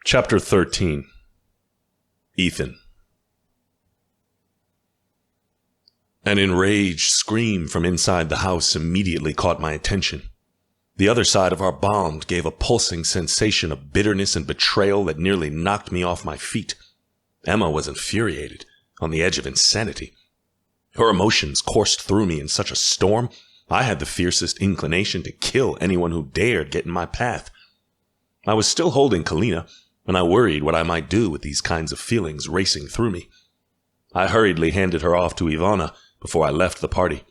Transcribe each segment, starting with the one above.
Chapter 13. Ethan. An enraged scream from inside the house immediately caught my attention. The other side of our bond gave a pulsing sensation of bitterness and betrayal that nearly knocked me off my feet. Emma was infuriated, on the edge of insanity. Her emotions coursed through me in such a storm, I had the fiercest inclination to kill anyone who dared get in my path. I was still holding Kalina, and I worried what I might do with these kinds of feelings racing through me. I hurriedly handed her off to Ivana before I left the party.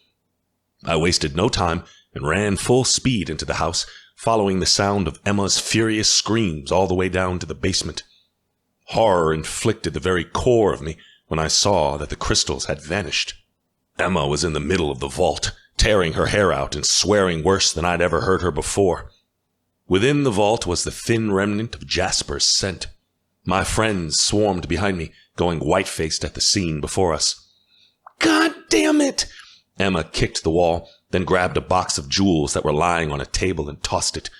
I wasted no time and ran full speed into the house, following the sound of Emma's furious screams all the way down to the basement. Horror inflicted the very core of me when I saw that the crystals had vanished. Emma was in the middle of the vault, tearing her hair out and swearing worse than I'd ever heard her before. Within the vault was the thin remnant of Jasper's scent. My friends swarmed behind me, going white-faced at the scene before us. "God damn it!" Emma kicked the wall, then grabbed a box of jewels that were lying on a table and tossed it.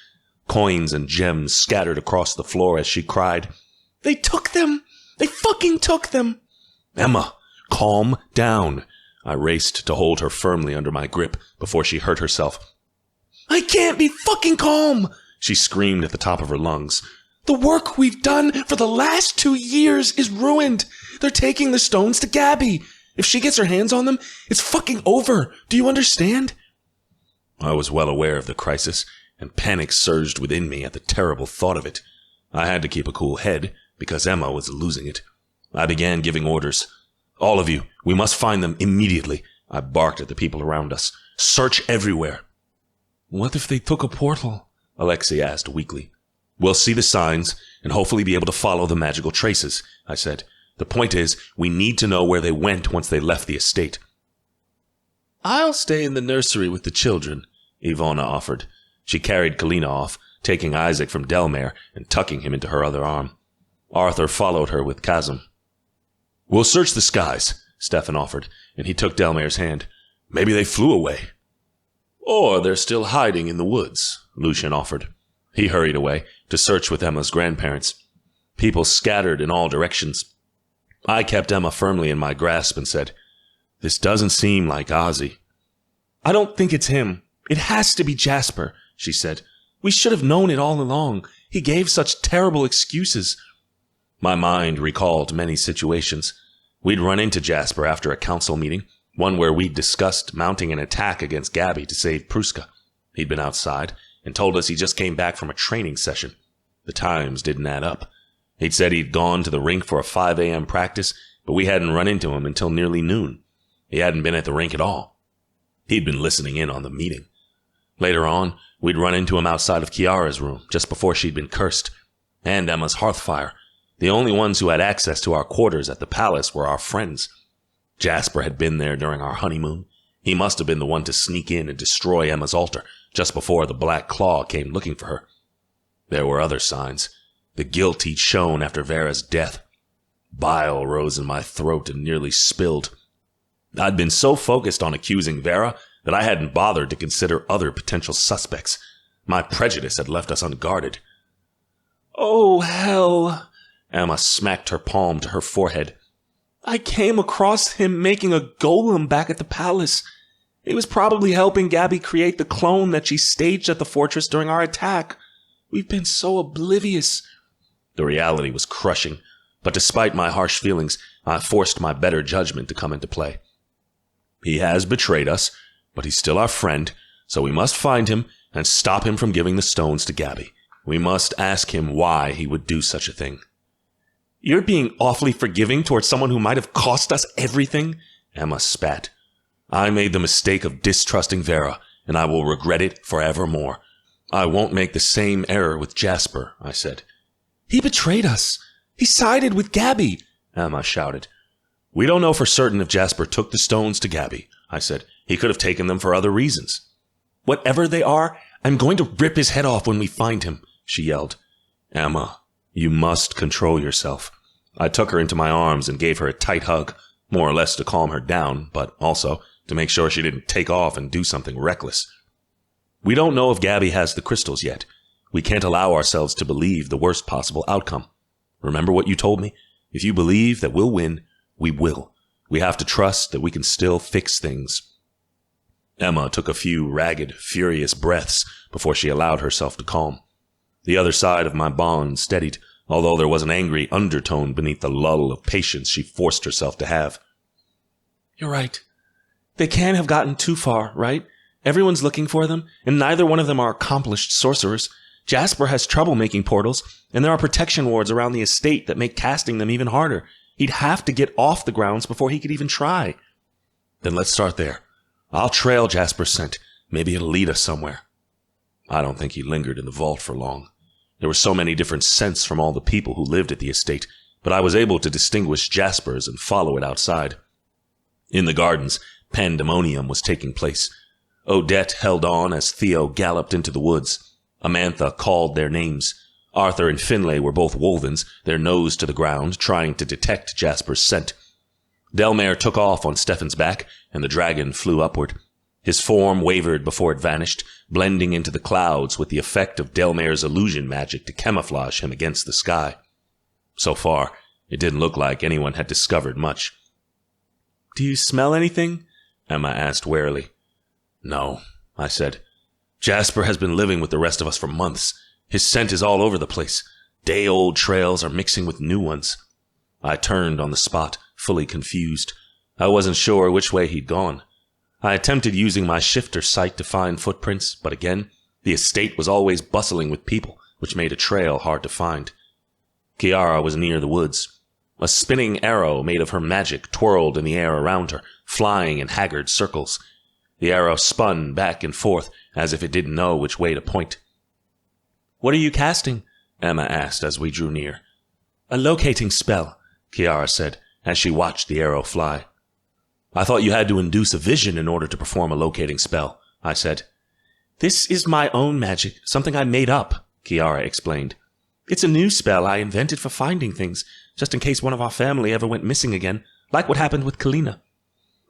Coins and gems scattered across the floor as she cried, "They took them! They fucking took them!" "Emma, calm down." I raced to hold her firmly under my grip before she hurt herself. "I can't be fucking calm!" she screamed at the top of her lungs. "The work we've done for the last 2 years is ruined. They're taking the stones to Gabby. If she gets her hands on them, it's fucking over. Do you understand?" I was well aware of the crisis, and panic surged within me at the terrible thought of it. I had to keep a cool head, because Emma was losing it. I began giving orders. "All of you, we must find them immediately," I barked at the people around us. "Search everywhere." "What if they took a portal?" Alexei asked weakly. "We'll see the signs, and hopefully be able to follow the magical traces," I said. "The point is, we need to know where they went once they left the estate." "I'll stay in the nursery with the children," Ivana offered. She carried Kalina off, taking Isaac from Edinmyre and tucking him into her other arm. Arthur followed her with Chasm. "We'll search the skies," Stefan offered, and he took Edinmyre's hand. "Maybe they flew away." "Or they're still hiding in the woods," Lucian offered. He hurried away to search with Emma's grandparents. People scattered in all directions. I kept Emma firmly in my grasp and said, "This doesn't seem like Ozzy." "I don't think it's him. It has to be Jasper," she said. "We should have known it all along. He gave such terrible excuses." My mind recalled many situations. We'd run into Jasper after a council meeting, one where we'd discussed mounting an attack against Gabby to save Pruska. He'd been outside and told us he just came back from a training session. The times didn't add up. He'd said he'd gone to the rink for a 5 a.m. practice, but we hadn't run into him until nearly noon. He hadn't been at the rink at all. He'd been listening in on the meeting. Later on, we'd run into him outside of Kiara's room, just before she'd been cursed, and Emma's hearthfire. The only ones who had access to our quarters at the palace were our friends. Jasper had been there during our honeymoon. He must have been the one to sneak in and destroy Emma's altar just before the Black Claw came looking for her. There were other signs. The guilt he'd shown after Vera's death. Bile rose in my throat and nearly spilled. I'd been so focused on accusing Vera that I hadn't bothered to consider other potential suspects. My prejudice had left us unguarded. "Oh, hell!" Emma smacked her palm to her forehead. "I came across him making a golem back at the palace. He was probably helping Gabby create the clone that she staged at the fortress during our attack. We've been so oblivious." The reality was crushing, but despite my harsh feelings, I forced my better judgment to come into play. He has betrayed us, but he's still our friend, so we must find him and stop him from giving the stones to Gabby. We must ask him why he would do such a thing. "You're being awfully forgiving towards someone who might have cost us everything," Emma spat. "I made the mistake of distrusting Vera, and I will regret it forevermore. I won't make the same error with Jasper," I said. "He betrayed us. He sided with Gabby," Emma shouted. "We don't know for certain if Jasper took the stones to Gabby," I said. "He could have taken them for other reasons." "Whatever they are, I'm going to rip his head off when we find him," she yelled. "Emma, you must control yourself." I took her into my arms and gave her a tight hug, more or less to calm her down, but also to make sure she didn't take off and do something reckless. "We don't know if Gabby has the crystals yet. We can't allow ourselves to believe the worst possible outcome. Remember what you told me? If you believe that we'll win, we will. We have to trust that we can still fix things." Emma took a few ragged, furious breaths before she allowed herself to calm. The other side of my bond steadied, although there was an angry undertone beneath the lull of patience she forced herself to have. "You're right. They can't have gotten too far, right? Everyone's looking for them, and neither one of them are accomplished sorcerers. Jasper has trouble making portals, and there are protection wards around the estate that make casting them even harder. He'd have to get off the grounds before he could even try." "Then let's start there. I'll trail Jasper's scent. Maybe it'll lead us somewhere." I don't think he lingered in the vault for long. There were so many different scents from all the people who lived at the estate, but I was able to distinguish Jasper's and follow it outside. In the gardens, pandemonium was taking place. Odette held on as Theo galloped into the woods. Amantha called their names. Arthur and Finlay were both Wolvens, their nose to the ground, trying to detect Jasper's scent. Edinmyre took off on Stefan's back, and the dragon flew upward. His form wavered before it vanished, blending into the clouds with the effect of Edinmyre's illusion magic to camouflage him against the sky. So far, it didn't look like anyone had discovered much. "Do you smell anything?" Emma asked warily. "No," I said. "Jasper has been living with the rest of us for months. His scent is all over the place. Day-old trails are mixing with new ones." I turned on the spot, fully confused. I wasn't sure which way he'd gone. I attempted using my shifter sight to find footprints, but again, the estate was always bustling with people, which made a trail hard to find. Kiara was near the woods. A spinning arrow made of her magic twirled in the air around her, flying in haggard circles. The arrow spun back and forth as if it didn't know which way to point. "What are you casting?" Emma asked as we drew near. "A locating spell," Kiara said as she watched the arrow fly. "I thought you had to induce a vision in order to perform a locating spell," I said. "This is my own magic, something I made up," Kiara explained. "It's a new spell I invented for finding things, just in case one of our family ever went missing again, like what happened with Kalina.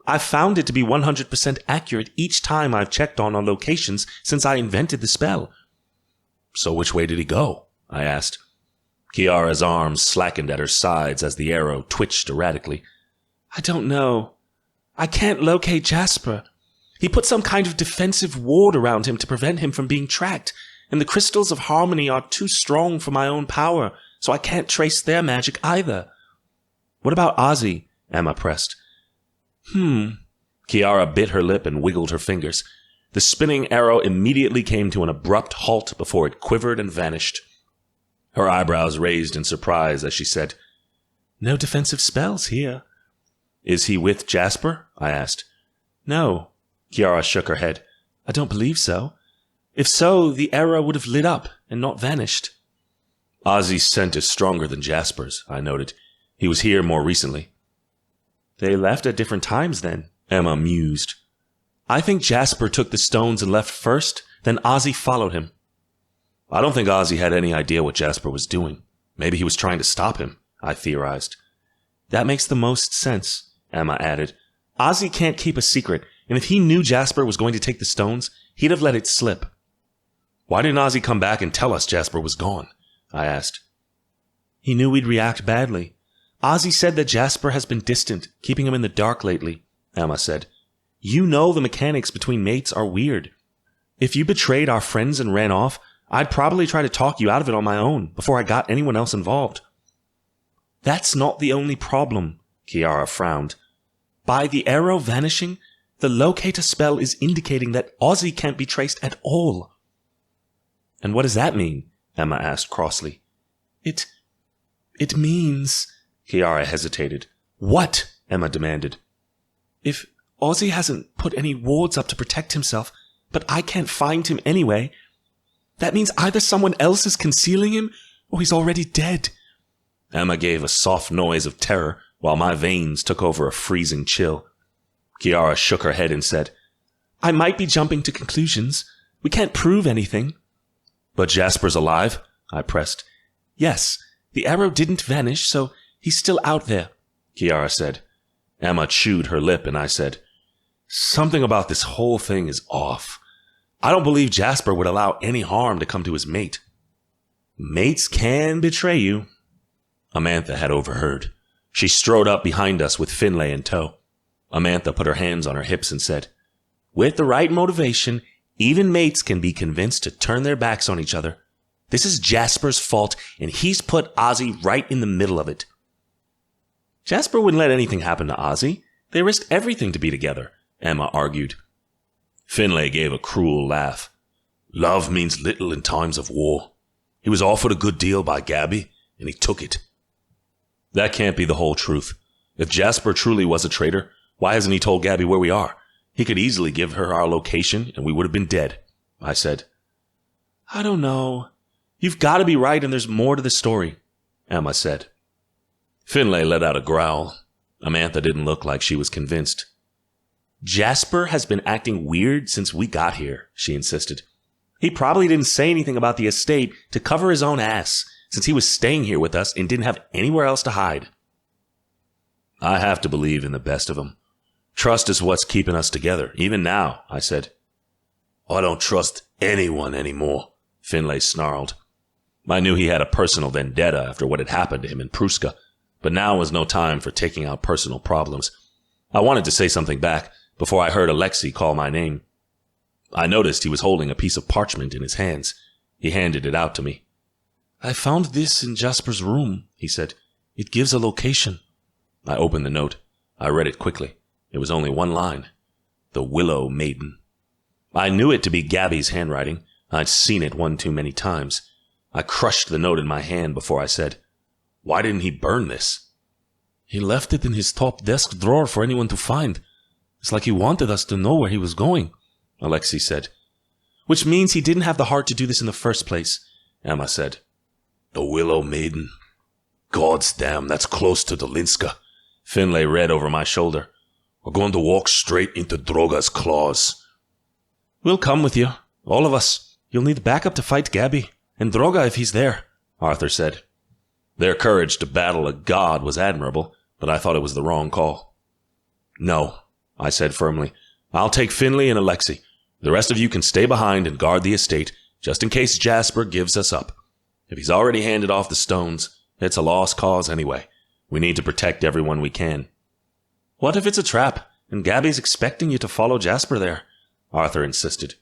I've found it to be 100% accurate each time I've checked on locations since I invented the spell." "So which way did he go?" I asked. Kiara's arms slackened at her sides as the arrow twitched erratically. "I don't know. I can't locate Jasper. He put some kind of defensive ward around him to prevent him from being tracked, and the crystals of harmony are too strong for my own power, so I can't trace their magic either." "What about Ozzy?" Emma pressed. Kiara bit her lip and wiggled her fingers. The spinning arrow immediately came to an abrupt halt before it quivered and vanished. Her eyebrows raised in surprise as she said, "No defensive spells here." "Is he with Jasper?" I asked. "No." Kiara shook her head. "I don't believe so. If so, the arrow would have lit up and not vanished." "Ozzy's scent is stronger than Jasper's," I noted. "He was here more recently." "They left at different times then," Emma mused. "I think Jasper took the stones and left first, then Ozzy followed him." "I don't think Ozzy had any idea what Jasper was doing. Maybe he was trying to stop him," I theorized. "That makes the most sense," Emma added. "Ozzy can't keep a secret, and if he knew Jasper was going to take the stones, he'd have let it slip." "Why didn't Ozzy come back and tell us Jasper was gone?" I asked. "He knew we'd react badly. Ozzy said that Jasper has been distant, keeping him in the dark lately," Emma said. "You know the mechanics between mates are weird. If you betrayed our friends and ran off, I'd probably try to talk you out of it on my own before I got anyone else involved." "That's not the only problem," Kiara frowned. "By the arrow vanishing, the locator spell is indicating that Ozzy can't be traced at all." "And what does that mean?" Emma asked crossly. It means..." Kiara hesitated. "What?" Emma demanded. "If Ozzy hasn't put any wards up to protect himself, but I can't find him anyway, that means either someone else is concealing him, or he's already dead." Emma gave a soft noise of terror, while my veins took over a freezing chill. Kiara shook her head and said, "I might be jumping to conclusions. We can't prove anything." "But Jasper's alive?" I pressed. "Yes, the arrow didn't vanish, so he's still out there," Kiara said. Emma chewed her lip and I said, "Something about this whole thing is off. I don't believe Jasper would allow any harm to come to his mate." "Mates can betray you." Amantha had overheard. She strode up behind us with Finlay in tow. Amantha put her hands on her hips and said, "With the right motivation, even mates can be convinced to turn their backs on each other. This is Jasper's fault, and he's put Ozzy right in the middle of it." "Jasper wouldn't let anything happen to Ozzy. They risked everything to be together," Emma argued. Finlay gave a cruel laugh. "Love means little in times of war. He was offered a good deal by Gabby, and he took it." "That can't be the whole truth. If Jasper truly was a traitor, why hasn't he told Gabby where we are? He could easily give her our location, and we would have been dead," I said. "I don't know. You've got to be right, and there's more to the story," Emma said. Finlay let out a growl. Amantha didn't look like she was convinced. "Jasper has been acting weird since we got here," she insisted. "He probably didn't say anything about the estate to cover his own ass, since he was staying here with us and didn't have anywhere else to hide." "I have to believe in the best of him. Trust is what's keeping us together, even now," I said. "I don't trust anyone anymore," Finlay snarled. I knew he had a personal vendetta after what had happened to him in Pruska, but now was no time for taking out personal problems. I wanted to say something back before I heard Alexei call my name. I noticed he was holding a piece of parchment in his hands. He handed it out to me. "I found this in Jasper's room," he said. "It gives a location." I opened the note. I read it quickly. It was only one line. "The Willow Maiden." I knew it to be Gabby's handwriting. I'd seen it one too many times. I crushed the note in my hand before I said, "Why didn't he burn this?" "He left it in his top desk drawer for anyone to find. It's like he wanted us to know where he was going," Alexei said. "Which means he didn't have the heart to do this in the first place," Emma said. "The Willow Maiden. Gods damn, that's close to Dolinska." Finlay read over my shoulder. "We're going to walk straight into Droga's claws." "We'll come with you, all of us. You'll need backup to fight Gabby, and Droga if he's there," Arthur said. Their courage to battle a god was admirable, but I thought it was the wrong call. "No," I said firmly. "I'll take Finlay and Alexei. The rest of you can stay behind and guard the estate, just in case Jasper gives us up. If he's already handed off the stones, it's a lost cause anyway. We need to protect everyone we can." "What if it's a trap, and Gabby's expecting you to follow Jasper there?" Arthur insisted.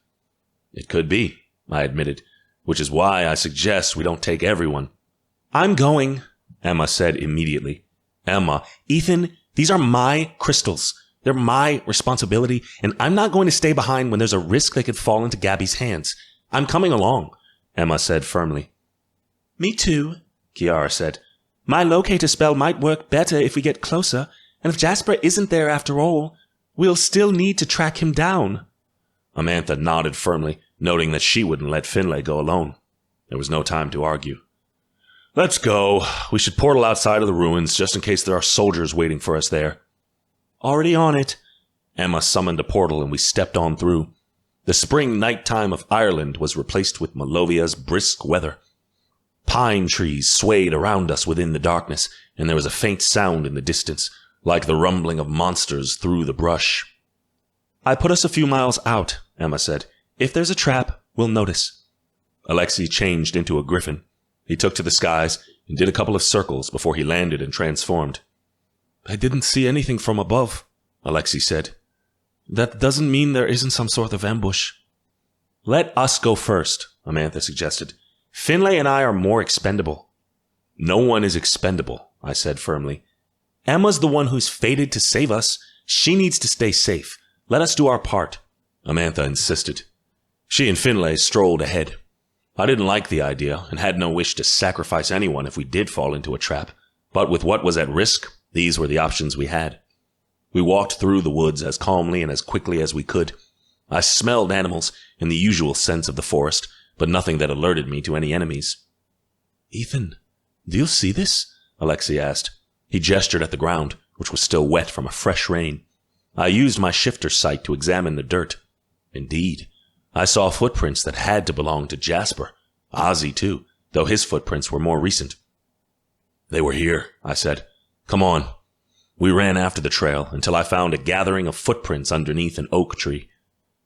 "It could be," I admitted, "which is why I suggest we don't take everyone." "I'm going," Emma said immediately. "Emma, Ethan, these are my crystals. They're my responsibility, and I'm not going to stay behind when there's a risk they could fall into Gabby's hands. I'm coming along," Emma said firmly. "Me too," Kiara said. "My locator spell might work better if we get closer, and if Jasper isn't there after all, we'll still need to track him down." Amantha nodded firmly, noting that she wouldn't let Finlay go alone. There was no time to argue. "Let's go. We should portal outside of the ruins, just in case there are soldiers waiting for us there." "Already on it." Emma summoned a portal and we stepped on through. The spring nighttime of Ireland was replaced with Malovia's brisk weather. Pine trees swayed around us within the darkness, and there was a faint sound in the distance, like the rumbling of monsters through the brush. "I put us a few miles out," Emma said. "If there's a trap, we'll notice." Alexei changed into a griffin. He took to the skies and did a couple of circles before he landed and transformed. "I didn't see anything from above," Alexei said. "That doesn't mean there isn't some sort of ambush." "Let us go first," Amantha suggested. "Finlay and I are more expendable." "No one is expendable," I said firmly. "Emma's the one who's fated to save us. She needs to stay safe. Let us do our part," Amantha insisted. She and Finlay strolled ahead. I didn't like the idea and had no wish to sacrifice anyone if we did fall into a trap, but with what was at risk, these were the options we had. We walked through the woods as calmly and as quickly as we could. I smelled animals in the usual sense of the forest, but nothing that alerted me to any enemies. "Ethan, do you see this?" Alexei asked. He gestured at the ground, which was still wet from a fresh rain. I used my shifter sight to examine the dirt. Indeed, I saw footprints that had to belong to Jasper. Ozzy, too, though his footprints were more recent. "They were here," I said. "Come on." We ran after the trail until I found a gathering of footprints underneath an oak tree.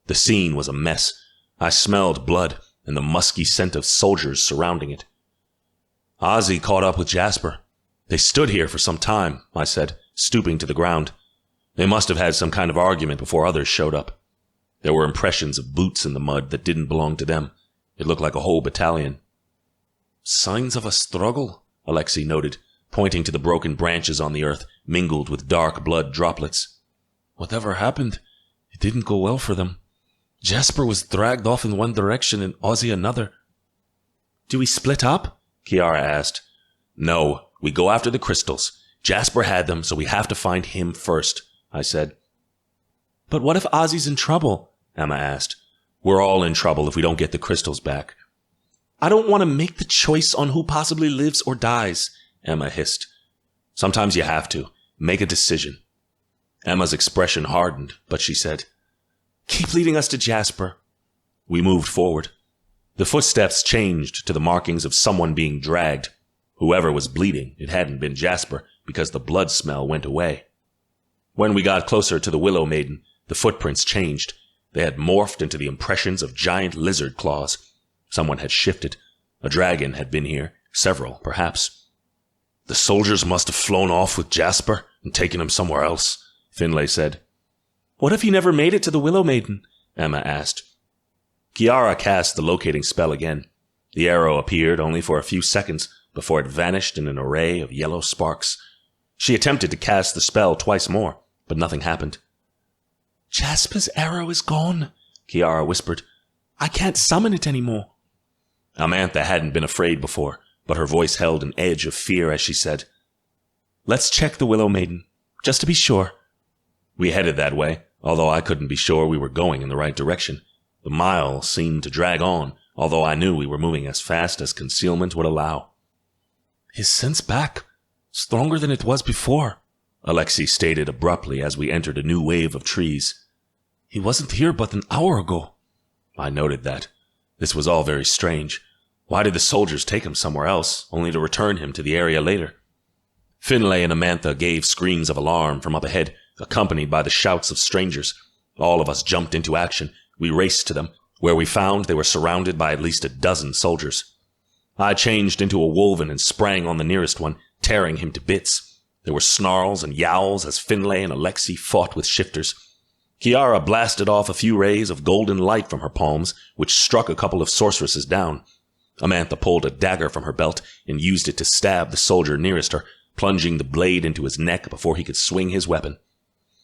The scene was a mess. I smelled blood and the musky scent of soldiers surrounding it. "Ozzy caught up with Jasper." They stood here for some time, I said, stooping to the ground. They must have had some kind of argument before others showed up. There were impressions of boots in the mud that didn't belong to them. It looked like a whole battalion. Signs of a struggle, Alexei noted, pointing to the broken branches on the earth, mingled with dark blood droplets. Whatever happened, it didn't go well for them. Jasper was dragged off in one direction and Ozzy another. Do we split up? Kiara asked. No, we go after the crystals. Jasper had them, so we have to find him first, I said. But what if Ozzy's in trouble? Emma asked. We're all in trouble if we don't get the crystals back. I don't want to make the choice on who possibly lives or dies, Emma hissed. Sometimes you have to. Make a decision. Emma's expression hardened, but she said, Keep leading us to Jasper. We moved forward. The footsteps changed to the markings of someone being dragged. Whoever was bleeding, it hadn't been Jasper, because the blood smell went away. When we got closer to the Willow Maiden, the footprints changed. They had morphed into the impressions of giant lizard claws. Someone had shifted. A dragon had been here. Several, perhaps. The soldiers must have flown off with Jasper and taken him somewhere else, Finlay said. What if he never made it to the Willow Maiden? Emma asked. Kiara cast the locating spell again. The arrow appeared only for a few seconds before it vanished in an array of yellow sparks. She attempted to cast the spell twice more, but nothing happened. Jasper's arrow is gone, Kiara whispered. I can't summon it anymore. Amantha hadn't been afraid before, but her voice held an edge of fear as she said, Let's check the Willow Maiden, just to be sure. We headed that way, although I couldn't be sure we were going in the right direction. The mile seemed to drag on, although I knew we were moving as fast as concealment would allow. His scent's back, stronger than it was before, Alexei stated abruptly as we entered a new wave of trees. He wasn't here but an hour ago. I noted that. This was all very strange. Why did the soldiers take him somewhere else, only to return him to the area later? Finlay and Amantha gave screams of alarm from up ahead, accompanied by the shouts of strangers. All of us jumped into action. We raced to them, where we found they were surrounded by at least a dozen soldiers. I changed into a wolven and sprang on the nearest one, tearing him to bits. There were snarls and yowls as Finlay and Alexei fought with shifters. Kiara blasted off a few rays of golden light from her palms, which struck a couple of sorceresses down. Amantha pulled a dagger from her belt and used it to stab the soldier nearest her, plunging the blade into his neck before he could swing his weapon.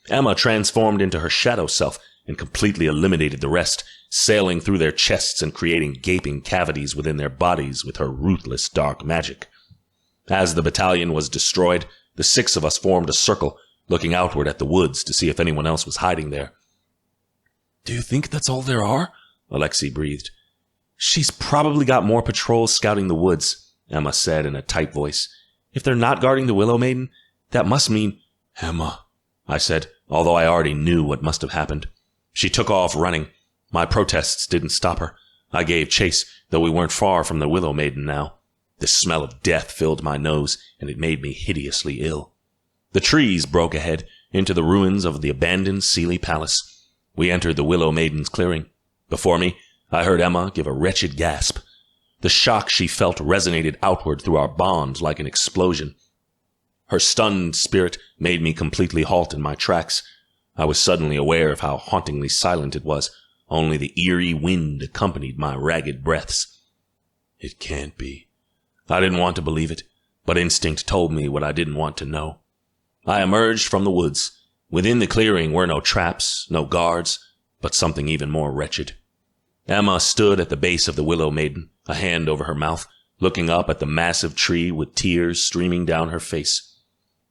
Emma transformed into her shadow self and completely eliminated the rest, sailing through their chests and creating gaping cavities within their bodies with her ruthless dark magic. As the battalion was destroyed, the 6 of us formed a circle, looking outward at the woods to see if anyone else was hiding there. Do you think that's all there are? Alexei breathed. She's probably got more patrols scouting the woods, Emma said in a tight voice. If they're not guarding the Willow Maiden, that must mean... Emma, I said, although I already knew what must have happened. She took off running. My protests didn't stop her. I gave chase, though we weren't far from the Willow Maiden now. The smell of death filled my nose, and it made me hideously ill. The trees broke ahead, into the ruins of the abandoned Unseelie palace. We entered the Willow Maiden's clearing. Before me, I heard Emma give a wretched gasp. The shock she felt resonated outward through our bond like an explosion. Her stunned spirit made me completely halt in my tracks. I was suddenly aware of how hauntingly silent it was. Only the eerie wind accompanied my ragged breaths. It can't be. I didn't want to believe it, but instinct told me what I didn't want to know. I emerged from the woods. Within the clearing were no traps, no guards, but something even more wretched. Emma stood at the base of the Willow Maiden, a hand over her mouth, looking up at the massive tree with tears streaming down her face.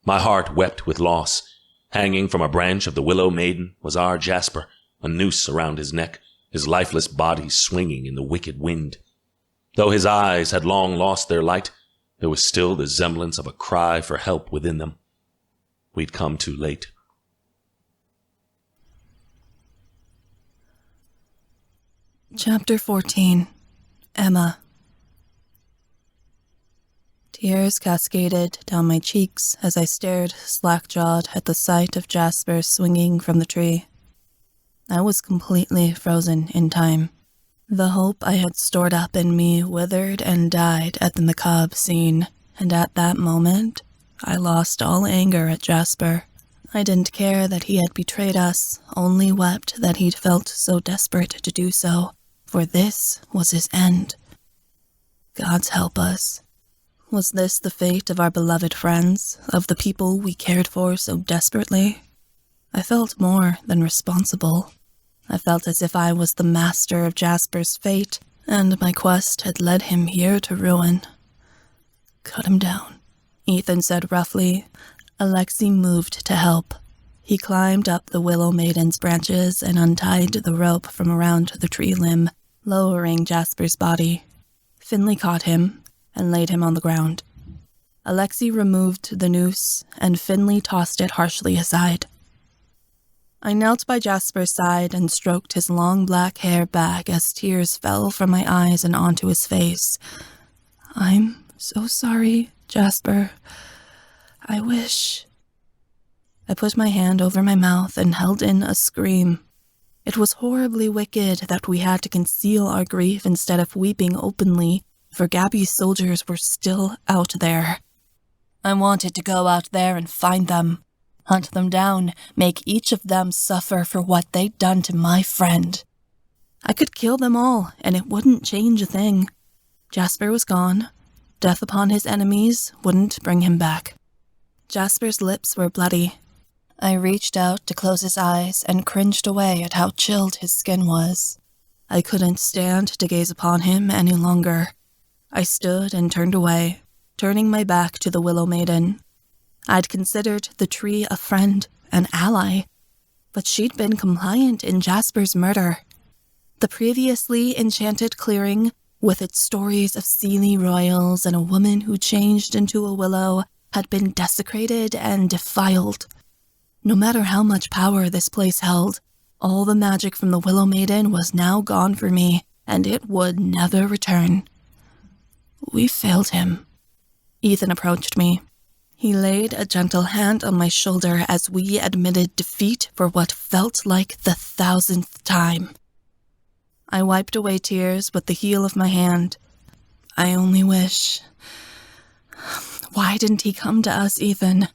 My heart wept with loss. Hanging from a branch of the Willow Maiden was our Jasper, a noose around his neck, his lifeless body swinging in the wicked wind. Though his eyes had long lost their light, there was still the semblance of a cry for help within them. We'd come too late. Chapter 14. Emma. Tears cascaded down my cheeks as I stared slack-jawed at the sight of Jasper swinging from the tree. I was completely frozen in time. The hope I had stored up in me withered and died at the macabre scene, and at that moment, I lost all anger at Jasper. I didn't care that he had betrayed us, only wept that he'd felt so desperate to do so, for this was his end. God's help us. Was this the fate of our beloved friends, of the people we cared for so desperately? I felt more than responsible. I felt as if I was the master of Jasper's fate, and my quest had led him here to ruin. Cut him down, Ethan said roughly. Alexei moved to help. He climbed up the willow maiden's branches and untied the rope from around the tree limb, lowering Jasper's body. Finley caught him and laid him on the ground. Alexei removed the noose, and Finley tossed it harshly aside. I knelt by Jasper's side and stroked his long black hair back as tears fell from my eyes and onto his face. I'm so sorry, Jasper. I wish... I put my hand over my mouth and held in a scream. It was horribly wicked that we had to conceal our grief instead of weeping openly, for Gabby's soldiers were still out there. I wanted to go out there and find them, hunt them down, make each of them suffer for what they'd done to my friend. I could kill them all, and it wouldn't change a thing. Jasper was gone. Death upon his enemies wouldn't bring him back. Jasper's lips were bloody. I reached out to close his eyes and cringed away at how chilled his skin was. I couldn't stand to gaze upon him any longer. I stood and turned away, turning my back to the willow maiden. I'd considered the tree a friend, an ally, but she'd been compliant in Jasper's murder. The previously enchanted clearing, with its stories of Unseelie royals and a woman who changed into a willow, had been desecrated and defiled. No matter how much power this place held, all the magic from the Willow Maiden was now gone for me, and it would never return. We failed him. Ethan approached me. He laid a gentle hand on my shoulder as we admitted defeat for what felt like the 1000th time. I wiped away tears with the heel of my hand. I only wish... Why didn't he come to us, Ethan?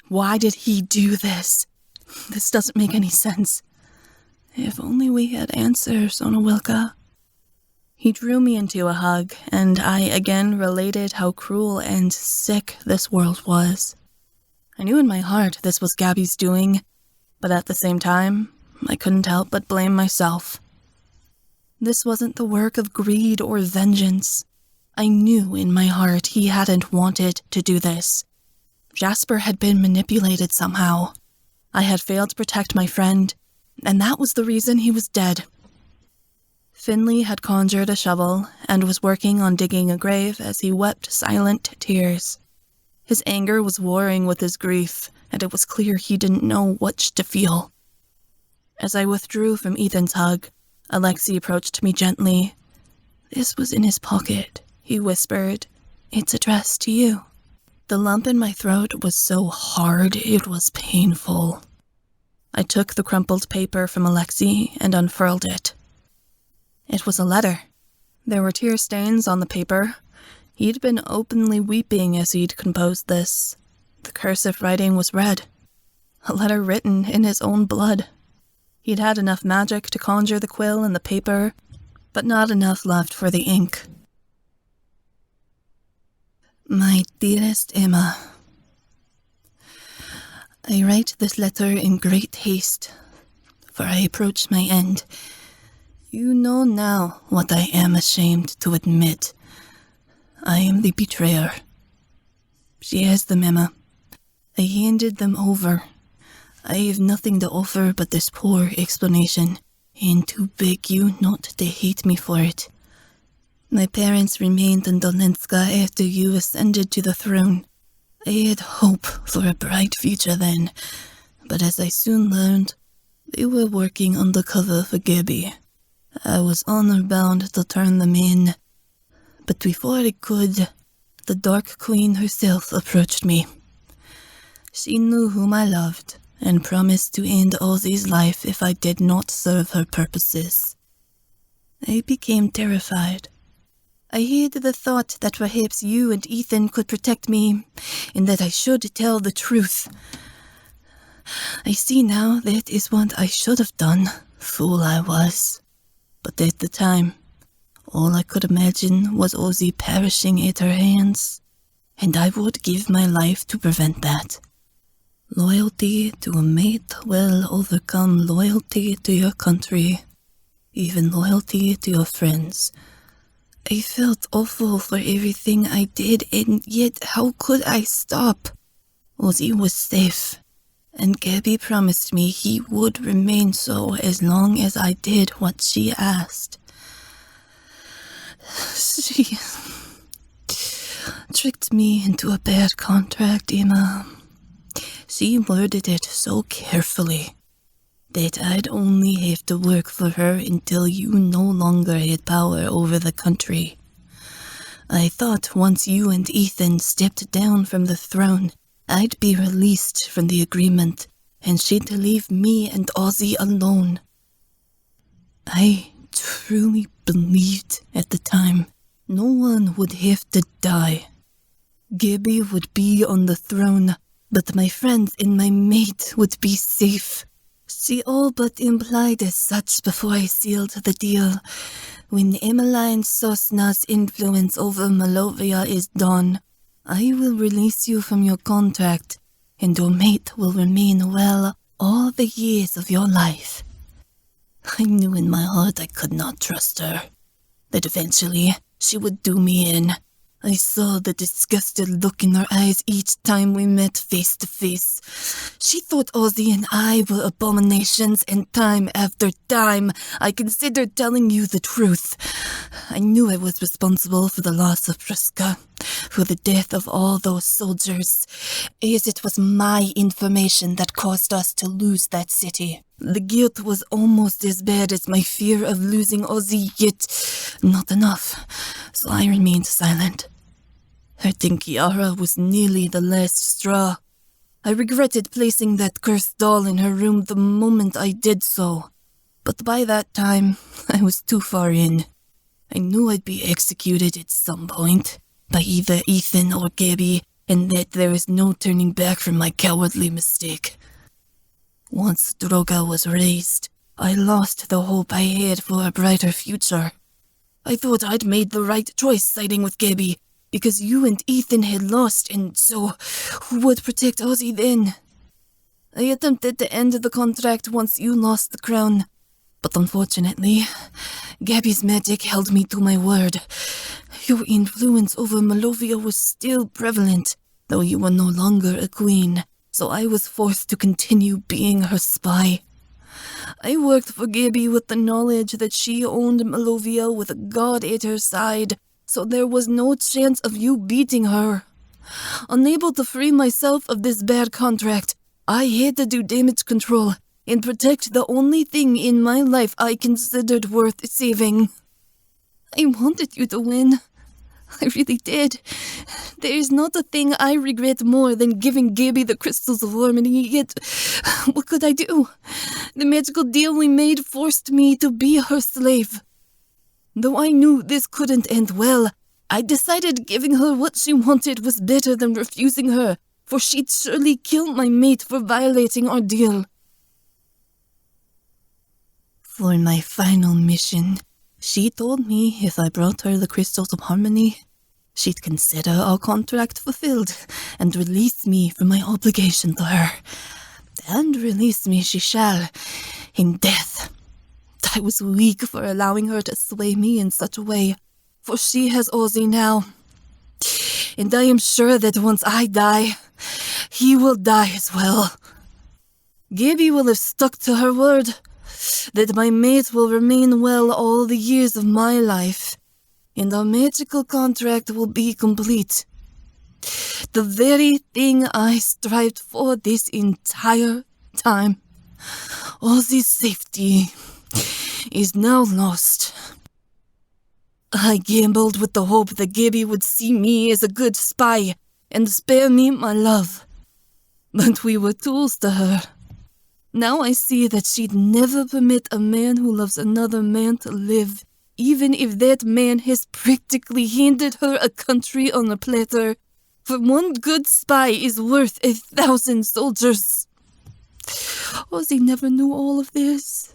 Why did he do this? This doesn't make any sense. If only we had answers, Onawilka. He drew me into a hug, and I again related how cruel and sick this world was. I knew in my heart this was Gabby's doing, but at the same time, I couldn't help but blame myself. This wasn't the work of greed or vengeance. I knew in my heart he hadn't wanted to do this. Jasper had been manipulated somehow. I had failed to protect my friend, and that was the reason he was dead. Finley had conjured a shovel and was working on digging a grave as he wept silent tears. His anger was warring with his grief, and it was clear he didn't know which to feel. As I withdrew from Ethan's hug, Alexei approached me gently. This was in his pocket, he whispered. It's addressed to you. The lump in my throat was so hard it was painful. I took the crumpled paper from Alexei and unfurled it. It was a letter. There were tear stains on the paper. He'd been openly weeping as he'd composed this. The cursive writing was red. A letter written in his own blood. He'd had enough magic to conjure the quill and the paper, but not enough left for the ink. My dearest Emma, I write this letter in great haste, for I approach my end. You know now what I am ashamed to admit. I am the betrayer. She has them, Emma. I handed them over. I have nothing to offer but this poor explanation, and to beg you not to hate me for it. My parents remained in Dolenska after you ascended to the throne. I had hope for a bright future then, but as I soon learned, they were working undercover for Gabby. I was honor-bound to turn them in, but before I could, the Dark Queen herself approached me. She knew whom I loved, and promised to end Ozzy's life if I did not serve her purposes. I became terrified. I hid the thought that perhaps you and Ethan could protect me, and that I should tell the truth. I see now that is what I should have done. Fool I was. But at the time, all I could imagine was Ozzy perishing at her hands, and I would give my life to prevent that. Loyalty to a mate will overcome loyalty to your country, even loyalty to your friends. I felt awful for everything I did, and yet how could I stop? Ozzy was safe, and Gabby promised me he would remain so as long as I did what she asked. She tricked me into a bad contract, Emma. She worded it so carefully that I'd only have to work for her until you no longer had power over the country. I thought once you and Ethan stepped down from the throne, I'd be released from the agreement, and she'd leave me and Ozzy alone. I truly believed at the time no one would have to die. Gabby would be on the throne, but my friends and my mate would be safe. She all but implied as such before I sealed the deal. When Emmeline Sosna's influence over Malovia is done, I will release you from your contract, and your mate will remain well all the years of your life. I knew in my heart I could not trust her, that eventually she would do me in. I saw the disgusted look in her eyes each time we met face to face. She thought Ozzy and I were abominations, and time after time I considered telling you the truth. I knew I was responsible for the loss of Prisca, for the death of all those soldiers, as it was my information that caused us to lose that city. The guilt was almost as bad as my fear of losing Ozzy, yet not enough, so I remained silent. Hurting Kiara was nearly the last straw. I regretted placing that cursed doll in her room the moment I did so, but by that time, I was too far in. I knew I'd be executed at some point, by either Ethan or Gabby, and that there is no turning back from my cowardly mistake. Once Droga was raised, I lost the hope I had for a brighter future. I thought I'd made the right choice siding with Gabby, because you and Ethan had lost, and so who would protect Ozzy then? I attempted to end the contract once you lost the crown, but unfortunately, Gabby's magic held me to my word. Your influence over Malovia was still prevalent, though you were no longer a queen, so I was forced to continue being her spy. I worked for Gabby with the knowledge that she owned Malovia with a god at her side, so there was no chance of you beating her. Unable to free myself of this bad contract, I had to do damage control and protect the only thing in my life I considered worth saving. I wanted you to win. I really did. There is not a thing I regret more than giving Gabby the crystals of harmony, yet what could I do? The magical deal we made forced me to be her slave. Though I knew this couldn't end well, I decided giving her what she wanted was better than refusing her, for she'd surely kill my mate for violating our deal. For my final mission, she told me if I brought her the crystals of harmony, she'd consider our contract fulfilled and release me from my obligation to her. And release me she shall, in death. I was weak for allowing her to sway me in such a way, for she has Ozzy now. And I am sure that once I die, he will die as well. Gabby will have stuck to her word, that my mate will remain well all the years of my life, and our magical contract will be complete. The very thing I strived for this entire time. Ozzy's safety is now lost. I gambled with the hope that Gabby would see me as a good spy and spare me my love. But we were tools to her. Now I see that she'd never permit a man who loves another man to live, even if that man has practically handed her a country on a platter, for one good spy is worth 1,000 soldiers. Ozzy never knew all of this.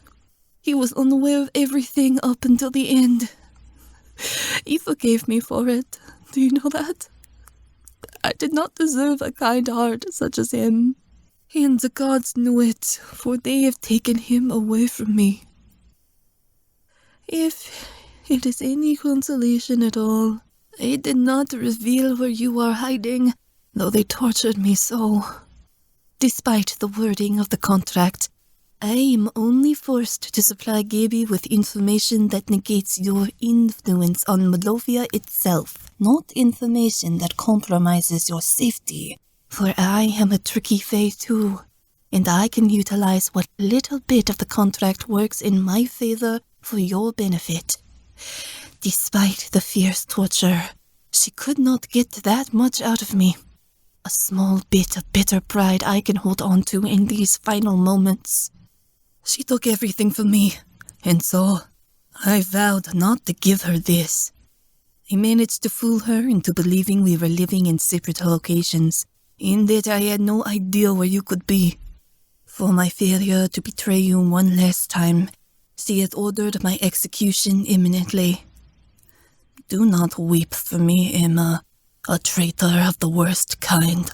He was unaware of everything up until the end. He forgave me for it. Do you know that? I did not deserve a kind heart such as him. And the gods knew it, for they have taken him away from me. If it is any consolation at all, I did not reveal where you are hiding, though they tortured me so. Despite the wording of the contract, I am only forced to supply Gaby with information that negates your influence on Malovia itself, not information that compromises your safety. For I am a tricky fae too, and I can utilize what little bit of the contract works in my favor for your benefit. Despite the fierce torture, she could not get that much out of me. A small bit of bitter pride I can hold on to in these final moments. She took everything from me, and so I vowed not to give her this. I managed to fool her into believing we were living in separate locations, and that I had no idea where you could be. For my failure to betray you one last time, she had ordered my execution imminently. Do not weep for me, Emma, a traitor of the worst kind.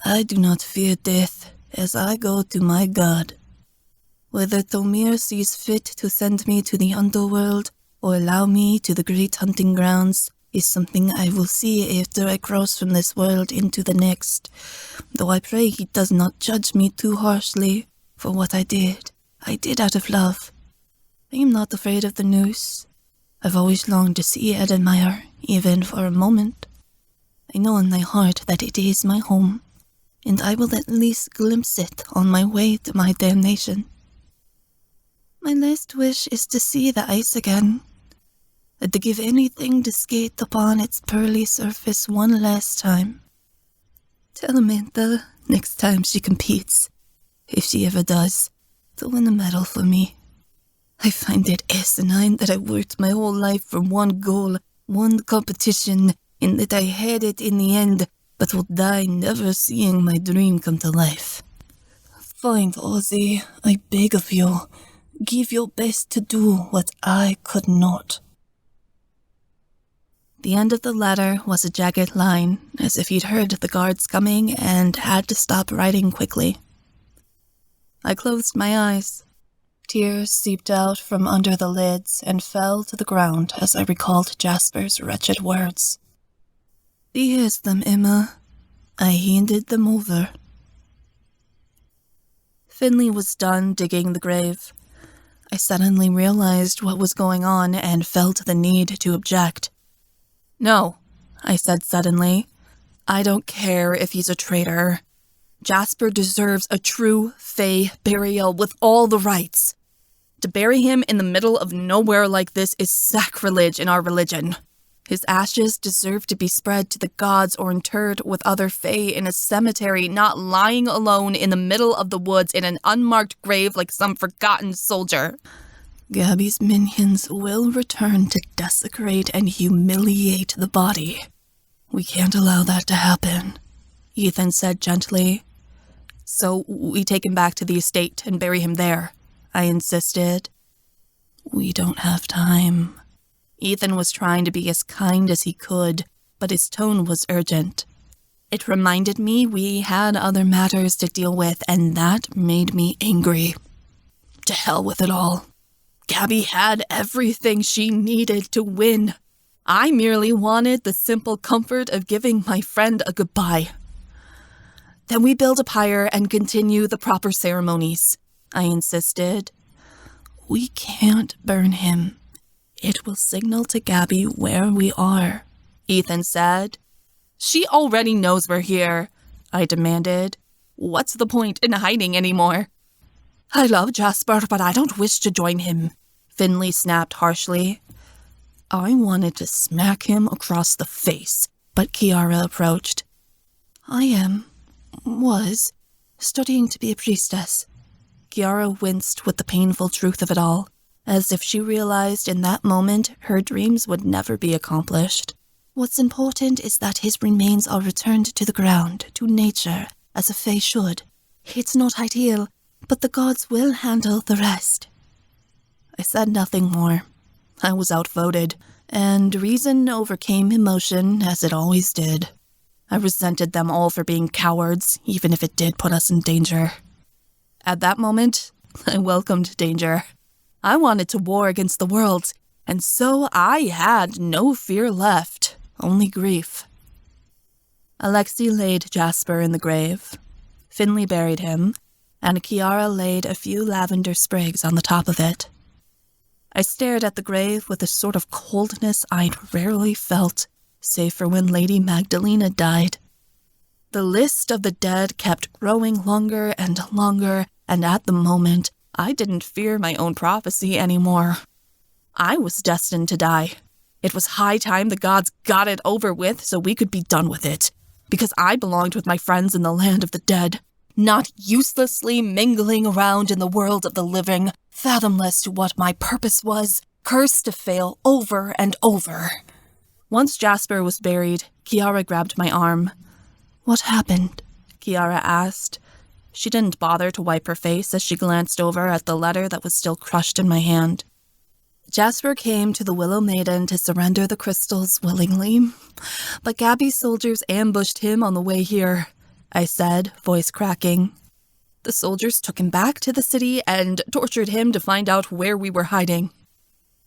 I do not fear death, as I go to my God. Whether Thomir sees fit to send me to the underworld or allow me to the great hunting grounds is something I will see after I cross from this world into the next, though I pray he does not judge me too harshly for what I did. I did out of love. I am not afraid of the noose. I've always longed to see Edinmyre, even for a moment. I know in my heart that it is my home, and I will at least glimpse it on my way to my damnation. My last wish is to see the ice again, and to give anything to skate upon its pearly surface one last time. Tell Amantha, next time she competes, if she ever does, to win a medal for me. I find it asinine that I worked my whole life for one goal, one competition, and that I had it in the end, but will die never seeing my dream come to life. Find Ozzy, I beg of you. Give your best to do what I could not. The end of the letter was a jagged line, as if he'd heard the guards coming and had to stop writing quickly. I closed my eyes. Tears seeped out from under the lids and fell to the ground as I recalled Jasper's wretched words. Here's them, Emma. I handed them over. Finley was done digging the grave. I suddenly realized what was going on and felt the need to object. No, I said suddenly. I don't care if he's a traitor. Jasper deserves a true fae burial with all the rites. To bury him in the middle of nowhere like this is sacrilege in our religion. His ashes deserve to be spread to the gods or interred with other fae in a cemetery, not lying alone in the middle of the woods in an unmarked grave like some forgotten soldier. Gabby's minions will return to desecrate and humiliate the body. We can't allow that to happen, Ethan said gently. So we take him back to the estate and bury him there, I insisted. We don't have time. Ethan was trying to be as kind as he could, but his tone was urgent. It reminded me we had other matters to deal with, and that made me angry. To hell with it all. Gabby had everything she needed to win. I merely wanted the simple comfort of giving my friend a goodbye. Then we build a pyre and continue the proper ceremonies, I insisted. We can't burn him. It will signal to Gabby where we are, Ethan said. She already knows we're here, I demanded. What's the point in hiding anymore? I love Jasper, but I don't wish to join him, Finley snapped harshly. I wanted to smack him across the face, but Kiara approached. I was studying to be a priestess. Kiara winced with the painful truth of it all. as if she realized in that moment her dreams would never be accomplished. What's important is that his remains are returned to the ground, to nature, as a fae should. It's not ideal, but the gods will handle the rest. I said nothing more. I was outvoted, and reason overcame emotion as it always did. I resented them all for being cowards, even if it did put us in danger. At that moment, I welcomed danger. I wanted to war against the world, and so I had no fear left, only grief. Alexei laid Jasper in the grave. Finley buried him, and Kiara laid a few lavender sprigs on the top of it. I stared at the grave with a sort of coldness I'd rarely felt, save for when Lady Magdalena died. The list of the dead kept growing longer and longer, and at the moment, I didn't fear my own prophecy anymore. I was destined to die. It was high time the gods got it over with so we could be done with it, because I belonged with my friends in the land of the dead, not uselessly mingling around in the world of the living, fathomless to what my purpose was, cursed to fail over and over. Once Jasper was buried, Kiara grabbed my arm. "What happened?" Kiara asked. She didn't bother to wipe her face as she glanced over at the letter that was still crushed in my hand. Jasper came to the Willow Maiden to surrender the crystals willingly, but Gabby's soldiers ambushed him on the way here, I said, voice cracking. The soldiers took him back to the city and tortured him to find out where we were hiding.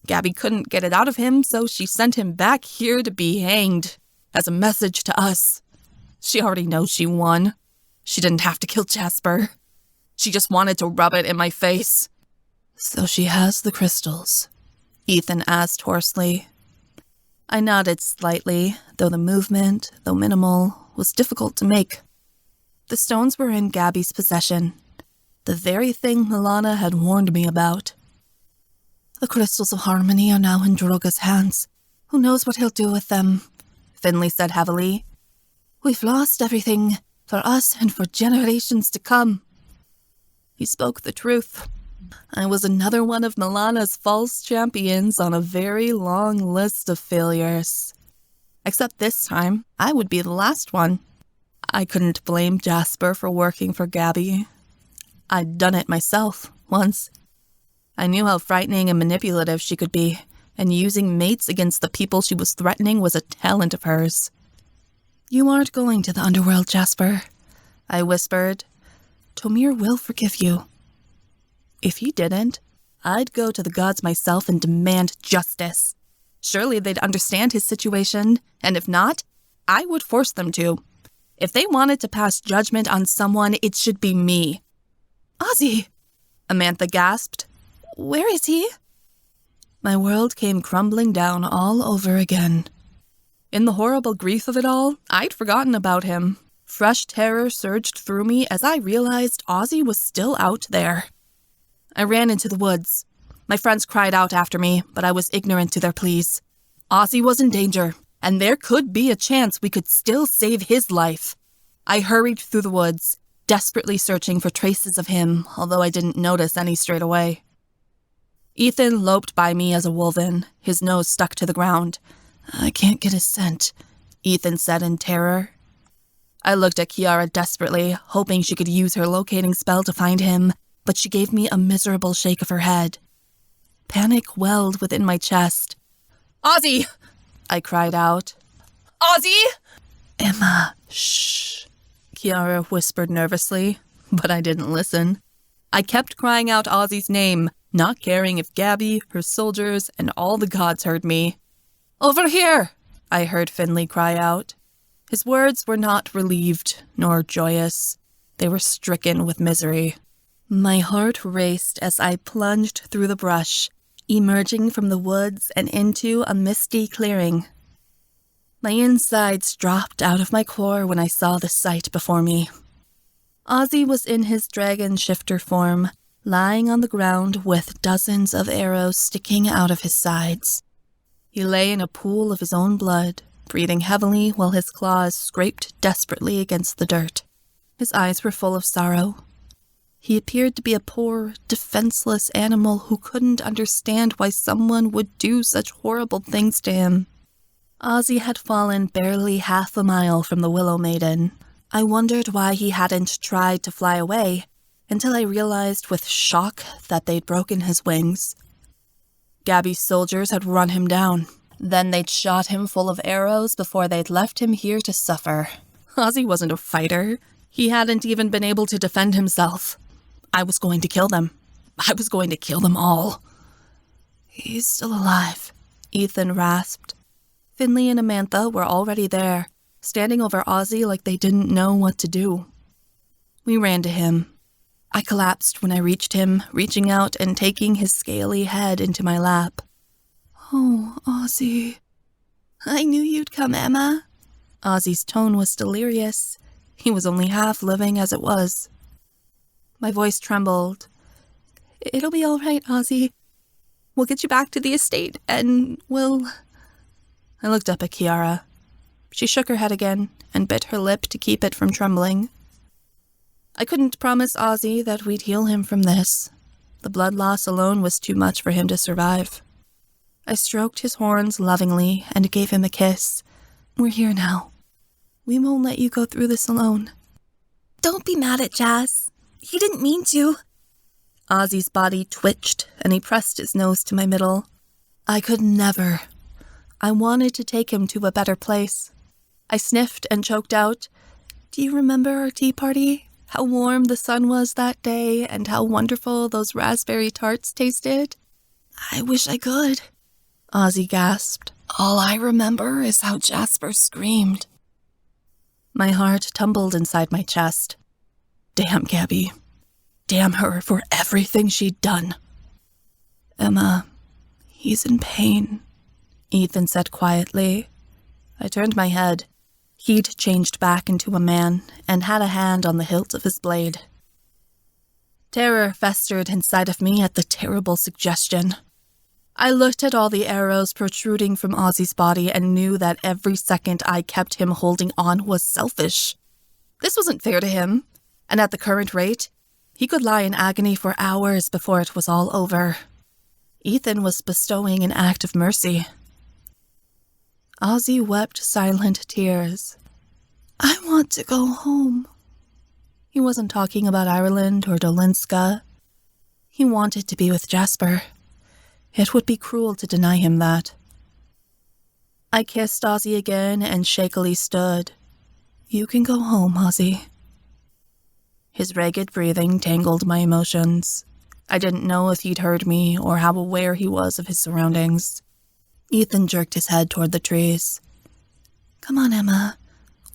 Gabby couldn't get it out of him, so she sent him back here to be hanged, as a message to us. She already knows she won. She didn't have to kill Jasper. She just wanted to rub it in my face. "So she has the crystals?" Ethan asked hoarsely. I nodded slightly, though the movement, though minimal, was difficult to make. The stones were in Gabby's possession, the very thing Milana had warned me about. "The crystals of harmony are now in Droga's hands. Who knows what he'll do with them?" Finley said heavily. "We've lost everything, for us and for generations to come." He spoke the truth. I was another one of Milana's false champions on a very long list of failures. Except this time, I would be the last one. I couldn't blame Jasper for working for Gabby. I'd done it myself, once. I knew how frightening and manipulative she could be, and using mates against the people she was threatening was a talent of hers. "You aren't going to the underworld, Jasper," I whispered. "Tomir will forgive you." If he didn't, I'd go to the gods myself and demand justice. Surely they'd understand his situation, and if not, I would force them to. If they wanted to pass judgment on someone, it should be me. "Ozzy!" Amantha gasped. "Where is he?" My world came crumbling down all over again. In the horrible grief of it all, I'd forgotten about him. Fresh terror surged through me as I realized Ozzy was still out there. I ran into the woods. My friends cried out after me, but I was ignorant to their pleas. Ozzy was in danger, and there could be a chance we could still save his life. I hurried through the woods, desperately searching for traces of him, although I didn't notice any straight away. Ethan loped by me as a wolven, his nose stuck to the ground. "I can't get his scent," Ethan said in terror. I looked at Kiara desperately, hoping she could use her locating spell to find him, but she gave me a miserable shake of her head. Panic welled within my chest. "Ozzy!" I cried out. "Ozzy!" "Emma, shh," Kiara whispered nervously, but I didn't listen. I kept crying out Ozzy's name, not caring if Gabby, her soldiers, and all the gods heard me. "Over here!" I heard Finley cry out. His words were not relieved, nor joyous. They were stricken with misery. My heart raced as I plunged through the brush, emerging from the woods and into a misty clearing. My insides dropped out of my core when I saw the sight before me. Ozzy was in his dragon shifter form, lying on the ground with dozens of arrows sticking out of his sides. He lay in a pool of his own blood, breathing heavily while his claws scraped desperately against the dirt. His eyes were full of sorrow. He appeared to be a poor, defenseless animal who couldn't understand why someone would do such horrible things to him. Ozzy had fallen barely half a mile from the Willow Maiden. I wondered why he hadn't tried to fly away, until I realized with shock that they'd broken his wings. Gabby's soldiers had run him down. Then they'd shot him full of arrows before they'd left him here to suffer. Ozzy wasn't a fighter. He hadn't even been able to defend himself. I was going to kill them. I was going to kill them all. He's still alive, Ethan rasped. Finley and Amantha were already there, standing over Ozzy like they didn't know what to do. We ran to him. I collapsed when I reached him, reaching out and taking his scaly head into my lap. Oh, Ozzy. I knew you'd come, Emma. Ozzy's tone was delirious. He was only half living as it was. My voice trembled. It'll be all right, Ozzy. We'll get you back to the estate, and we'll... I looked up at Kiara. She shook her head again and bit her lip to keep it from trembling. I couldn't promise Ozzy that we'd heal him from this. The blood loss alone was too much for him to survive. I stroked his horns lovingly and gave him a kiss. We're here now. We won't let you go through this alone. Don't be mad at Jazz. He didn't mean to. Ozzy's body twitched and he pressed his nose to my middle. I could never. I wanted to take him to a better place. I sniffed and choked out, Do you remember our tea party? How warm the sun was that day and how wonderful those raspberry tarts tasted? I wish I could. Ozzy gasped. All I remember is how Jasper screamed. My heart tumbled inside my chest. Damn Gabby. Damn her for everything she'd done. Emma, he's in pain, Ethan said quietly. I turned my head. He'd changed back into a man and had a hand on the hilt of his blade. Terror festered inside of me at the terrible suggestion. I looked at all the arrows protruding from Ozzy's body and knew that every second I kept him holding on was selfish. This wasn't fair to him, and at the current rate, he could lie in agony for hours before it was all over. Ethan was bestowing an act of mercy. Ozzy wept silent tears. I want to go home. He wasn't talking about Ireland or Dolinska. He wanted to be with Jasper. It would be cruel to deny him that. I kissed Ozzy again and shakily stood. You can go home, Ozzy. His ragged breathing tangled my emotions. I didn't know if he'd heard me or how aware he was of his surroundings. Ethan jerked his head toward the trees. Come on, Emma.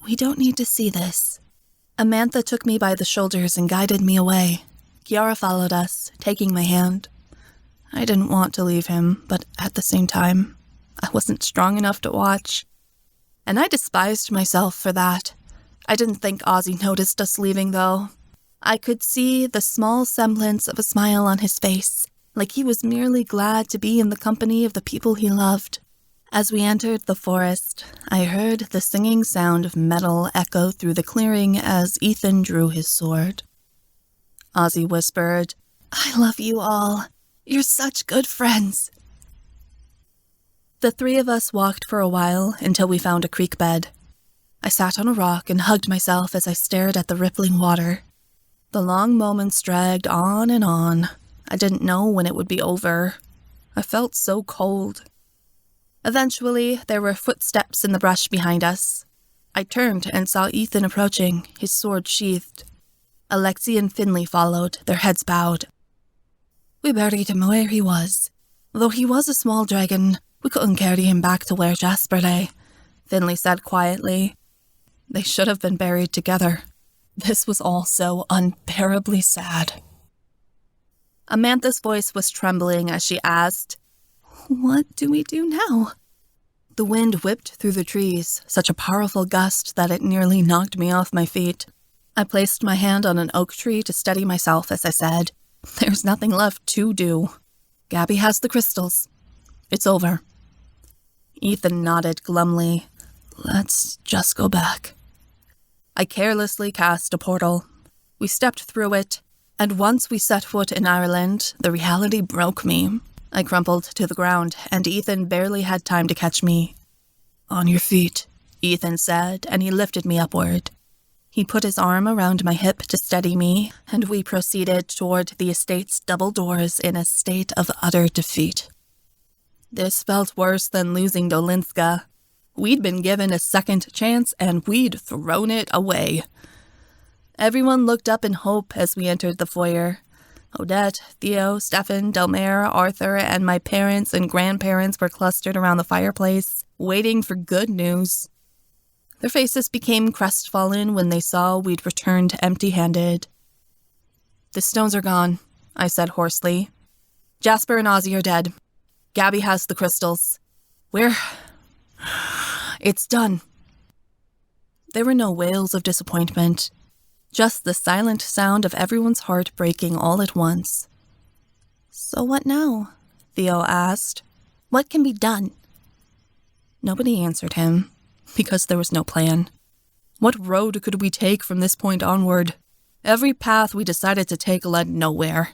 We don't need to see this. Amantha took me by the shoulders and guided me away. Kiara followed us, taking my hand. I didn't want to leave him, but at the same time, I wasn't strong enough to watch. And I despised myself for that. I didn't think Ozzy noticed us leaving, though. I could see the small semblance of a smile on his face, like he was merely glad to be in the company of the people he loved. As we entered the forest, I heard the singing sound of metal echo through the clearing as Ethan drew his sword. Ozzy whispered, I love you all. You're such good friends. The three of us walked for a while until we found a creek bed. I sat on a rock and hugged myself as I stared at the rippling water. The long moments dragged on and on. I didn't know when it would be over. I felt so cold. Eventually, there were footsteps in the brush behind us. I turned and saw Ethan approaching, his sword sheathed. Alexi and Finley followed, their heads bowed. We buried him where he was. Though he was a small dragon, we couldn't carry him back to where Jasper lay, Finley said quietly. They should have been buried together. This was all so unbearably sad. Amantha's voice was trembling as she asked, What do we do now? The wind whipped through the trees, such a powerful gust that it nearly knocked me off my feet. I placed my hand on an oak tree to steady myself as I said, There's nothing left to do. Gabby has the crystals. It's over. Ethan nodded glumly. Let's just go back. I carelessly cast a portal. We stepped through it, And once we set foot in Ireland, the reality broke me. I crumpled to the ground, and Ethan barely had time to catch me. "On your feet," Ethan said, and he lifted me upward. He put his arm around my hip to steady me, and we proceeded toward the estate's double doors in a state of utter defeat. This felt worse than losing Dolinska. We'd been given a second chance, and we'd thrown it away. Everyone looked up in hope as we entered the foyer. Odette, Theo, Stefan, Delmare, Arthur, and my parents and grandparents were clustered around the fireplace, waiting for good news. Their faces became crestfallen when they saw we'd returned empty-handed. "The stones are gone," I said hoarsely. "Jasper and Ozzy are dead. Gabby has the crystals. It's done." There were no wails of disappointment, just the silent sound of everyone's heart breaking all at once. "So what now?" Theo asked. "What can be done?" Nobody answered him, because there was no plan. What road could we take from this point onward? Every path we decided to take led nowhere.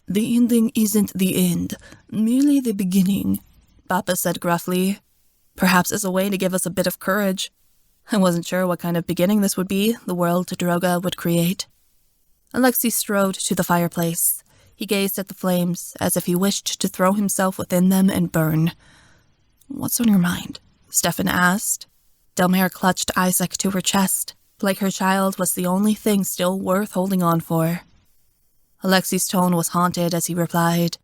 "The ending isn't the end, merely the beginning," Papa said gruffly, perhaps as a way to give us a bit of courage. I wasn't sure what kind of beginning this would be, the world Droga would create. Alexei strode to the fireplace. He gazed at the flames, as if he wished to throw himself within them and burn. "What's on your mind?" Stefan asked. Delmare clutched Isaac to her chest, like her child was the only thing still worth holding on for. Alexei's tone was haunted as he replied,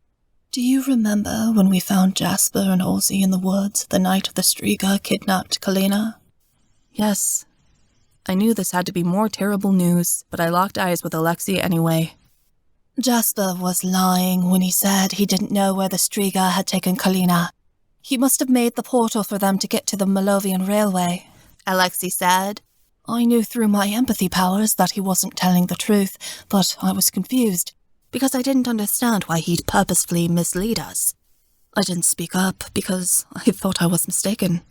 "Do you remember when we found Jasper and Ozzy in the woods the night the Striga kidnapped Kalina?" Yes. I knew this had to be more terrible news, but I locked eyes with Alexei anyway. "Jasper was lying when he said he didn't know where the Striga had taken Kalina. He must have made the portal for them to get to the Malovian Railway," Alexei said. "I knew through my empathy powers that he wasn't telling the truth, but I was confused, because I didn't understand why he'd purposefully mislead us. I didn't speak up because I thought I was mistaken.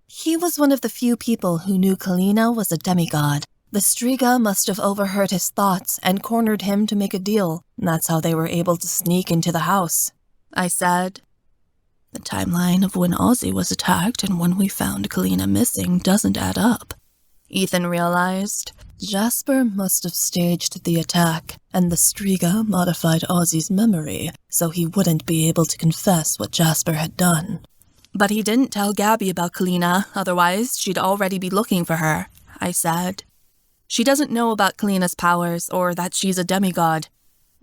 He was one of the few people who knew Kalina was a demigod. The Striga must have overheard his thoughts and cornered him to make a deal. That's how they were able to sneak into the house," I said. "The timeline of when Ozzy was attacked and when we found Kalina missing doesn't add up," Ethan realized. "Jasper must have staged the attack, and the Striga modified Ozzy's memory so he wouldn't be able to confess what Jasper had done." "But he didn't tell Gabby about Kalina, otherwise she'd already be looking for her," I said. "She doesn't know about Kalina's powers or that she's a demigod.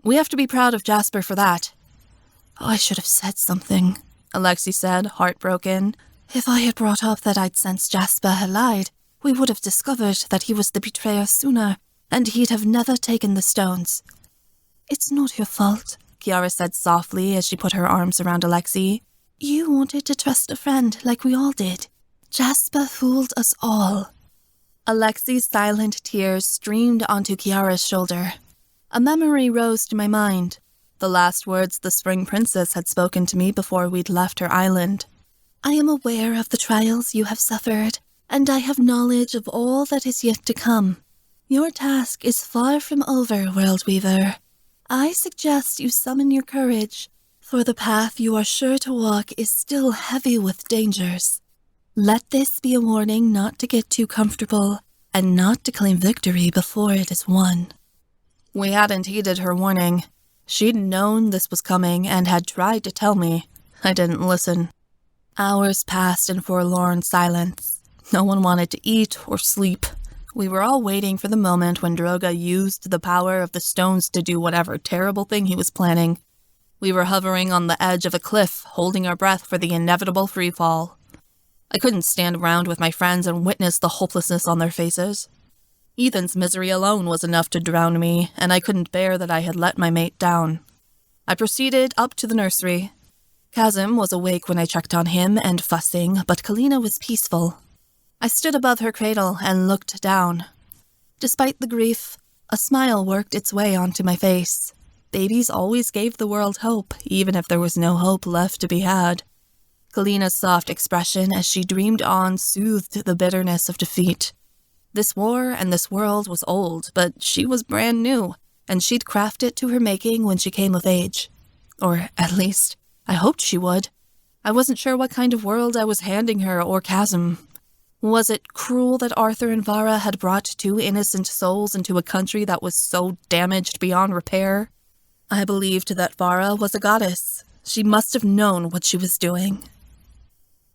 We have to be proud of Jasper for that." "I should have said something," Alexei said, heartbroken. "If I had brought up that I'd sensed Jasper had lied, we would have discovered that he was the betrayer sooner, and he'd have never taken the stones." "It's not your fault," Kiara said softly as she put her arms around Alexei. "You wanted to trust a friend like we all did. Jasper fooled us all." Alexei's silent tears streamed onto Kiara's shoulder. A memory rose to my mind. The last words the Spring Princess had spoken to me before we'd left her island. "I am aware of the trials you have suffered, and I have knowledge of all that is yet to come. Your task is far from over, World Weaver. I suggest you summon your courage, for the path you are sure to walk is still heavy with dangers. Let this be a warning not to get too comfortable, and not to claim victory before it is won." We hadn't heeded her warning. She'd known this was coming and had tried to tell me. I didn't listen. Hours passed in forlorn silence. No one wanted to eat or sleep. We were all waiting for the moment when Droga used the power of the stones to do whatever terrible thing he was planning. We were hovering on the edge of a cliff, holding our breath for the inevitable freefall. I couldn't stand around with my friends and witness the hopelessness on their faces. Ethan's misery alone was enough to drown me, and I couldn't bear that I had let my mate down. I proceeded up to the nursery. Kazim was awake when I checked on him and fussing, but Kalina was peaceful. I stood above her cradle and looked down. Despite the grief, a smile worked its way onto my face. Babies always gave the world hope, even if there was no hope left to be had. Kalina's soft expression as she dreamed on soothed the bitterness of defeat. This war and this world was old, but she was brand new, and she'd craft it to her making when she came of age. Or, at least, I hoped she would. I wasn't sure what kind of world I was handing her or Chasm. Was it cruel that Arthur and Vara had brought two innocent souls into a country that was so damaged beyond repair? I believed that Vara was a goddess. She must have known what she was doing.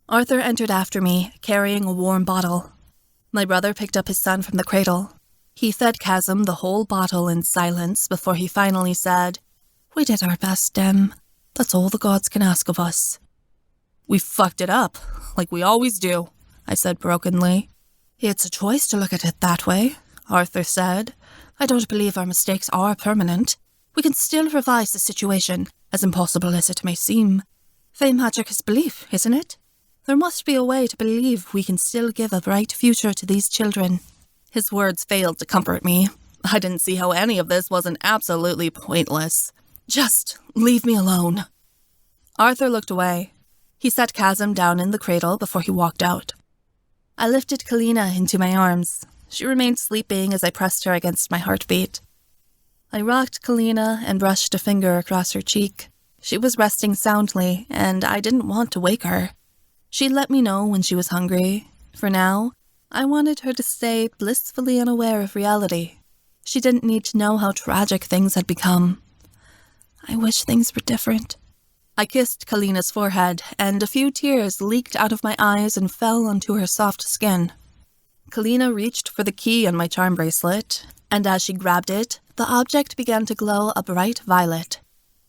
Arthur entered after me, carrying a warm bottle. My brother picked up his son from the cradle. He fed Chasm the whole bottle in silence before he finally said, "We did our best, Dem. That's all the gods can ask of us." "We fucked it up, like we always do," I said brokenly. "It's a choice to look at it that way," Arthur said. "I don't believe our mistakes are permanent. We can still revise the situation, as impossible as it may seem. Fae magic is belief, isn't it? There must be a way to believe we can still give a bright future to these children." His words failed to comfort me. I didn't see how any of this wasn't absolutely pointless. Just leave me alone. Arthur looked away. He set Chasm down in the cradle before he walked out. I lifted Kalina into my arms. She remained sleeping as I pressed her against my heartbeat. I rocked Kalina and brushed a finger across her cheek. She was resting soundly, and I didn't want to wake her. She'd let me know when she was hungry. For now, I wanted her to stay blissfully unaware of reality. She didn't need to know how tragic things had become. I wish things were different. I kissed Kalina's forehead, and a few tears leaked out of my eyes and fell onto her soft skin. Kalina reached for the key on my charm bracelet, and as she grabbed it, the object began to glow a bright violet.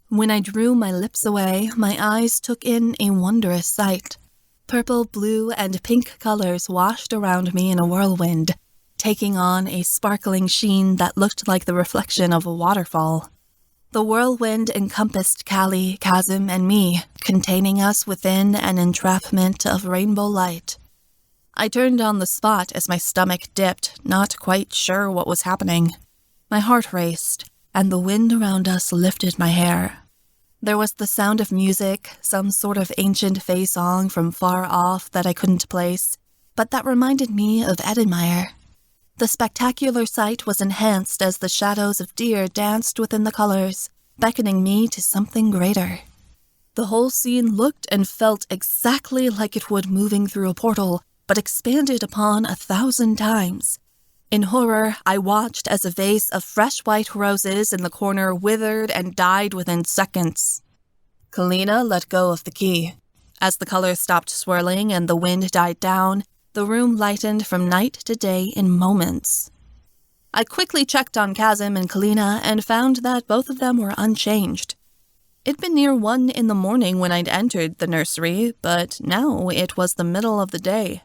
When I drew my lips away, my eyes took in a wondrous sight. Purple, blue, and pink colors washed around me in a whirlwind, taking on a sparkling sheen that looked like the reflection of a waterfall. The whirlwind encompassed Callie, Chasm, and me, containing us within an entrapment of rainbow light. I turned on the spot as my stomach dipped, not quite sure what was happening. My heart raced, and the wind around us lifted my hair. There was the sound of music, some sort of ancient fae song from far off that I couldn't place, but that reminded me of Edinmyre. The spectacular sight was enhanced as the shadows of deer danced within the colors, beckoning me to something greater. The whole scene looked and felt exactly like it would moving through a portal, but expanded upon 1,000 times. In horror, I watched as a vase of fresh white roses in the corner withered and died within seconds. Kalina let go of the key. As the colors stopped swirling and the wind died down, the room lightened from night to day in moments. I quickly checked on Chasm and Kalina and found that both of them were unchanged. It'd been near 1 in the morning when I'd entered the nursery, but now it was the middle of the day.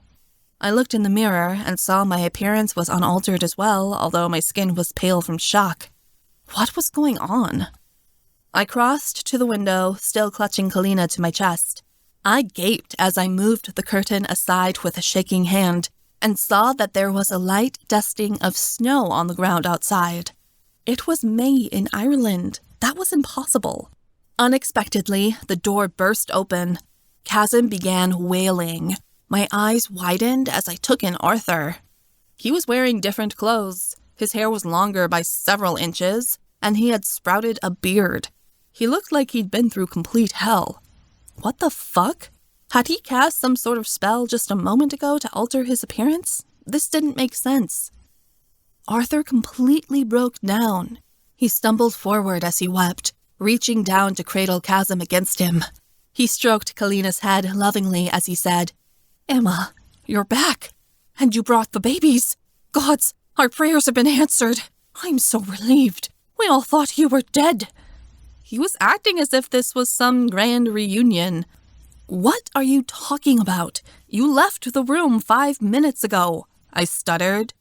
I looked in the mirror and saw my appearance was unaltered as well, although my skin was pale from shock. What was going on? I crossed to the window, still clutching Kalina to my chest. I gaped as I moved the curtain aside with a shaking hand and saw that there was a light dusting of snow on the ground outside. It was May in Ireland. That was impossible. Unexpectedly, the door burst open. Chasm began wailing. My eyes widened as I took in Arthur. He was wearing different clothes. His hair was longer by several inches, and he had sprouted a beard. He looked like he'd been through complete hell. What the fuck? Had he cast some sort of spell just a moment ago to alter his appearance? This didn't make sense. Arthur completely broke down. He stumbled forward as he wept, reaching down to cradle Chasm against him. He stroked Kalina's head lovingly as he said, "Emma, you're back, and you brought the babies. Gods, our prayers have been answered. I'm so relieved. We all thought you were dead." He was acting as if this was some grand reunion. "What are you talking about? You left the room 5 minutes ago," I stuttered.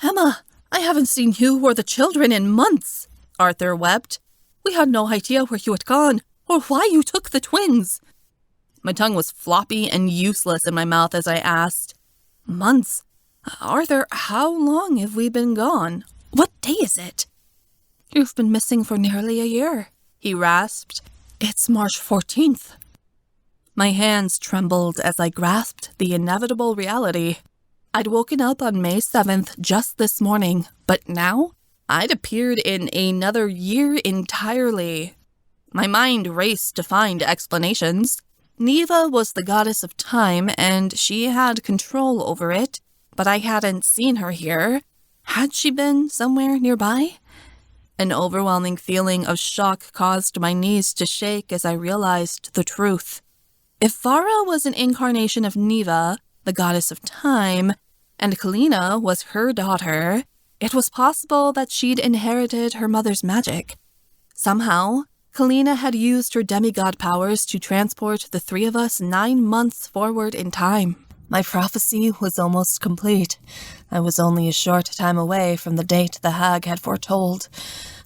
"Emma, I haven't seen you or the children in months," Arthur wept. "We had no idea where you had gone, or why you took the twins." My tongue was floppy and useless in my mouth as I asked, "Months? Arthur, how long have we been gone? What day is it?" "You've been missing for nearly a year," he rasped. "It's March 14th. My hands trembled as I grasped the inevitable reality. I'd woken up on May 7th just this morning, but now I'd appeared in another year entirely. My mind raced to find explanations. Neva was the goddess of time, and she had control over it, but I hadn't seen her here. Had she been somewhere nearby? An overwhelming feeling of shock caused my knees to shake as I realized the truth. If Vara was an incarnation of Neva, the goddess of time, and Kalina was her daughter, it was possible that she'd inherited her mother's magic. Somehow, Kalina had used her demigod powers to transport the three of us 9 months forward in time. My prophecy was almost complete. I was only a short time away from the date the hag had foretold.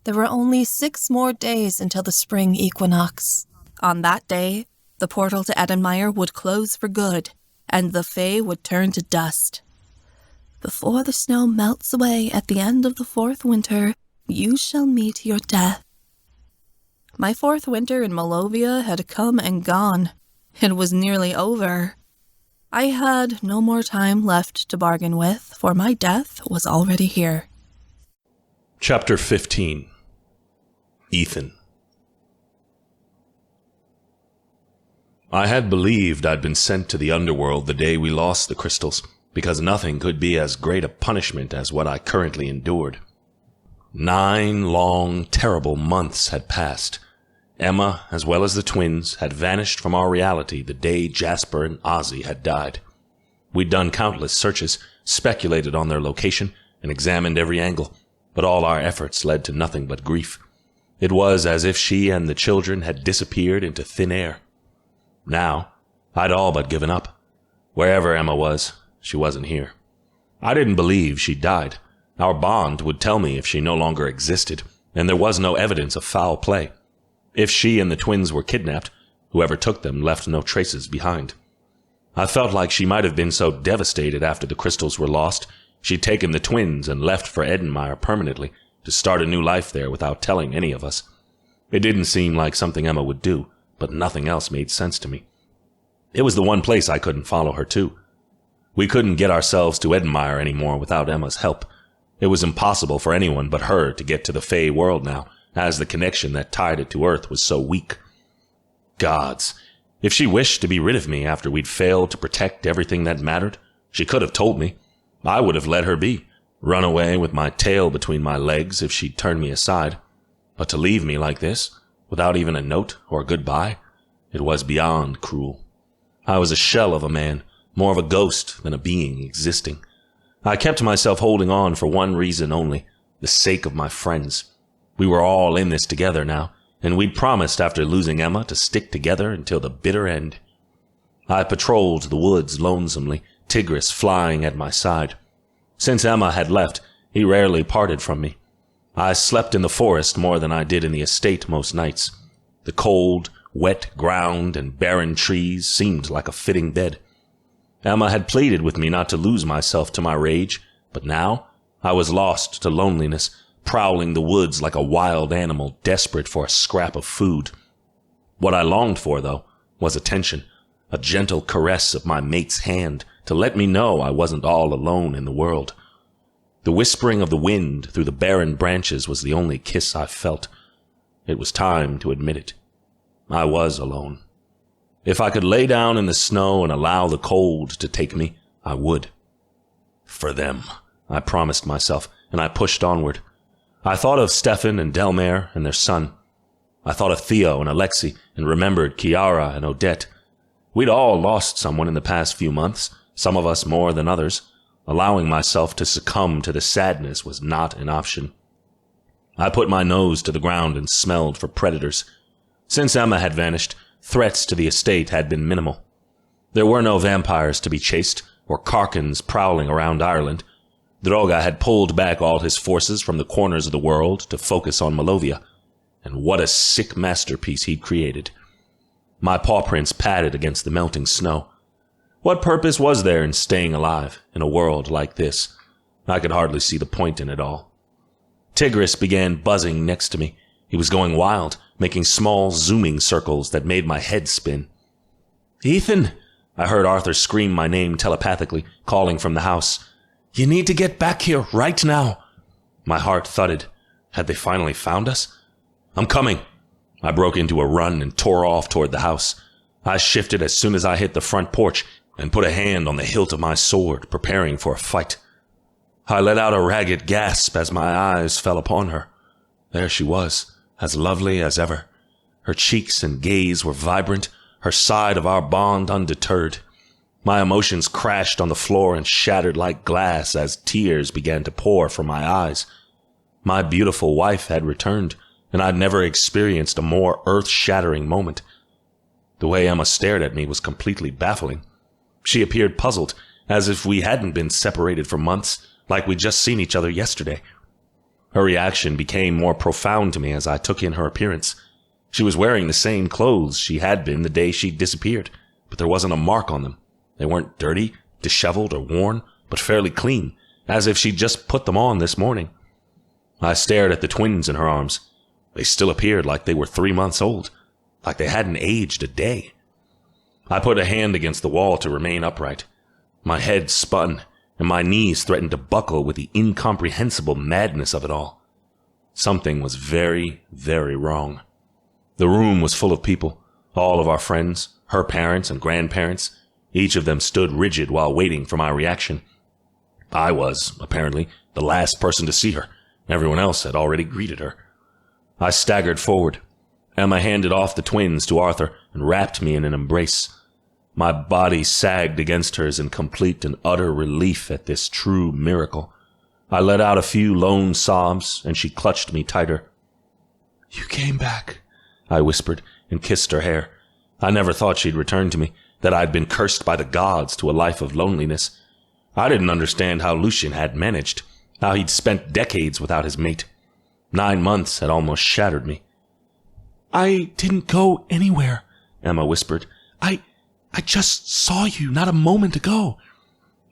There were only 6 more days until the spring equinox. On that day, the portal to Edinmyre would close for good, and the Fae would turn to dust. Before the snow melts away at the end of the 4th winter, you shall meet your death. My 4th winter in Malovia had come and gone. It was nearly over. I had no more time left to bargain with, for my death was already here. Chapter 15. Ethan. I had believed I'd been sent to the underworld the day we lost the crystals, because nothing could be as great a punishment as what I currently endured. 9 long, terrible months had passed. Emma, as well as the twins, had vanished from our reality the day Jasper and Ozzy had died. We'd done countless searches, speculated on their location, and examined every angle, but all our efforts led to nothing but grief. It was as if she and the children had disappeared into thin air. Now, I'd all but given up. Wherever Emma was, she wasn't here. I didn't believe she'd died. Our bond would tell me if she no longer existed, and there was no evidence of foul play. If she and the twins were kidnapped, whoever took them left no traces behind. I felt like she might have been so devastated after the crystals were lost, she'd taken the twins and left for Edinmyre permanently to start a new life there without telling any of us. It didn't seem like something Emma would do, but nothing else made sense to me. It was the one place I couldn't follow her to. We couldn't get ourselves to Edinmyre anymore without Emma's help. It was impossible for anyone but her to get to the Fae world now, as the connection that tied it to Earth was so weak. Gods, if she wished to be rid of me after we'd failed to protect everything that mattered, she could have told me. I would have let her be, run away with my tail between my legs if she'd turned me aside. But to leave me like this, without even a note or a goodbye, it was beyond cruel. I was a shell of a man, more of a ghost than a being existing. I kept myself holding on for one reason only, the sake of my friends. We were all in this together now, and we'd promised after losing Emma to stick together until the bitter end. I patrolled the woods lonesomely, Tigris flying at my side. Since Emma had left, he rarely parted from me. I slept in the forest more than I did in the estate most nights. The cold, wet ground and barren trees seemed like a fitting bed. Emma had pleaded with me not to lose myself to my rage, but now I was lost to loneliness, prowling the woods like a wild animal desperate for a scrap of food. What I longed for, though, was attention, a gentle caress of my mate's hand to let me know I wasn't all alone in the world. The whispering of the wind through the barren branches was the only kiss I felt. It was time to admit it. I was alone. If I could lay down in the snow and allow the cold to take me, I would. For them, I promised myself, and I pushed onward. I thought of Stefan and Delmare and their son. I thought of Theo and Alexei and remembered Kiara and Odette. We'd all lost someone in the past few months, some of us more than others. Allowing myself to succumb to the sadness was not an option. I put my nose to the ground and smelled for predators. Since Emma had vanished, threats to the estate had been minimal. There were no vampires to be chased, or Karkans prowling around Ireland. Droga had pulled back all his forces from the corners of the world to focus on Malovia, and what a sick masterpiece he'd created. My paw prints padded against the melting snow. What purpose was there in staying alive in a world like this? I could hardly see the point in it all. Tigris began buzzing next to me. He was going wild, making small, zooming circles that made my head spin. "Ethan!" I heard Arthur scream my name telepathically, calling from the house. "You need to get back here right now." My heart thudded. Had they finally found us? "I'm coming!" I broke into a run and tore off toward the house. I shifted as soon as I hit the front porch and put a hand on the hilt of my sword, preparing for a fight. I let out a ragged gasp as my eyes fell upon her. There she was, as lovely as ever. Her cheeks and gaze were vibrant, her side of our bond undeterred. My emotions crashed on the floor and shattered like glass as tears began to pour from my eyes. My beautiful wife had returned, and I'd never experienced a more earth-shattering moment. The way Emma stared at me was completely baffling. She appeared puzzled, as if we hadn't been separated for months, like we'd just seen each other yesterday. Her reaction became more profound to me as I took in her appearance. She was wearing the same clothes she had been the day she disappeared, but there wasn't a mark on them. They weren't dirty, disheveled, or worn, but fairly clean, as if she'd just put them on this morning. I stared at the twins in her arms. They still appeared like they were 3 months old, like they hadn't aged a day. I put a hand against the wall to remain upright. My head spun, and my knees threatened to buckle with the incomprehensible madness of it all. Something was very, very wrong. The room was full of people, all of our friends, her parents and grandparents. Each of them stood rigid while waiting for my reaction. I was, apparently, the last person to see her. Everyone else had already greeted her. I staggered forward. Emma handed off the twins to Arthur and wrapped me in an embrace. My body sagged against hers in complete and utter relief at this true miracle. I let out a few lone sobs, and she clutched me tighter. "You came back," I whispered, and kissed her hair. I never thought she'd return to me, that I'd been cursed by the gods to a life of loneliness. I didn't understand how Lucien had managed, how he'd spent decades without his mate. 9 months had almost shattered me. "I didn't go anywhere," Emma whispered. I just saw you not a moment ago."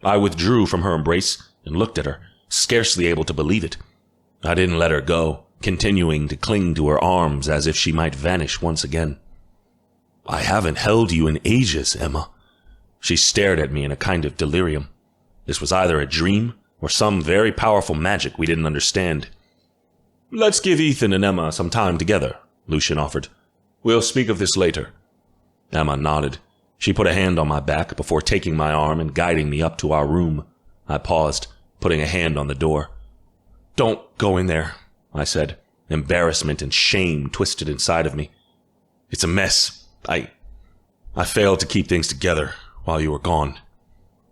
I withdrew from her embrace and looked at her, scarcely able to believe it. I didn't let her go, continuing to cling to her arms as if she might vanish once again. "I haven't held you in ages, Emma." She stared at me in a kind of delirium. This was either a dream or some very powerful magic we didn't understand. "Let's give Ethan and Emma some time together," Lucien offered. "We'll speak of this later." Emma nodded. She put a hand on my back before taking my arm and guiding me up to our room. I paused, putting a hand on the door. "Don't go in there," I said, embarrassment and shame twisted inside of me. "It's a mess. I failed to keep things together while you were gone."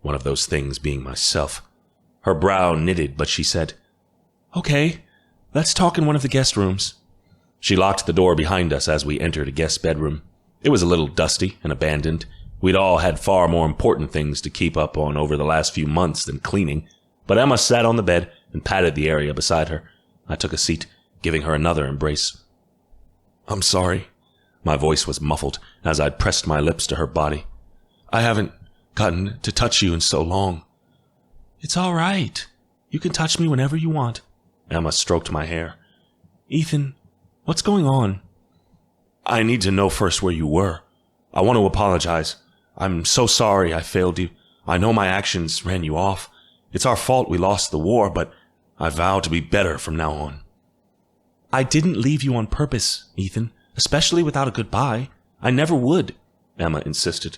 One of those things being myself. Her brow knitted, but she said, "Okay, let's talk in one of the guest rooms." She locked the door behind us as we entered a guest bedroom. It was a little dusty and abandoned. We'd all had far more important things to keep up on over the last few months than cleaning, but Emma sat on the bed and patted the area beside her. I took a seat, giving her another embrace. "I'm sorry." My voice was muffled as I'd pressed my lips to her body. "I haven't gotten to touch you in so long." "It's all right. You can touch me whenever you want." Emma stroked my hair. "Ethan, what's going on?" "I need to know first where you were. I want to apologize. I'm so sorry I failed you. I know my actions ran you off. It's our fault we lost the war, but I vow to be better from now on." "I didn't leave you on purpose, Ethan, especially without a goodbye. I never would," Emma insisted.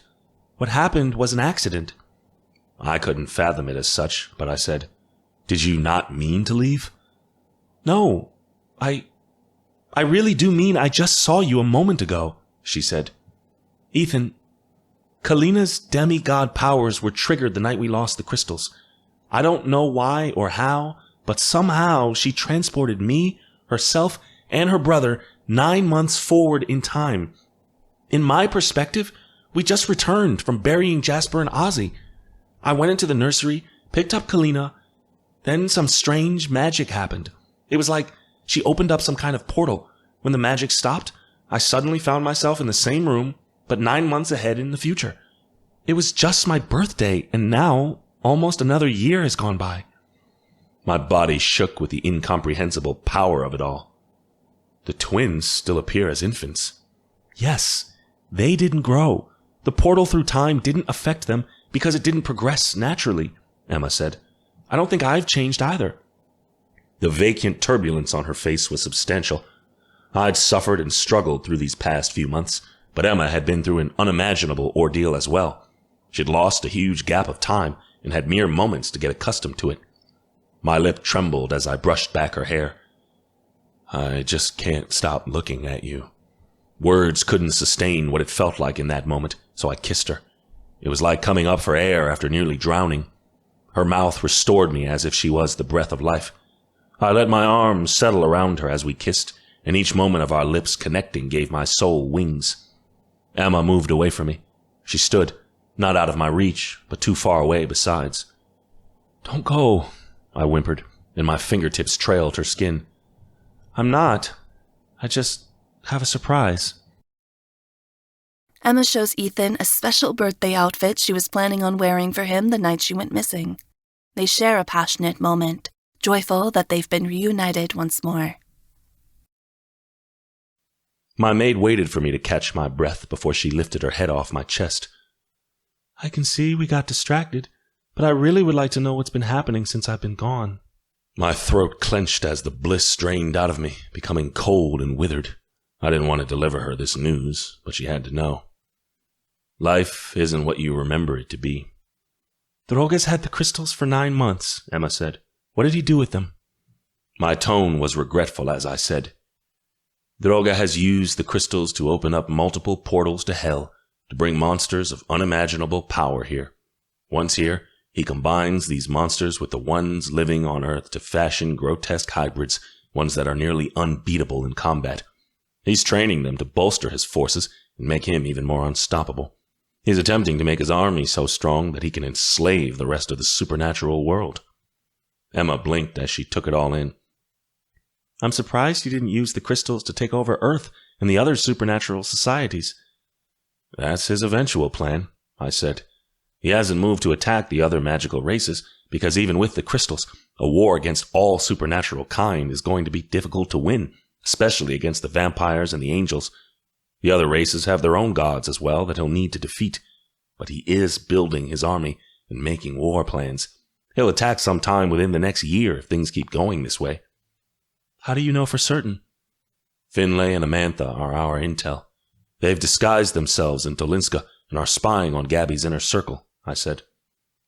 "What happened was an accident." I couldn't fathom it as such, but I said, "Did you not mean to leave?" "No, I really do mean I just saw you a moment ago," she said. "Ethan, Kalina's demigod powers were triggered the night we lost the crystals. I don't know why or how, but somehow she transported me, herself, and her brother 9 months forward in time. In my perspective, we just returned from burying Jasper and Ozzy. I went into the nursery, picked up Kalina, then some strange magic happened. It was like she opened up some kind of portal. When the magic stopped, I suddenly found myself in the same room, but 9 months ahead in the future. It was just my birthday, and now almost another year has gone by." My body shook with the incomprehensible power of it all. "The twins still appear as infants." "Yes, they didn't grow. The portal through time didn't affect them because it didn't progress naturally," Emma said. "I don't think I've changed either." The vacant turbulence on her face was substantial. I'd suffered and struggled through these past few months, but Emma had been through an unimaginable ordeal as well. She'd lost a huge gap of time and had mere moments to get accustomed to it. My lip trembled as I brushed back her hair. I just can't stop looking at you. Words couldn't sustain what it felt like in that moment, so I kissed her. It was like coming up for air after nearly drowning. Her mouth restored me as if she was the breath of life. I let my arms settle around her as we kissed, and each moment of our lips connecting gave my soul wings. Emma moved away from me. She stood, not out of my reach, but too far away besides. "Don't go," I whimpered, and my fingertips trailed her skin. "I'm not. I just have a surprise." Emma shows Ethan a special birthday outfit she was planning on wearing for him the night she went missing. They share a passionate moment, joyful that they've been reunited once more. My maid waited for me to catch my breath before she lifted her head off my chest. "I can see we got distracted, but I really would like to know what's been happening since I've been gone." My throat clenched as the bliss drained out of me, becoming cold and withered. I didn't want to deliver her this news, but she had to know. Life isn't what you remember it to be. "Droga's had the crystals for 9 months," Emma said. "What did he do with them?" My tone was regretful as I said, "Droga has used the crystals to open up multiple portals to hell, to bring monsters of unimaginable power here. Once here, he combines these monsters with the ones living on Earth to fashion grotesque hybrids, ones that are nearly unbeatable in combat. He's training them to bolster his forces and make him even more unstoppable. He's attempting to make his army so strong that he can enslave the rest of the supernatural world." Emma blinked as she took it all in. "I'm surprised he didn't use the crystals to take over Earth and the other supernatural societies." "That's his eventual plan," I said. "He hasn't moved to attack the other magical races, because even with the crystals, a war against all supernatural kind is going to be difficult to win, especially against the vampires and the angels. The other races have their own gods as well that he'll need to defeat, but he is building his army and making war plans. He'll attack sometime within the next year if things keep going this way." "How do you know for certain?" "Finlay and Amantha are our intel. They've disguised themselves in Dolinska and are spying on Gabby's inner circle," I said.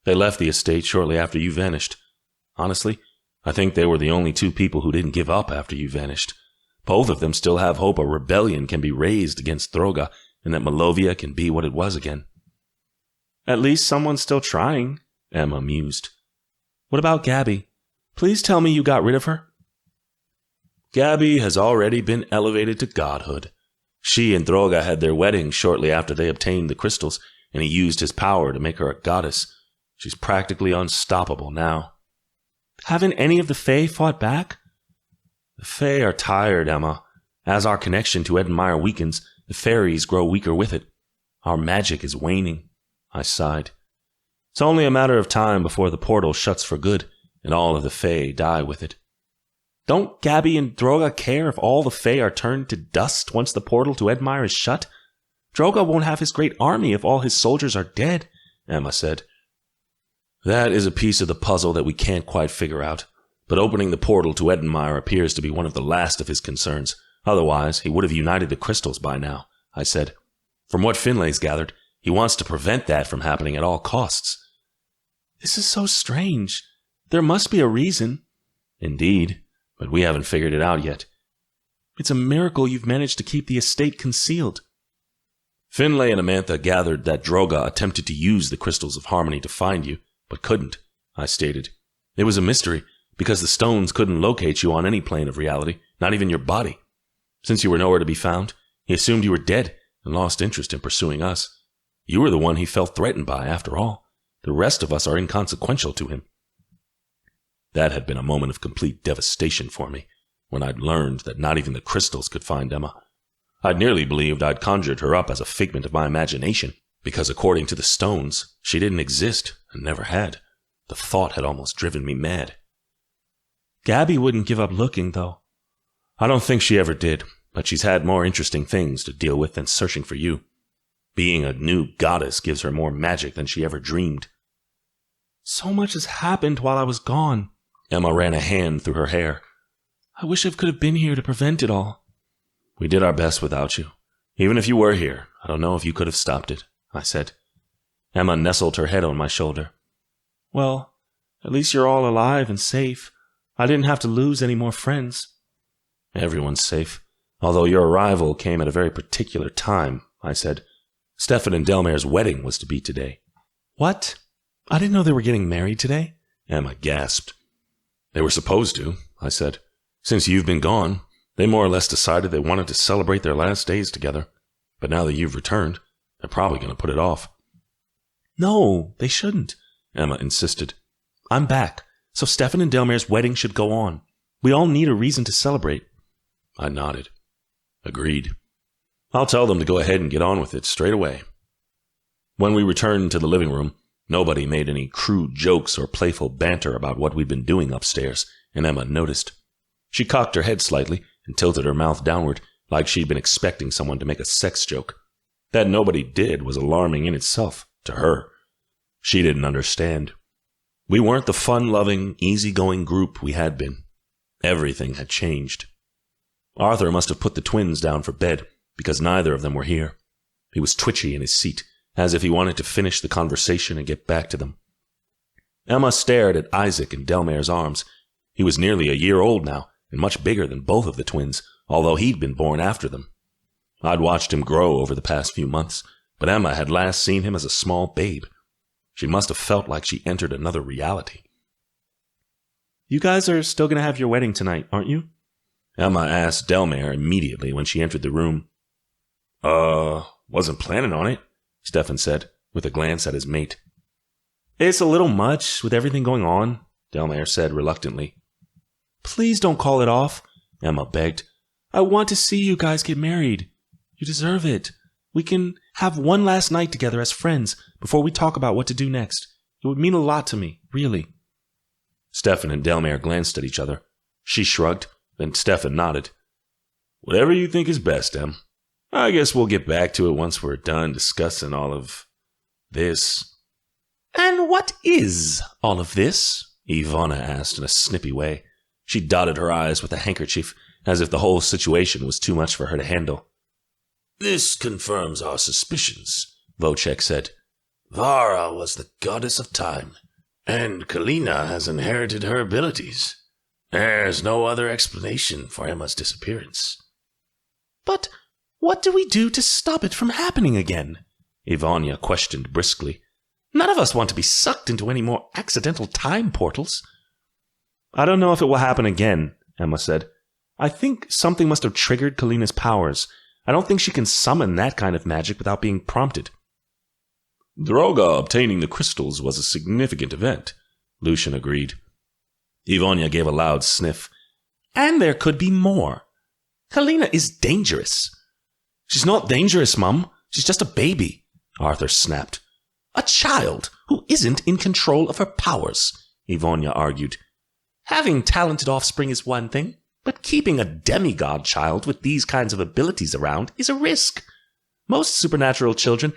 "They left the estate shortly after you vanished. Honestly, I think they were the only 2 people who didn't give up after you vanished. Both of them still have hope a rebellion can be raised against Droga and that Malovia can be what it was again." "At least someone's still trying," Emma mused. "What about Gabby? Please tell me you got rid of her." "Gabby has already been elevated to godhood. She and Droga had their wedding shortly after they obtained the crystals, and he used his power to make her a goddess. She's practically unstoppable now." "Haven't any of the Fae fought back?" "The Fae are tired, Emma. As our connection to Edinmyre weakens, the fairies grow weaker with it. Our magic is waning." I sighed. "It's only a matter of time before the portal shuts for good, and all of the Fae die with it." "Don't Gabby and Droga care if all the Fae are turned to dust once the portal to Edinmyre is shut? Droga won't have his great army if all his soldiers are dead," Emma said. "That is a piece of the puzzle that we can't quite figure out, but opening the portal to Edinmyre appears to be one of the last of his concerns. Otherwise, he would have united the crystals by now," I said. "From what Finlay's gathered, he wants to prevent that from happening at all costs." "This is so strange. There must be a reason." "Indeed, but we haven't figured it out yet." "It's a miracle you've managed to keep the estate concealed." "Finlay and Amantha gathered that Droga attempted to use the crystals of harmony to find you, but couldn't," I stated. "It was a mystery, because the stones couldn't locate you on any plane of reality, not even your body. Since you were nowhere to be found, he assumed you were dead and lost interest in pursuing us. You were the one he felt threatened by, after all. The rest of us are inconsequential to him." That had been a moment of complete devastation for me, when I'd learned that not even the crystals could find Emma. I'd nearly believed I'd conjured her up as a figment of my imagination, because according to the stones, she didn't exist and never had. The thought had almost driven me mad. "Gabby wouldn't give up looking, though." "I don't think she ever did, but she's had more interesting things to deal with than searching for you. Being a new goddess gives her more magic than she ever dreamed." "So much has happened while I was gone." Emma ran a hand through her hair, I wish I could have been here to prevent it all. We did our best without you. Even if you were here, I don't know if you could have stopped it, I said. Emma nestled her head on my shoulder. Well, at least you're all alive and safe. I didn't have to lose any more friends. Everyone's safe, although your arrival came at a very particular time, I said. Stefan and Delmare's wedding was to be today. What? I didn't know they were getting married today. Emma gasped. They were supposed to, I said. Since you've been gone, they more or less decided they wanted to celebrate their last days together. But now that you've returned, they're probably going to put it off. No, they shouldn't, Emma insisted. I'm back, so Stefan and Delmare's wedding should go on. We all need a reason to celebrate. I nodded. Agreed. I'll tell them to go ahead and get on with it straight away. When we returned to the living room, nobody made any crude jokes or playful banter about what we'd been doing upstairs, and Emma noticed. She cocked her head slightly and tilted her mouth downward, like she'd been expecting someone to make a sex joke. That nobody did was alarming in itself, to her. She didn't understand. We weren't the fun-loving, easy-going group we had been. Everything had changed. Arthur must have put the twins down for bed, because neither of them were here. He was twitchy in his seat, as if he wanted to finish the conversation and get back to them. Emma stared at Isaac in Delmare's arms. He was nearly a year old now, and much bigger than both of the twins, although he'd been born after them. I'd watched him grow over the past few months, but Emma had last seen him as a small babe. She must have felt like she entered another reality. You guys are still going to have your wedding tonight, aren't you? Emma asked Delmare immediately when she entered the room. Wasn't planning on it, Stefan said, with a glance at his mate. It's a little much with everything going on, Delmare said reluctantly. Please don't call it off, Emma begged. I want to see you guys get married. You deserve it. We can have one last night together as friends before we talk about what to do next. It would mean a lot to me, really. Stefan and Delmare glanced at each other. She shrugged, then Stefan nodded. Whatever you think is best, Em. I guess we'll get back to it once we're done discussing all of this. And what is all of this? Ivana asked in a snippy way. She dotted her eyes with a handkerchief, as if the whole situation was too much for her to handle. This confirms our suspicions, Vocek said. Vara was the goddess of time, and Kalina has inherited her abilities. There's no other explanation for Emma's disappearance. But what do we do to stop it from happening again? Ivania questioned briskly. None of us want to be sucked into any more accidental time portals. I don't know if it will happen again, Emma said. I think something must have triggered Kalina's powers. I don't think she can summon that kind of magic without being prompted. Droga obtaining the crystals was a significant event, Lucian agreed. Ivania gave a loud sniff. And there could be more. Kalina is dangerous. She's not dangerous, Mum. She's just a baby, Arthur snapped. A child who isn't in control of her powers, Ivania argued. Having talented offspring is one thing, but keeping a demigod child with these kinds of abilities around is a risk. Most supernatural children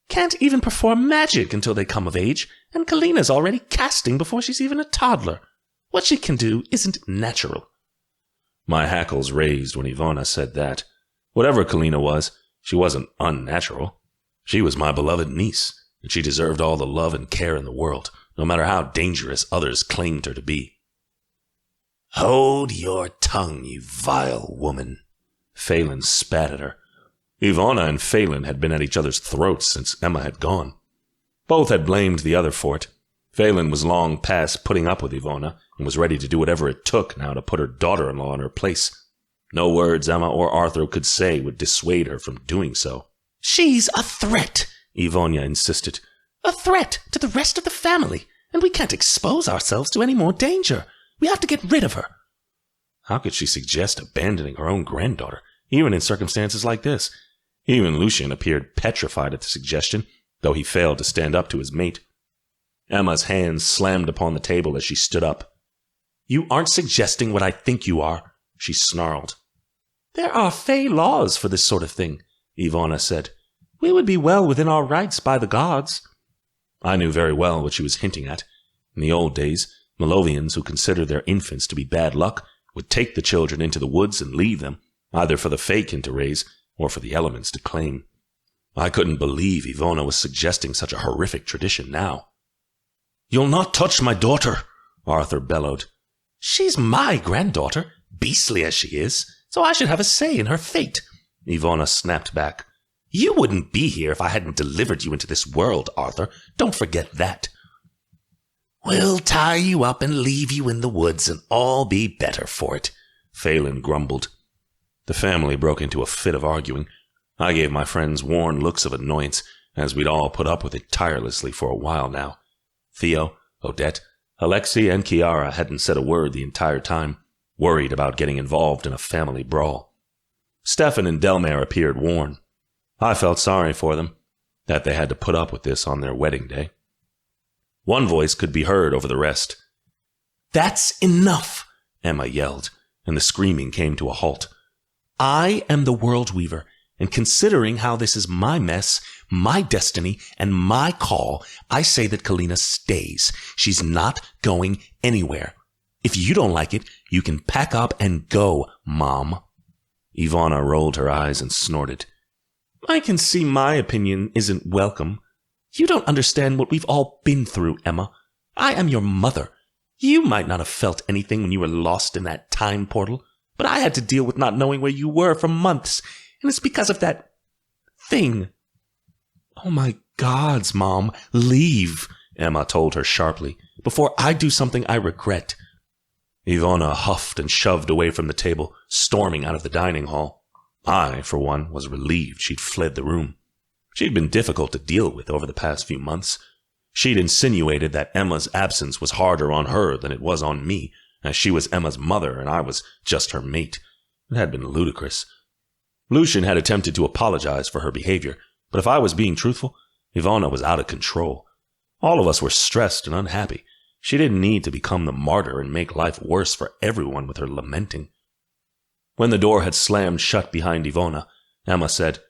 can't even perform magic until they come of age, and Kalina's already casting before she's even a toddler. What she can do isn't natural. My hackles raised when Ivana said that. Whatever Kalina was, she wasn't unnatural. She was my beloved niece, and she deserved all the love and care in the world, no matter how dangerous others claimed her to be. Hold your tongue, you vile woman, Phelan spat at her. Ivana and Phelan had been at each other's throats since Emma had gone. Both had blamed the other for it. Phelan was long past putting up with Ivana and was ready to do whatever it took now to put her daughter-in-law in her place. No words Emma or Arthur could say would dissuade her from doing so. She's a threat, Ivania insisted. A threat to the rest of the family, and we can't expose ourselves to any more danger. We have to get rid of her. How could she suggest abandoning her own granddaughter, even in circumstances like this? Even Lucian appeared petrified at the suggestion, though he failed to stand up to his mate. Emma's hands slammed upon the table as she stood up. You aren't suggesting what I think you are, she snarled. There are Fey laws for this sort of thing, Ivana said. We would be well within our rights by the gods. I knew very well what she was hinting at. In the old days, Melovians who considered their infants to be bad luck would take the children into the woods and leave them, either for the Fakin to raise or for the elements to claim. I couldn't believe Ivona was suggesting such a horrific tradition now. "You'll not touch my daughter," Arthur bellowed. "She's my granddaughter, beastly as she is, so I should have a say in her fate," Ivona snapped back. "You wouldn't be here if I hadn't delivered you into this world, Arthur. Don't forget that." "We'll tie you up and leave you in the woods and all be better for it," Phelan grumbled. The family broke into a fit of arguing. I gave my friends worn looks of annoyance, as we'd all put up with it tirelessly for a while now. Theo, Odette, Alexei, and Chiara hadn't said a word the entire time, worried about getting involved in a family brawl. Stefan and Edinmyre appeared worn. I felt sorry for them, that they had to put up with this on their wedding day. One voice could be heard over the rest. "That's enough," Emma yelled, and the screaming came to a halt. "I am the World Weaver, and considering how this is my mess, my destiny, and my call, I say that Kalina stays. She's not going anywhere. If you don't like it, you can pack up and go, Mom." Ivona rolled her eyes and snorted. "I can see my opinion isn't welcome. You don't understand what we've all been through, Emma. I am your mother. You might not have felt anything when you were lost in that time portal, but I had to deal with not knowing where you were for months, and it's because of that thing." "Oh my gods, Mom, leave," Emma told her sharply, "before I do something I regret." Ivona huffed and shoved away from the table, storming out of the dining hall. I, for one, was relieved she'd fled the room. She'd been difficult to deal with over the past few months. She'd insinuated that Emma's absence was harder on her than it was on me, as she was Emma's mother and I was just her mate. It had been ludicrous. Lucian had attempted to apologize for her behavior, but if I was being truthful, Ivona was out of control. All of us were stressed and unhappy. She didn't need to become the martyr and make life worse for everyone with her lamenting. When the door had slammed shut behind Ivona, Emma said,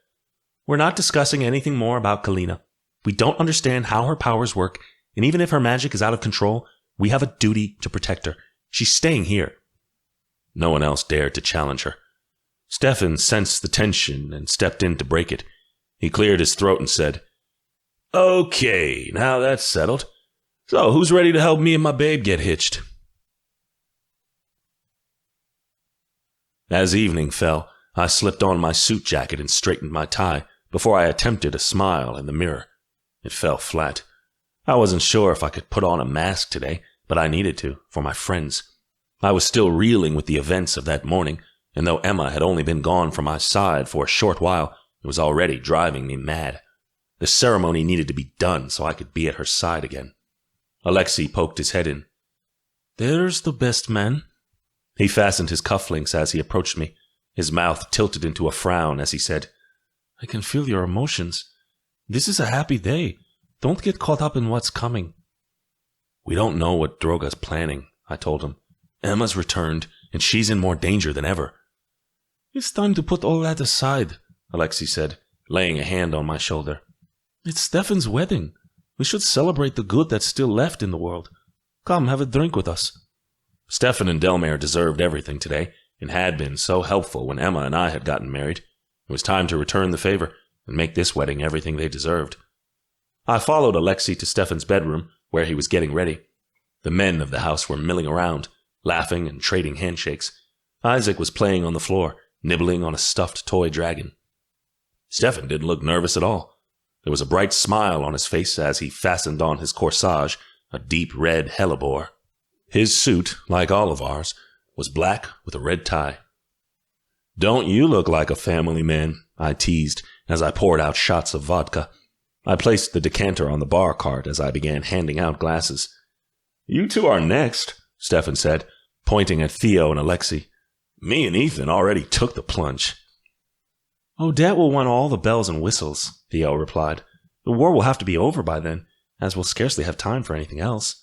"We're not discussing anything more about Kalina. We don't understand how her powers work, and even if her magic is out of control, we have a duty to protect her. She's staying here." No one else dared to challenge her. Stefan sensed the tension and stepped in to break it. He cleared his throat and said, "Okay, now that's settled. So who's ready to help me and my babe get hitched?" As evening fell, I slipped on my suit jacket and straightened my tie before I attempted a smile in the mirror. It fell flat. I wasn't sure if I could put on a mask today, but I needed to, for my friends. I was still reeling with the events of that morning, and though Emma had only been gone from my side for a short while, it was already driving me mad. The ceremony needed to be done so I could be at her side again. Alexei poked his head in. "There's the best man." He fastened his cufflinks as he approached me. His mouth tilted into a frown as he said, "I can feel your emotions. This is a happy day. Don't get caught up in what's coming." "We don't know what Droga's planning," I told him. "Emma's returned, and she's in more danger than ever." "It's time to put all that aside," Alexei said, laying a hand on my shoulder. "It's Stefan's wedding. We should celebrate the good that's still left in the world. Come, have a drink with us." Stefan and Edinmyre deserved everything today, and had been so helpful when Emma and I had gotten married. It was time to return the favor and make this wedding everything they deserved. I followed Alexei to Stefan's bedroom, where he was getting ready. The men of the house were milling around, laughing and trading handshakes. Isaac was playing on the floor, nibbling on a stuffed toy dragon. Stefan didn't look nervous at all. There was a bright smile on his face as he fastened on his corsage, a deep red hellebore. His suit, like all of ours, was black with a red tie. "Don't you look like a family man?" I teased as I poured out shots of vodka. I placed the decanter on the bar cart as I began handing out glasses. "You two are next," Stefan said, pointing at Theo and Alexei. "Me and Ethan already took the plunge." "Odette will want all the bells and whistles," Theo replied. "The war will have to be over by then, as we'll scarcely have time for anything else."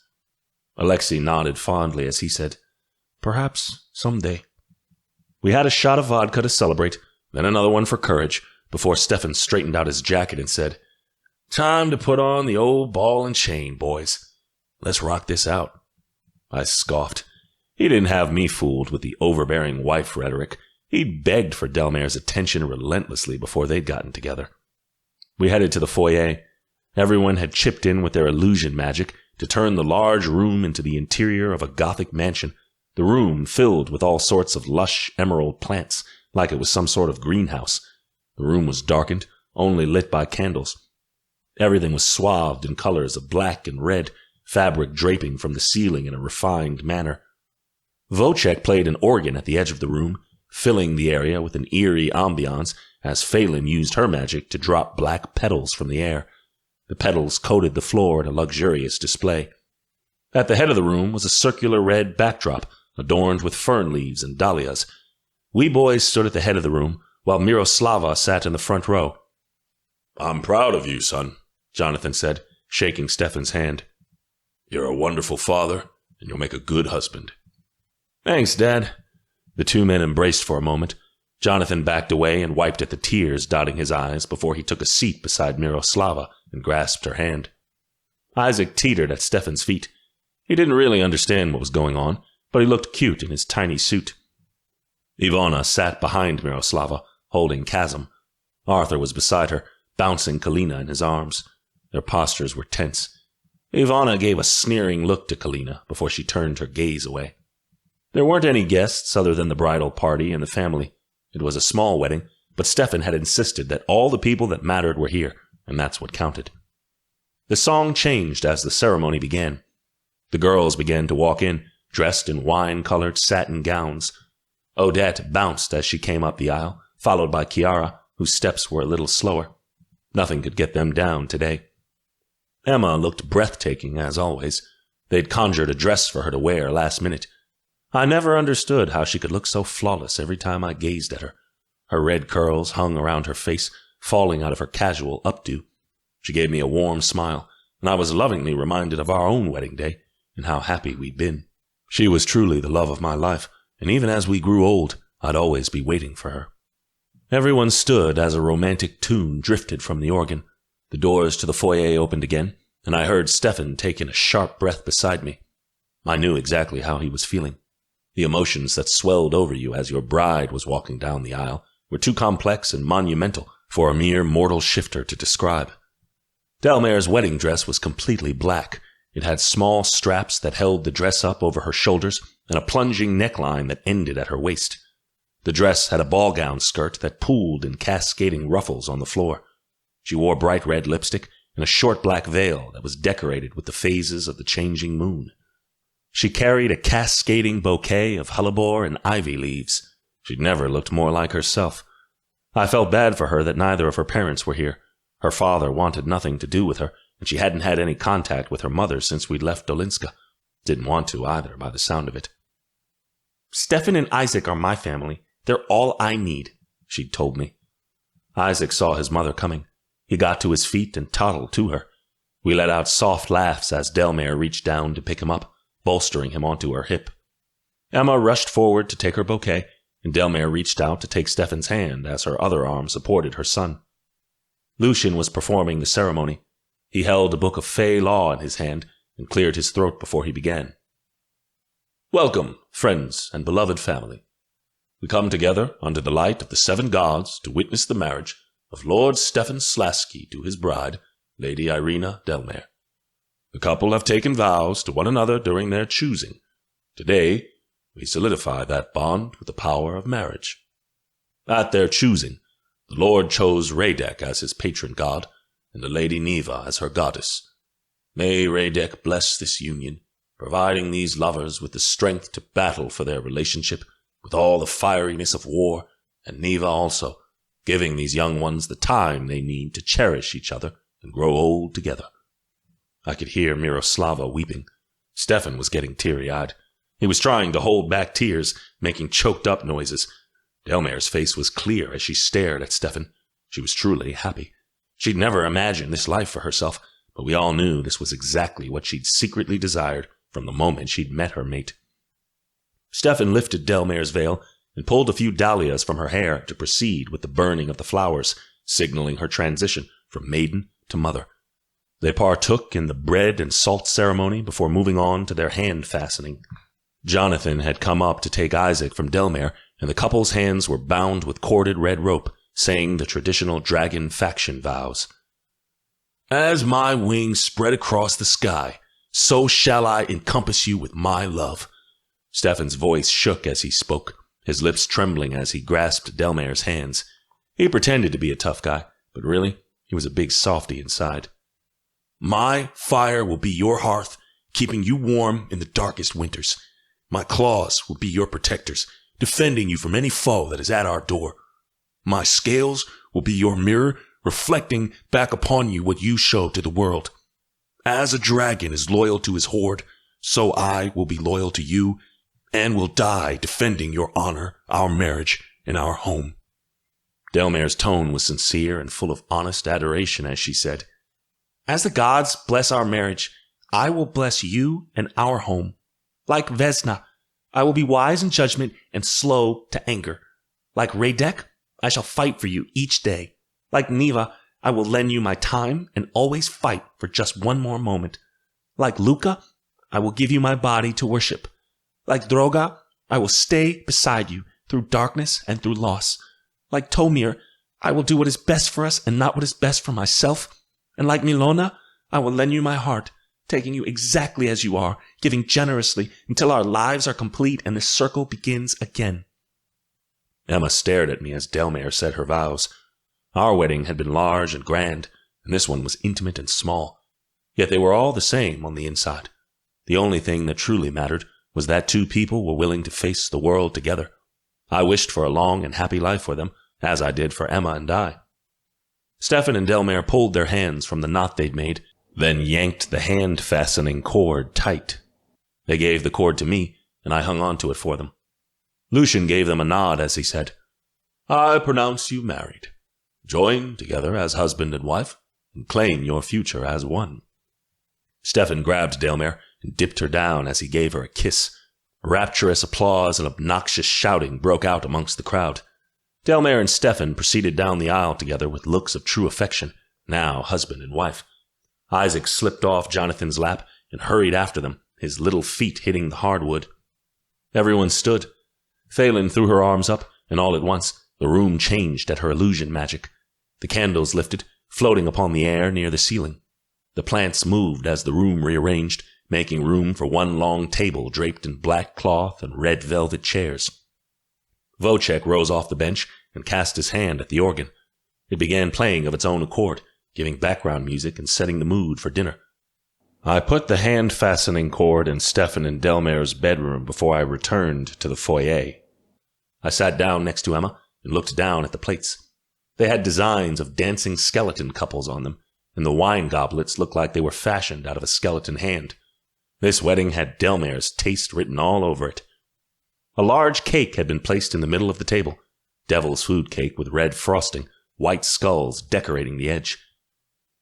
Alexei nodded fondly as he said, "Perhaps someday." We had a shot of vodka to celebrate, then another one for courage, before Stefan straightened out his jacket and said, "Time to put on the old ball and chain, boys. Let's rock this out." I scoffed. He didn't have me fooled with the overbearing wife rhetoric. He'd begged for Edinmyre's attention relentlessly before they'd gotten together. We headed to the foyer. Everyone had chipped in with their illusion magic to turn the large room into the interior of a Gothic mansion, the room filled with all sorts of lush emerald plants, like it was some sort of greenhouse. The room was darkened, only lit by candles. Everything was swathed in colors of black and red, fabric draping from the ceiling in a refined manner. Wojciech played an organ at the edge of the room, filling the area with an eerie ambiance as Phelan used her magic to drop black petals from the air. The petals coated the floor in a luxurious display. At the head of the room was a circular red backdrop adorned with fern leaves and dahlias. We boys stood at the head of the room, while Miroslava sat in the front row. "I'm proud of you, son," Jonathan said, shaking Stefan's hand. "You're a wonderful father, and you'll make a good husband." "Thanks, Dad." The two men embraced for a moment. Jonathan backed away and wiped at the tears dotting his eyes before he took a seat beside Miroslava and grasped her hand. Isaac teetered at Stefan's feet. He didn't really understand what was going on, but he looked cute in his tiny suit. Ivana sat behind Miroslava, holding Chasm. Arthur was beside her, bouncing Kalina in his arms. Their postures were tense. Ivana gave a sneering look to Kalina before she turned her gaze away. There weren't any guests other than the bridal party and the family. It was a small wedding, but Stefan had insisted that all the people that mattered were here, and that's what counted. The song changed as the ceremony began. The girls began to walk in, dressed in wine-colored satin gowns. Odette bounced as she came up the aisle, followed by Chiara, whose steps were a little slower. Nothing could get them down today. Emma looked breathtaking, as always. They'd conjured a dress for her to wear last minute. I never understood how she could look so flawless every time I gazed at her. Her red curls hung around her face, falling out of her casual updo. She gave me a warm smile, and I was lovingly reminded of our own wedding day and how happy we'd been. She was truly the love of my life, and even as we grew old, I'd always be waiting for her. Everyone stood as a romantic tune drifted from the organ. The doors to the foyer opened again, and I heard Stefan take in a sharp breath beside me. I knew exactly how he was feeling. The emotions that swelled over you as your bride was walking down the aisle were too complex and monumental for a mere mortal shifter to describe. Edinmyre's wedding dress was completely black. It had small straps that held the dress up over her shoulders and a plunging neckline that ended at her waist. The dress had a ball-gown skirt that pooled in cascading ruffles on the floor. She wore bright red lipstick and a short black veil that was decorated with the phases of the changing moon. She carried a cascading bouquet of hellebore and ivy leaves. She'd never looked more like herself. I felt bad for her that neither of her parents were here. Her father wanted nothing to do with her, and she hadn't had any contact with her mother since we'd left Dolinska. Didn't want to either, by the sound of it. "Stefan and Isaac are my family. They're all I need," she'd told me. Isaac saw his mother coming. He got to his feet and toddled to her. We let out soft laughs as Edinmyre reached down to pick him up, bolstering him onto her hip. Emma rushed forward to take her bouquet, and Edinmyre reached out to take Stefan's hand as her other arm supported her son. Lucian was performing the ceremony. He held a book of Fey law in his hand and cleared his throat before he began. "Welcome, friends and beloved family. We come together under the light of the 7 gods to witness the marriage of Lord Stefan Slasky to his bride, Lady Irina Edinmyre. The couple have taken vows to one another during their choosing. Today, we solidify that bond with the power of marriage. At their choosing, the Lord chose Radek as his patron god, and the Lady Neva as her goddess. May Radek bless this union, providing these lovers with the strength to battle for their relationship with all the fieriness of war, and Neva also, giving these young ones the time they need to cherish each other and grow old together." I could hear Miroslava weeping. Stefan was getting teary-eyed. He was trying to hold back tears, making choked-up noises. Edinmyre's face was clear as she stared at Stefan. She was truly happy. She'd never imagined this life for herself, but we all knew this was exactly what she'd secretly desired from the moment she'd met her mate. Stefan lifted Edinmyre's veil and pulled a few dahlias from her hair to proceed with the burning of the flowers, signaling her transition from maiden to mother. They partook in the bread and salt ceremony before moving on to their hand fastening. Jonathan had come up to take Isaac from Edinmyre, and the couple's hands were bound with corded red rope, saying the traditional dragon faction vows. As my wings spread across the sky, so shall I encompass you with my love. Stefan's voice shook as he spoke, his lips trembling as he grasped Edinmyre's hands. He pretended to be a tough guy, but really, he was a big softy inside. My fire will be your hearth, keeping you warm in the darkest winters. My claws will be your protectors, defending you from any foe that is at our door. My scales will be your mirror, reflecting back upon you what you show to the world. As a dragon is loyal to his horde, so I will be loyal to you and will die defending your honor, our marriage, and our home. Edinmyre's tone was sincere and full of honest adoration as she said, As the gods bless our marriage, I will bless you and our home. Like Vesna, I will be wise in judgment and slow to anger. Like Radek, I shall fight for you each day. Like Neva, I will lend you my time and always fight for just one more moment. Like Luca, I will give you my body to worship. Like Droga, I will stay beside you through darkness and through loss. Like Tomir, I will do what is best for us and not what is best for myself. And like Milona, I will lend you my heart, taking you exactly as you are, giving generously until our lives are complete and the circle begins again. Emma stared at me as Edinmyre said her vows. Our wedding had been large and grand, and this one was intimate and small. Yet they were all the same on the inside. The only thing that truly mattered was that two people were willing to face the world together. I wished for a long and happy life for them, as I did for Emma and I. Stefan and Edinmyre pulled their hands from the knot they'd made, then yanked the hand-fastening cord tight. They gave the cord to me, and I hung on to it for them. Lucian gave them a nod as he said, I pronounce you married. Join together as husband and wife, and claim your future as one. Stefan grabbed Edinmyre and dipped her down as he gave her a kiss. Rapturous applause and obnoxious shouting broke out amongst the crowd. Edinmyre and Stefan proceeded down the aisle together with looks of true affection, now husband and wife. Isaac slipped off Jonathan's lap and hurried after them, his little feet hitting the hardwood. Everyone stood. Phelan threw her arms up, and all at once the room changed at her illusion magic. The candles lifted, floating upon the air near the ceiling. The plants moved as the room rearranged, making room for one long table draped in black cloth and red velvet chairs. Wojciech rose off the bench and cast his hand at the organ. It began playing of its own accord, giving background music and setting the mood for dinner. I put the hand-fastening cord in Stefan and Edinmyre's bedroom before I returned to the foyer. I sat down next to Emma and looked down at the plates. They had designs of dancing skeleton couples on them, and the wine goblets looked like they were fashioned out of a skeleton hand. This wedding had Edinmyre's taste written all over it. A large cake had been placed in the middle of the table, devil's food cake with red frosting, white skulls decorating the edge.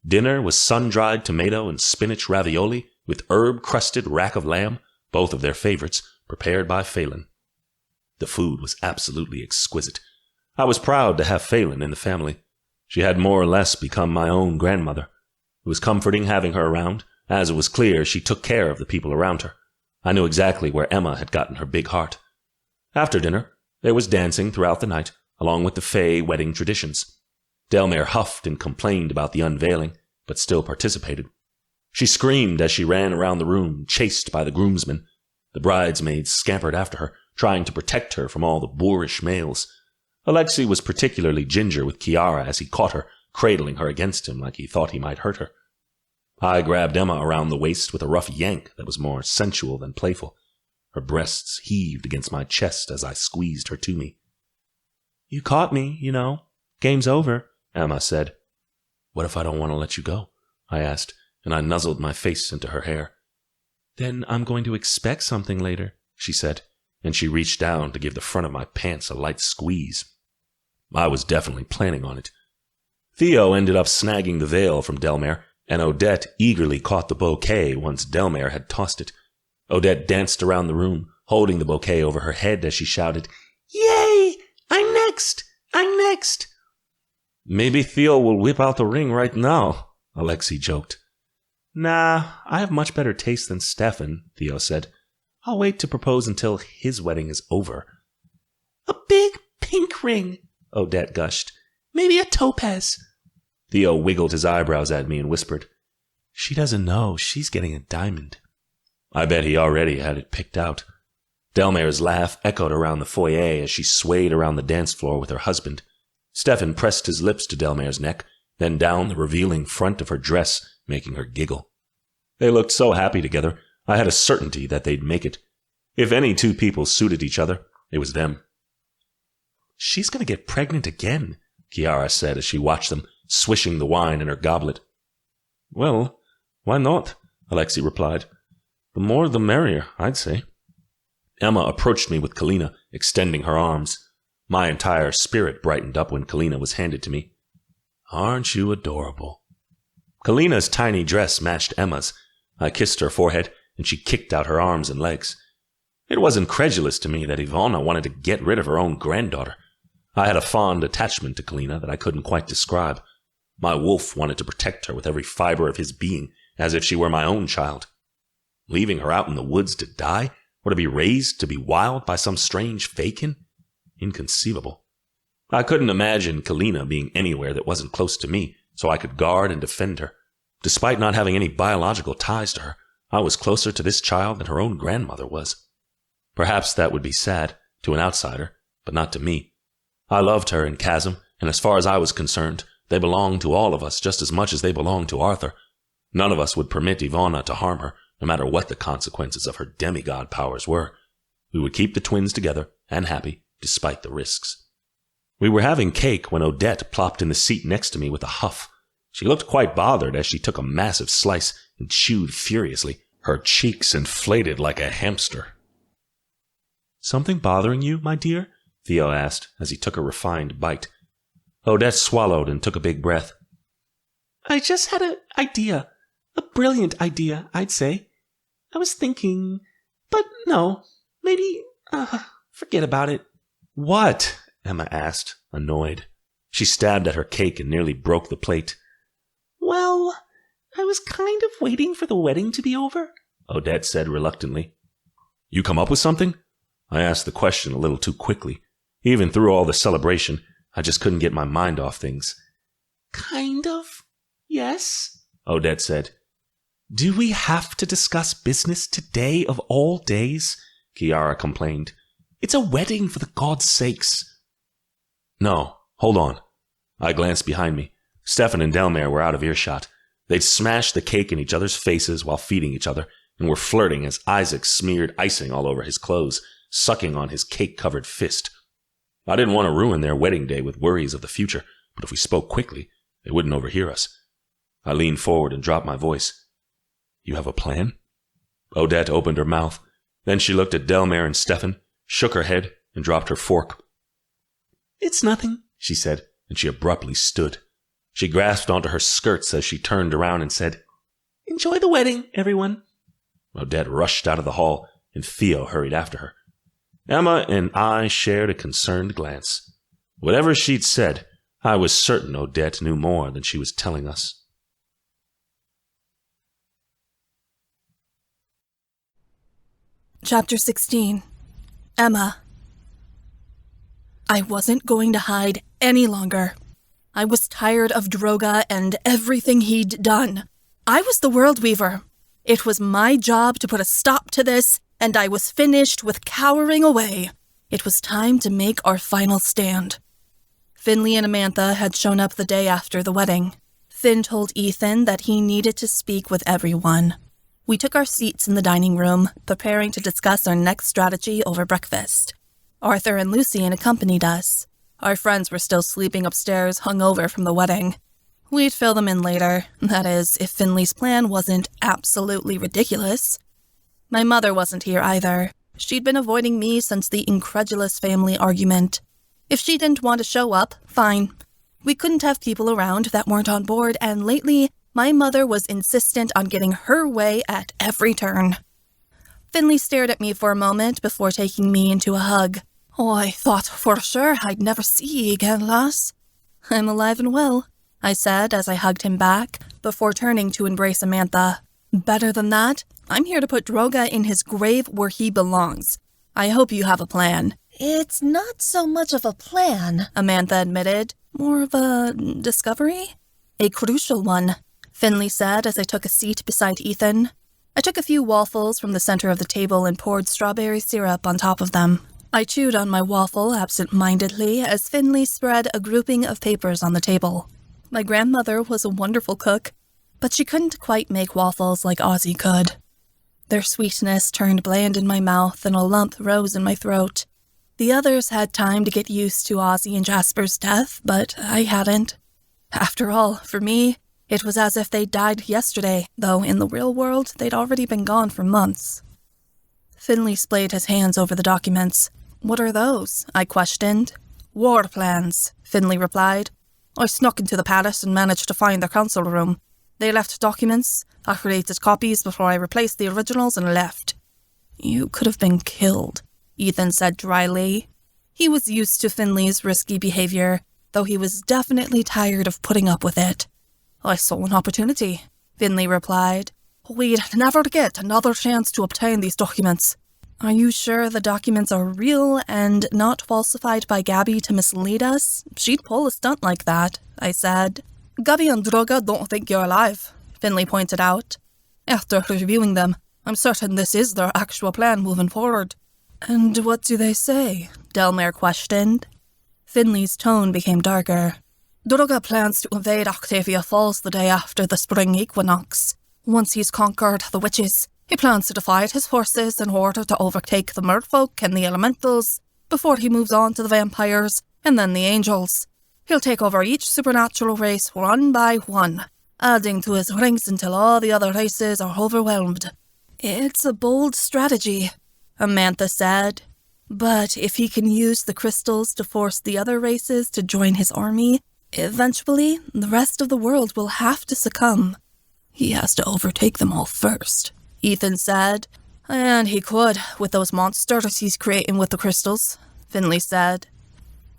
Dinner was sun-dried tomato and spinach ravioli with herb-crusted rack of lamb, both of their favorites, prepared by Phelan. The food was absolutely exquisite. I was proud to have Phelan in the family. She had more or less become my own grandmother. It was comforting having her around, as it was clear she took care of the people around her. I knew exactly where Emma had gotten her big heart. After dinner, there was dancing throughout the night, along with the Fey wedding traditions. Edinmyre huffed and complained about the unveiling, but still participated. She screamed as she ran around the room, chased by the groomsmen. The bridesmaids scampered after her, trying to protect her from all the boorish males. Alexei was particularly ginger with Chiara as he caught her, cradling her against him like he thought he might hurt her. I grabbed Emma around the waist with a rough yank that was more sensual than playful. Her breasts heaved against my chest as I squeezed her to me. You caught me, you know. Game's over, Emma said. What if I don't want to let you go? I asked, and I nuzzled my face into her hair. Then I'm going to expect something later, she said, and she reached down to give the front of my pants a light squeeze. I was definitely planning on it. Theo ended up snagging the veil from Edinmyre, and Odette eagerly caught the bouquet once Edinmyre had tossed it. Odette danced around the room, holding the bouquet over her head as she shouted, Yay! I'm next! I'm next! Maybe Theo will whip out the ring right now, Alexei joked. Nah, I have much better taste than Stefan, Theo said. I'll wait to propose until his wedding is over. A big pink ring, Odette gushed. Maybe a topaz. Theo wiggled his eyebrows at me and whispered, She doesn't know she's getting a diamond. I bet he already had it picked out. Delmare's laugh echoed around the foyer as she swayed around the dance floor with her husband. Stefan pressed his lips to Delmare's neck, then down the revealing front of her dress, making her giggle. They looked so happy together, I had a certainty that they'd make it. If any two people suited each other, it was them. She's going to get pregnant again, Kiara said as she watched them, swishing the wine in her goblet. Well, why not? Alexei replied. The more the merrier, I'd say. Emma approached me with Kalina, extending her arms. My entire spirit brightened up when Kalina was handed to me. Aren't you adorable? Kalina's tiny dress matched Emma's. I kissed her forehead, and she kicked out her arms and legs. It was incredulous to me that Ivana wanted to get rid of her own granddaughter. I had a fond attachment to Kalina that I couldn't quite describe. My wolf wanted to protect her with every fiber of his being, as if she were my own child. Leaving her out in the woods to die, or to be raised to be wild by some strange fakin? Inconceivable. I couldn't imagine Kalina being anywhere that wasn't close to me, so I could guard and defend her. Despite not having any biological ties to her, I was closer to this child than her own grandmother was. Perhaps that would be sad, to an outsider, but not to me. I loved her and Chasm, and as far as I was concerned, they belonged to all of us just as much as they belonged to Arthur. None of us would permit Ivana to harm her, no matter what the consequences of her demigod powers were. We would keep the twins together and happy, despite the risks. We were having cake when Odette plopped in the seat next to me with a huff. She looked quite bothered as she took a massive slice and chewed furiously, her cheeks inflated like a hamster. Something bothering you, my dear? Theo asked as he took a refined bite. Odette swallowed and took a big breath. I just had an idea. A brilliant idea, I'd say. I was thinking, but no, maybe, forget about it. What? Emma asked, annoyed. She stabbed at her cake and nearly broke the plate. Well, I was kind of waiting for the wedding to be over, Odette said reluctantly. You come up with something? I asked the question a little too quickly. Even through all the celebration, I just couldn't get my mind off things. Kind of, yes, Odette said. Do we have to discuss business today of all days? Kiara complained. It's a wedding for the gods' sakes. No, hold on. I glanced behind me. Stefan and Delmaire were out of earshot. They'd smashed the cake in each other's faces while feeding each other, and were flirting as Isaac smeared icing all over his clothes, sucking on his cake-covered fist. I didn't want to ruin their wedding day with worries of the future, but if we spoke quickly, they wouldn't overhear us. I leaned forward and dropped my voice. You have a plan? Odette opened her mouth. Then she looked at Delmaire and Stefan, shook her head, and dropped her fork. It's nothing, she said, and she abruptly stood. She grasped onto her skirts as she turned around and said, Enjoy the wedding, everyone. Odette rushed out of the hall, and Theo hurried after her. Emma and I shared a concerned glance. Whatever she'd said, I was certain Odette knew more than she was telling us. Chapter 16. Emma. I wasn't going to hide any longer. I was tired of Droga and everything he'd done. I was the World Weaver. It was my job to put a stop to this, and I was finished with cowering away. It was time to make our final stand. Finley and Amantha had shown up the day after the wedding. Finn told Ethan that he needed to speak with everyone. We took our seats in the dining room, preparing to discuss our next strategy over breakfast. Arthur and Lucien accompanied us. Our friends were still sleeping upstairs, hungover from the wedding. We'd fill them in later, that is, if Finley's plan wasn't absolutely ridiculous. My mother wasn't here either. She'd been avoiding me since the incredulous family argument. If she didn't want to show up, fine. We couldn't have people around that weren't on board, and lately, my mother was insistent on getting her way at every turn. Finley stared at me for a moment before taking me into a hug. Oh, I thought for sure I'd never see ye again, lass. I'm alive and well, I said as I hugged him back, before turning to embrace Amantha. Better than that, I'm here to put Droga in his grave where he belongs. I hope you have a plan. It's not so much of a plan, Amantha admitted. More of a discovery? A crucial one, Finley said as I took a seat beside Ethan. I took a few waffles from the center of the table and poured strawberry syrup on top of them. I chewed on my waffle absent-mindedly as Finley spread a grouping of papers on the table. My grandmother was a wonderful cook, but she couldn't quite make waffles like Ozzy could. Their sweetness turned bland in my mouth and a lump rose in my throat. The others had time to get used to Ozzy and Jasper's death, but I hadn't. After all, for me, it was as if they'd died yesterday, though in the real world, they'd already been gone for months. Finley splayed his hands over the documents. What are those? I questioned. War plans, Finley replied. I snuck into the palace and managed to find their council room. They left documents. I created copies before I replaced the originals and left. You could have been killed, Ethan said dryly. He was used to Finley's risky behavior, though he was definitely tired of putting up with it. I saw an opportunity, Finley replied. We'd never get another chance to obtain these documents. Are you sure the documents are real and not falsified by Gabby to mislead us? She'd pull a stunt like that, I said. Gabby and Droga don't think you're alive, Finley pointed out. After reviewing them, I'm certain this is their actual plan moving forward. And what do they say? Delmare questioned. Finley's tone became darker. Droga plans to invade Octavia Falls the day after the spring equinox. Once he's conquered the witches, he plans to divide his forces in order to overtake the merfolk and the elementals before he moves on to the vampires and then the angels. He'll take over each supernatural race one by one, adding to his ranks until all the other races are overwhelmed. It's a bold strategy, Amantha said. But if he can use the crystals to force the other races to join his army, eventually the rest of the world will have to succumb. He has to overtake them all first, Ethan said. And he could, with those monsters he's creating with the crystals, Finley said.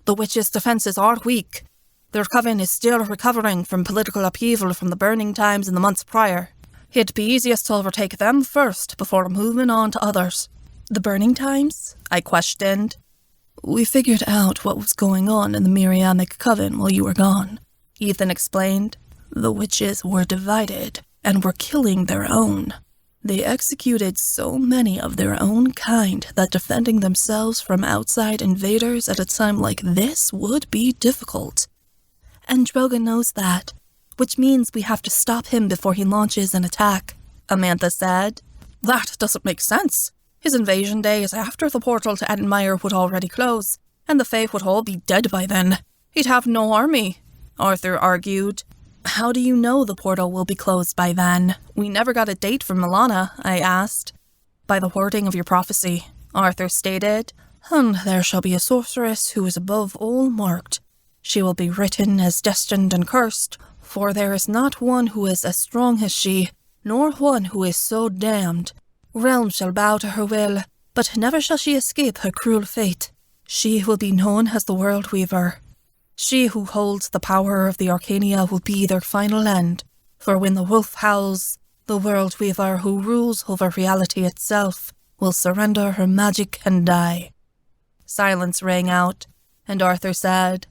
The witches' defenses are weak. Their coven is still recovering from political upheaval from the burning times in the months prior. It'd be easiest to overtake them first before moving on to others. The burning times? I questioned. We figured out what was going on in the Miriamic coven while you were gone, Ethan explained. The witches were divided and were killing their own. They executed so many of their own kind that defending themselves from outside invaders at a time like this would be difficult. And Droga knows that, which means we have to stop him before he launches an attack, Amantha said. That doesn't make sense. His invasion day is after the portal to Edinmyre would already close, and the Fae would all be dead by then. He'd have no army, Arthur argued. How do you know the portal will be closed by then? We never got a date from Milana, I asked. By the wording of your prophecy, Arthur stated. And there shall be a sorceress who is above all marked. She will be written as destined and cursed, for there is not one who is as strong as she, nor one who is so damned. Realms shall bow to her will, but never shall she escape her cruel fate. She will be known as the World Weaver. She who holds the power of the Arcania will be their final end, for when the wolf howls, the World Weaver who rules over reality itself will surrender her magic and die. Silence rang out, and Arthur said,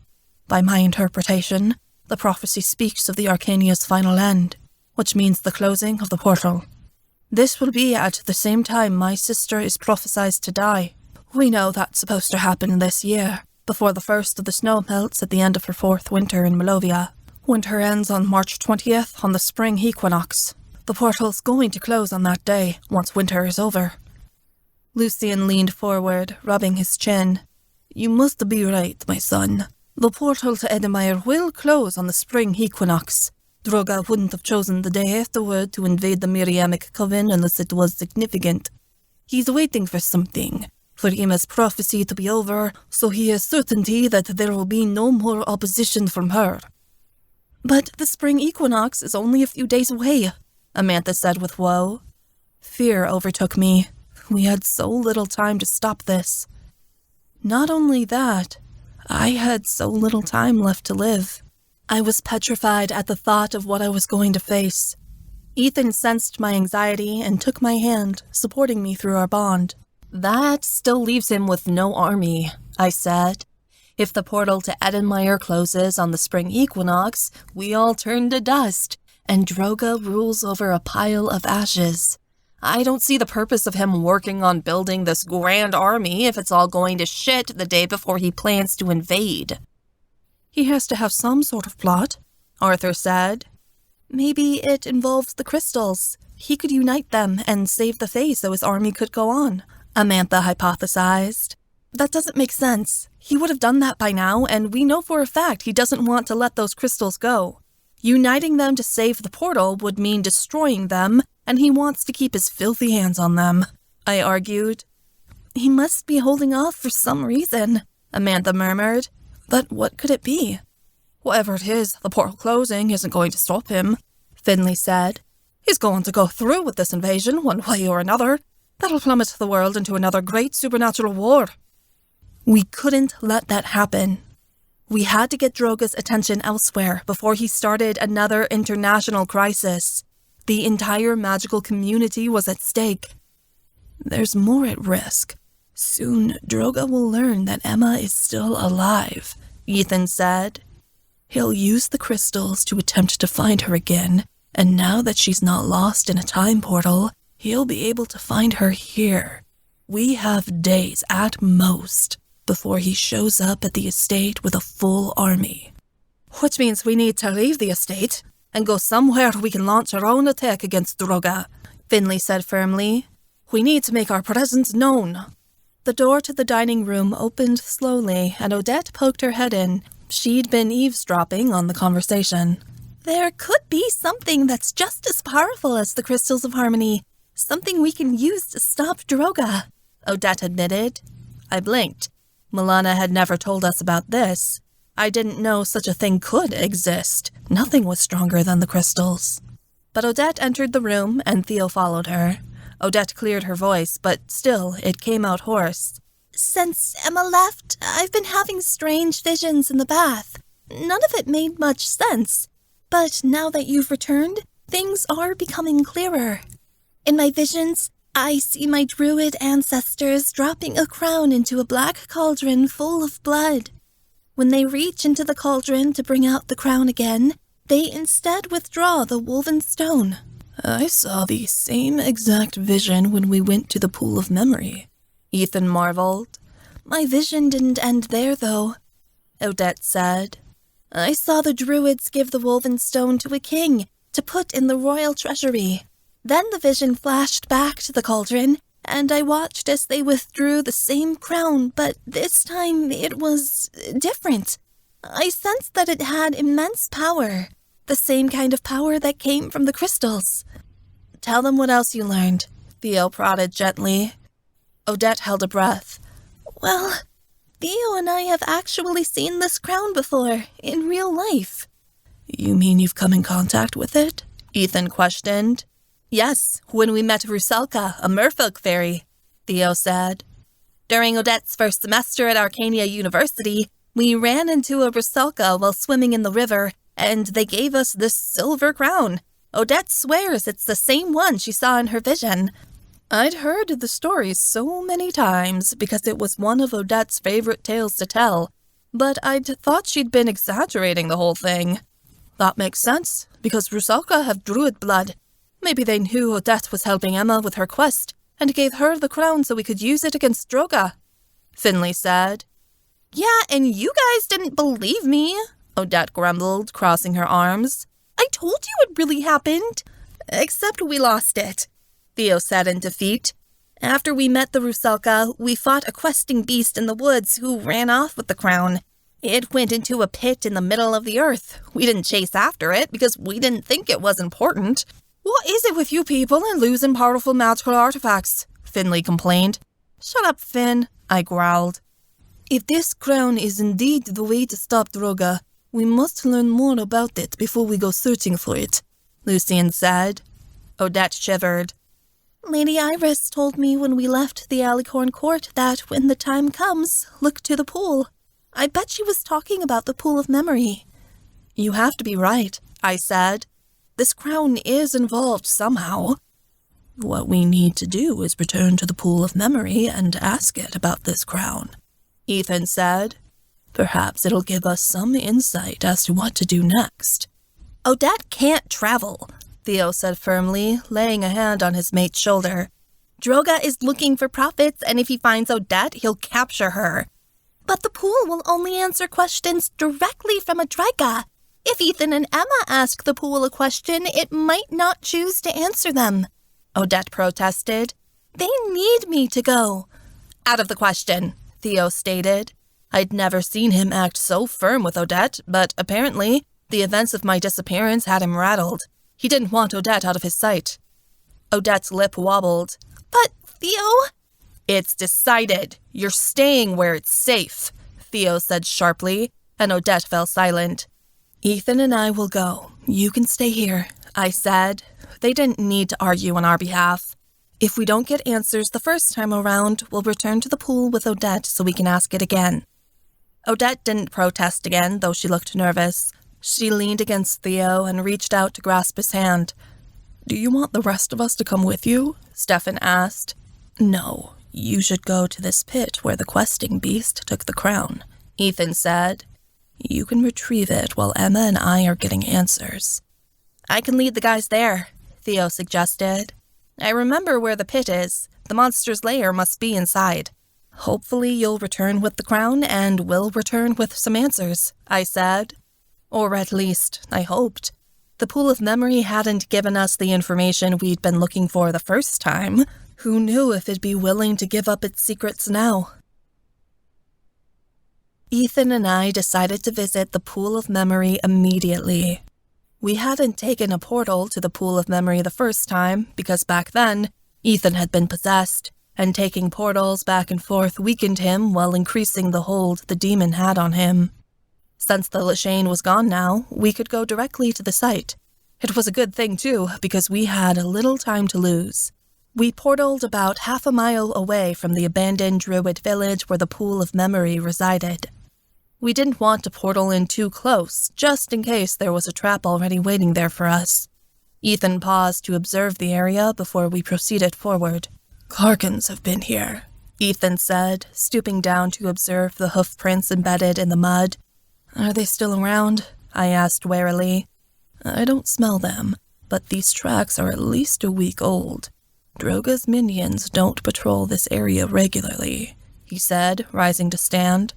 By my interpretation, the prophecy speaks of the Arcania's final end, which means the closing of the portal. This will be at the same time my sister is prophesied to die. We know that's supposed to happen this year, before the first of the snow melts at the end of her 4th winter in Malovia. Winter ends on March 20th on the spring equinox. The portal's going to close on that day, once winter is over. Lucian leaned forward, rubbing his chin. You must be right, my son. The portal to Edinmyre will close on the spring equinox. Droga wouldn't have chosen the day afterward to invade the Miriamic coven unless it was significant. He's waiting for something, for Ima's prophecy to be over, so he has certainty that there will be no more opposition from her. But the spring equinox is only a few days away, Amantha said with woe. Fear overtook me. We had so little time to stop this. Not only that, I had so little time left to live. I was petrified at the thought of what I was going to face. Ethan sensed my anxiety and took my hand, supporting me through our bond. That still leaves him with no army, I said. If the portal to Edinmyre closes on the spring equinox, we all turn to dust, and Droga rules over a pile of ashes. I don't see the purpose of him working on building this grand army if it's all going to shit the day before he plans to invade. He has to have some sort of plot, Arthur said. Maybe it involves the crystals. He could unite them and save the Fae so his army could go on, Amantha hypothesized. That doesn't make sense. He would have done that by now, and we know for a fact he doesn't want to let those crystals go. Uniting them to save the portal would mean destroying them, and he wants to keep his filthy hands on them, I argued. He must be holding off for some reason, Amantha murmured. But what could it be? Whatever it is, the portal closing isn't going to stop him, Finley said. He's going to go through with this invasion one way or another. That'll plummet the world into another great supernatural war. We couldn't let that happen. We had to get Droga's attention elsewhere before he started another international crisis. The entire magical community was at stake. There's more at risk. Soon, Droga will learn that Emma is still alive, Ethan said. He'll use the crystals to attempt to find her again, and now that she's not lost in a time portal, he'll be able to find her here. We have days at most before he shows up at the estate with a full army. Which means we need to leave the estate and go somewhere we can launch our own attack against Droga, Finley said firmly. We need to make our presence known. The door to the dining room opened slowly, and Odette poked her head in. She'd been eavesdropping on the conversation. There could be something that's just as powerful as the Crystals of Harmony. Something we can use to stop Droga, Odette admitted. I blinked. Milana had never told us about this. I didn't know such a thing could exist. Nothing was stronger than the crystals. But Odette entered the room, and Theo followed her. Odette cleared her voice, but still, it came out hoarse. Since Emma left, I've been having strange visions in the bath. None of it made much sense. But now that you've returned, things are becoming clearer. In my visions, I see my druid ancestors dropping a crown into a black cauldron full of blood. When they reach into the cauldron to bring out the crown again, they instead withdraw the woven stone. I saw the same exact vision when we went to the pool of memory, Ethan marveled. My vision didn't end there, though, Odette said. I saw the druids give the woven stone to a king to put in the royal treasury. Then the vision flashed back to the cauldron, and I watched as they withdrew the same crown, but this time it was different. I sensed that it had immense power, the same kind of power that came from the crystals. Tell them what else you learned, Theo prodded gently. Odette held a breath. Well, Theo and I have actually seen this crown before, in real life. You mean you've come in contact with it? Ethan questioned. Yes, when we met Rusalka, a merfolk fairy, Theo said. During Odette's first semester at Arcania University, we ran into a Rusalka while swimming in the river, and they gave us this silver crown. Odette swears it's the same one she saw in her vision. I'd heard the story so many times because it was one of Odette's favorite tales to tell, but I'd thought she'd been exaggerating the whole thing. That makes sense, because Rusalka have druid blood. Maybe they knew Odette was helping Emma with her quest, and gave her the crown so we could use it against Droga, Finley said. Yeah, and you guys didn't believe me, Odette grumbled, crossing her arms. I told you it really happened. Except we lost it, Theo said in defeat. After we met the Rusalka, we fought a questing beast in the woods who ran off with the crown. It went into a pit in the middle of the earth. We didn't chase after it because we didn't think it was important. What is it with you people and losing powerful magical artifacts? Finley complained. Shut up, Finn, I growled. If this crown is indeed the way to stop Droga, we must learn more about it before we go searching for it, Lucian said. Odette shivered. Lady Iris told me when we left the Alicorn court that when the time comes, look to the pool. I bet she was talking about the pool of memory. You have to be right, I said. This crown is involved somehow. What we need to do is return to the pool of memory and ask it about this crown, Ethan said. Perhaps it'll give us some insight as to what to do next. Odette can't travel, Theo said firmly, laying a hand on his mate's shoulder. Droga is looking for profits, and if he finds Odette, he'll capture her. But the pool will only answer questions directly from a Draga. If Ethan and Emma ask the pool a question, it might not choose to answer them, Odette protested. They need me to go. Out of the question, Theo stated. I'd never seen him act so firm with Odette, but apparently the events of my disappearance had him rattled. He didn't want Odette out of his sight. Odette's lip wobbled. But, Theo... It's decided. You're staying where it's safe, Theo said sharply, and Odette fell silent. Ethan and I will go. You can stay here, I said. They didn't need to argue on our behalf. If we don't get answers the first time around, we'll return to the pool with Odette so we can ask it again. Odette didn't protest again, though she looked nervous. She leaned against Theo and reached out to grasp his hand. Do you want the rest of us to come with you? Stefan asked. No, you should go to this pit where the questing beast took the crown, Ethan said. You can retrieve it while Emma and I are getting answers. I can lead the guys there, Theo suggested. I remember where the pit is. The monster's lair must be inside. Hopefully you'll return with the crown and we'll return with some answers, I said. Or at least, I hoped. The pool of memory hadn't given us the information we'd been looking for the first time. Who knew if it'd be willing to give up its secrets now? Ethan and I decided to visit the pool of memory immediately. We hadn't taken a portal to the pool of memory the first time because back then, Ethan had been possessed, and taking portals back and forth weakened him while increasing the hold the demon had on him. Since the Lashane was gone now, we could go directly to the site. It was a good thing, too, because we had little time to lose. We portaled about half a mile away from the abandoned druid village where the pool of memory resided. We didn't want to portal in too close, just in case there was a trap already waiting there for us. Ethan paused to observe the area before we proceeded forward. Karkans have been here, Ethan said, stooping down to observe the hoof prints embedded in the mud. Are they still around? I asked warily. I don't smell them, but these tracks are at least a week old. Droga's minions don't patrol this area regularly, he said, rising to stand.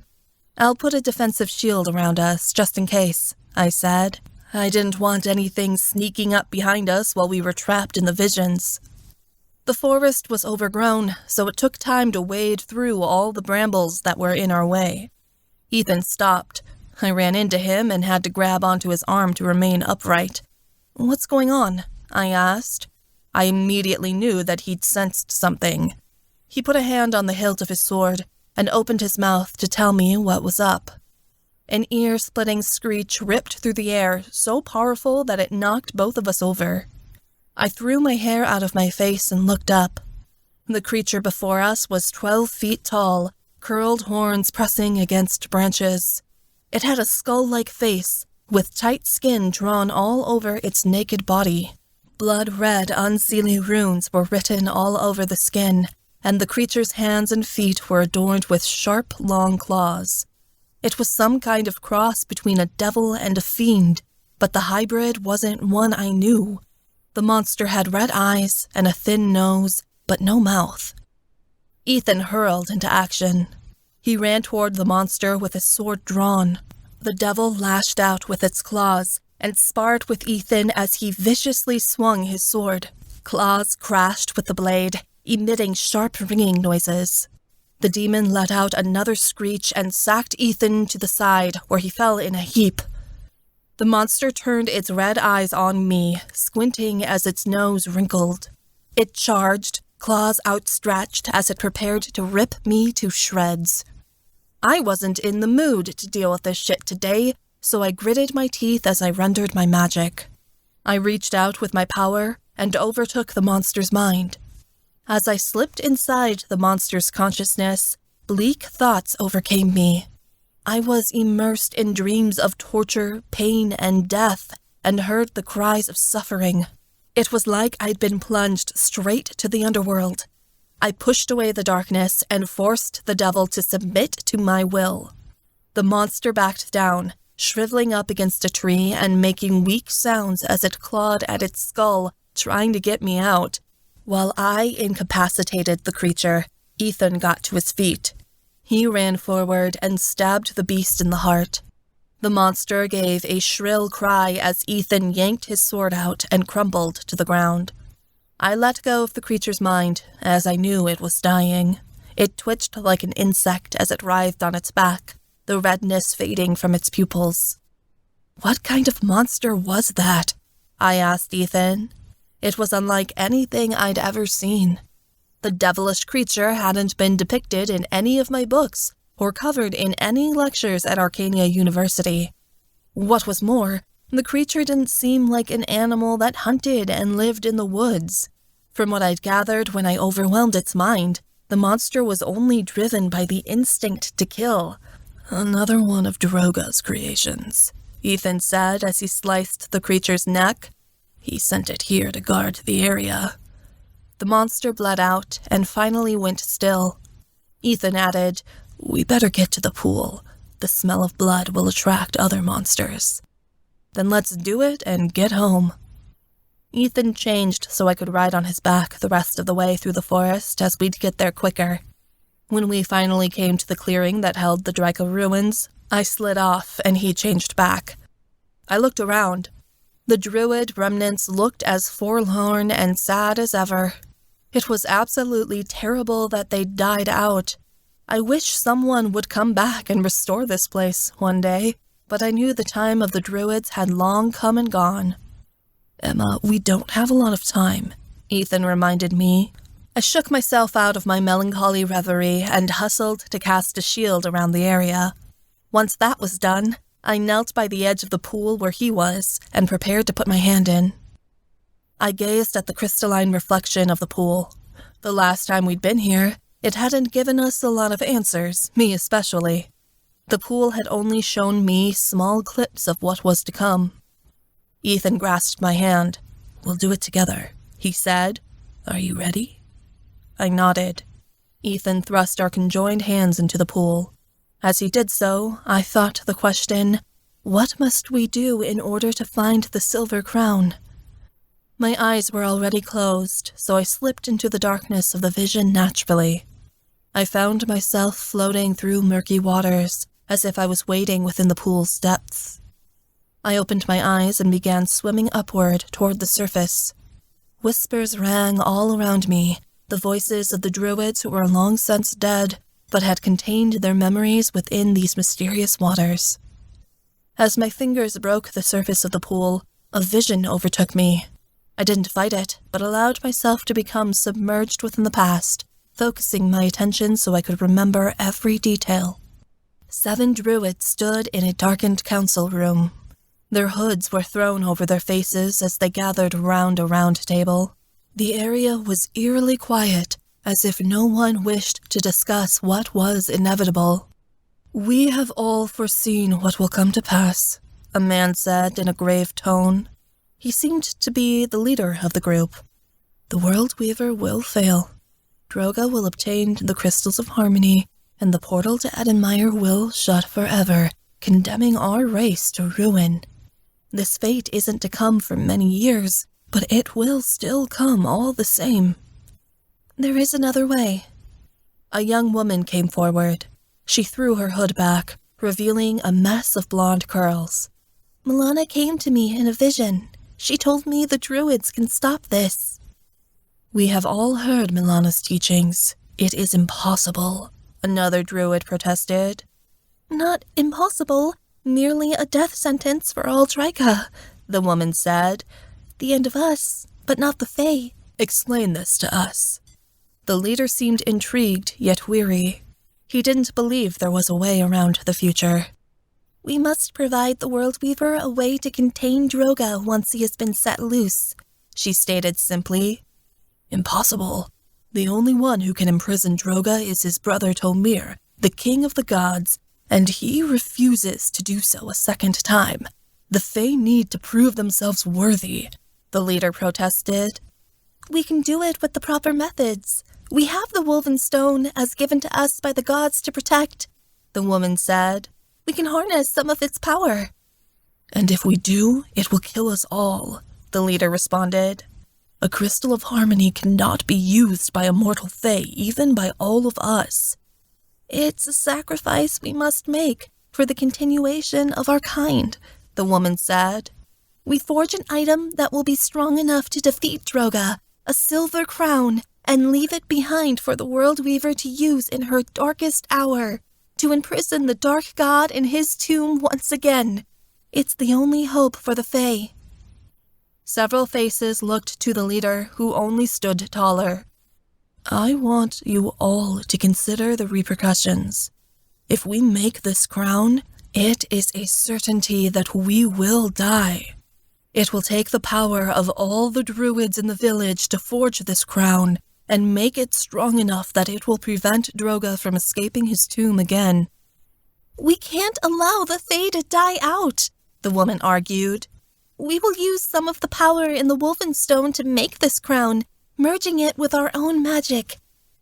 I'll put a defensive shield around us, just in case, I said. I didn't want anything sneaking up behind us while we were trapped in the visions. The forest was overgrown, so it took time to wade through all the brambles that were in our way. Ethan stopped. I ran into him and had to grab onto his arm to remain upright. What's going on? I asked. I immediately knew that he'd sensed something. He put a hand on the hilt of his sword and opened his mouth to tell me what was up. An ear-splitting screech ripped through the air, so powerful that it knocked both of us over. I threw my hair out of my face and looked up. The creature before us was 12 feet tall, curled horns pressing against branches. It had a skull-like face, with tight skin drawn all over its naked body. Blood-red Unseelie runes were written all over the skin, and the creature's hands and feet were adorned with sharp, long claws. It was some kind of cross between a devil and a fiend, but the hybrid wasn't one I knew. The monster had red eyes and a thin nose, but no mouth. Ethan hurled into action. He ran toward the monster with his sword drawn. The devil lashed out with its claws and sparred with Ethan as he viciously swung his sword. Claws crashed with the blade, emitting sharp ringing noises. The demon let out another screech and sacked Ethan to the side, where he fell in a heap. The monster turned its red eyes on me, squinting as its nose wrinkled. It charged, claws outstretched as it prepared to rip me to shreds. I wasn't in the mood to deal with this shit today, so I gritted my teeth as I rendered my magic. I reached out with my power and overtook the monster's mind. As I slipped inside the monster's consciousness, bleak thoughts overcame me. I was immersed in dreams of torture, pain, and death, and heard the cries of suffering. It was like I'd been plunged straight to the underworld. I pushed away the darkness and forced the devil to submit to my will. The monster backed down, shriveling up against a tree and making weak sounds as it clawed at its skull, trying to get me out. While I incapacitated the creature, Ethan got to his feet. He ran forward and stabbed the beast in the heart. The monster gave a shrill cry as Ethan yanked his sword out and crumpled to the ground. I let go of the creature's mind, as I knew it was dying. It twitched like an insect as it writhed on its back, the redness fading from its pupils. "What kind of monster was that?" I asked Ethan. It was unlike anything I'd ever seen. The devilish creature hadn't been depicted in any of my books or covered in any lectures at Arcania University. What was more, the creature didn't seem like an animal that hunted and lived in the woods. From what I'd gathered when I overwhelmed its mind, the monster was only driven by the instinct to kill. "Another one of Droga's creations," Ethan said as he sliced the creature's neck. "He sent it here to guard the area." The monster bled out and finally went still. Ethan added, "We better get to the pool. The smell of blood will attract other monsters." "Then let's do it and get home." Ethan changed so I could ride on his back the rest of the way through the forest as we'd get there quicker. When we finally came to the clearing that held the Draco ruins, I slid off and he changed back. I looked around. The druid remnants looked as forlorn and sad as ever. It was absolutely terrible that they'd died out. I wish someone would come back and restore this place one day, but I knew the time of the druids had long come and gone. "Emma, we don't have a lot of time," Ethan reminded me. I shook myself out of my melancholy reverie and hustled to cast a shield around the area. Once that was done, I knelt by the edge of the pool where he was and prepared to put my hand in. I gazed at the crystalline reflection of the pool. The last time we'd been here, it hadn't given us a lot of answers, me especially. The pool had only shown me small clips of what was to come. Ethan grasped my hand. "We'll do it together," he said. "Are you ready?" I nodded. Ethan thrust our conjoined hands into the pool. As he did so, I thought the question, "What must we do in order to find the silver crown?" My eyes were already closed, so I slipped into the darkness of the vision naturally. I found myself floating through murky waters, as if I was wading within the pool's depths. I opened my eyes and began swimming upward toward the surface. Whispers rang all around me, the voices of the druids who were long since dead, but had contained their memories within these mysterious waters. As my fingers broke the surface of the pool, a vision overtook me. I didn't fight it, but allowed myself to become submerged within the past, focusing my attention so I could remember every detail. 7 druids stood in a darkened council room. Their hoods were thrown over their faces as they gathered around a round table. The area was eerily quiet, as if no one wished to discuss what was inevitable. "We have all foreseen what will come to pass," a man said in a grave tone. He seemed to be the leader of the group. "The World Weaver will fail. Droga will obtain the Crystals of Harmony, and the portal to Edinmyre will shut forever, condemning our race to ruin. This fate isn't to come for many years, but it will still come all the same." "There is another way." A young woman came forward. She threw her hood back, revealing a mess of blonde curls. "Milana came to me in a vision. She told me the druids can stop this." "We have all heard Milana's teachings. It is impossible," another druid protested. "Not impossible, merely a death sentence for all Trika," the woman said. "The end of us, but not the Fae. Explain this to us." The leader seemed intrigued, yet weary. He didn't believe there was a way around the future. "We must provide the World Weaver a way to contain Droga once he has been set loose," she stated simply. "Impossible. The only one who can imprison Droga is his brother Tomir, the king of the gods, and he refuses to do so a second time. The Fae need to prove themselves worthy, the leader protested. We can do it with the proper methods. We have the woven stone as given to us by the gods to protect, the woman said. We can harness some of its power. And if we do, it will kill us all, the leader responded. A crystal of harmony cannot be used by a mortal Fae, even by all of us. It's a sacrifice we must make for the continuation of our kind, the woman said. We forge an item that will be strong enough to defeat Droga, a silver crown, and leave it behind for the World Weaver to use in her darkest hour, to imprison the Dark God in his tomb once again. It's the only hope for the Fae. Several faces looked to the leader, who only stood taller. I want you all to consider the repercussions. If we make this crown, it is a certainty that we will die. It will take the power of all the druids in the village to forge this crown and make it strong enough that it will prevent Droga from escaping his tomb again. We can't allow the Fae to die out, the woman argued. We will use some of the power in the woven stone to make this crown, merging it with our own magic.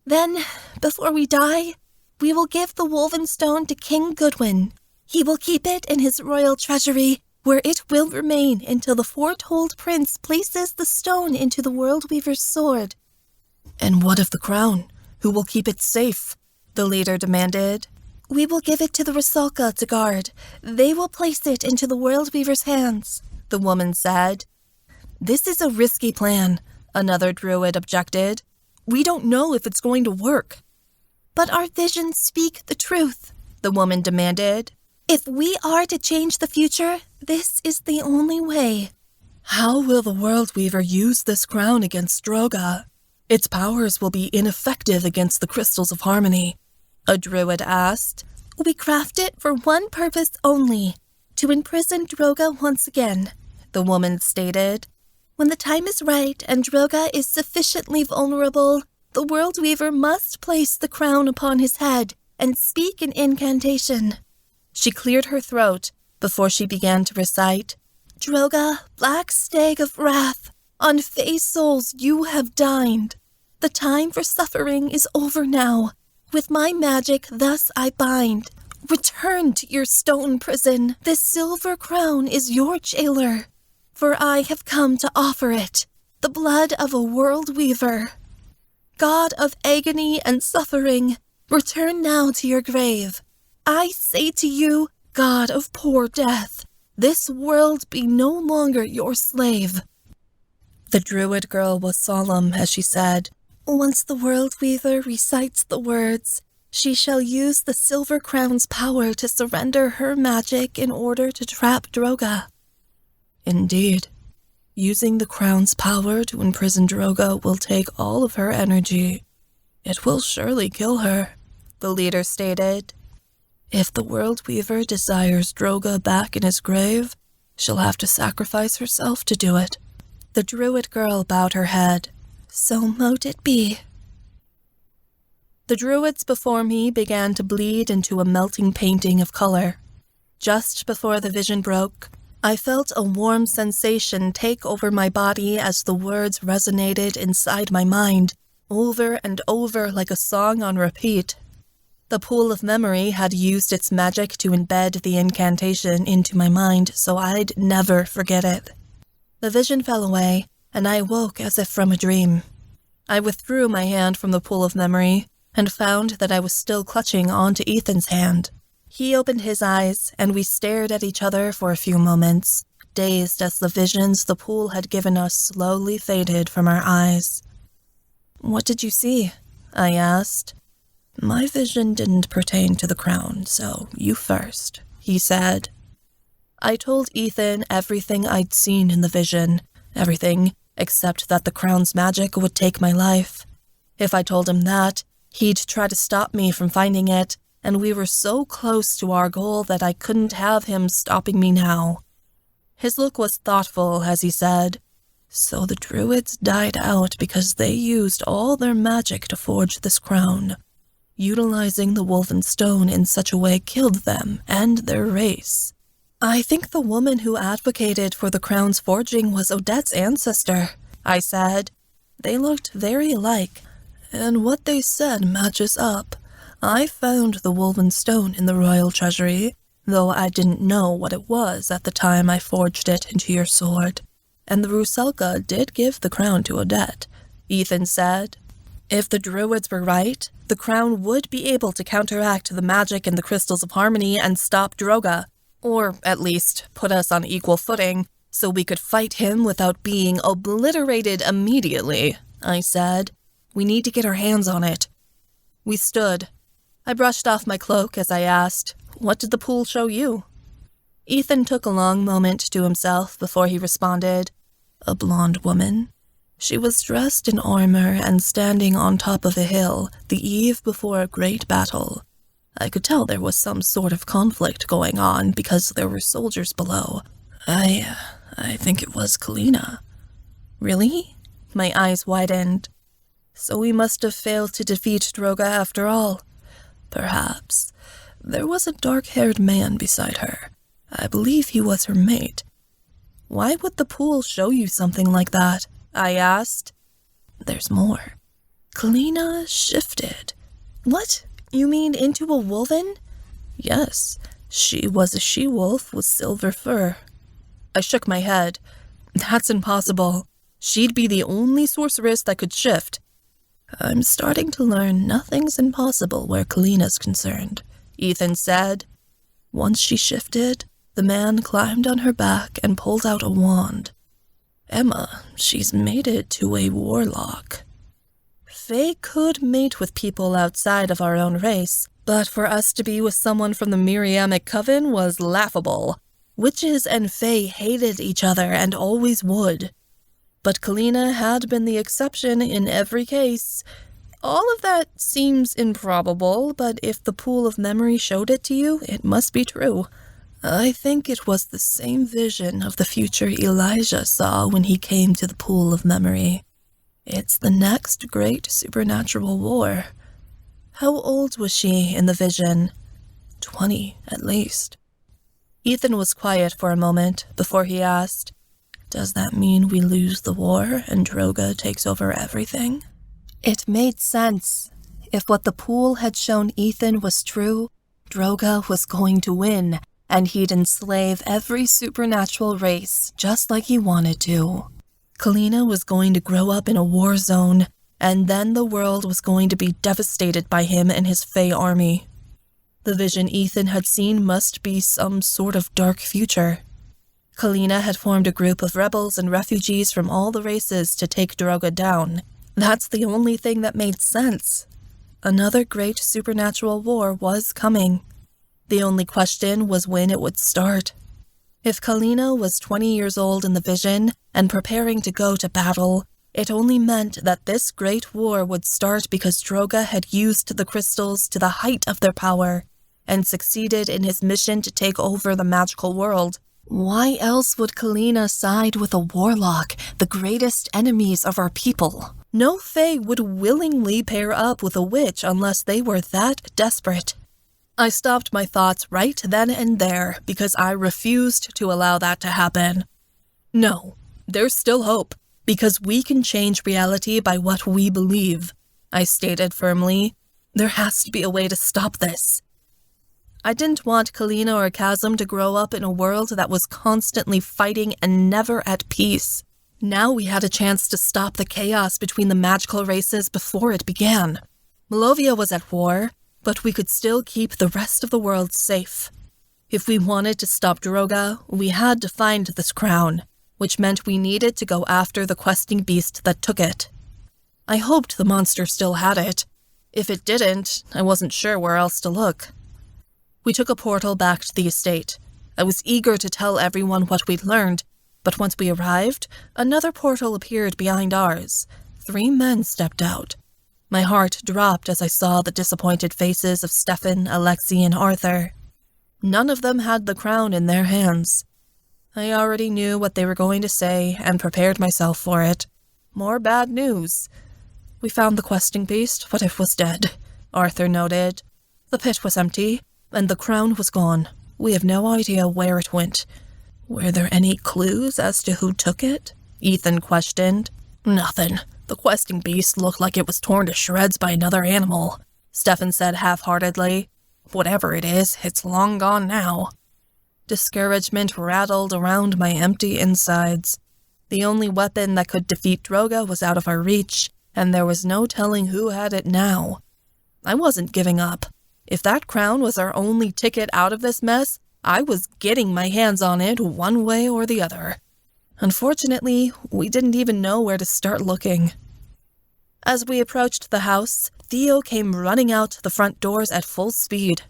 Then, before we die, we will give the woven stone to King Goodwin. He will keep it in his royal treasury, where it will remain until the foretold prince places the stone into the World Weaver's sword. And what of the crown? Who will keep it safe? The leader demanded. We will give it to the Rusalka to guard. They will place it into the World Weaver's hands, the woman said. This is a risky plan, another druid objected. We don't know if it's going to work. But our visions speak the truth, the woman demanded. If we are to change the future, this is the only way. How will the World Weaver use this crown against Droga? Its powers will be ineffective against the crystals of harmony, a druid asked. We craft it for one purpose only, to imprison Droga once again, the woman stated. When the time is right and Droga is sufficiently vulnerable, the World Weaver must place the crown upon his head and speak an incantation. She cleared her throat before she began to recite, Droga, black stag of wrath, on Fae souls you have dined. The time for suffering is over now. With my magic thus I bind. Return to your stone prison. This silver crown is your jailer. For I have come to offer it, the blood of a World Weaver. God of agony and suffering, return now to your grave. I say to you, God of poor death, this world be no longer your slave. The druid girl was solemn as she said, Once the World Weaver recites the words, she shall use the silver crown's power to surrender her magic in order to trap Droga. Indeed, using the crown's power to imprison Droga will take all of her energy. It will surely kill her, the leader stated. If the World Weaver desires Droga back in his grave, she'll have to sacrifice herself to do it. The druid girl bowed her head. So mote it be. The druids before me began to bleed into a melting painting of color. Just before the vision broke, I felt a warm sensation take over my body as the words resonated inside my mind, over and over like a song on repeat. The pool of memory had used its magic to embed the incantation into my mind, so I'd never forget it. The vision fell away, and I awoke as if from a dream. I withdrew my hand from the pool of memory and found that I was still clutching onto Ethan's hand. He opened his eyes, and we stared at each other for a few moments, dazed as the visions the pool had given us slowly faded from our eyes. What did you see? I asked. My vision didn't pertain to the crown, so you first, he said. I told Ethan everything I'd seen in the vision, everything except that the crown's magic would take my life. If I told him that, he'd try to stop me from finding it, and we were so close to our goal that I couldn't have him stopping me now. His look was thoughtful as he said, So the druids died out because they used all their magic to forge this crown. Utilizing the woven stone in such a way killed them and their race. I think the woman who advocated for the crown's forging was Odette's ancestor, I said. They looked very alike, and what they said matches up. I found the woven stone in the royal treasury, though I didn't know what it was at the time I forged it into your sword. And the Rusalka did give the crown to Odette, Ethan said. If the druids were right, the crown would be able to counteract the magic in the crystals of harmony and stop Droga, or at least put us on equal footing, so we could fight him without being obliterated immediately, I said. We need to get our hands on it. We stood. I brushed off my cloak as I asked, "What did the pool show you?" Ethan took a long moment to himself before he responded, "A blonde woman. She was dressed in armor and standing on top of a hill the eve before a great battle. I could tell there was some sort of conflict going on because there were soldiers below. I think it was Kalina." "Really?" My eyes widened. "So we must have failed to defeat Droga after all." "Perhaps. There was a dark-haired man beside her. I believe he was her mate." "Why would the pool show you something like that?" I asked. "There's more. Kalina shifted." "What? You mean into a wolven?" "Yes. She was a she-wolf with silver fur." I shook my head. "That's impossible. She'd be the only sorceress that could shift." "I'm starting to learn nothing's impossible where Kalina's concerned," Ethan said. "Once she shifted, the man climbed on her back and pulled out a wand. Emma, she's mated to a warlock." "Fae could mate with people outside of our own race, but for us to be with someone from the Miriamic Coven was laughable. Witches and Fae hated each other and always would. But Kalina had been the exception in every case. All of that seems improbable, but if the pool of memory showed it to you, it must be true. I think it was the same vision of the future Elijah saw when he came to the pool of memory. It's the next great supernatural war." "How old was she in the vision?" 20, at least." Ethan was quiet for a moment before he asked, "Does that mean we lose the war and Droga takes over everything?" It made sense. If what the pool had shown Ethan was true, Droga was going to win, and he'd enslave every supernatural race just like he wanted to. Kalina was going to grow up in a war zone, and then the world was going to be devastated by him and his Fae army. The vision Ethan had seen must be some sort of dark future. Kalina had formed a group of rebels and refugees from all the races to take Droga down. That's the only thing that made sense. Another great supernatural war was coming. The only question was when it would start. If Kalina was 20 years old in the vision and preparing to go to battle, it only meant that this great war would start because Droga had used the crystals to the height of their power and succeeded in his mission to take over the magical world. Why else would Kalina side with a warlock, the greatest enemies of our people? No Fae would willingly pair up with a witch unless they were that desperate. I stopped my thoughts right then and there because I refused to allow that to happen. "No, there's still hope, because we can change reality by what we believe," I stated firmly. "There has to be a way to stop this." I didn't want Kalina or Chasm to grow up in a world that was constantly fighting and never at peace. Now we had a chance to stop the chaos between the magical races before it began. Malovia was at war, but we could still keep the rest of the world safe. If we wanted to stop Droga, we had to find this crown, which meant we needed to go after the questing beast that took it. I hoped the monster still had it. If it didn't, I wasn't sure where else to look. We took a portal back to the estate. I was eager to tell everyone what we'd learned, but once we arrived, another portal appeared behind ours. 3 men stepped out. My heart dropped as I saw the disappointed faces of Stefan, Alexei, and Arthur. None of them had the crown in their hands. I already knew what they were going to say and prepared myself for it. More bad news. "We found the questing beast, but it was dead," Arthur noted. "The pit was empty, and the crown was gone. We have no idea where it went. Were there any clues as to who took it? Ethan questioned. Nothing. The questing beast looked like it was torn to shreds by another animal, Stefan said half-heartedly. Whatever it is, it's long gone now. Discouragement rattled around my empty insides. The only weapon that could defeat Droga was out of our reach, and there was no telling who had it now. I wasn't giving up. If that crown was our only ticket out of this mess, I was getting my hands on it one way or the other. Unfortunately, we didn't even know where to start looking. As we approached the house, Theo came running out the front doors at full speed.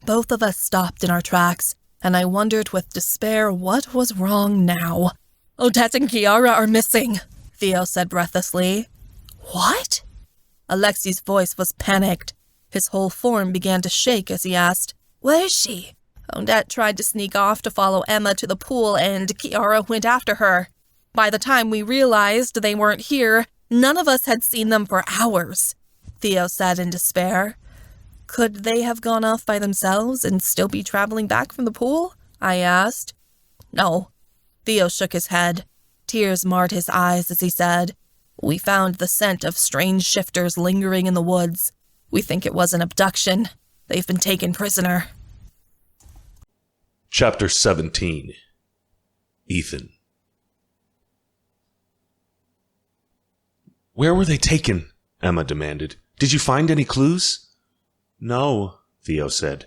Both of us stopped in our tracks, and I wondered with despair what was wrong now. Odette and Kiara are missing, Theo said breathlessly. What? Alexi's voice was panicked. His whole form began to shake as he asked, Where is she? Odette tried to sneak off to follow Emma to the pool, and Kiara went after her. By the time we realized they weren't here, none of us had seen them for hours, Theo said in despair. Could they have gone off by themselves and still be traveling back from the pool? I asked. No. Theo shook his head. Tears marred his eyes as he said, We found the scent of strange shifters lingering in the woods. We think it was an abduction. They've been taken prisoner. Chapter 17. Ethan. Where were they taken? Emma demanded. Did you find any clues? No, Theo said.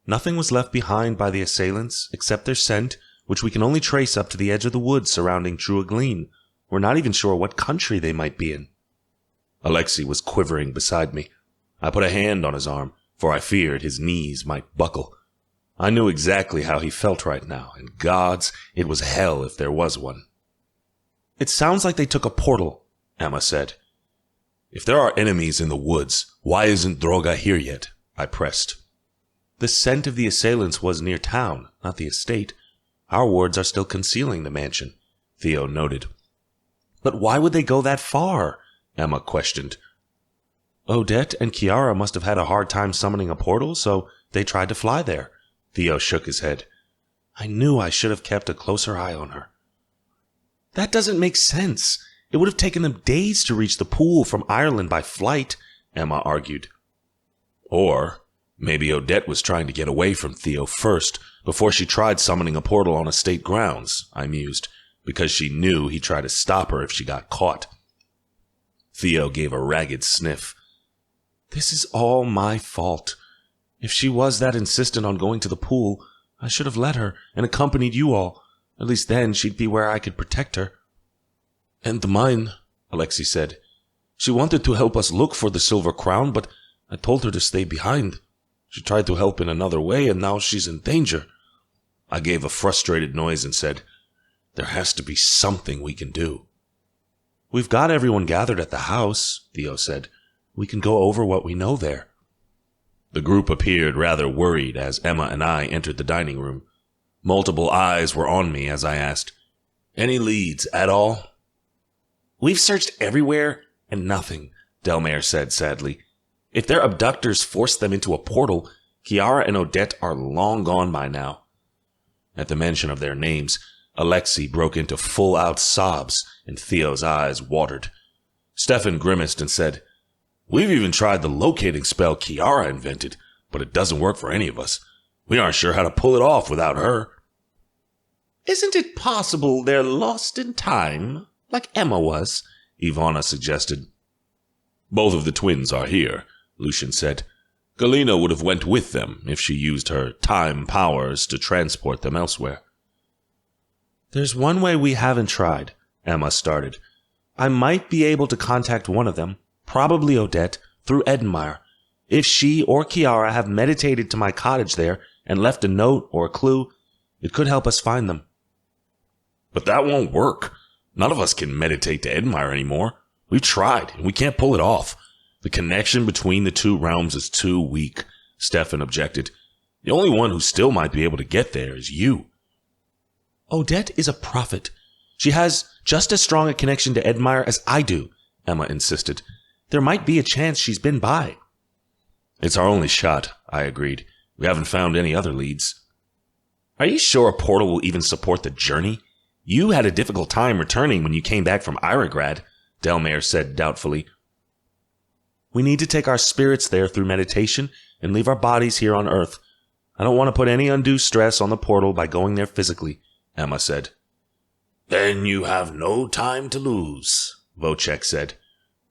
Nothing was left behind by the assailants except their scent, which we can only trace up to the edge of the woods surrounding Truagleen. We're not even sure what country they might be in. Alexei was quivering beside me. I put a hand on his arm, for I feared his knees might buckle. I knew exactly how he felt right now, and gods, it was hell if there was one. It sounds like they took a portal, Emma said. If there are enemies in the woods, why isn't Droga here yet? I pressed. The scent of the assailants was near town, not the estate. Our wards are still concealing the mansion, Theo noted. But why would they go that far? Emma questioned. Odette and Kiara must have had a hard time summoning a portal, so they tried to fly there. Theo shook his head. I knew I should have kept a closer eye on her. That doesn't make sense. It would have taken them days to reach the pool from Ireland by flight, Emma argued. Or maybe Odette was trying to get away from Theo first, before she tried summoning a portal on estate grounds, I mused, because she knew he'd try to stop her if she got caught. Theo gave a ragged sniff. This is all my fault. If she was that insistent on going to the pool, I should have let her and accompanied you all. At least then she'd be where I could protect her. And mine, Alexei said. She wanted to help us look for the silver crown, but I told her to stay behind. She tried to help in another way, and now she's in danger. I gave a frustrated noise and said, There has to be something we can do. We've got everyone gathered at the house, Theo said. We can go over what we know there. The group appeared rather worried as Emma and I entered the dining room. Multiple eyes were on me as I asked, Any leads at all? We've searched everywhere and nothing, Edinmyre said sadly. If their abductors forced them into a portal, Kiara and Odette are long gone by now. At the mention of their names, Alexei broke into full-out sobs, and Theo's eyes watered. Stefan grimaced and said, We've even tried the locating spell Kiara invented, but it doesn't work for any of us. We aren't sure how to pull it off without her. Isn't it possible they're lost in time, like Emma was? Ivana suggested. Both of the twins are here, Lucian said. Galena would have went with them if she used her time powers to transport them elsewhere. There's one way we haven't tried, Emma started. I might be able to contact one of them, probably Odette, through Edinmyre. If she or Kiara have meditated to my cottage there and left a note or a clue, it could help us find them. But that won't work. None of us can meditate to Edinmyre anymore. We've tried, and we can't pull it off. The connection between the two realms is too weak, Stefan objected. The only one who still might be able to get there is you. Odette is a prophet. She has just as strong a connection to Edinmyre as I do, Emma insisted. There might be a chance she's been by. It's our only shot, I agreed. We haven't found any other leads. Are you sure a portal will even support the journey? You had a difficult time returning when you came back from Iragrad, Edinmyre said doubtfully. We need to take our spirits there through meditation and leave our bodies here on Earth. I don't want to put any undue stress on the portal by going there physically, Emma said. Then you have no time to lose, Vocek said.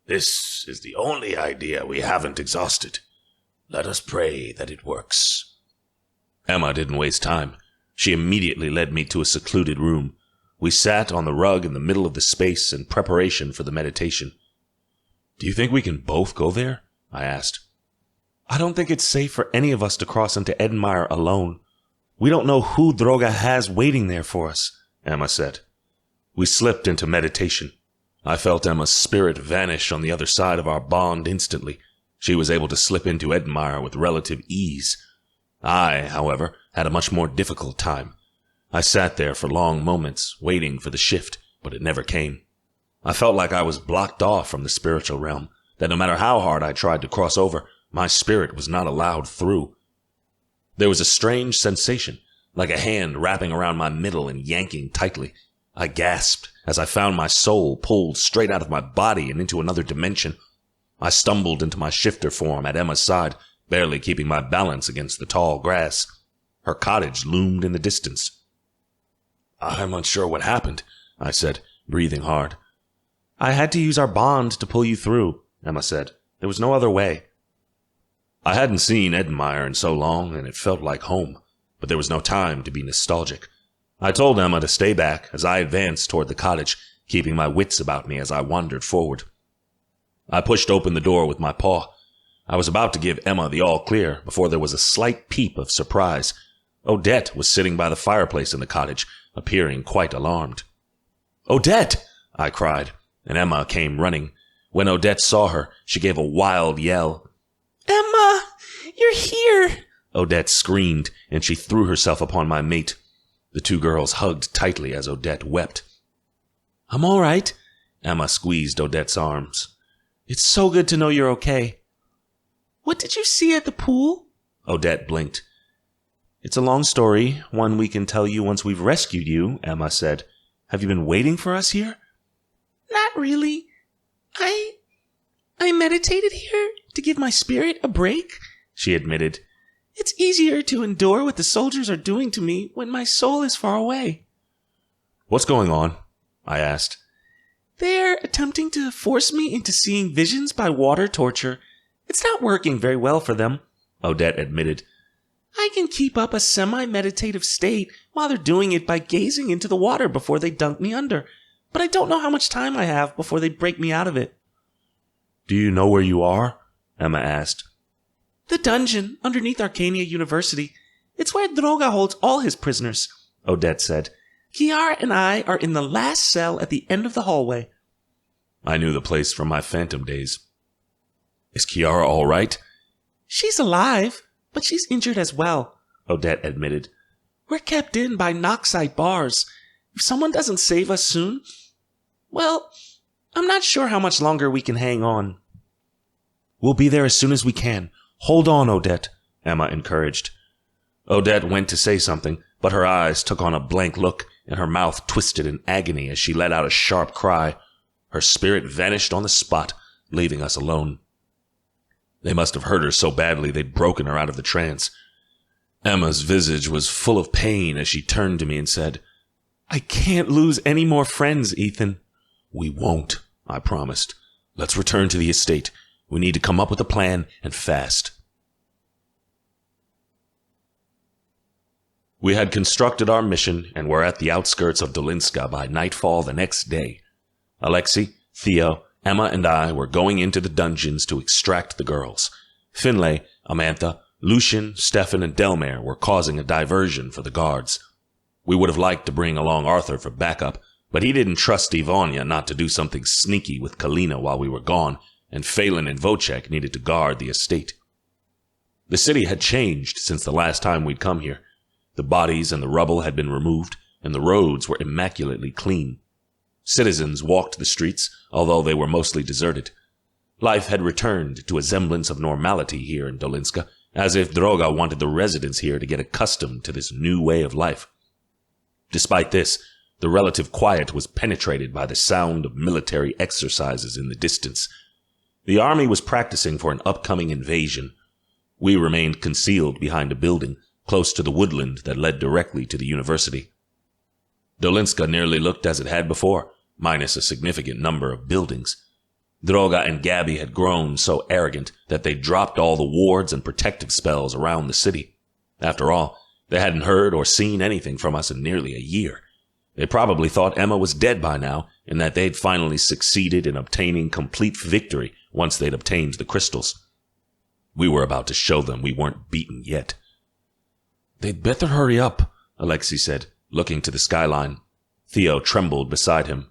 This is the only idea we haven't exhausted. Let us pray that it works. Emma didn't waste time. She immediately led me to a secluded room. We sat on the rug in the middle of the space in preparation for the meditation. Do you think we can both go there? I asked. I don't think it's safe for any of us to cross into Edinmyre alone. We don't know who Droga has waiting there for us, Emma said. We slipped into meditation. I felt Emma's spirit vanish on the other side of our bond instantly. She was able to slip into Edinmyre with relative ease. I, however, had a much more difficult time. I sat there for long moments, waiting for the shift, but it never came. I felt like I was blocked off from the spiritual realm, that no matter how hard I tried to cross over, my spirit was not allowed through. There was a strange sensation, like a hand wrapping around my middle and yanking tightly. I gasped as I found my soul pulled straight out of my body and into another dimension. I stumbled into my shifter form at Emma's side, barely keeping my balance against the tall grass. Her cottage loomed in the distance. I'm unsure what happened, I said, breathing hard. I had to use our bond to pull you through, Emma said. There was no other way. I hadn't seen Edinmyre in so long, and it felt like home, but there was no time to be nostalgic. I told Emma to stay back as I advanced toward the cottage, keeping my wits about me as I wandered forward. I pushed open the door with my paw. I was about to give Emma the all-clear before there was a slight peep of surprise. Odette was sitting by the fireplace in the cottage, appearing quite alarmed. Odette! I cried, and Emma came running. When Odette saw her, she gave a wild yell. Emma, you're here! Odette screamed, and she threw herself upon my mate. The two girls hugged tightly as Odette wept. I'm all right, Emma squeezed Odette's arms. It's so good to know you're okay. What did you see at the pool? Odette blinked. It's a long story, one we can tell you once we've rescued you, Emma said. Have you been waiting for us here? Not really. I meditated here to give my spirit a break, she admitted. It's easier to endure what the soldiers are doing to me when my soul is far away. What's going on? I asked. They're attempting to force me into seeing visions by water torture. It's not working very well for them, Odette admitted. I can keep up a semi-meditative state while they're doing it by gazing into the water before they dunk me under, but I don't know how much time I have before they break me out of it. Do you know where you are? Emma asked. The dungeon underneath Arcania University. It's where Droga holds all his prisoners, Odette said. Kiara and I are in the last cell at the end of the hallway. I knew the place from my phantom days. Is Kiara all right? She's alive, but she's injured as well, Odette admitted. We're kept in by Noxite bars. If someone doesn't save us soon, well, I'm not sure how much longer we can hang on. We'll be there as soon as we can. Hold on, Odette, Emma encouraged. Odette went to say something, but her eyes took on a blank look, and her mouth twisted in agony as she let out a sharp cry. Her spirit vanished on the spot, leaving us alone. They must have hurt her so badly they'd broken her out of the trance. Emma's visage was full of pain as she turned to me and said, I can't lose any more friends, Ethan. We won't, I promised. Let's return to the estate. We need to come up with a plan, and fast. We had constructed our mission and were at the outskirts of Dolinska by nightfall the next day. Alexei, Theo, Emma, and I were going into the dungeons to extract the girls. Finlay, Amantha, Lucian, Stefan, and Edinmyre were causing a diversion for the guards. We would have liked to bring along Arthur for backup, but he didn't trust Ivonia not to do something sneaky with Kalina while we were gone, and Phelan and Vocek needed to guard the estate. The city had changed since the last time we'd come here. The bodies and the rubble had been removed, and the roads were immaculately clean. Citizens walked the streets, although they were mostly deserted. Life had returned to a semblance of normality here in Dolinska, as if Droga wanted the residents here to get accustomed to this new way of life. Despite this, the relative quiet was penetrated by the sound of military exercises in the distance. The army was practicing for an upcoming invasion. We remained concealed behind a building, close to the woodland that led directly to the university. Dolinska nearly looked as it had before, minus a significant number of buildings. Droga and Gabby had grown so arrogant that they dropped all the wards and protective spells around the city. After all, they hadn't heard or seen anything from us in nearly a year. They probably thought Emma was dead by now, and that they'd finally succeeded in obtaining complete victory once they'd obtained the crystals. We were about to show them we weren't beaten yet. "They'd better hurry up," Alexei said, looking to the skyline. Theo trembled beside him.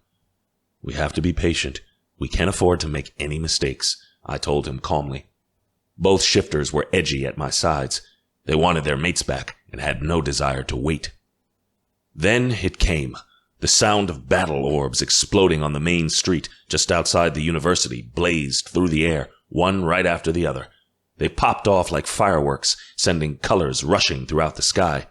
"We have to be patient. We can't afford to make any mistakes," I told him calmly. Both shifters were edgy at my sides. They wanted their mates back and had no desire to wait. Then it came. The sound of battle orbs exploding on the main street just outside the university blazed through the air, one right after the other. They popped off like fireworks, sending colors rushing throughout the sky.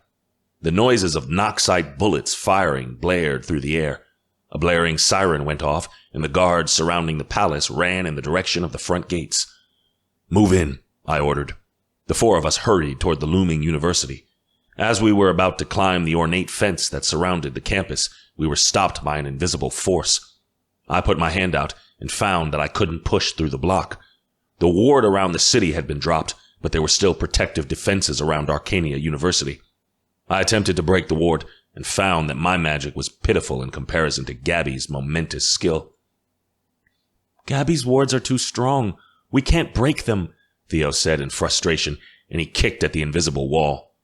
The noises of Noxite bullets firing blared through the air. A blaring siren went off, and the guards surrounding the palace ran in the direction of the front gates. "Move in," I ordered. The four of us hurried toward the looming university. As we were about to climb the ornate fence that surrounded the campus, we were stopped by an invisible force. I put my hand out and found that I couldn't push through the block. The ward around the city had been dropped, but there were still protective defenses around Arcania University. I attempted to break the ward and found that my magic was pitiful in comparison to Gabby's momentous skill. "Gabby's wards are too strong. We can't break them," Theo said in frustration, and he kicked at the invisible wall.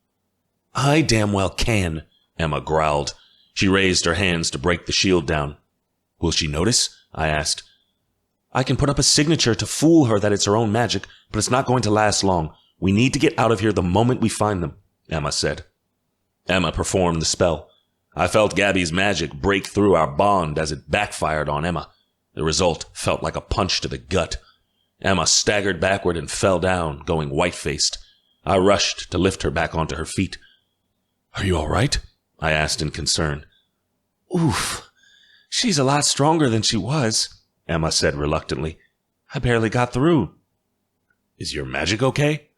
"I damn well can," Emma growled. She raised her hands to break the shield down. "Will she notice?" I asked. "I can put up a signature to fool her that it's her own magic, but it's not going to last long. We need to get out of here the moment we find them," Emma said. Emma performed the spell. I felt Gabby's magic break through our bond as it backfired on Emma. The result felt like a punch to the gut. Emma staggered backward and fell down, going white-faced. I rushed to lift her back onto her feet. "Are you all right?" I asked in concern. "Oof. She's a lot stronger than she was," Emma said reluctantly. "I barely got through." "Is your magic okay?"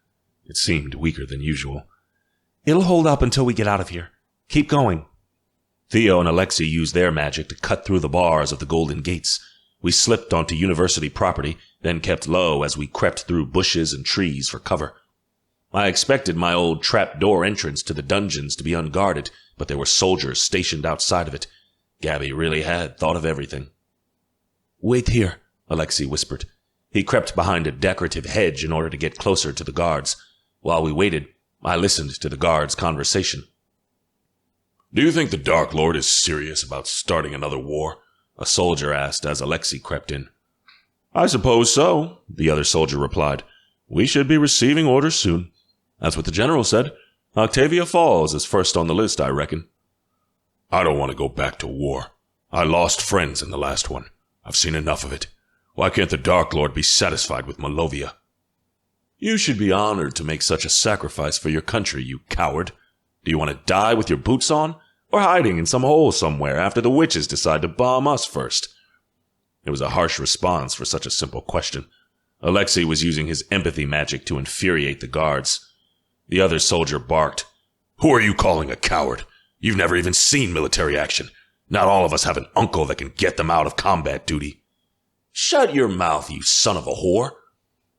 It seemed weaker than usual. "It'll hold up until we get out of here. Keep going." Theo and Alexei used their magic to cut through the bars of the golden gates. We slipped onto university property, then kept low as we crept through bushes and trees for cover. I expected my old trap-door entrance to the dungeons to be unguarded, but there were soldiers stationed outside of it. Gabby really had thought of everything. "Wait here," Alexei whispered. He crept behind a decorative hedge in order to get closer to the guards. While we waited, I listened to the guards' conversation. "Do you think the Dark Lord is serious about starting another war?" a soldier asked as Alexei crept in. "I suppose so," the other soldier replied. "We should be receiving orders soon. That's what the general said. Octavia Falls is first on the list, I reckon." "I don't want to go back to war. I lost friends in the last one. I've seen enough of it. Why can't the Dark Lord be satisfied with Malovia?" "You should be honored to make such a sacrifice for your country, you coward. Do you want to die with your boots on, or hiding in some hole somewhere after the witches decide to bomb us first?" It was a harsh response for such a simple question. Alexei was using his empathy magic to infuriate the guards. The other soldier barked. "Who are you calling a coward? You've never even seen military action. Not all of us have an uncle that can get them out of combat duty." "Shut your mouth, you son of a whore."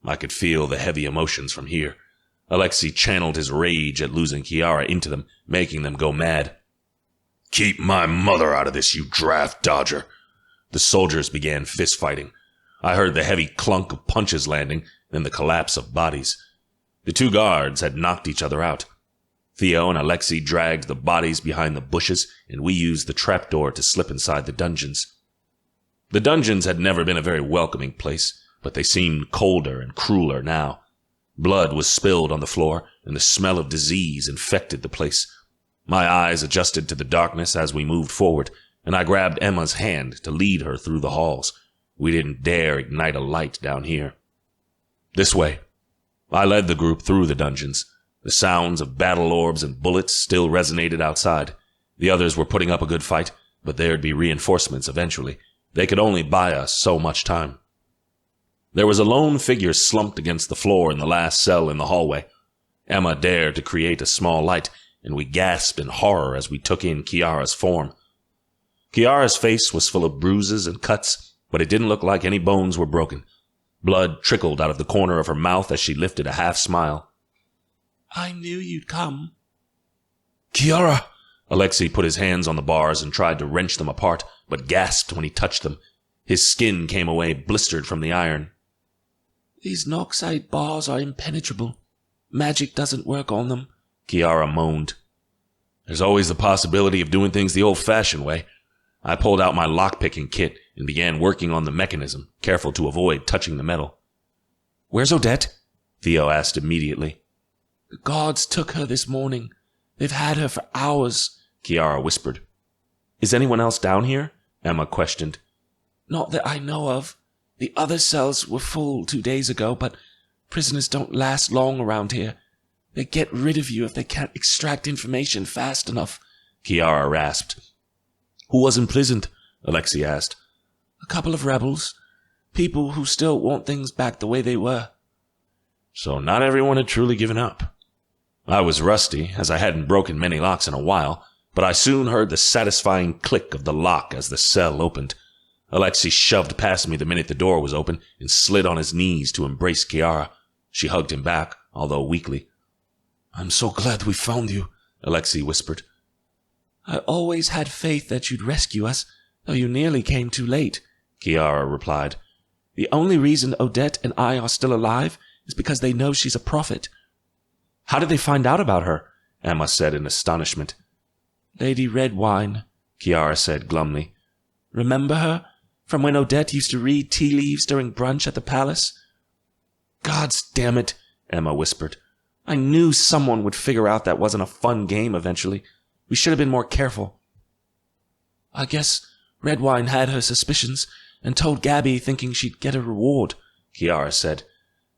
I could feel the heavy emotions from here. Alexei channeled his rage at losing Kiara into them, making them go mad. "Keep my mother out of this, you draft dodger." The soldiers began fist-fighting. I heard the heavy clunk of punches landing, then the collapse of bodies. The two guards had knocked each other out. Theo and Alexei dragged the bodies behind the bushes, and we used the trapdoor to slip inside the dungeons. The dungeons had never been a very welcoming place, but they seemed colder and crueler now. Blood was spilled on the floor, and the smell of disease infected the place. My eyes adjusted to the darkness as we moved forward, and I grabbed Emma's hand to lead her through the halls. We didn't dare ignite a light down here. "This way." I led the group through the dungeons. The sounds of battle orbs and bullets still resonated outside. The others were putting up a good fight, but there'd be reinforcements eventually. They could only buy us so much time. There was a lone figure slumped against the floor in the last cell in the hallway. Emma dared to create a small light, and we gasped in horror as we took in Kiara's form. Kiara's face was full of bruises and cuts, but it didn't look like any bones were broken. Blood trickled out of the corner of her mouth as she lifted a half-smile. I knew you'd come. Kiara! Alexei put his hands on the bars and tried to wrench them apart, but gasped when he touched them. His skin came away blistered from the iron. These Noxide bars are impenetrable. Magic doesn't work on them, Kiara moaned. There's always the possibility of doing things the old-fashioned way. I pulled out my lock-picking kit and began working on the mechanism, careful to avoid touching the metal. Where's Odette? Theo asked immediately. The guards took her this morning. They've had her for hours, Kiara whispered. Is anyone else down here? Emma questioned. Not that I know of. The other cells were full 2 days ago, but prisoners don't last long around here. They get rid of you if they can't extract information fast enough, Kiara rasped. Who was imprisoned? Alexei asked. A couple of rebels. People who still want things back the way they were. So not everyone had truly given up. I was rusty, as I hadn't broken many locks in a while, but I soon heard the satisfying click of the lock as the cell opened. Alexei shoved past me the minute the door was open and slid on his knees to embrace Kiara. She hugged him back, although weakly. I'm so glad we found you, Alexei whispered. I always had faith that you'd rescue us, though you nearly came too late, Kiara replied. The only reason Odette and I are still alive is because they know she's a prophet. How did they find out about her? Emma said in astonishment. Lady Redwine, Kiara said glumly. Remember her? From when Odette used to read tea leaves during brunch at the palace? Gods damn it, Emma whispered. I knew someone would figure out that wasn't a fun game eventually. We should have been more careful. I guess Redwine had her suspicions and told Gabby thinking she'd get a reward, Kiara said.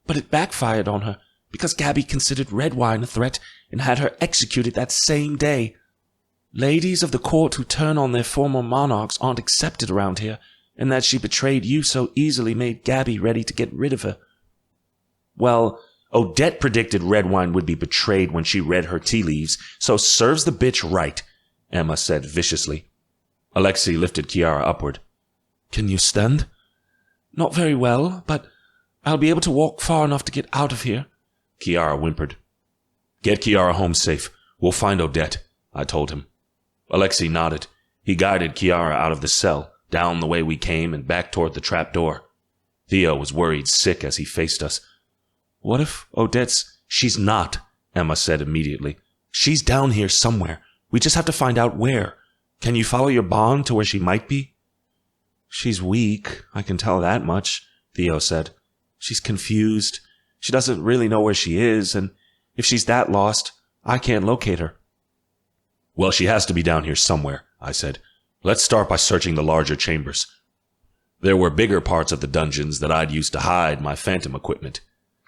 But it backfired on her because Gabby considered Redwine a threat and had her executed that same day. Ladies of the court who turn on their former monarchs aren't accepted around here, and that she betrayed you so easily made Gabby ready to get rid of her. Well, Odette predicted Redwine would be betrayed when she read her tea leaves, so serves the bitch right, Emma said viciously. Alexei lifted Kiara upward. Can you stand? Not very well, but I'll be able to walk far enough to get out of here, Kiara whimpered. Get Kiara home safe. We'll find Odette, I told him. Alexei nodded. He guided Kiara out of the cell, down the way we came and back toward the trap door. Theo was worried sick as he faced us. What if Odette's... She's not, Emma said immediately. She's down here somewhere. We just have to find out where. Can you follow your bond to where she might be? She's weak, I can tell that much, Theo said. She's confused. She doesn't really know where she is, and if she's that lost, I can't locate her. Well, she has to be down here somewhere, I said. Let's start by searching the larger chambers. There were bigger parts of the dungeons that I'd used to hide my phantom equipment.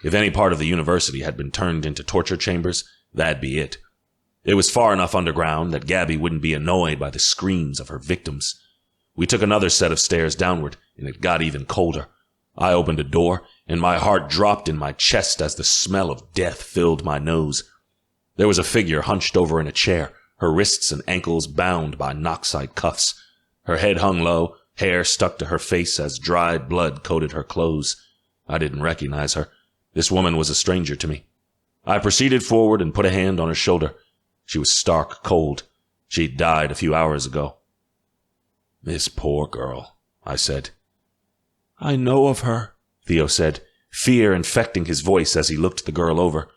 If any part of the university had been turned into torture chambers, that'd be it. It was far enough underground that Gabby wouldn't be annoyed by the screams of her victims. We took another set of stairs downward, and it got even colder. I opened a door, and my heart dropped in my chest as the smell of death filled my nose. There was a figure hunched over in a chair, her wrists and ankles bound by Noxide cuffs. Her head hung low, hair stuck to her face as dried blood coated her clothes. I didn't recognize her. This woman was a stranger to me. I proceeded forward and put a hand on her shoulder. She was stark cold. She'd died a few hours ago. This poor girl, I said. I know of her, Theo said, fear infecting his voice as he looked the girl over.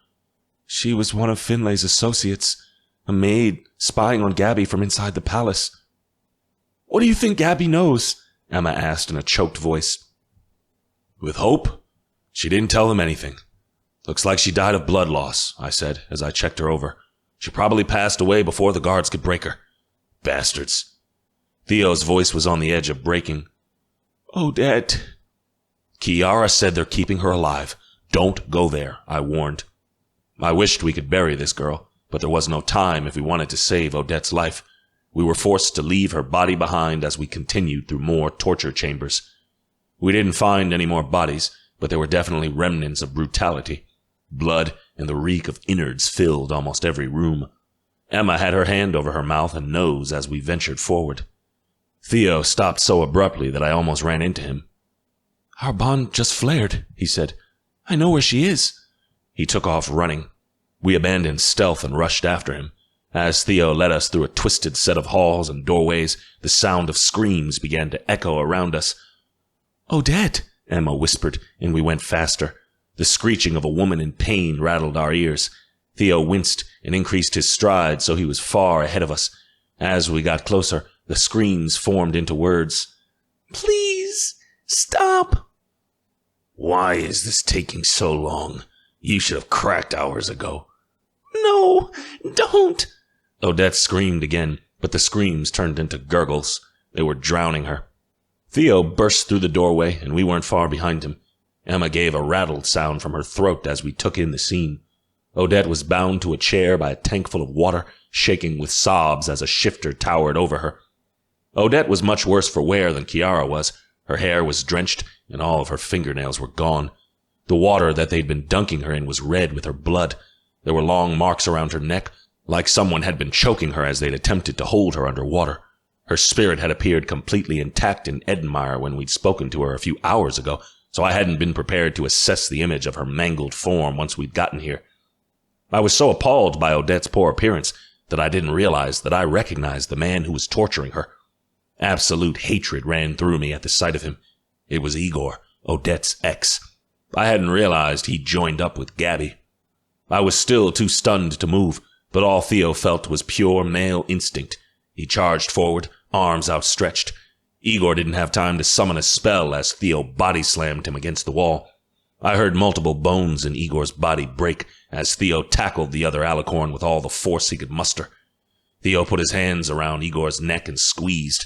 She was one of Finlay's associates, a maid spying on Gabby from inside the palace. What do you think Gabby knows? Emma asked in a choked voice. With hope? She didn't tell them anything. Looks like she died of blood loss, I said as I checked her over. She probably passed away before the guards could break her. Bastards. Theo's voice was on the edge of breaking. Odette. Kiara said they're keeping her alive. Don't go there, I warned. I wished we could bury this girl, but there was no time if we wanted to save Odette's life. We were forced to leave her body behind as we continued through more torture chambers. We didn't find any more bodies, but there were definitely remnants of brutality. Blood and the reek of innards filled almost every room. Emma had her hand over her mouth and nose as we ventured forward. Theo stopped so abruptly that I almost ran into him. "Our bond just flared," he said. "I know where she is." He took off running. We abandoned stealth and rushed after him. As Theo led us through a twisted set of halls and doorways, the sound of screams began to echo around us. "Odette," Emma whispered, and we went faster. The screeching of a woman in pain rattled our ears. Theo winced and increased his stride so he was far ahead of us. As we got closer, the screams formed into words. "Please, stop." "Why is this taking so long? You should have cracked hours ago." "No, don't." Odette screamed again, but the screams turned into gurgles. They were drowning her. Theo burst through the doorway, and we weren't far behind him. Emma gave a rattled sound from her throat as we took in the scene. Odette was bound to a chair by a tankful of water, shaking with sobs as a shifter towered over her. Odette was much worse for wear than Kiara was. Her hair was drenched, and all of her fingernails were gone. The water that they'd been dunking her in was red with her blood. There were long marks around her neck, like someone had been choking her as they'd attempted to hold her under water. Her spirit had appeared completely intact in Edinmyre when we'd spoken to her a few hours ago, so I hadn't been prepared to assess the image of her mangled form once we'd gotten here. I was so appalled by Odette's poor appearance that I didn't realize that I recognized the man who was torturing her. Absolute hatred ran through me at the sight of him. It was Igor, Odette's ex. I hadn't realized he'd joined up with Gabby. I was still too stunned to move, but all Theo felt was pure male instinct. He charged forward, arms outstretched. Igor didn't have time to summon a spell as Theo body-slammed him against the wall. I heard multiple bones in Igor's body break as Theo tackled the other alicorn with all the force he could muster. Theo put his hands around Igor's neck and squeezed.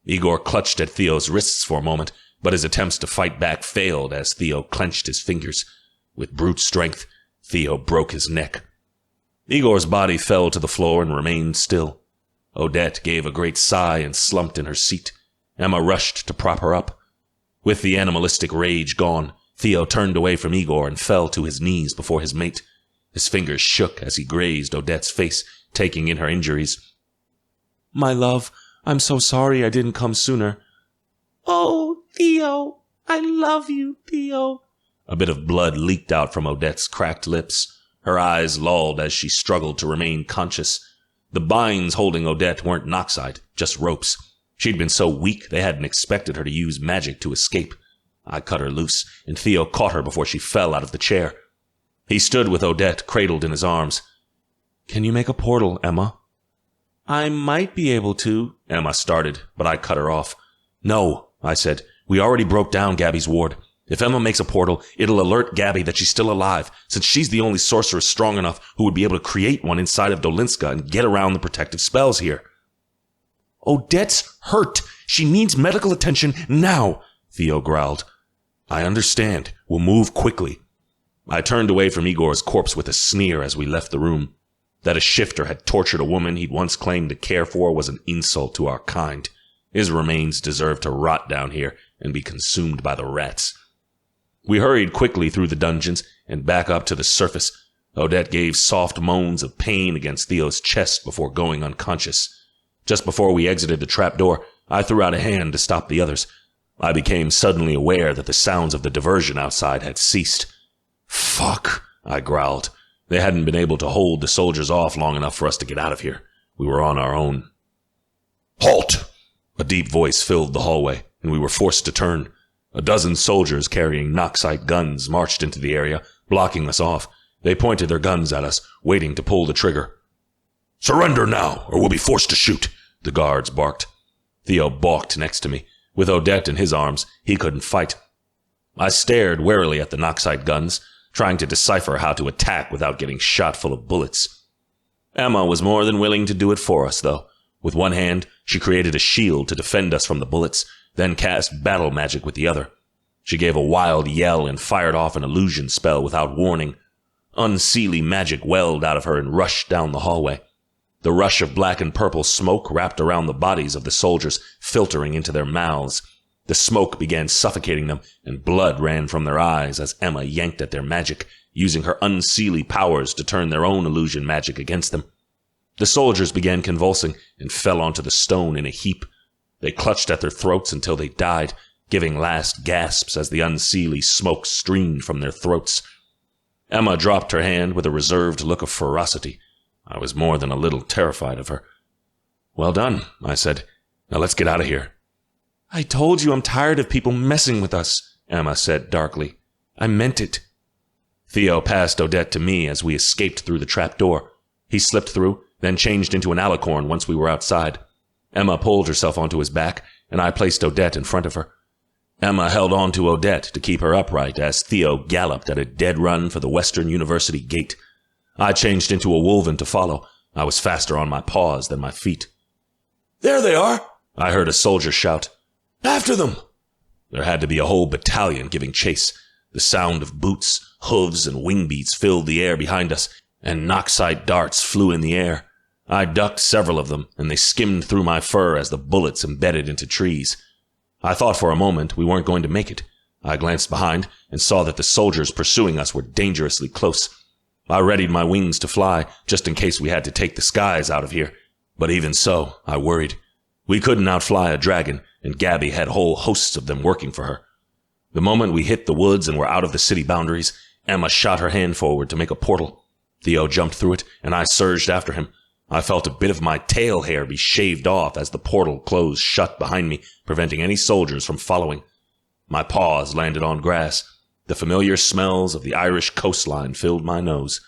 Igor clutched at Theo's wrists for a moment, but his attempts to fight back failed as Theo clenched his fingers. With brute strength, Theo broke his neck. Igor's body fell to the floor and remained still. Odette gave a great sigh and slumped in her seat. Emma rushed to prop her up. With the animalistic rage gone, Theo turned away from Igor and fell to his knees before his mate. His fingers shook as he grazed Odette's face, taking in her injuries. "My love, I'm so sorry I didn't come sooner." "Oh, Theo, I love you, Theo." A bit of blood leaked out from Odette's cracked lips. Her eyes lulled as she struggled to remain conscious. The binds holding Odette weren't Noxide, just ropes. She'd been so weak they hadn't expected her to use magic to escape. I cut her loose, and Theo caught her before she fell out of the chair. He stood with Odette cradled in his arms. "Can you make a portal, Emma?" "I might be able to," Emma started, but I cut her off. "No," I said. "We already broke down Gabby's ward. If Emma makes a portal, it'll alert Gabby that she's still alive, since she's the only sorceress strong enough who would be able to create one inside of Dolinska and get around the protective spells here." "Odette's hurt. She needs medical attention now," Theo growled. "I understand. We'll move quickly." I turned away from Igor's corpse with a sneer as we left the room. That a shifter had tortured a woman he'd once claimed to care for was an insult to our kind. His remains deserved to rot down here and be consumed by the rats. We hurried quickly through the dungeons and back up to the surface. Odette gave soft moans of pain against Theo's chest before going unconscious. Just before we exited the trapdoor, I threw out a hand to stop the others. I became suddenly aware that the sounds of the diversion outside had ceased. "Fuck," I growled. They hadn't been able to hold the soldiers off long enough for us to get out of here. We were on our own. "Halt!" A deep voice filled the hallway, and we were forced to turn. A dozen soldiers carrying Noxite guns marched into the area, blocking us off. They pointed their guns at us, waiting to pull the trigger. "Surrender now, or we'll be forced to shoot," the guards barked. Theo balked next to me. With Odette in his arms, he couldn't fight. I stared warily at the Noxite guns, trying to decipher how to attack without getting shot full of bullets. Emma was more than willing to do it for us, though. With one hand, she created a shield to defend us from the bullets, then cast battle magic with the other. She gave a wild yell and fired off an illusion spell without warning. Unseelie magic welled out of her and rushed down the hallway. The rush of black and purple smoke wrapped around the bodies of the soldiers, filtering into their mouths. The smoke began suffocating them, and blood ran from their eyes as Emma yanked at their magic, using her Unseelie powers to turn their own illusion magic against them. The soldiers began convulsing and fell onto the stone in a heap. They clutched at their throats until they died, giving last gasps as the Unseelie smoke streamed from their throats. Emma dropped her hand with a reserved look of ferocity. I was more than a little terrified of her. "Well done," I said. "Now let's get out of here." "I told you I'm tired of people messing with us," Emma said darkly. "I meant it." Theo passed Odette to me as we escaped through the trap door. He slipped through, then changed into an alicorn once we were outside. Emma pulled herself onto his back, and I placed Odette in front of her. Emma held on to Odette to keep her upright as Theo galloped at a dead run for the Western University gate. I changed into a wolven to follow. I was faster on my paws than my feet. "There they are!" I heard a soldier shout. "After them!" There had to be a whole battalion giving chase. The sound of boots, hooves, and wing beats filled the air behind us, and Noxite darts flew in the air. I ducked several of them, and they skimmed through my fur as the bullets embedded into trees. I thought for a moment we weren't going to make it. I glanced behind and saw that the soldiers pursuing us were dangerously close. I readied my wings to fly, just in case we had to take the skies out of here. But even so, I worried. We couldn't outfly a dragon, and Gabby had whole hosts of them working for her. The moment we hit the woods and were out of the city boundaries, Emma shot her hand forward to make a portal. Theo jumped through it, and I surged after him. I felt a bit of my tail hair be shaved off as the portal closed shut behind me, preventing any soldiers from following. My paws landed on grass. The familiar smells of the Irish coastline filled my nose.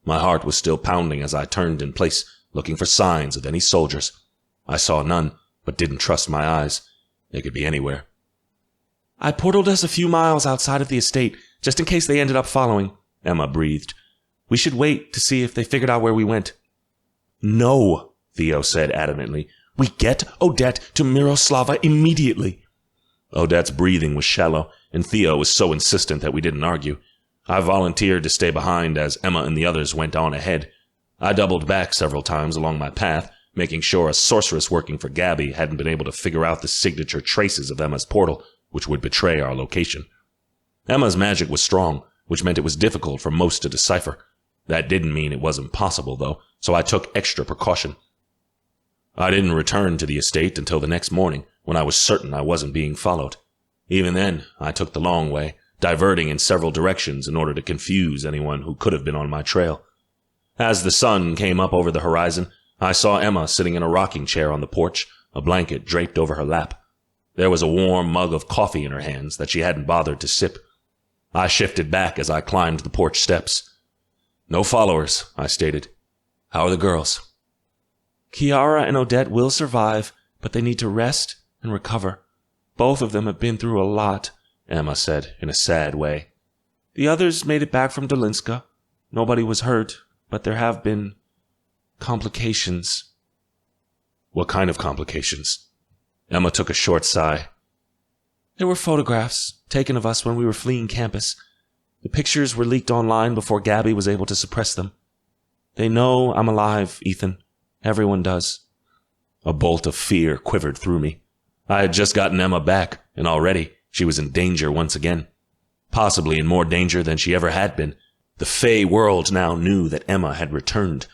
My heart was still pounding as I turned in place, looking for signs of any soldiers. I saw none, but didn't trust my eyes. They could be anywhere. "I portaled us a few miles outside of the estate, just in case they ended up following," Emma breathed. "We should wait to see if they figured out where we went." "No," Theo said adamantly. "We get Odette to Miroslava immediately." Odette's breathing was shallow, and Theo was so insistent that we didn't argue. I volunteered to stay behind as Emma and the others went on ahead. I doubled back several times along my path, making sure a sorceress working for Gabby hadn't been able to figure out the signature traces of Emma's portal, which would betray our location. Emma's magic was strong, which meant it was difficult for most to decipher. That didn't mean it wasn't possible, though, so I took extra precaution. I didn't return to the estate until the next morning, when I was certain I wasn't being followed. Even then, I took the long way, diverting in several directions in order to confuse anyone who could have been on my trail. As the sun came up over the horizon, I saw Emma sitting in a rocking chair on the porch, a blanket draped over her lap. There was a warm mug of coffee in her hands that she hadn't bothered to sip. I shifted back as I climbed the porch steps. "No followers," I stated. "How are the girls?" "Kiara and Odette will survive, but they need to rest and recover. Both of them have been through a lot," Emma said in a sad way. "The others made it back from Dolinska. Nobody was hurt, but there have been complications." "What kind of complications?" Emma took a short sigh. "There were photographs taken of us when we were fleeing campus. The pictures were leaked online before Gabby was able to suppress them. They know I'm alive, Ethan. Everyone does." A bolt of fear quivered through me. I had just gotten Emma back, and already she was in danger once again. Possibly in more danger than she ever had been. The Fey world now knew that Emma had returned.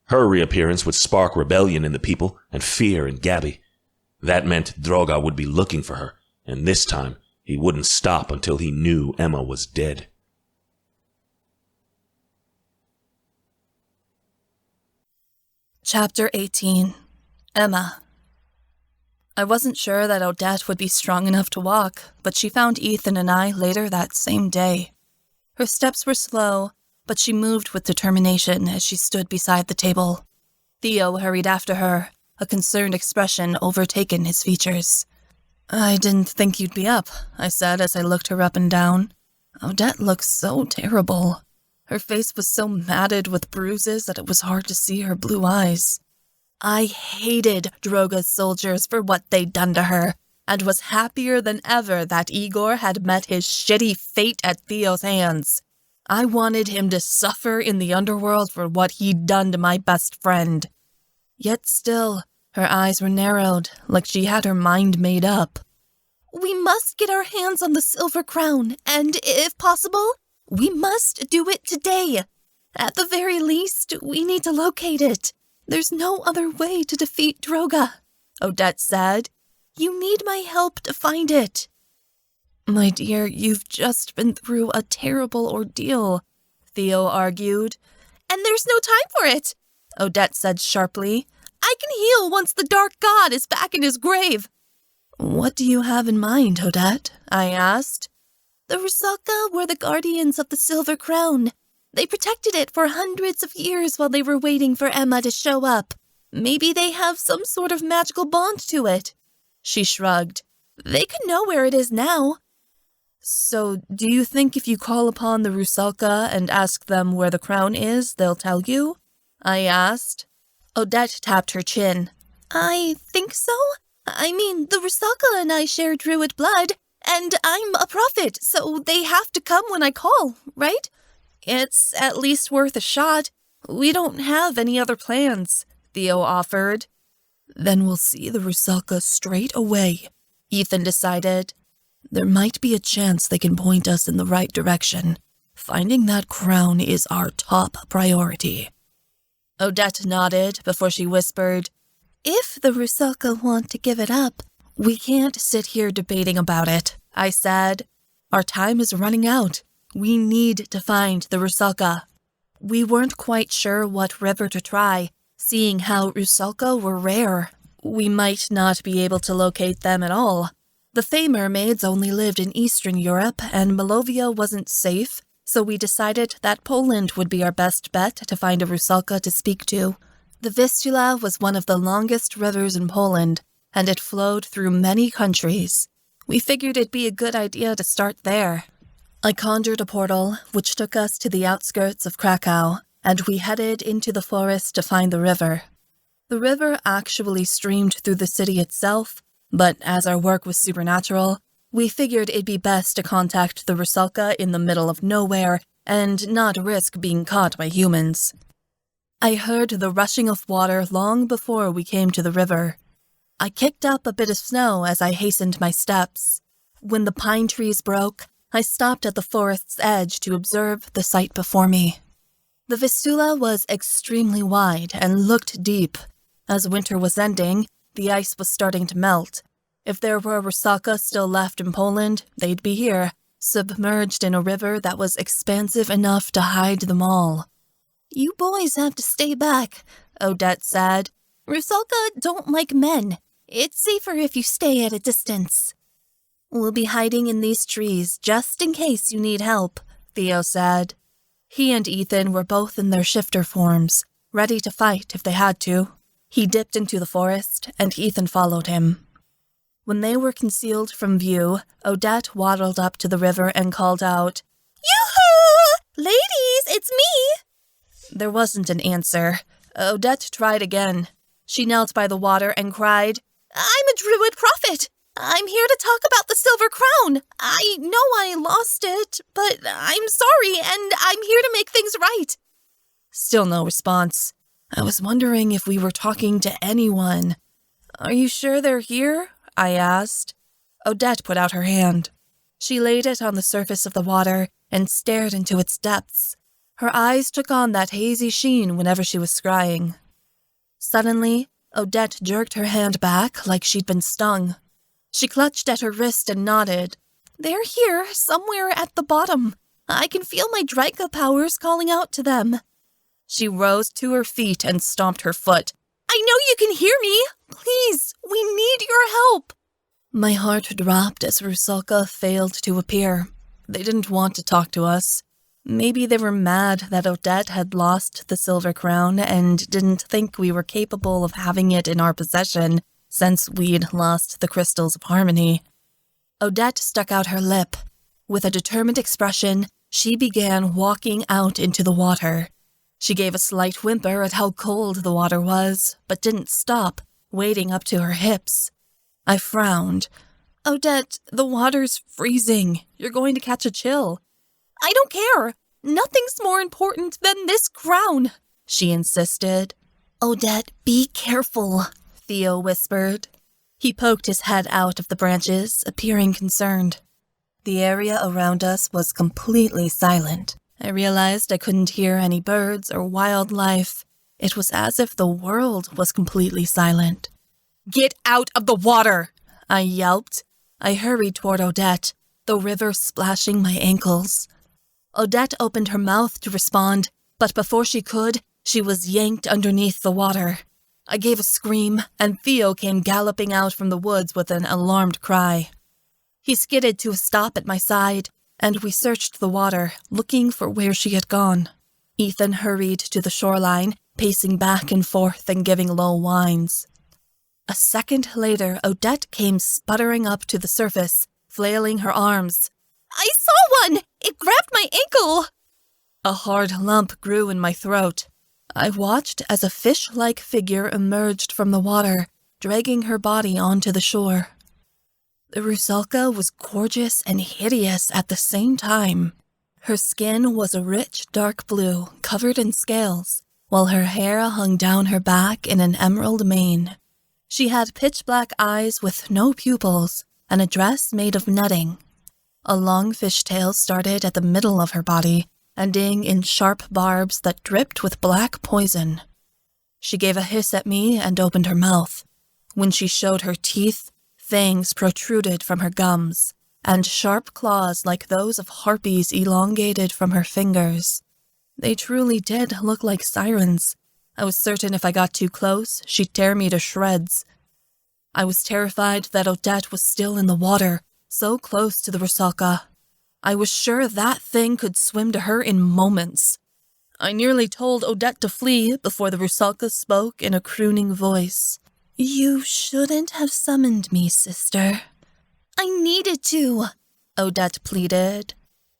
Her reappearance would spark rebellion in the people and fear in Gabby. That meant Droga would be looking for her, and this time he wouldn't stop until he knew Emma was dead. Chapter 18. Emma. I wasn't sure that Odette would be strong enough to walk, but she found Ethan and I later that same day. Her steps were slow, but she moved with determination as she stood beside the table. Theo hurried after her, a concerned expression overtaken his features. "I didn't think you'd be up," I said as I looked her up and down. Odette looked so terrible. Her face was so matted with bruises that it was hard to see her blue eyes. I hated Droga's soldiers for what they'd done to her, and was happier than ever that Igor had met his shitty fate at Theo's hands. I wanted him to suffer in the underworld for what he'd done to my best friend. Yet still, her eyes were narrowed, like she had her mind made up. We must get our hands on the silver crown, and if possible, we must do it today. At the very least, we need to locate it. There's no other way to defeat Droga, Odette said. You need my help to find it. My dear, you've just been through a terrible ordeal, Theo argued. And there's no time for it, Odette said sharply. I can heal once the Dark God is back in his grave. What do you have in mind, Odette? I asked. The Rusalka were the guardians of the Silver Crown. They protected it for hundreds of years while they were waiting for Emma to show up. Maybe they have some sort of magical bond to it. She shrugged. They could know where it is now. So, do you think if you call upon the Rusalka and ask them where the crown is, they'll tell you? I asked. Odette tapped her chin. I think so. I mean, the Rusalka and I share druid blood, and I'm a prophet, so they have to come when I call, right? It's at least worth a shot. We don't have any other plans, Theo offered. Then we'll see the Rusalka straight away, Ethan decided. There might be a chance they can point us in the right direction. Finding that crown is our top priority. Odette nodded before she whispered, If the Rusalka want to give it up, we can't sit here debating about it, I said. Our time is running out. We need to find the Rusalka. We weren't quite sure what river to try, seeing how Rusalka were rare. We might not be able to locate them at all. The Fey mermaids only lived in Eastern Europe, and Malovia wasn't safe, so we decided that Poland would be our best bet to find a Rusalka to speak to. The Vistula was one of the longest rivers in Poland, and it flowed through many countries. We figured it'd be a good idea to start there. I conjured a portal, which took us to the outskirts of Krakow, and we headed into the forest to find the river. The river actually streamed through the city itself, but as our work was supernatural, we figured it'd be best to contact the Rusalka in the middle of nowhere and not risk being caught by humans. I heard the rushing of water long before we came to the river. I kicked up a bit of snow as I hastened my steps. When the pine trees broke, I stopped at the forest's edge to observe the sight before me. The Vistula was extremely wide and looked deep. As winter was ending, the ice was starting to melt. If there were Rusalka still left in Poland, they'd be here, submerged in a river that was expansive enough to hide them all. You boys have to stay back, Odette said. Rusalka don't like men. It's safer if you stay at a distance. We'll be hiding in these trees just in case you need help, Theo said. He and Ethan were both in their shifter forms, ready to fight if they had to. He dipped into the forest, and Ethan followed him. When they were concealed from view, Odette waddled up to the river and called out, Yoo-hoo! Ladies, it's me! There wasn't an answer. Odette tried again. She knelt by the water and cried, I'm a druid prophet! I'm here to talk about the silver crown. I know I lost it, but I'm sorry, and I'm here to make things right. Still no response. I was wondering if we were talking to anyone. Are you sure they're here? I asked. Odette put out her hand. She laid it on the surface of the water and stared into its depths. Her eyes took on that hazy sheen whenever she was scrying. Suddenly, Odette jerked her hand back like she'd been stung. She clutched at her wrist and nodded. They're here, somewhere at the bottom. I can feel my Draika powers calling out to them. She rose to her feet and stomped her foot. I know you can hear me! Please, we need your help! My heart dropped as Rusalka failed to appear. They didn't want to talk to us. Maybe they were mad that Odette had lost the silver crown and didn't think we were capable of having it in our possession since we'd lost the crystals of harmony. Odette stuck out her lip. With a determined expression, she began walking out into the water. She gave a slight whimper at how cold the water was, but didn't stop, wading up to her hips. I frowned. Odette, the water's freezing. You're going to catch a chill. I don't care. Nothing's more important than this crown, she insisted. Odette, be careful, Theo whispered. He poked his head out of the branches, appearing concerned. The area around us was completely silent. I realized I couldn't hear any birds or wildlife. It was as if the world was completely silent. Get out of the water, I yelped. I hurried toward Odette, the river splashing my ankles. Odette opened her mouth to respond, but before she could, she was yanked underneath the water. I gave a scream, and Theo came galloping out from the woods with an alarmed cry. He skidded to a stop at my side, and we searched the water, looking for where she had gone. Ethan hurried to the shoreline, pacing back and forth and giving low whines. A second later, Odette came sputtering up to the surface, flailing her arms. I saw one! It grabbed my ankle! A hard lump grew in my throat. I watched as a fish-like figure emerged from the water, dragging her body onto the shore. The Rusalka was gorgeous and hideous at the same time. Her skin was a rich dark blue, covered in scales, while her hair hung down her back in an emerald mane. She had pitch-black eyes with no pupils, and a dress made of netting. A long fishtail started at the middle of her body, ending in sharp barbs that dripped with black poison. She gave a hiss at me and opened her mouth. When she showed her teeth, fangs protruded from her gums, and sharp claws like those of harpies elongated from her fingers. They truly did look like sirens. I was certain if I got too close, she'd tear me to shreds. I was terrified that Odette was still in the water, so close to the Rusalka. I was sure that thing could swim to her in moments. I nearly told Odette to flee before the Rusalka spoke in a crooning voice. You shouldn't have summoned me, sister. I needed to, Odette pleaded.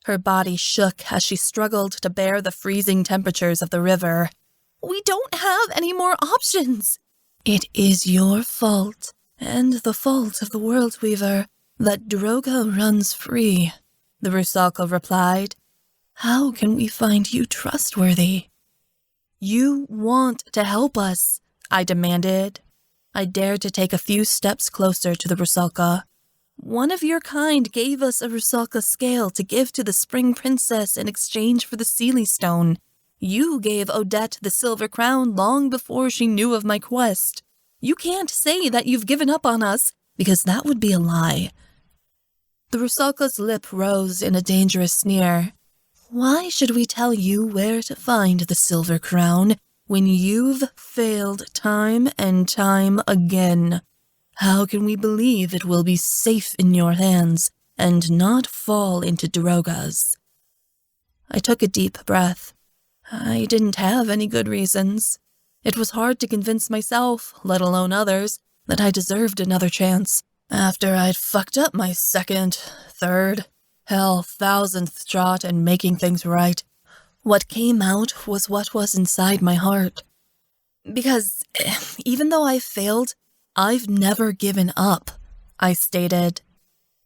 Her body shook as she struggled to bear the freezing temperatures of the river. We don't have any more options. It is your fault, and the fault of the World Weaver, that Droga runs free, the Rusalka replied. How can we find you trustworthy? You want to help us, I demanded. I dared to take a few steps closer to the Rusalka. One of your kind gave us a Rusalka scale to give to the Spring Princess in exchange for the Unseelie stone. You gave Odette the silver crown long before she knew of my quest. You can't say that you've given up on us, because that would be a lie. The Rusalka's lip rose in a dangerous sneer. Why should we tell you where to find the silver crown when you've failed time and time again? How can we believe it will be safe in your hands and not fall into Droga's? I took a deep breath. I didn't have any good reasons. It was hard to convince myself, let alone others, that I deserved another chance. After I'd fucked up my second, third, hell, 1000th shot at making things right, what came out was what was inside my heart. Because even though I failed, I've never given up, I stated.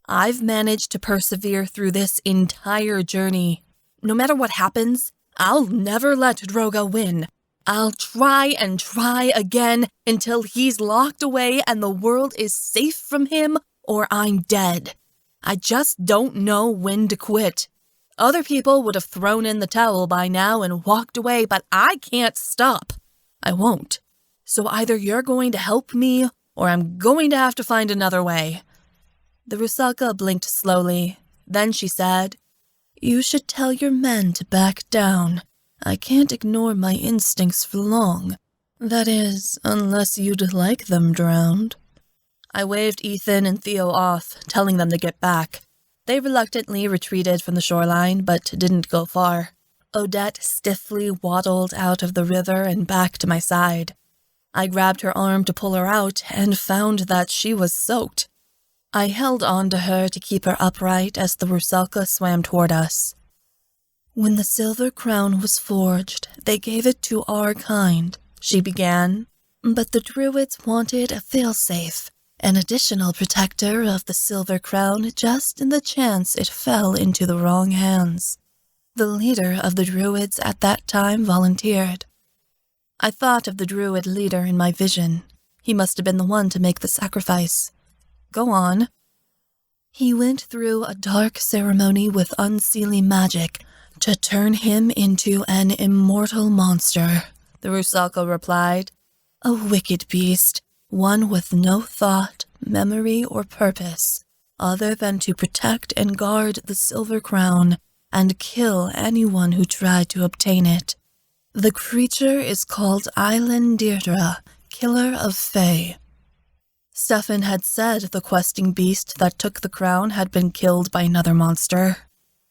I've managed to persevere through this entire journey. No matter what happens, I'll never let Droga win. I'll try and try again until he's locked away and the world is safe from him, or I'm dead. I just don't know when to quit. Other people would have thrown in the towel by now and walked away, but I can't stop. I won't. So either you're going to help me, or I'm going to have to find another way. The Rusalka blinked slowly. Then she said, You should tell your men to back down. I can't ignore my instincts for long. That is, unless you'd like them drowned. I waved Ethan and Theo off, telling them to get back. They reluctantly retreated from the shoreline, but didn't go far. Odette stiffly waddled out of the river and back to my side. I grabbed her arm to pull her out and found that she was soaked. I held on to her to keep her upright as the Rusalka swam toward us. When the silver crown was forged, they gave it to our kind, she began. But the druids wanted a failsafe, An additional protector of the silver crown just in the chance it fell into the wrong hands. The leader of the druids at that time volunteered. I thought of the druid leader in my vision. He must have been the one to make the sacrifice. Go on. He went through a dark ceremony with Unseelie magic to turn him into an immortal monster, the Rusalka replied. A wicked beast, one with no thought, memory, or purpose, other than to protect and guard the silver crown and kill anyone who tried to obtain it. The creature is called Eilen Deirdre, Killer of Fae. Stefan had said the questing beast that took the crown had been killed by another monster.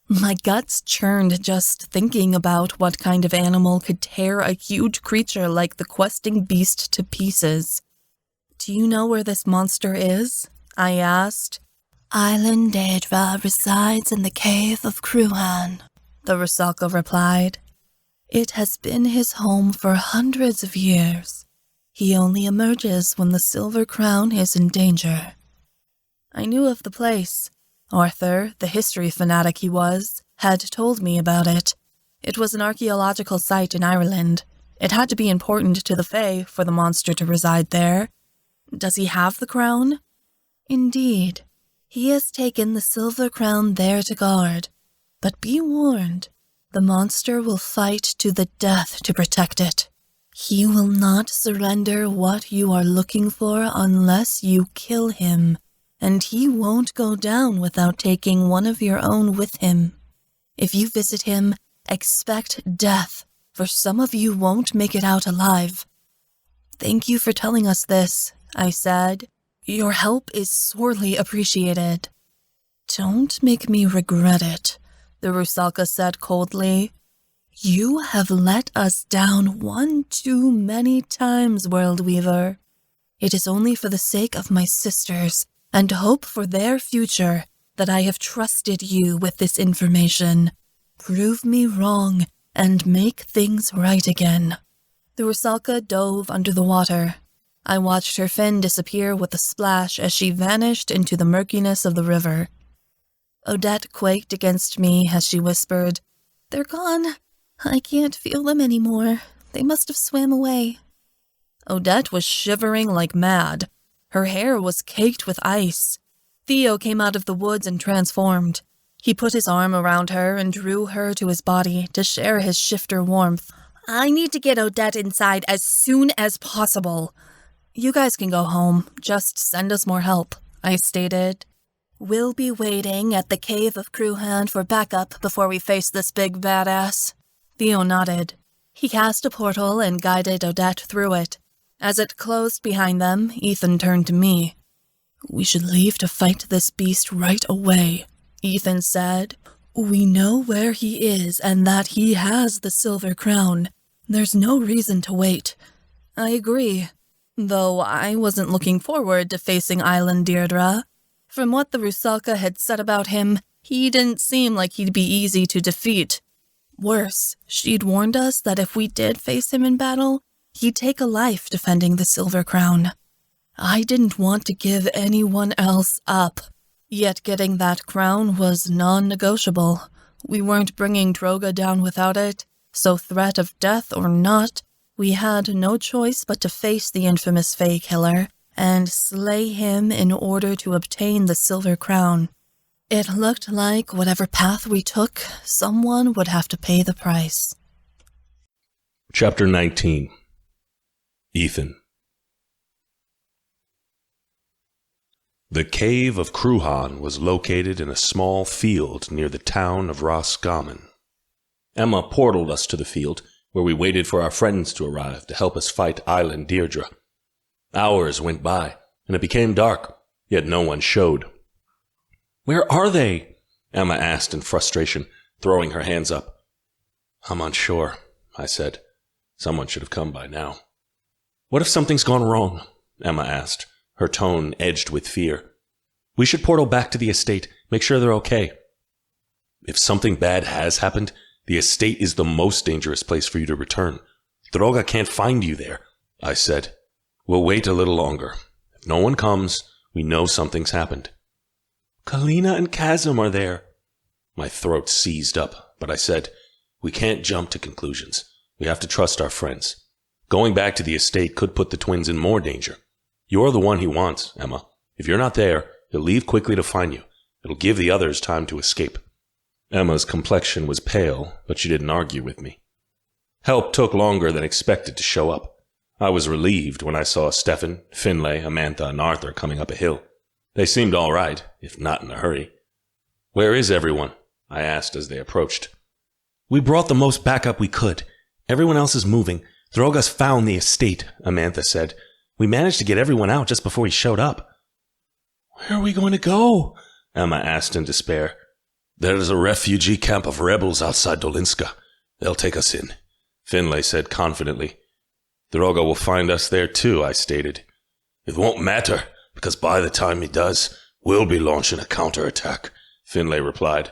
My guts churned just thinking about what kind of animal could tear a huge creature like the questing beast to pieces. Do you know where this monster is? I asked. Eilen Deirdre resides in the cave of Cruhan, the Rusalka replied. It has been his home for hundreds of years. He only emerges when the silver crown is in danger. I knew of the place. Arthur, the history fanatic he was, had told me about it. It was an archaeological site in Ireland. It had to be important to the Fae for the monster to reside there. Does he have the crown? Indeed. He has taken the silver crown there to guard. But be warned, the monster will fight to the death to protect it. He will not surrender what you are looking for unless you kill him, and he won't go down without taking one of your own with him. If you visit him, expect death, for some of you won't make it out alive. Thank you for telling us this, I said. Your help is sorely appreciated. Don't make me regret it, the Rusalka said coldly. You have let us down one too many times, World Weaver. It is only for the sake of my sisters and hope for their future that I have trusted you with this information. Prove me wrong and make things right again. The Rusalka dove under the water. I watched her fin disappear with a splash as she vanished into the murkiness of the river. Odette quaked against me as she whispered, They're gone. I can't feel them anymore. They must have swam away. Odette was shivering like mad. Her hair was caked with ice. Theo came out of the woods and transformed. He put his arm around her and drew her to his body to share his shifter warmth. I need to get Odette inside as soon as possible. You guys can go home. Just send us more help, I stated. We'll be waiting at the cave of Cruhan for backup before we face this big badass. Theo nodded. He cast a portal and guided Odette through it. As it closed behind them, Ethan turned to me. We should leave to fight this beast right away, Ethan said. We know where he is and that he has the silver crown. There's no reason to wait. I agree. Though I wasn't looking forward to facing Eilen Deirdre. From what the Rusalka had said about him, he didn't seem like he'd be easy to defeat. Worse, she'd warned us that if we did face him in battle, he'd take a life defending the silver crown. I didn't want to give anyone else up, yet getting that crown was non-negotiable. We weren't bringing Droga down without it, so threat of death or not, we had no choice but to face the infamous Fae killer and slay him in order to obtain the silver crown. It looked like whatever path we took, someone would have to pay the price. Chapter 19. Ethan. The cave of Cruhan was located in a small field near the town of Roscommon. Emma portaled us to the field, where we waited for our friends to arrive to help us fight Eilen Deirdre. Hours went by, and it became dark, yet no one showed. Where are they? Emma asked in frustration, throwing her hands up. I'm unsure, I said. Someone should have come by now. What if something's gone wrong? Emma asked, her tone edged with fear. We should portal back to the estate, make sure they're okay. If something bad has happened, the estate is the most dangerous place for you to return. Droga can't find you there, I said. We'll wait a little longer. If no one comes, We know something's happened. Kalina and Chasm are there. My throat seized up, but I said, we can't jump to conclusions. We have to trust our friends. Going back to the estate could put the twins in more danger. You're the one he wants, Emma. If you're not there, he'll leave quickly to find you. It'll give the others time to escape. Emma's complexion was pale, but she didn't argue with me. Help took longer than expected to show up. I was relieved when I saw Stefan, Finlay, Amantha, and Arthur coming up a hill. They seemed all right, if not in a hurry. Where is everyone? I asked as they approached. We brought the most backup we could. Everyone else is moving. Drogas found the estate, Amantha said. We managed to get everyone out just before he showed up. Where are we going to go? Emma asked in despair. There's a refugee camp of rebels outside Dolinska. They'll take us in, Finlay said confidently. Droga will find us there too, I stated. It won't matter, because by the time he does, we'll be launching a counterattack, Finlay replied.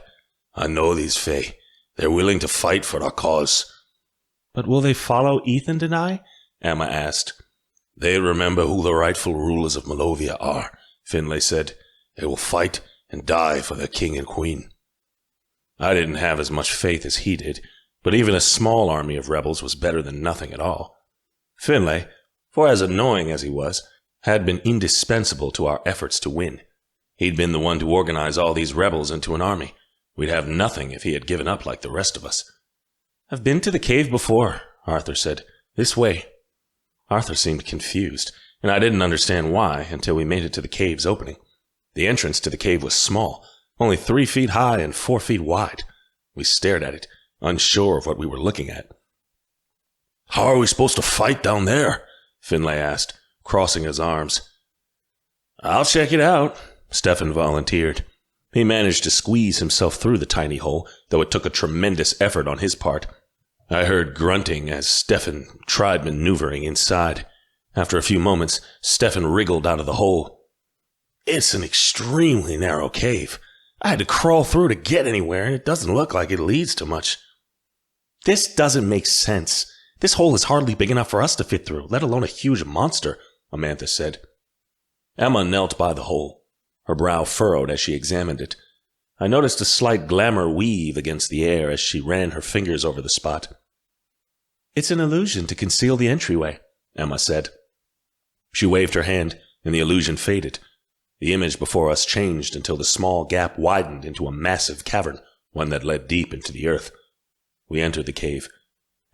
I know these Fae. They're willing to fight for our cause. But will they follow Ethan and I? Emma asked. They remember who the rightful rulers of Malovia are, Finlay said. They will fight and die for their king and queen. I didn't have as much faith as he did, but even a small army of rebels was better than nothing at all. Finlay, for as annoying as he was, had been indispensable to our efforts to win. He'd been the one to organize all these rebels into an army. We'd have nothing if he had given up like the rest of us. I've been to the cave before, Arthur said. This way. Arthur seemed confused, and I didn't understand why until we made it to the cave's opening. The entrance to the cave was small, only 3 feet high and 4 feet wide. We stared at it, unsure of what we were looking at. How are we supposed to fight down there? Finlay asked, crossing his arms. I'll check it out, Stefan volunteered. He managed to squeeze himself through the tiny hole, though it took a tremendous effort on his part. I heard grunting as Stefan tried maneuvering inside. After a few moments, Stefan wriggled out of the hole. It's an extremely narrow cave. I had to crawl through to get anywhere, and it doesn't look like it leads to much. This doesn't make sense. This hole is hardly big enough for us to fit through, let alone a huge monster, Amantha said. Emma knelt by the hole, her brow furrowed as she examined it. I noticed a slight glamour weave against the air as she ran her fingers over the spot. It's an illusion to conceal the entryway, Emma said. She waved her hand, and the illusion faded. The image before us changed until the small gap widened into a massive cavern, one that led deep into the earth. We entered the cave.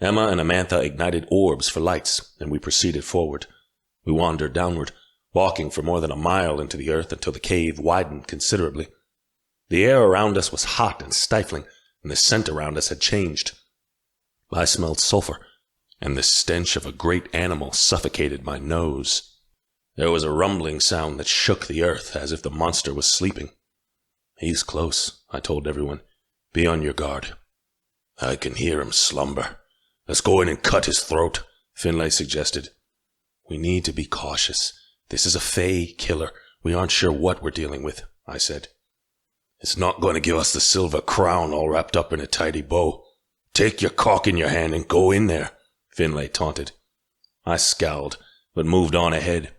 Emma and Amantha ignited orbs for lights, and we proceeded forward. We wandered downward, walking for more than a mile into the earth until the cave widened considerably. The air around us was hot and stifling, and the scent around us had changed. I smelled sulfur, and the stench of a great animal suffocated my nose. There was a rumbling sound that shook the earth as if the monster was sleeping. He's close, I told everyone. Be on your guard. I can hear him slumber. Let's go in and cut his throat, Finlay suggested. We need to be cautious. This is a Fae killer. We aren't sure what we're dealing with, I said. It's not going to give us the silver crown all wrapped up in a tidy bow. Take your cock in your hand and go in there, Finlay taunted. I scowled, but moved on ahead.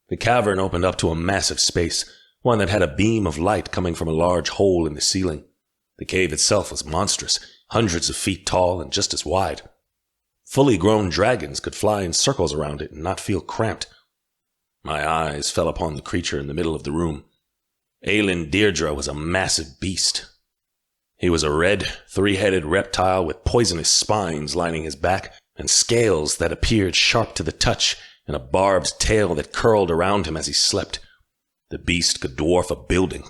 The cavern opened up to a massive space, one that had a beam of light coming from a large hole in the ceiling. The cave itself was monstrous, hundreds of feet tall and just as wide. Fully grown dragons could fly in circles around it and not feel cramped. My eyes fell upon the creature in the middle of the room. Aelin Deirdre was a massive beast. He was a red, 3-headed reptile with poisonous spines lining his back and scales that appeared sharp to the touch and a barbed tail that curled around him as he slept. The beast could dwarf a building.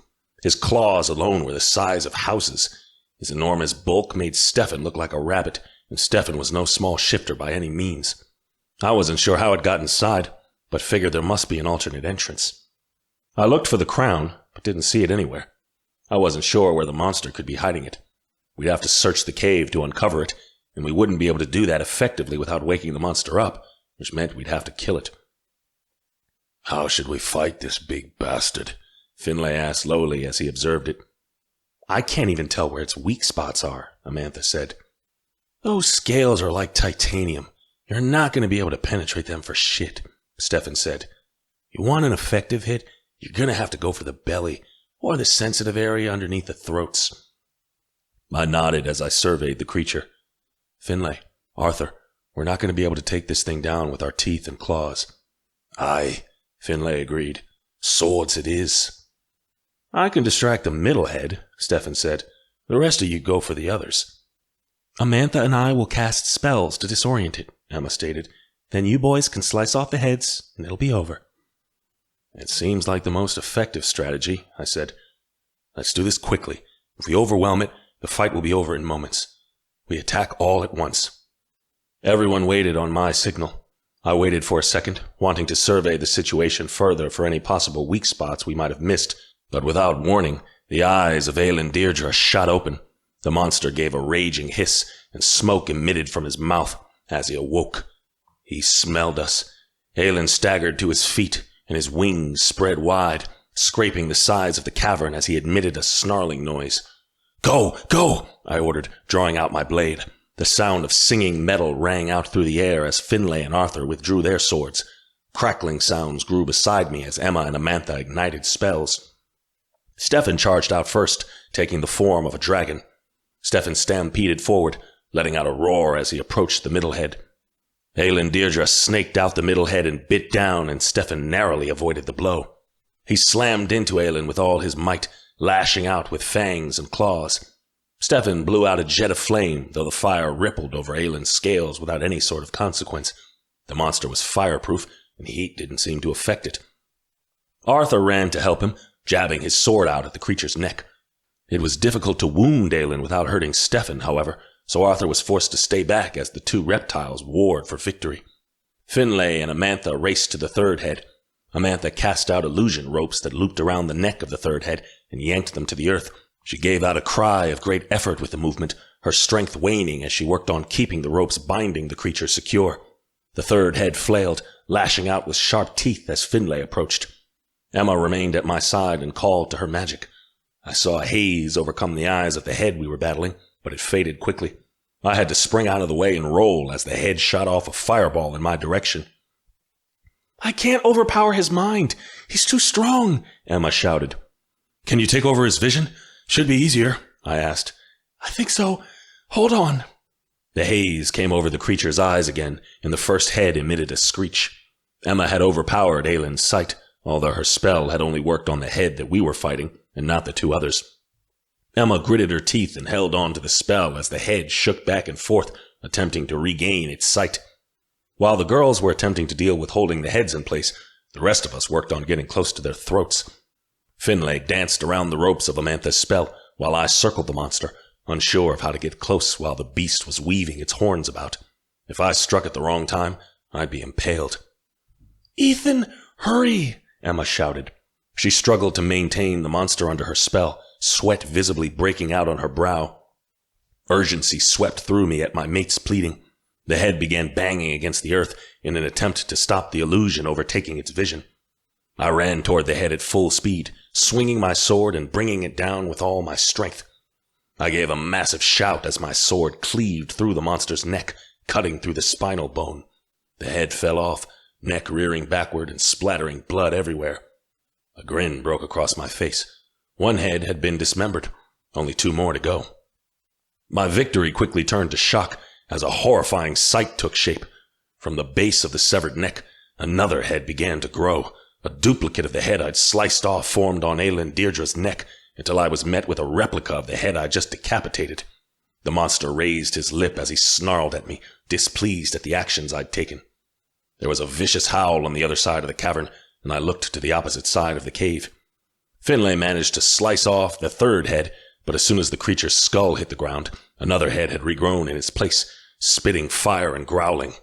His claws alone were the size of houses. His enormous bulk made Stefan look like a rabbit, and Stefan was no small shifter by any means. I wasn't sure how it got inside, but figured there must be an alternate entrance. I looked for the crown, but didn't see it anywhere. I wasn't sure where the monster could be hiding it. We'd have to search the cave to uncover it, and we wouldn't be able to do that effectively without waking the monster up, which meant we'd have to kill it. How should we fight this big bastard? Finlay asked lowly as he observed it. I can't even tell where its weak spots are, Amantha said. Those scales are like titanium. You're not going to be able to penetrate them for shit, Stefan said. You want an effective hit? You're going to have to go for the belly, or the sensitive area underneath the throats. I nodded as I surveyed the creature. Finlay, Arthur, we're not going to be able to take this thing down with our teeth and claws. Aye, Finlay agreed. Swords it is. I can distract the middle head, Stefan said. The rest of you go for the others. Amantha and I will cast spells to disorient it, Emma stated. Then you boys can slice off the heads, and it'll be over. It seems like the most effective strategy, I said. Let's do this quickly. If we overwhelm it, the fight will be over in moments. We attack all at once. Everyone waited on my signal. I waited for a second, wanting to survey the situation further for any possible weak spots we might have missed, but without warning, the eyes of Aelin Deirdre shot open. The monster gave a raging hiss, and smoke emitted from his mouth as he awoke. He smelled us. Aelin staggered to his feet, and his wings spread wide, scraping the sides of the cavern as he emitted a snarling noise. Go, go, I ordered, drawing out my blade. The sound of singing metal rang out through the air as Finlay and Arthur withdrew their swords. Crackling sounds grew beside me as Emma and Amantha ignited spells. Stefan charged out first, taking the form of a dragon. Stefan stampeded forward, letting out a roar as he approached the middle head. Aelin Deirdre snaked out the middle head and bit down, and Stefan narrowly avoided the blow. He slammed into Aelin with all his might, lashing out with fangs and claws. Stefan blew out a jet of flame, though the fire rippled over Aelin's scales without any sort of consequence. The monster was fireproof, and heat didn't seem to affect it. Arthur ran to help him, jabbing his sword out at the creature's neck. It was difficult to wound Aelin without hurting Stefan, however, so Arthur was forced to stay back as the two reptiles warred for victory. Finlay and Amantha raced to the third head. Amantha cast out illusion ropes that looped around the neck of the third head and yanked them to the earth. She gave out a cry of great effort with the movement, her strength waning as she worked on keeping the ropes binding the creature secure. The third head flailed, lashing out with sharp teeth as Finlay approached. Emma remained at my side and called to her magic. I saw a haze overcome the eyes of the head we were battling, but it faded quickly. I had to spring out of the way and roll as the head shot off a fireball in my direction. I can't overpower his mind. He's too strong, Emma shouted. Can you take over his vision? Should be easier, I asked. I think so. Hold on. The haze came over the creature's eyes again, and the first head emitted a screech. Emma had overpowered Aelin's sight, although her spell had only worked on the head that we were fighting, and not the two others. Emma gritted her teeth and held on to the spell as the head shook back and forth, attempting to regain its sight. While the girls were attempting to deal with holding the heads in place, the rest of us worked on getting close to their throats. Finlay danced around the ropes of Amantha's spell, while I circled the monster, unsure of how to get close while the beast was weaving its horns about. If I struck at the wrong time, I'd be impaled. Ethan, hurry! Emma shouted. She struggled to maintain the monster under her spell, sweat visibly breaking out on her brow. Urgency swept through me at my mate's pleading. The head began banging against the earth in an attempt to stop the illusion overtaking its vision. I ran toward the head at full speed, swinging my sword and bringing it down with all my strength. I gave a massive shout as my sword cleaved through the monster's neck, cutting through the spinal bone. The head fell off, neck rearing backward and splattering blood everywhere. A grin broke across my face. One head had been dismembered, only 2 more to go. My victory quickly turned to shock as a horrifying sight took shape. From the base of the severed neck, another head began to grow. A duplicate of the head I'd sliced off formed on Aelin Deirdre's neck until I was met with a replica of the head I just decapitated. The monster raised his lip as he snarled at me, displeased at the actions I'd taken. There was a vicious howl on the other side of the cavern, and I looked to the opposite side of the cave. Finlay managed to slice off the third head, but as soon as the creature's skull hit the ground, another head had regrown in its place, spitting fire and growling.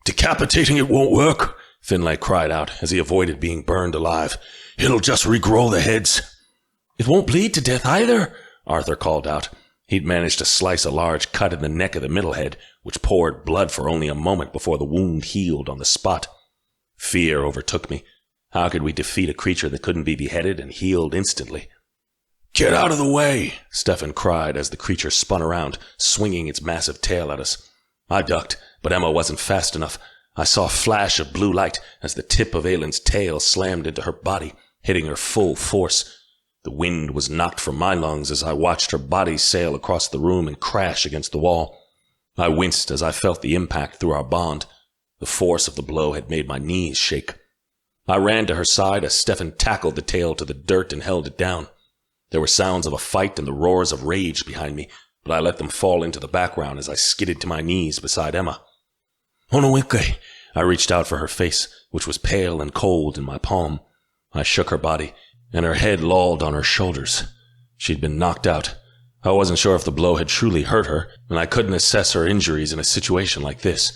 "Decapitating it won't work," Finlay cried out as he avoided being burned alive. "It'll just regrow the heads." "It won't bleed to death either," Arthur called out. He'd managed to slice a large cut in the neck of the middle head, which poured blood for only a moment before the wound healed on the spot. Fear overtook me. How could we defeat a creature that couldn't be beheaded and healed instantly? "Get out of the way," Stefan cried as the creature spun around, swinging its massive tail at us. I ducked, but Emma wasn't fast enough. I saw a flash of blue light as the tip of Aelin's tail slammed into her body, hitting her full force. The wind was knocked from my lungs as I watched her body sail across the room and crash against the wall. I winced as I felt the impact through our bond. The force of the blow had made my knees shake. I ran to her side as Stefan tackled the tail to the dirt and held it down. There were sounds of a fight and the roars of rage behind me, but I let them fall into the background as I skidded to my knees beside Emma. "Onowike!" I reached out for her face, which was pale and cold in my palm. I shook her body, and her head lolled on her shoulders. She'd been knocked out. I wasn't sure if the blow had truly hurt her, and I couldn't assess her injuries in a situation like this.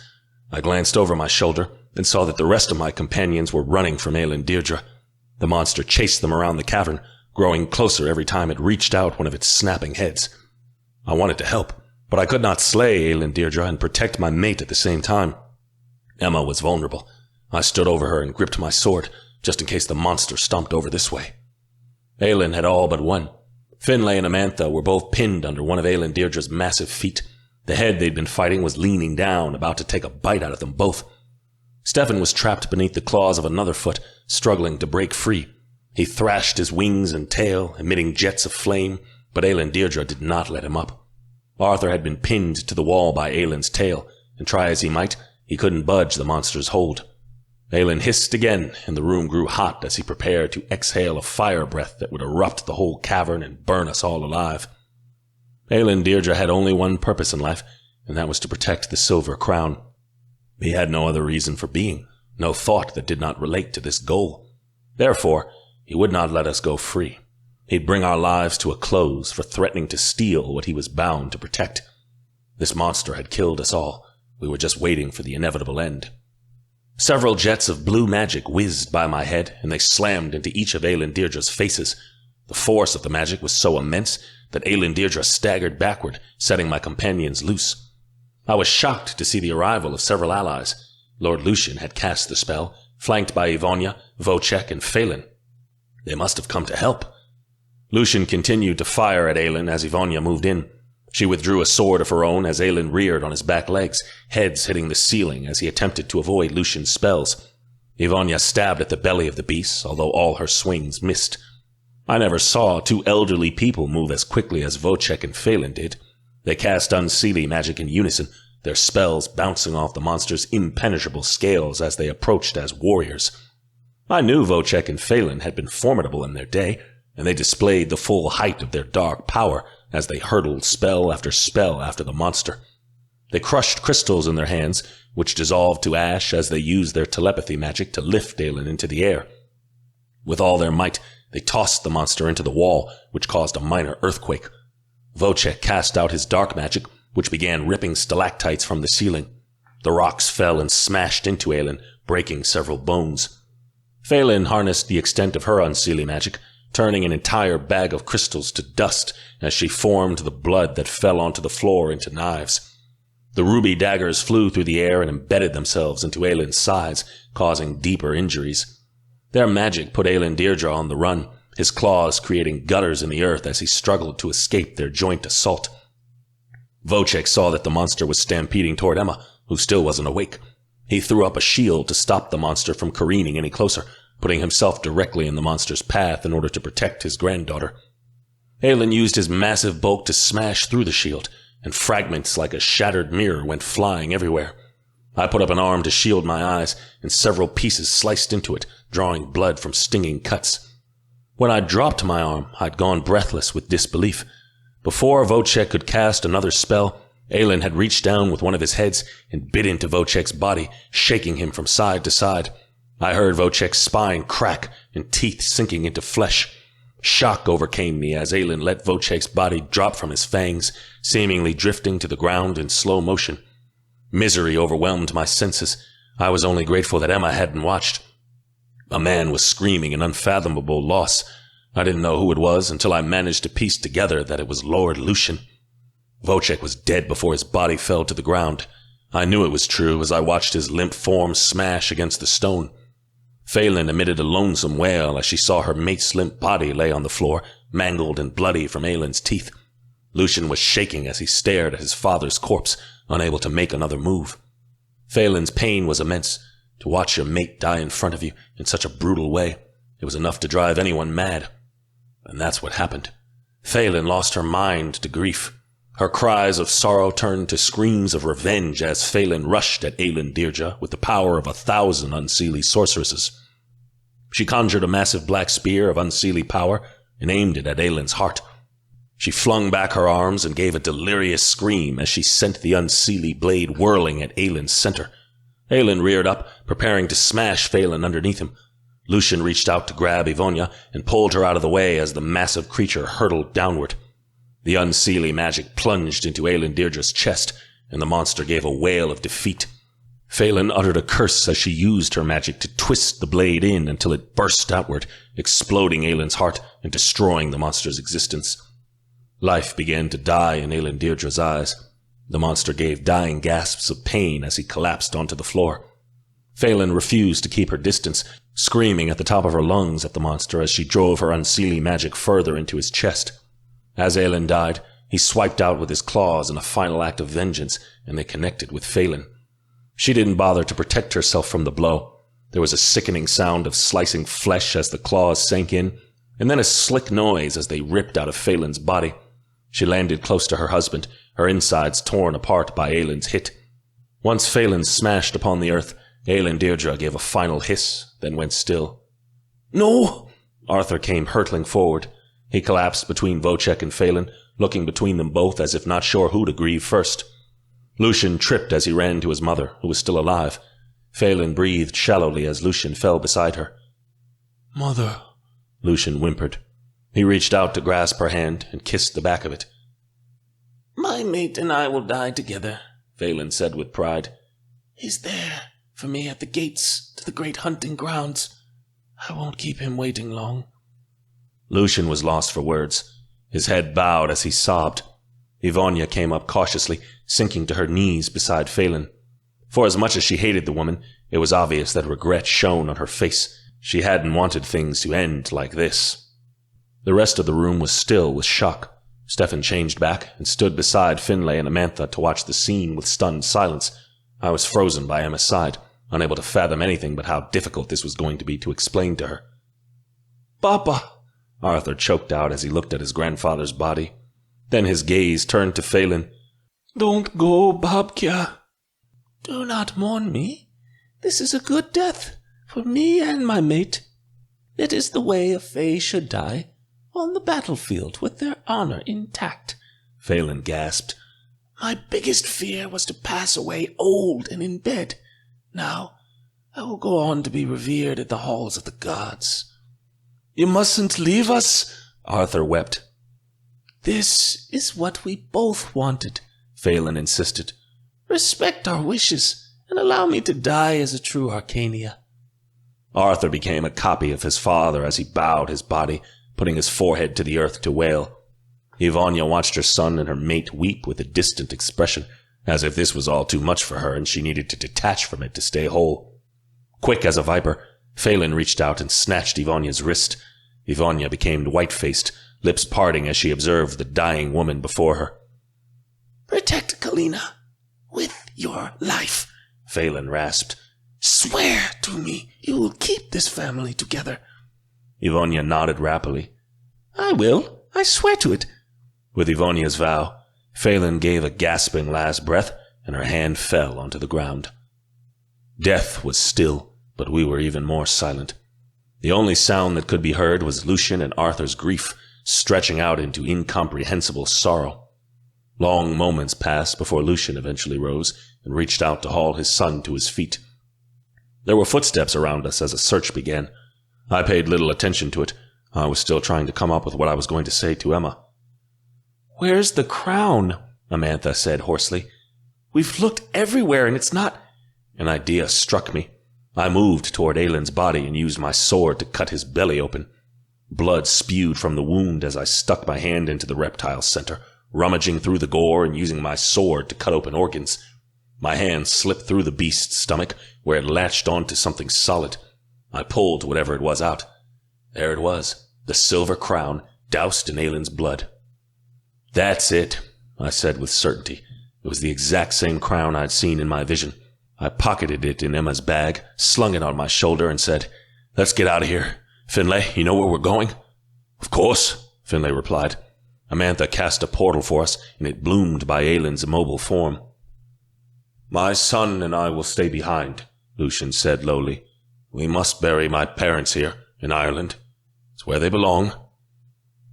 I glanced over my shoulder and saw that the rest of my companions were running from Aelin Deirdre. The monster chased them around the cavern, growing closer every time it reached out one of its snapping heads. I wanted to help, but I could not slay Aelin Deirdre and protect my mate at the same time. Emma was vulnerable. I stood over her and gripped my sword, just in case the monster stomped over this way. Aelin had all but won. Finlay and Amantha were both pinned under one of Aelin Deirdre's massive feet. The head they'd been fighting was leaning down, about to take a bite out of them both. Stefan was trapped beneath the claws of another foot, struggling to break free. He thrashed his wings and tail, emitting jets of flame, but Aelin Deirdre did not let him up. Arthur had been pinned to the wall by Aelin's tail, and try as he might, he couldn't budge the monster's hold. Aelin hissed again, and the room grew hot as he prepared to exhale a fire breath that would erupt the whole cavern and burn us all alive. Aelin Deirdre had only one purpose in life, and that was to protect the silver crown. He had no other reason for being, no thought that did not relate to this goal. Therefore, he would not let us go free. He'd bring our lives to a close for threatening to steal what he was bound to protect. This monster had killed us all. We were just waiting for the inevitable end. Several jets of blue magic whizzed by my head, and they slammed into each of Aelin Deirdre's faces. The force of the magic was so immense that Aelin Deirdre staggered backward, setting my companions loose. I was shocked to see the arrival of several allies. Lord Lucian had cast the spell, flanked by Ivonia, Vocek, and Phelan. They must have come to help. Lucian continued to fire at Aelin as Ivonia moved in. She withdrew a sword of her own as Aelin reared on his back legs, heads hitting the ceiling as he attempted to avoid Lucian's spells. Ivonia stabbed at the belly of the beast, although all her swings missed. I never saw two elderly people move as quickly as Vocek and Phelan did. They cast Unseelie magic in unison, their spells bouncing off the monster's impenetrable scales as they approached as warriors. I knew Vocek and Phelan had been formidable in their day, and they displayed the full height of their dark power as they hurtled spell after spell after the monster. They crushed crystals in their hands, which dissolved to ash as they used their telepathy magic to lift Aelin into the air. With all their might, they tossed the monster into the wall, which caused a minor earthquake. Vocek cast out his dark magic, which began ripping stalactites from the ceiling. The rocks fell and smashed into Aelin, breaking several bones. Phelan harnessed the extent of her Unseelie magic, turning an entire bag of crystals to dust as she formed the blood that fell onto the floor into knives. The ruby daggers flew through the air and embedded themselves into Aelin's sides, causing deeper injuries. Their magic put Aelin Deirdre on the run, his claws creating gutters in the earth as he struggled to escape their joint assault. Vocek saw that the monster was stampeding toward Emma, who still wasn't awake. He threw up a shield to stop the monster from careening any closer, putting himself directly in the monster's path in order to protect his granddaughter. Aelin used his massive bulk to smash through the shield, and fragments like a shattered mirror went flying everywhere. I put up an arm to shield my eyes, and several pieces sliced into it, drawing blood from stinging cuts. When I dropped my arm, I'd gone breathless with disbelief. Before Vocek could cast another spell, Aelin had reached down with one of his heads and bit into Vocek's body, shaking him from side to side. I heard Vocek's spine crack and teeth sinking into flesh. Shock overcame me as Aelin let Vocek's body drop from his fangs, seemingly drifting to the ground in slow motion. Misery overwhelmed my senses. I was only grateful that Emma hadn't watched. A man was screaming in unfathomable loss. I didn't know who it was until I managed to piece together that it was Lord Lucian. Vocek was dead before his body fell to the ground. I knew it was true as I watched his limp form smash against the stone. Phelan emitted a lonesome wail as she saw her mate's limp body lay on the floor, mangled and bloody from Aelin's teeth. Lucian was shaking as he stared at his father's corpse, unable to make another move. Phelan's pain was immense. To watch your mate die in front of you in such a brutal way, It was enough to drive anyone mad. And that's what happened. Phelan lost her mind to grief. Her cries of sorrow turned to screams of revenge as Phelan rushed at Aelin Deirdre with the power of 1,000 Unseelie sorceresses. She conjured a massive black spear of Unseelie power and aimed it at Aelin's heart. She flung back her arms and gave a delirious scream as she sent the Unseelie blade whirling at Aelin's center. Aelin reared up, preparing to smash Phelan underneath him. Lucian reached out to grab Ivonia and pulled her out of the way as the massive creature hurtled downward. The Unseelie magic plunged into Aelin Deirdre's chest, and the monster gave a wail of defeat. Phelan uttered a curse as she used her magic to twist the blade in until it burst outward, exploding Aelin's heart and destroying the monster's existence. Life began to die in Aelin Deirdre's eyes. The monster gave dying gasps of pain as he collapsed onto the floor. Phelan refused to keep her distance, screaming at the top of her lungs at the monster as she drove her Unseelie magic further into his chest. As Aelin died, he swiped out with his claws in a final act of vengeance, and they connected with Phelan. She didn't bother to protect herself from the blow. There was a sickening sound of slicing flesh as the claws sank in, and then a slick noise as they ripped out of Phelan's body. She landed close to her husband, her insides torn apart by Aelin's hit. Once Phelan smashed upon the earth, Aelin Deirdre gave a final hiss, then went still. "No!" Arthur came hurtling forward. He collapsed between Vocek and Phelan, looking between them both as if not sure who to grieve first. Lucian tripped as he ran to his mother, who was still alive. Phelan breathed shallowly as Lucian fell beside her. "Mother," Lucian whimpered. He reached out to grasp her hand and kissed the back of it. "My mate and I will die together," Phelan said with pride. "He's there for me at the gates to the great hunting grounds. I won't keep him waiting long." Lucian was lost for words. His head bowed as he sobbed. Ivonia came up cautiously, sinking to her knees beside Phelan. For as much as she hated the woman, it was obvious that regret shone on her face. She hadn't wanted things to end like this. The rest of the room was still with shock. Stefan changed back and stood beside Finlay and Amantha to watch the scene with stunned silence. I was frozen by Emma's side, unable to fathom anything but how difficult this was going to be to explain to her. "Papa," Arthur choked out as he looked at his grandfather's body. Then his gaze turned to Phelan. "Don't go, Babkia. Do not mourn me. This is a good death for me and my mate. It is the way a fae should die, on the battlefield with their honor intact," Phelan gasped. "My biggest fear was to pass away old and in bed. Now I will go on to be revered at the halls of the gods." "You mustn't leave us," Arthur wept. "This is what we both wanted," Phelan insisted. "Respect our wishes and allow me to die as a true Arcania." Arthur became a copy of his father as he bowed his body, putting his forehead to the earth to wail. Ivonia watched her son and her mate weep with a distant expression, as if this was all too much for her and she needed to detach from it to stay whole. Quick as a viper, Phelan reached out and snatched Ivonia's wrist. Ivonia became white-faced, lips parting as she observed the dying woman before her. "Protect Kalina with your life," Phelan rasped. "Swear to me you will keep this family together." Ivonia nodded rapidly. "I will. I swear to it." With Ivonia's vow, Phelan gave a gasping last breath, and her hand fell onto the ground. Death was still, but we were even more silent. The only sound that could be heard was Lucian and Arthur's grief, stretching out into incomprehensible sorrow. Long moments passed before Lucian eventually rose and reached out to haul his son to his feet. There were footsteps around us as a search began. I paid little attention to it. I was still trying to come up with what I was going to say to Emma. "Where's the crown?" Amantha said hoarsely. "We've looked everywhere and it's not—" An idea struck me. I moved toward Aelin's body and used my sword to cut his belly open. Blood spewed from the wound as I stuck my hand into the reptile's center, rummaging through the gore and using my sword to cut open organs. My hand slipped through the beast's stomach, where it latched onto something solid. I pulled whatever it was out. There it was, the silver crown, doused in Aelin's blood. "That's it," I said with certainty. It was the exact same crown I'd seen in my vision. I pocketed it in Emma's bag, slung it on my shoulder, and said, "Let's get out of here. Finlay, you know where we're going? Of course, Finlay replied. Amantha cast a portal for us, and it bloomed by Aylin's immobile form. My son and I will stay behind, Lucian said lowly. We must bury my parents here, in Ireland. It's where they belong.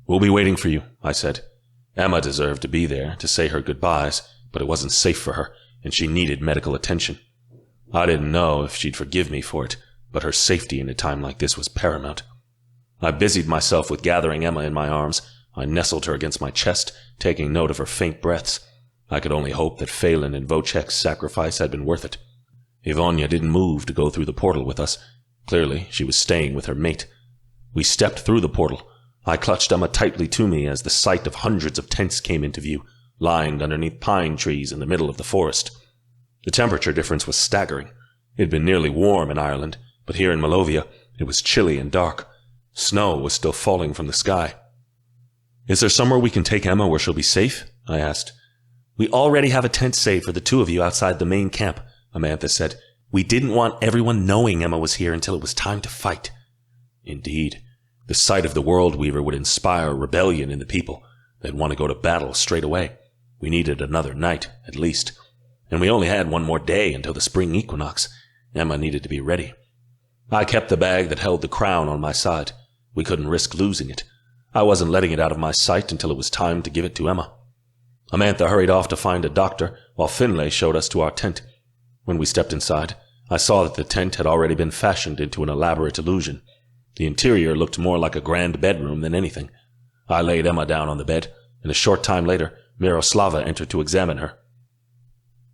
We'll be waiting for you, I said. Emma deserved to be there, to say her goodbyes, but it wasn't safe for her, and she needed medical attention. I didn't know if she'd forgive me for it, but her safety in a time like this was paramount. I busied myself with gathering Emma in my arms. I nestled her against my chest, taking note of her faint breaths. I could only hope that Phelan and Vocek's sacrifice had been worth it. Ivonia didn't move to go through the portal with us. Clearly, she was staying with her mate. We stepped through the portal. I clutched Emma tightly to me as the sight of hundreds of tents came into view, lying underneath pine trees in the middle of the forest. The temperature difference was staggering. It had been nearly warm in Ireland, but here in Malovia, it was chilly and dark. Snow was still falling from the sky. Is there somewhere we can take Emma where she'll be safe? I asked. We already have a tent saved for the two of you outside the main camp, Amantha said. We didn't want everyone knowing Emma was here until it was time to fight. Indeed, the sight of the World Weaver would inspire rebellion in the people. They'd want to go to battle straight away. We needed another night, at least. And we only had one more day until the spring equinox. Emma needed to be ready. I kept the bag that held the crown on my side. We couldn't risk losing it. I wasn't letting it out of my sight until it was time to give it to Emma. Amantha hurried off to find a doctor, while Finlay showed us to our tent. When we stepped inside, I saw that the tent had already been fashioned into an elaborate illusion. The interior looked more like a grand bedroom than anything. I laid Emma down on the bed, and a short time later, Miroslava entered to examine her.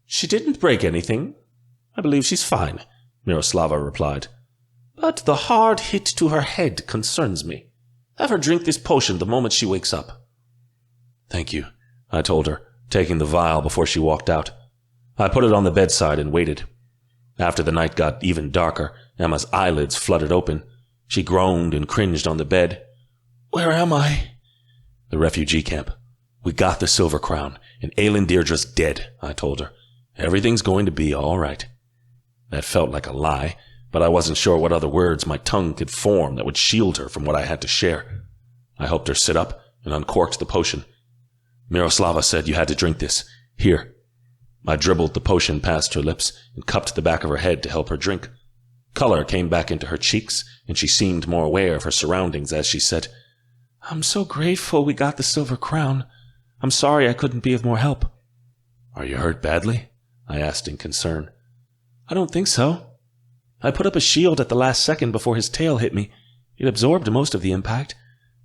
She didn't break anything. I believe she's fine, Miroslava replied. But the hard hit to her head concerns me. Have her drink this potion the moment she wakes up. Thank you, I told her, taking the vial before she walked out. I put it on the bedside and waited. After the night got even darker, Emma's eyelids fluttered open. She groaned and cringed on the bed. Where am I? The refugee camp. We got the silver crown, and Aylin Deirdre's dead, I told her. Everything's going to be all right. That felt like a lie, but I wasn't sure what other words my tongue could form that would shield her from what I had to share. I helped her sit up and uncorked the potion. Miroslava said you had to drink this. Here. I dribbled the potion past her lips and cupped the back of her head to help her drink. Color came back into her cheeks, and she seemed more aware of her surroundings as she said, I'm so grateful we got the silver crown. I'm sorry I couldn't be of more help. Are you hurt badly? I asked in concern. I don't think so. I put up a shield at the last second before his tail hit me. It absorbed most of the impact.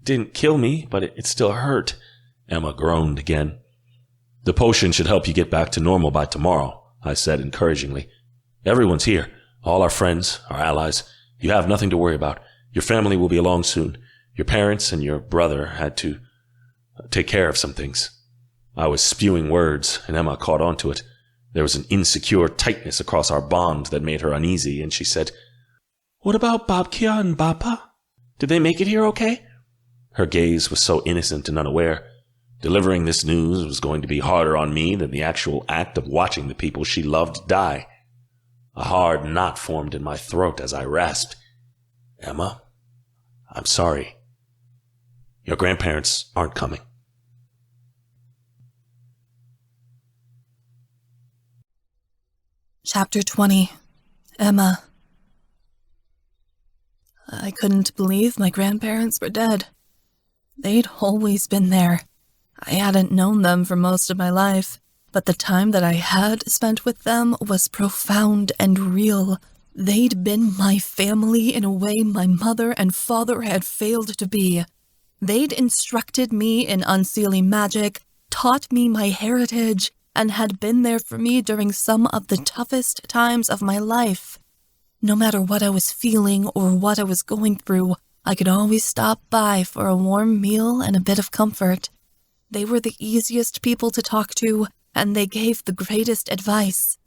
It didn't kill me, but it still hurt. Emma groaned again. The potion should help you get back to normal by tomorrow, I said encouragingly. Everyone's here. All our friends, our allies. You have nothing to worry about. Your family will be along soon. Your parents and your brother had to take care of some things. I was spewing words, and Emma caught on to it. There was an insecure tightness across our bond that made her uneasy, and she said, What about Babkia and Bapa? Did they make it here okay? Her gaze was so innocent and unaware. Delivering this news was going to be harder on me than the actual act of watching the people she loved die. A hard knot formed in my throat as I rasped, Emma, I'm sorry. Your grandparents aren't coming. Chapter 20. Emma. I couldn't believe my grandparents were dead. They'd always been there. I hadn't known them for most of my life, but the time that I had spent with them was profound and real. They'd been my family in a way my mother and father had failed to be. They'd instructed me in Unseelie magic, taught me my heritage, and had been there for me during some of the toughest times of my life. No matter what I was feeling or what I was going through, I could always stop by for a warm meal and a bit of comfort. They were the easiest people to talk to, and they gave the greatest advice.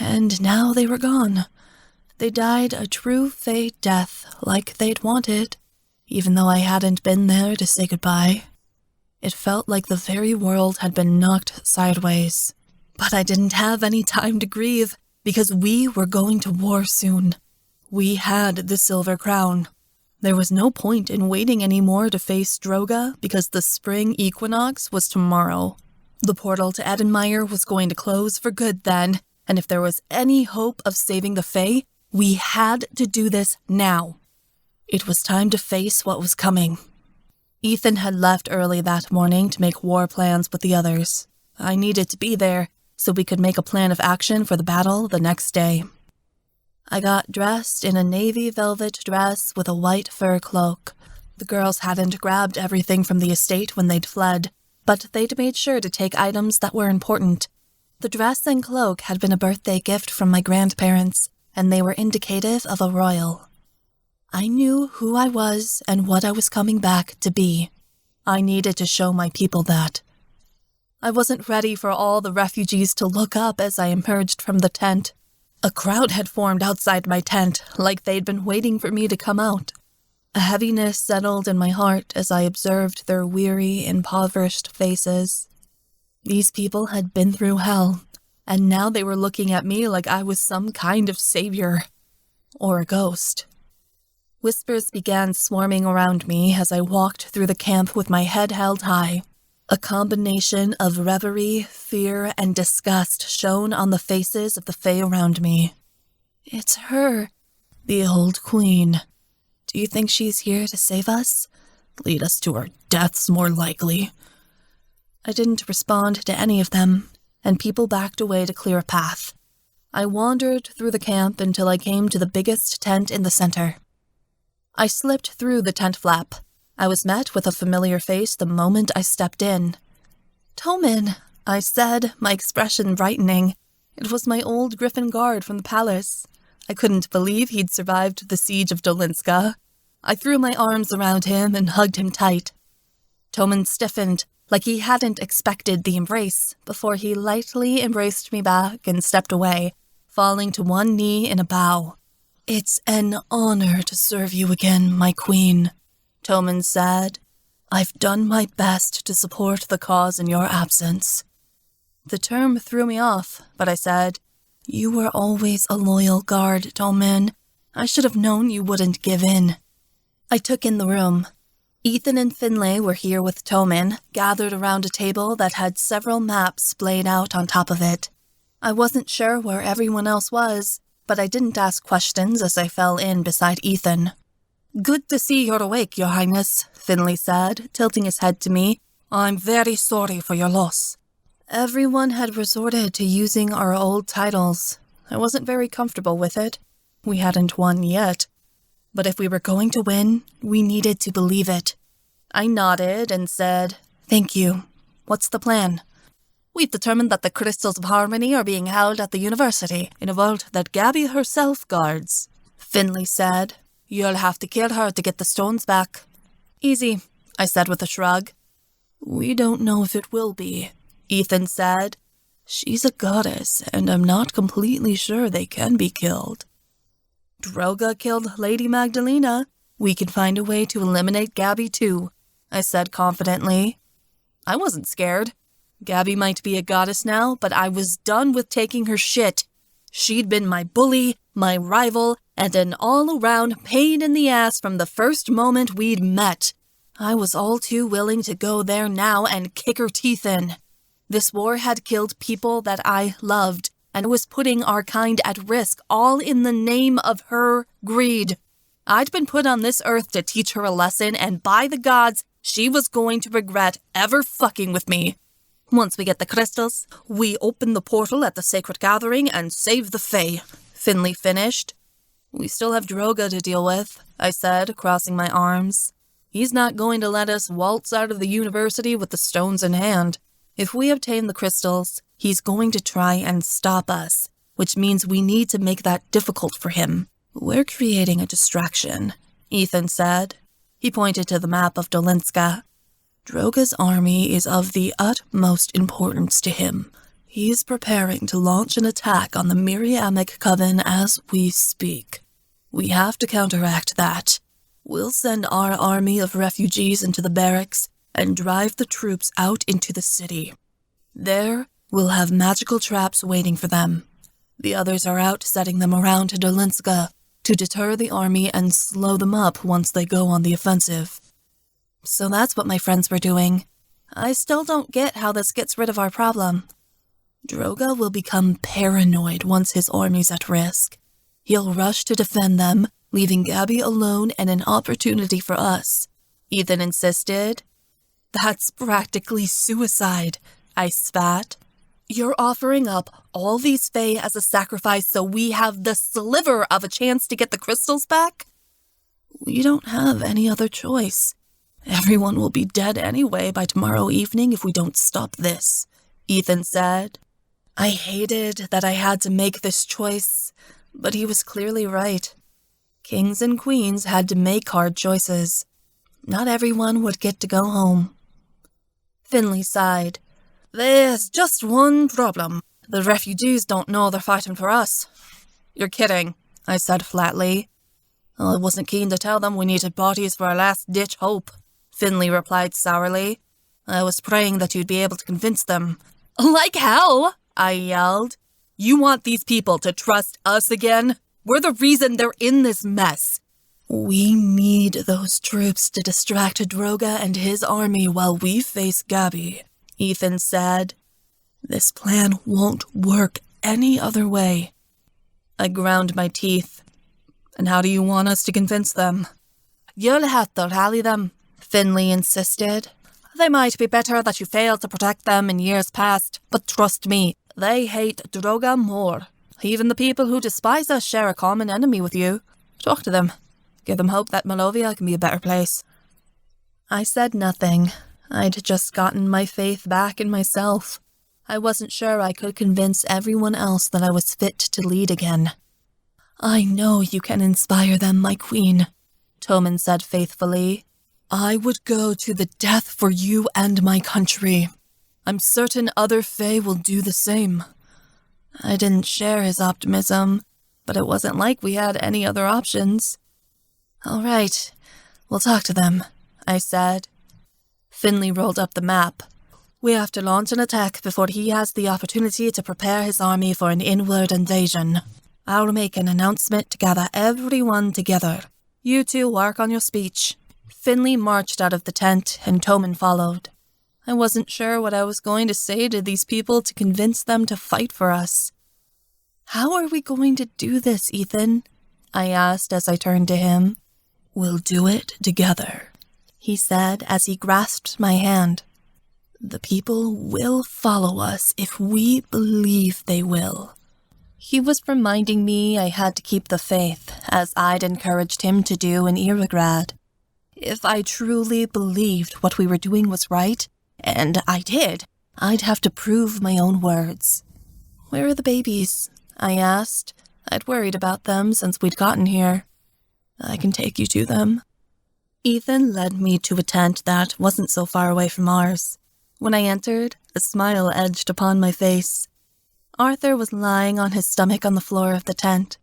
And now they were gone. They died a true fate death, like they'd wanted, even though I hadn't been there to say goodbye. It felt like the very world had been knocked sideways. But I didn't have any time to grieve, because we were going to war soon. We had the silver crown. There was no point in waiting anymore to face Droga because the spring equinox was tomorrow. The portal to Edinmyre was going to close for good then, and if there was any hope of saving the Fae, we had to do this now. It was time to face what was coming. Ethan had left early that morning to make war plans with the others. I needed to be there so we could make a plan of action for the battle the next day. I got dressed in a navy velvet dress with a white fur cloak. The girls hadn't grabbed everything from the estate when they'd fled, but they'd made sure to take items that were important. The dress and cloak had been a birthday gift from my grandparents, and they were indicative of a royal. I knew who I was and what I was coming back to be. I needed to show my people that. I wasn't ready for all the refugees to look up as I emerged from the tent. A crowd had formed outside my tent, like they'd been waiting for me to come out. A heaviness settled in my heart as I observed their weary, impoverished faces. These people had been through hell, and now they were looking at me like I was some kind of savior. Or a ghost. Whispers began swarming around me as I walked through the camp with my head held high. A combination of reverie, fear, and disgust shone on the faces of the Fae around me. It's her, the old queen. Do you think she's here to save us? Lead us to our deaths, more likely. I didn't respond to any of them, and people backed away to clear a path. I wandered through the camp until I came to the biggest tent in the center. I slipped through the tent flap. I was met with a familiar face the moment I stepped in. "Tomin," I said, my expression brightening. It was my old griffin guard from the palace. I couldn't believe he'd survived the siege of Dolinska. I threw my arms around him and hugged him tight. Tomin stiffened, like he hadn't expected the embrace, before he lightly embraced me back and stepped away, falling to one knee in a bow. "It's an honor to serve you again, my queen," Tomin said. "I've done my best to support the cause in your absence." The term threw me off, but I said, "You were always a loyal guard, Tomin. I should have known you wouldn't give in." I took in the room. Ethan and Finlay were here with Tomin, gathered around a table that had several maps splayed out on top of it. I wasn't sure where everyone else was, but I didn't ask questions as I fell in beside Ethan. "Good to see you're awake, Your Highness," Finlay said, tilting his head to me. "I'm very sorry for your loss." Everyone had resorted to using our old titles. I wasn't very comfortable with it. We hadn't won yet. But if we were going to win, we needed to believe it. I nodded and said, "Thank you. What's the plan?" "We've determined that the crystals of harmony are being held at the university, in a vault that Gabby herself guards," Finlay said. "You'll have to kill her to get the stones back." "Easy," I said with a shrug. "We don't know if it will be," Ethan said. "She's a goddess, and I'm not completely sure they can be killed." "Droga killed Lady Magdalena. We can find a way to eliminate Gabby too," I said confidently. I wasn't scared. Gabby might be a goddess now, but I was done with taking her shit. She'd been my bully, my rival, and an all-around pain in the ass from the first moment we'd met. I was all too willing to go there now and kick her teeth in. This war had killed people that I loved, and was putting our kind at risk, all in the name of her greed. I'd been put on this earth to teach her a lesson, and by the gods, she was going to regret ever fucking with me. "Once we get the crystals, we open the portal at the sacred gathering and save the Fae," Finlay finished. "We still have Droga to deal with," I said, crossing my arms. "He's not going to let us waltz out of the university with the stones in hand. If we obtain the crystals, he's going to try and stop us, which means we need to make that difficult for him. We're creating a distraction," Ethan said. He pointed to the map of Dolinska. "Droga's army is of the utmost importance to him. He's preparing to launch an attack on the Miriamic Coven as we speak. We have to counteract that. We'll send our army of refugees into the barracks and drive the troops out into the city. There, we'll have magical traps waiting for them. The others are out setting them around Dolinska. to deter the army and slow them up once they go on the offensive. So that's what my friends were doing. I still don't get how this gets rid of our problem. Droga will become paranoid once his army's at risk. He'll rush to defend them, leaving Gabby alone and an opportunity for us. Ethan insisted. That's practically suicide, I spat. You're offering up all these Fae as a sacrifice so we have the sliver of a chance to get the crystals back? We don't have any other choice. Everyone will be dead anyway by tomorrow evening if we don't stop this, Ethan said. I hated that I had to make this choice, but he was clearly right. Kings and queens had to make hard choices. Not everyone would get to go home. Finley sighed. There's just one problem. The refugees don't know they're fighting for us. You're kidding, I said flatly. I wasn't keen to tell them we needed bodies for our last-ditch hope, Finley replied sourly. I was praying that you'd be able to convince them. Like hell, I yelled. You want these people to trust us again? We're the reason they're in this mess. We need those troops to distract Droga and his army while we face Gabby, Ethan said. This plan won't work any other way. I ground my teeth. And how do you want us to convince them? You'll have to rally them, Finley insisted. They might be better that you failed to protect them in years past, but trust me, they hate Droga more. Even the people who despise us share a common enemy with you. Talk to them. Give them hope that Malovia can be a better place. I said nothing. I'd just gotten my faith back in myself. I wasn't sure I could convince everyone else that I was fit to lead again. I know you can inspire them, my queen, Tommen said faithfully. I would go to the death for you and my country. I'm certain other Fae will do the same. I didn't share his optimism, but it wasn't like we had any other options. All right, we'll talk to them, I said. Finley rolled up the map. We have to launch an attack before he has the opportunity to prepare his army for an inward invasion. I'll make an announcement to gather everyone together. You two work on your speech. Finley marched out of the tent, and Tommen followed. I wasn't sure what I was going to say to these people to convince them to fight for us. How are we going to do this, Ethan? I asked as I turned to him. We'll do it together, he said as he grasped my hand. The people will follow us if we believe they will. He was reminding me I had to keep the faith, as I'd encouraged him to do in Irigrad. If I truly believed what we were doing was right, and I did, I'd have to prove my own words. Where are the babies? I asked. I'd worried about them since we'd gotten here. I can take you to them. Ethan led me to a tent that wasn't so far away from ours. When I entered, a smile edged upon my face. Arthur was lying on his stomach on the floor of the tent.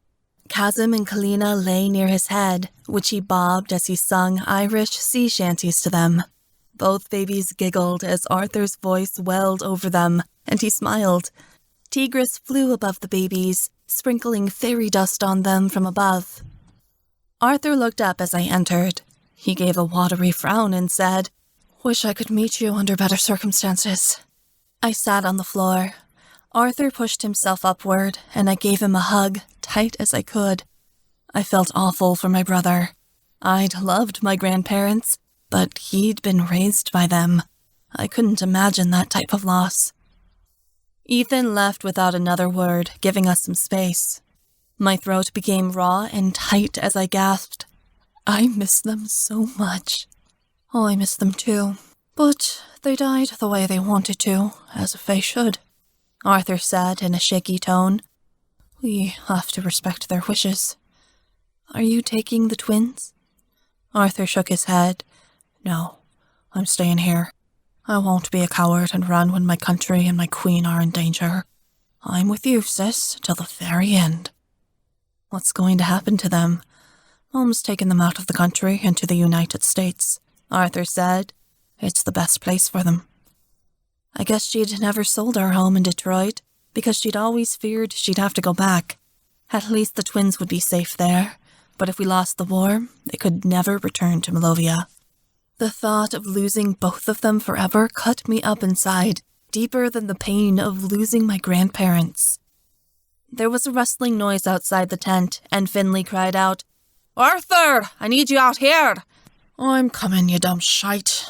Chasm and Kalina lay near his head, which he bobbed as he sung Irish sea shanties to them. Both babies giggled as Arthur's voice welled over them, and he smiled. Tigris flew above the babies, sprinkling fairy dust on them from above. Arthur looked up as I entered. He gave a watery frown and said, Wish I could meet you under better circumstances. I sat on the floor. Arthur pushed himself upward, and I gave him a hug, tight as I could. I felt awful for my brother. I'd loved my grandparents, but he'd been raised by them. I couldn't imagine that type of loss. Ethan left without another word, giving us some space. My throat became raw and tight as I gasped. I miss them so much. Oh, I miss them too. But they died the way they wanted to, as a Fae should, Arthur said in a shaky tone. We have to respect their wishes. Are you taking the twins? Arthur shook his head. No, I'm staying here. I won't be a coward and run when my country and my queen are in danger. I'm with you, sis, till the very end. What's going to happen to them? Mom's taken them out of the country and to the United States, Arthur said. It's the best place for them. I guess she'd never sold our home in Detroit, because she'd always feared she'd have to go back. At least the twins would be safe there, but if we lost the war, they could never return to Malovia. The thought of losing both of them forever cut me up inside, deeper than the pain of losing my grandparents. There was a rustling noise outside the tent, and Finley cried out, "Arthur, I need you out here!" "I'm coming, you dumb shite,"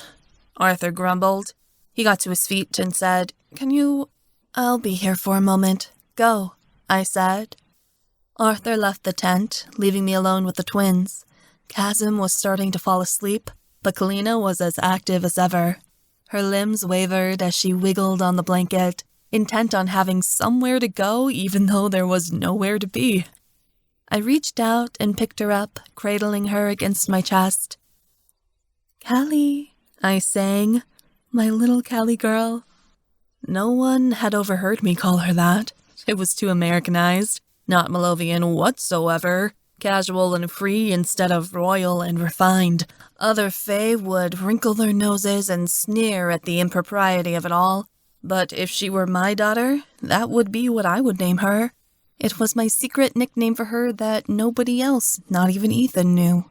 Arthur grumbled. He got to his feet and said, "I'll be here for a moment. Go," I said. Arthur left the tent, leaving me alone with the twins. Chasm was starting to fall asleep, but Kalina was as active as ever. Her limbs wavered as she wiggled on the blanket, intent on having somewhere to go even though there was nowhere to be. I reached out and picked her up, cradling her against my chest. "Callie," I sang, "my little Callie girl." No one had overheard me call her that. It was too Americanized, not Malovian whatsoever, casual and free instead of royal and refined. Other fae would wrinkle their noses and sneer at the impropriety of it all, but if she were my daughter, that would be what I would name her. It was my secret nickname for her that nobody else, not even Ethan, knew.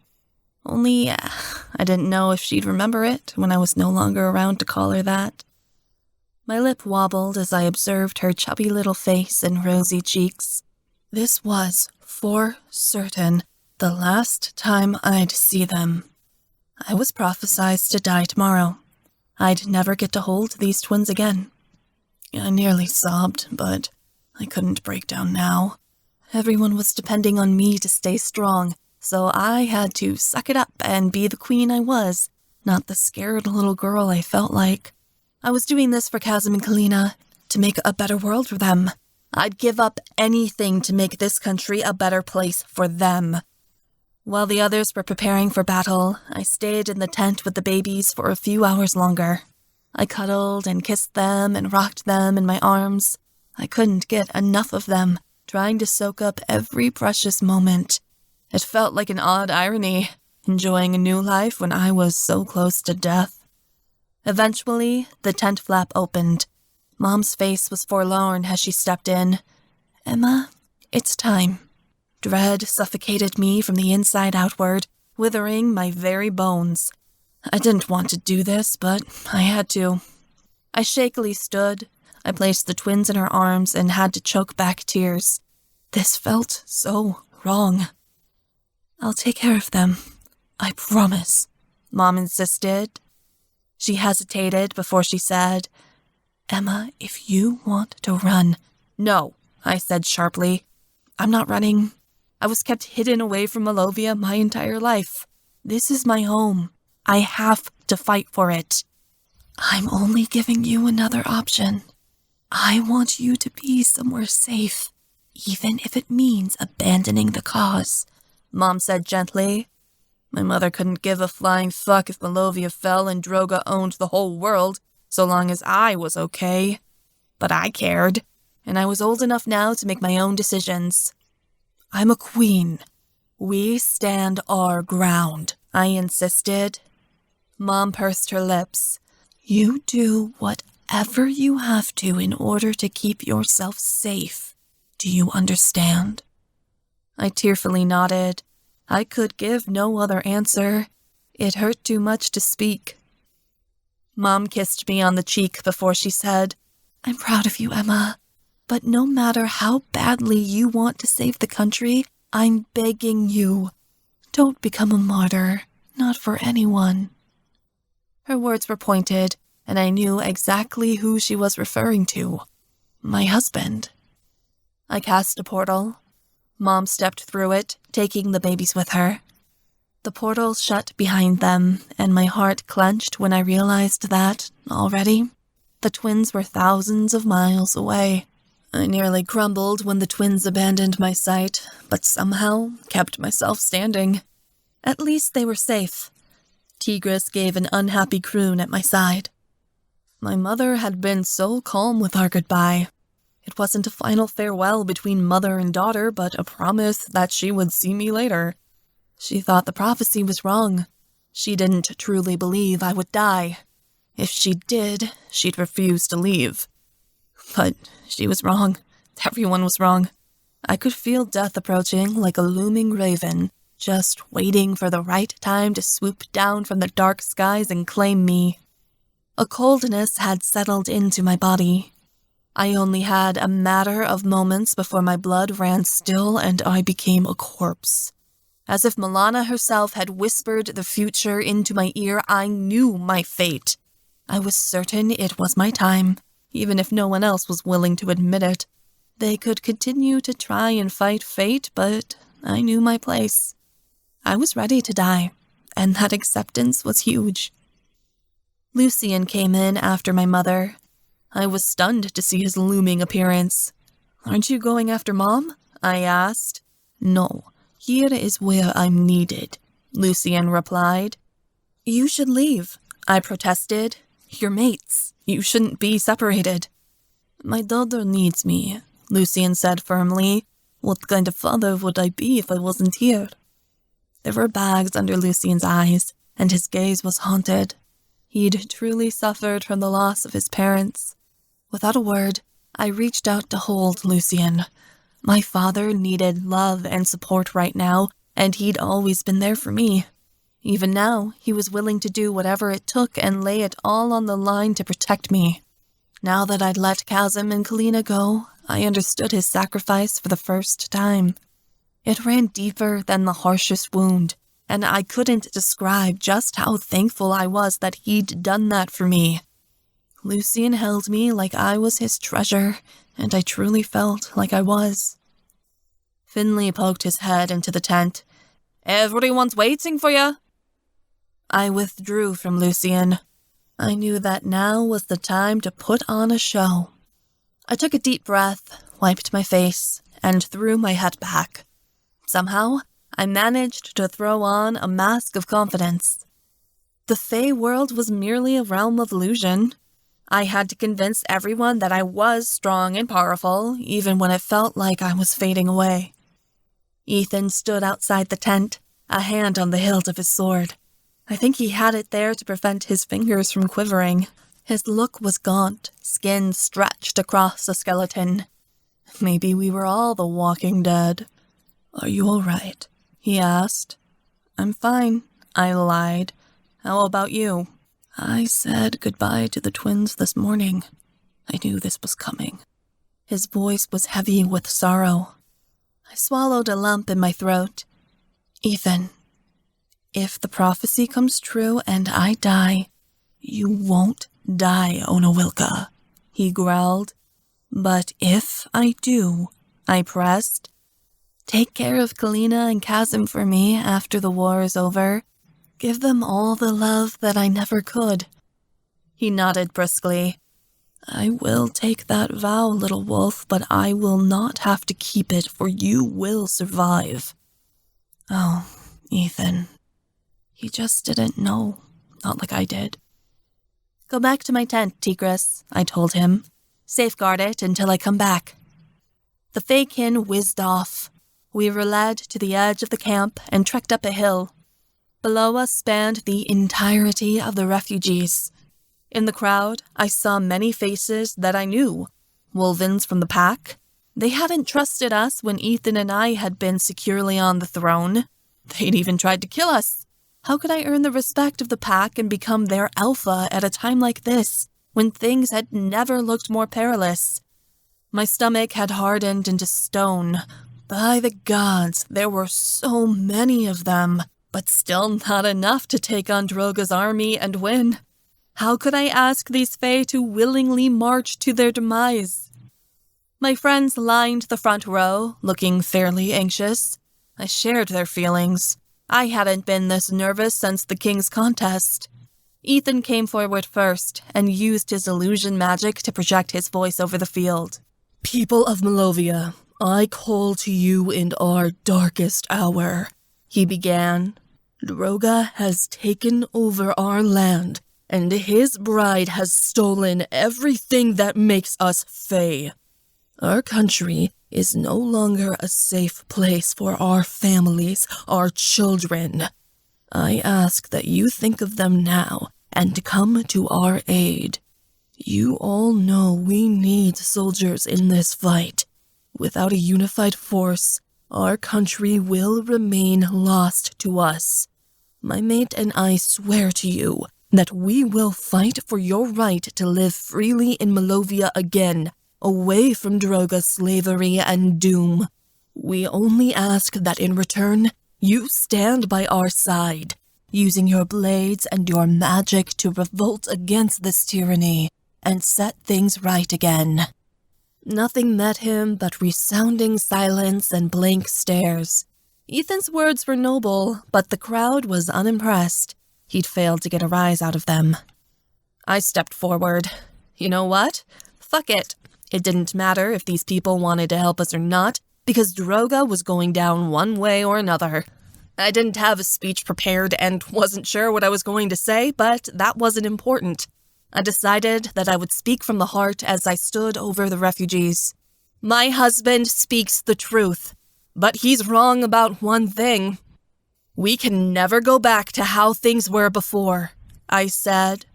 Only, I didn't know if she'd remember it when I was no longer around to call her that. My lip wobbled as I observed her chubby little face and rosy cheeks. This was, for certain, the last time I'd see them. I was prophesied to die tomorrow. I'd never get to hold these twins again. I nearly sobbed, but I couldn't break down now. Everyone was depending on me to stay strong, so I had to suck it up and be the queen I was, not the scared little girl I felt like. I was doing this for Chasm and Kalina, to make a better world for them. I'd give up anything to make this country a better place for them. While the others were preparing for battle, I stayed in the tent with the babies for a few hours longer. I cuddled and kissed them and rocked them in my arms. I couldn't get enough of them, trying to soak up every precious moment. It felt like an odd irony, enjoying a new life when I was so close to death. Eventually, the tent flap opened. Mom's face was forlorn as she stepped in. "Emma, it's time." Dread suffocated me from the inside outward, withering my very bones. I didn't want to do this, but I had to. I shakily stood. I placed the twins in her arms and had to choke back tears. This felt so wrong. "I'll take care of them. I promise," Mom insisted. She hesitated before she said, "Emma, if you want to run—" "No," I said sharply. "I'm not running. I was kept hidden away from Malovia my entire life. This is my home. I have to fight for it." "I'm only giving you another option. I want you to be somewhere safe, even if it means abandoning the cause," Mom said gently. My mother couldn't give a flying fuck if Malovia fell and Droga owned the whole world, so long as I was okay. But I cared, and I was old enough now to make my own decisions. "I'm a queen. We stand our ground," I insisted. Mom pursed her lips. "You do whatever you have to in order to keep yourself safe. Do you understand?" I tearfully nodded. I could give no other answer. It hurt too much to speak. Mom kissed me on the cheek before she said, "I'm proud of you, Emma. But no matter how badly you want to save the country, I'm begging you. Don't become a martyr. Not for anyone." Her words were pointed, and I knew exactly who she was referring to. My husband. I cast a portal. Mom stepped through it, taking the babies with her. The portal shut behind them, and my heart clenched when I realized that, already, the twins were thousands of miles away. I nearly crumbled when the twins abandoned my sight, but somehow kept myself standing. At least they were safe. Tigris gave an unhappy croon at my side. My mother had been so calm with our goodbye. It wasn't a final farewell between mother and daughter, but a promise that she would see me later. She thought the prophecy was wrong. She didn't truly believe I would die. If she did, she'd refuse to leave. But she was wrong. Everyone was wrong. I could feel death approaching like a looming raven, just waiting for the right time to swoop down from the dark skies and claim me. A coldness had settled into my body. I only had a matter of moments before my blood ran still and I became a corpse. As if Milana herself had whispered the future into my ear, I knew my fate. I was certain it was my time, even if no one else was willing to admit it. They could continue to try and fight fate, but I knew my place. I was ready to die, and that acceptance was huge. Lucien came in after my mother. I was stunned to see his looming appearance. "Aren't you going after Mom?" I asked. "No, here is where I'm needed," Lucien replied. "You should leave," I protested. "You're mates. You shouldn't be separated." "My daughter needs me," Lucien said firmly. "What kind of father would I be if I wasn't here?" There were bags under Lucien's eyes, and his gaze was haunted. He'd truly suffered from the loss of his parents. Without a word, I reached out to hold Lucien. My father needed love and support right now, and he'd always been there for me. Even now, he was willing to do whatever it took and lay it all on the line to protect me. Now that I'd let Chasm and Kalina go, I understood his sacrifice for the first time. It ran deeper than the harshest wound, and I couldn't describe just how thankful I was that he'd done that for me. Lucien held me like I was his treasure, and I truly felt like I was. Finley poked his head into the tent. "Everyone's waiting for you." I withdrew from Lucien. I knew that now was the time to put on a show. I took a deep breath, wiped my face, and threw my head back. Somehow, I managed to throw on a mask of confidence. The Fae world was merely a realm of illusion. I had to convince everyone that I was strong and powerful, even when it felt like I was fading away. Ethan stood outside the tent, a hand on the hilt of his sword. I think he had it there to prevent his fingers from quivering. His look was gaunt, skin stretched across a skeleton. Maybe we were all the walking dead. "Are you all right?" he asked. "I'm fine," I lied. "How about you?" "I said goodbye to the twins this morning. I knew this was coming." His voice was heavy with sorrow. I swallowed a lump in my throat. "Ethan, if the prophecy comes true and I die, you won't die, Onawilka," he growled. "But if I do," I pressed, "take care of Kalina and Chasm for me after the war is over. Give them all the love that I never could." He nodded briskly. "I will take that vow, little wolf, but I will not have to keep it, for you will survive." "Oh, Ethan. He just didn't know. Not like I did." "Go back to my tent, Tigris," I told him. "Safeguard it until I come back." The Faekin whizzed off. We were led to the edge of the camp and trekked up a hill. Below us spanned the entirety of the refugees. In the crowd, I saw many faces that I knew. Wolvins from the pack. They hadn't trusted us when Ethan and I had been securely on the throne. They'd even tried to kill us. How could I earn the respect of the pack and become their alpha at a time like this, when things had never looked more perilous? My stomach had hardened into stone. By the gods, there were so many of them, but still not enough to take on Droga's army and win. How could I ask these Fae to willingly march to their demise? My friends lined the front row, looking fairly anxious. I shared their feelings. I hadn't been this nervous since the King's contest. Ethan came forward first and used his illusion magic to project his voice over the field. "People of Malovia, I call to you in our darkest hour," he began. "Droga has taken over our land, and his bride has stolen everything that makes us Fae. Our country is no longer a safe place for our families, our children. I ask that you think of them now and come to our aid. You all know we need soldiers in this fight. Without a unified force, our country will remain lost to us. My mate and I swear to you that we will fight for your right to live freely in Malovia again, away from Droga's slavery and doom. We only ask that in return, you stand by our side, using your blades and your magic to revolt against this tyranny and set things right again." Nothing met him but resounding silence and blank stares. Ethan's words were noble, but the crowd was unimpressed. He'd failed to get a rise out of them. I stepped forward. You know what? Fuck it. It didn't matter if these people wanted to help us or not, because Droga was going down one way or another. I didn't have a speech prepared and wasn't sure what I was going to say, but that wasn't important. I decided that I would speak from the heart as I stood over the refugees. My husband speaks the truth, but he's wrong about one thing. We can never go back to how things were before, I said.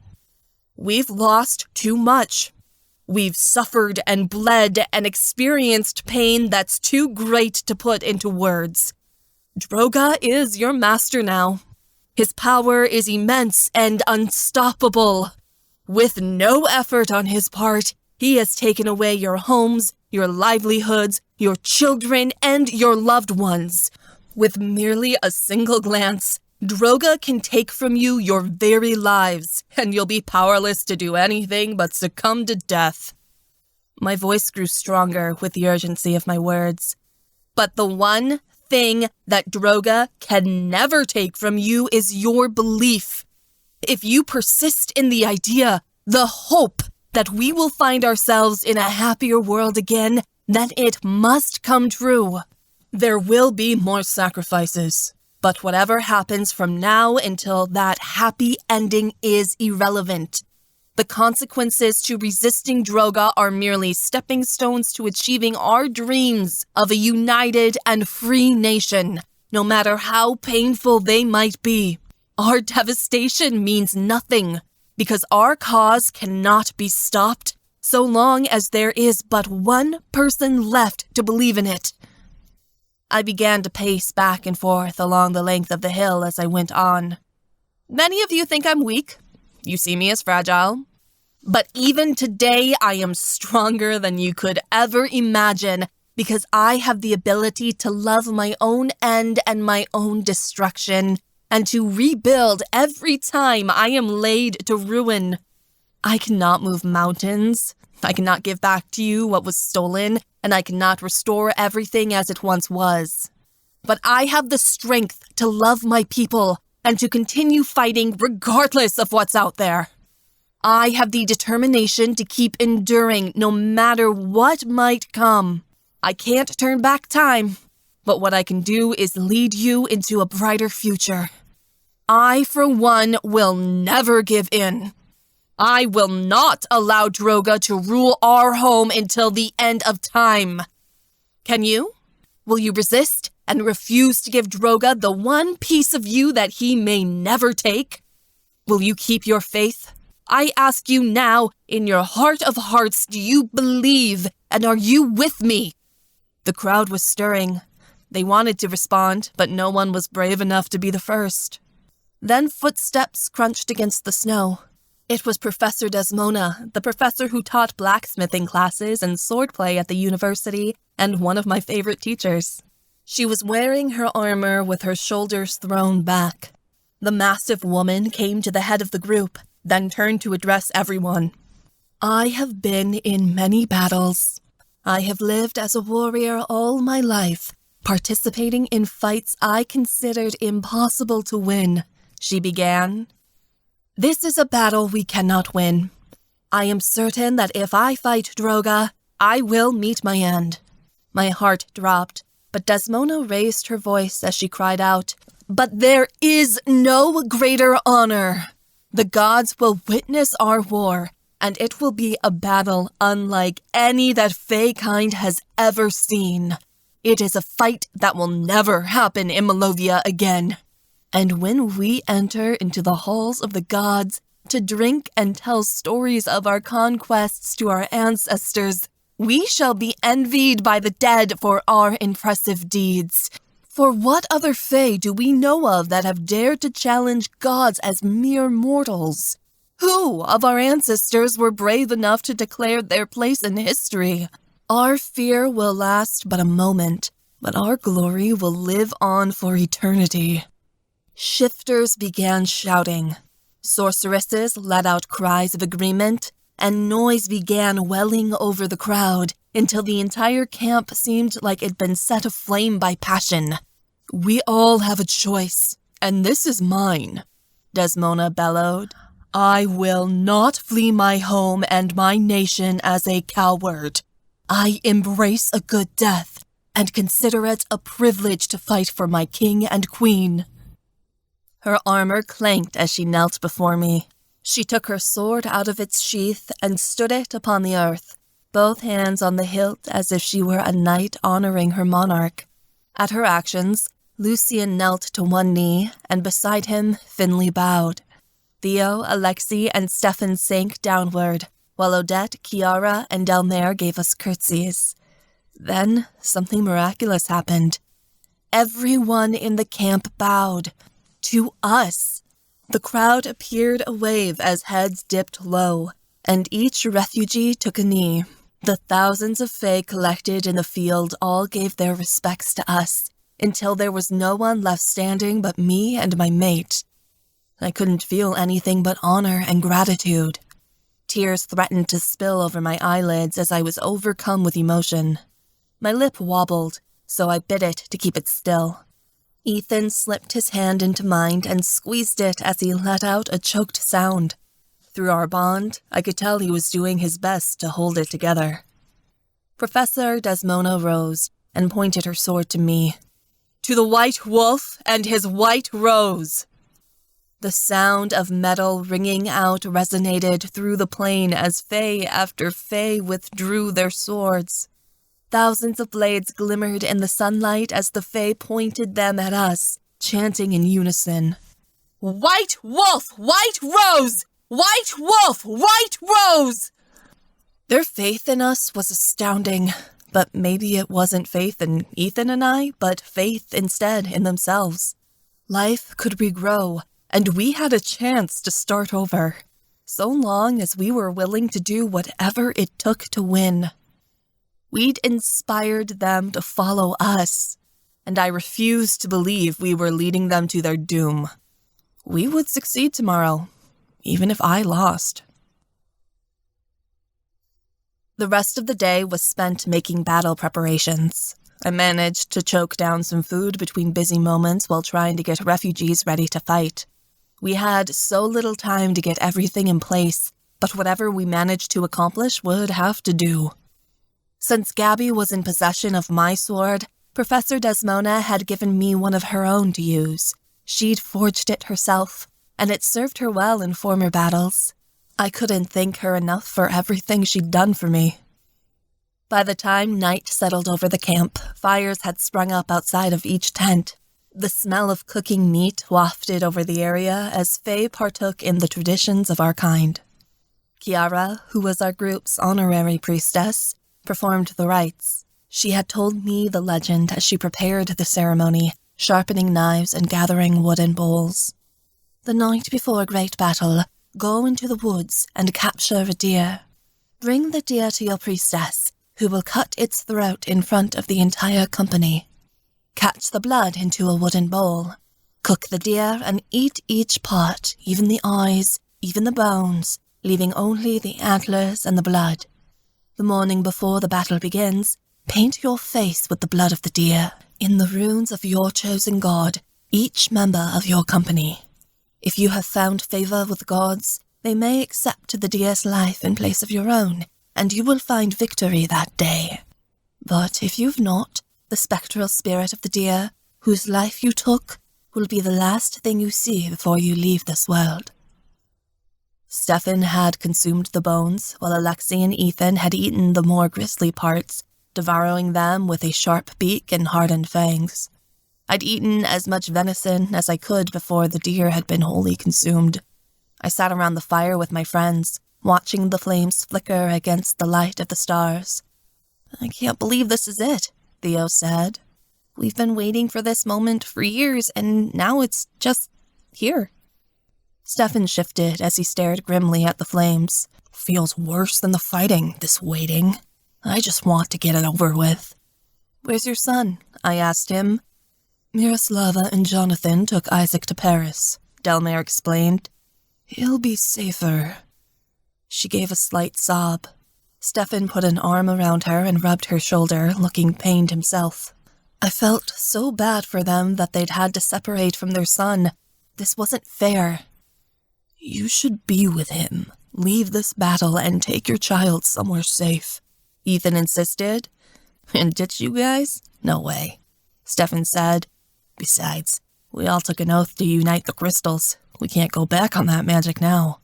We've lost too much. We've suffered and bled and experienced pain that's too great to put into words. Droga is your master now. His power is immense and unstoppable. With no effort on his part, he has taken away your homes, your livelihoods, your children, and your loved ones. With merely a single glance, Droga can take from you your very lives, and you'll be powerless to do anything but succumb to death. My voice grew stronger with the urgency of my words. But the one thing that Droga can never take from you is your belief. If you persist in the idea, the hope that we will find ourselves in a happier world again, then it must come true. There will be more sacrifices, but whatever happens from now until that happy ending is irrelevant. The consequences to resisting Droga are merely stepping stones to achieving our dreams of a united and free nation, no matter how painful they might be. Our devastation means nothing, because our cause cannot be stopped so long as there is but one person left to believe in it. I began to pace back and forth along the length of the hill as I went on. Many of you think I'm weak. You see me as fragile. But even today, I am stronger than you could ever imagine, because I have the ability to love my own end and my own destruction, and to rebuild every time I am laid to ruin. I cannot move mountains. I cannot give back to you what was stolen, and I cannot restore everything as it once was. But I have the strength to love my people and to continue fighting regardless of what's out there. I have the determination to keep enduring no matter what might come. I can't turn back time, but what I can do is lead you into a brighter future. I, for one, will never give in. I will not allow Droga to rule our home until the end of time. Can you? Will you resist and refuse to give Droga the one piece of you that he may never take? Will you keep your faith? I ask you now, in your heart of hearts, do you believe, and are you with me? The crowd was stirring. They wanted to respond, but no one was brave enough to be the first. Then footsteps crunched against the snow. It was Professor Desmona, the professor who taught blacksmithing classes and swordplay at the university, and one of my favorite teachers. She was wearing her armor with her shoulders thrown back. The massive woman came to the head of the group, then turned to address everyone. I have been in many battles. I have lived as a warrior all my life, participating in fights I considered impossible to win, she began. This is a battle we cannot win. I am certain that if I fight Droga, I will meet my end. My heart dropped, but Desmona raised her voice as she cried out, But there is no greater honor. The gods will witness our war, and it will be a battle unlike any that Feykind has ever seen. It is a fight that will never happen in Malovia again. And when we enter into the halls of the gods to drink and tell stories of our conquests to our ancestors, We shall be envied by the dead for our impressive deeds. For what other fae do we know of that have dared to challenge gods as mere mortals? Who of our ancestors were brave enough to declare their place in history? Our fear will last but a moment, but our glory will live on for eternity. Shifters began shouting. Sorceresses let out cries of agreement, and noise began welling over the crowd until the entire camp seemed like it'd been set aflame by passion. We all have a choice, and this is mine, Desmona bellowed. I will not flee my home and my nation as a coward. I embrace a good death and consider it a privilege to fight for my king and queen. Her armor clanked as she knelt before me. She took her sword out of its sheath and stood it upon the earth, both hands on the hilt as if she were a knight honoring her monarch. At her actions, Lucian knelt to one knee, and beside him, Finley bowed. Theo, Alexei, and Stefan sank downward, while Odette, Chiara, and Edinmyre gave us curtsies. Then something miraculous happened. Everyone in the camp bowed. To us. The crowd appeared a wave as heads dipped low, and each refugee took a knee. The thousands of fae collected in the field all gave their respects to us, until there was no one left standing but me and my mate. I couldn't feel anything but honor and gratitude. Tears threatened to spill over my eyelids as I was overcome with emotion. My lip wobbled, so I bit it to keep it still. Ethan slipped his hand into mine and squeezed it as he let out a choked sound. Through our bond, I could tell he was doing his best to hold it together. Professor Desmona rose and pointed her sword to me. To the White Wolf and his White Rose! The sound of metal ringing out resonated through the plain as fae after fae withdrew their swords. Thousands of blades glimmered in the sunlight as the fae pointed them at us, chanting in unison. White Wolf! White Rose! White Wolf! White Rose! Their faith in us was astounding, but maybe it wasn't faith in Ethan and I, but faith instead in themselves. Life could regrow, and we had a chance to start over, so long as we were willing to do whatever it took to win. We'd inspired them to follow us, and I refused to believe we were leading them to their doom. We would succeed tomorrow, even if I lost. The rest of the day was spent making battle preparations. I managed to choke down some food between busy moments while trying to get refugees ready to fight. We had so little time to get everything in place, but whatever we managed to accomplish would have to do. Since Gabby was in possession of my sword, Professor Desmona had given me one of her own to use. She'd forged it herself, and it served her well in former battles. I couldn't thank her enough for everything she'd done for me. By the time night settled over the camp, fires had sprung up outside of each tent. The smell of cooking meat wafted over the area as fae partook in the traditions of our kind. Chiara, who was our group's honorary priestess, performed the rites. She had told me the legend as she prepared the ceremony, sharpening knives and gathering wooden bowls. The night before a great battle, go into the woods and capture a deer. Bring the deer to your priestess, who will cut its throat in front of the entire company. Catch the blood into a wooden bowl. Cook the deer and eat each part, even the eyes, even the bones, leaving only the antlers and the blood. The morning before the battle begins, paint your face with the blood of the deer in the runes of your chosen god, each member of your company. If you have found favor with gods, they may accept the deer's life in place of your own, and you will find victory that day. But if you've not, the spectral spirit of the deer, whose life you took, will be the last thing you see before you leave this world. Stefan had consumed the bones, while Alexei and Ethan had eaten the more grisly parts, devouring them with a sharp beak and hardened fangs. I'd eaten as much venison as I could before the deer had been wholly consumed. I sat around the fire with my friends, watching the flames flicker against the light of the stars. I can't believe this is it, Theo said. We've been waiting for this moment for years, and now it's just here. Stefan shifted as he stared grimly at the flames. Feels worse than the fighting, this waiting. I just want to get it over with. Where's your son? I asked him. Miroslava and Jonathan took Isaac to Paris, Delmare explained. He'll be safer. She gave a slight sob. Stefan put an arm around her and rubbed her shoulder, looking pained himself. I felt so bad for them that they'd had to separate from their son. This wasn't fair. You should be with him. Leave this battle and take your child somewhere safe, Ethan insisted. And ditch you guys? No way, Stefan said. Besides, we all took an oath to unite the crystals. We can't go back on that magic now.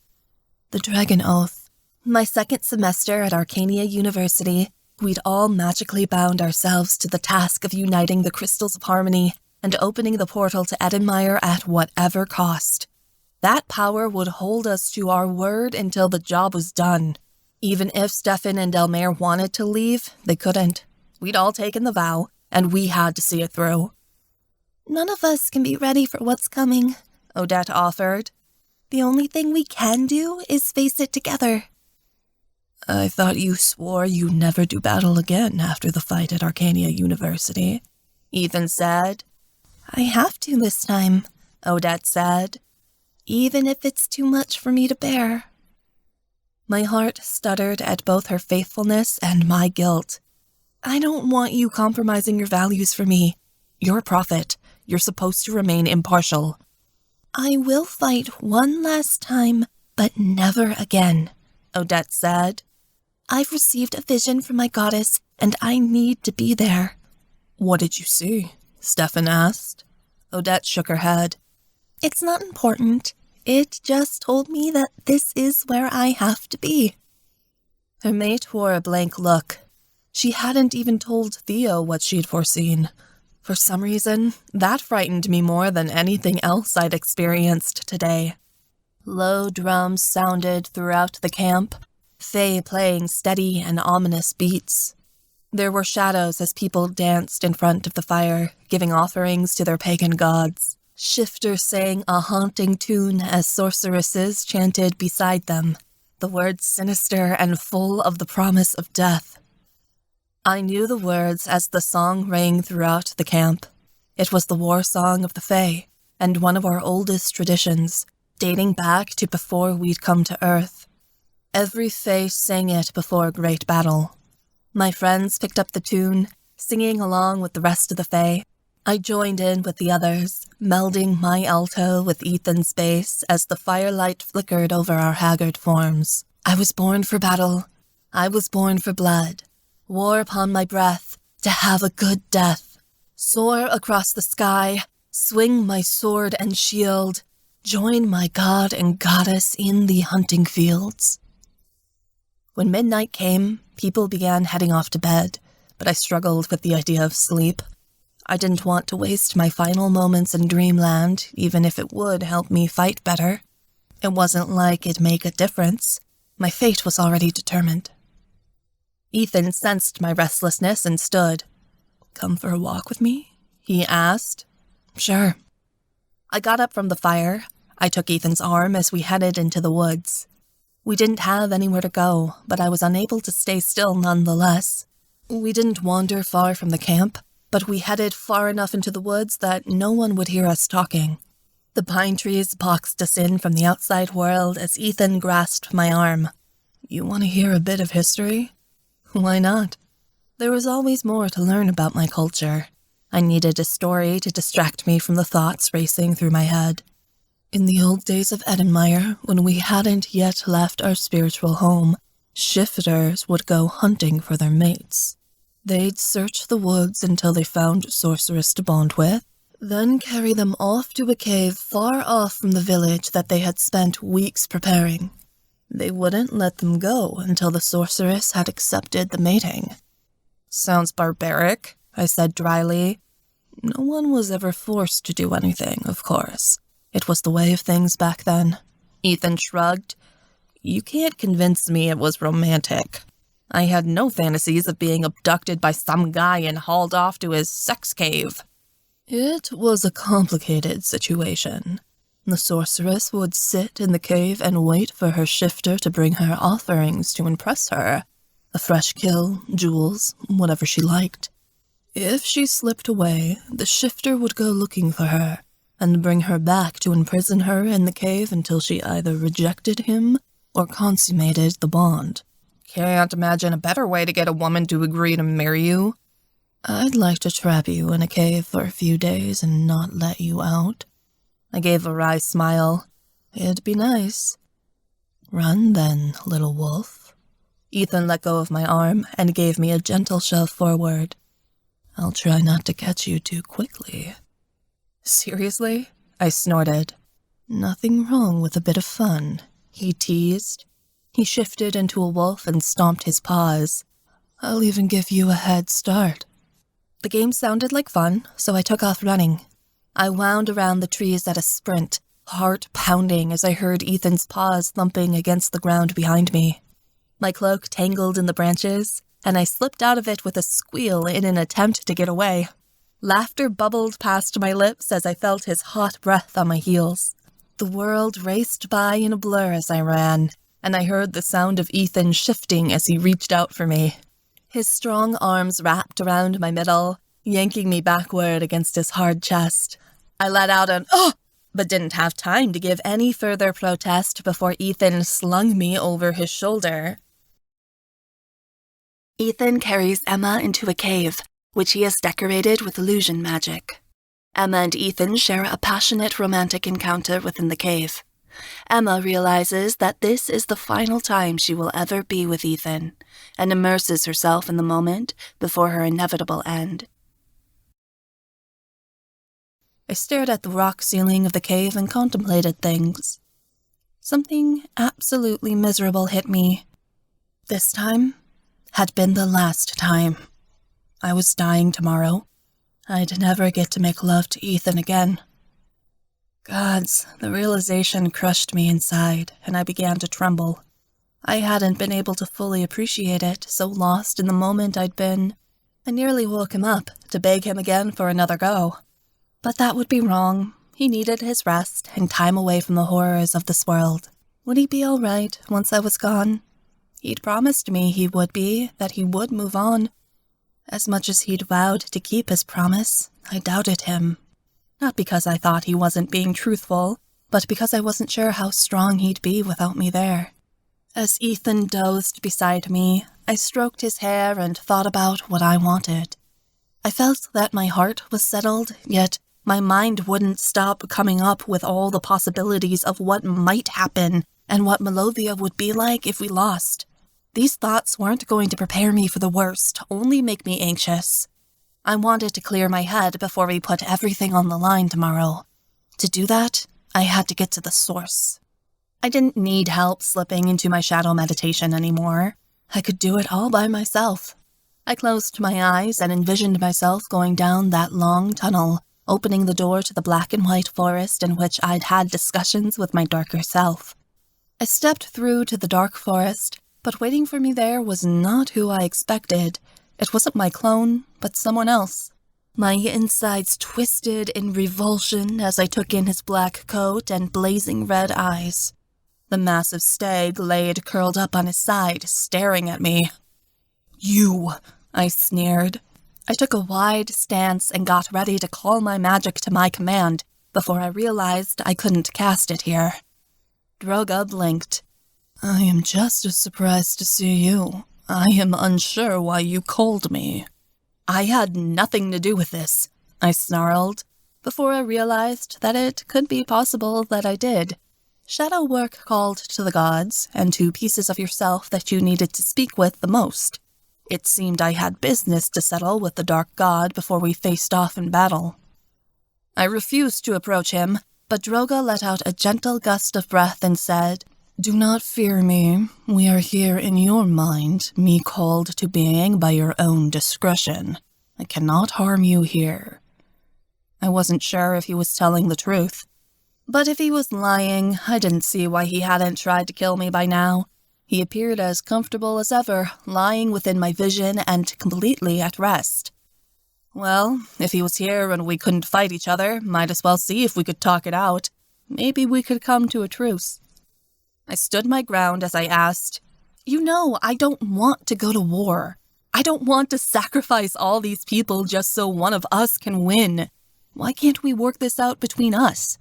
The dragon oath. My second semester at Arcania University, we'd all magically bound ourselves to the task of uniting the crystals of harmony and opening the portal to Edinmyre at whatever cost. That power would hold us to our word until the job was done. Even if Stefan and Delmare wanted to leave, they couldn't. We'd all taken the vow, and we had to see it through. None of us can be ready for what's coming, Odette offered. The only thing we can do is face it together. I thought you swore you'd never do battle again after the fight at Arcania University, Ethan said. I have to this time, Odette said. Even if it's too much for me to bear. My heart stuttered at both her faithfulness and my guilt. I don't want you compromising your values for me. You're a prophet. You're supposed to remain impartial. I will fight one last time, but never again, Odette said. I've received a vision from my goddess, and I need to be there. What did you see? Stefan asked. Odette shook her head. It's not important. It just told me that this is where I have to be. Her mate wore a blank look. She hadn't even told Theo what she'd foreseen. For some reason, that frightened me more than anything else I'd experienced today. Low drums sounded throughout the camp, Fae playing steady and ominous beats. There were shadows as people danced in front of the fire, giving offerings to their pagan gods. Shifter sang a haunting tune as sorceresses chanted beside them, the words sinister and full of the promise of death. I knew the words as the song rang throughout the camp. It was the war song of the Fae, and one of our oldest traditions, dating back to before we'd come to Earth. Every Fae sang it before a great battle. My friends picked up the tune, singing along with the rest of the Fae. I joined in with the others, melding my alto with Ethan's bass as the firelight flickered over our haggard forms. I was born for battle. I was born for blood. War upon my breath, to have a good death. Soar across the sky, swing my sword and shield, join my god and goddess in the hunting fields. When midnight came, people began heading off to bed, but I struggled with the idea of sleep. I didn't want to waste my final moments in dreamland, even if it would help me fight better. It wasn't like it'd make a difference. My fate was already determined. Ethan sensed my restlessness and stood. Come for a walk with me? He asked. Sure. I got up from the fire. I took Ethan's arm as we headed into the woods. We didn't have anywhere to go, but I was unable to stay still nonetheless. We didn't wander far from the camp, but we headed far enough into the woods that no one would hear us talking. The pine trees boxed us in from the outside world as Ethan grasped my arm. You want to hear a bit of history? Why not? There was always more to learn about my culture. I needed a story to distract me from the thoughts racing through my head. In the old days of Edinmyre, when we hadn't yet left our spiritual home, shifters would go hunting for their mates. They'd search the woods until they found a sorceress to bond with, then carry them off to a cave far off from the village that they had spent weeks preparing. They wouldn't let them go until the sorceress had accepted the mating. Sounds barbaric, I said dryly. No one was ever forced to do anything, of course. It was the way of things back then. Ethan shrugged. You can't convince me it was romantic. I had no fantasies of being abducted by some guy and hauled off to his sex cave. It was a complicated situation. The sorceress would sit in the cave and wait for her shifter to bring her offerings to impress her. A fresh kill, jewels, whatever she liked. If she slipped away, the shifter would go looking for her and bring her back to imprison her in the cave until she either rejected him or consummated the bond. Can't imagine a better way to get a woman to agree to marry you. I'd like to trap you in a cave for a few days and not let you out. I gave a wry smile. It'd be nice. Run then, little wolf. Ethan let go of my arm and gave me a gentle shove forward. I'll try not to catch you too quickly. Seriously? I snorted. Nothing wrong with a bit of fun, he teased. He shifted into a wolf and stomped his paws. I'll even give you a head start. The game sounded like fun, so I took off running. I wound around the trees at a sprint, heart pounding as I heard Ethan's paws thumping against the ground behind me. My cloak tangled in the branches, and I slipped out of it with a squeal in an attempt to get away. Laughter bubbled past my lips as I felt his hot breath on my heels. The world raced by in a blur as I ran, and I heard the sound of Ethan shifting as he reached out for me. His strong arms wrapped around my middle, yanking me backward against his hard chest. I let out an "oh!" but didn't have time to give any further protest before Ethan slung me over his shoulder. Ethan carries Emma into a cave, which he has decorated with illusion magic. Emma and Ethan share a passionate romantic encounter within the cave. Emma realizes that this is the final time she will ever be with Ethan, and immerses herself in the moment before her inevitable end. I stared at the rock ceiling of the cave and contemplated things. Something absolutely miserable hit me. This time had been the last time. I was dying tomorrow. I'd never get to make love to Ethan again. Gods, the realization crushed me inside, and I began to tremble. I hadn't been able to fully appreciate it, so lost in the moment I'd been. I nearly woke him up to beg him again for another go. But that would be wrong. He needed his rest and time away from the horrors of this world. Would he be all right once I was gone? He'd promised me he would be, that he would move on. As much as he'd vowed to keep his promise, I doubted him. Not because I thought he wasn't being truthful, but because I wasn't sure how strong he'd be without me there. As Ethan dozed beside me, I stroked his hair and thought about what I wanted. I felt that my heart was settled, yet my mind wouldn't stop coming up with all the possibilities of what might happen and what Malovia would be like if we lost. These thoughts weren't going to prepare me for the worst, only make me anxious. I wanted to clear my head before we put everything on the line tomorrow. To do that, I had to get to the source. I didn't need help slipping into my shadow meditation anymore. I could do it all by myself. I closed my eyes and envisioned myself going down that long tunnel, opening the door to the black and white forest in which I'd had discussions with my darker self. I stepped through to the dark forest, but waiting for me there was not who I expected. It wasn't my clone, but someone else. My insides twisted in revulsion as I took in his black coat and blazing red eyes. The massive stag laid curled up on his side, staring at me. "You," I sneered. I took a wide stance and got ready to call my magic to my command before I realized I couldn't cast it here. Droga blinked. I am just as surprised to see you. I am unsure why you called me. I had nothing to do with this, I snarled, before I realized that it could be possible that I did. Shadow work called to the gods, and to pieces of yourself that you needed to speak with the most. It seemed I had business to settle with the dark god before we faced off in battle. I refused to approach him, but Droga let out a gentle gust of breath and said, "Do not fear me. We are here in your mind, me called to being by your own discretion. I cannot harm you here." I wasn't sure if he was telling the truth. But if he was lying, I didn't see why he hadn't tried to kill me by now. He appeared as comfortable as ever, lying within my vision and completely at rest. Well, if he was here and we couldn't fight each other, might as well see if we could talk it out. Maybe we could come to a truce. I stood my ground as I asked, "You know, I don't want to go to war. I don't want to sacrifice all these people just so one of us can win. Why can't we work this out between us?"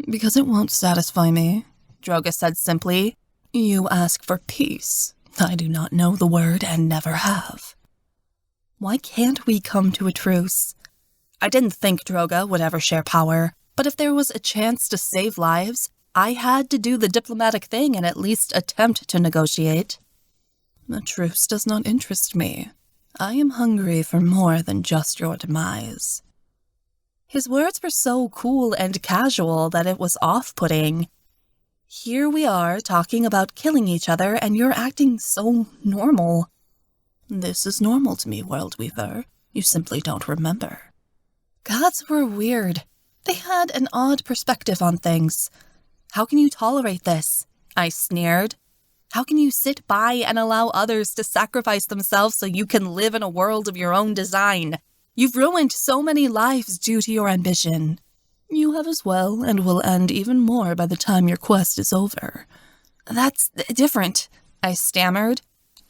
"Because it won't satisfy me," Droga said simply. "You ask for peace. I do not know the word and never have." Why can't we come to a truce? I didn't think Droga would ever share power, but if there was a chance to save lives, I had to do the diplomatic thing and at least attempt to negotiate. "A truce does not interest me. I am hungry for more than just your demise." His words were so cool and casual that it was off-putting. Here we are talking about killing each other and you're acting so normal. "This is normal to me, World Weaver. You simply don't remember." Gods were weird. They had an odd perspective on things. How can you tolerate this? I sneered. How can you sit by and allow others to sacrifice themselves so you can live in a world of your own design? You've ruined so many lives due to your ambition. "You have as well, and will end even more by the time your quest is over." "That's different," I stammered.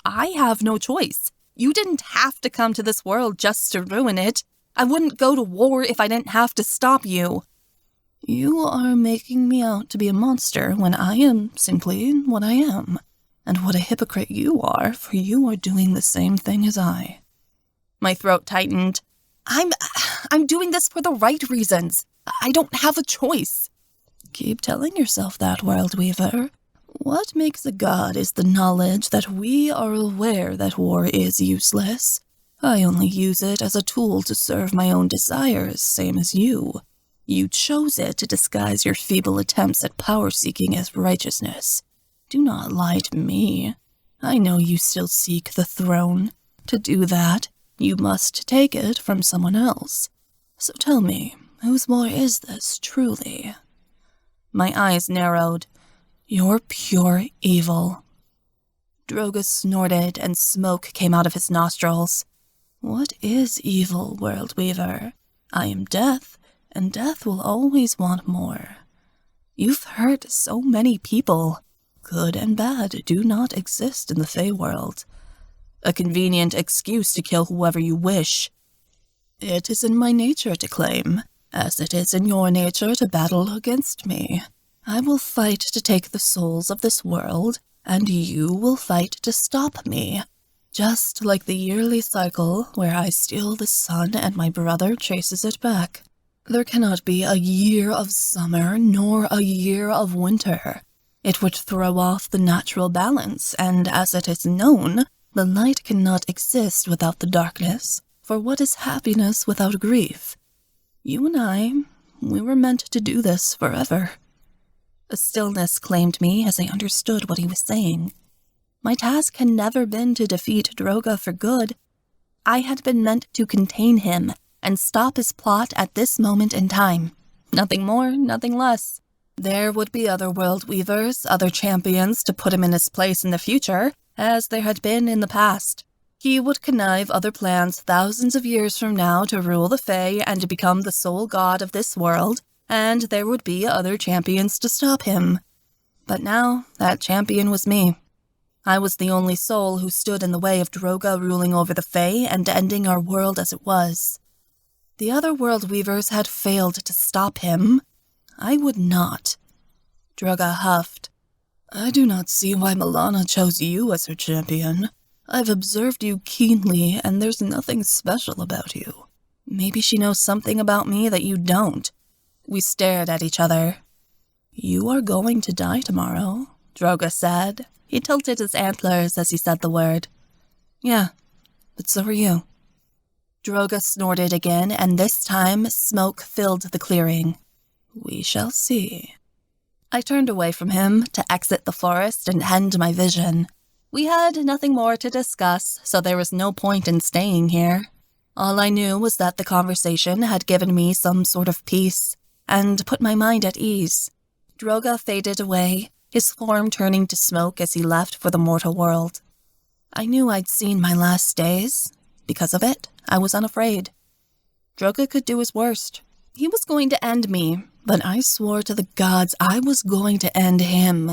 "I have no choice. You didn't have to come to this world just to ruin it. I wouldn't go to war if I didn't have to stop you." "You are making me out to be a monster when I am simply what I am. And what a hypocrite you are, for you are doing the same thing as I." My throat tightened. I'm doing this for the right reasons. I don't have a choice." "Keep telling yourself that, World Weaver. What makes a god is the knowledge that we are aware that war is useless. I only use it as a tool to serve my own desires, same as you. You chose it to disguise your feeble attempts at power-seeking as righteousness. Do not lie to me. I know you still seek the throne. To do that, you must take it from someone else. So tell me, whose war is this, truly?" My eyes narrowed. "You're pure evil." Droga snorted and smoke came out of his nostrils. "What is evil, World Weaver? I am death, and death will always want more. You've hurt so many people. Good and bad do not exist in the Fey world. A convenient excuse to kill whoever you wish. It is in my nature to claim, as it is in your nature to battle against me. I will fight to take the souls of this world, and you will fight to stop me. Just like the yearly cycle where I steal the sun and my brother chases it back. There cannot be a year of summer nor a year of winter. It would throw off the natural balance, and as it is known, the light cannot exist without the darkness, for what is happiness without grief? You and we were meant to do this forever." A stillness claimed me as I understood what he was saying. My task had never been to defeat Droga for good. I had been meant to contain him and stop his plot at this moment in time. Nothing more, nothing less. There would be other World Weavers, other champions to put him in his place in the future, as there had been in the past. He would connive other plans thousands of years from now to rule the Fae and to become the sole god of this world, and there would be other champions to stop him. But now, that champion was me. I was the only soul who stood in the way of Droga ruling over the Fae and ending our world as it was. The other World Weavers had failed to stop him. I would not. Droga huffed. "I do not see why Milana chose you as her champion. I've observed you keenly, and there's nothing special about you." Maybe she knows something about me that you don't. We stared at each other. "You are going to die tomorrow," Droga said. He tilted his antlers as he said the word. "Yeah, but so are you." Droga snorted again, and this time smoke filled the clearing. "We shall see." I turned away from him to exit the forest and end my vision. We had nothing more to discuss, so there was no point in staying here. All I knew was that the conversation had given me some sort of peace, and put my mind at ease. Droga faded away, his form turning to smoke as he left for the mortal world. I knew I'd seen my last days. Because of it, I was unafraid. Droga could do his worst. He was going to end me, but I swore to the gods I was going to end him.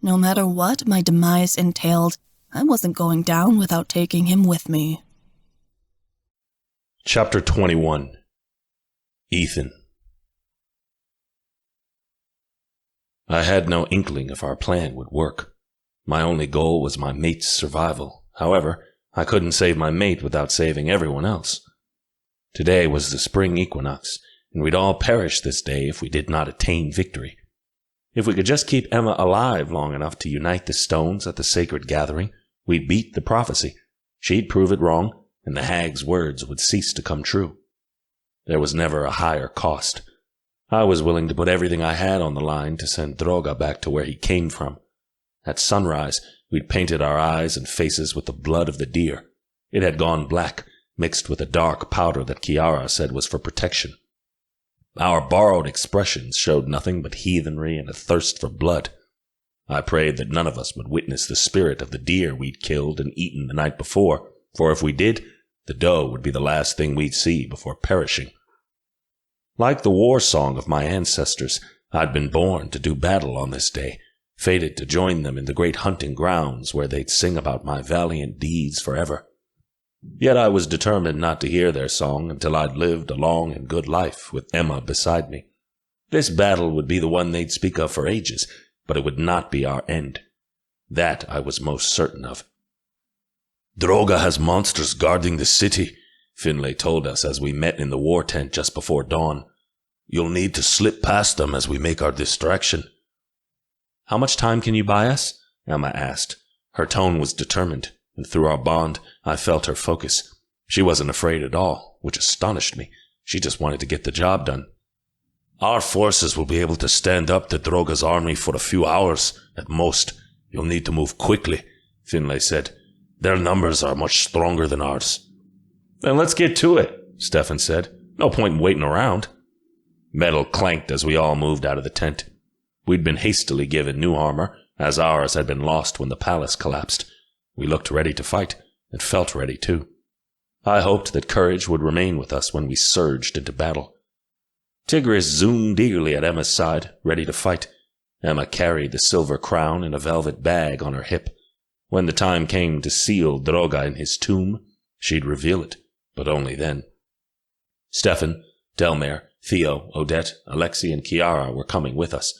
No matter what my demise entailed, I wasn't going down without taking him with me. Chapter 21. Ethan. I had no inkling if our plan would work. My only goal was my mate's survival. However, I couldn't save my mate without saving everyone else. Today was the spring equinox, and we'd all perish this day if we did not attain victory. If we could just keep Emma alive long enough to unite the stones at the sacred gathering, we'd beat the prophecy. She'd prove it wrong, and the hag's words would cease to come true. There was never a higher cost. I was willing to put everything I had on the line to send Droga back to where he came from. At sunrise, we'd painted our eyes and faces with the blood of the deer. It had gone black, mixed with a dark powder that Kiara said was for protection. Our borrowed expressions showed nothing but heathenry and a thirst for blood. I prayed that none of us would witness the spirit of the deer we'd killed and eaten the night before, for if we did, the doe would be the last thing we'd see before perishing. Like the war song of my ancestors, I'd been born to do battle on this day, fated to join them in the great hunting grounds where they'd sing about my valiant deeds forever. Yet I was determined not to hear their song until I'd lived a long and good life with Emma beside me. This battle would be the one they'd speak of for ages, but it would not be our end. That I was most certain of. Droga has monsters guarding the city, Finlay told us as we met in the war tent just before dawn. You'll need to slip past them as we make our distraction. How much time can you buy us? Emma asked. Her tone was determined, and through our bond, I felt her focus. She wasn't afraid at all, which astonished me. She just wanted to get the job done. Our forces will be able to stand up to Droga's army for a few hours, at most. You'll need to move quickly, Finlay said. Their numbers are much stronger than ours. Then let's get to it, Stefan said. No point in waiting around. Metal clanked as we all moved out of the tent. We'd been hastily given new armor, as ours had been lost when the palace collapsed. We looked ready to fight, and felt ready too. I hoped that courage would remain with us when we surged into battle. Tigris zoomed eagerly at Emma's side, ready to fight. Emma carried the silver crown in a velvet bag on her hip. When the time came to seal Droga in his tomb, she'd reveal it, but only then. Stefan, Delmare, Theo, Odette, Alexei, and Kiara were coming with us.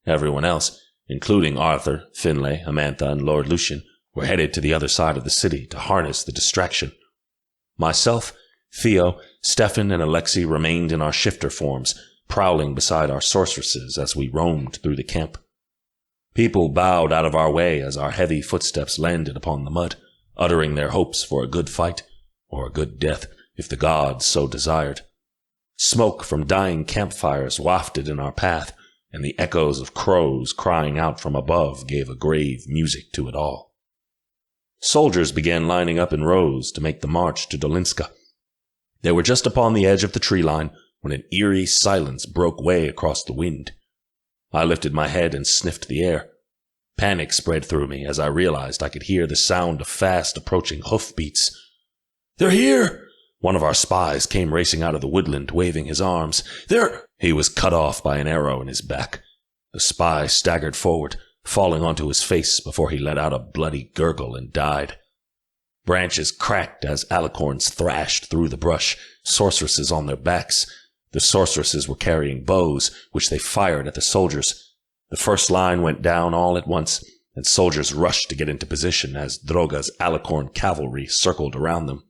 Everyone else, including Arthur, Finlay, Amantha, and Lord Lucian, were headed to the other side of the city to harness the distraction. Myself, Theo, Stefan, and Alexei remained in our shifter forms, prowling beside our sorceresses as we roamed through the camp. People bowed out of our way as our heavy footsteps landed upon the mud, uttering their hopes for a good fight, or a good death, if the gods so desired. Smoke from dying campfires wafted in our path, and the echoes of crows crying out from above gave a grave music to it all. Soldiers began lining up in rows to make the march to Dolinska. They were just upon the edge of the tree line when an eerie silence broke way across the wind. I lifted my head and sniffed the air. Panic spread through me as I realized I could hear the sound of fast approaching hoofbeats. "They're here!" One of our spies came racing out of the woodland, waving his arms. "They're—" He was cut off by an arrow in his back. The spy staggered forward, falling onto his face before he let out a bloody gurgle and died. Branches cracked as alicorns thrashed through the brush, sorceresses on their backs. The sorceresses were carrying bows, which they fired at the soldiers. The first line went down all at once, and soldiers rushed to get into position as Droga's alicorn cavalry circled around them.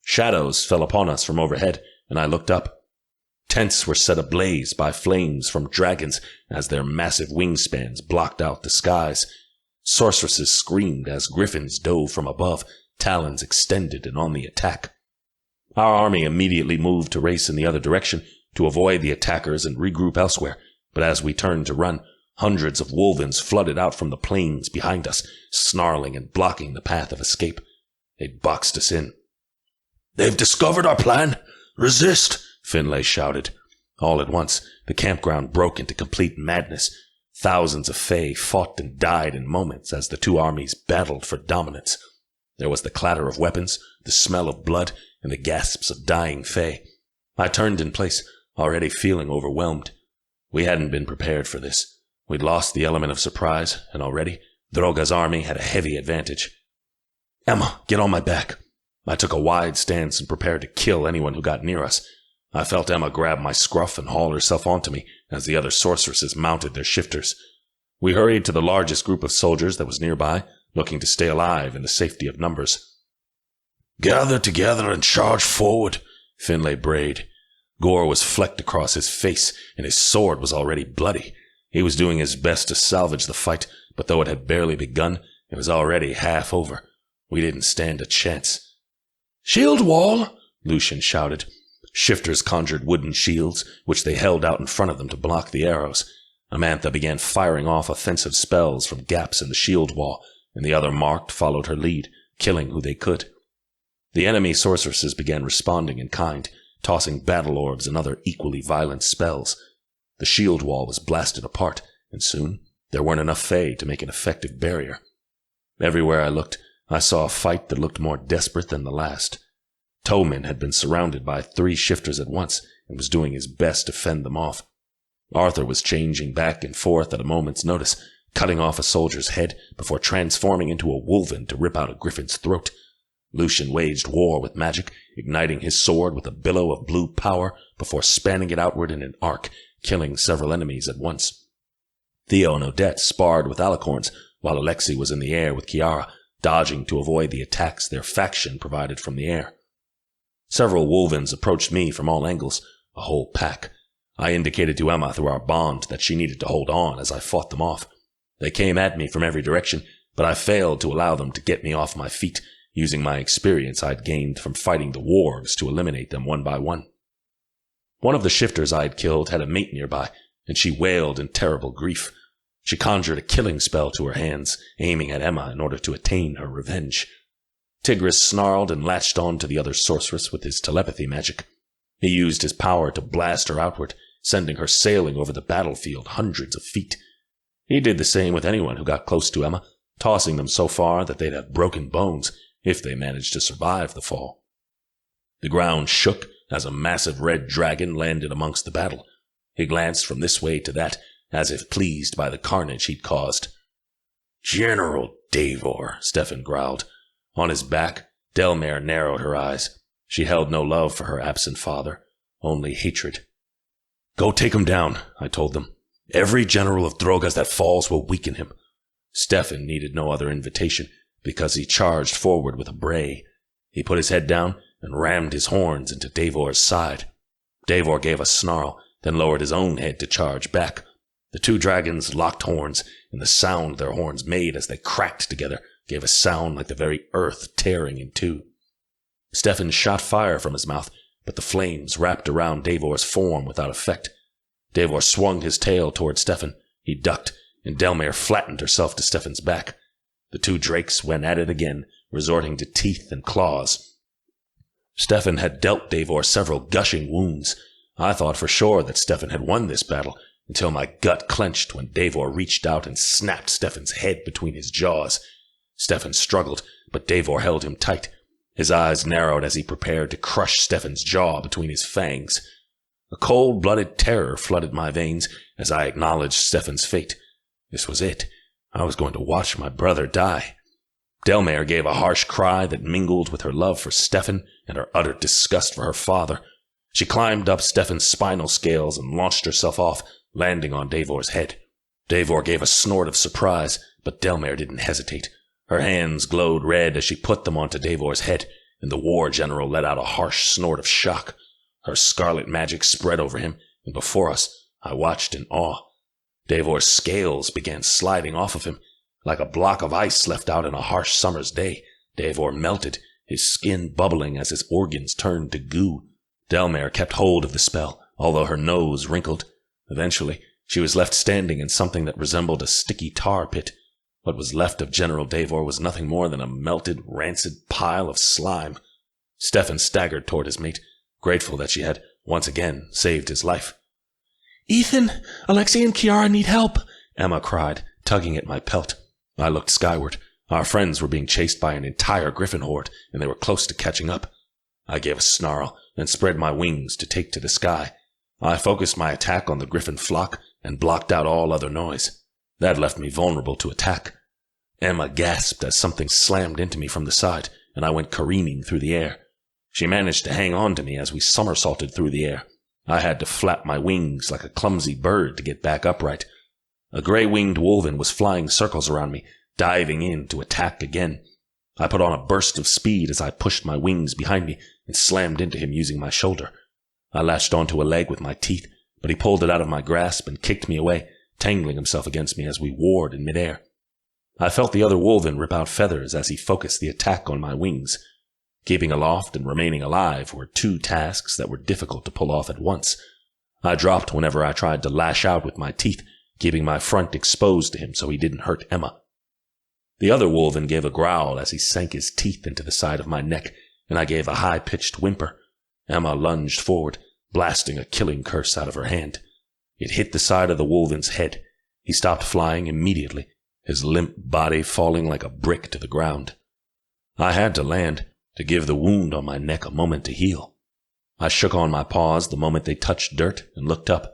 Shadows fell upon us from overhead, and I looked up. Tents were set ablaze by flames from dragons as their massive wingspans blocked out the skies. Sorceresses screamed as griffins dove from above, talons extended and on the attack. Our army immediately moved to race in the other direction to avoid the attackers and regroup elsewhere, but as we turned to run, hundreds of wolvens flooded out from the plains behind us, snarling and blocking the path of escape. They boxed us in. "They've discovered our plan! Resist!" Finlay shouted. All at once, the campground broke into complete madness. Thousands of Fae fought and died in moments as the two armies battled for dominance. There was the clatter of weapons, the smell of blood, and the gasps of dying Fae. I turned in place, already feeling overwhelmed. We hadn't been prepared for this. We'd lost the element of surprise, and already Droga's army had a heavy advantage. "Emma, get on my back." I took a wide stance and prepared to kill anyone who got near us. I felt Emma grab my scruff and haul herself onto me as the other sorceresses mounted their shifters. We hurried to the largest group of soldiers that was nearby, looking to stay alive in the safety of numbers. "Gather together and charge forward," Finlay brayed. Gore was flecked across his face, and his sword was already bloody. He was doing his best to salvage the fight, but though it had barely begun, it was already half over. We didn't stand a chance. "Shield wall!" Lucian shouted. Shifters conjured wooden shields, which they held out in front of them to block the arrows. Amantha began firing off offensive spells from gaps in the shield wall, and the other marked followed her lead, killing who they could. The enemy sorceresses began responding in kind, tossing battle orbs and other equally violent spells. The shield wall was blasted apart, and soon there weren't enough Fae to make an effective barrier. Everywhere I looked, I saw a fight that looked more desperate than the last. Tomin had been surrounded by 3 shifters at once and was doing his best to fend them off. Arthur was changing back and forth at a moment's notice, cutting off a soldier's head before transforming into a wolven to rip out a griffin's throat. Lucian waged war with magic, igniting his sword with a billow of blue power before spanning it outward in an arc, killing several enemies at once. Theo and Odette sparred with alicorns, while Alexei was in the air with Kiara, dodging to avoid the attacks their faction provided from the air. Several wolvens approached me from all angles, a whole pack. I indicated to Emma through our bond that she needed to hold on as I fought them off. They came at me from every direction, but I failed to allow them to get me off my feet, using my experience I'd gained from fighting the wargs to eliminate them one by one. One of the shifters I had killed had a mate nearby, and she wailed in terrible grief. She conjured a killing spell to her hands, aiming at Emma in order to attain her revenge. Tigris snarled and latched on to the other sorceress with his telepathy magic. He used his power to blast her outward, sending her sailing over the battlefield hundreds of feet. He did the same with anyone who got close to Emma, tossing them so far that they'd have broken bones if they managed to survive the fall. The ground shook as a massive red dragon landed amongst the battle. He glanced from this way to that, as if pleased by the carnage he'd caused. "General Davor," Stefan growled. On his back, Edinmyre narrowed her eyes. She held no love for her absent father, only hatred. "Go take him down," I told them. "Every general of Droga's that falls will weaken him." Stefan needed no other invitation, because he charged forward with a bray. He put his head down and rammed his horns into Davor's side. Davor gave a snarl, then lowered his own head to charge back. The 2 dragons locked horns, and the sound their horns made as they cracked together gave a sound like the very earth tearing in two. Stefan shot fire from his mouth, but the flames wrapped around Davor's form without effect. Davor swung his tail toward Stefan. He ducked, and Edinmyre flattened herself to Stefan's back. The 2 drakes went at it again, resorting to teeth and claws. Stefan had dealt Davor several gushing wounds. I thought for sure that Stefan had won this battle, until my gut clenched when Davor reached out and snapped Stefan's head between his jaws. Stefan struggled, but Davor held him tight. His eyes narrowed as he prepared to crush Stefan's jaw between his fangs. A cold-blooded terror flooded my veins as I acknowledged Stefan's fate. This was it. I was going to watch my brother die. Edinmyre gave a harsh cry that mingled with her love for Stefan and her utter disgust for her father. She climbed up Stefan's spinal scales and launched herself off, landing on Davor's head. Davor gave a snort of surprise, but Edinmyre didn't hesitate. Her hands glowed red as she put them onto Davor's head, and the war general let out a harsh snort of shock. Her scarlet magic spread over him, and before us, I watched in awe. Davor's scales began sliding off of him. Like a block of ice left out in a harsh summer's day, Davor melted, his skin bubbling as his organs turned to goo. Edinmyre kept hold of the spell, although her nose wrinkled. Eventually, she was left standing in something that resembled a sticky tar pit. What was left of General Davor was nothing more than a melted, rancid pile of slime. Stefan staggered toward his mate, grateful that she had, once again, saved his life. "Ethan, Alexei and Kiara need help. Emma cried, tugging at my pelt. I looked skyward. Our friends were being chased by an entire griffin horde, and they were close to catching up. I gave a snarl, then spread my wings to take to the sky. I focused my attack on the griffin flock and blocked out all other noise. That left me vulnerable to attack. Emma gasped as something slammed into me from the side, and I went careening through the air. She managed to hang on to me as we somersaulted through the air. I had to flap my wings like a clumsy bird to get back upright. A gray-winged wolven was flying circles around me, diving in to attack again. I put on a burst of speed as I pushed my wings behind me and slammed into him using my shoulder. I latched onto a leg with my teeth, but he pulled it out of my grasp and kicked me away, tangling himself against me as we warred in midair. I felt the other wolven rip out feathers as he focused the attack on my wings. Keeping aloft and remaining alive were two tasks that were difficult to pull off at once. I dropped whenever I tried to lash out with my teeth, keeping my front exposed to him so he didn't hurt Emma. The other wolven gave a growl as he sank his teeth into the side of my neck, and I gave a high-pitched whimper. Emma lunged forward, blasting a killing curse out of her hand. It hit the side of the wolven's head. He stopped flying immediately, his limp body falling like a brick to the ground. I had to land, to give the wound on my neck a moment to heal. I shook on my paws the moment they touched dirt and looked up.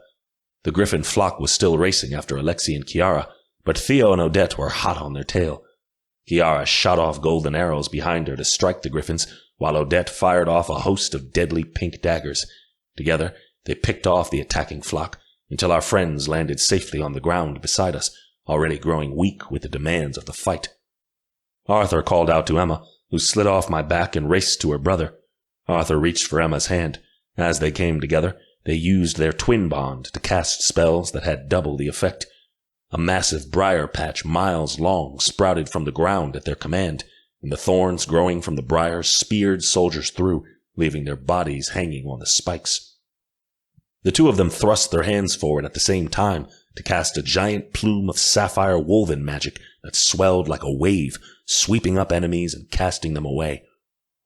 The griffin flock was still racing after Alexi and Kiara, but Theo and Odette were hot on their tail. Kiara shot off golden arrows behind her to strike the griffins, while Odette fired off a host of deadly pink daggers. Together, they picked off the attacking flock until our friends landed safely on the ground beside us, already growing weak with the demands of the fight. Arthur called out to Emma, who slid off my back and raced to her brother. Arthur reached for Emma's hand. As they came together, they used their twin bond to cast spells that had double the effect. A massive briar patch miles long sprouted from the ground at their command, and the thorns growing from the briars speared soldiers through, leaving their bodies hanging on the spikes. The two of them thrust their hands forward at the same time to cast a giant plume of sapphire wolven magic that swelled like a wave, sweeping up enemies and casting them away.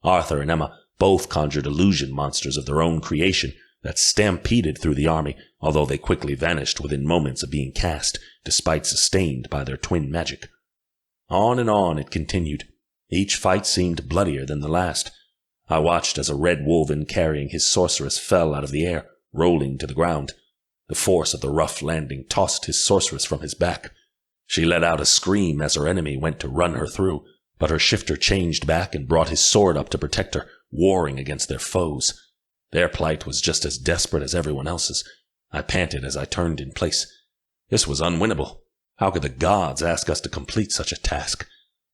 Arthur and Emma both conjured illusion monsters of their own creation that stampeded through the army, although they quickly vanished within moments of being cast, despite sustained by their twin magic. On and on it continued. Each fight seemed bloodier than the last. I watched as a red wolven carrying his sorceress fell out of the air, rolling to the ground. The force of the rough landing tossed his sorceress from his back. She let out a scream as her enemy went to run her through, but her shifter changed back and brought his sword up to protect her, warring against their foes. Their plight was just as desperate as everyone else's. I panted as I turned in place. This was unwinnable. How could the gods ask us to complete such a task?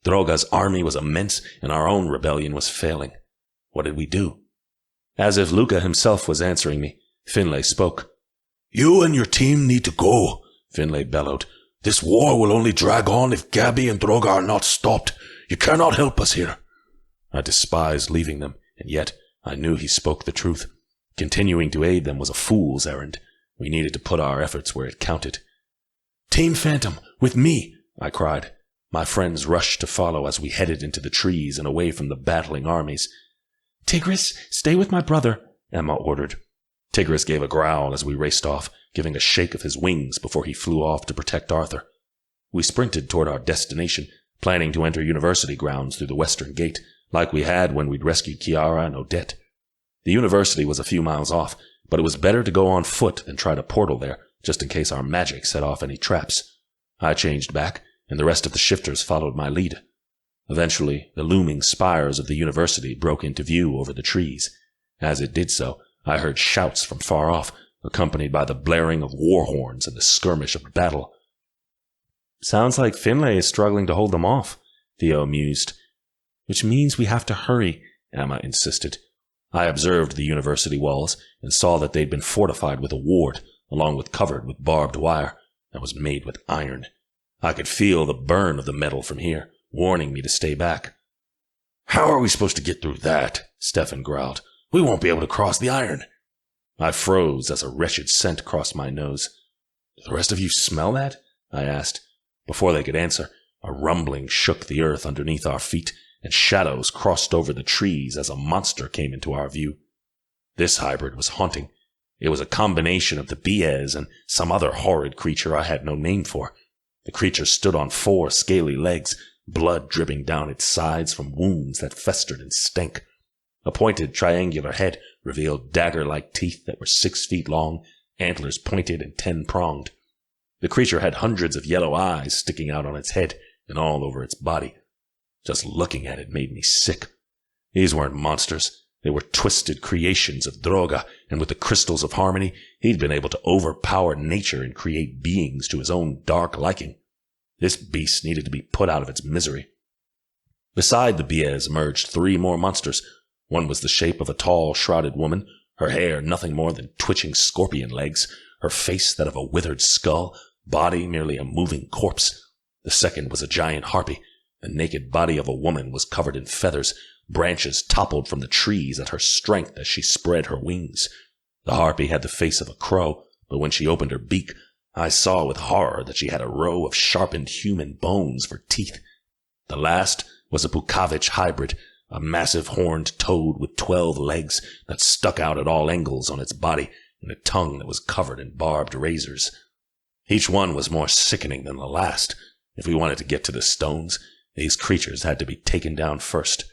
Droga's army was immense, and our own rebellion was failing. What did we do? As if Luca himself was answering me, Finlay spoke. "You and your team need to go," Finlay bellowed. "This war will only drag on if Gabby and Droga are not stopped. You cannot help us here." I despised leaving them, and yet I knew he spoke the truth. Continuing to aid them was a fool's errand. We needed to put our efforts where it counted. "Team Phantom, with me!" I cried. My friends rushed to follow as we headed into the trees and away from the battling armies. "Tigris, stay with my brother," Emma ordered. Tigris gave a growl as we raced off, giving a shake of his wings before he flew off to protect Arthur. We sprinted toward our destination, planning to enter university grounds through the western gate, like we had when we'd rescued Kiara and Odette. The university was a few miles off, but it was better to go on foot than try to portal there, just in case our magic set off any traps. I changed back, and the rest of the shifters followed my lead. Eventually, the looming spires of the university broke into view over the trees. As it did so, I heard shouts from far off, accompanied by the blaring of war horns and the skirmish of battle. "Sounds like Finlay is struggling to hold them off," Theo mused. "Which means we have to hurry," Emma insisted. I observed the university walls and saw that they'd been fortified with a ward, along with covered with barbed wire, that was made with iron. I could feel the burn of the metal from here, warning me to stay back. "How are we supposed to get through that?" Stefan growled. "We won't be able to cross the iron." I froze as a wretched scent crossed my nose. "Do the rest of you smell that?" I asked. Before they could answer, a rumbling shook the earth underneath our feet, and shadows crossed over the trees as a monster came into our view. This hybrid was haunting. It was a combination of the Biez and some other horrid creature I had no name for. The creature stood on 4 scaly legs, blood dripping down its sides from wounds that festered and stank. A pointed triangular head revealed dagger-like teeth that were 6 feet long, antlers pointed and 10-pronged. The creature had hundreds of yellow eyes sticking out on its head and all over its body. Just looking at it made me sick. These weren't monsters. They were twisted creations of Droga, and with the crystals of harmony, he'd been able to overpower nature and create beings to his own dark liking. This beast needed to be put out of its misery. Beside the Biez emerged 3 more monsters. One was the shape of a tall, shrouded woman, her hair nothing more than twitching scorpion legs, her face that of a withered skull, body merely a moving corpse. The second was a giant harpy. The naked body of a woman was covered in feathers. Branches toppled from the trees at her strength as she spread her wings. The harpy had the face of a crow, but when she opened her beak, I saw with horror that she had a row of sharpened human bones for teeth. The last was a Bukavich hybrid, a massive horned toad with 12 legs that stuck out at all angles on its body and a tongue that was covered in barbed razors. Each one was more sickening than the last. If we wanted to get to the stones, these creatures had to be taken down first.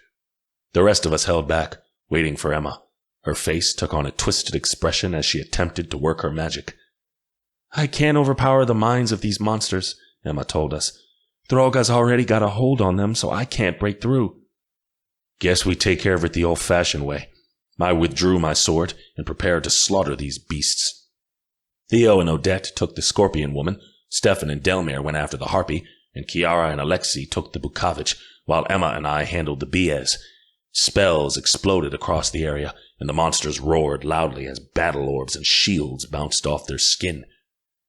The rest of us held back, waiting for Emma. Her face took on a twisted expression as she attempted to work her magic. I can't overpower the minds of these monsters, Emma told us. Droga's already got a hold on them, so I can't break through. Guess we take care of it the old-fashioned way. I withdrew my sword and prepared to slaughter these beasts. Theo and Odette took the scorpion woman, Stefan and Edinmyre went after the harpy, and Kiara and Alexei took the Bukavich, while Emma and I handled the Biez. Spells exploded across the area, and the monsters roared loudly as battle orbs and shields bounced off their skin.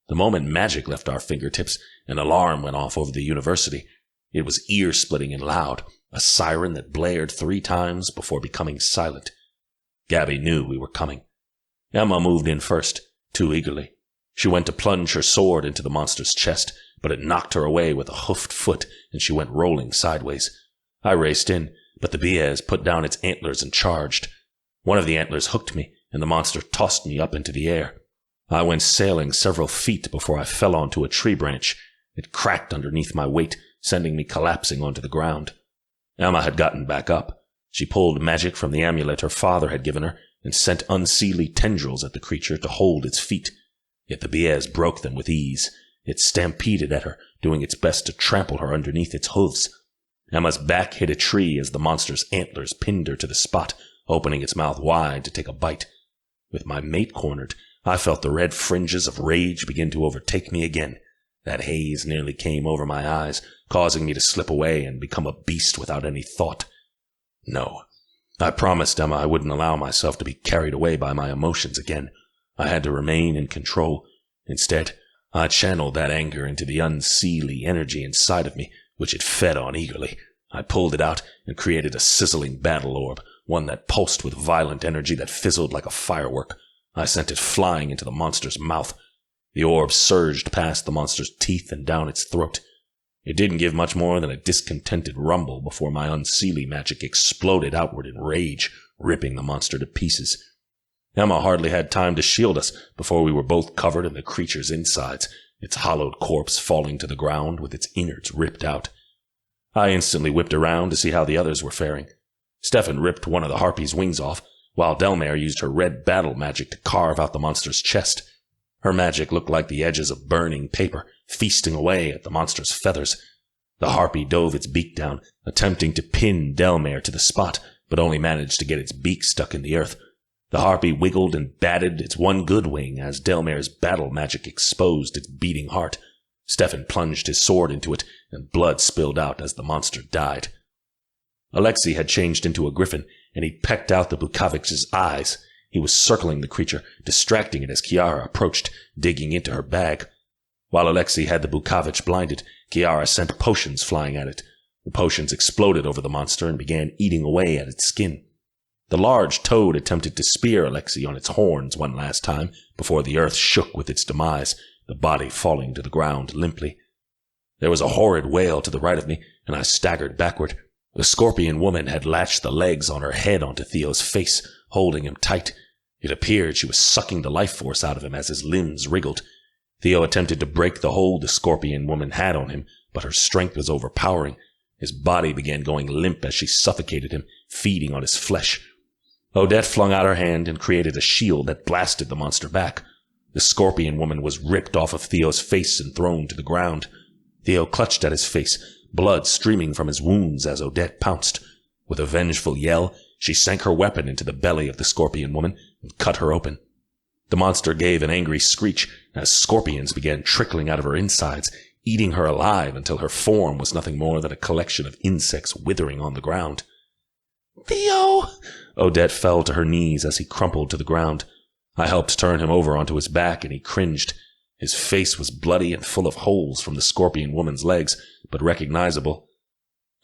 The moment magic left our fingertips, an alarm went off over the university. It was ear-splitting and loud, a siren that blared 3 times before becoming silent. Gabby knew we were coming. Emma moved in first, too eagerly. She went to plunge her sword into the monster's chest, but it knocked her away with a hoofed foot, and she went rolling sideways. I raced in, but the Biez put down its antlers and charged. One of the antlers hooked me, and the monster tossed me up into the air. I went sailing several feet before I fell onto a tree branch. It cracked underneath my weight, sending me collapsing onto the ground. Emma had gotten back up. She pulled magic from the amulet her father had given her and sent Unseelie tendrils at the creature to hold its feet. Yet the Biez broke them with ease. It stampeded at her, doing its best to trample her underneath its hooves. Emma's back hit a tree as the monster's antlers pinned her to the spot, opening its mouth wide to take a bite. With my mate cornered, I felt the red fringes of rage begin to overtake me again. That haze nearly came over my eyes, causing me to slip away and become a beast without any thought. No, I promised Emma I wouldn't allow myself to be carried away by my emotions again. I had to remain in control. Instead, I channeled that anger into the Unseelie energy inside of me, which it fed on eagerly. I pulled it out and created a sizzling battle orb, one that pulsed with violent energy that fizzled like a firework. I sent it flying into the monster's mouth. The orb surged past the monster's teeth and down its throat. It didn't give much more than a discontented rumble before my Unseelie magic exploded outward in rage, ripping the monster to pieces. Emma hardly had time to shield us before we were both covered in the creature's insides, its hollowed corpse falling to the ground with its innards ripped out. I instantly whipped around to see how the others were faring. Stefan ripped one of the harpy's wings off, while Edinmyre used her red battle magic to carve out the monster's chest. Her magic looked like the edges of burning paper, feasting away at the monster's feathers. The harpy dove its beak down, attempting to pin Edinmyre to the spot, but only managed to get its beak stuck in the earth. The harpy wiggled and batted its one good wing as Edinmyre's battle magic exposed its beating heart. Stefan plunged his sword into it, and blood spilled out as the monster died. Alexei had changed into a griffin, and he pecked out the Bukavich's eyes. He was circling the creature, distracting it as Kiara approached, digging into her bag. While Alexei had the Bukavich blinded, Kiara sent potions flying at it. The potions exploded over the monster and began eating away at its skin. The large toad attempted to spear Alexei on its horns one last time before the earth shook with its demise, the body falling to the ground limply. There was a horrid wail to the right of me, and I staggered backward. The scorpion woman had latched the legs on her head onto Theo's face, holding him tight. It appeared she was sucking the life force out of him as his limbs wriggled. Theo attempted to break the hold the scorpion woman had on him, but her strength was overpowering. His body began going limp as she suffocated him, feeding on his flesh. Odette flung out her hand and created a shield that blasted the monster back. The scorpion woman was ripped off of Theo's face and thrown to the ground. Theo clutched at his face, blood streaming from his wounds as Odette pounced. With a vengeful yell, she sank her weapon into the belly of the scorpion woman and cut her open. The monster gave an angry screech as scorpions began trickling out of her insides, eating her alive until her form was nothing more than a collection of insects withering on the ground. "Theo!" Odette fell to her knees as he crumpled to the ground. I helped turn him over onto his back, and he cringed. His face was bloody and full of holes from the scorpion woman's legs, but recognizable.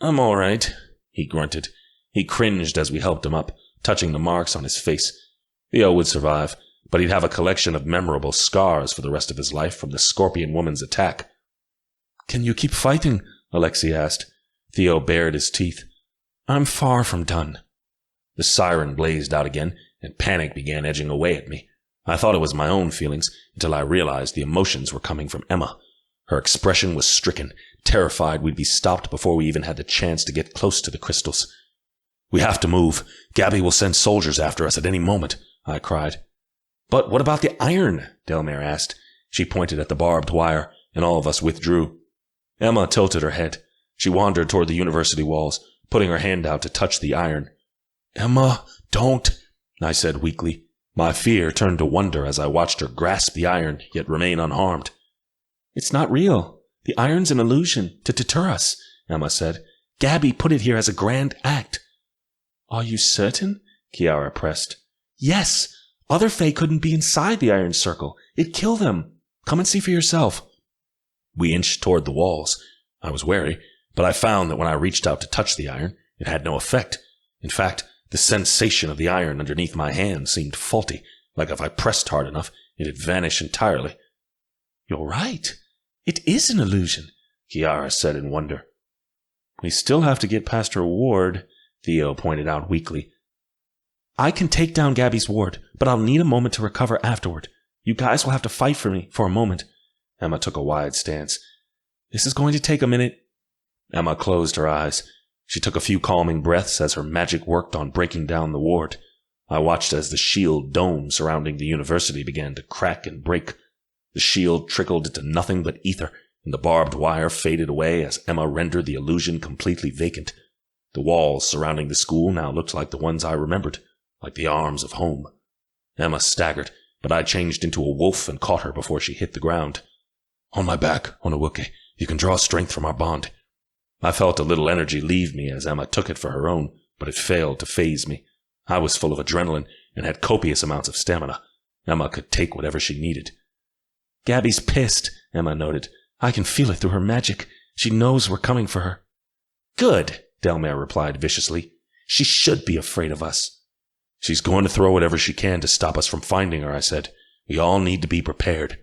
"I'm all right," he grunted. He cringed as we helped him up, touching the marks on his face. Theo would survive, but he'd have a collection of memorable scars for the rest of his life from the scorpion woman's attack. "Can you keep fighting?" Alexei asked. Theo bared his teeth. "I'm far from done." The siren blazed out again, and panic began edging away at me. I thought it was my own feelings until I realized the emotions were coming from Emma. Her expression was stricken, terrified we'd be stopped before we even had the chance to get close to the crystals. "We have to move. Gabby will send soldiers after us at any moment," I cried. "But what about the iron?" Delmare asked. She pointed at the barbed wire, and all of us withdrew. Emma tilted her head. She wandered toward the university walls, putting her hand out to touch the iron. "Emma, don't," I said weakly. My fear turned to wonder as I watched her grasp the iron, yet remain unharmed. "It's not real. The iron's an illusion to deter us," Emma said. "Gabby put it here as a grand act." "Are you certain?" Kiara pressed. "Yes. Other Fae couldn't be inside the iron circle. It'd kill them. Come and see for yourself." We inched toward the walls. I was wary, but I found that when I reached out to touch the iron, it had no effect. In fact, the sensation of the iron underneath my hand seemed faulty, like if I pressed hard enough, it'd vanish entirely. "You're right. It is an illusion," Kiara said in wonder. "We still have to get past her ward," Theo pointed out weakly. "I can take down Gabby's ward, but I'll need a moment to recover afterward. You guys will have to fight for me for a moment." Emma took a wide stance. "This is going to take a minute." Emma closed her eyes. She took a few calming breaths as her magic worked on breaking down the ward. I watched as the shield dome surrounding the university began to crack and break. The shield trickled into nothing but ether, and the barbed wire faded away as Emma rendered the illusion completely vacant. The walls surrounding the school now looked like the ones I remembered, like the arms of home. Emma staggered, but I changed into a wolf and caught her before she hit the ground. "On my back, Onawuke. You can draw strength from our bond." I felt a little energy leave me as Emma took it for her own, but it failed to faze me. I was full of adrenaline and had copious amounts of stamina. Emma could take whatever she needed. "Gabby's pissed," Emma noted. "I can feel it through her magic. She knows we're coming for her." "Good," Delmare replied viciously. "She should be afraid of us." "She's going to throw whatever she can to stop us from finding her," I said. "We all need to be prepared."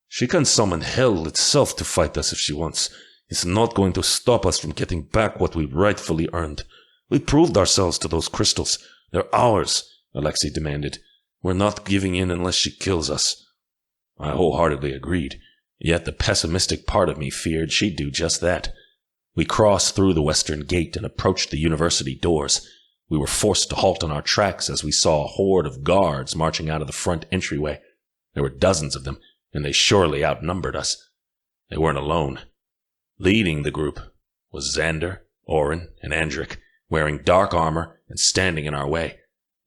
"She can summon hell itself to fight us if she wants. It's not going to stop us from getting back what we rightfully earned. We proved ourselves to those crystals. They're ours," Alexei demanded. "We're not giving in unless she kills us." I wholeheartedly agreed, yet the pessimistic part of me feared she'd do just that. We crossed through the western gate and approached the university doors. We were forced to halt on our tracks as we saw a horde of guards marching out of the front entryway. There were dozens of them, and they surely outnumbered us. They weren't alone. Leading the group was Xander, Oren, and Andric, wearing dark armor and standing in our way.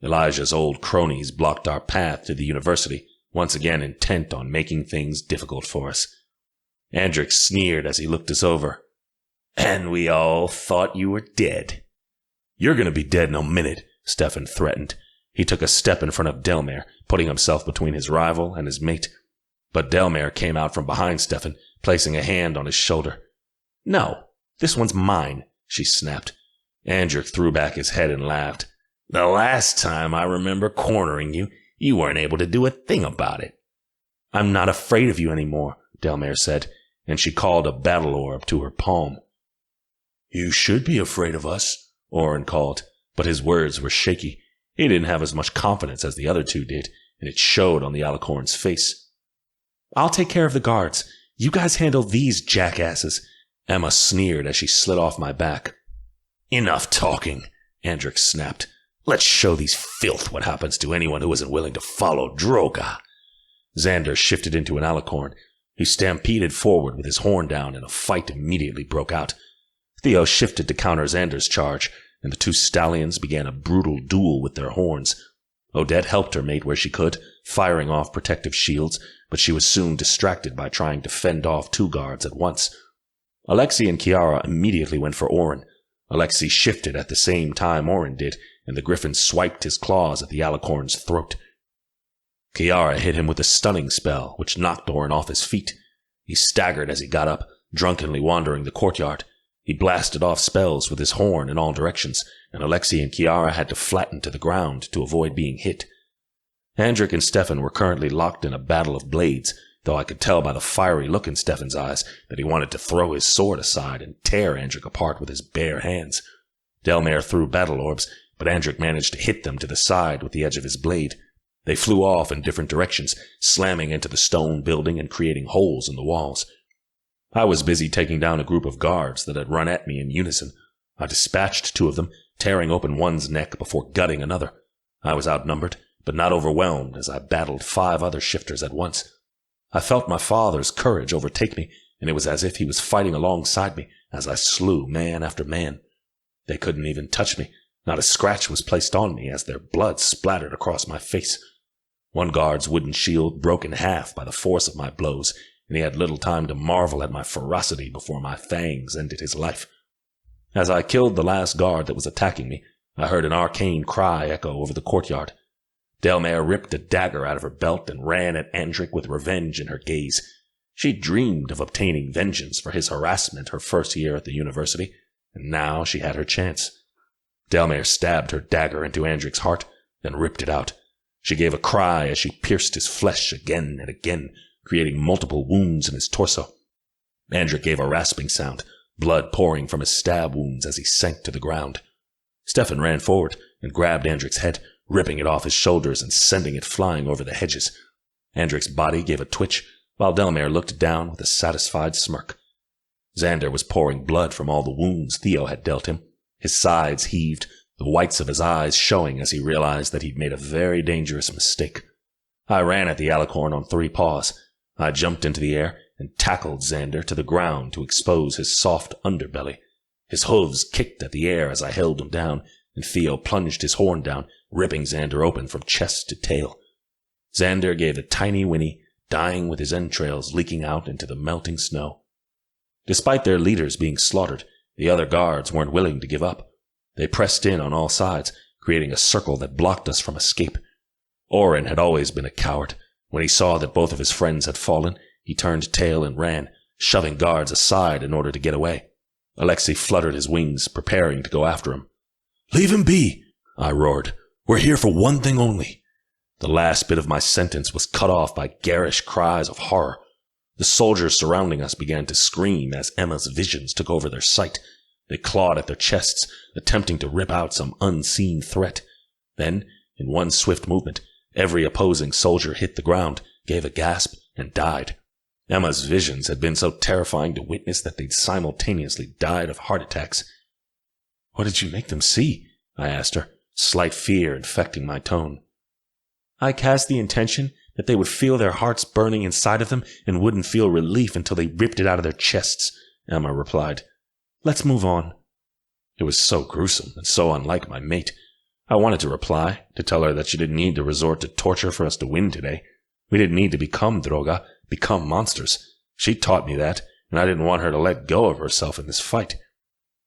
Elijah's old cronies blocked our path to the university, once again intent on making things difficult for us. Andric sneered as he looked us over. "And we all thought you were dead." "You're going to be dead in a minute," Stefan threatened. He took a step in front of Delmare, putting himself between his rival and his mate. But Delmare came out from behind Stefan, placing a hand on his shoulder. "No, this one's mine," she snapped. Andric threw back his head and laughed. "The last time I remember cornering you, you weren't able to do a thing about it." "I'm not afraid of you anymore," Delmare said, and she called a battle orb to her palm. "You should be afraid of us," Oren called, but his words were shaky. He didn't have as much confidence as the other two did, and it showed on the alicorn's face. I'll take care of the guards. You guys handle these jackasses. Emma sneered as she slid off my back. Enough talking, Andric snapped. Let's show these filth what happens to anyone who isn't willing to follow Droga. Xander shifted into an alicorn. He stampeded forward with his horn down, and a fight immediately broke out. Theo shifted to counter Xander's charge, and the two stallions began a brutal duel with their horns. Odette helped her mate where she could, firing off protective shields, but she was soon distracted by trying to fend off two guards at once. Alexei and Kiara immediately went for Orin. Alexei shifted at the same time Orin did, and the griffin swiped his claws at the alicorn's throat. Kiara hit him with a stunning spell, which knocked Orin off his feet. He staggered as he got up, drunkenly wandering the courtyard. He blasted off spells with his horn in all directions, and Alexei and Kiara had to flatten to the ground to avoid being hit. Andric and Stefan were currently locked in a battle of blades, though I could tell by the fiery look in Stefan's eyes that he wanted to throw his sword aside and tear Andric apart with his bare hands. Delmare threw battle orbs, but Andric managed to hit them to the side with the edge of his blade. They flew off in different directions, slamming into the stone building and creating holes in the walls. I was busy taking down a group of guards that had run at me in unison. I dispatched two of them, tearing open one's neck before gutting another. I was outnumbered, but not overwhelmed as I battled 5 other shifters at once. I felt my father's courage overtake me, and it was as if he was fighting alongside me as I slew man after man. They couldn't even touch me. Not a scratch was placed on me as their blood splattered across my face. One guard's wooden shield broke in half by the force of my blows, and he had little time to marvel at my ferocity before my fangs ended his life. As I killed the last guard that was attacking me, I heard an arcane cry echo over the courtyard. Delmare ripped a dagger out of her belt and ran at Andric with revenge in her gaze. She dreamed of obtaining vengeance for his harassment her first year at the university, and now she had her chance. Delmare stabbed her dagger into Andric's heart, then ripped it out. She gave a cry as she pierced his flesh again and again, creating multiple wounds in his torso. Andric gave a rasping sound, blood pouring from his stab wounds as he sank to the ground. Stefan ran forward and grabbed Andric's head, ripping it off his shoulders and sending it flying over the hedges. Andric's body gave a twitch, while Delmare looked down with a satisfied smirk. Xander was pouring blood from all the wounds Theo had dealt him. His sides heaved, the whites of his eyes showing as he realized that he'd made a very dangerous mistake. I ran at the alicorn on 3 paws. I jumped into the air and tackled Xander to the ground to expose his soft underbelly. His hooves kicked at the air as I held him down, and Theo plunged his horn down, ripping Xander open from chest to tail. Xander gave a tiny whinny, dying with his entrails leaking out into the melting snow. Despite their leaders being slaughtered, the other guards weren't willing to give up. They pressed in on all sides, creating a circle that blocked us from escape. Orin had always been a coward. When he saw that both of his friends had fallen, he turned tail and ran, shoving guards aside in order to get away. Alexei fluttered his wings, preparing to go after him. "Leave him be," I roared. "We're here for one thing only." The last bit of my sentence was cut off by garish cries of horror. The soldiers surrounding us began to scream as Emma's visions took over their sight. They clawed at their chests, attempting to rip out some unseen threat. Then, in one swift movement, every opposing soldier hit the ground, gave a gasp, and died. Emma's visions had been so terrifying to witness that they'd simultaneously died of heart attacks. "What did you make them see?" I asked her, slight fear infecting my tone. "I cast the intention that they would feel their hearts burning inside of them and wouldn't feel relief until they ripped it out of their chests," Emma replied. "Let's move on." It was so gruesome and so unlike my mate. I wanted to reply, to tell her that she didn't need to resort to torture for us to win today. We didn't need to become Droga, become monsters. She taught me that, and I didn't want her to let go of herself in this fight.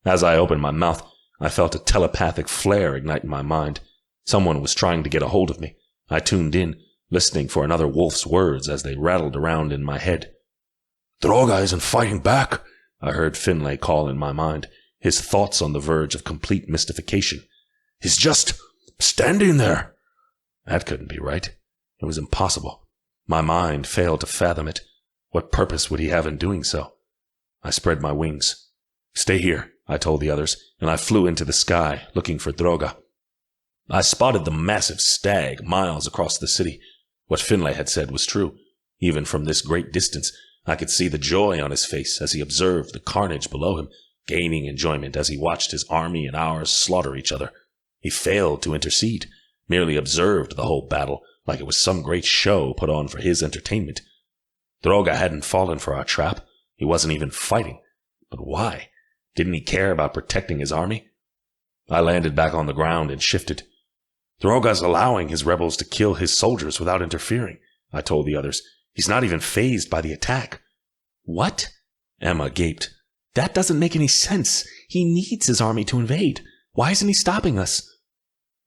As I opened my mouth, I felt a telepathic flare ignite in my mind. Someone was trying to get a hold of me. I tuned in, listening for another wolf's words as they rattled around in my head. "Droga isn't fighting back," I heard Finlay call in my mind, his thoughts on the verge of complete mystification. "He's just standing there." That couldn't be right. It was impossible. My mind failed to fathom it. What purpose would he have in doing so? I spread my wings. "Stay here," I told the others, and I flew into the sky, looking for Droga. I spotted the massive stag miles across the city. What Finlay had said was true. Even from this great distance, I could see the joy on his face as he observed the carnage below him, gaining enjoyment as he watched his army and ours slaughter each other. He failed to intercede, merely observed the whole battle like it was some great show put on for his entertainment. Droga hadn't fallen for our trap. He wasn't even fighting. But why? Didn't he care about protecting his army? I landed back on the ground and shifted. Droga's allowing his rebels to kill his soldiers without interfering, I told the others. He's not even fazed by the attack. What? Emma gaped. That doesn't make any sense. He needs his army to invade. Why isn't he stopping us?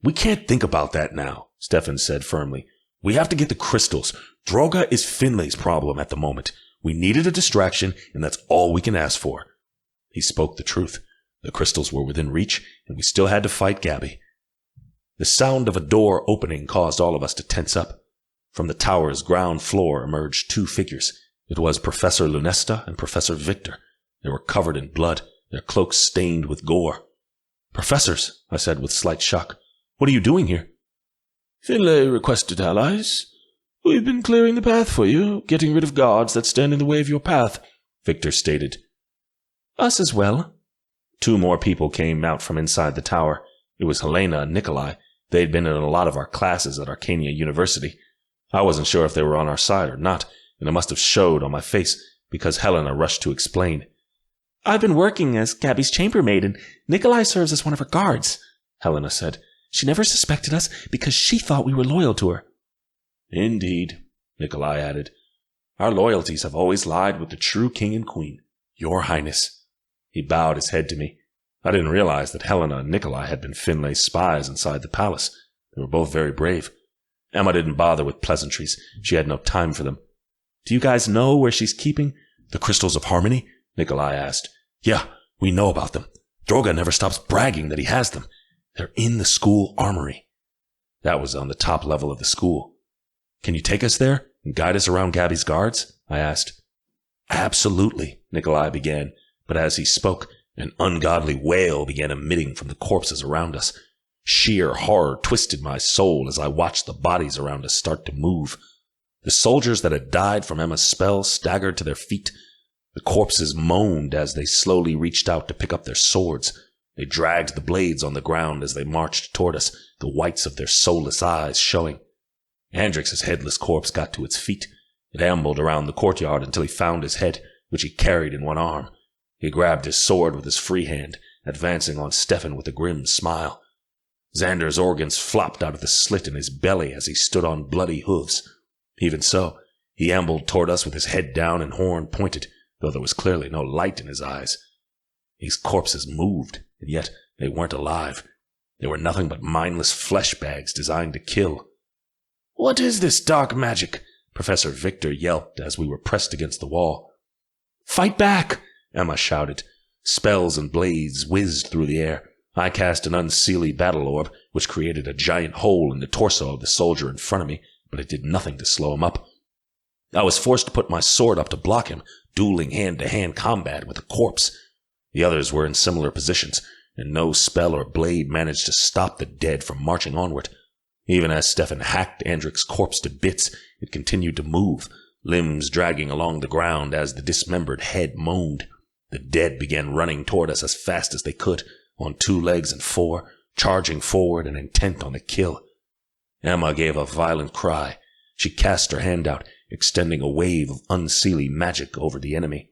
We can't think about that now, Stefan said firmly. We have to get the crystals. Droga is Finlay's problem at the moment. We needed a distraction, and that's all we can ask for. He spoke the truth. The crystals were within reach, and we still had to fight Gabby. The sound of a door opening caused all of us to tense up. From the tower's ground floor emerged two figures. It was Professor Lunesta and Professor Victor. They were covered in blood, their cloaks stained with gore. Professors, I said with slight shock. What are you doing here? Finlay requested allies. We've been clearing the path for you, getting rid of guards that stand in the way of your path, Victor stated. Us as well. Two more people came out from inside the tower. It was Helena and Nikolai. They'd been in a lot of our classes at Arcania University. I wasn't sure if they were on our side or not, and it must have showed on my face because Helena rushed to explain. I've been working as Gabby's chambermaid, and Nikolai serves as one of her guards, Helena said. She never suspected us because she thought we were loyal to her. Indeed, Nikolai added. Our loyalties have always lied with the true king and queen, your highness. He bowed his head to me. I didn't realize that Helena and Nikolai had been Finlay's spies inside the palace. They were both very brave. Emma didn't bother with pleasantries. She had no time for them. Do you guys know where she's keeping the crystals of harmony? Nikolai asked. Yeah, we know about them. Droga never stops bragging that he has them. They're in the school armory. That was on the top level of the school. Can you take us there and guide us around Gabby's guards? I asked. Absolutely, Nikolai began, but as he spoke, an ungodly wail began emitting from the corpses around us. Sheer horror twisted my soul as I watched the bodies around us start to move. The soldiers that had died from Emma's spell staggered to their feet. The corpses moaned as they slowly reached out to pick up their swords. They dragged the blades on the ground as they marched toward us, the whites of their soulless eyes showing. Andrix's headless corpse got to its feet. It ambled around the courtyard until he found his head, which he carried in one arm. He grabbed his sword with his free hand, advancing on Stefan with a grim smile. Xander's organs flopped out of the slit in his belly as he stood on bloody hooves. Even so, he ambled toward us with his head down and horn pointed, though there was clearly no light in his eyes. These corpses moved, and yet they weren't alive. They were nothing but mindless flesh bags designed to kill. What is this dark magic? Professor Victor yelped as we were pressed against the wall. Fight back! Emma shouted. Spells and blades whizzed through the air. I cast an Unseelie battle orb, which created a giant hole in the torso of the soldier in front of me, but it did nothing to slow him up. I was forced to put my sword up to block him, dueling hand-to-hand combat with a corpse. The others were in similar positions, and no spell or blade managed to stop the dead from marching onward. Even as Stefan hacked Andrix's corpse to bits, it continued to move, limbs dragging along the ground as the dismembered head moaned. The dead began running toward us as fast as they could, on 2 legs and 4, charging forward and intent on the kill. Emma gave a violent cry. She cast her hand out, extending a wave of Unseelie magic over the enemy.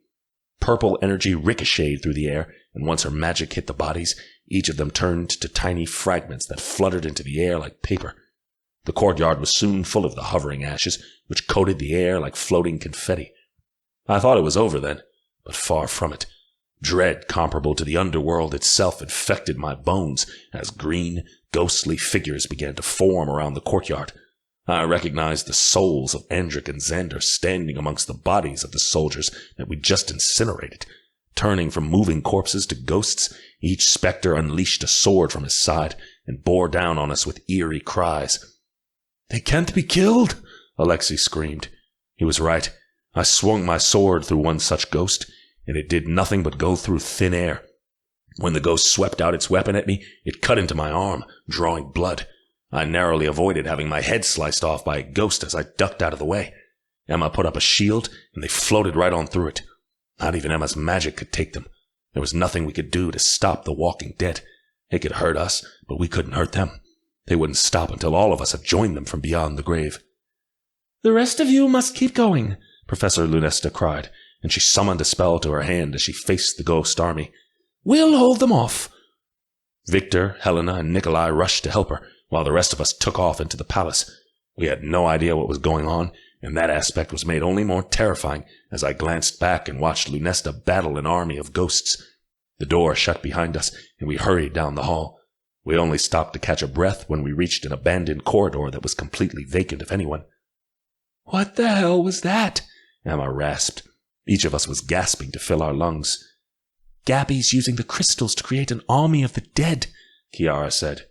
Purple energy ricocheted through the air, and once her magic hit the bodies, each of them turned to tiny fragments that fluttered into the air like paper. The courtyard was soon full of the hovering ashes, which coated the air like floating confetti. I thought it was over then, but far from it. Dread comparable to the underworld itself infected my bones as green, ghostly figures began to form around the courtyard. I recognized the souls of Andrix and Xander standing amongst the bodies of the soldiers that we just incinerated. Turning from moving corpses to ghosts, each specter unleashed a sword from his side and bore down on us with eerie cries. "They can't be killed!" Alexei screamed. He was right. I swung my sword through one such ghost, and it did nothing but go through thin air. When the ghost swept out its weapon at me, it cut into my arm, drawing blood. I narrowly avoided having my head sliced off by a ghost as I ducked out of the way. Emma put up a shield, and they floated right on through it. Not even Emma's magic could take them. There was nothing we could do to stop the walking dead. They could hurt us, but we couldn't hurt them. They wouldn't stop until all of us had joined them from beyond the grave. "The rest of you must keep going," Professor Lunesta cried, and she summoned a spell to her hand as she faced the ghost army. "We'll hold them off." Victor, Helena, and Nikolai rushed to help her, while the rest of us took off into the palace. We had no idea what was going on, and that aspect was made only more terrifying as I glanced back and watched Lunesta battle an army of ghosts. The door shut behind us, and we hurried down the hall. We only stopped to catch a breath when we reached an abandoned corridor that was completely vacant of anyone. "What the hell was that?" Emma rasped. Each of us was gasping to fill our lungs. "Gabby's using the crystals to create an army of the dead," Kiara said.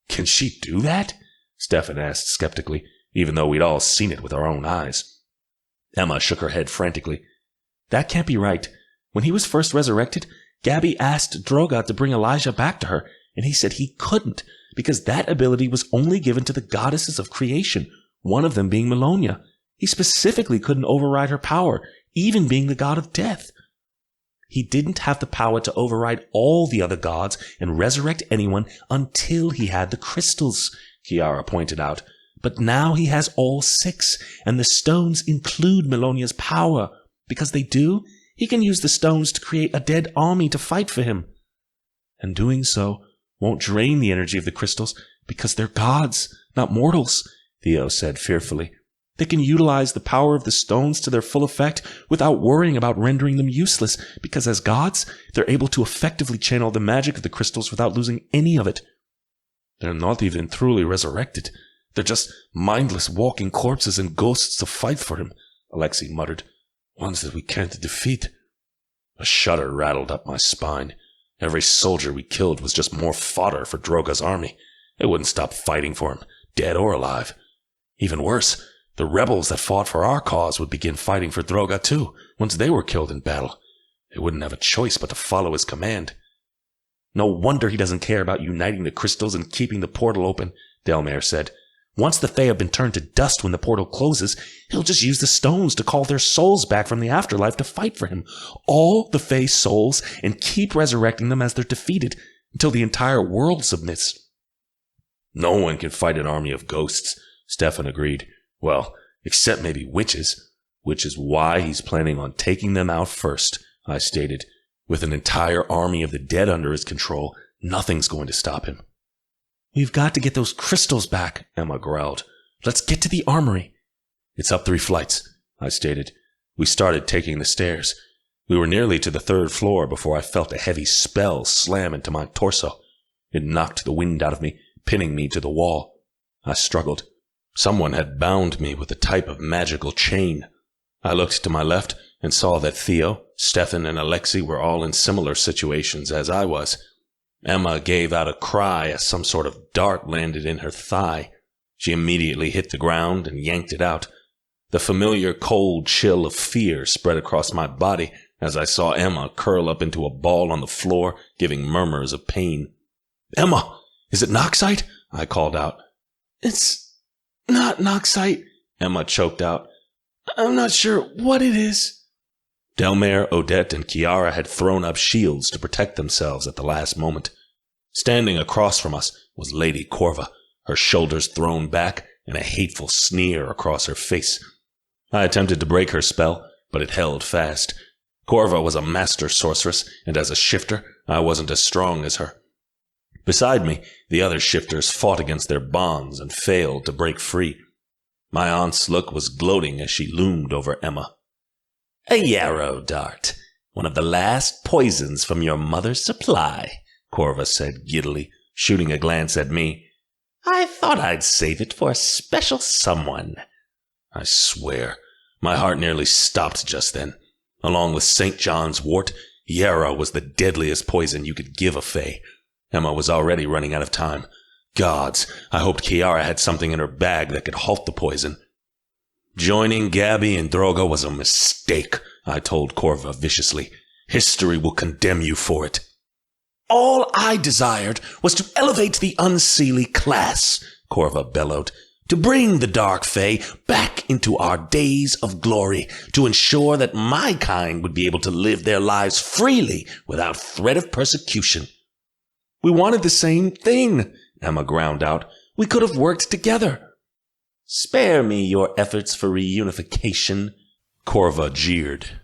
"Can she do that?" Stefan asked skeptically, even though we'd all seen it with our own eyes. Emma shook her head frantically. "That can't be right. When he was first resurrected, Gabby asked Droga to bring Elijah back to her, and he said he couldn't, because that ability was only given to the goddesses of creation, one of them being Melonia. He specifically couldn't override her power, even being the god of death. He didn't have the power to override all the other gods and resurrect anyone until he had the crystals," Kiara pointed out. "But now he has all 6, and the stones include Melonia's power. Because they do, he can use the stones to create a dead army to fight for him. And doing so won't drain the energy of the crystals because they're gods, not mortals," Theo said fearfully. "They can utilize the power of the stones to their full effect without worrying about rendering them useless, because as gods, they're able to effectively channel the magic of the crystals without losing any of it." "They're not even truly resurrected. They're just mindless walking corpses and ghosts to fight for him," Alexei muttered. "Ones that we can't defeat." A shudder rattled up my spine. Every soldier we killed was just more fodder for Droga's army. They wouldn't stop fighting for him, dead or alive. Even worse, the rebels that fought for our cause would begin fighting for Droga too, once they were killed in battle. They wouldn't have a choice but to follow his command. "No wonder he doesn't care about uniting the crystals and keeping the portal open," Delmare said. "Once the Fae have been turned to dust when the portal closes, he'll just use the stones to call their souls back from the afterlife to fight for him. All the Fae souls, and keep resurrecting them as they're defeated, until the entire world submits." "No one can fight an army of ghosts," Stefan agreed. "Well, except maybe witches. Which is why he's planning on taking them out first," I stated. "With an entire army of the dead under his control, nothing's going to stop him." "We've got to get those crystals back," Emma growled. "Let's get to the armory." "It's up 3 flights, I stated. We started taking the stairs. We were nearly to the 3rd floor before I felt a heavy spell slam into my torso. It knocked the wind out of me, pinning me to the wall. I struggled. Someone had bound me with a type of magical chain. I looked to my left and saw that Theo, Stefan, and Alexei were all in similar situations as I was. Emma gave out a cry as some sort of dart landed in her thigh. She immediately hit the ground and yanked it out. The familiar cold chill of fear spread across my body as I saw Emma curl up into a ball on the floor, giving murmurs of pain. "Emma, is it Noxite?" I called out. "It's not Noxite," Emma choked out. "I'm not sure what it is." Delmare, Odette, and Kiara had thrown up shields to protect themselves at the last moment. Standing across from us was Lady Corva, her shoulders thrown back and a hateful sneer across her face. I attempted to break her spell, but it held fast. Corva was a master sorceress, and as a shifter, I wasn't as strong as her. Beside me, the other shifters fought against their bonds and failed to break free. My aunt's look was gloating as she loomed over Emma. "A yarrow dart, one of the last poisons from your mother's supply," Corva said giddily, shooting a glance at me. "I thought I'd save it for a special someone." I swear, my heart nearly stopped just then. Along with St. John's wort, yarrow was the deadliest poison you could give a fae. Emma was already running out of time. Gods, I hoped Kiara had something in her bag that could halt the poison. "Joining Gabby and Droga was a mistake," I told Corva viciously. "History will condemn you for it." "All I desired was to elevate the Unseelie class," Corva bellowed. To bring the Dark Fae back into our days of glory, to ensure that my kind would be able to live their lives freely without threat of persecution. We wanted the same thing, Emma ground out. We could have worked together. Spare me your efforts for reunification, Corva jeered.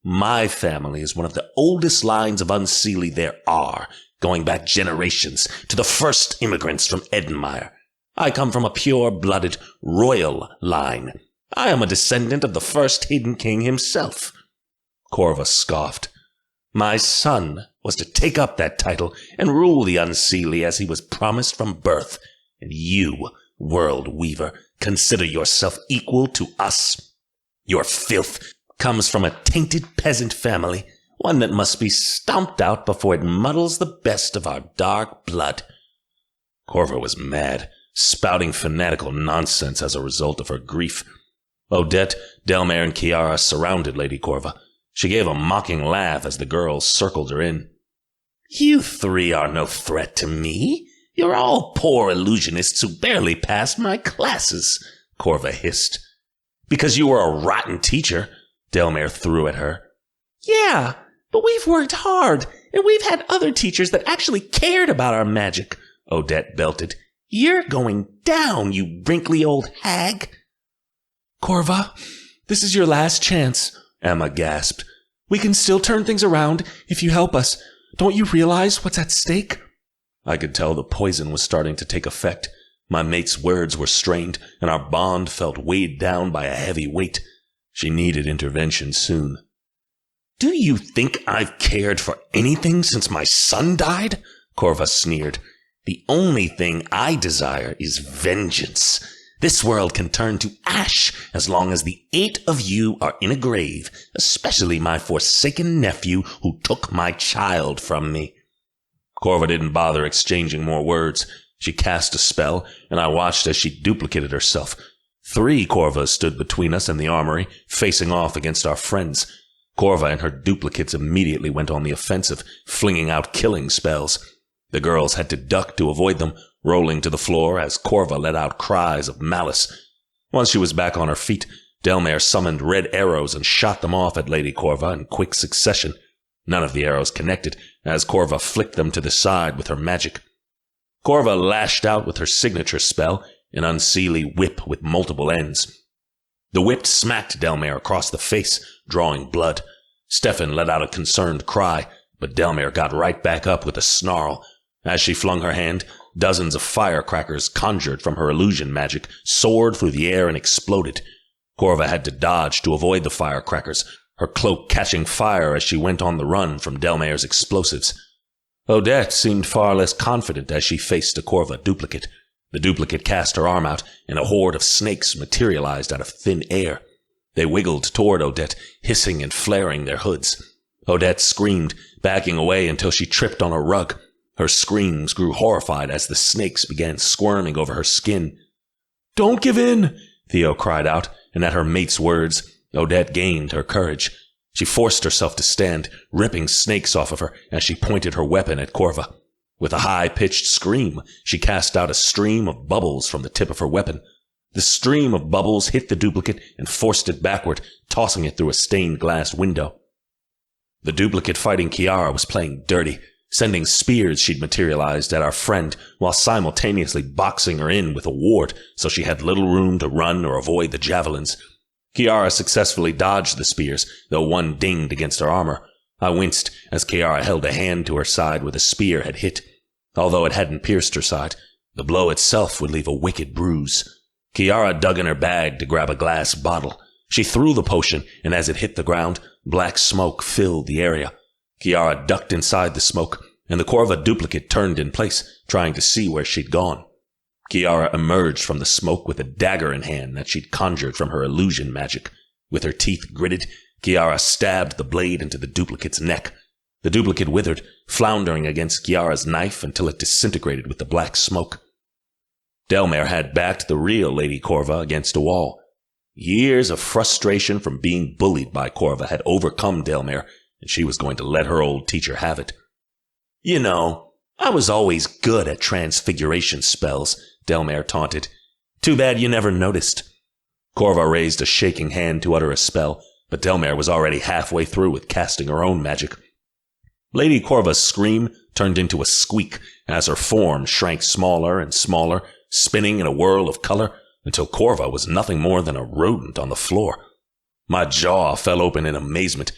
My family is one of the oldest lines of Unseelie there are, going back generations to the first immigrants from Edinmyre. I come from a pure-blooded, royal line. I am a descendant of the first Hidden King himself. Corva scoffed. My son was to take up that title and rule the Unseelie as he was promised from birth. And you, World Weaver, consider yourself equal to us. Your filth comes from a tainted peasant family, one that must be stomped out before it muddles the best of our dark blood. Corva was mad, spouting fanatical nonsense as a result of her grief. Odette, Edinmyre, and Kiara surrounded Lady Corva. She gave a mocking laugh as the girls circled her in. You three are no threat to me. You're all poor illusionists who barely passed my classes, Corva hissed. Because you were a rotten teacher, Edinmyre threw at her. Yeah, but we've worked hard, and we've had other teachers that actually cared about our magic, Odette belted. You're going down, you wrinkly old hag. Corva, this is your last chance, Emma gasped. We can still turn things around if you help us. Don't you realize what's at stake? I could tell the poison was starting to take effect. My mate's words were strained, and our bond felt weighed down by a heavy weight. She needed intervention soon. Do you think I've cared for anything since my son died? Corva sneered. The only thing I desire is vengeance. This world can turn to ash as long as the 8 of you are in a grave, especially my forsaken nephew who took my child from me. Corva didn't bother exchanging more words. She cast a spell, and I watched as she duplicated herself. 3 Corvas stood between us and the armory, facing off against our friends. Corva and her duplicates immediately went on the offensive, flinging out killing spells. The girls had to duck to avoid them, rolling to the floor as Corva let out cries of malice. Once she was back on her feet, Edinmyre summoned red arrows and shot them off at Lady Corva in quick succession. None of the arrows connected, as Corva flicked them to the side with her magic. Corva lashed out with her signature spell, an Unseelie whip with multiple ends. The whip smacked Edinmyre across the face, drawing blood. Stefan let out a concerned cry, but Edinmyre got right back up with a snarl. As she flung her hand, dozens of firecrackers conjured from her illusion magic soared through the air and exploded. Corva had to dodge to avoid the firecrackers, her cloak catching fire as she went on the run from Edinmyre's explosives. Odette seemed far less confident as she faced a Corva duplicate. The duplicate cast her arm out, and a horde of snakes materialized out of thin air. They wiggled toward Odette, hissing and flaring their hoods. Odette screamed, backing away until she tripped on a rug. Her screams grew horrified as the snakes began squirming over her skin. Don't give in, Theo cried out, and at her mate's words, Odette gained her courage. She forced herself to stand, ripping snakes off of her as she pointed her weapon at Corva. With a high-pitched scream, she cast out a stream of bubbles from the tip of her weapon. The stream of bubbles hit the duplicate and forced it backward, tossing it through a stained glass window. The duplicate fighting Kiara was playing dirty, sending spears she'd materialized at our friend while simultaneously boxing her in with a ward so she had little room to run or avoid the javelins. Kiara successfully dodged the spears, though one dinged against her armor. I winced as Kiara held a hand to her side where the spear had hit. Although it hadn't pierced her side, the blow itself would leave a wicked bruise. Kiara dug in her bag to grab a glass bottle. She threw the potion, and as it hit the ground, black smoke filled the area. Kiara ducked inside the smoke, and the Corva duplicate turned in place, trying to see where she'd gone. Kiara emerged from the smoke with a dagger in hand that she'd conjured from her illusion magic. With her teeth gritted, Kiara stabbed the blade into the duplicate's neck. The duplicate withered, floundering against Kiara's knife until it disintegrated with the black smoke. Edinmyre had backed the real Lady Corva against a wall. Years of frustration from being bullied by Corva had overcome Edinmyre, and she was going to let her old teacher have it. You know, I was always good at transfiguration spells, Edinmyre taunted. Too bad you never noticed." Corva raised a shaking hand to utter a spell, but Edinmyre was already halfway through with casting her own magic. Lady Corva's scream turned into a squeak as her form shrank smaller and smaller, spinning in a whirl of color until Corva was nothing more than a rodent on the floor. My jaw fell open in amazement.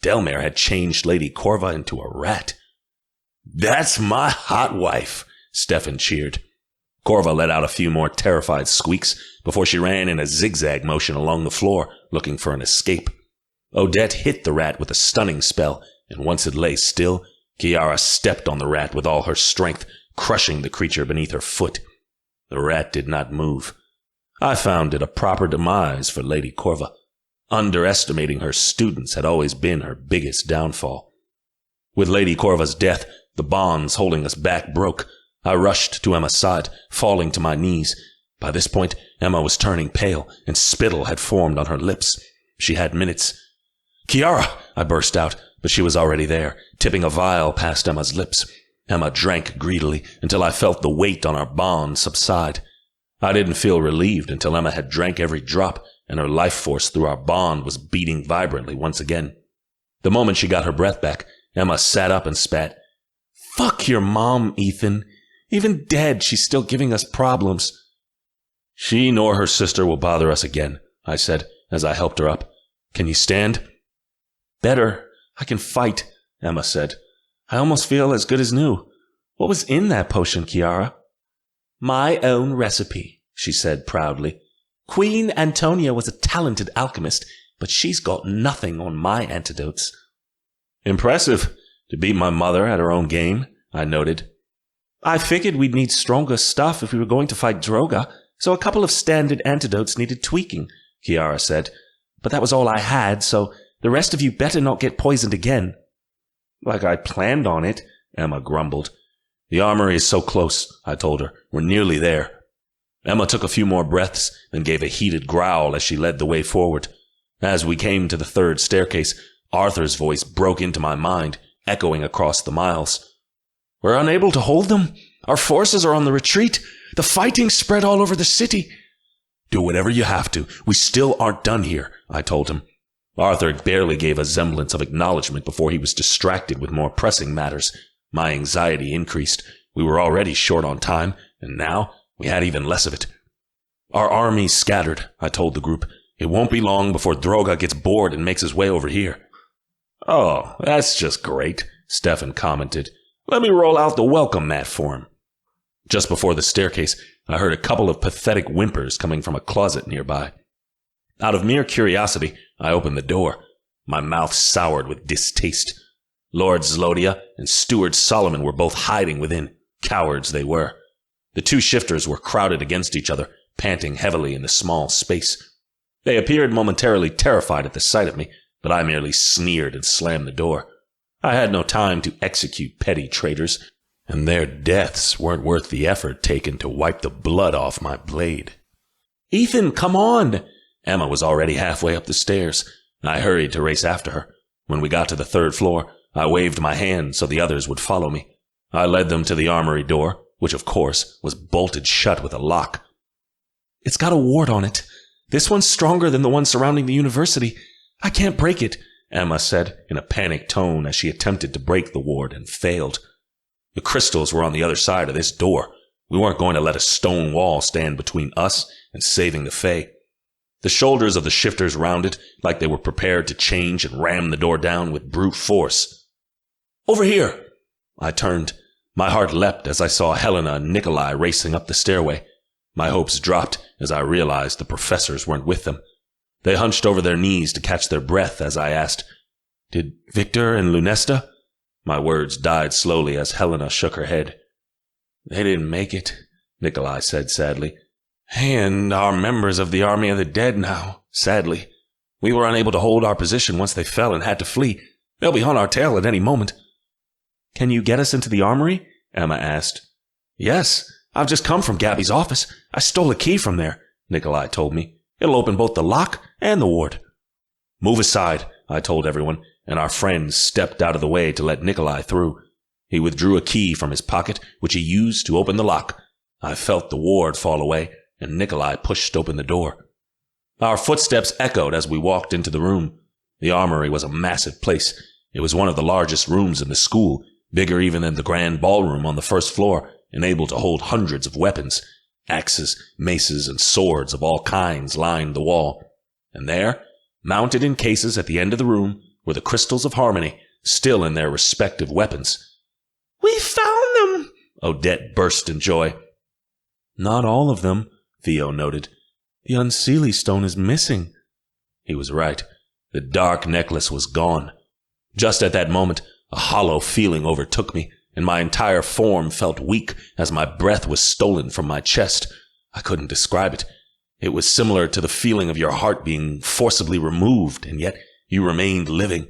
Edinmyre had changed Lady Corva into a rat. "That's my hot wife," Stefan cheered. Corva let out a few more terrified squeaks before she ran in a zigzag motion along the floor, looking for an escape. Odette hit the rat with a stunning spell, and once it lay still, Kiara stepped on the rat with all her strength, crushing the creature beneath her foot. The rat did not move. I found it a proper demise for Lady Corva. Underestimating her students had always been her biggest downfall. With Lady Corva's death, the bonds holding us back broke. I rushed to Emma's side, falling to my knees. By this point, Emma was turning pale, and spittle had formed on her lips. She had minutes. "Kiara!" I burst out, but she was already there, tipping a vial past Emma's lips. Emma drank greedily until I felt the weight on our bond subside. I didn't feel relieved until Emma had drank every drop, and her life force through our bond was beating vibrantly once again. The moment she got her breath back, Emma sat up and spat. "Fuck your mom, Ethan. Even dead, she's still giving us problems." "She nor her sister will bother us again," I said as I helped her up. "Can you stand?" "Better. I can fight," Emma said. "I almost feel as good as new. What was in that potion, Kiara?" "My own recipe," she said proudly. "Queen Antonia was a talented alchemist, but she's got nothing on my antidotes." "Impressive, to beat my mother at her own game," I noted. "I figured we'd need stronger stuff if we were going to fight Droga, so a couple of standard antidotes needed tweaking," Kiara said. "But that was all I had, so the rest of you better not get poisoned again." "Like I planned on it," Emma grumbled. "The armory is so close," I told her. "We're nearly there." Emma took a few more breaths, then gave a heated growl as she led the way forward. As we came to the third staircase, Arthur's voice broke into my mind, echoing across the miles. "We're unable to hold them. Our forces are on the retreat. The fighting spread all over the city." "Do whatever you have to. We still aren't done here," I told him. Arthur barely gave a semblance of acknowledgement before he was distracted with more pressing matters. My anxiety increased. We were already short on time, and now we had even less of it. "Our army's scattered," I told the group. "It won't be long before Droga gets bored and makes his way over here." "Oh, that's just great," Stefan commented. "Let me roll out the welcome mat for him." Just before the staircase, I heard a couple of pathetic whimpers coming from a closet nearby. Out of mere curiosity, I opened the door. My mouth soured with distaste. Lord Zlodia and Steward Solomon were both hiding within. Cowards they were. The two shifters were crowded against each other, panting heavily in the small space. They appeared momentarily terrified at the sight of me, but I merely sneered and slammed the door. I had no time to execute petty traitors, and their deaths weren't worth the effort taken to wipe the blood off my blade. "Ethan, come on!" Emma was already halfway up the stairs. I hurried to race after her. When we got to the third floor, I waved my hand so the others would follow me. I led them to the armory door, which of course was bolted shut with a lock. "It's got a ward on it. This one's stronger than the one surrounding the university. I can't break it," Emma said in a panicked tone as she attempted to break the ward and failed. The crystals were on the other side of this door. We weren't going to let a stone wall stand between us and saving the Fae. The shoulders of the shifters rounded like they were prepared to change and ram the door down with brute force. "Over here!" I turned. My heart leapt as I saw Helena and Nikolai racing up the stairway. My hopes dropped as I realized the professors weren't with them. They hunched over their knees to catch their breath as I asked, "Did Victor and Lunesta?" My words died slowly as Helena shook her head. "They didn't make it," Nikolai said sadly. "And are members of the Army of the Dead now, sadly. We were unable to hold our position once they fell and had to flee. They'll be on our tail at any moment." "Can you get us into the armory?" Emma asked. "Yes, I've just come from Gabby's office. I stole a key from there," Nikolai told me. "It'll open both the lock and the ward." "Move aside," I told everyone, and our friends stepped out of the way to let Nikolai through. He withdrew a key from his pocket, which he used to open the lock. I felt the ward fall away, and Nikolai pushed open the door. Our footsteps echoed as we walked into the room. The armory was a massive place. It was one of the largest rooms in the school, bigger even than the grand ballroom on the first floor, and able to hold hundreds of weapons. Axes, maces, and swords of all kinds lined the wall. And there, mounted in cases at the end of the room, were the crystals of harmony, still in their respective weapons. "We found them!" Odette burst in joy. "Not all of them," Theo noted. "The Unseelie stone is missing." He was right. The dark necklace was gone. Just at that moment, a hollow feeling overtook me, and my entire form felt weak as my breath was stolen from my chest. I couldn't describe it. It was similar to the feeling of your heart being forcibly removed, and yet you remained living.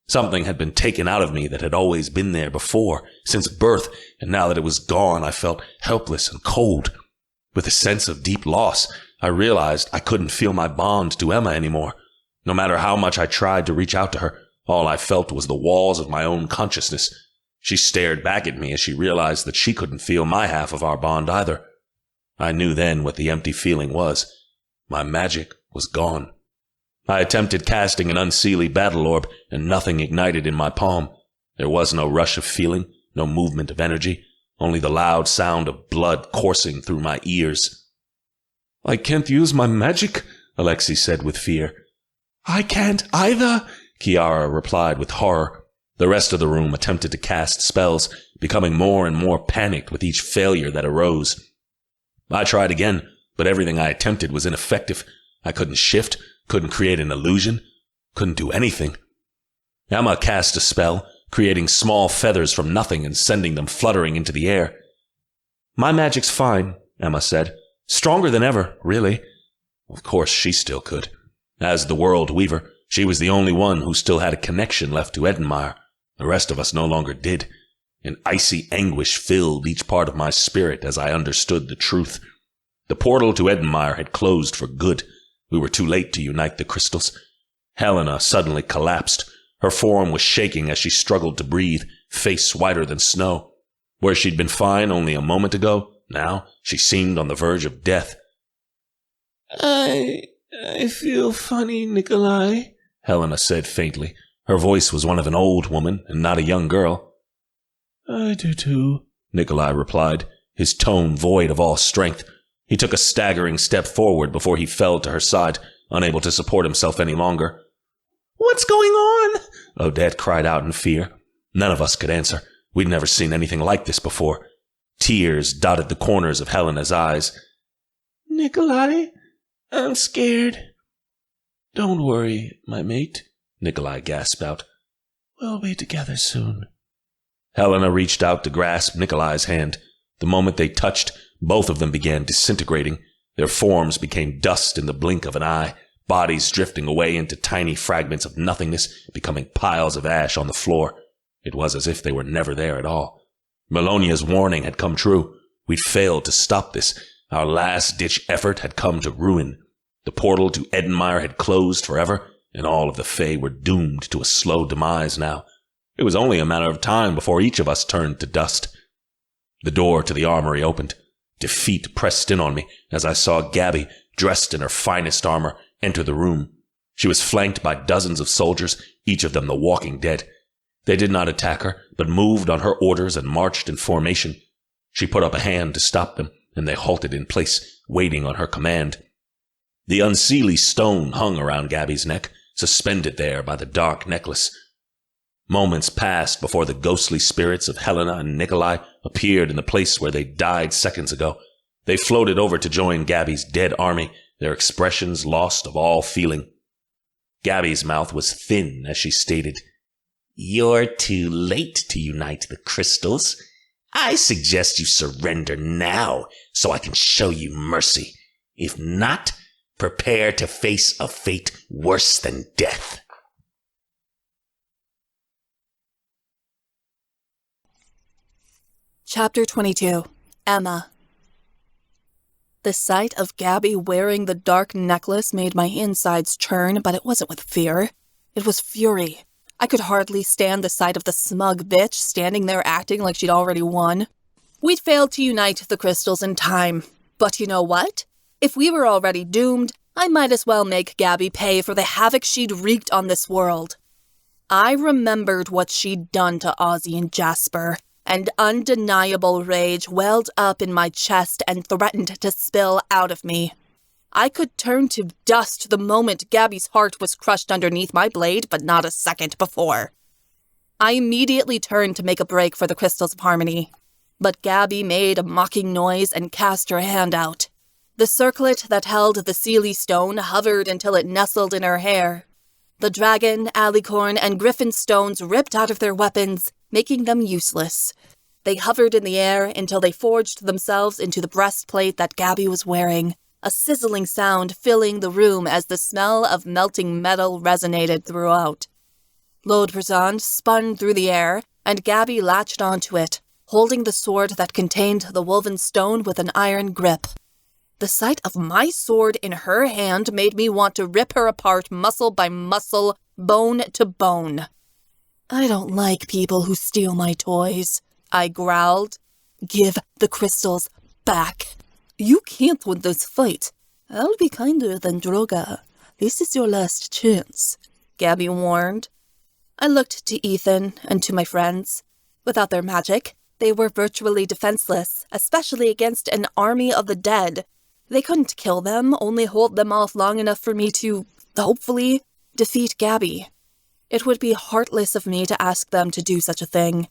Something had been taken out of me that had always been there before, since birth, and now that it was gone, I felt helpless and cold. With a sense of deep loss, I realized I couldn't feel my bond to Emma anymore. No matter how much I tried to reach out to her, all I felt was the walls of my own consciousness. She stared back at me as she realized that she couldn't feel my half of our bond either. I knew then what the empty feeling was. My magic was gone. I attempted casting an Unseelie battle orb, and nothing ignited in my palm. There was no rush of feeling, no movement of energy, only the loud sound of blood coursing through my ears. "I can't use my magic," Alexei said with fear. "I can't either," Kiara replied with horror. The rest of the room attempted to cast spells, becoming more and more panicked with each failure that arose. I tried again, but everything I attempted was ineffective. I couldn't shift, couldn't create an illusion, couldn't do anything. Emma cast a spell, creating small feathers from nothing and sending them fluttering into the air. "My magic's fine," Emma said. "Stronger than ever, really." Of course she still could. As the World Weaver, she was the only one who still had a connection left to Edinmyre. The rest of us no longer did. An icy anguish filled each part of my spirit as I understood the truth. The portal to Edinmyre had closed for good. We were too late to unite the crystals. Helena suddenly collapsed. Her form was shaking as she struggled to breathe, face whiter than snow. Where she'd been fine only a moment ago, now she seemed on the verge of death. I feel funny, Nikolai, Helena said faintly. Her voice was one of an old woman and not a young girl. "I do too," Nikolai replied, his tone void of all strength. He took a staggering step forward before he fell to her side, unable to support himself any longer. "What's going on?" Odette cried out in fear. None of us could answer. We'd never seen anything like this before. Tears dotted the corners of Helena's eyes. "Nikolai, I'm scared." "Don't worry, my mate," Nikolai gasped out. "We'll be together soon." Helena reached out to grasp Nikolai's hand. The moment they touched, both of them began disintegrating. Their forms became dust in the blink of an eye, bodies drifting away into tiny fragments of nothingness, becoming piles of ash on the floor. It was as if they were never there at all. Melonia's warning had come true. We'd failed to stop this. Our last-ditch effort had come to ruin. The portal to Edinmyre had closed forever, and all of the Fae were doomed to a slow demise now. It was only a matter of time before each of us turned to dust. The door to the armory opened. Defeat pressed in on me as I saw Gabby, dressed in her finest armor, enter the room. She was flanked by dozens of soldiers, each of them the walking dead. They did not attack her, but moved on her orders and marched in formation. She put up a hand to stop them, and they halted in place, waiting on her command. The Unseelie stone hung around Gabby's neck, suspended there by the dark necklace. Moments passed before the ghostly spirits of Helena and Nikolai appeared in the place where they died seconds ago. They floated over to join Gabby's dead army, their expressions lost of all feeling. Gabby's mouth was thin as she stated, "You're too late to unite the crystals. I suggest you surrender now so I can show you mercy. If not, prepare to face a fate worse than death." Chapter 22. Emma. The sight of Gabby wearing the dark necklace made my insides churn, but it wasn't with fear. It was fury. I could hardly stand the sight of the smug bitch standing there acting like she'd already won. We'd failed to unite the crystals in time. But you know what? If we were already doomed, I might as well make Gabby pay for the havoc she'd wreaked on this world. I remembered what she'd done to Ozzy and Jasper, and undeniable rage welled up in my chest and threatened to spill out of me. I could turn to dust the moment Gabby's heart was crushed underneath my blade, but not a second before. I immediately turned to make a break for the Crystals of Harmony, but Gabby made a mocking noise and cast her hand out. The circlet that held the Unseelie stone hovered until it nestled in her hair. The dragon, alicorn, and griffin stones ripped out of their weapons, making them useless. They hovered in the air until they forged themselves into the breastplate that Gabby was wearing, a sizzling sound filling the room as the smell of melting metal resonated throughout. Lode Verzand spun through the air, and Gabby latched onto it, holding the sword that contained the woven stone with an iron grip. The sight of my sword in her hand made me want to rip her apart muscle by muscle, bone to bone. I don't like people who steal my toys, I growled. Give the crystals back. You can't win this fight. I'll be kinder than Droga. This is your last chance, Gabby warned. I looked to Ethan and to my friends. Without their magic, they were virtually defenseless, especially against an army of the dead. They couldn't kill them, only hold them off long enough for me to, hopefully, defeat Gabby. It would be heartless of me to ask them to do such a thing.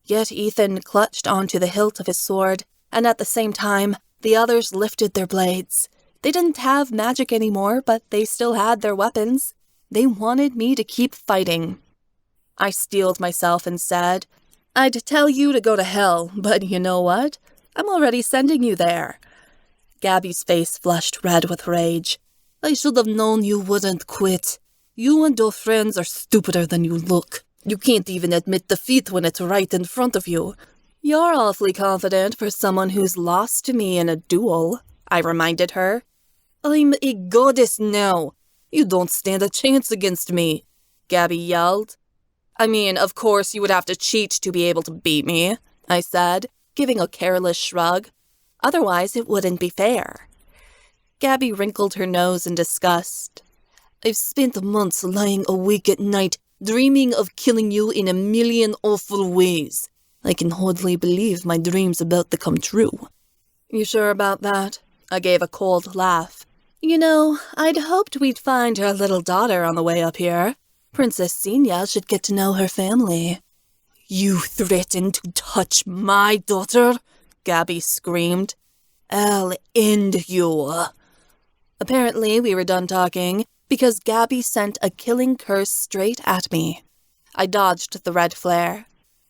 Yet Ethan clutched onto the hilt of his sword, and at the same time, the others lifted their blades. They didn't have magic anymore, but they still had their weapons. They wanted me to keep fighting. I steeled myself and said, I'd tell you to go to hell, but you know what? I'm already sending you there. Gabby's face flushed red with rage. I should have known you wouldn't quit. You and your friends are stupider than you look. You can't even admit defeat when it's right in front of you. You're awfully confident for someone who's lost to me in a duel, I reminded her. I'm a goddess now. You don't stand a chance against me, Gabby yelled. I mean, of course you would have to cheat to be able to beat me, I said, giving a careless shrug. Otherwise, it wouldn't be fair. Gabby wrinkled her nose in disgust. I've spent months lying awake at night, dreaming of killing you in a million awful ways. I can hardly believe my dream's about to come true. You sure about that? I gave a cold laugh. You know, I'd hoped we'd find her little daughter on the way up here. Princess Xenia should get to know her family. You threatened to touch my daughter? Gabby screamed. I'll end you. Apparently, we were done talking, because Gabby sent a killing curse straight at me. I dodged the red flare.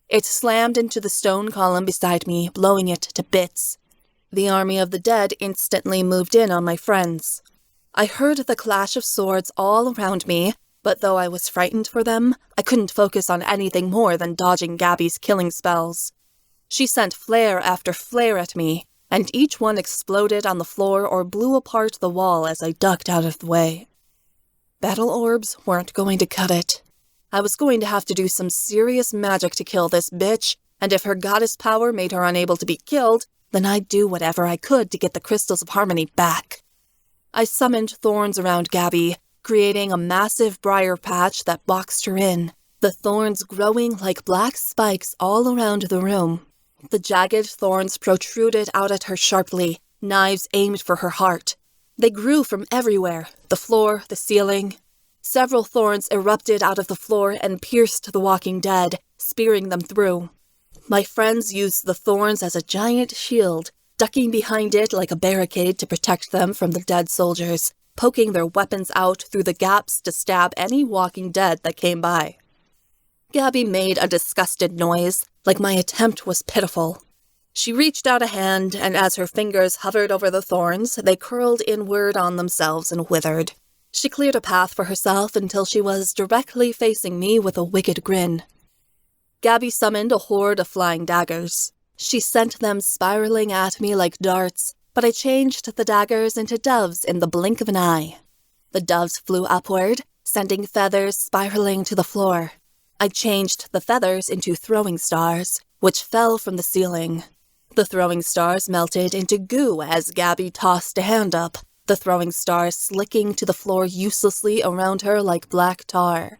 It slammed into the stone column beside me, blowing it to bits. The army of the dead instantly moved in on my friends. I heard the clash of swords all around me, but though I was frightened for them, I couldn't focus on anything more than dodging Gabby's killing spells. She sent flare after flare at me, and each one exploded on the floor or blew apart the wall as I ducked out of the way. Battle orbs weren't going to cut it. I was going to have to do some serious magic to kill this bitch, and if her goddess power made her unable to be killed, then I'd do whatever I could to get the Crystals of Harmony back. I summoned thorns around Gabby, creating a massive briar patch that boxed her in, the thorns growing like black spikes all around the room. The jagged thorns protruded out at her sharply, knives aimed for her heart. They grew from everywhere, the floor, the ceiling. Several thorns erupted out of the floor and pierced the walking dead, spearing them through. My friends used the thorns as a giant shield, ducking behind it like a barricade to protect them from the dead soldiers, poking their weapons out through the gaps to stab any walking dead that came by. Gabby made a disgusted noise, like my attempt was pitiful. She reached out a hand, and as her fingers hovered over the thorns, they curled inward on themselves and withered. She cleared a path for herself until she was directly facing me with a wicked grin. Gabby summoned a horde of flying daggers. She sent them spiraling at me like darts, but I changed the daggers into doves in the blink of an eye. The doves flew upward, sending feathers spiraling to the floor. I changed the feathers into throwing stars, which fell from the ceiling. The throwing stars melted into goo as Gabby tossed a hand up, the throwing stars slicking to the floor uselessly around her like black tar.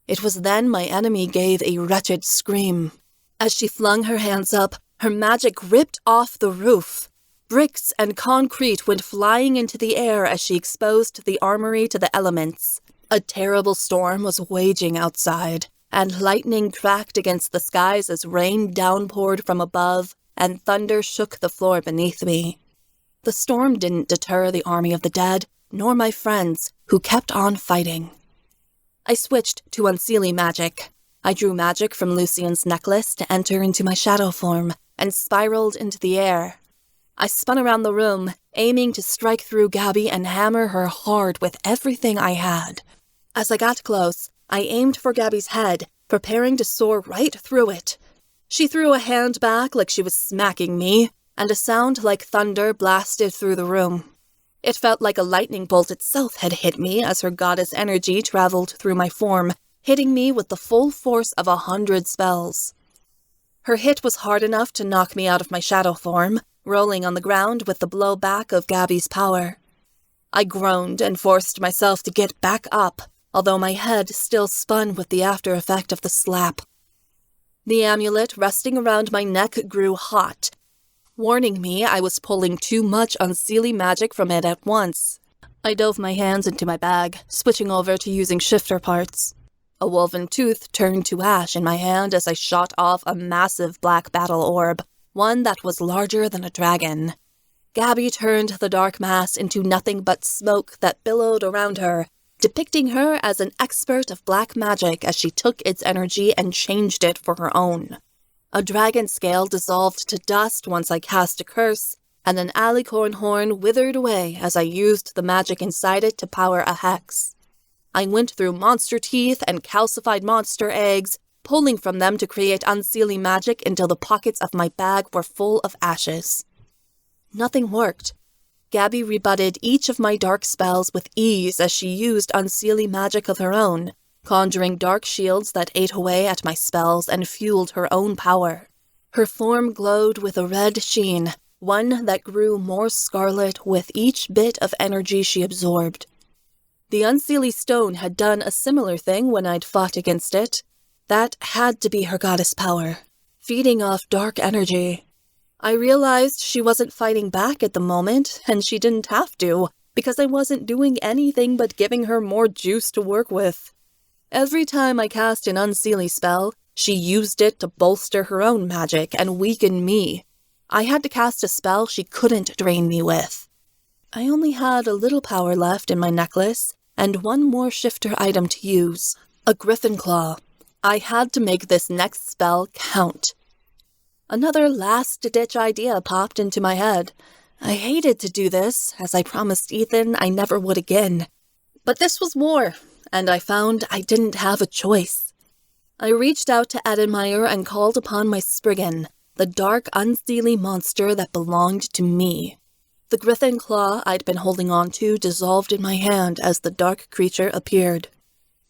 It was then my enemy gave a wretched scream. As she flung her hands up, her magic ripped off the roof. Bricks and concrete went flying into the air as she exposed the armory to the elements. A terrible storm was waging outside, and lightning cracked against the skies as rain downpoured from above, and thunder shook the floor beneath me. The storm didn't deter the army of the dead, nor my friends, who kept on fighting. I switched to Unseelie magic. I drew magic from Lucian's necklace to enter into my shadow form, and spiraled into the air. I spun around the room, aiming to strike through Gabby and hammer her hard with everything I had. As I got close, I aimed for Gabby's head, preparing to soar right through it. She threw a hand back like she was smacking me, and a sound like thunder blasted through the room. It felt like a lightning bolt itself had hit me as her goddess energy traveled through my form, hitting me with the full force of 100 spells. Her hit was hard enough to knock me out of my shadow form, rolling on the ground with the blowback of Gabby's power. I groaned and forced myself to get back up, although my head still spun with the after effect of the slap. The amulet resting around my neck grew hot, warning me I was pulling too much Unseelie magic from it at once. I dove my hands into my bag, switching over to using shifter parts. A woven tooth turned to ash in my hand as I shot off a massive black battle orb, one that was larger than a dragon. Gabby turned the dark mass into nothing but smoke that billowed around her, depicting her as an expert of black magic as she took its energy and changed it for her own. A dragon scale dissolved to dust once I cast a curse, and an alicorn horn withered away as I used the magic inside it to power a hex. I went through monster teeth and calcified monster eggs, pulling from them to create Unseelie magic until the pockets of my bag were full of ashes. Nothing worked. Gabby rebutted each of my dark spells with ease as she used Unseelie magic of her own, conjuring dark shields that ate away at my spells and fueled her own power. Her form glowed with a red sheen, one that grew more scarlet with each bit of energy she absorbed. The Unseelie stone had done a similar thing when I'd fought against it. That had to be her goddess power, feeding off dark energy. I realized she wasn't fighting back at the moment, and she didn't have to, because I wasn't doing anything but giving her more juice to work with. Every time I cast an Unseelie spell, she used it to bolster her own magic and weaken me. I had to cast a spell she couldn't drain me with. I only had a little power left in my necklace, and one more shifter item to use, a griffin claw. I had to make this next spell count. Another last-ditch idea popped into my head. I hated to do this, as I promised Ethan I never would again. But this was war, and I found I didn't have a choice. I reached out to Edinmyre and called upon my Spriggan, the dark Unseelie monster that belonged to me. The griffin claw I'd been holding on to dissolved in my hand as the dark creature appeared.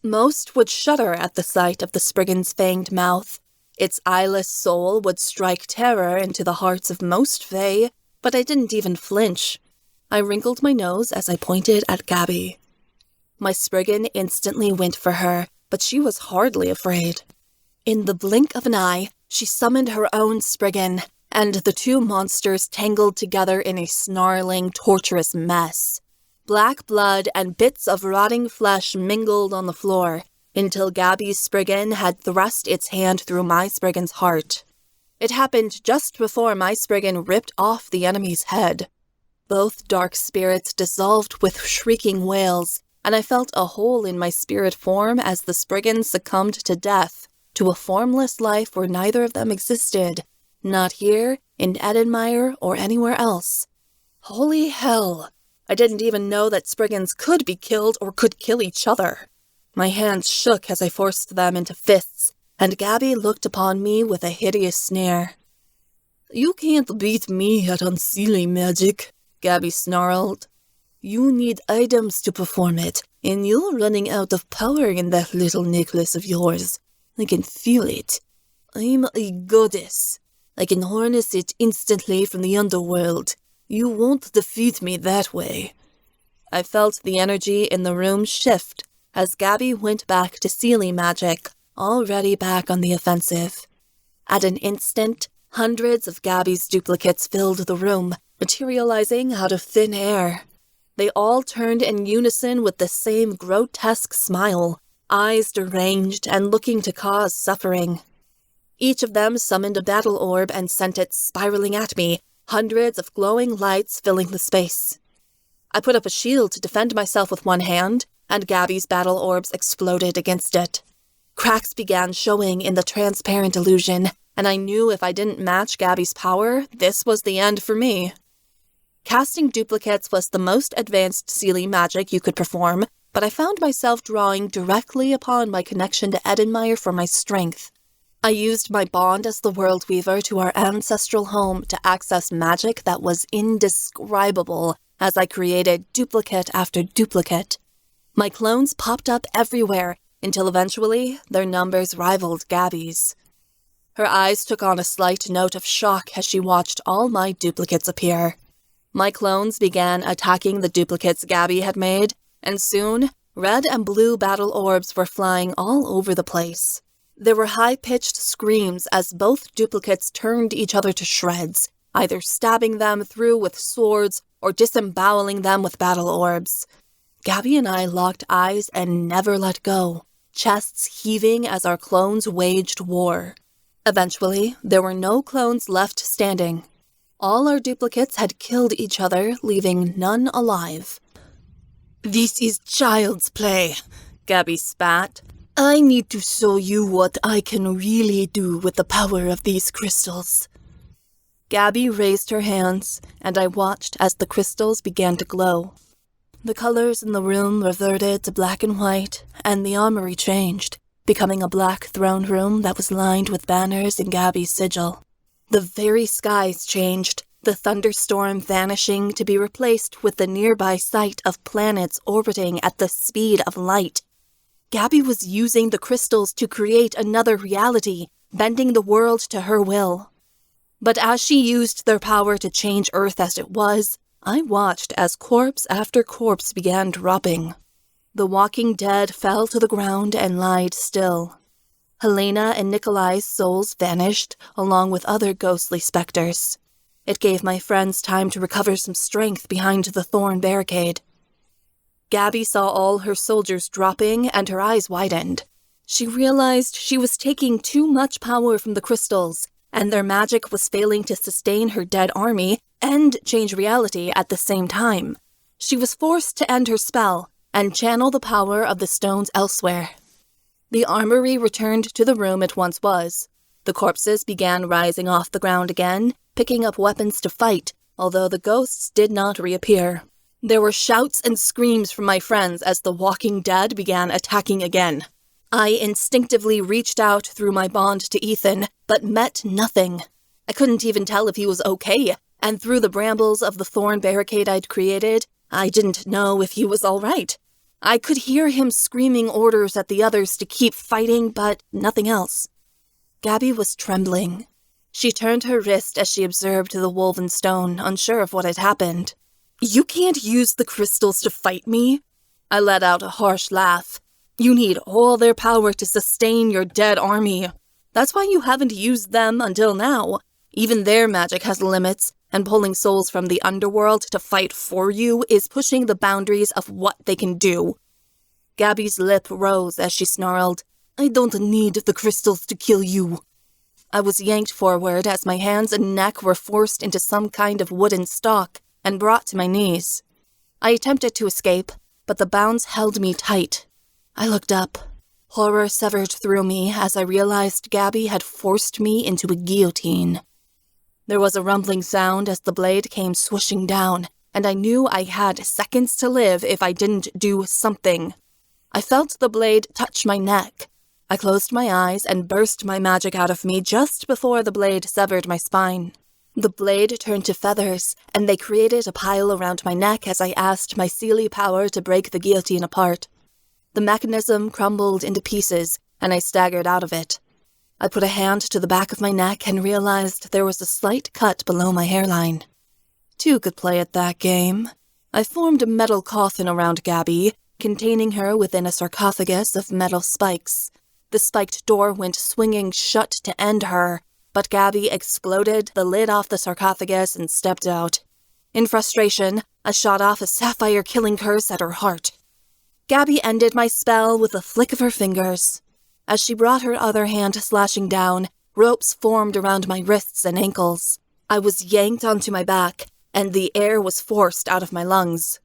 Most would shudder at the sight of the Spriggan's fanged mouth. Its eyeless soul would strike terror into the hearts of most fae, but I didn't even flinch. I wrinkled my nose as I pointed at Gabby. My Spriggan instantly went for her, but she was hardly afraid. In the blink of an eye, she summoned her own Spriggan, and the two monsters tangled together in a snarling, torturous mess. Black blood and bits of rotting flesh mingled on the floor, until Gabby's Spriggan had thrust its hand through my Spriggan's heart. It happened just before my Spriggan ripped off the enemy's head. Both dark spirits dissolved with shrieking wails, and I felt a hole in my spirit form as the Spriggan succumbed to death, to a formless life where neither of them existed, not here, in Edinmyre, or anywhere else. Holy hell! I didn't even know that Spriggans could be killed or could kill each other. My hands shook as I forced them into fists, and Gabby looked upon me with a hideous sneer. "You can't beat me at Unseelie magic," Gabby snarled. "You need items to perform it, and you're running out of power in that little necklace of yours. I can feel it. I'm a goddess. I can harness it instantly from the underworld. You won't defeat me that way." I felt the energy in the room shift as Gabby went back to Unseelie magic, already back on the offensive. At an instant, hundreds of Gabby's duplicates filled the room, materializing out of thin air. They all turned in unison with the same grotesque smile, eyes deranged and looking to cause suffering. Each of them summoned a battle orb and sent it spiraling at me, hundreds of glowing lights filling the space. I put up a shield to defend myself with one hand, and Gabby's battle orbs exploded against it. Cracks began showing in the transparent illusion, and I knew if I didn't match Gabby's power, this was the end for me. Casting duplicates was the most advanced Unseelie magic you could perform, but I found myself drawing directly upon my connection to Edinmyre for my strength. I used my bond as the World Weaver to our ancestral home to access magic that was indescribable as I created duplicate after duplicate. My clones popped up everywhere until eventually their numbers rivaled Gabby's. Her eyes took on a slight note of shock as she watched all my duplicates appear. My clones began attacking the duplicates Gabby had made, and soon, red and blue battle orbs were flying all over the place. There were high-pitched screams as both duplicates turned each other to shreds, either stabbing them through with swords or disemboweling them with battle orbs. Gabby and I locked eyes and never let go, chests heaving as our clones waged war. Eventually, there were no clones left standing. All our duplicates had killed each other, leaving none alive. "This is child's play," Gabby spat. "I need to show you what I can really do with the power of these crystals." Gabby raised her hands, and I watched as the crystals began to glow. The colors in the room reverted to black and white, and the armory changed, becoming a black throne room that was lined with banners in Gabby's sigil. The very skies changed, the thunderstorm vanishing to be replaced with the nearby sight of planets orbiting at the speed of light. Gabby was using the crystals to create another reality, bending the world to her will. But as she used their power to change Earth as it was, I watched as corpse after corpse began dropping. The walking dead fell to the ground and lied still. Helena and Nikolai's souls vanished, along with other ghostly specters. It gave my friends time to recover some strength behind the thorn barricade. Gabby saw all her soldiers dropping, and her eyes widened. She realized she was taking too much power from the crystals, and their magic was failing to sustain her dead army and change reality at the same time. She was forced to end her spell and channel the power of the stones elsewhere. The armory returned to the room it once was. The corpses began rising off the ground again, picking up weapons to fight, although the ghosts did not reappear. There were shouts and screams from my friends as the walking dead began attacking again. I instinctively reached out through my bond to Ethan, but met nothing. I couldn't even tell if he was okay, and through the brambles of the thorn barricade I'd created, I didn't know if he was all right. I could hear him screaming orders at the others to keep fighting, but nothing else. Gabby was trembling. She turned her wrist as she observed the woven stone, unsure of what had happened. "You can't use the crystals to fight me." I let out a harsh laugh. "You need all their power to sustain your dead army. That's why you haven't used them until now. Even their magic has limits, and pulling souls from the underworld to fight for you is pushing the boundaries of what they can do." Gabby's lip rose as she snarled, "I don't need the crystals to kill you." I was yanked forward as my hands and neck were forced into some kind of wooden stock and brought to my knees. I attempted to escape, but the bounds held me tight. I looked up. Horror severed through me as I realized Gabby had forced me into a guillotine. There was a rumbling sound as the blade came swooshing down, and I knew I had seconds to live if I didn't do something. I felt the blade touch my neck. I closed my eyes and burst my magic out of me just before the blade severed my spine. The blade turned to feathers, and they created a pile around my neck as I asked my Unseelie power to break the guillotine apart. The mechanism crumbled into pieces, and I staggered out of it. I put a hand to the back of my neck and realized there was a slight cut below my hairline. Two could play at that game. I formed a metal coffin around Gabby, containing her within a sarcophagus of metal spikes. The spiked door went swinging shut to end her, but Gabby exploded the lid off the sarcophagus and stepped out. In frustration, I shot off a sapphire killing curse at her heart. Gabby ended my spell with a flick of her fingers. As she brought her other hand slashing down, ropes formed around my wrists and ankles. I was yanked onto my back, and the air was forced out of my lungs.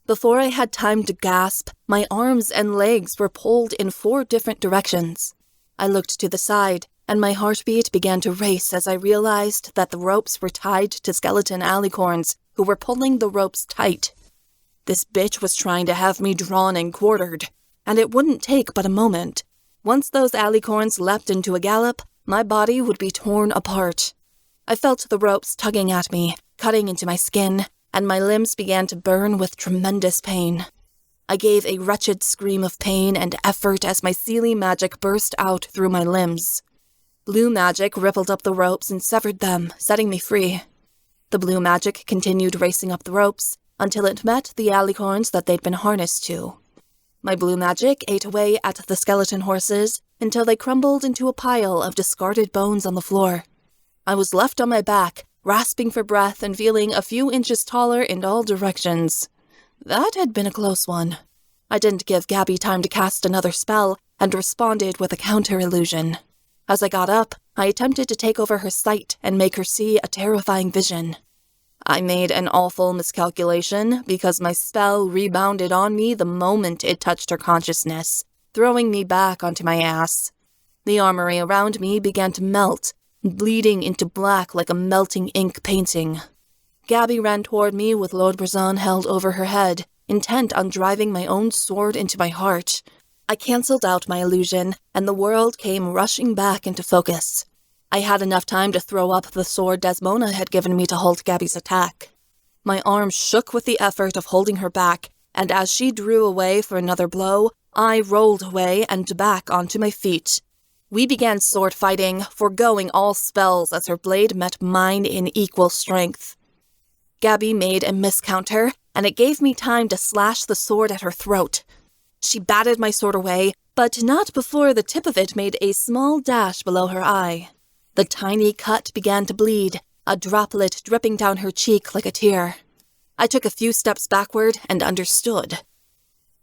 Before I had time to gasp, my arms and legs were pulled in 4 different directions. I looked to the side, and my heartbeat began to race as I realized that the ropes were tied to skeleton alicorns who were pulling the ropes tight. This bitch was trying to have me drawn and quartered, and it wouldn't take but a moment. Once those alicorns leapt into a gallop, my body would be torn apart. I felt the ropes tugging at me, cutting into my skin, and my limbs began to burn with tremendous pain. I gave a wretched scream of pain and effort as my Unseelie magic burst out through my limbs. Blue magic rippled up the ropes and severed them, setting me free. The blue magic continued racing up the ropes until it met the alicorns that they'd been harnessed to. My blue magic ate away at the skeleton horses until they crumbled into a pile of discarded bones on the floor. I was left on my back, rasping for breath and feeling a few inches taller in all directions. That had been a close one. I didn't give Gabby time to cast another spell and responded with a counter-illusion. As I got up, I attempted to take over her sight and make her see a terrifying vision. I made an awful miscalculation because my spell rebounded on me the moment it touched her consciousness, throwing me back onto my ass. The armory around me began to melt, bleeding into black like a melting ink painting. Gabby ran toward me with Lord Brazan held over her head, intent on driving my own sword into my heart. I cancelled out my illusion, and the world came rushing back into focus. I had enough time to throw up the sword Desmona had given me to halt Gabby's attack. My arm shook with the effort of holding her back, and as she drew away for another blow, I rolled away and back onto my feet. We began sword fighting, foregoing all spells as her blade met mine in equal strength. Gabby made a miscounter, and it gave me time to slash the sword at her throat. She batted my sword away, but not before the tip of it made a small dash below her eye. The tiny cut began to bleed, a droplet dripping down her cheek like a tear. I took a few steps backward and understood.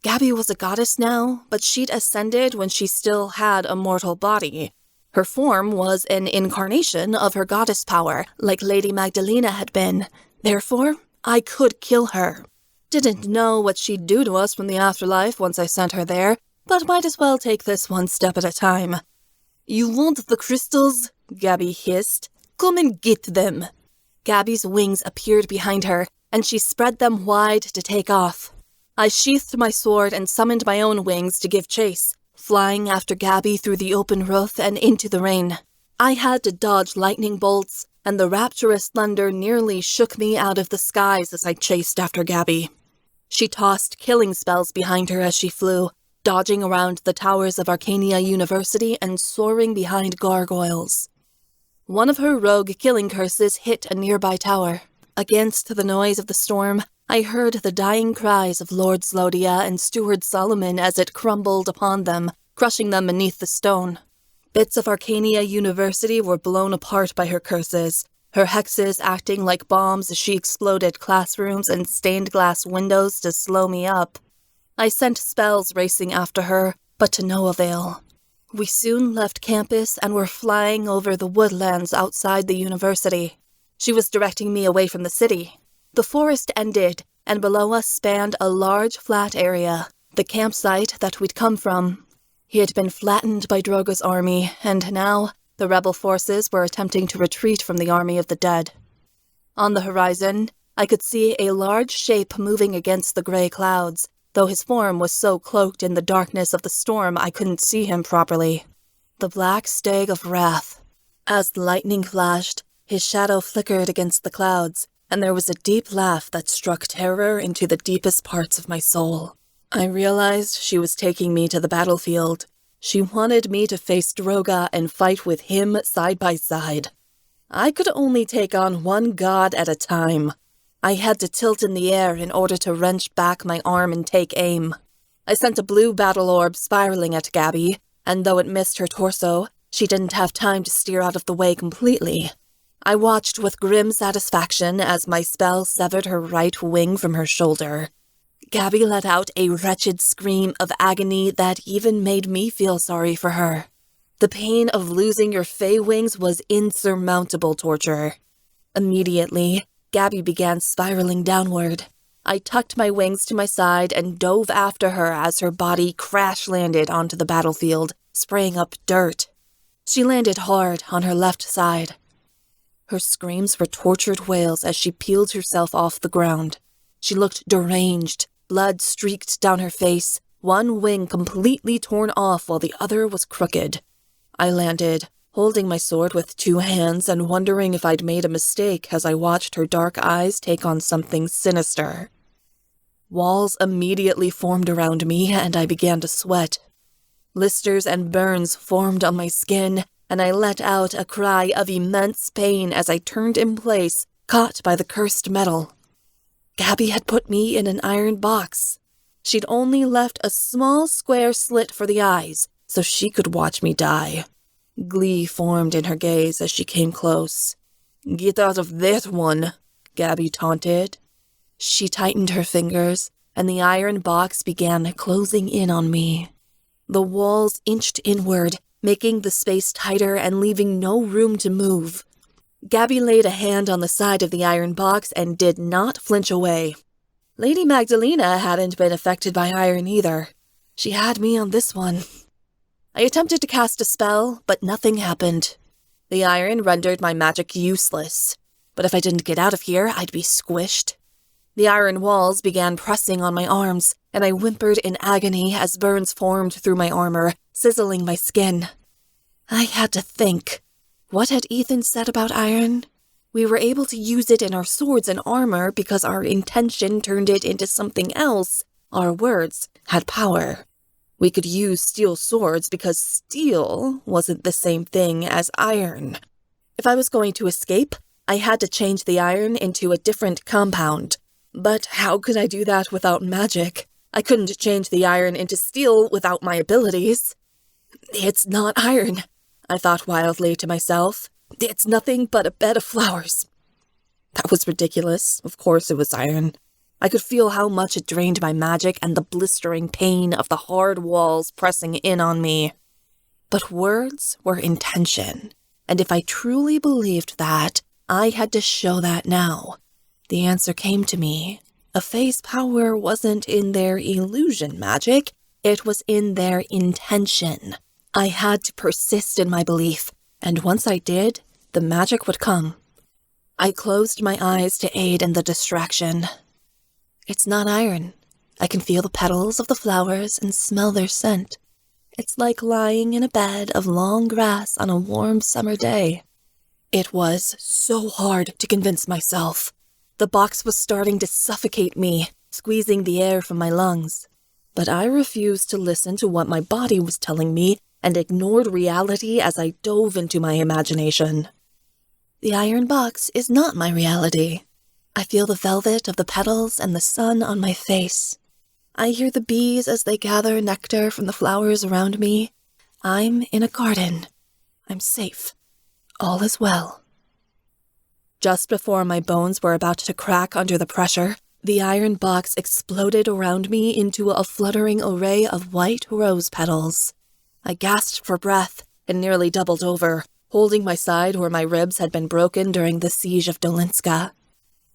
Gabby was a goddess now, but she'd ascended when she still had a mortal body. Her form was an incarnation of her goddess power, like Lady Magdalena had been. Therefore, I could kill her. Didn't know what she'd do to us from the afterlife once I sent her there, but might as well take this one step at a time. "You want the crystals?" Gabby hissed. "Come and get them." Gabby's wings appeared behind her, and she spread them wide to take off. I sheathed my sword and summoned my own wings to give chase, flying after Gabby through the open roof and into the rain. I had to dodge lightning bolts, and the rapturous thunder nearly shook me out of the skies as I chased after Gabby. She tossed killing spells behind her as she flew, dodging around the towers of Arcania University and soaring behind gargoyles. One of her rogue killing curses hit a nearby tower. Against the noise of the storm, I heard the dying cries of Lord Zlodia and Steward Solomon as it crumbled upon them, crushing them beneath the stone. Bits of Arcania University were blown apart by her curses, her hexes acting like bombs as she exploded classrooms and stained glass windows to slow me up. I sent spells racing after her, but to no avail. We soon left campus and were flying over the woodlands outside the university. She was directing me away from the city. The forest ended, and below us spanned a large flat area, the campsite that we'd come from. He had been flattened by Drogo's army, and now the rebel forces were attempting to retreat from the army of the dead. On the horizon, I could see a large shape moving against the gray clouds, though his form was so cloaked in the darkness of the storm I couldn't see him properly. The Black Stag of Wrath. As the lightning flashed, his shadow flickered against the clouds, and there was a deep laugh that struck terror into the deepest parts of my soul. I realized she was taking me to the battlefield. She wanted me to face Droga and fight with him side by side. I could only take on one god at a time. I had to tilt in the air in order to wrench back my arm and take aim. I sent a blue battle orb spiraling at Gabby, and though it missed her torso, she didn't have time to steer out of the way completely. I watched with grim satisfaction as my spell severed her right wing from her shoulder. Gabby let out a wretched scream of agony that even made me feel sorry for her. The pain of losing your fey wings was insurmountable torture. Immediately, Gabby began spiraling downward. I tucked my wings to my side and dove after her as her body crash-landed onto the battlefield, spraying up dirt. She landed hard on her left side. Her screams were tortured wails as she peeled herself off the ground. She looked deranged. Blood streaked down her face, one wing completely torn off while the other was crooked. I landed, holding my sword with two hands and wondering if I'd made a mistake as I watched her dark eyes take on something sinister. Walls immediately formed around me and I began to sweat. Blisters and burns formed on my skin, and I let out a cry of immense pain as I turned in place, caught by the cursed metal. Gabby had put me in an iron box. She'd only left a small square slit for the eyes, so she could watch me die. Glee formed in her gaze as she came close. "Get out of that one," Gabby taunted. She tightened her fingers, and the iron box began closing in on me. The walls inched inward, making the space tighter and leaving no room to move. Gabby laid a hand on the side of the iron box and did not flinch away. Lady Magdalena hadn't been affected by iron either. She had me on this one. I attempted to cast a spell, but nothing happened. The iron rendered my magic useless, but if I didn't get out of here, I'd be squished. The iron walls began pressing on my arms, and I whimpered in agony as burns formed through my armor, sizzling my skin. I had to think. What had Ethan said about iron? We were able to use it in our swords and armor because our intention turned it into something else. Our words had power. We could use steel swords because steel wasn't the same thing as iron. If I was going to escape, I had to change the iron into a different compound. But how could I do that without magic? I couldn't change the iron into steel without my abilities. It's not iron, I thought wildly to myself. It's nothing but a bed of flowers. That was ridiculous. Of course it was iron. I could feel how much it drained my magic and the blistering pain of the hard walls pressing in on me. But words were intention, and if I truly believed that, I had to show that now. The answer came to me. A fae's power wasn't in their illusion magic, it was in their intention. I had to persist in my belief, and once I did, the magic would come. I closed my eyes to aid in the distraction. It's not iron. I can feel the petals of the flowers and smell their scent. It's like lying in a bed of long grass on a warm summer day. It was so hard to convince myself. The box was starting to suffocate me, squeezing the air from my lungs. But I refused to listen to what my body was telling me and ignored reality as I dove into my imagination. The iron box is not my reality. I feel the velvet of the petals and the sun on my face. I hear the bees as they gather nectar from the flowers around me. I'm in a garden. I'm safe. All is well. Just before my bones were about to crack under the pressure, the iron box exploded around me into a fluttering array of white rose petals. I gasped for breath and nearly doubled over, holding my side where my ribs had been broken during the siege of Dolinska.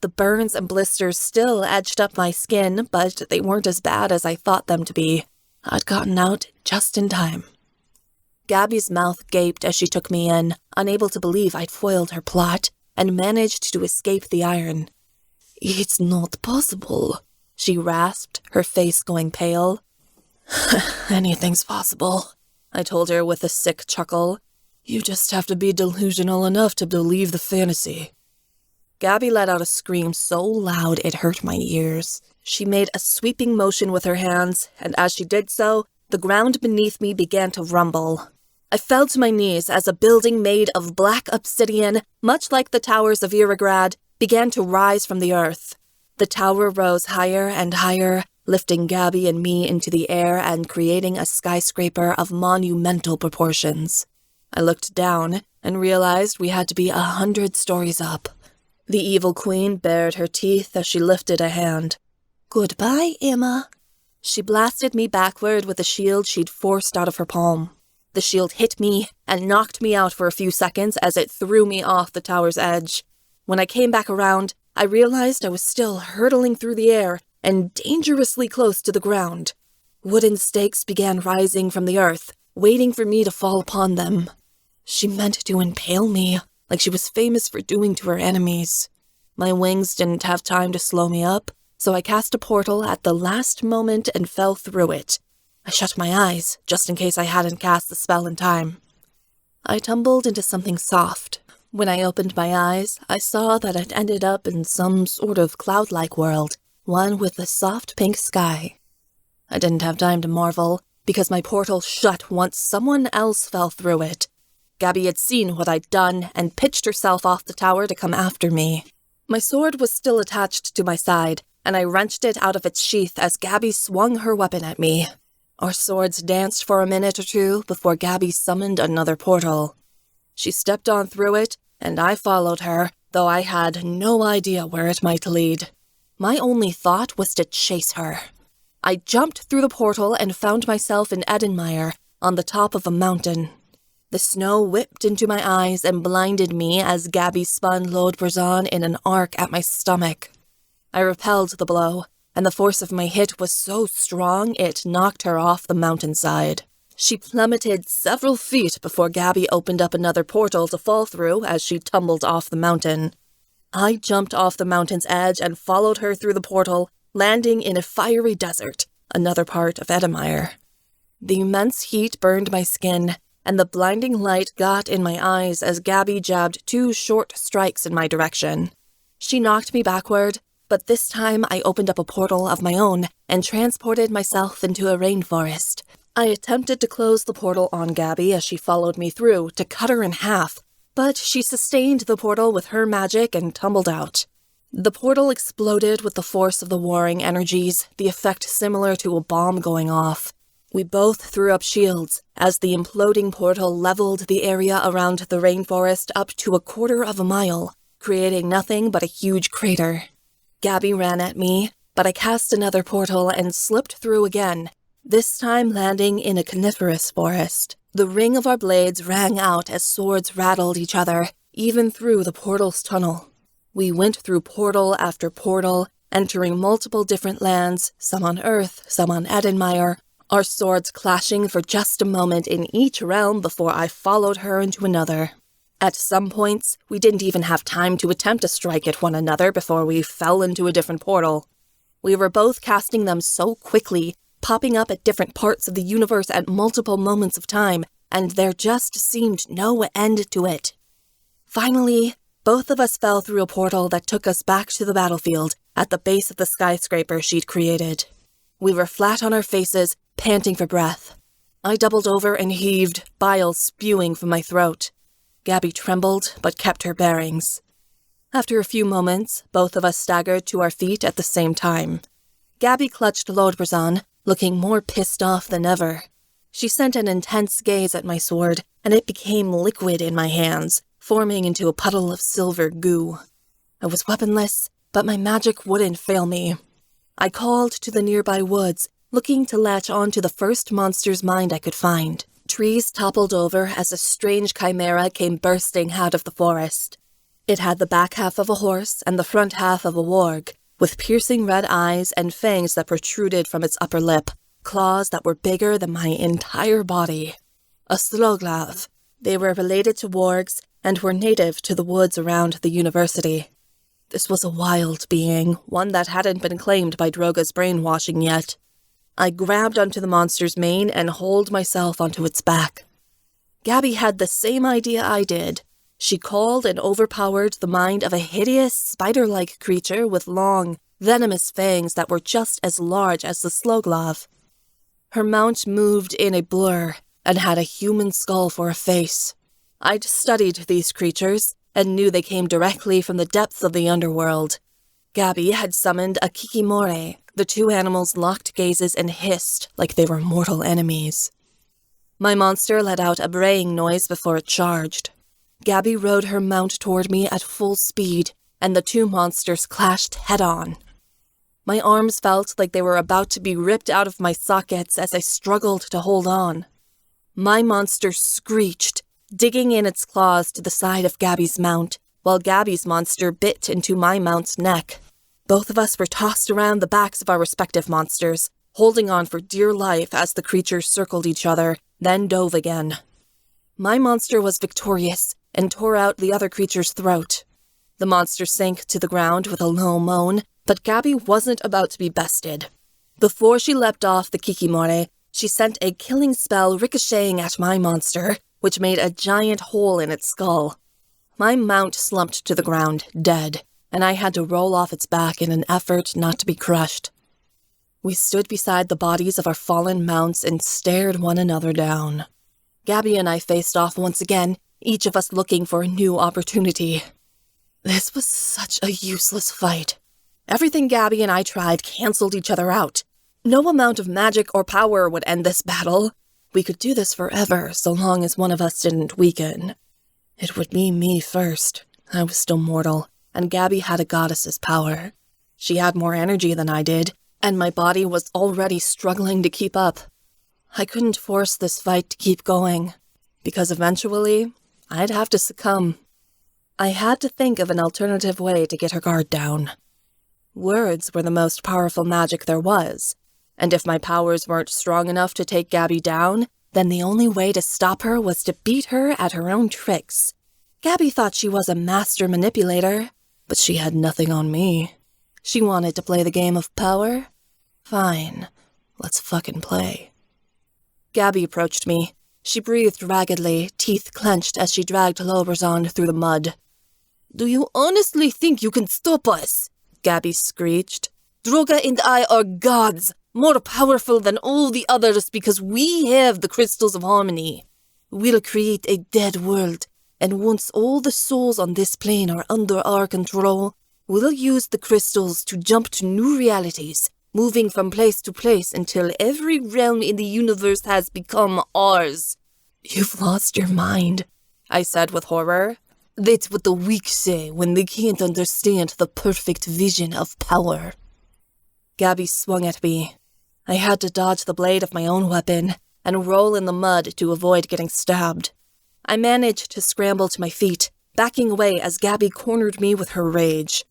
The burns and blisters still edged up my skin, but they weren't as bad as I thought them to be. I'd gotten out just in time. Gabby's mouth gaped as she took me in, unable to believe I'd foiled her plot, and managed to escape the iron. "It's not possible," she rasped, her face going pale. "Anything's possible," I told her with a sick chuckle. "You just have to be delusional enough to believe the fantasy." Gabby let out a scream so loud it hurt my ears. She made a sweeping motion with her hands, and as she did so, The ground beneath me began to rumble. I fell to my knees as a building made of black obsidian, much like the towers of Iragrad, began to rise from the earth. The tower rose higher and higher, lifting Gabby and me into the air and creating a skyscraper of monumental proportions. I looked down and realized we had to be 100 stories up. The evil queen bared her teeth as she lifted a hand. "Goodbye, Emma." She blasted me backward with a shield she'd forced out of her palm. The shield hit me and knocked me out for a few seconds as it threw me off the tower's edge. When I came back around, I realized I was still hurtling through the air and dangerously close to the ground. Wooden stakes began rising from the earth, waiting for me to fall upon them. She meant to impale me, like she was famous for doing to her enemies. My wings didn't have time to slow me up, so I cast a portal at the last moment and fell through it. I shut my eyes, just in case I hadn't cast the spell in time. I tumbled into something soft. When I opened my eyes, I saw that I'd ended up in some sort of cloud-like world, one with a soft pink sky. I didn't have time to marvel, because my portal shut once someone else fell through it. Gabby had seen what I'd done and pitched herself off the tower to come after me. My sword was still attached to my side, and I wrenched it out of its sheath as Gabby swung her weapon at me. Our swords danced for a minute or two before Gabby summoned another portal. She stepped on through it, and I followed her, though I had no idea where it might lead. My only thought was to chase her. I jumped through the portal and found myself in Edinmyre, on the top of a mountain. The snow whipped into my eyes and blinded me as Gabby spun Lodbrazan in an arc at my stomach. I repelled the blow, and the force of my hit was so strong it knocked her off the mountainside. She plummeted several feet before Gabby opened up another portal to fall through as she tumbled off the mountain. I jumped off the mountain's edge and followed her through the portal, landing in a fiery desert, another part of Edinmyre. The immense heat burned my skin, and the blinding light got in my eyes as Gabby jabbed 2 short strikes in my direction. She knocked me backward, but this time I opened up a portal of my own and transported myself into a rainforest. I attempted to close the portal on Gabby as she followed me through to cut her in half, but she sustained the portal with her magic and tumbled out. The portal exploded with the force of the warring energies, the effect similar to a bomb going off. We both threw up shields as the imploding portal leveled the area around the rainforest up to 1/4 mile, creating nothing but a huge crater. Gabby ran at me, but I cast another portal and slipped through again, this time landing in a coniferous forest. The ring of our blades rang out as swords rattled each other, even through the portal's tunnel. We went through portal after portal, entering multiple different lands, some on Earth, some on Edinmyre, our swords clashing for just a moment in each realm before I followed her into another. At some points, we didn't even have time to attempt to strike at one another before we fell into a different portal. We were both casting them so quickly, popping up at different parts of the universe at multiple moments of time, and there just seemed no end to it. Finally, both of us fell through a portal that took us back to the battlefield at the base of the skyscraper she'd created. We were flat on our faces, panting for breath. I doubled over and heaved, bile spewing from my throat. Gabby trembled, but kept her bearings. After a few moments, both of us staggered to our feet at the same time. Gabby clutched Lodbrazan, looking more pissed off than ever. She sent an intense gaze at my sword, and it became liquid in my hands, forming into a puddle of silver goo. I was weaponless, but my magic wouldn't fail me. I called to the nearby woods, looking to latch onto the first monster's mind I could find. Trees toppled over as a strange chimera came bursting out of the forest. It had the back half of a horse and the front half of a warg, with piercing red eyes and fangs that protruded from its upper lip, claws that were bigger than my entire body. A sloglav. They were related to wargs and were native to the woods around the university. This was a wild being, one that hadn't been claimed by Droga's brainwashing yet. I grabbed onto the monster's mane and hauled myself onto its back. Gabby had the same idea I did. She called and overpowered the mind of a hideous, spider-like creature with long, venomous fangs that were just as large as the sloglav. Her mount moved in a blur and had a human skull for a face. I'd studied these creatures and knew they came directly from the depths of the underworld. Gabby had summoned a kikimore. The two animals locked gazes and hissed like they were mortal enemies. My monster let out a braying noise before it charged. Gabby rode her mount toward me at full speed, and the two monsters clashed head-on. My arms felt like they were about to be ripped out of my sockets as I struggled to hold on. My monster screeched, digging in its claws to the side of Gabby's mount, while Gabby's monster bit into my mount's neck. Both of us were tossed around the backs of our respective monsters, holding on for dear life as the creatures circled each other, then dove again. My monster was victorious and tore out the other creature's throat. The monster sank to the ground with a low moan, but Gabby wasn't about to be bested. Before she leapt off the kikimore, she sent a killing spell ricocheting at my monster, which made a giant hole in its skull. My mount slumped to the ground, dead, and I had to roll off its back in an effort not to be crushed. We stood beside the bodies of our fallen mounts and stared one another down. Gabby and I faced off once again, each of us looking for a new opportunity. This was such a useless fight. Everything Gabby and I tried canceled each other out. No amount of magic or power would end this battle. We could do this forever, so long as one of us didn't weaken. It would be me first. I was still mortal, and Gabby had a goddess's power. She had more energy than I did, and my body was already struggling to keep up. I couldn't force this fight to keep going, because eventually, I'd have to succumb. I had to think of an alternative way to get her guard down. Words were the most powerful magic there was, and if my powers weren't strong enough to take Gabby down, then the only way to stop her was to beat her at her own tricks. Gabby thought she was a master manipulator, but she had nothing on me. She wanted to play the game of power? Fine, let's fucking play. Gabby approached me. She breathed raggedly, teeth clenched as she dragged Lobrazon through the mud. "Do you honestly think you can stop us?" Gabby screeched. "Droga and I are gods, more powerful than all the others because we have the crystals of harmony. We'll create a dead world, and once all the souls on this plane are under our control, we'll use the crystals to jump to new realities, moving from place to place until every realm in the universe has become ours." "You've lost your mind," I said with horror. "That's what the weak say when they can't understand the perfect vision of power." Gabby swung at me. I had to dodge the blade of my own weapon and roll in the mud to avoid getting stabbed. I managed to scramble to my feet, backing away as Gabby cornered me with her rage.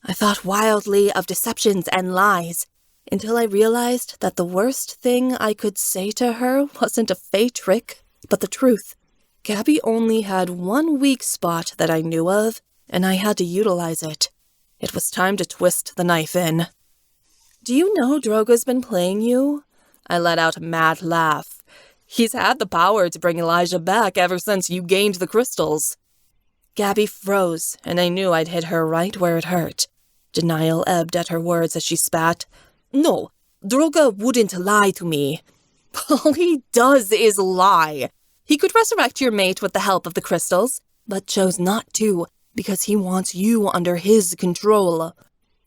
I thought wildly of deceptions and lies, until I realized that the worst thing I could say to her wasn't a fey trick, but the truth. Gabby only had one weak spot that I knew of, and I had to utilize it. It was time to twist the knife in. "Do you know Droga's been playing you?" I let out a mad laugh. "He's had the power to bring Elijah back ever since you gained the crystals." Gabby froze, and I knew I'd hit her right where it hurt. Denial ebbed at her words as she spat. "No, Droga wouldn't lie to me." "All he does is lie. He could resurrect your mate with the help of the crystals, but chose not to because he wants you under his control."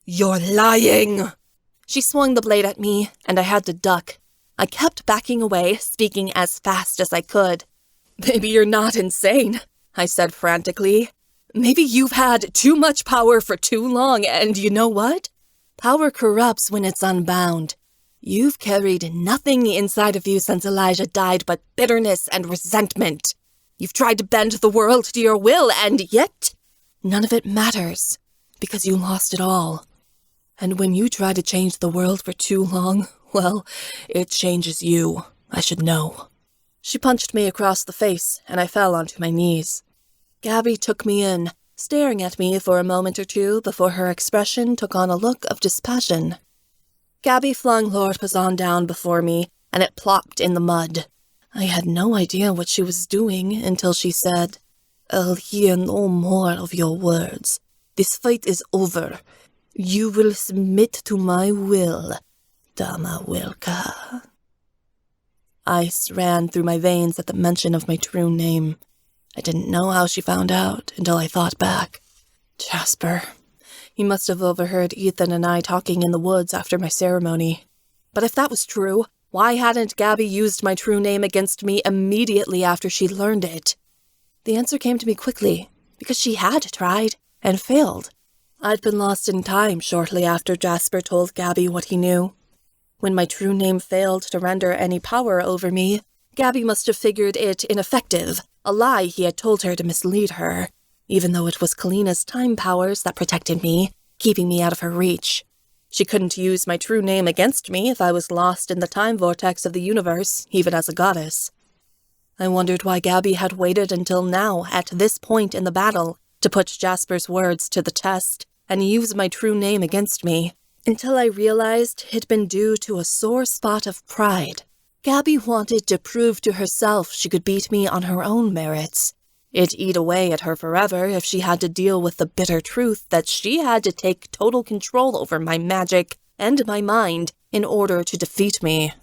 "You're lying!" She swung the blade at me, and I had to duck. I kept backing away, speaking as fast as I could. "Maybe you're not insane," I said frantically. "Maybe you've had too much power for too long, and you know what? Power corrupts when it's unbound. You've carried nothing inside of you since Elijah died but bitterness and resentment. You've tried to bend the world to your will, and yet none of it matters, because you lost it all. And when you try to change the world for too long, well, it changes you. I should know." She punched me across the face, and I fell onto my knees. Gabby took me in, staring at me for a moment or two before her expression took on a look of dispassion. Gabby flung Lord Pazan down before me, and it plopped in the mud. I had no idea what she was doing until she said, "I'll hear no more of your words. This fight is over. You will submit to my will, Dama Wilka." Ice ran through my veins at the mention of my true name. I didn't know how she found out until I thought back. Jasper. He must have overheard Ethan and I talking in the woods after my ceremony. But if that was true, why hadn't Gabby used my true name against me immediately after she'd learned it? The answer came to me quickly, because she had tried and failed. I'd been lost in time shortly after Jasper told Gabby what he knew. When my true name failed to render any power over me, Gabby must have figured it ineffective, a lie he had told her to mislead her, even though it was Kalina's time powers that protected me, keeping me out of her reach. She couldn't use my true name against me if I was lost in the time vortex of the universe, even as a goddess. I wondered why Gabby had waited until now, at this point in the battle, to put Jasper's words to the test and use my true name against me, until I realized it'd been due to a sore spot of pride. Gabby wanted to prove to herself she could beat me on her own merits. It'd eat away at her forever if she had to deal with the bitter truth that she had to take total control over my magic and my mind in order to defeat me.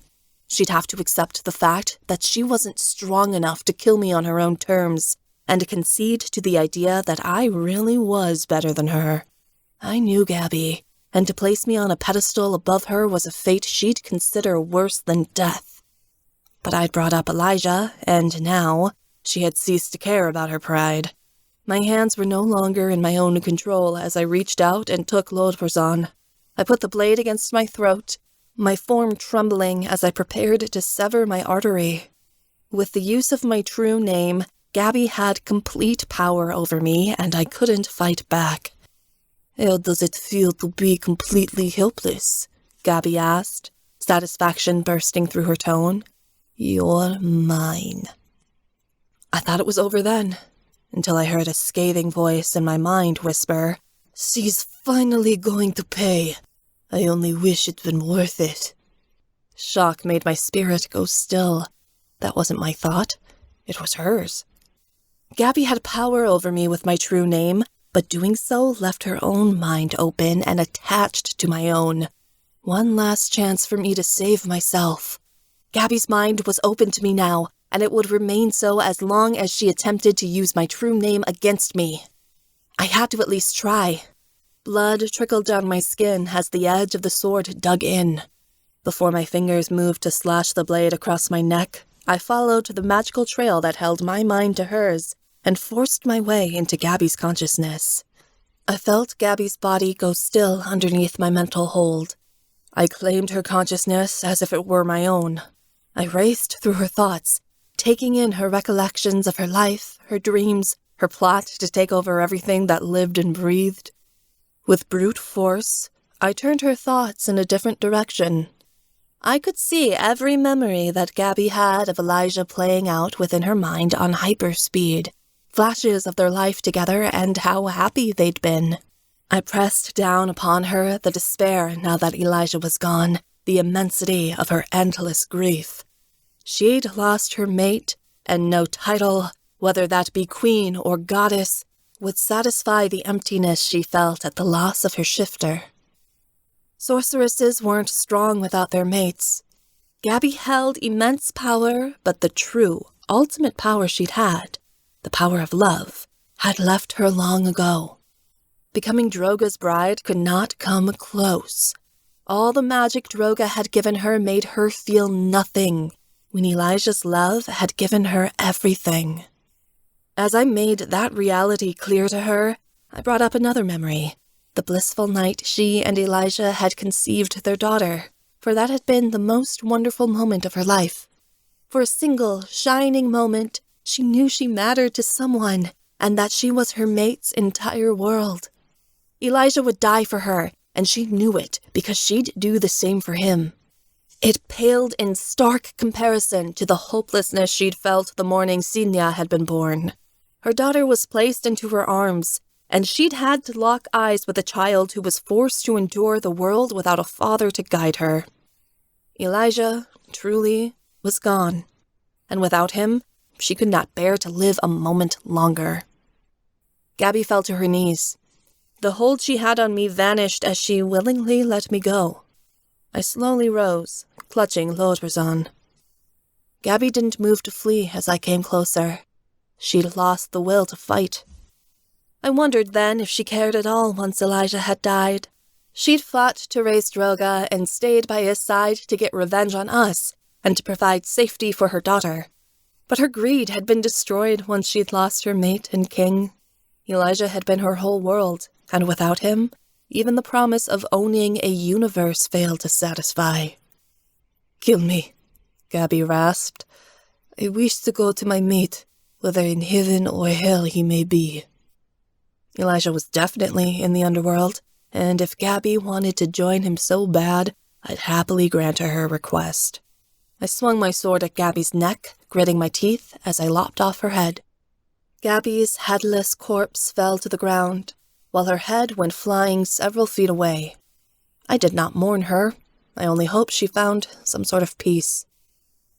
She'd have to accept the fact that she wasn't strong enough to kill me on her own terms, and concede to the idea that I really was better than her. I knew Gabby, and to place me on a pedestal above her was a fate she'd consider worse than death. But I'd brought up Elijah, and now she had ceased to care about her pride. My hands were no longer in my own control as I reached out and took Lodbrzon. I put the blade against my throat, my form trembling as I prepared to sever my artery. With the use of my true name, Gabby had complete power over me, and I couldn't fight back. "How does it feel to be completely helpless?" Gabby asked, satisfaction bursting through her tone. "You're mine." I thought it was over then, until I heard a scathing voice in my mind whisper, "She's finally going to pay. I only wish it'd been worth it." Shock made my spirit go still. That wasn't my thought. It was hers. Gabby had power over me with my true name, but doing so left her own mind open and attached to my own. One last chance for me to save myself. Gabby's mind was open to me now, and it would remain so as long as she attempted to use my true name against me. I had to at least try. Blood trickled down my skin as the edge of the sword dug in. Before my fingers moved to slash the blade across my neck, I followed the magical trail that held my mind to hers and forced my way into Gabby's consciousness. I felt Gabby's body go still underneath my mental hold. I claimed her consciousness as if it were my own. I raced through her thoughts, taking in her recollections of her life, her dreams, her plot to take over everything that lived and breathed. With brute force, I turned her thoughts in a different direction. I could see every memory that Gabby had of Elijah playing out within her mind on hyperspeed, flashes of their life together and how happy they'd been. I pressed down upon her the despair now that Elijah was gone, the immensity of her endless grief. She'd lost her mate, and no title, whether that be queen or goddess, would satisfy the emptiness she felt at the loss of her shifter. Sorceresses weren't strong without their mates. Gabby held immense power, but the true, ultimate power she'd had, the power of love, had left her long ago. Becoming Droga's bride could not come close. All the magic Droga had given her made her feel nothing, when Elijah's love had given her everything. As I made that reality clear to her, I brought up another memory, the blissful night she and Elijah had conceived their daughter, for that had been the most wonderful moment of her life. For a single, shining moment, she knew she mattered to someone, and that she was her mate's entire world. Elijah would die for her, and she knew it, because she'd do the same for him. It paled in stark comparison to the hopelessness she'd felt the morning Sinya had been born. Her daughter was placed into her arms, and she'd had to lock eyes with a child who was forced to endure the world without a father to guide her. Elijah, truly, was gone, and without him, she could not bear to live a moment longer. Gabby fell to her knees. The hold she had on me vanished as she willingly let me go. I slowly rose, clutching Lodbrzon. Gabby didn't move to flee as I came closer. She'd lost the will to fight. I wondered then if she cared at all once Elijah had died. She'd fought to raise Droga and stayed by his side to get revenge on us and to provide safety for her daughter. But her greed had been destroyed once she'd lost her mate and king. Elijah had been her whole world, and without him, even the promise of owning a universe failed to satisfy. "Kill me," Gabby rasped. "I wish to go to my mate, whether in heaven or hell he may be." Elijah was definitely in the underworld, and if Gabby wanted to join him so bad, I'd happily grant her request. I swung my sword at Gabby's neck, gritting my teeth as I lopped off her head. Gabby's headless corpse fell to the ground, while her head went flying several feet away. I did not mourn her. I only hoped she found some sort of peace.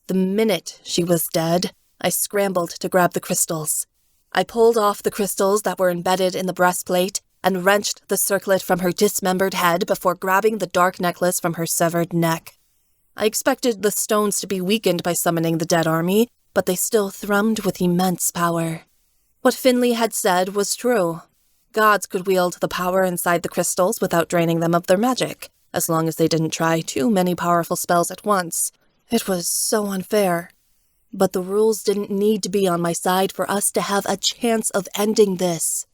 The minute she was dead, I scrambled to grab the crystals. I pulled off the crystals that were embedded in the breastplate and wrenched the circlet from her dismembered head before grabbing the dark necklace from her severed neck. I expected the stones to be weakened by summoning the dead army, but they still thrummed with immense power. What Finley had said was true. Gods could wield the power inside the crystals without draining them of their magic, as long as they didn't try too many powerful spells at once. It was so unfair. But the rules didn't need to be on my side for us to have a chance of ending this.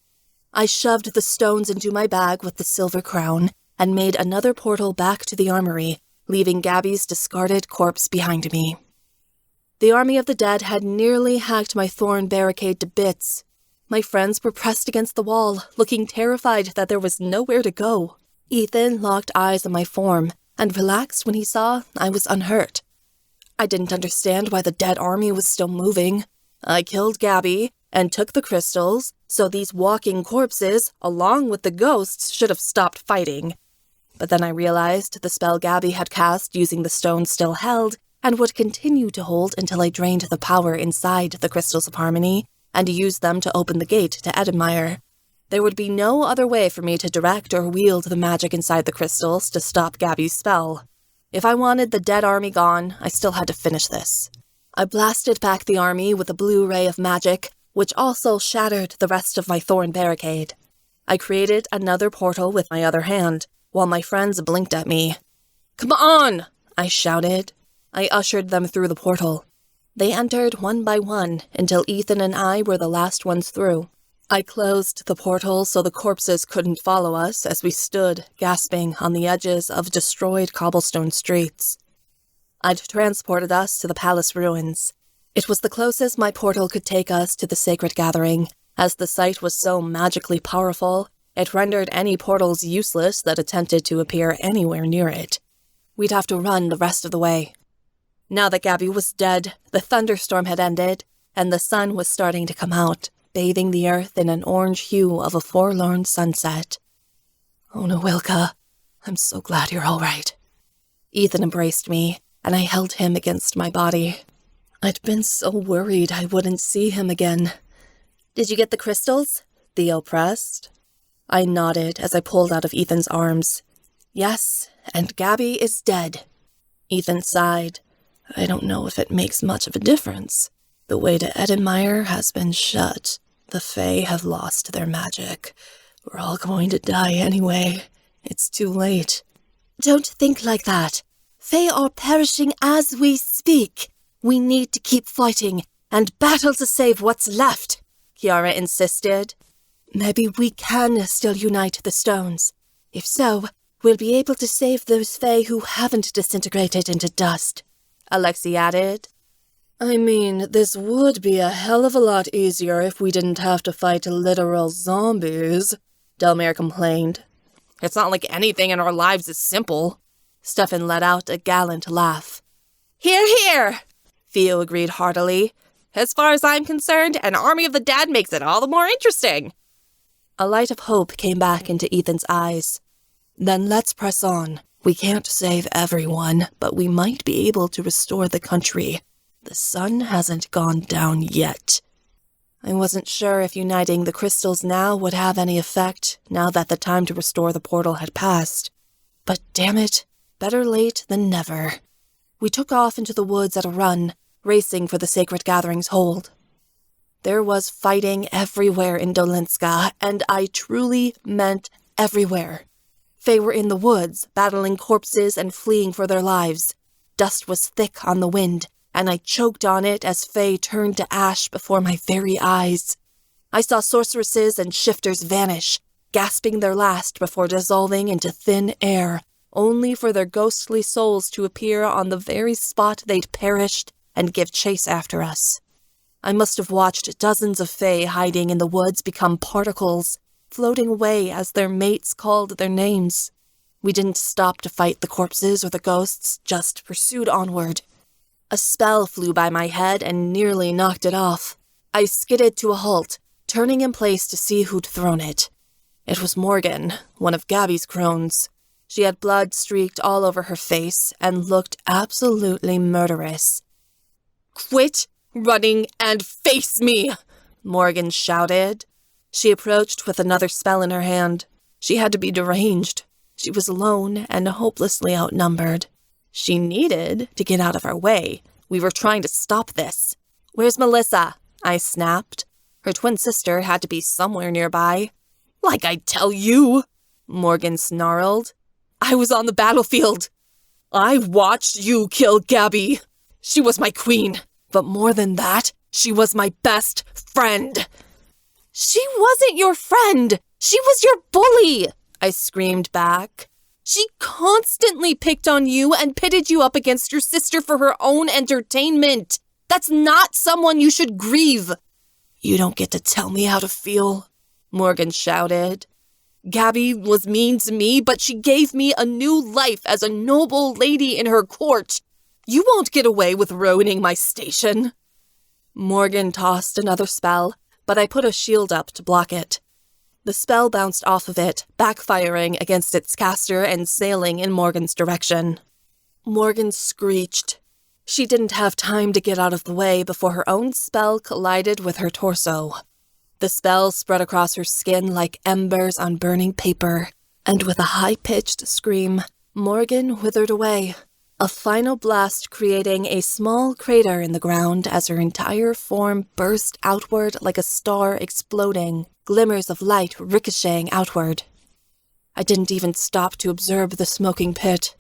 I shoved the stones into my bag with the silver crown and made another portal back to the armory, leaving Gabby's discarded corpse behind me. The army of the dead had nearly hacked my thorn barricade to bits. My friends were pressed against the wall, looking terrified that there was nowhere to go. Ethan locked eyes on my form and relaxed when he saw I was unhurt. I didn't understand why the dead army was still moving. I killed Gabby and took the crystals, so these walking corpses, along with the ghosts, should have stopped fighting. But then I realized the spell Gabby had cast using the stones still held and would continue to hold until I drained the power inside the Crystals of Harmony and used them to open the gate to Edinmyre. There would be no other way for me to direct or wield the magic inside the crystals to stop Gabby's spell. If I wanted the dead army gone, I still had to finish this. I blasted back the army with a blue ray of magic, which also shattered the rest of my thorn barricade. I created another portal with my other hand, while my friends blinked at me. "Come on!" I shouted. I ushered them through the portal. They entered one by one until Ethan and I were the last ones through. I closed the portal so the corpses couldn't follow us as we stood, gasping, on the edges of destroyed cobblestone streets. I'd transported us to the palace ruins. It was the closest my portal could take us to the sacred gathering, as the site was so magically powerful, it rendered any portals useless that attempted to appear anywhere near it. We'd have to run the rest of the way. Now that Gabby was dead, the thunderstorm had ended, and the sun was starting to come out, bathing the earth in an orange hue of a forlorn sunset. "Oh no, Wilka, I'm so glad you're all right." Ethan embraced me, and I held him against my body. I'd been so worried I wouldn't see him again. "Did you get the crystals?" Theo pressed. I nodded as I pulled out of Ethan's arms. "Yes, and Gabby is dead." Ethan sighed. "I don't know if it makes much of a difference. The way to Edinmyre has been shut. The Fae have lost their magic. We're all going to die anyway. It's too late." "Don't think like that. Fae are perishing as we speak. We need to keep fighting and battle to save what's left," Kiara insisted. "Maybe we can still unite the stones. If so, we'll be able to save those Fae who haven't disintegrated into dust," Alexi added. "I mean, this would be a hell of a lot easier if we didn't have to fight literal zombies," Delmare complained. "It's not like anything in our lives is simple." Stefan let out a gallant laugh. "Hear, hear!" Theo agreed heartily. "As far as I'm concerned, an army of the dead makes it all the more interesting." A light of hope came back into Ethan's eyes. "Then let's press on. We can't save everyone, but we might be able to restore the country. The sun hasn't gone down yet." I wasn't sure if uniting the crystals now would have any effect, now that the time to restore the portal had passed. But damn it, better late than never. We took off into the woods at a run, racing for the sacred gathering's hold. There was fighting everywhere in Dolinska, and I truly meant everywhere. Fae were in the woods, battling corpses and fleeing for their lives. Dust was thick on the wind, and I choked on it as Fae turned to ash before my very eyes. I saw sorceresses and shifters vanish, gasping their last before dissolving into thin air, only for their ghostly souls to appear on the very spot they'd perished and give chase after us. I must have watched dozens of Fae hiding in the woods become particles, floating away as their mates called their names. We didn't stop to fight the corpses or the ghosts, just pursued onward. A spell flew by my head and nearly knocked it off. I skidded to a halt, turning in place to see who'd thrown it. It was Morgan, one of Gabby's crones. She had blood streaked all over her face and looked absolutely murderous. "Quit running and face me!" Morgan shouted. She approached with another spell in her hand. She had to be deranged. She was alone and hopelessly outnumbered. She needed to get out of our way. We were trying to stop this. "Where's Melissa?" I snapped. Her twin sister had to be somewhere nearby. "Like I tell you," Morgan snarled. "I was on the battlefield. I watched you kill Gabby. She was my queen, but more than that, she was my best friend." "She wasn't your friend. She was your bully," I screamed back. "She constantly picked on you and pitted you up against your sister for her own entertainment. That's not someone you should grieve." "You don't get to tell me how to feel," Morgan shouted. "Gabby was mean to me, but she gave me a new life as a noble lady in her court. You won't get away with ruining my station." Morgan tossed another spell, but I put a shield up to block it. The spell bounced off of it, backfiring against its caster and sailing in Morgan's direction. Morgan screeched. She didn't have time to get out of the way before her own spell collided with her torso. The spell spread across her skin like embers on burning paper, and with a high-pitched scream, Morgan withered away, a final blast creating a small crater in the ground as her entire form burst outward like a star exploding, glimmers of light ricocheting outward. I didn't even stop to observe the smoking pit.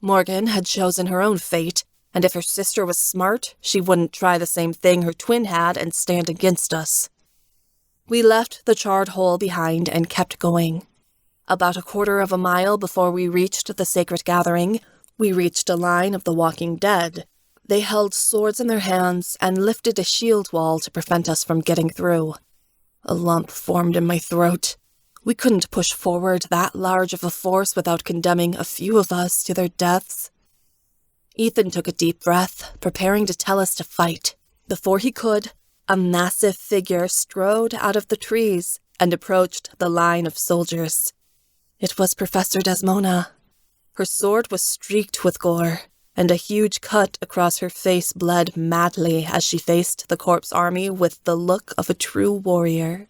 Morgan had chosen her own fate, and if her sister was smart, she wouldn't try the same thing her twin had and stand against us. We left the charred hole behind and kept going. About a quarter of a mile before we reached the sacred gathering, we reached a line of the walking dead. They held swords in their hands and lifted a shield wall to prevent us from getting through. A lump formed in my throat. We couldn't push forward that large of a force without condemning a few of us to their deaths. Ethan took a deep breath, preparing to tell us to fight. Before he could, a massive figure strode out of the trees and approached the line of soldiers. It was Professor Desmona. Her sword was streaked with gore, and a huge cut across her face bled madly as she faced the corpse army with the look of a true warrior.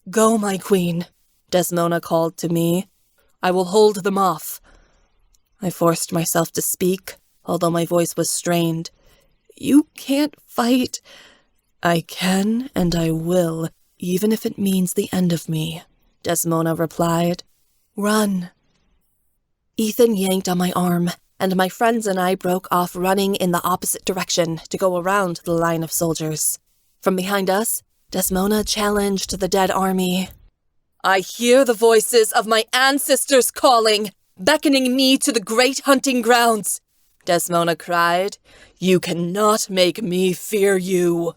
"Go, my queen," Desmona called to me. "I will hold them off." I forced myself to speak, although my voice was strained. "You can't fight." "I can and I will, even if it means the end of me," Desmona replied. "Run." Ethan yanked on my arm, and my friends and I broke off running in the opposite direction to go around the line of soldiers. From behind us, Desmona challenged the dead army. "I hear the voices of my ancestors calling, beckoning me to the great hunting grounds," Desmona cried. "You cannot make me fear you."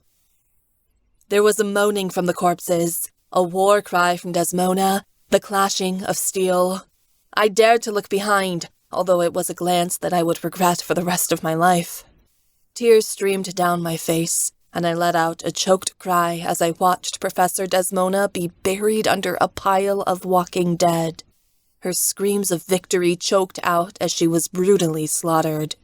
There was a moaning from the corpses, a war cry from Desmona, the clashing of steel. I dared to look behind, although it was a glance that I would regret for the rest of my life. Tears streamed down my face, and I let out a choked cry as I watched Professor Desmona be buried under a pile of walking dead. Her screams of victory choked out as she was brutally slaughtered.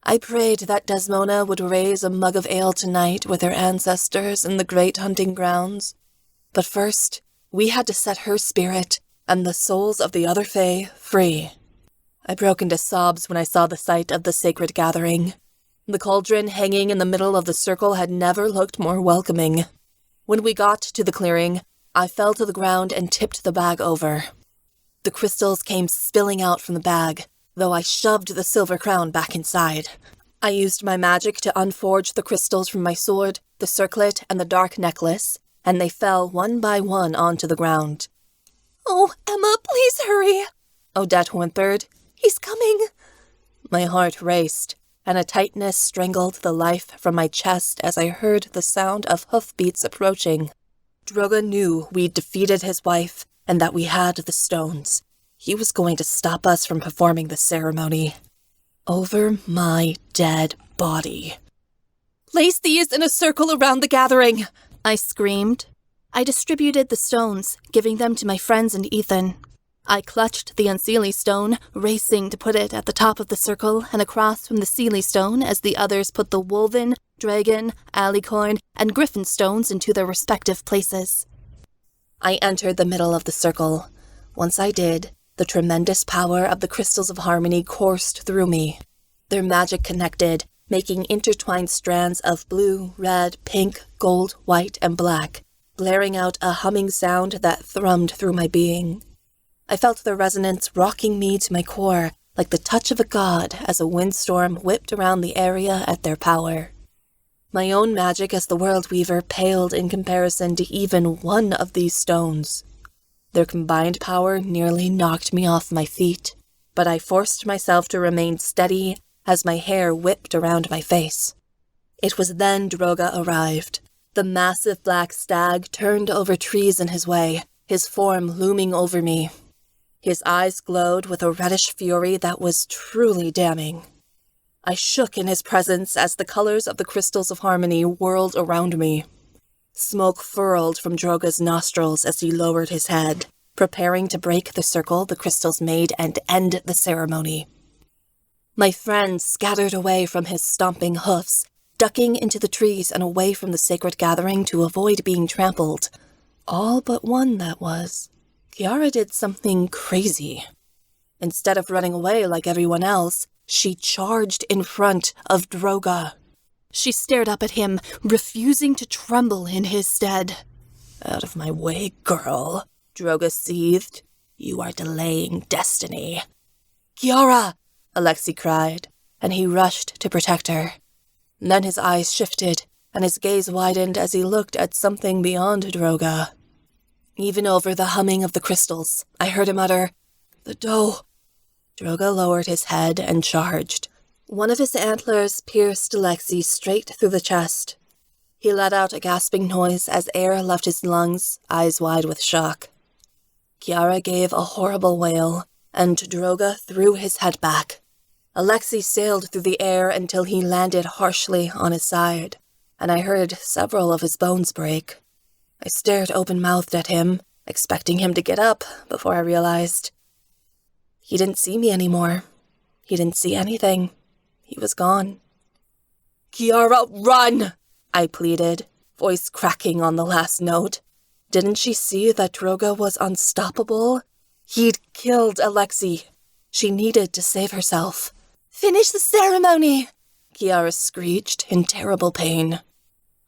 I prayed that Desmona would raise a mug of ale tonight with her ancestors in the great hunting grounds. But first, we had to set her spirit and the souls of the other Fae free. I broke into sobs when I saw the sight of the sacred gathering. The cauldron hanging in the middle of the circle had never looked more welcoming. When we got to the clearing, I fell to the ground and tipped the bag over. The crystals came spilling out from the bag, though I shoved the silver crown back inside. I used my magic to unforge the crystals from my sword, the circlet, and the dark necklace, and they fell one by one onto the ground. "Oh, Emma, please hurry," Odette whimpered. "He's coming." My heart raced, and a tightness strangled the life from my chest as I heard the sound of hoofbeats approaching. Droga knew we'd defeated his wife and that we had the stones. He was going to stop us from performing the ceremony. Over my dead body. "Place these in a circle around the gathering," I screamed. I distributed the stones, giving them to my friends and Ethan. I clutched the Unseelie stone, racing to put it at the top of the circle and across from the Seelie stone as the others put the Wolven, Dragon, Alicorn, and Griffin stones into their respective places. I entered the middle of the circle. Once I did, the tremendous power of the crystals of harmony coursed through me. Their magic connected, making intertwined strands of blue, red, pink, gold, white, and black, blaring out a humming sound that thrummed through my being. I felt their resonance rocking me to my core, like the touch of a god as a windstorm whipped around the area at their power. My own magic as the World Weaver paled in comparison to even one of these stones. Their combined power nearly knocked me off my feet, but I forced myself to remain steady as my hair whipped around my face. It was then Droga arrived. The massive black stag turned over trees in his way, his form looming over me. His eyes glowed with a reddish fury that was truly damning. I shook in his presence as the colors of the crystals of harmony whirled around me. Smoke furled from Droga's nostrils as he lowered his head, preparing to break the circle the crystals made and end the ceremony. My friends scattered away from his stomping hoofs, ducking into the trees and away from the sacred gathering to avoid being trampled. All but one, that was. Kiara did something crazy. Instead of running away like everyone else, she charged in front of Droga. She stared up at him, refusing to tremble in his stead. "Out of my way, girl," Droga seethed. "You are delaying destiny." "Kiara!" Alexei cried, and he rushed to protect her. Then his eyes shifted, and his gaze widened as he looked at something beyond Droga. Even over the humming of the crystals, I heard him utter, "The doe." Droga lowered his head and charged. One of his antlers pierced Alexei straight through the chest. He let out a gasping noise as air left his lungs, eyes wide with shock. Kiara gave a horrible wail, and Droga threw his head back. Alexei sailed through the air until he landed harshly on his side, and I heard several of his bones break. I stared open-mouthed at him, expecting him to get up, before I realized. He didn't see me anymore. He didn't see anything. He was gone. "Kiara, run!" I pleaded, voice cracking on the last note. Didn't she see that Droga was unstoppable? He'd killed Alexei. She needed to save herself. "Finish the ceremony!" Kiara screeched in terrible pain.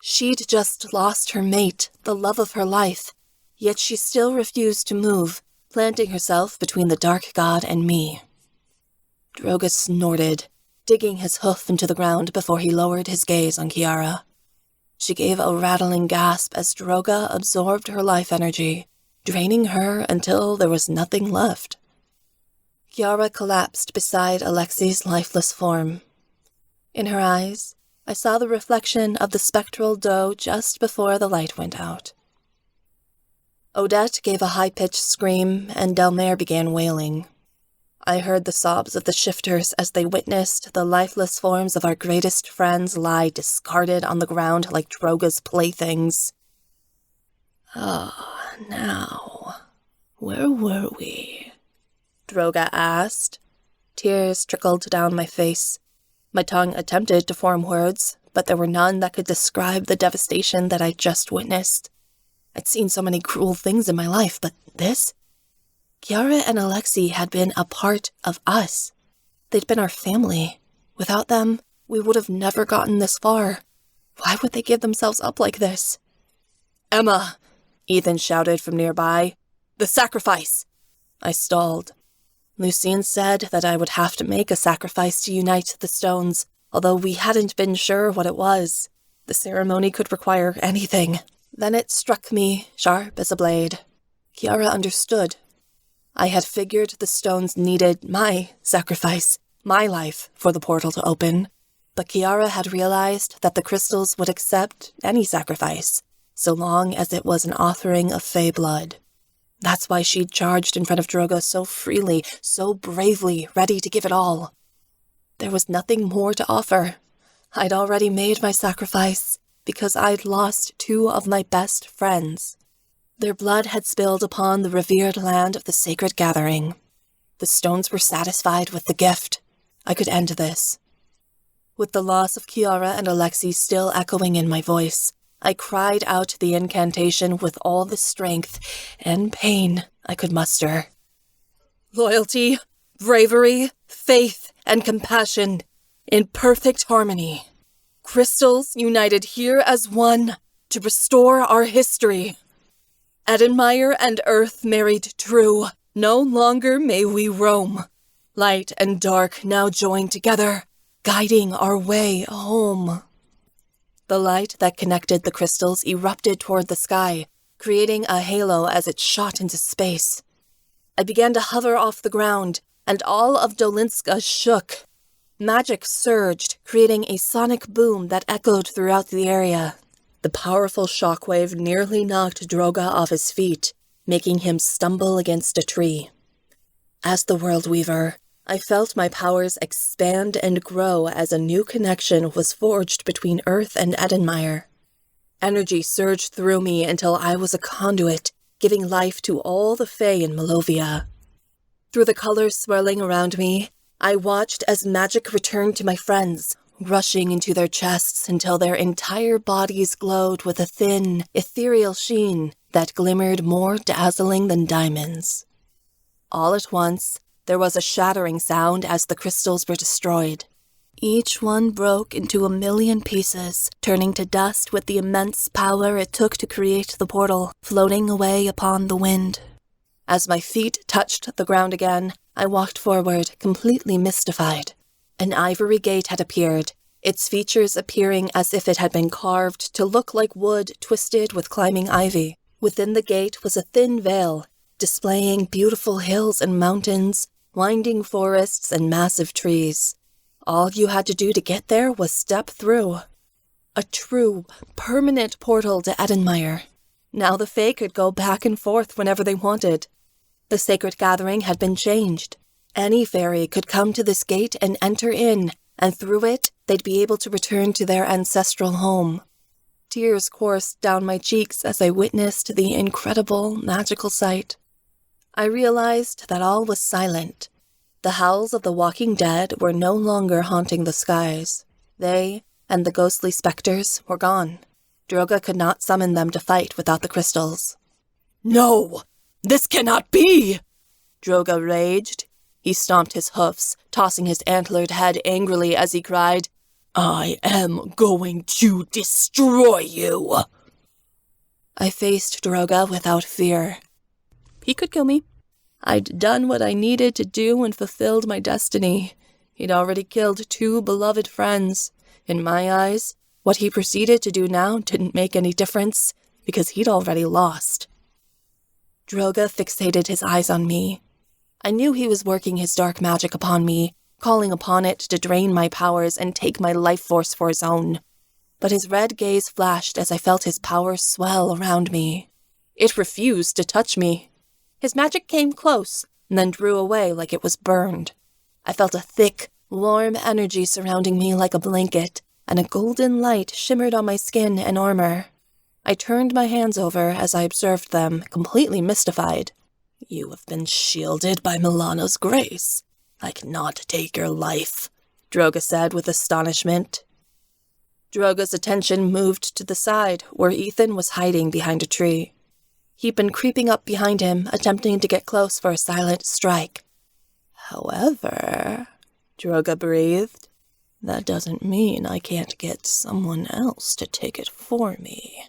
She'd just lost her mate, the love of her life, yet she still refused to move, planting herself between the dark god and me. Droga snorted, digging his hoof into the ground before he lowered his gaze on Kiara. She gave a rattling gasp as Droga absorbed her life energy, draining her until there was nothing left. Kiara collapsed beside Alexei's lifeless form. In her eyes, I saw the reflection of the spectral doe just before the light went out. Odette gave a high-pitched scream, and Edinmyre began wailing. I heard the sobs of the shifters as they witnessed the lifeless forms of our greatest friends lie discarded on the ground like Droga's playthings. Now, where were we? Droga asked. Tears trickled down my face. My tongue attempted to form words, but there were none that could describe the devastation that I'd just witnessed. I'd seen so many cruel things in my life, but this? Kiara and Alexei had been a part of us. They'd been our family. Without them, we would have never gotten this far. Why would they give themselves up like this? "Emma!" Ethan shouted from nearby. "The sacrifice!" I stalled. Lucien said that I would have to make a sacrifice to unite the stones, although we hadn't been sure what it was. The ceremony could require anything. Then it struck me, sharp as a blade. Kiara understood. I had figured the stones needed my sacrifice, my life, for the portal to open. But Kiara had realized that the crystals would accept any sacrifice, so long as it was an offering of Fey blood. That's why she'd charged in front of Droga so freely, so bravely, ready to give it all. There was nothing more to offer. I'd already made my sacrifice, because I'd lost 2 of my best friends. Their blood had spilled upon the revered land of the sacred gathering. The stones were satisfied with the gift. I could end this. With the loss of Kiara and Alexi still echoing in my voice, I cried out the incantation with all the strength and pain I could muster. Loyalty, bravery, faith, and compassion in perfect harmony. Crystals united here as one to restore our history. Edinmyre and earth married true. No longer may we roam. Light and dark now joined together, guiding our way home. The light that connected the crystals erupted toward the sky, creating a halo as it shot into space. I began to hover off the ground, and all of Dolinska shook. Magic surged, creating a sonic boom that echoed throughout the area. The powerful shockwave nearly knocked Droga off his feet, making him stumble against a tree. As the World Weaver, I felt my powers expand and grow as a new connection was forged between Earth and Edinmyre. Energy surged through me until I was a conduit, giving life to all the Fae in Malovia. Through the colors swirling around me, I watched as magic returned to my friends, rushing into their chests until their entire bodies glowed with a thin, ethereal sheen that glimmered more dazzling than diamonds. All at once, there was a shattering sound as the crystals were destroyed. Each one broke into 1,000,000 pieces, turning to dust with the immense power it took to create the portal, floating away upon the wind. As my feet touched the ground again, I walked forward, completely mystified. An ivory gate had appeared, its features appearing as if it had been carved to look like wood twisted with climbing ivy. Within the gate was a thin veil, displaying beautiful hills and mountains, winding forests and massive trees. All you had to do to get there was step through. A true, permanent portal to Edinmyre. Now the Fae could go back and forth whenever they wanted. The sacred gathering had been changed. Any fairy could come to this gate and enter in, and through it, they'd be able to return to their ancestral home. Tears coursed down my cheeks as I witnessed the incredible, magical sight. I realized that all was silent. The howls of the walking dead were no longer haunting the skies. They, and the ghostly specters, were gone. Droga could not summon them to fight without the crystals. "No! This cannot be!" Droga raged. He stomped his hoofs, tossing his antlered head angrily as he cried, "I am going to destroy you!" I faced Droga without fear. He could kill me. I'd done what I needed to do and fulfilled my destiny. He'd already killed 2 beloved friends. In my eyes, what he proceeded to do now didn't make any difference, because he'd already lost. Droga fixated his eyes on me. I knew he was working his dark magic upon me, calling upon it to drain my powers and take my life force for his own. But his red gaze flashed as I felt his power swell around me. It refused to touch me. His magic came close, and then drew away like it was burned. I felt a thick, warm energy surrounding me like a blanket, and a golden light shimmered on my skin and armor. I turned my hands over as I observed them, completely mystified. "You have been shielded by Milano's grace. I cannot take your life," Droga said with astonishment. Droga's attention moved to the side, where Ethan was hiding behind a tree. He'd been creeping up behind him, attempting to get close for a silent strike. "However," Droga breathed, That doesn't mean I can't get someone else to take it for me.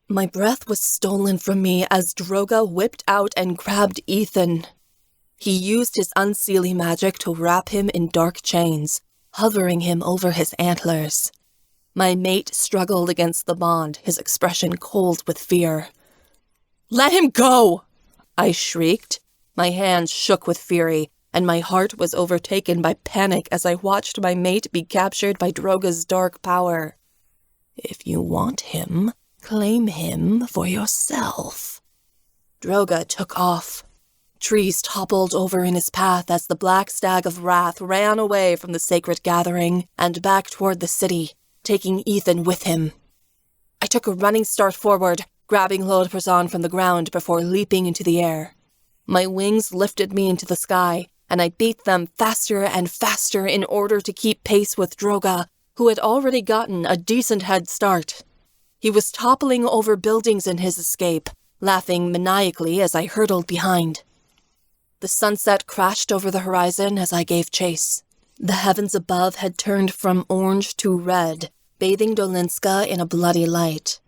My breath was stolen from me as Droga whipped out and grabbed Ethan. He used his Unseelie magic to wrap him in dark chains, hovering him over his antlers. My mate struggled against the bond, his expression cold with fear. "Let him go!" I shrieked. My hands shook with fury, and my heart was overtaken by panic as I watched my mate be captured by Droga's dark power. "If you want him, claim him for yourself." Droga took off. Trees toppled over in his path as the black stag of wrath ran away from the sacred gathering and back toward the city, taking Ethan with him. I took a running start forward, grabbing Lord Prasad from the ground before leaping into the air. My wings lifted me into the sky, and I beat them faster and faster in order to keep pace with Droga, who had already gotten a decent head start. He was toppling over buildings in his escape, laughing maniacally as I hurtled behind. The sunset crashed over the horizon as I gave chase. The heavens above had turned from orange to red, bathing Dolinska in a bloody light.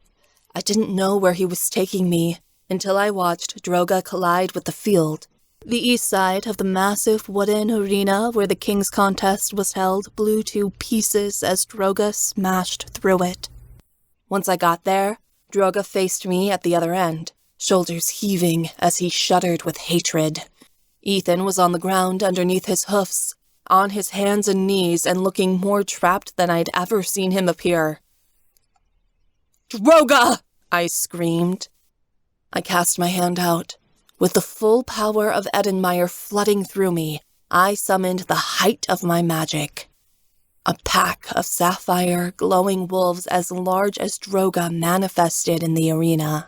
I didn't know where he was taking me until I watched Droga collide with the field. The east side of the massive wooden arena where the King's Contest was held blew to pieces as Droga smashed through it. Once I got there, Droga faced me at the other end, shoulders heaving as he shuddered with hatred. Ethan was on the ground underneath his hoofs, on his hands and knees and looking more trapped than I'd ever seen him appear. "Droga!" I screamed. I cast my hand out. With the full power of Edinmyre flooding through me, I summoned the height of my magic. A pack of sapphire, glowing wolves as large as Droga manifested in the arena.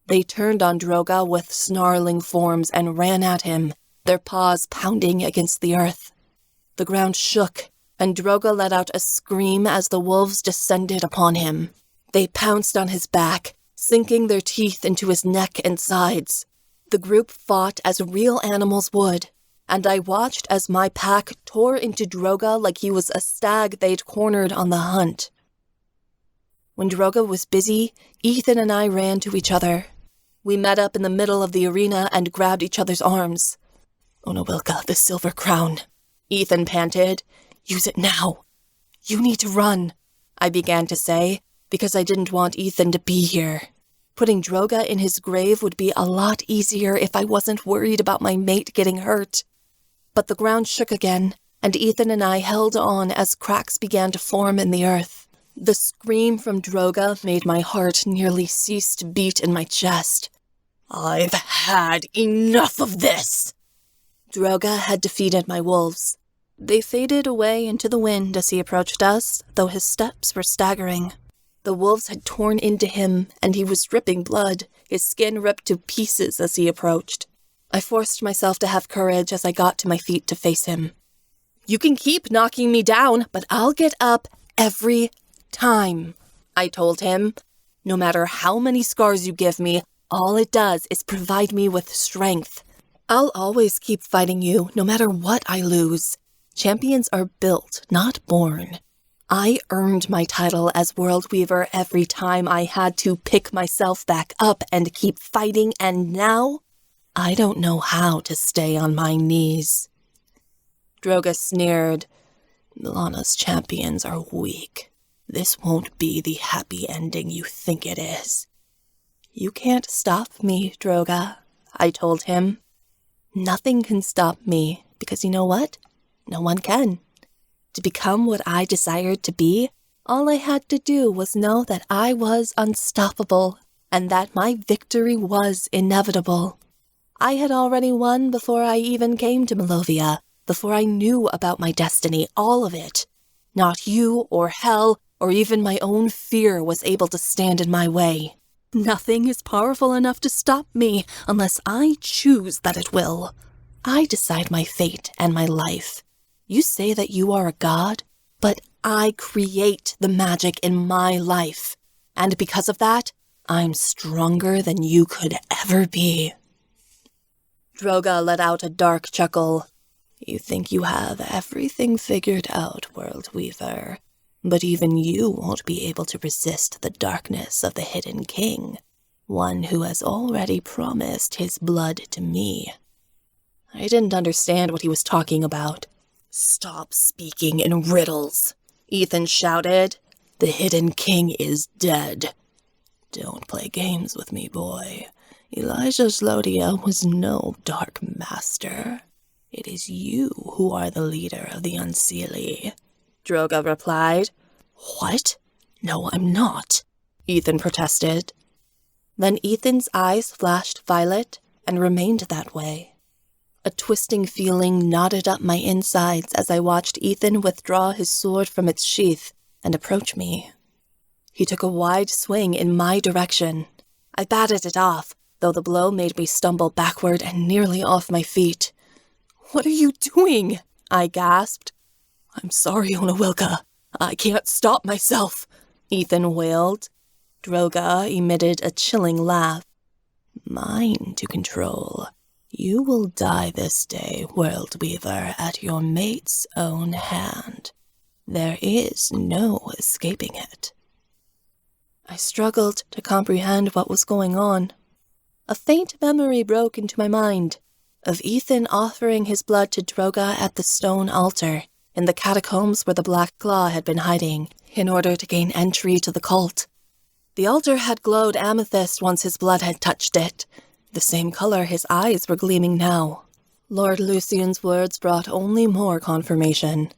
They turned on Droga with snarling forms and ran at him, their paws pounding against the earth. The ground shook, and Droga let out a scream as the wolves descended upon him. They pounced on his back, sinking their teeth into his neck and sides. The group fought as real animals would, and I watched as my pack tore into Droga like he was a stag they'd cornered on the hunt. When Droga was busy, Ethan and I ran to each other. We met up in the middle of the arena and grabbed each other's arms. "Onawilka, the silver crown," Ethan panted. "Use it now. You need to run," I began to say, because I didn't want Ethan to be here. Putting Droga in his grave would be a lot easier if I wasn't worried about my mate getting hurt. But the ground shook again, and Ethan and I held on as cracks began to form in the earth. The scream from Droga made my heart nearly cease to beat in my chest. "I've had enough of this!" Droga had defeated my wolves. They faded away into the wind as he approached us, though his steps were staggering. The wolves had torn into him, and he was dripping blood, his skin ripped to pieces as he approached. I forced myself to have courage as I got to my feet to face him. "You can keep knocking me down, but I'll get up every time," I told him. "No matter how many scars you give me, all it does is provide me with strength. I'll always keep fighting you, no matter what I lose. Champions are built, not born. I earned my title as World Weaver every time I had to pick myself back up and keep fighting, and now I don't know how to stay on my knees." Droga sneered. "Milana's champions are weak. This won't be the happy ending you think it is." "You can't stop me, Droga," I told him. "Nothing can stop me, because you know what? No one can. To become what I desired to be, all I had to do was know that I was unstoppable, and that my victory was inevitable. I had already won before I even came to Malovia, before I knew about my destiny, all of it. Not you or hell or even my own fear was able to stand in my way. Nothing is powerful enough to stop me unless I choose that it will. I decide my fate and my life. You say that you are a god, but I create the magic in my life. And because of that, I'm stronger than you could ever be." Droga let out a dark chuckle. You think you have everything figured out, World Weaver, but even you won't be able to resist the darkness of the Hidden King, one who has already promised his blood to me. I didn't understand what he was talking about. Stop speaking in riddles, Ethan shouted. The Hidden King is dead. Don't play games with me, boy. Elijah Zlodia was no dark master. It is you who are the leader of the Unseelie. Droga replied. What? No, I'm not, Ethan protested. Then Ethan's eyes flashed violet and remained that way. A twisting feeling knotted up my insides as I watched Ethan withdraw his sword from its sheath and approach me. He took a wide swing in my direction. I batted it off, though the blow made me stumble backward and nearly off my feet. What are you doing? I gasped. I'm sorry, Onawilka. I can't stop myself, Ethan wailed. Droga emitted a chilling laugh. Mine to control. You will die this day, World Weaver, at your mate's own hand. There is no escaping it. I struggled to comprehend what was going on. A faint memory broke into my mind of Ethan offering his blood to Droga at the stone altar in the catacombs where the Black Claw had been hiding in order to gain entry to the cult. The altar had glowed amethyst once his blood had touched it, the same color his eyes were gleaming now. Lord Lucian's words brought only more confirmation.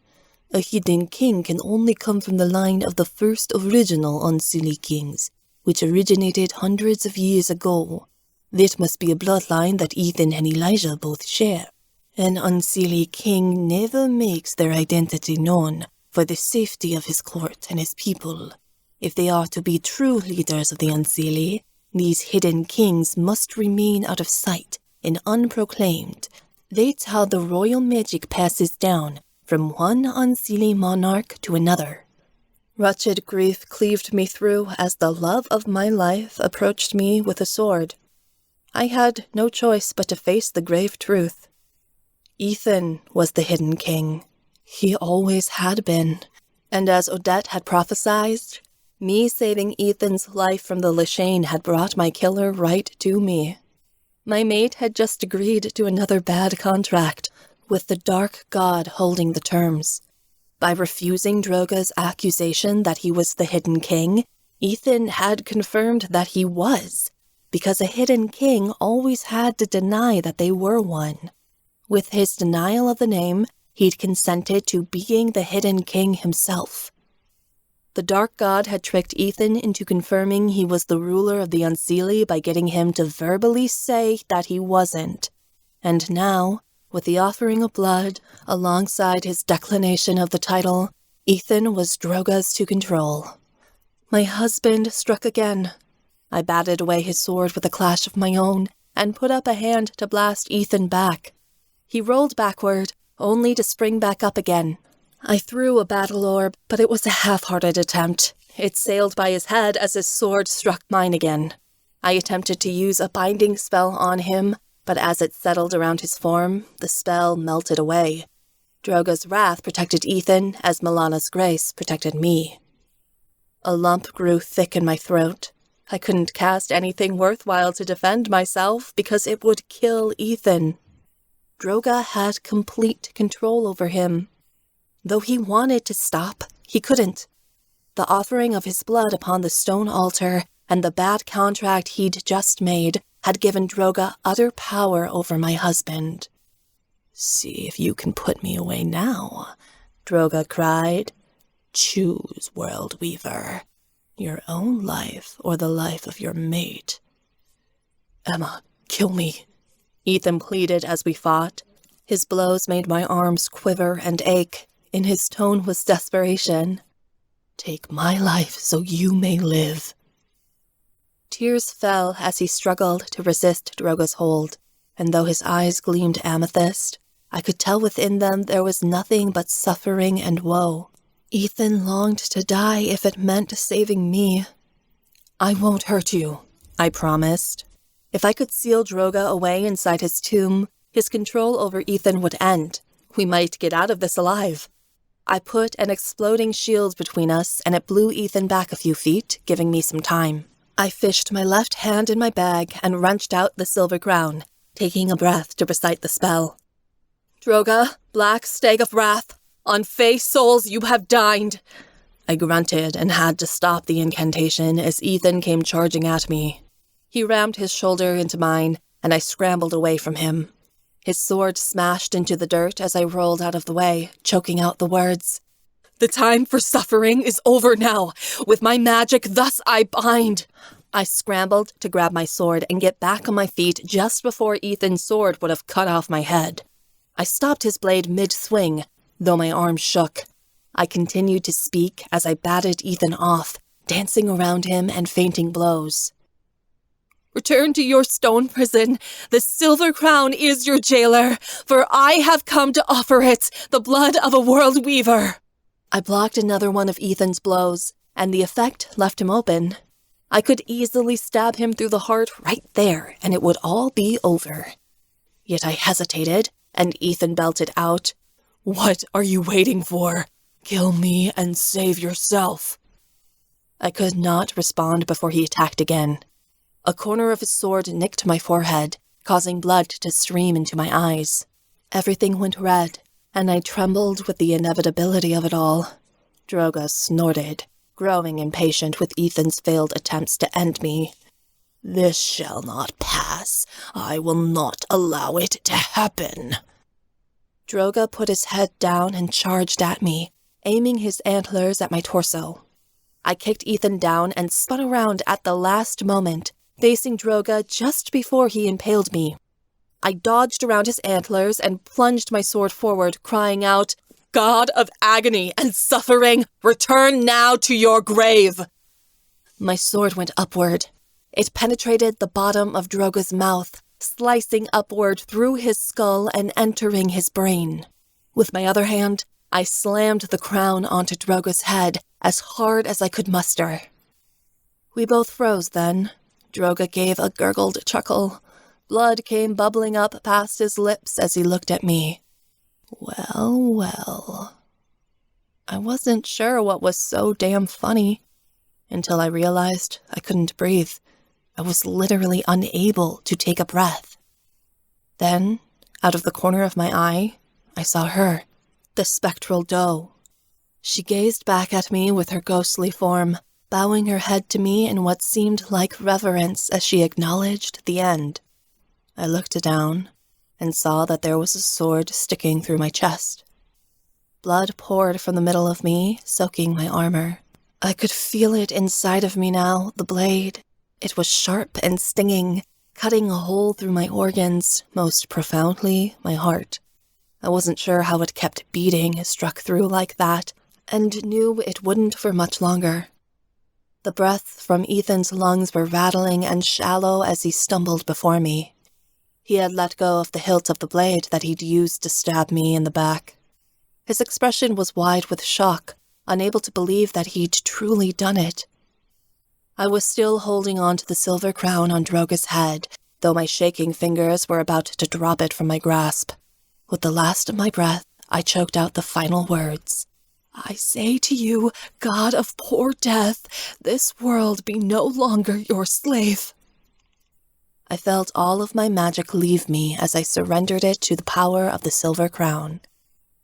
A Hidden King can only come from the line of the first original Unseelie kings, which originated hundreds of years ago. That must be a bloodline that Ethan and Elijah both share. An Unseelie king never makes their identity known for the safety of his court and his people. If they are to be true leaders of the Unseelie, these hidden kings must remain out of sight and unproclaimed. That's how the royal magic passes down from one Unseelie monarch to another. Wretched grief cleaved me through as the love of my life approached me with a sword. I had no choice but to face the grave truth. Ethan was the Hidden King. He always had been. And as Odette had prophesied, me saving Ethan's life from the Lashane had brought my killer right to me. My mate had just agreed to another bad contract, with the Dark God holding the terms. By refusing Droga's accusation that he was the Hidden King, Ethan had confirmed that he was, because a Hidden King always had to deny that they were one. With his denial of the name, he'd consented to being the Hidden King himself. The Dark God had tricked Ethan into confirming he was the ruler of the Unseelie by getting him to verbally say that he wasn't. And now, with the offering of blood, alongside his declination of the title, Ethan was Droga's to control. My husband struck again. I batted away his sword with a clash of my own, and put up a hand to blast Ethan back. He rolled backward, only to spring back up again. I threw a battle orb, but it was a half-hearted attempt. It sailed by his head as his sword struck mine again. I attempted to use a binding spell on him, but as it settled around his form, the spell melted away. Droga's wrath protected Ethan as Milana's grace protected me. A lump grew thick in my throat. I couldn't cast anything worthwhile to defend myself because it would kill Ethan. Droga had complete control over him. Though he wanted to stop, he couldn't. The offering of his blood upon the stone altar and the bad contract he'd just made had given Droga utter power over my husband. See if you can put me away now, Droga cried. Choose, World Weaver, your own life or the life of your mate. Emma, kill me, Ethan pleaded as we fought. His blows made my arms quiver and ache. In his tone was desperation. Take my life so you may live. Tears fell as he struggled to resist Droga's hold, and though his eyes gleamed amethyst, I could tell within them there was nothing but suffering and woe. Ethan longed to die if it meant saving me. I won't hurt you, I promised. If I could seal Droga away inside his tomb, his control over Ethan would end. We might get out of this alive. I put an exploding shield between us, and it blew Ethan back a few feet, giving me some time. I fished my left hand in my bag and wrenched out the silver crown, taking a breath to recite the spell. Droga, black stag of wrath, on Fey souls you have dined. I grunted and had to stop the incantation as Ethan came charging at me. He rammed his shoulder into mine, and I scrambled away from him. His sword smashed into the dirt as I rolled out of the way, choking out the words. The time for suffering is over now. With my magic thus I bind. I scrambled to grab my sword and get back on my feet just before Ethan's sword would have cut off my head. I stopped his blade mid-swing, though my arm shook. I continued to speak as I batted Ethan off, dancing around him and feinting blows. Return to your stone prison. The silver crown is your jailer, for I have come to offer it, the blood of a world weaver. I blocked another one of Ethan's blows, and the effect left him open. I could easily stab him through the heart right there, and it would all be over. Yet I hesitated, and Ethan belted out, What are you waiting for? Kill me and save yourself. I could not respond before he attacked again. A corner of his sword nicked my forehead, causing blood to stream into my eyes. Everything went red, and I trembled with the inevitability of it all. Droga snorted, growing impatient with Ethan's failed attempts to end me. This shall not pass. I will not allow it to happen. Droga put his head down and charged at me, aiming his antlers at my torso. I kicked Ethan down and spun around at the last moment, facing Droga just before he impaled me. I dodged around his antlers and plunged my sword forward, crying out, God of agony and suffering, return now to your grave! My sword went upward. It penetrated the bottom of Droga's mouth, slicing upward through his skull and entering his brain. With my other hand, I slammed the crown onto Droga's head as hard as I could muster. We both froze then. Droga gave a gurgled chuckle. Blood came bubbling up past his lips as he looked at me. Well, well. I wasn't sure what was so damn funny, until I realized I couldn't breathe. I was literally unable to take a breath. Then, out of the corner of my eye, I saw her, the spectral doe. She gazed back at me with her ghostly form, bowing her head to me in what seemed like reverence as she acknowledged the end. I looked down and saw that there was a sword sticking through my chest. Blood poured from the middle of me, soaking my armor. I could feel it inside of me now, the blade. It was sharp and stinging, cutting a hole through my organs, most profoundly my heart. I wasn't sure how it kept beating, struck through like that, and knew it wouldn't for much longer. The breath from Ethan's lungs were rattling and shallow as he stumbled before me. He had let go of the hilt of the blade that he'd used to stab me in the back. His expression was wide with shock, unable to believe that he'd truly done it. I was still holding on to the silver crown on Droga's head, though my shaking fingers were about to drop it from my grasp. With the last of my breath, I choked out the final words. I say to you, God of poor death, this world be no longer your slave. I felt all of my magic leave me as I surrendered it to the power of the silver crown.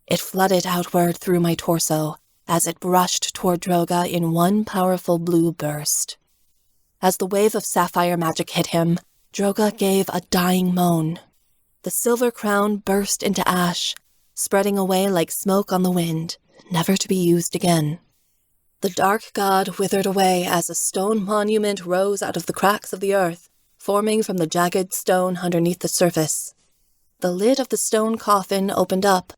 It flooded outward through my torso as it brushed toward Droga in one powerful blue burst. As the wave of sapphire magic hit him, Droga gave a dying moan. The silver crown burst into ash, spreading away like smoke on the wind, never to be used again. The dark god withered away as a stone monument rose out of the cracks of the earth, forming from the jagged stone underneath the surface. The lid of the stone coffin opened up.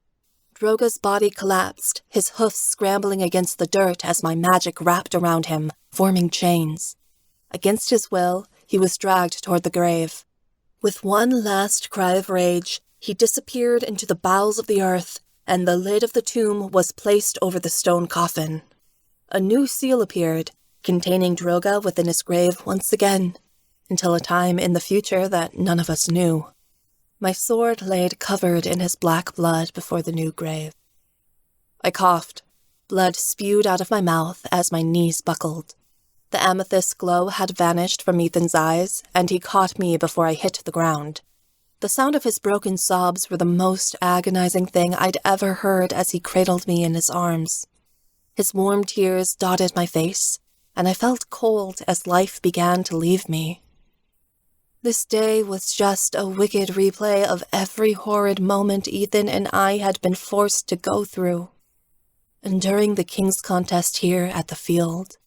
Droga's body collapsed, his hoofs scrambling against the dirt as my magic wrapped around him, forming chains. Against his will, he was dragged toward the grave. With one last cry of rage, he disappeared into the bowels of the earth, and the lid of the tomb was placed over the stone coffin. A new seal appeared, containing Droga within his grave once again, until a time in the future that none of us knew. My sword laid covered in his black blood before the new grave. I coughed. Blood spewed out of my mouth as my knees buckled. The amethyst glow had vanished from Ethan's eyes, and he caught me before I hit the ground. The sound of his broken sobs were the most agonizing thing I'd ever heard as he cradled me in his arms. His warm tears dotted my face, and I felt cold as life began to leave me. This day was just a wicked replay of every horrid moment Ethan and I had been forced to go through. Enduring the king's contest here at the field,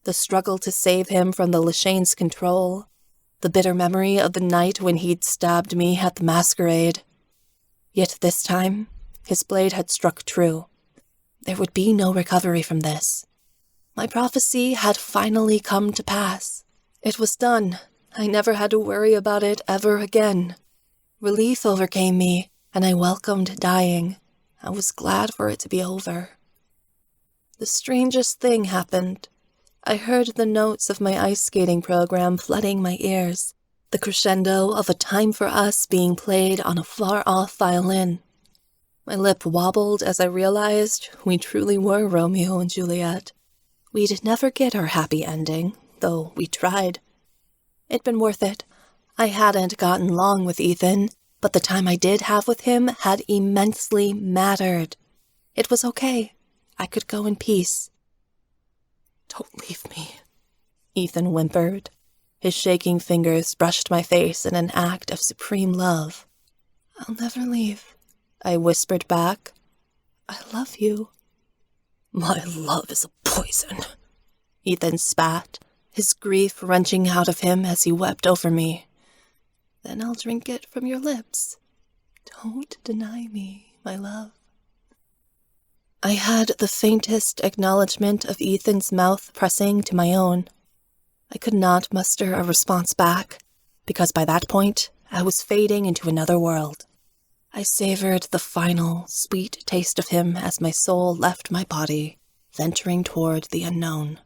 the struggle to save him from the Lachaine's control, the bitter memory of the night when he'd stabbed me at the masquerade. Yet this time, his blade had struck true. There would be no recovery from this. My prophecy had finally come to pass. It was done. I never had to worry about it ever again. Relief overcame me, and I welcomed dying. I was glad for it to be over. The strangest thing happened. I heard the notes of my ice skating program flooding my ears, the crescendo of A Time for Us being played on a far-off violin. My lip wobbled as I realized we truly were Romeo and Juliet. We'd never get our happy ending, though we tried. It'd been worth it. I hadn't gotten long with Ethan, but the time I did have with him had immensely mattered. It was okay. I could go in peace. "Don't leave me," Ethan whimpered. His shaking fingers brushed my face in an act of supreme love. "I'll never leave," I whispered back. "I love you." "My love is a poison," Ethan spat, his grief wrenching out of him as he wept over me. "Then I'll drink it from your lips. Don't deny me, my love." I had the faintest acknowledgement of Ethan's mouth pressing to my own. I could not muster a response back, because by that point, I was fading into another world. I savored the final, sweet taste of him as my soul left my body, venturing toward the unknown.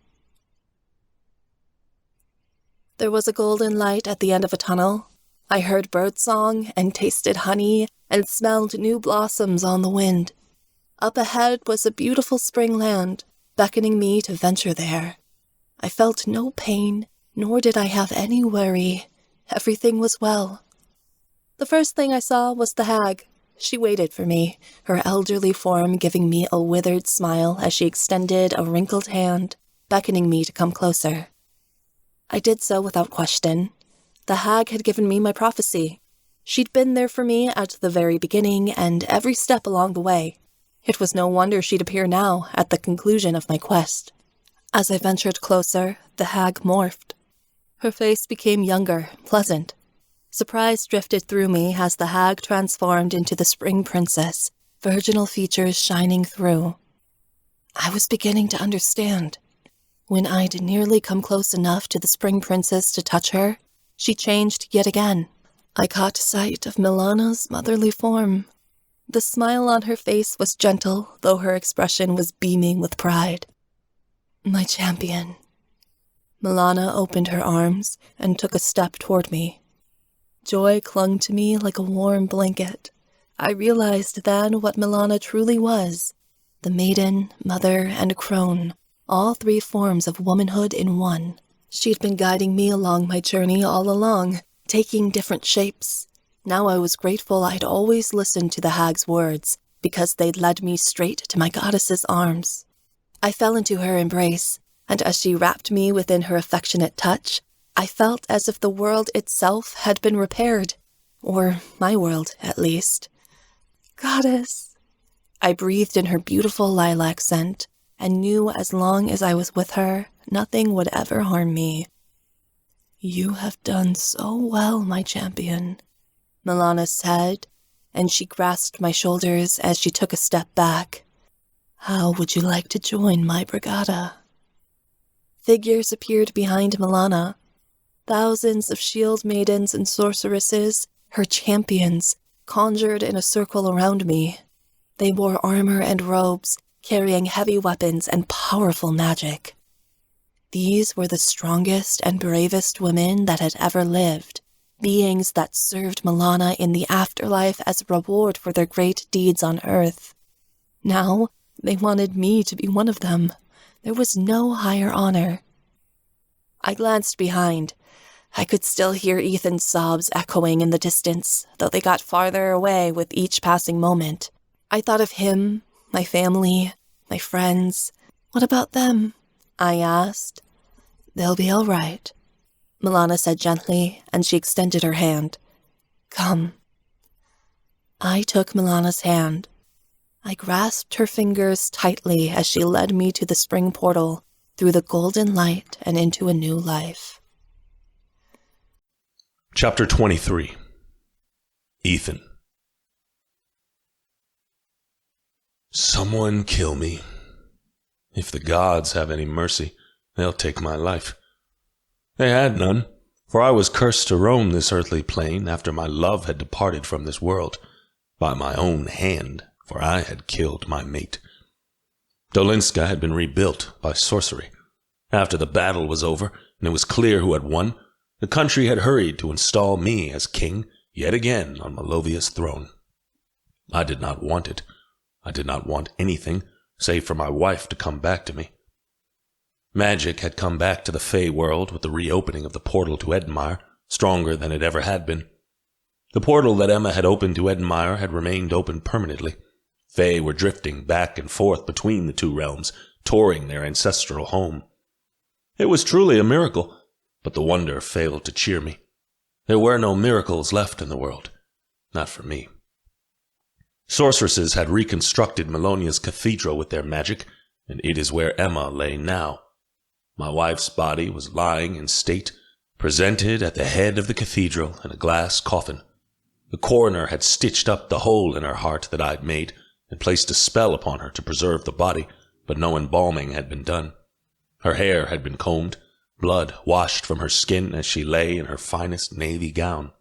There was a golden light at the end of a tunnel. I heard birdsong and tasted honey and smelled new blossoms on the wind. Up ahead was a beautiful spring land, beckoning me to venture there. I felt no pain, nor did I have any worry. Everything was well. The first thing I saw was the hag. She waited for me, her elderly form giving me a withered smile as she extended a wrinkled hand, beckoning me to come closer. I did so without question. The hag had given me my prophecy. She'd been there for me at the very beginning and every step along the way. It was no wonder she'd appear now at the conclusion of my quest. As I ventured closer, the hag morphed. Her face became younger, pleasant. Surprise drifted through me as the hag transformed into the spring princess, virginal features shining through. I was beginning to understand. When I'd nearly come close enough to the spring princess to touch her, she changed yet again. I caught sight of Milana's motherly form. The smile on her face was gentle, though her expression was beaming with pride. "My champion." Milana opened her arms and took a step toward me. Joy clung to me like a warm blanket. I realized then what Milana truly was, the maiden, mother, and crone, all three forms of womanhood in one. She'd been guiding me along my journey all along, taking different shapes. Now I was grateful I'd always listened to the hag's words, because they'd led me straight to my goddess's arms. I fell into her embrace, and as she wrapped me within her affectionate touch, I felt as if the world itself had been repaired, or my world, at least. "Goddess!" I breathed in her beautiful lilac scent, and knew as long as I was with her, nothing would ever harm me. "You have done so well, my champion," Milana said, and she grasped my shoulders as she took a step back. "How would you like to join my brigada?" Figures appeared behind Milana. Thousands of shield maidens and sorceresses, her champions, conjured in a circle around me. They wore armor and robes, carrying heavy weapons and powerful magic. These were the strongest and bravest women that had ever lived, beings that served Milana in the afterlife as a reward for their great deeds on Earth. Now, they wanted me to be one of them. There was no higher honor. I glanced behind. I could still hear Ethan's sobs echoing in the distance, though they got farther away with each passing moment. I thought of him, my family, my friends. What about them? I asked. They'll be all right, Milana said gently, and she extended her hand. Come. I took Milana's hand. I grasped her fingers tightly as she led me to the spring portal, through the golden light and into a new life. Chapter 23. Ethan. Someone kill me. If the gods have any mercy, they'll take my life. They had none, for I was cursed to roam this earthly plane after my love had departed from this world, by my own hand, for I had killed my mate. Dolinska had been rebuilt by sorcery. After the battle was over, and it was clear who had won, the country had hurried to install me as king yet again on Malovia's throne. I did not want it. I did not want anything save for my wife to come back to me. Magic had come back to the Fey world with the reopening of the portal to Edinmyre, stronger than it ever had been. The portal that Emma had opened to Edinmyre had remained open permanently. Fey were drifting back and forth between the two realms, touring their ancestral home. It was truly a miracle, but the wonder failed to cheer me. There were no miracles left in the world, not for me. Sorceresses had reconstructed Melonia's cathedral with their magic, and it is where Emma lay now. My wife's body was lying in state, presented at the head of the cathedral in a glass coffin. The coroner had stitched up the hole in her heart that I'd made, and placed a spell upon her to preserve the body, but no embalming had been done. Her hair had been combed, blood washed from her skin as she lay in her finest navy gown.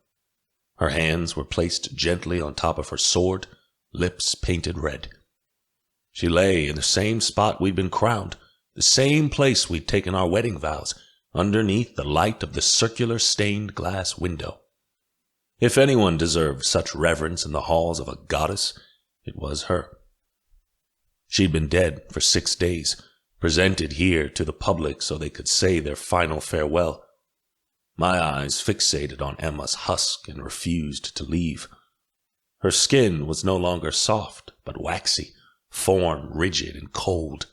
Her hands were placed gently on top of her sword, lips painted red. She lay in the same spot we'd been crowned, the same place we'd taken our wedding vows, underneath the light of the circular stained glass window. If anyone deserved such reverence in the halls of a goddess, it was her. She'd been dead for 6 days, presented here to the public so they could say their final farewell. My eyes fixated on Emma's husk and refused to leave. Her skin was no longer soft, but waxy, form rigid and cold.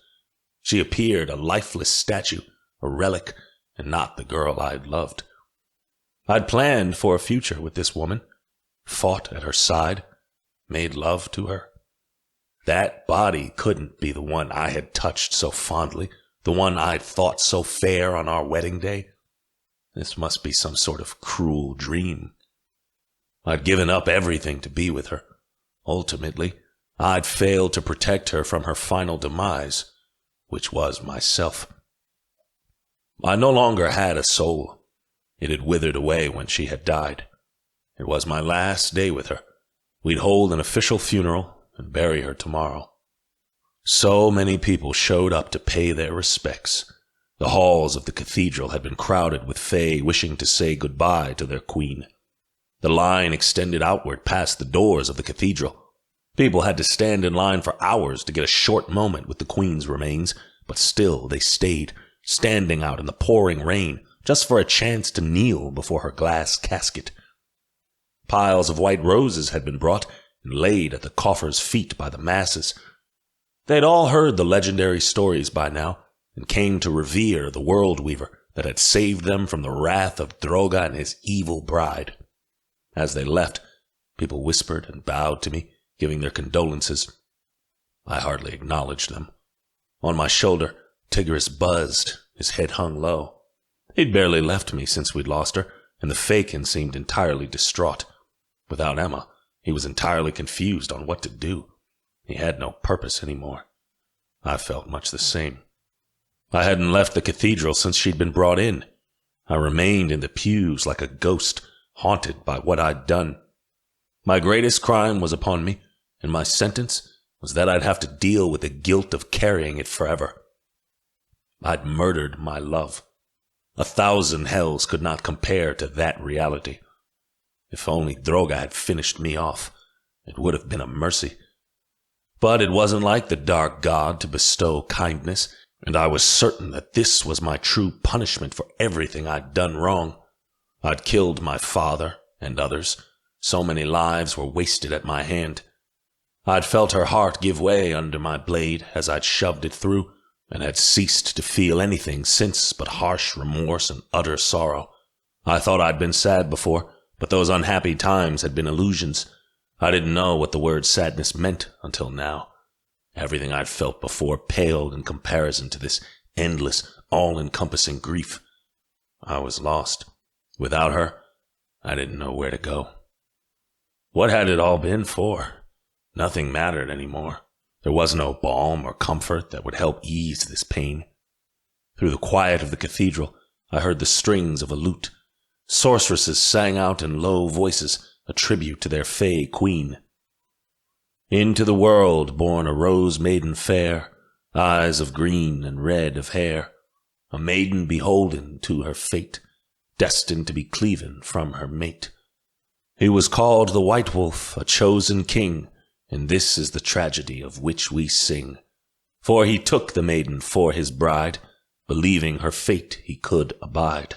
She appeared a lifeless statue, a relic, and not the girl I'd loved. I'd planned for a future with this woman, fought at her side, made love to her. That body couldn't be the one I had touched so fondly, the one I'd thought so fair on our wedding day. This must be some sort of cruel dream. I'd given up everything to be with her. Ultimately, I'd failed to protect her from her final demise, which was myself. I no longer had a soul. It had withered away when she had died. It was my last day with her. We'd hold an official funeral and bury her tomorrow. So many people showed up to pay their respects. The halls of the cathedral had been crowded with Fae wishing to say goodbye to their queen. The line extended outward past the doors of the cathedral. People had to stand in line for hours to get a short moment with the queen's remains, but still they stayed, standing out in the pouring rain, just for a chance to kneel before her glass casket. Piles of white roses had been brought and laid at the coffer's feet by the masses. They'd all heard the legendary stories by now, and came to revere the world weaver that had saved them from the wrath of Droga and his evil bride. As they left, people whispered and bowed to me, giving their condolences. I hardly acknowledged them. On my shoulder, Tigris buzzed, his head hung low. He'd barely left me since we'd lost her, and the Fakin seemed entirely distraught. Without Emma, he was entirely confused on what to do. He had no purpose anymore. I felt much the same. I hadn't left the cathedral since she'd been brought in. I remained in the pews like a ghost, haunted by what I'd done. My greatest crime was upon me, and my sentence was that I'd have to deal with the guilt of carrying it forever. I'd murdered my love. 1,000 hells could not compare to that reality. If only Droga had finished me off, it would have been a mercy. But it wasn't like the dark god to bestow kindness, and I was certain that this was my true punishment for everything I'd done wrong. I'd killed my father and others. So many lives were wasted at my hand. I'd felt her heart give way under my blade as I'd shoved it through, and had ceased to feel anything since but harsh remorse and utter sorrow. I thought I'd been sad before, but those unhappy times had been illusions. I didn't know what the word sadness meant until now. Everything I'd felt before paled in comparison to this endless, all-encompassing grief. I was lost. Without her, I didn't know where to go. What had it all been for? Nothing mattered anymore. There was no balm or comfort that would help ease this pain. Through the quiet of the cathedral, I heard the strings of a lute. Sorceresses sang out in low voices, a tribute to their fey queen. Into the world born a rose maiden fair, eyes of green and red of hair, a maiden beholden to her fate, destined to be cleaven from her mate. He was called the White Wolf, a chosen king, and this is the tragedy of which we sing. For he took the maiden for his bride, believing her fate he could abide.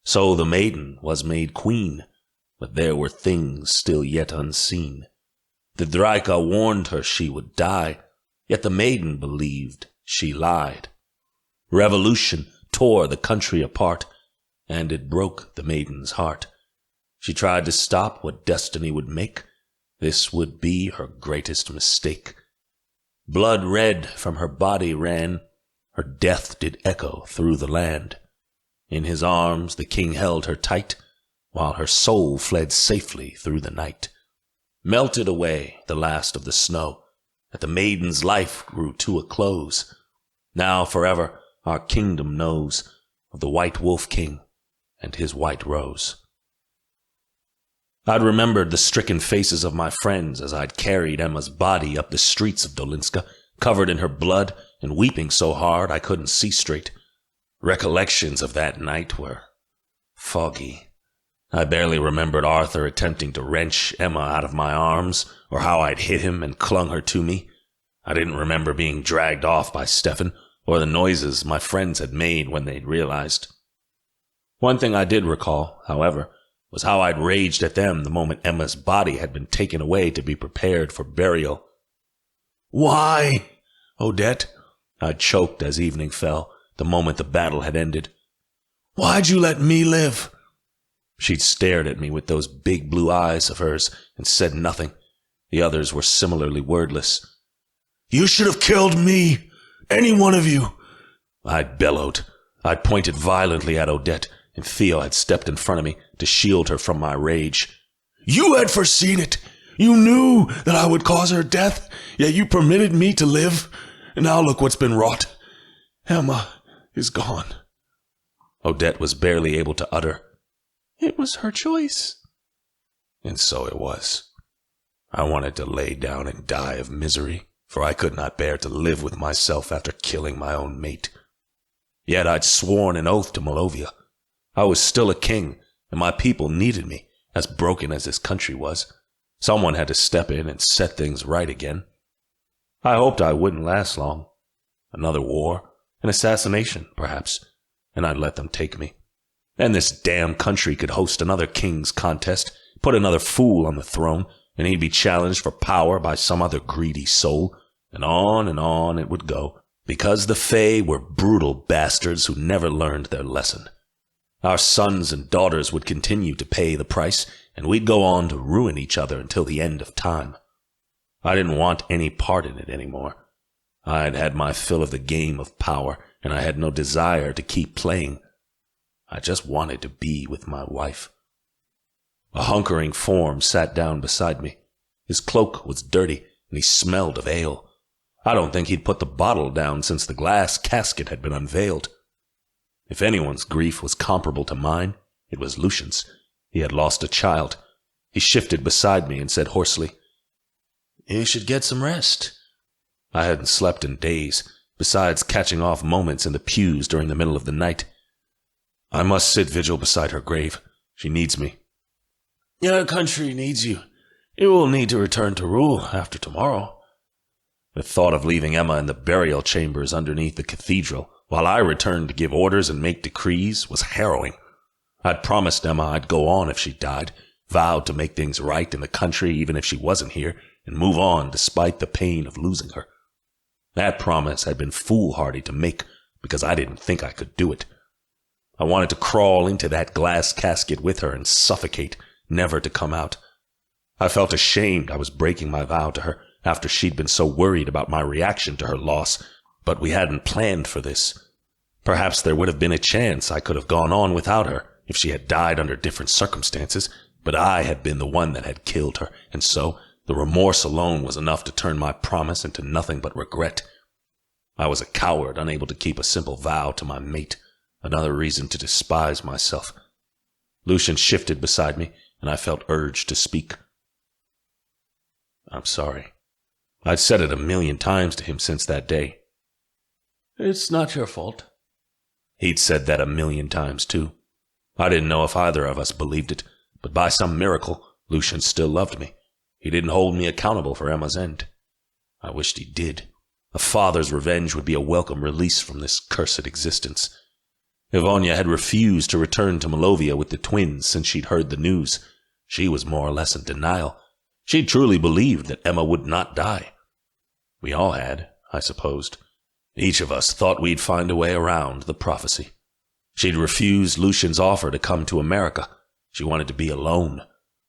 So the maiden was made queen, but there were things still yet unseen. The Draika warned her she would die, yet the maiden believed she lied. Revolution tore the country apart, and it broke the maiden's heart. She tried to stop what destiny would make. This would be her greatest mistake. Blood red from her body ran. Her death did echo through the land. In his arms the king held her tight, while her soul fled safely through the night. Melted away the last of the snow, that the maiden's life grew to a close. Now forever our kingdom knows of the White Wolf King and his white rose. I'd remembered the stricken faces of my friends as I'd carried Emma's body up the streets of Dolinska, covered in her blood and weeping so hard I couldn't see straight. Recollections of that night were foggy. I barely remembered Arthur attempting to wrench Emma out of my arms, or how I'd hit him and clung her to me. I didn't remember being dragged off by Stefan, or the noises my friends had made when they'd realized. One thing I did recall, however, was how I'd raged at them the moment Emma's body had been taken away to be prepared for burial. "Why, Odette?" I choked as evening fell, the moment the battle had ended. "Why'd you let me live?" She'd stared at me with those big blue eyes of hers and said nothing. The others were similarly wordless. "You should have killed me, any one of you," I bellowed. I'd pointed violently at Odette, and Theo had stepped in front of me to shield her from my rage. "You had foreseen it. You knew that I would cause her death, yet you permitted me to live. And now look what's been wrought. Emma is gone." Odette was barely able to utter, "It was her choice." And so it was. I wanted to lay down and die of misery, for I could not bear to live with myself after killing my own mate. Yet I'd sworn an oath to Malovia. I was still a king, and my people needed me, as broken as this country was. Someone had to step in and set things right again. I hoped I wouldn't last long. Another war, an assassination, perhaps, and I'd let them take me. And this damn country could host another king's contest, put another fool on the throne, and he'd be challenged for power by some other greedy soul, and on it would go, because the Fae were brutal bastards who never learned their lesson. Our sons and daughters would continue to pay the price, and we'd go on to ruin each other until the end of time. I didn't want any part in it anymore. I'd had my fill of the game of power, and I had no desire to keep playing. I just wanted to be with my wife. A hunkering form sat down beside me. His cloak was dirty, and he smelled of ale. I don't think he'd put the bottle down since the glass casket had been unveiled. If anyone's grief was comparable to mine, it was Lucian's. He had lost a child. He shifted beside me and said hoarsely, "You should get some rest." I hadn't slept in days, besides catching off moments in the pews during the middle of the night. "I must sit vigil beside her grave. She needs me." Your country needs you. You will need to return to rule after tomorrow. The thought of leaving Emma in the burial chambers underneath the cathedral while I returned to give orders and make decrees was harrowing. I'd promised Emma I'd go on if she died, vowed to make things right in the country even if she wasn't here, and move on despite the pain of losing her. That promise had been foolhardy to make because I didn't think I could do it. I wanted to crawl into that glass casket with her and suffocate, never to come out. I felt ashamed I was breaking my vow to her after she'd been so worried about my reaction to her loss, but we hadn't planned for this. Perhaps there would have been a chance I could have gone on without her if she had died under different circumstances, but I had been the one that had killed her, and so the remorse alone was enough to turn my promise into nothing but regret. I was a coward, unable to keep a simple vow to my mate, another reason to despise myself. Lucian shifted beside me, and I felt urged to speak. I'm sorry. I'd said it 1,000,000 times to him since that day. It's not your fault. He'd said that 1,000,000 times, too. I didn't know if either of us believed it, but by some miracle, Lucian still loved me. He didn't hold me accountable for Emma's end. I wished he did. A father's revenge would be a welcome release from this cursed existence. Ivonia had refused to return to Malovia with the twins since she'd heard the news. She was more or less in denial. She truly believed that Emma would not die. We all had, I supposed. Each of us thought we'd find a way around the prophecy. She'd refused Lucian's offer to come to America. She wanted to be alone.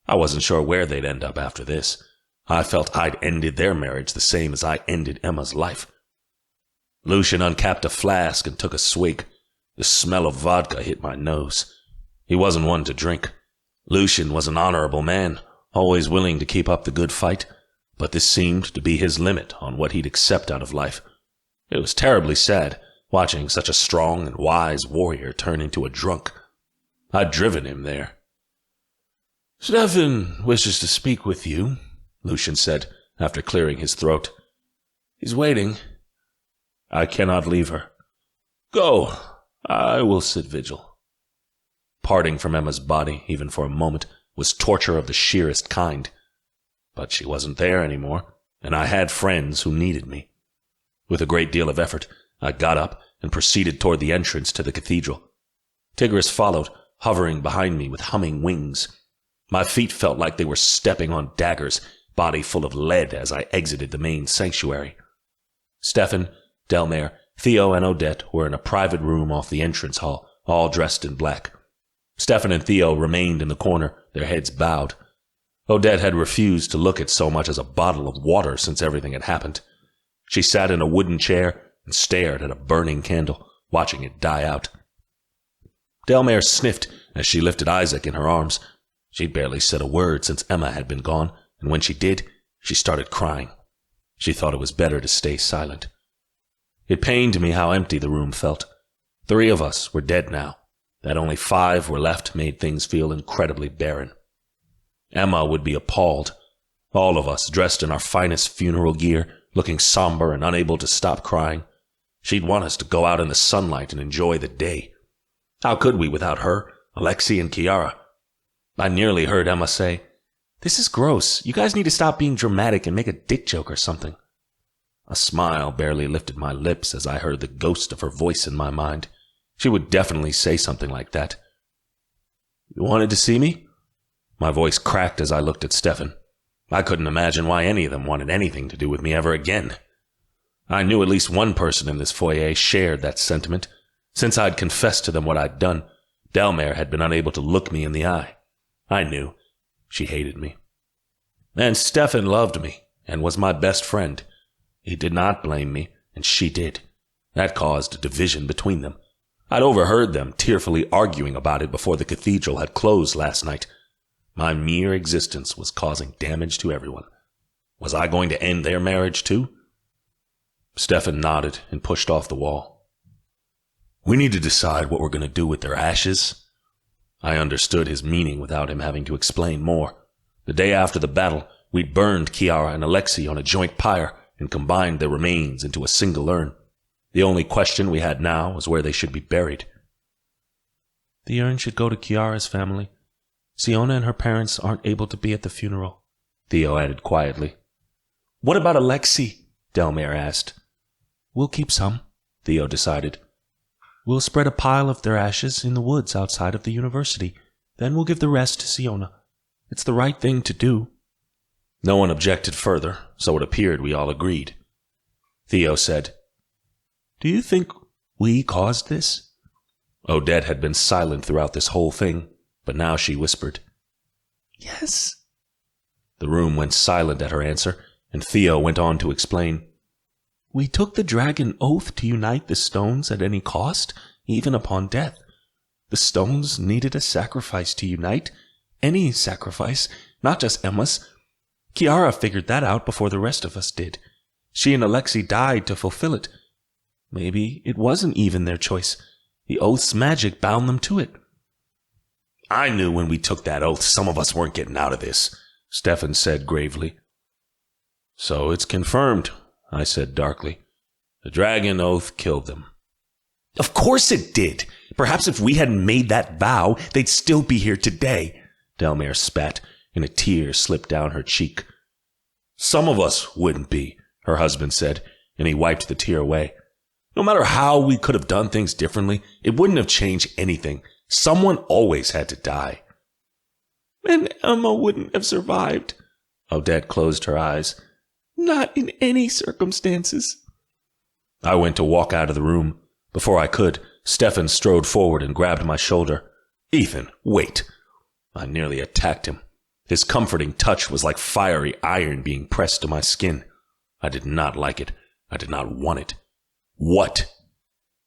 I wasn't sure where they'd end up after this. I felt I'd ended their marriage the same as I ended Emma's life. Lucian uncapped a flask and took a swig. The smell of vodka hit my nose. He wasn't one to drink. Lucian was an honorable man, always willing to keep up the good fight, but this seemed to be his limit on what he'd accept out of life. It was terribly sad, watching such a strong and wise warrior turn into a drunk. I'd driven him there. Stefan wishes to speak with you, Lucian said, after clearing his throat. He's waiting. I cannot leave her. Go. I will sit vigil. Parting from Emma's body, even for a moment, was torture of the sheerest kind. But she wasn't there anymore, and I had friends who needed me. With a great deal of effort, I got up and proceeded toward the entrance to the cathedral. Tigris followed, hovering behind me with humming wings. My feet felt like they were stepping on daggers, body full of lead as I exited the main sanctuary. Stefan, Edinmyre, Theo, and Odette were in a private room off the entrance hall, all dressed in black. Stefan and Theo remained in the corner, their heads bowed. Odette had refused to look at so much as a bottle of water since everything had happened. She sat in a wooden chair and stared at a burning candle, watching it die out. Edinmyre sniffed as she lifted Isaac in her arms. She'd barely said a word since Emma had been gone, and when she did, she started crying. She thought it was better to stay silent. It pained me how empty the room felt. 3 of us were dead now. That only 5 were left made things feel incredibly barren. Emma would be appalled. All of us, dressed in our finest funeral gear, looking somber and unable to stop crying. She'd want us to go out in the sunlight and enjoy the day. How could we without her, Alexei, and Kiara? I nearly heard Emma say, "This is gross. You guys need to stop being dramatic and make a dick joke or something." A smile barely lifted my lips as I heard the ghost of her voice in my mind. She would definitely say something like that. "You wanted to see me?" My voice cracked as I looked at Stefan. I couldn't imagine why any of them wanted anything to do with me ever again. I knew at least one person in this foyer shared that sentiment. Since I'd confessed to them what I'd done, Edinmyre had been unable to look me in the eye. I knew. She hated me. And Stefan loved me, and was my best friend. He did not blame me, and she did. That caused a division between them. I'd overheard them tearfully arguing about it before the cathedral had closed last night. My mere existence was causing damage to everyone. Was I going to end their marriage too? Stefan nodded and pushed off the wall. "We need to decide what we're going to do with their ashes." I understood his meaning without him having to explain more. The day after the battle, we'd burned Kiara and Alexei on a joint pyre and combined their remains into a single urn. The only question we had now was where they should be buried. The urn should go to Kiara's family. Siona and her parents aren't able to be at the funeral, Theo added quietly. What about Alexei? Delmare asked. We'll keep some, Theo decided. We'll spread a pile of their ashes in the woods outside of the university. Then we'll give the rest to Siona. It's the right thing to do. No one objected further, so it appeared we all agreed. Theo said, Do you think we caused this? Odette had been silent throughout this whole thing, but now she whispered, Yes. The room went silent at her answer, and Theo went on to explain. We took the dragon oath to unite the stones at any cost, even upon death. The stones needed a sacrifice to unite. Any sacrifice, not just Emma's. Kiara figured that out before the rest of us did. She and Alexei died to fulfill it. Maybe it wasn't even their choice. The oath's magic bound them to it. I knew when we took that oath some of us weren't getting out of this, Stefan said gravely. So it's confirmed, I said darkly. The dragon oath killed them. Of course it did. Perhaps if we hadn't made that vow, they'd still be here today, Delmare spat, and a tear slipped down her cheek. Some of us wouldn't be, her husband said, and he wiped the tear away. No matter how we could have done things differently, it wouldn't have changed anything. Someone always had to die. And Emma wouldn't have survived. Odette closed her eyes. Not in any circumstances. I went to walk out of the room. Before I could, Stefan strode forward and grabbed my shoulder. Ethan, wait. I nearly attacked him. His comforting touch was like fiery iron being pressed to my skin. I did not like it. I did not want it. What?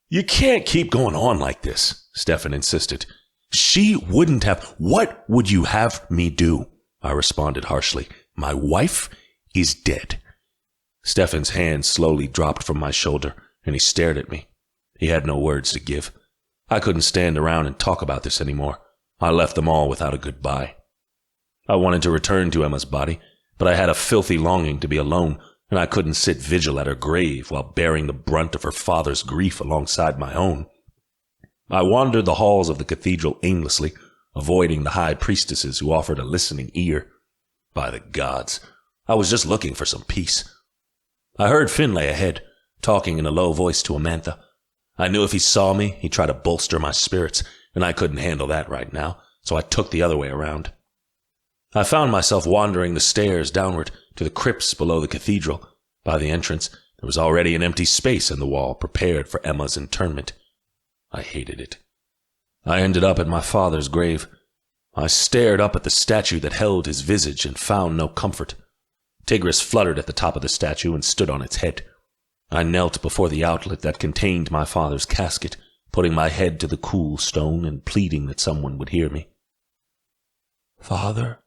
You can't keep going on like this, Stefan insisted. She wouldn't have. What would you have me do? I responded harshly. My wife is dead. Stefan's hand slowly dropped from my shoulder, and he stared at me. He had no words to give. I couldn't stand around and talk about this anymore. I left them all without a goodbye. I wanted to return to Emma's body, but I had a filthy longing to be alone, and I couldn't sit vigil at her grave while bearing the brunt of her father's grief alongside my own. I wandered the halls of the cathedral aimlessly, avoiding the high priestesses who offered a listening ear. By the gods, I was just looking for some peace. I heard Finlay ahead, talking in a low voice to Amantha. I knew if he saw me, he'd try to bolster my spirits, and I couldn't handle that right now, so I took the other way around. I found myself wandering the stairs downward to the crypts below the cathedral. By the entrance, there was already an empty space in the wall prepared for Emma's interment. I hated it. I ended up at my father's grave. I stared up at the statue that held his visage and found no comfort. Tigris fluttered at the top of the statue and stood on its head. I knelt before the outlet that contained my father's casket, putting my head to the cool stone and pleading that someone would hear me. Father,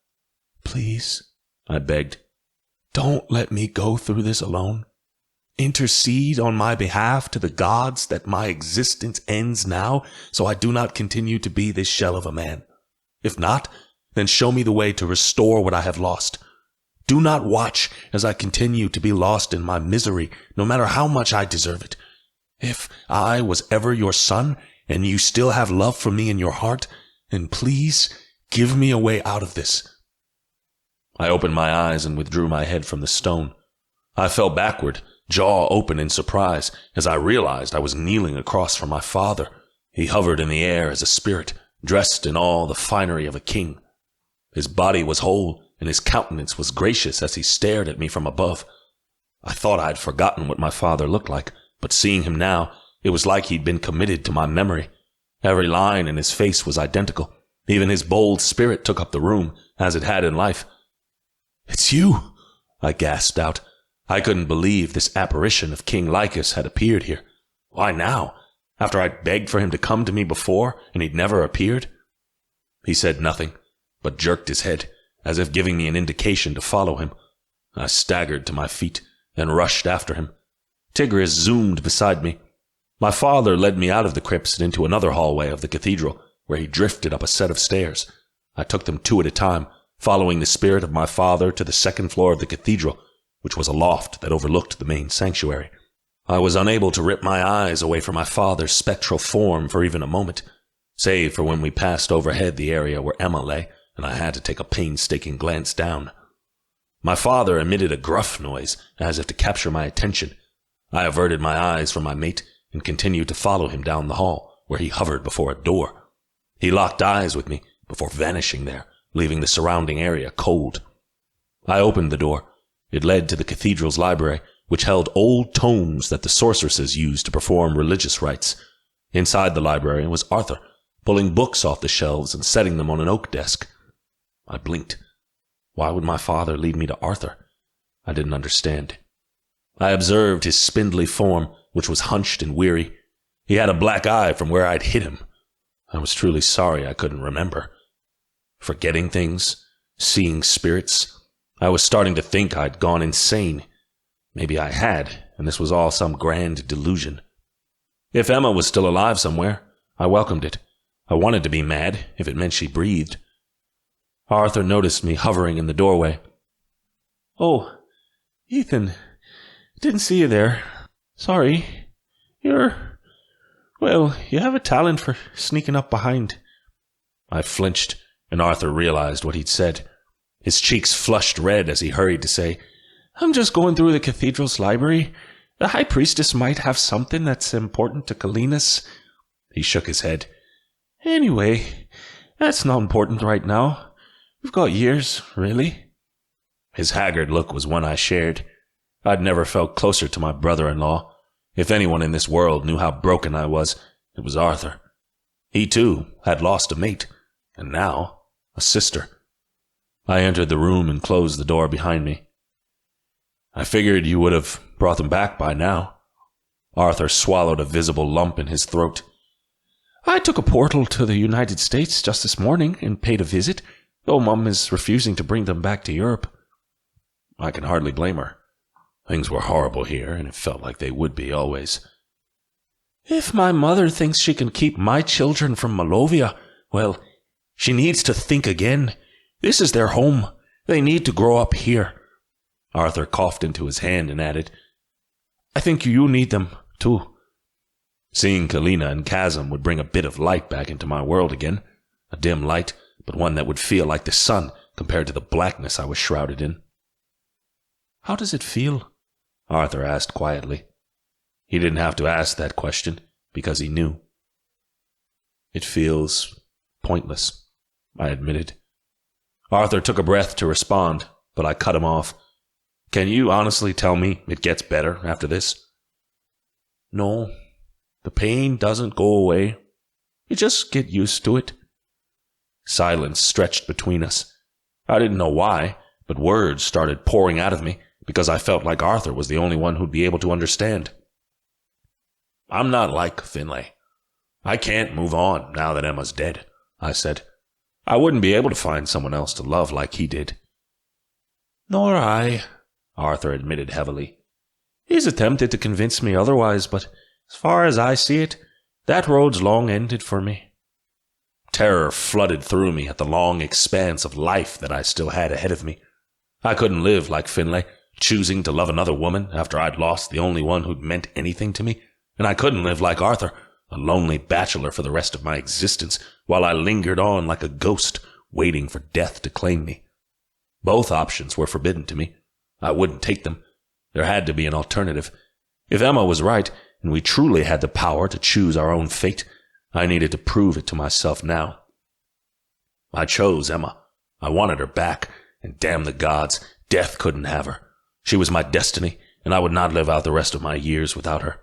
please, I begged, don't let me go through this alone. Intercede on my behalf to the gods that my existence ends now, so I do not continue to be this shell of a man. If not, then show me the way to restore what I have lost. Do not watch as I continue to be lost in my misery, no matter how much I deserve it. If I was ever your son, and you still have love for me in your heart, then please give me a way out of this. I opened my eyes and withdrew my head from the stone. I fell backward, jaw open in surprise, as I realized I was kneeling across from my father. He hovered in the air as a spirit, dressed in all the finery of a king. His body was whole, and his countenance was gracious as he stared at me from above. I thought I had forgotten what my father looked like, but seeing him now, it was like he'd been committed to my memory. Every line in his face was identical. Even his bold spirit took up the room, as it had in life. "It's you," I gasped out. I couldn't believe this apparition of King Lycus had appeared here. Why now? After I'd begged for him to come to me before, and he'd never appeared? He said nothing, but jerked his head, as if giving me an indication to follow him. I staggered to my feet, then rushed after him. Tigris zoomed beside me. My father led me out of the crypts and into another hallway of the cathedral, where he drifted up a set of stairs. I took them 2 at a time, following the spirit of my father to the 2nd floor of the cathedral, which was a loft that overlooked the main sanctuary. I was unable to rip my eyes away from my father's spectral form for even a moment, save for when we passed overhead the area where Emma lay, and I had to take a painstaking glance down. My father emitted a gruff noise, as if to capture my attention. I averted my eyes from my mate and continued to follow him down the hall, where he hovered before a door. He locked eyes with me before vanishing there, leaving the surrounding area cold. I opened the door. It led to the cathedral's library, which held old tomes that the sorceresses used to perform religious rites. Inside the library was Arthur, pulling books off the shelves and setting them on an oak desk. I blinked. Why would my father lead me to Arthur? I didn't understand. I observed his spindly form, which was hunched and weary. He had a black eye from where I'd hit him. I was truly sorry I couldn't remember. Forgetting things, seeing spirits. I was starting to think I'd gone insane. Maybe I had, and this was all some grand delusion. If Emma was still alive somewhere, I welcomed it. I wanted to be mad, if it meant she breathed. Arthur noticed me hovering in the doorway. "Oh, Ethan, didn't see you there. Sorry. You have a talent for sneaking up behind." I flinched, and Arthur realized what he'd said. His cheeks flushed red as he hurried to say, "I'm just going through the cathedral's library. The high priestess might have something that's important to Kalinas." He shook his head. "Anyway, that's not important right now. We've got years, really." His haggard look was one I shared. I'd never felt closer to my brother-in-law. If anyone in this world knew how broken I was, it was Arthur. He, too, had lost a mate, and now a sister. I entered the room and closed the door behind me. "I figured you would have brought them back by now." Arthur swallowed a visible lump in his throat. "I took a portal to the United States just this morning and paid a visit, though Mum is refusing to bring them back to Europe." I can hardly blame her. Things were horrible here, and it felt like they would be always. "If my mother thinks she can keep my children from Malovia, well, she needs to think again. This is their home. They need to grow up here." Arthur coughed into his hand and added, "I think you need them, too." Seeing Kalina and Chasm would bring a bit of light back into my world again. A dim light, but one that would feel like the sun compared to the blackness I was shrouded in. "How does it feel?" Arthur asked quietly. He didn't have to ask that question, because he knew. "It feels pointless," I admitted. Arthur took a breath to respond, but I cut him off. "Can you honestly tell me it gets better after this?" "No, the pain doesn't go away. You just get used to it." Silence stretched between us. I didn't know why, but words started pouring out of me because I felt like Arthur was the only one who'd be able to understand. "I'm not like Finlay. I can't move on now that Emma's dead," I said. "I wouldn't be able to find someone else to love like he did." "Nor I," Arthur admitted heavily. "He's attempted to convince me otherwise, but as far as I see it, that road's long ended for me." Terror flooded through me at the long expanse of life that I still had ahead of me. I couldn't live like Finlay, choosing to love another woman after I'd lost the only one who'd meant anything to me, and I couldn't live like Arthur, a lonely bachelor for the rest of my existence, while I lingered on like a ghost, waiting for death to claim me. Both options were forbidden to me. I wouldn't take them. There had to be an alternative. If Emma was right, and we truly had the power to choose our own fate, I needed to prove it to myself now. I chose Emma. I wanted her back, and damn the gods, death couldn't have her. She was my destiny, and I would not live out the rest of my years without her.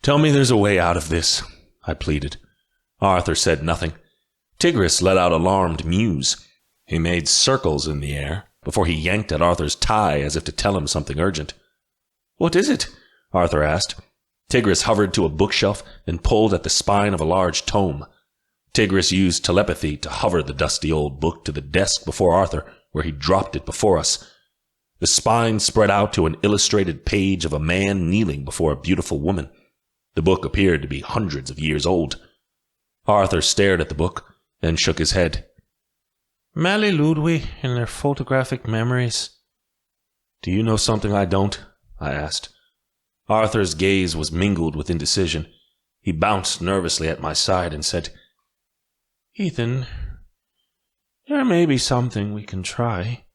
"Tell me there's a way out of this," I pleaded. Arthur said nothing. Tigris let out alarmed mews. He made circles in the air before he yanked at Arthur's tie as if to tell him something urgent. "What is it?" Arthur asked. Tigris hovered to a bookshelf and pulled at the spine of a large tome. Tigris used telepathy to hover the dusty old book to the desk before Arthur, where he dropped it before us. The spine spread out to an illustrated page of a man kneeling before a beautiful woman. The book appeared to be hundreds of years old. Arthur stared at the book, then shook his head. "Mally Ludwig and their photographic memories." "Do you know something I don't?" I asked. Arthur's gaze was mingled with indecision. He bounced nervously at my side and said, "Ethan, There may be something we can try.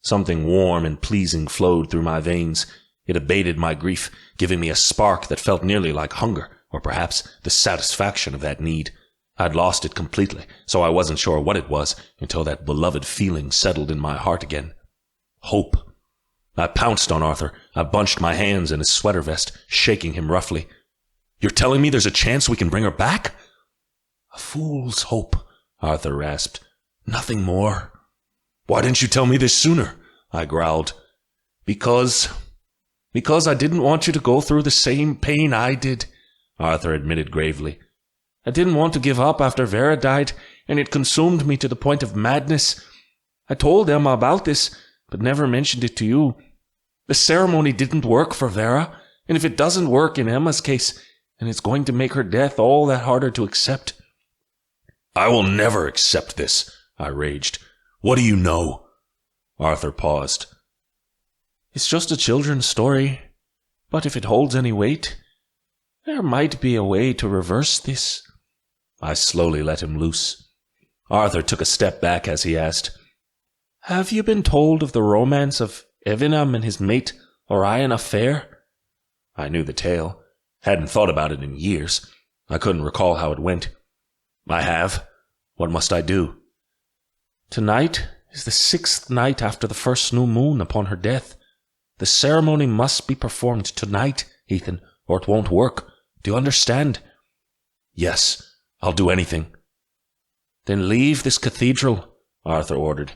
Something warm and pleasing flowed through my veins. It abated my grief, giving me a spark that felt nearly like hunger, or perhaps the satisfaction of that need. I'd lost it completely, so I wasn't sure what it was until that beloved feeling settled in my heart again. Hope. I pounced on Arthur. I bunched my hands in his sweater vest, shaking him roughly. You're telling me there's a chance we can bring her back? A fool's hope, Arthur rasped. Nothing more. Why didn't you tell me this sooner? I growled. Because I didn't want you to go through the same pain I did, Arthur admitted gravely. I didn't want to give up after Vera died, and it consumed me to the point of madness. I told Emma about this, but never mentioned it to you. The ceremony didn't work for Vera, and if it doesn't work in Emma's case, then it's going to make her death all that harder to accept. I will never accept this, I raged. What do you know? Arthur paused. It's just a children's story, but if it holds any weight, there might be a way to reverse this. I slowly let him loose. Arthur took a step back as he asked, Have you been told of the romance of Edinmyre and his mate, Orion Fair? I knew the tale. Hadn't thought about it in years. I couldn't recall how it went. I have. What must I do? Tonight is the 6th night after the first new moon upon her death. The ceremony must be performed tonight, Ethan, or it won't work. Do you understand? Yes, I'll do anything. Then leave this cathedral, Arthur ordered.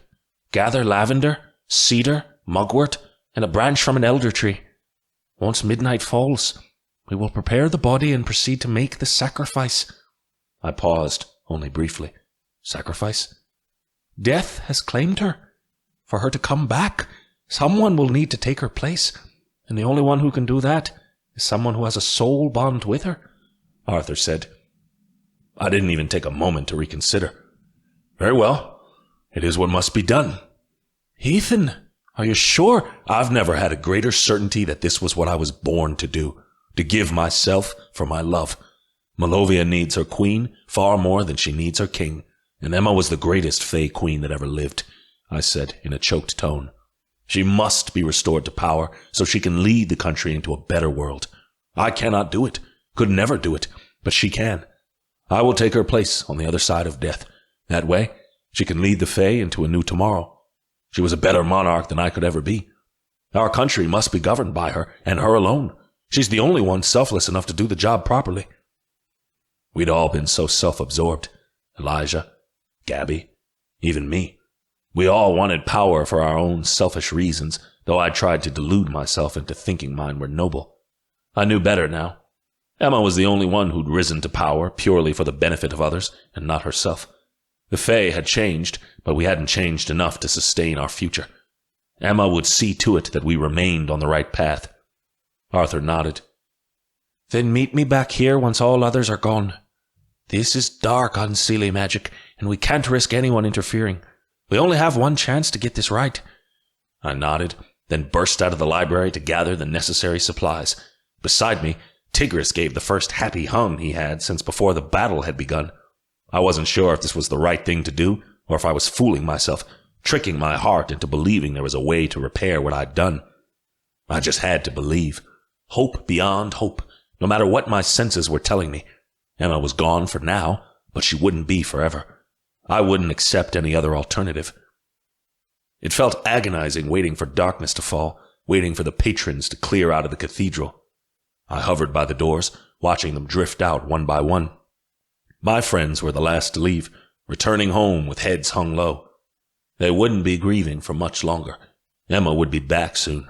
Gather lavender, cedar, mugwort, and a branch from an elder tree. Once midnight falls, we will prepare the body and proceed to make the sacrifice. I paused, only briefly. Sacrifice? Death has claimed her. For her to come back, someone will need to take her place, and the only one who can do that is someone who has a soul bond with her, Arthur said. I didn't even take a moment to reconsider. Very well. It is what must be done. Ethan, are you sure? I've never had a greater certainty that this was what I was born to do, to give myself for my love. Malovia needs her queen far more than she needs her king, and Emma was the greatest Fey queen that ever lived, I said in a choked tone. She must be restored to power so she can lead the country into a better world. I cannot do it, could never do it, but she can. I will take her place on the other side of death. That way, she can lead the Fae into a new tomorrow. She was a better monarch than I could ever be. Our country must be governed by her, and her alone. She's the only one selfless enough to do the job properly. We'd all been so self-absorbed. Elijah, Gabby, even me. We all wanted power for our own selfish reasons, though I tried to delude myself into thinking mine were noble. I knew better now. Emma was the only one who'd risen to power purely for the benefit of others, and not herself. The Fae had changed, but we hadn't changed enough to sustain our future. Emma would see to it that we remained on the right path. Arthur nodded. Then meet me back here once all others are gone. This is dark Unseelie magic, and we can't risk anyone interfering. We only have one chance to get this right. I nodded, then burst out of the library to gather the necessary supplies. Beside me, Tigris gave the first happy hum he had since before the battle had begun. I wasn't sure if this was the right thing to do, or if I was fooling myself, tricking my heart into believing there was a way to repair what I'd done. I just had to believe. Hope beyond hope, no matter what my senses were telling me. Emma was gone for now, but she wouldn't be forever. I wouldn't accept any other alternative. It felt agonizing waiting for darkness to fall, waiting for the patrons to clear out of the cathedral. I hovered by the doors, watching them drift out one by one. My friends were the last to leave, returning home with heads hung low. They wouldn't be grieving for much longer. Emma would be back soon.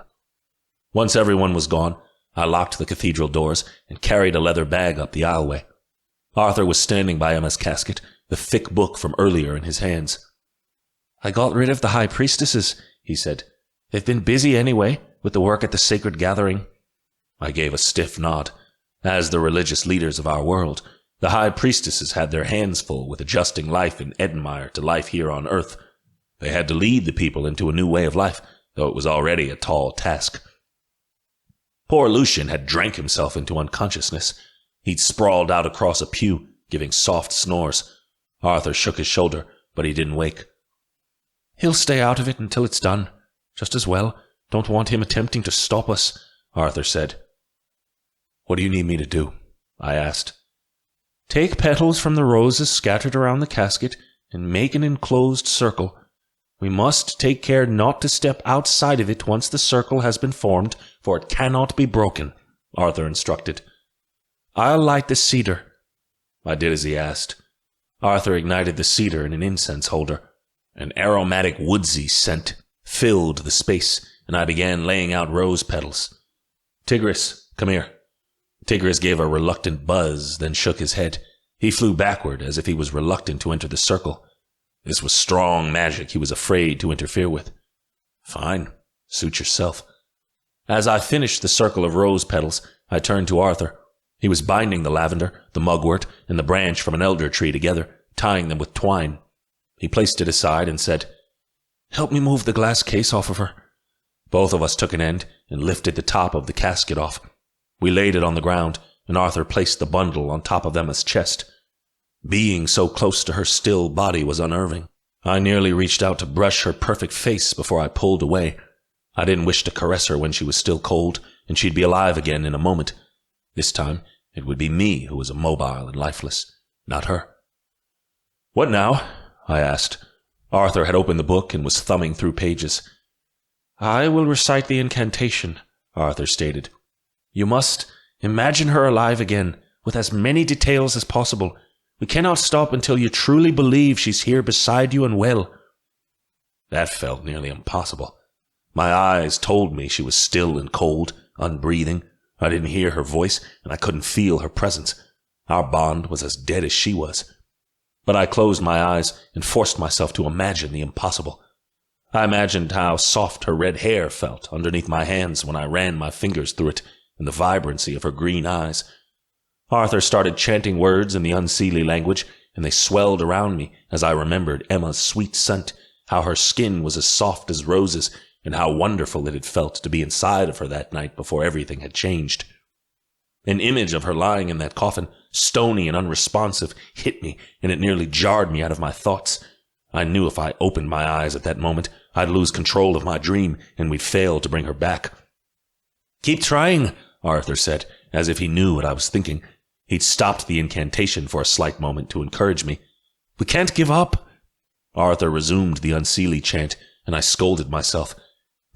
Once everyone was gone, I locked the cathedral doors and carried a leather bag up the aisleway. Arthur was standing by Emma's casket, the thick book from earlier in his hands. I got rid of the high priestesses, he said. They've been busy anyway, with the work at the sacred gathering. I gave a stiff nod. As the religious leaders of our world, the high priestesses had their hands full with adjusting life in Edinmyre to life here on earth. They had to lead the people into a new way of life, though it was already a tall task. Poor Lucian had drank himself into unconsciousness. He'd sprawled out across a pew, giving soft snores. Arthur shook his shoulder, but he didn't wake. He'll stay out of it until it's done. Just as well. Don't want him attempting to stop us, Arthur said. What do you need me to do? I asked. Take petals from the roses scattered around the casket and make an enclosed circle. We must take care not to step outside of it once the circle has been formed, for it cannot be broken, Arthur instructed. I'll light the cedar. I did as he asked. Arthur ignited the cedar in an incense holder. An aromatic woodsy scent filled the space, and I began laying out rose petals. Tigris, come here. Tigris gave a reluctant buzz, then shook his head. He flew backward as if he was reluctant to enter the circle. This was strong magic he was afraid to interfere with. Fine, suit yourself. As I finished the circle of rose petals, I turned to Arthur. He was binding the lavender, the mugwort, and the branch from an elder tree together, tying them with twine. He placed it aside and said, "Help me move the glass case off of her." Both of us took an end and lifted the top of the casket off. We laid it on the ground, and Arthur placed the bundle on top of Emma's chest. Being so close to her still body was unnerving. I nearly reached out to brush her perfect face before I pulled away. I didn't wish to caress her when she was still cold, and she'd be alive again in a moment. This time, it would be me who was immobile and lifeless, not her. "What now?" I asked. Arthur had opened the book and was thumbing through pages. "I will recite the incantation," Arthur stated. "You must imagine her alive again, with as many details as possible. We cannot stop until you truly believe she's here beside you and well." That felt nearly impossible. My eyes told me she was still and cold, unbreathing. I didn't hear her voice, and I couldn't feel her presence. Our bond was as dead as she was. But I closed my eyes and forced myself to imagine the impossible. I imagined how soft her red hair felt underneath my hands when I ran my fingers through it, and the vibrancy of her green eyes. Arthur started chanting words in the Unseelie language, and they swelled around me as I remembered Emma's sweet scent, how her skin was as soft as roses, and how wonderful it had felt to be inside of her that night before everything had changed. An image of her lying in that coffin, stony and unresponsive, hit me, and it nearly jarred me out of my thoughts. I knew if I opened my eyes at that moment, I'd lose control of my dream, and we'd fail to bring her back. "Keep trying," Arthur said, as if he knew what I was thinking. He'd stopped the incantation for a slight moment to encourage me. "We can't give up." Arthur resumed the Unseelie chant, and I scolded myself.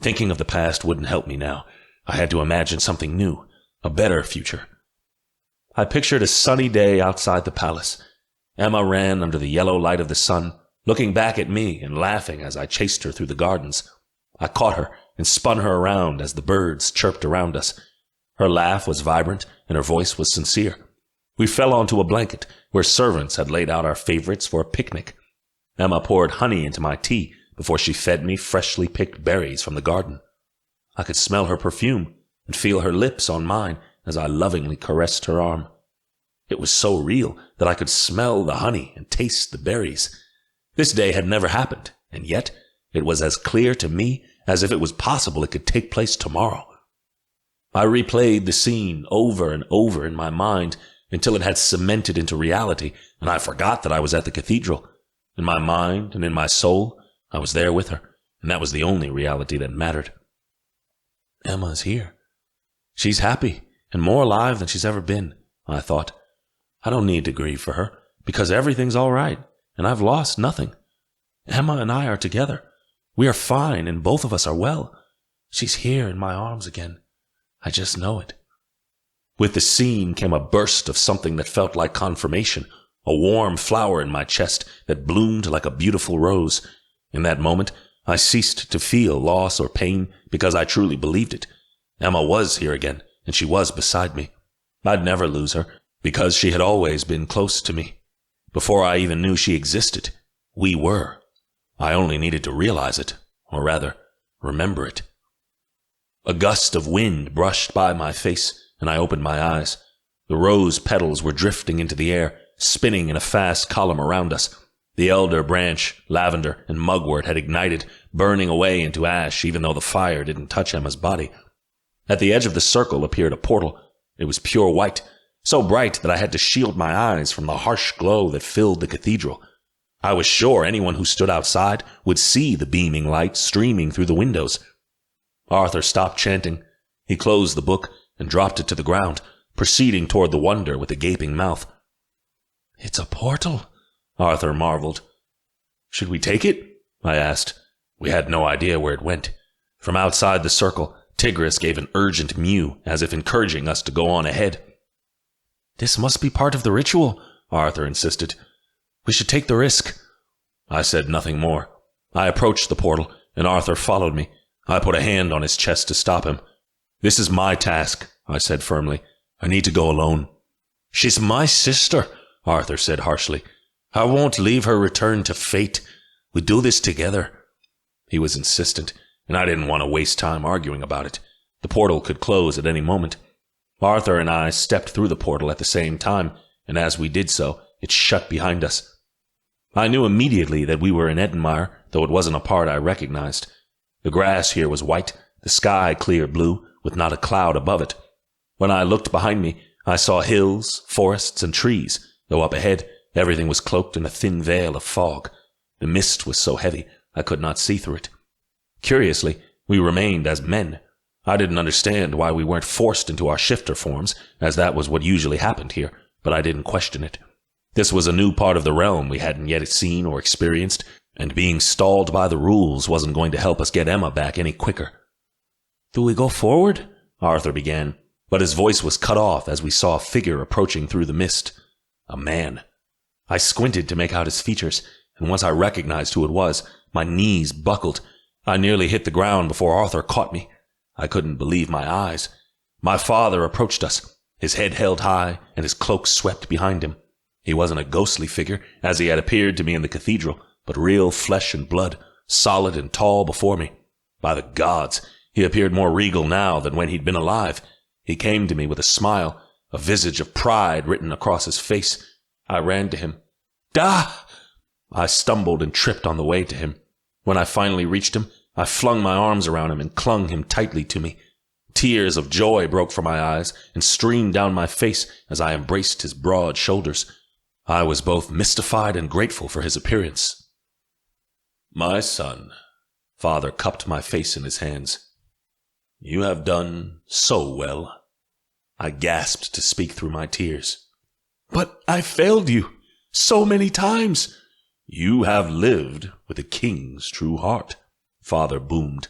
Thinking of the past wouldn't help me now. I had to imagine something new, a better future. I pictured a sunny day outside the palace. Emma ran under the yellow light of the sun, looking back at me and laughing as I chased her through the gardens. I caught her and spun her around as the birds chirped around us. Her laugh was vibrant and her voice was sincere. We fell onto a blanket where servants had laid out our favorites for a picnic. Emma poured honey into my tea before she fed me freshly picked berries from the garden. I could smell her perfume and feel her lips on mine as I lovingly caressed her arm. It was so real that I could smell the honey and taste the berries. This day had never happened, and yet it was as clear to me as if it was possible it could take place tomorrow. I replayed the scene over and over in my mind until it had cemented into reality, and I forgot that I was at the cathedral. In my mind and in my soul, I was there with her, and that was the only reality that mattered. Emma's here. She's happy and more alive than she's ever been, I thought. I don't need to grieve for her, because everything's all right, and I've lost nothing. Emma and I are together. We are fine, and both of us are well. She's here in my arms again. I just know it. With the scene came a burst of something that felt like confirmation, a warm flower in my chest that bloomed like a beautiful rose. In that moment, I ceased to feel loss or pain because I truly believed it. Emma was here again, and she was beside me. I'd never lose her because she had always been close to me. Before I even knew she existed, we were. I only needed to realize it, or rather, remember it. A gust of wind brushed by my face, and I opened my eyes. The rose petals were drifting into the air, spinning in a fast column around us. The elder branch, lavender, and mugwort had ignited, burning away into ash even though the fire didn't touch Emma's body. At the edge of the circle appeared a portal. It was pure white, so bright that I had to shield my eyes from the harsh glow that filled the cathedral. I was sure anyone who stood outside would see the beaming light streaming through the windows. Arthur stopped chanting. He closed the book and dropped it to the ground, proceeding toward the wonder with a gaping mouth. "It's a portal," Arthur marveled. "Should we take it?" I asked. We had no idea where it went. From outside the circle, Tigris gave an urgent mew, as if encouraging us to go on ahead. "This must be part of the ritual," Arthur insisted. "We should take the risk." I said nothing more. I approached the portal, and Arthur followed me. I put a hand on his chest to stop him. "This is my task," I said firmly. "I need to go alone." "She's my sister," Arthur said harshly. "I won't leave her return to fate. We do this together." He was insistent, and I didn't want to waste time arguing about it. The portal could close at any moment. Arthur and I stepped through the portal at the same time, and as we did so, it shut behind us. I knew immediately that we were in Edinmyre, though it wasn't a part I recognized. The grass here was white, the sky clear blue, with not a cloud above it. When I looked behind me, I saw hills, forests, and trees, though up ahead, everything was cloaked in a thin veil of fog. The mist was so heavy, I could not see through it. Curiously, we remained as men. I didn't understand why we weren't forced into our shifter forms, as that was what usually happened here, but I didn't question it. This was a new part of the realm we hadn't yet seen or experienced, and being stalled by the rules wasn't going to help us get Emma back any quicker. "Do we go forward?" Arthur began, but his voice was cut off as we saw a figure approaching through the mist. A man. I squinted to make out his features, and once I recognized who it was, my knees buckled. I nearly hit the ground before Arthur caught me. I couldn't believe my eyes. My father approached us, his head held high and his cloak swept behind him. He wasn't a ghostly figure, as he had appeared to me in the cathedral, but real flesh and blood, solid and tall before me. By the gods, he appeared more regal now than when he'd been alive. He came to me with a smile, a visage of pride written across his face. I ran to him. "Da!" I stumbled and tripped on the way to him. When I finally reached him, I flung my arms around him and clung him tightly to me. Tears of joy broke from my eyes and streamed down my face as I embraced his broad shoulders. I was both mystified and grateful for his appearance. "My son," Father cupped my face in his hands. "You have done so well." I gasped to speak through my tears. "But I failed you so many times." "You have lived with a king's true heart," Father boomed.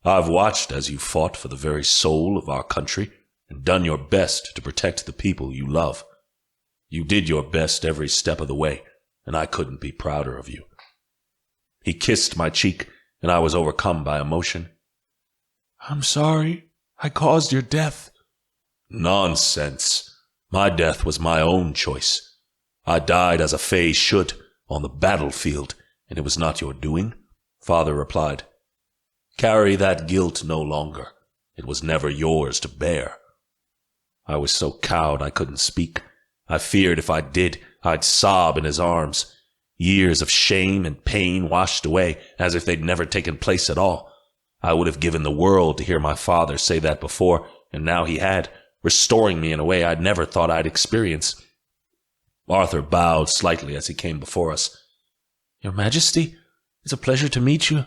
"I've watched as you fought for the very soul of our country and done your best to protect the people you love. You did your best every step of the way, and I couldn't be prouder of you." He kissed my cheek, and I was overcome by emotion. "I'm sorry I caused your death." "Nonsense. My death was my own choice. I died as a Fae should, on the battlefield, and it was not your doing," Father replied. "Carry that guilt no longer. It was never yours to bear." I was so cowed I couldn't speak. I feared if I did, I'd sob in his arms. Years of shame and pain washed away as if they'd never taken place at all. I would have given the world to hear my father say that before, and now he had, restoring me in a way I'd never thought I'd experience. Arthur bowed slightly as he came before us. "Your Majesty, it's a pleasure to meet you."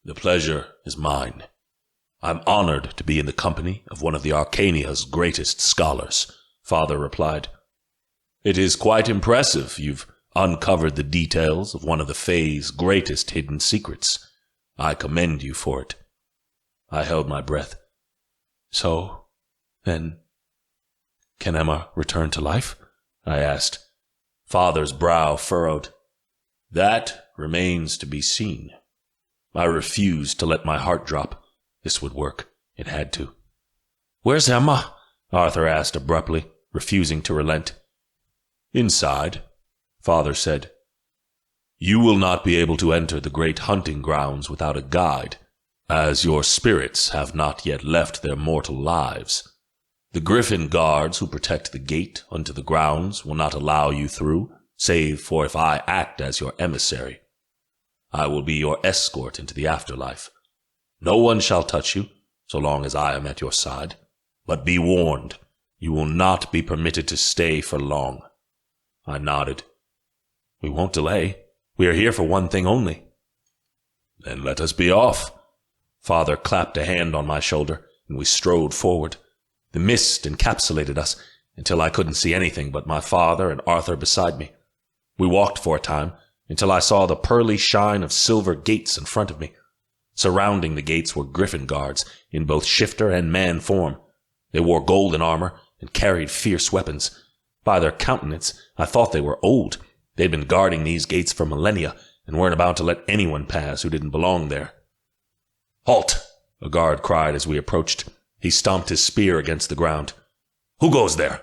"The pleasure is mine. I'm honored to be in the company of one of the Arcania's greatest scholars," Father replied. "It is quite impressive you've uncovered the details of one of the Fae's greatest hidden secrets. I commend you for it." I held my breath. "So, then, can Emma return to life?" I asked. Father's brow furrowed. "That remains to be seen." I refused to let my heart drop. This would work. It had to. "Where's Emma?" Arthur asked abruptly, refusing to relent. "Inside," Father said. "You will not be able to enter the great hunting grounds without a guide, as your spirits have not yet left their mortal lives. The griffin guards who protect the gate unto the grounds will not allow you through, save for if I act as your emissary. I will be your escort into the afterlife. No one shall touch you, so long as I am at your side. But be warned, you will not be permitted to stay for long." I nodded. We won't delay. We are here for one thing only. Then let us be off. Father clapped a hand on my shoulder, and we strode forward. The mist encapsulated us until I couldn't see anything but my father and Arthur beside me. We walked for a time until I saw the pearly shine of silver gates in front of me. Surrounding the gates were griffin guards in both shifter and man form. They wore golden armor and carried fierce weapons. By their countenance, I thought they were old. They'd been guarding these gates for millennia and weren't about to let anyone pass who didn't belong there. "Halt!" a guard cried as we approached. He stomped his spear against the ground. "Who goes there?"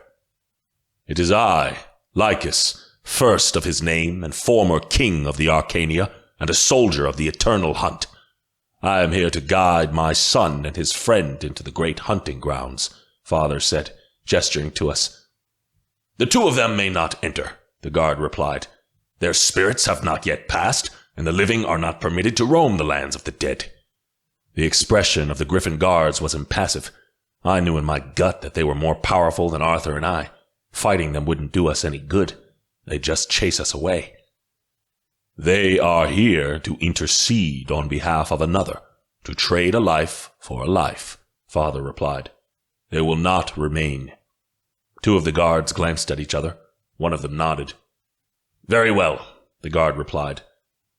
"It is I, Lycus, first of his name and former king of the Arcania, and a soldier of the eternal hunt. I am here to guide my son and his friend into the great hunting grounds," Father said, gesturing to us. "The two of them may not enter," the guard replied. "Their spirits have not yet passed, and the living are not permitted to roam the lands of the dead." The expression of the griffin guards was impassive. I knew in my gut that they were more powerful than Arthur and I. Fighting them wouldn't do us any good. They'd just chase us away. "They are here to intercede on behalf of another, to trade a life for a life," Father replied. "They will not remain." Two of the guards glanced at each other. One of them nodded. "Very well," the guard replied.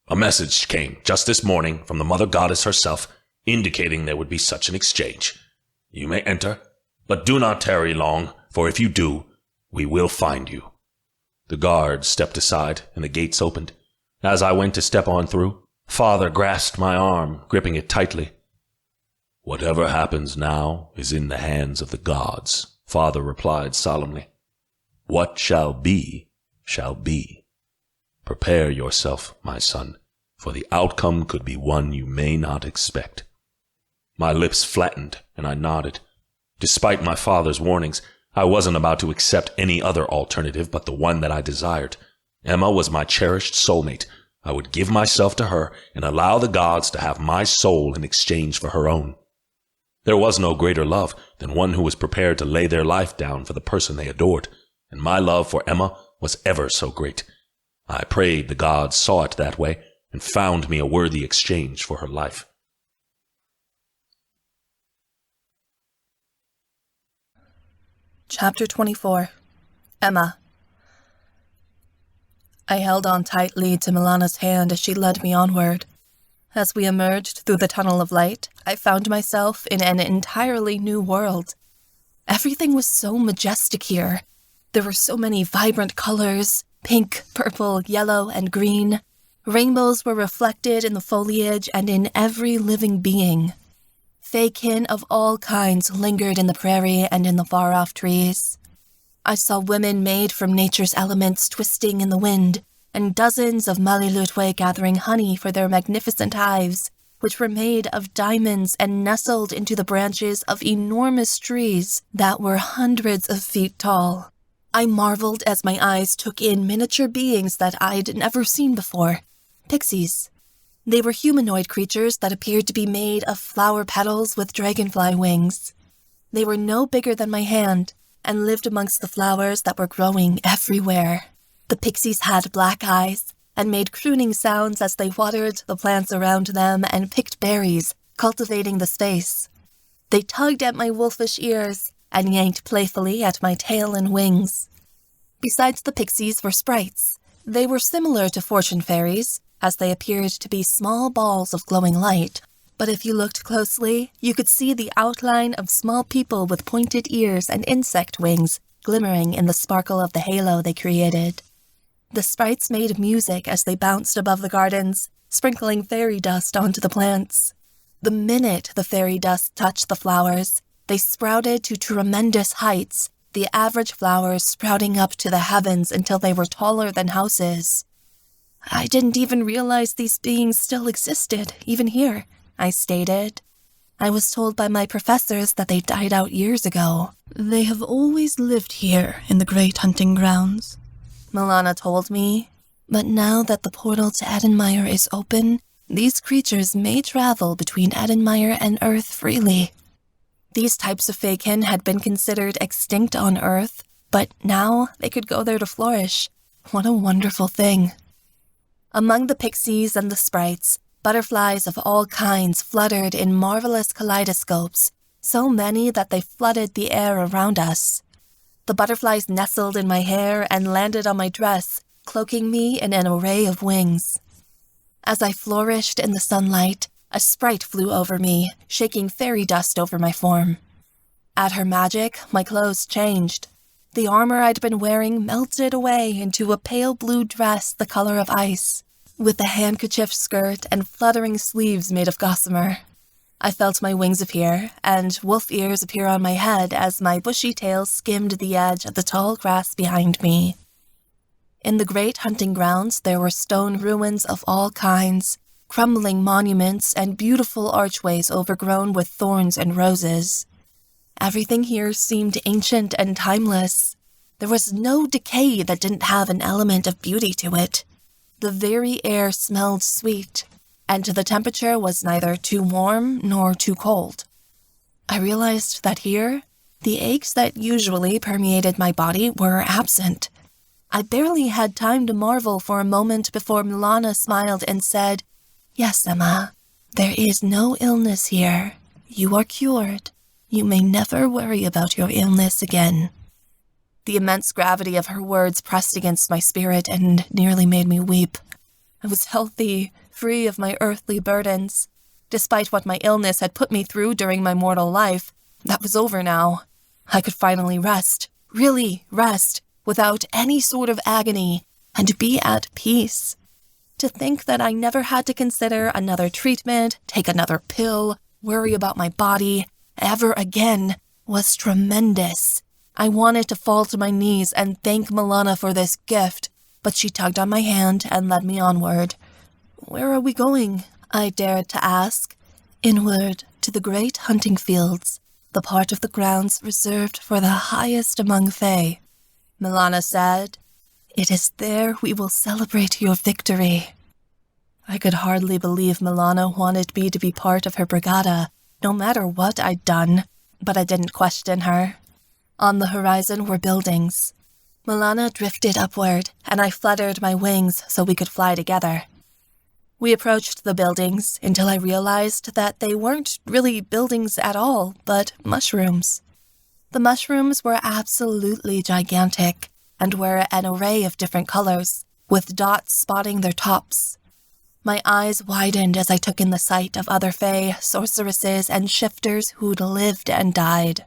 "A message came just this morning from the Mother Goddess herself, indicating there would be such an exchange. You may enter, but do not tarry long, for if you do, we will find you." The guard stepped aside, and the gates opened. As I went to step on through, Father grasped my arm, gripping it tightly. "Whatever happens now is in the hands of the gods," Father replied solemnly. "What shall be, shall be. Prepare yourself, my son, for the outcome could be one you may not expect." My lips flattened, and I nodded. Despite my father's warnings, I wasn't about to accept any other alternative but the one that I desired. Emma was my cherished soulmate. I would give myself to her and allow the gods to have my soul in exchange for her own. There was no greater love than one who was prepared to lay their life down for the person they adored, and my love for Emma was ever so great. I prayed the gods saw it that way and found me a worthy exchange for her life. Chapter 24. Emma. I held on tightly to Milana's hand as she led me onward. As we emerged through the tunnel of light, I found myself in an entirely new world. Everything was so majestic here. There were so many vibrant colors, pink, purple, yellow, and green. Rainbows were reflected in the foliage and in every living being. Fae-kin of all kinds lingered in the prairie and in the far-off trees. I saw women made from nature's elements twisting in the wind, and dozens of Malilutwe gathering honey for their magnificent hives, which were made of diamonds and nestled into the branches of enormous trees that were hundreds of feet tall. I marveled as my eyes took in miniature beings that I'd never seen before. Pixies. They were humanoid creatures that appeared to be made of flower petals with dragonfly wings. They were no bigger than my hand, and lived amongst the flowers that were growing everywhere. The pixies had black eyes, and made crooning sounds as they watered the plants around them and picked berries, cultivating the space. They tugged at my wolfish ears, and yanked playfully at my tail and wings. Besides the pixies were sprites. They were similar to fortune fairies, as they appeared to be small balls of glowing light, but if you looked closely, you could see the outline of small people with pointed ears and insect wings glimmering in the sparkle of the halo they created. The sprites made music as they bounced above the gardens, sprinkling fairy dust onto the plants. The minute the fairy dust touched the flowers, they sprouted to tremendous heights, the average flowers sprouting up to the heavens until they were taller than houses. I didn't even realize these beings still existed, even here, I stated. I was told by my professors that they died out years ago. They have always lived here in the great hunting grounds, Milana told me. but now that the portal to Edinmyre is open, these creatures may travel between Edinmyre and Earth freely. These types of fae-kin had been considered extinct on Earth, but now they could go there to flourish. What a wonderful thing. Among the pixies and the sprites, butterflies of all kinds fluttered in marvelous kaleidoscopes, so many that they flooded the air around us. The butterflies nestled in my hair and landed on my dress, cloaking me in an array of wings. As I flourished in the sunlight, a sprite flew over me, shaking fairy dust over my form. At her magic, my clothes changed. The armor I'd been wearing melted away into a pale blue dress the color of ice, with a handkerchief skirt and fluttering sleeves made of gossamer. I felt my wings appear, and wolf ears appear on my head as my bushy tail skimmed the edge of the tall grass behind me. In the great hunting grounds there were stone ruins of all kinds, crumbling monuments and beautiful archways overgrown with thorns and roses. Everything here seemed ancient and timeless. There was no decay that didn't have an element of beauty to it. The very air smelled sweet, and the temperature was neither too warm nor too cold. I realized that here, the aches that usually permeated my body were absent. I barely had time to marvel for a moment before Milana smiled and said, "Yes, Emma, there is no illness here. You are cured. You may never worry about your illness again." The immense gravity of her words pressed against my spirit and nearly made me weep. I was healthy, free of my earthly burdens. Despite what my illness had put me through during my mortal life, that was over now. I could finally rest, really rest, without any sort of agony, and be at peace. To think that I never had to consider another treatment, take another pill, worry about my body, ever again, was tremendous. I wanted to fall to my knees and thank Milana for this gift, but she tugged on my hand and led me onward. "Where are we going?" I dared to ask. "Inward, to the great hunting fields, the part of the grounds reserved for the highest among Fae," Milana said. "It is there we will celebrate your victory." I could hardly believe Milana wanted me to be part of her brigada, no matter what I'd done, but I didn't question her. On the horizon were buildings. Milana drifted upward, and I fluttered my wings so we could fly together. We approached the buildings until I realized that they weren't really buildings at all, but mushrooms. The mushrooms were absolutely gigantic and were an array of different colors, with dots spotting their tops. My eyes widened as I took in the sight of other fae, sorceresses, and shifters who'd lived and died.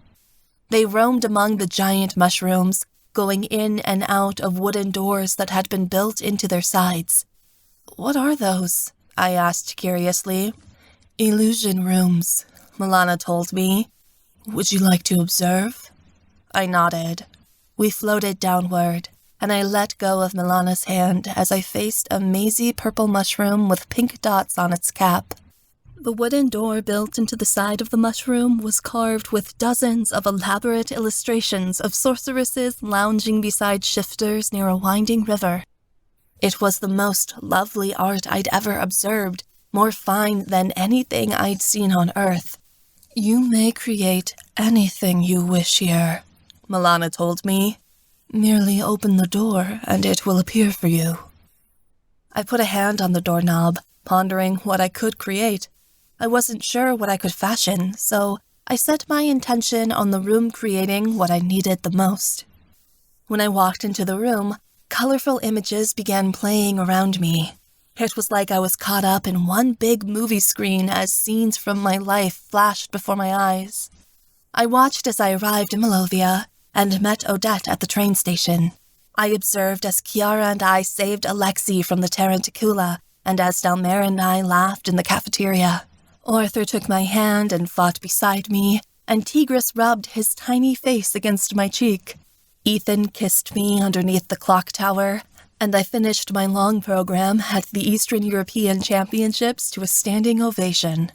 They roamed among the giant mushrooms, going in and out of wooden doors that had been built into their sides. "What are those?" I asked curiously. "Illusion rooms," Milana told me. "Would you like to observe?" I nodded. We floated downward, and I let go of Milana's hand as I faced a mazy purple mushroom with pink dots on its cap. The wooden door built into the side of the mushroom was carved with dozens of elaborate illustrations of sorceresses lounging beside shifters near a winding river. It was the most lovely art I'd ever observed, more fine than anything I'd seen on Earth. "You may create anything you wish here," Milana told me. "Merely open the door and it will appear for you." I put a hand on the doorknob, pondering what I could create. I wasn't sure what I could fashion, so I set my intention on the room creating what I needed the most. When I walked into the room, colorful images began playing around me. It was like I was caught up in one big movie screen as scenes from my life flashed before my eyes. I watched as I arrived in Malovia and met Odette at the train station. I observed as Kiara and I saved Alexi from the Taranticula, and as Delmare and I laughed in the cafeteria. Arthur took my hand and fought beside me, and Tigris rubbed his tiny face against my cheek. Ethan kissed me underneath the clock tower, and I finished my long program at the Eastern European Championships to a standing ovation.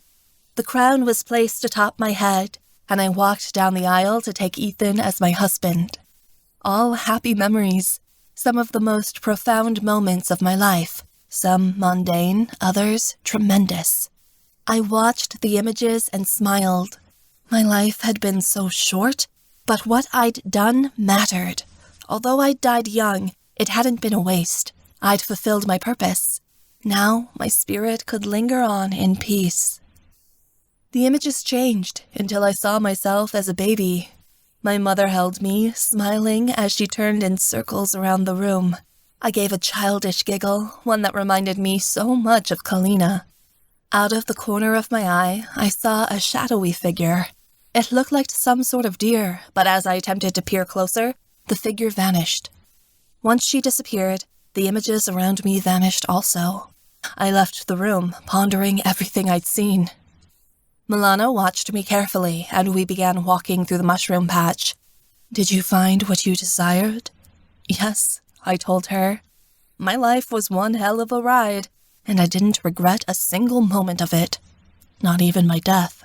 The crown was placed atop my head, and I walked down the aisle to take Ethan as my husband. All happy memories, some of the most profound moments of my life, some mundane, others tremendous. I watched the images and smiled. My life had been so short, but what I'd done mattered. Although I'd died young, it hadn't been a waste. I'd fulfilled my purpose. Now my spirit could linger on in peace. The images changed until I saw myself as a baby. My mother held me, smiling as she turned in circles around the room. I gave a childish giggle, one that reminded me so much of Kalina. Out of the corner of my eye, I saw a shadowy figure. It looked like some sort of deer, but as I attempted to peer closer, the figure vanished. Once she disappeared, the images around me vanished also. I left the room, pondering everything I'd seen. Milana watched me carefully, and we began walking through the mushroom patch. "Did you find what you desired?" "Yes," I told her. "My life was one hell of a ride, and I didn't regret a single moment of it. Not even my death."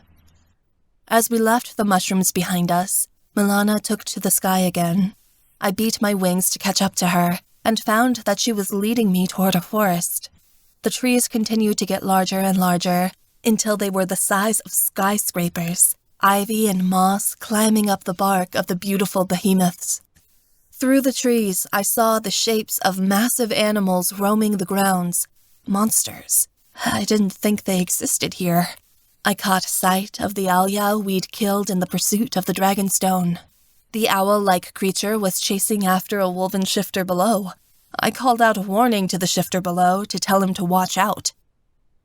As we left the mushrooms behind us, Milana took to the sky again. I beat my wings to catch up to her, and found that she was leading me toward a forest. The trees continued to get larger and larger, until they were the size of skyscrapers, ivy and moss climbing up the bark of the beautiful behemoths. Through the trees, I saw the shapes of massive animals roaming the grounds. Monsters. I didn't think they existed here. I caught sight of the owl we'd killed in the pursuit of the Dragonstone. The owl-like creature was chasing after a woven shifter below. I called out a warning to the shifter below to tell him to watch out.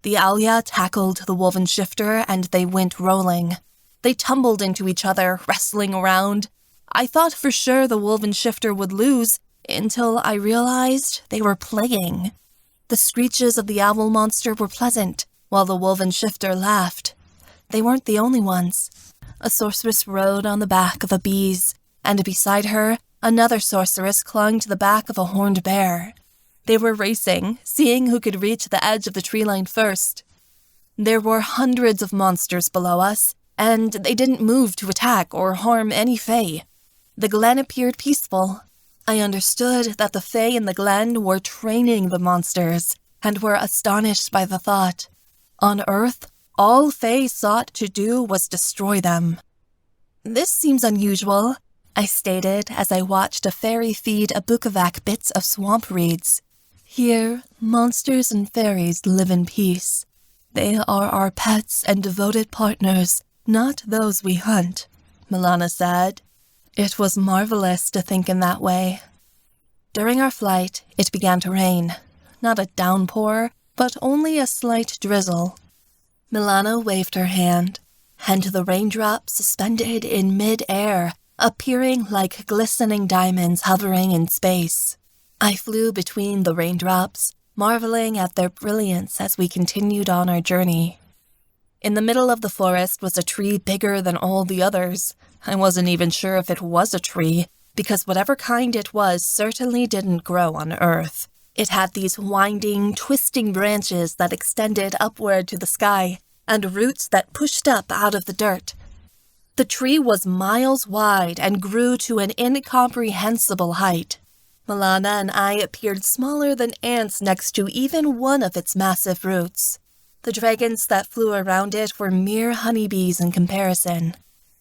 The Alia tackled the woven shifter and they went rolling. They tumbled into each other, wrestling around. I thought for sure the woven shifter would lose until I realized they were playing. The screeches of the owl monster were pleasant, while the woven shifter laughed. They weren't the only ones. A sorceress rode on the back of a bees, and beside her, another sorceress clung to the back of a horned bear. They were racing, seeing who could reach the edge of the tree line first. There were hundreds of monsters below us, and they didn't move to attack or harm any fae. The glen appeared peaceful. I understood that the fae in the glen were training the monsters, and were astonished by the thought. On Earth, all fae sought to do was destroy them. "This seems unusual," I stated as I watched a fairy feed a Bukavak bits of swamp reeds. "Here, monsters and fairies live in peace. They are our pets and devoted partners, not those we hunt," Milana said. It was marvelous to think in that way. During our flight, it began to rain. Not a downpour, but only a slight drizzle. Milana waved her hand, and the raindrops suspended in mid-air, appearing like glistening diamonds hovering in space. I flew between the raindrops, marveling at their brilliance as we continued on our journey. In the middle of the forest was a tree bigger than all the others. I wasn't even sure if it was a tree, because whatever kind it was certainly didn't grow on Earth. It had these winding, twisting branches that extended upward to the sky, and roots that pushed up out of the dirt. The tree was miles wide and grew to an incomprehensible height. Milana and I appeared smaller than ants next to even one of its massive roots. The dragons that flew around it were mere honeybees in comparison.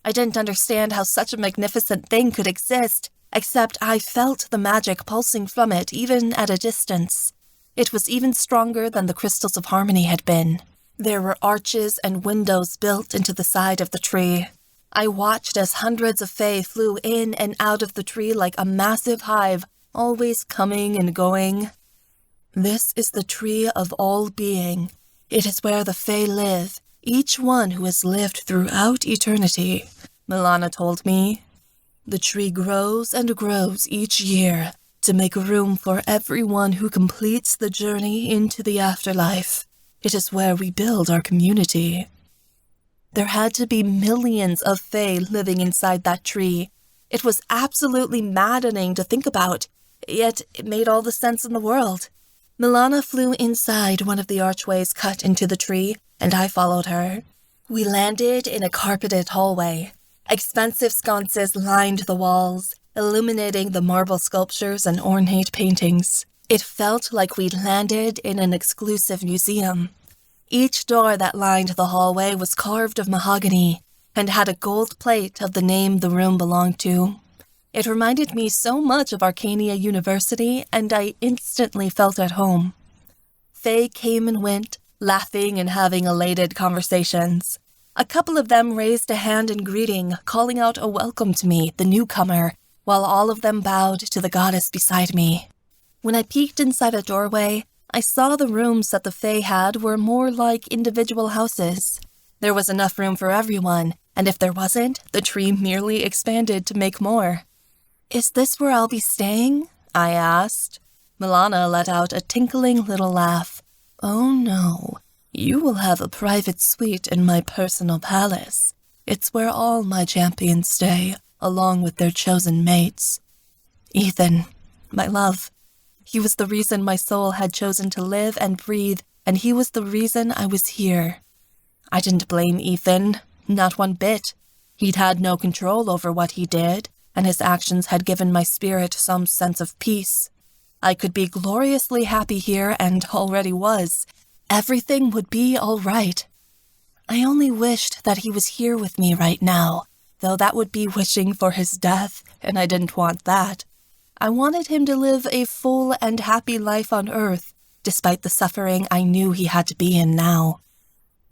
I didn't understand how such a magnificent thing could exist, except I felt the magic pulsing from it even at a distance. It was even stronger than the crystals of harmony had been. There were arches and windows built into the side of the tree. I watched as hundreds of fae flew in and out of the tree like a massive hive, always coming and going. "This is the tree of all being. It is where the fae live, each one who has lived throughout eternity," Milana told me. "The tree grows and grows each year to make room for everyone who completes the journey into the afterlife. It is where we build our community." There had to be millions of fae living inside that tree. It was absolutely maddening to think about, yet it made all the sense in the world. Milana flew inside one of the archways cut into the tree, and I followed her. We landed in a carpeted hallway. Expensive sconces lined the walls, illuminating the marble sculptures and ornate paintings. It felt like we'd landed in an exclusive museum. Each door that lined the hallway was carved of mahogany and had a gold plate of the name the room belonged to. It reminded me so much of Arcania University, and I instantly felt at home. Fae came and went, laughing and having elated conversations. A couple of them raised a hand in greeting, calling out a welcome to me, the newcomer, while all of them bowed to the goddess beside me. When I peeked inside a doorway, I saw the rooms that the Fae had were more like individual houses. There was enough room for everyone, and if there wasn't, the tree merely expanded to make more. "Is this where I'll be staying?" I asked. Milana let out a tinkling little laugh. "Oh no, you will have a private suite in my personal palace. It's where all my champions stay, along with their chosen mates. Ethan, my love, he was the reason my soul had chosen to live and breathe, and he was the reason I was here. I didn't blame Ethan, not one bit. He'd had no control over what he did, and his actions had given my spirit some sense of peace. I could be gloriously happy here, and already was. Everything would be all right. I only wished that he was here with me right now, though that would be wishing for his death, and I didn't want that. I wanted him to live a full and happy life on Earth, despite the suffering I knew he had to be in now.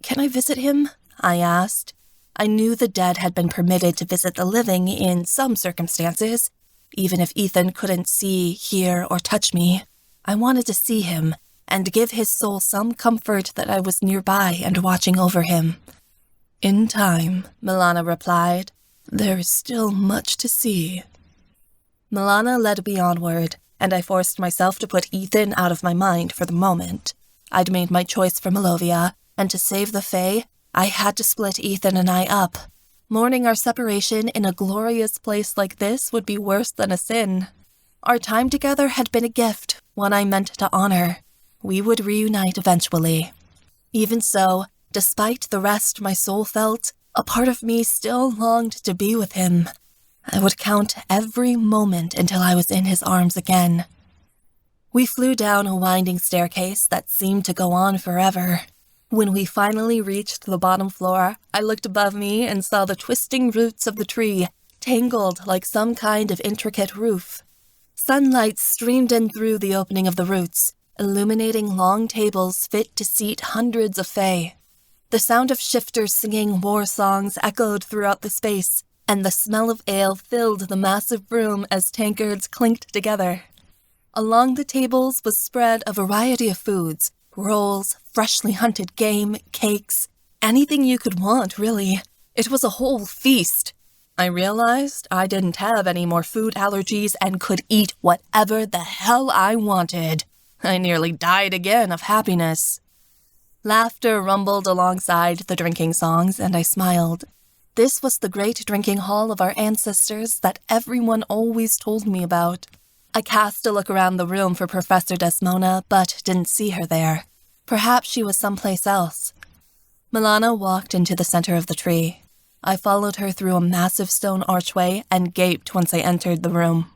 "Can I visit him?" I asked. I knew the dead had been permitted to visit the living in some circumstances, even if Ethan couldn't see, hear, or touch me. I wanted to see him, and give his soul some comfort that I was nearby and watching over him. "In time," Milana replied. "There is still much to see." Milana led me onward, and I forced myself to put Ethan out of my mind for the moment. I'd made my choice for Malovia, and to save the Fae, I had to split Ethan and I up. Mourning our separation in a glorious place like this would be worse than a sin. Our time together had been a gift, one I meant to honor. We would reunite eventually. Even so, despite the rest my soul felt, a part of me still longed to be with him. I would count every moment until I was in his arms again. We flew down a winding staircase that seemed to go on forever. When we finally reached the bottom floor, I looked above me and saw the twisting roots of the tree, tangled like some kind of intricate roof. Sunlight streamed in through the opening of the roots, illuminating long tables fit to seat hundreds of Fae. The sound of shifters singing war songs echoed throughout the space, and the smell of ale filled the massive room as tankards clinked together. Along the tables was spread a variety of foods, rolls, freshly hunted game, cakes, anything you could want, really. It was a whole feast. I realized I didn't have any more food allergies and could eat whatever the hell I wanted. I nearly died again of happiness. Laughter rumbled alongside the drinking songs, and I smiled. This was the great drinking hall of our ancestors that everyone always told me about. I cast a look around the room for Professor Desmona, but didn't see her there. Perhaps she was someplace else. Milana walked into the center of the tree. I followed her through a massive stone archway and gaped once I entered the room.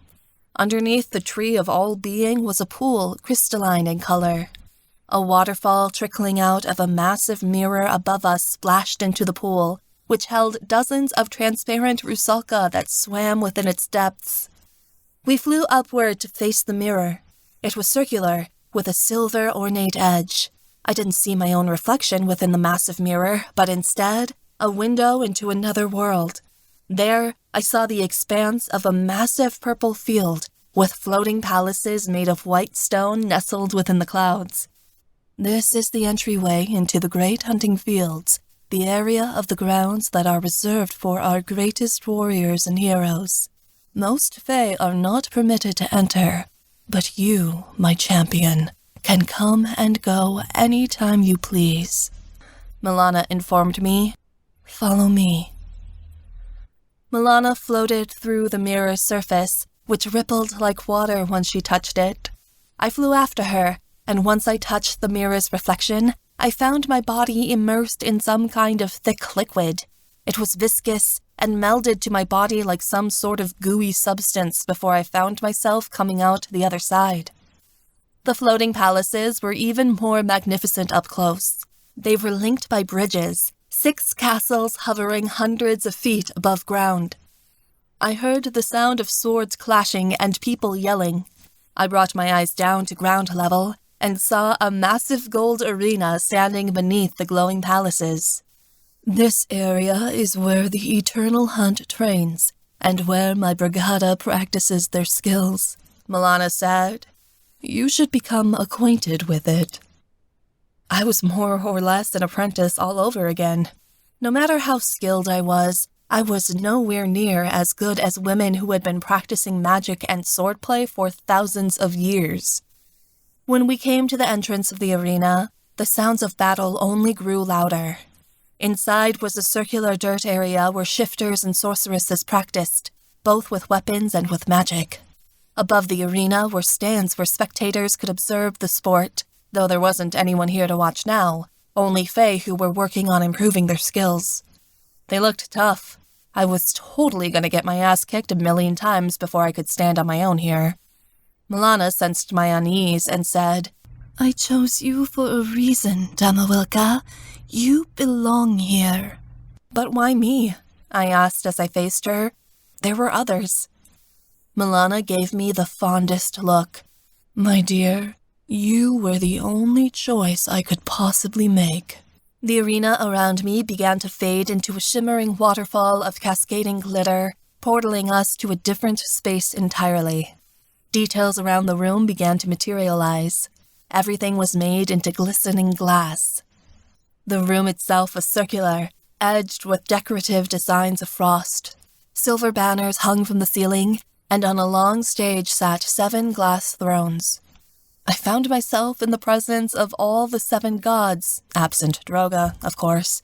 Underneath the tree of all being was a pool, crystalline in color. A waterfall trickling out of a massive mirror above us splashed into the pool, which held dozens of transparent rusalka that swam within its depths. We flew upward to face the mirror. It was circular, with a silver ornate edge. I didn't see my own reflection within the massive mirror, but instead, a window into another world. There, I saw the expanse of a massive purple field, with floating palaces made of white stone nestled within the clouds. This is the entryway into the great hunting fields, the area of the grounds that are reserved for our greatest warriors and heroes. Most Fae are not permitted to enter, but you, my champion, can come and go any time you please. Milana informed me. Follow me. Milana floated through the mirror's surface, which rippled like water once she touched it. I flew after her, and once I touched the mirror's reflection, I found my body immersed in some kind of thick liquid. It was viscous and melded to my body like some sort of gooey substance before I found myself coming out the other side. The floating palaces were even more magnificent up close. They were linked by bridges, 6 castles hovering hundreds of feet above ground. I heard the sound of swords clashing and people yelling. I brought my eyes down to ground level, and saw a massive gold arena standing beneath the glowing palaces. This area is where the Eternal Hunt trains, and where my brigada practices their skills, Milana said. You should become acquainted with it. I was more or less an apprentice all over again. No matter how skilled I was nowhere near as good as women who had been practicing magic and swordplay for thousands of years. When we came to the entrance of the arena, the sounds of battle only grew louder. Inside was a circular dirt area where shifters and sorceresses practiced, both with weapons and with magic. Above the arena were stands where spectators could observe the sport, though there wasn't anyone here to watch now, only Fae who were working on improving their skills. They looked tough. I was totally going to get my ass kicked 1,000,000 times before I could stand on my own here. Milana sensed my unease and said, I chose you for a reason, Damawilka. You belong here. But why me? I asked as I faced her. There were others. Milana gave me the fondest look. My dear, you were the only choice I could possibly make. The arena around me began to fade into a shimmering waterfall of cascading glitter, portaling us to a different space entirely. Details around the room began to materialize. Everything was made into glistening glass. The room itself was circular, edged with decorative designs of frost. Silver banners hung from the ceiling, and on a long stage sat 7 glass thrones. I found myself in the presence of all the 7 gods, absent Droga, of course.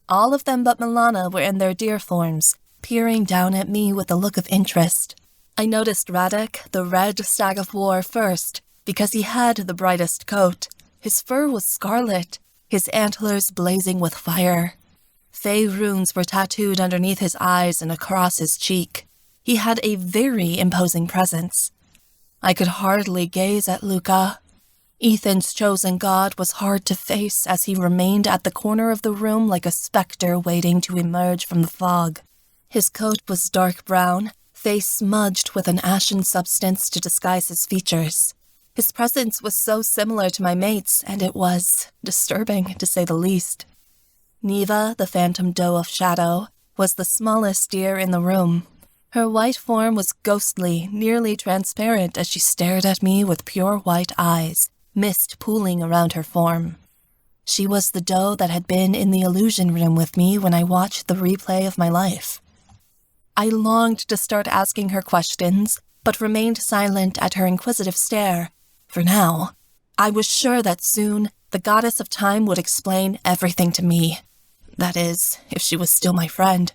All of them but Milana were in their deer forms, peering down at me with a look of interest. I noticed Radek, the red stag of war, first, because he had the brightest coat. His fur was scarlet, his antlers blazing with fire. Fey runes were tattooed underneath his eyes and across his cheek. He had a very imposing presence. I could hardly gaze at Luca. Ethan's chosen god was hard to face as he remained at the corner of the room like a specter waiting to emerge from the fog. His coat was dark brown, face smudged with an ashen substance to disguise his features. His presence was so similar to my mate's, and it was disturbing, to say the least. Neva, the phantom doe of shadow, was the smallest deer in the room. Her white form was ghostly, nearly transparent as she stared at me with pure white eyes, mist pooling around her form. She was the doe that had been in the illusion room with me when I watched the replay of my life. I longed to start asking her questions, but remained silent at her inquisitive stare. For now, I was sure that soon the goddess of time would explain everything to me. That is, if she was still my friend.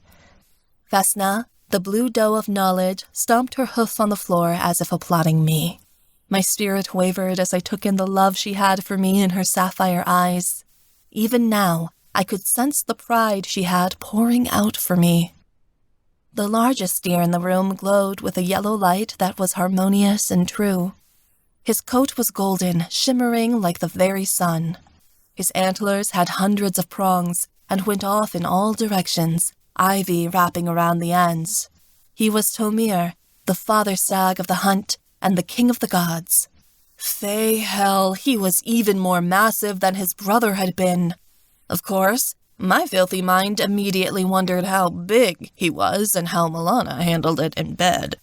Vesna, the blue doe of knowledge, stomped her hoof on the floor as if applauding me. My spirit wavered as I took in the love she had for me in her sapphire eyes. Even now, I could sense the pride she had pouring out for me. The largest deer in the room glowed with a yellow light that was harmonious and true. His coat was golden, shimmering like the very sun. His antlers had hundreds of prongs and went off in all directions, ivy wrapping around the ends. He was Tomir, the father stag of the hunt and the king of the gods. Fey hell, he was even more massive than his brother had been. Of course, my filthy mind immediately wondered how big he was and how Milana handled it in bed.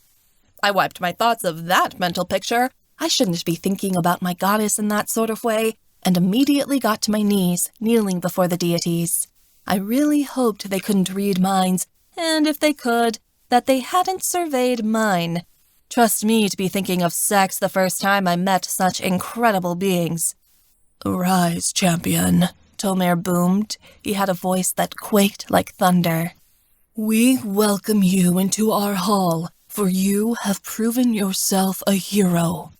I wiped my thoughts of that mental picture. I shouldn't be thinking about my goddess in that sort of way, and immediately got to my knees, kneeling before the deities. I really hoped they couldn't read minds, and if they could, that they hadn't surveyed mine. Trust me to be thinking of sex the first time I met such incredible beings. "Arise, champion," Tomir boomed. He had a voice that quaked like thunder. "We welcome you into our hall, for you have proven yourself a hero."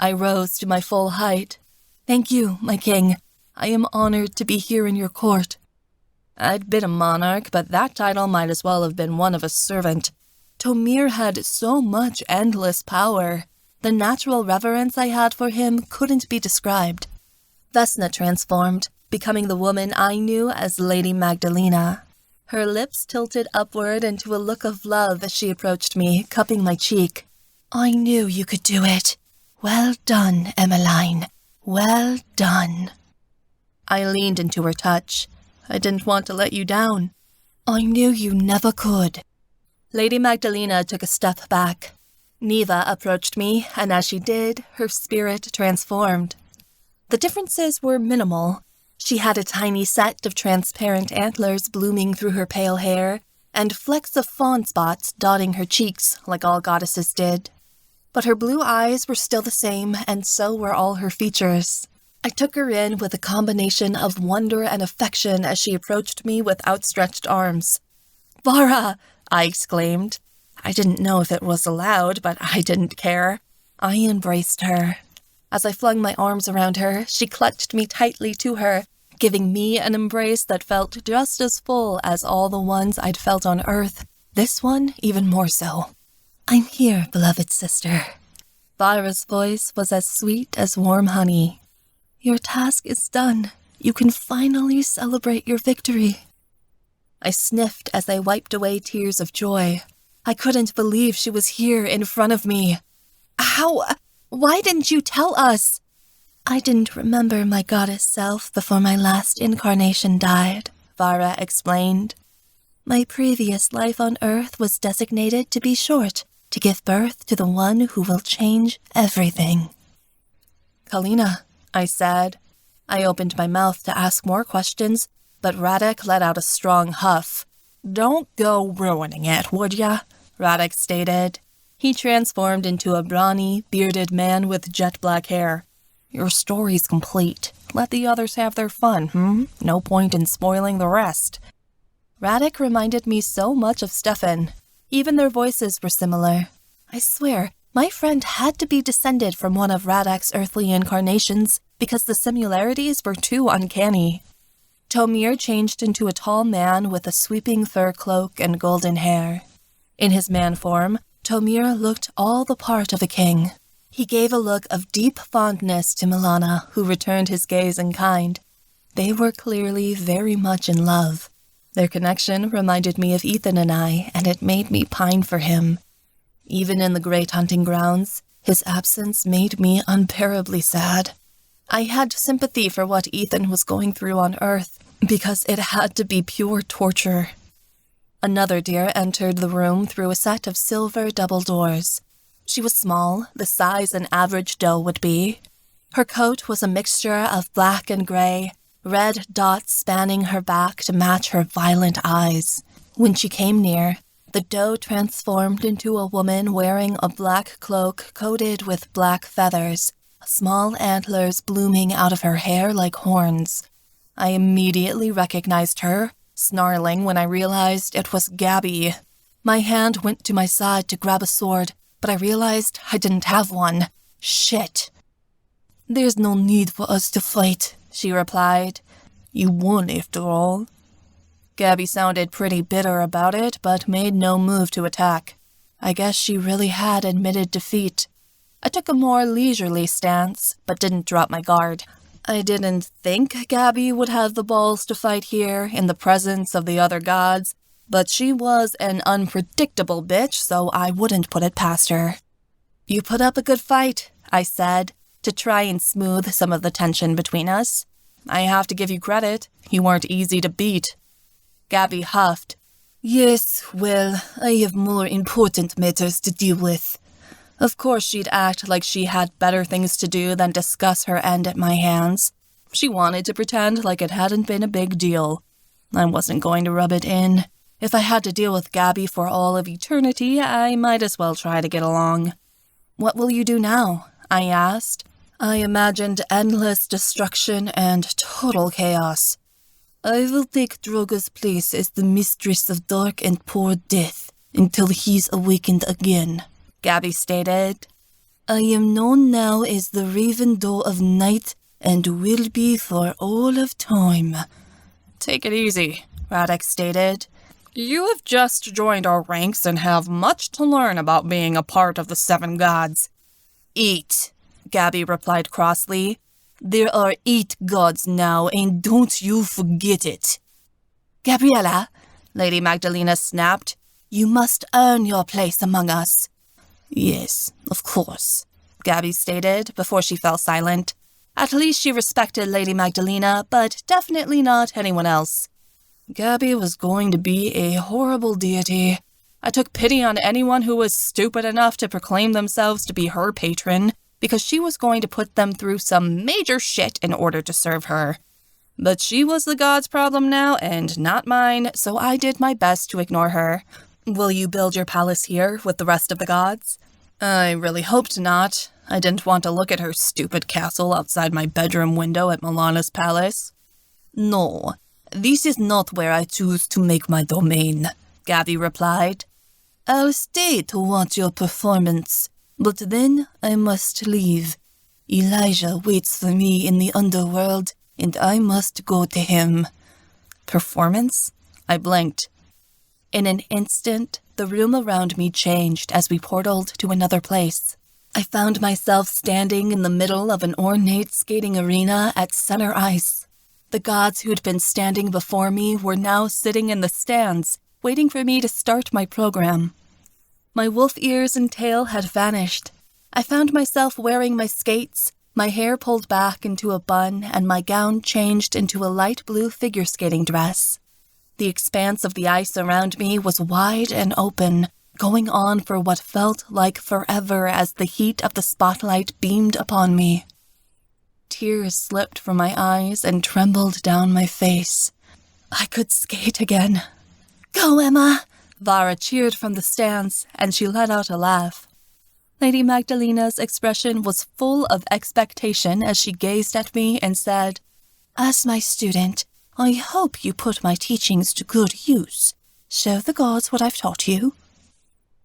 I rose to my full height. "Thank you, my king. I am honored to be here in your court." I'd been a monarch, but that title might as well have been one of a servant. Tomir had so much endless power. The natural reverence I had for him couldn't be described. Vesna transformed, becoming the woman I knew as Lady Magdalena. Her lips tilted upward into a look of love as she approached me, cupping my cheek. "I knew you could do it. Well done, Emmeline. Well done. I leaned into her touch. I didn't want to let you down. I knew you never could. Lady Magdalena took a step back. Neva approached me, and as she did, her spirit transformed. The differences were minimal. She had a tiny set of transparent antlers blooming through her pale hair, and flecks of fawn spots dotting her cheeks like all goddesses did. But her blue eyes were still the same, and so were all her features. I took her in with a combination of wonder and affection as she approached me with outstretched arms. "Vara!" I exclaimed. I didn't know if it was allowed, but I didn't care. I embraced her. As I flung my arms around her, she clutched me tightly to her, giving me an embrace that felt just as full as all the ones I'd felt on Earth, this one even more so. "I'm here, beloved sister." Vara's voice was as sweet as warm honey. "Your task is done. You can finally celebrate your victory." I sniffed as I wiped away tears of joy. I couldn't believe she was here in front of me. "How? Why didn't you tell us?" "I didn't remember my goddess self before my last incarnation died," Vara explained. "My previous life on Earth was designated to be short, to give birth to the one who will change everything." "Kalina," I said. I opened my mouth to ask more questions, but Radek let out a strong huff. "Don't go ruining it, would ya?" Radek stated. He transformed into a brawny, bearded man with jet black hair. "Your story's complete. Let the others have their fun, No point in spoiling the rest." Radek reminded me so much of Stefan. Even their voices were similar. I swear, my friend had to be descended from one of Radek's earthly incarnations because the similarities were too uncanny. Tomir changed into a tall man with a sweeping fur cloak and golden hair. In his man form, Tomir looked all the part of a king. He gave a look of deep fondness to Milana, who returned his gaze in kind. They were clearly very much in love. Their connection reminded me of Ethan and I, and it made me pine for him. Even in the great hunting grounds, his absence made me unbearably sad. I had sympathy for what Ethan was going through on Earth, because it had to be pure torture. Another deer entered the room through a set of silver double doors. She was small, the size an average doe would be. Her coat was a mixture of black and gray, red dots spanning her back to match her violent eyes. When she came near, the doe transformed into a woman wearing a black cloak coated with black feathers, small antlers blooming out of her hair like horns. I immediately recognized her, snarling when I realized it was Gabby. My hand went to my side to grab a sword, but I realized I didn't have one. Shit. "There's no need for us to fight," she replied. "You won after all." Gabby sounded pretty bitter about it, but made no move to attack. I guess she really had admitted defeat. I took a more leisurely stance, but didn't drop my guard. I didn't think Gabby would have the balls to fight here in the presence of the other gods, but she was an unpredictable bitch, so I wouldn't put it past her. "You put up a good fight," I said, to try and smooth some of the tension between us. "I have to give you credit. You weren't easy to beat." Gabby huffed. "Yes, well, I have more important matters to deal with." Of course she'd act like she had better things to do than discuss her end at my hands. She wanted to pretend like it hadn't been a big deal. I wasn't going to rub it in. If I had to deal with Gabby for all of eternity, I might as well try to get along. "What will you do now?" I asked. I imagined endless destruction and total chaos. "I will take Droga's place as the mistress of dark and poor death until he's awakened again," Gabby stated. "I am known now as the Raven Doe of Night and will be for all of time." "Take it easy," Radek stated. "You have just joined our ranks and have much to learn about being a part of the Seven Gods." "Eat," Gabby replied crossly. "There are 8 gods now, and don't you forget it." "Gabriella," Lady Magdalena snapped, "you must earn your place among us." "Yes, of course," Gabby stated before she fell silent. At least she respected Lady Magdalena, but definitely not anyone else. Gabby was going to be a horrible deity. I took pity on anyone who was stupid enough to proclaim themselves to be her patron, because she was going to put them through some major shit in order to serve her. But she was the god's problem now, and not mine, so I did my best to ignore her. Will you build your palace here with the rest of the gods? I really hoped not. I didn't want to look at her stupid castle outside my bedroom window at Milana's palace. No, this is not where I choose to make my domain, Gabby replied. I'll stay to watch your performance, but then I must leave. Elijah waits for me in the underworld, and I must go to him. Performance? I blinked. In an instant, the room around me changed as we portaled to another place. I found myself standing in the middle of an ornate skating arena at center ice. The gods who'd been standing before me were now sitting in the stands, waiting for me to start my program. My wolf ears and tail had vanished. I found myself wearing my skates, my hair pulled back into a bun, and my gown changed into a light blue figure skating dress. The expanse of the ice around me was wide and open, going on for what felt like forever as the heat of the spotlight beamed upon me. Tears slipped from my eyes and trembled down my face. I could skate again. Go, Emma! Vara cheered from the stands, and she let out a laugh. Lady Magdalena's expression was full of expectation as she gazed at me and said, As my student, I hope you put my teachings to good use. Show the gods what I've taught you.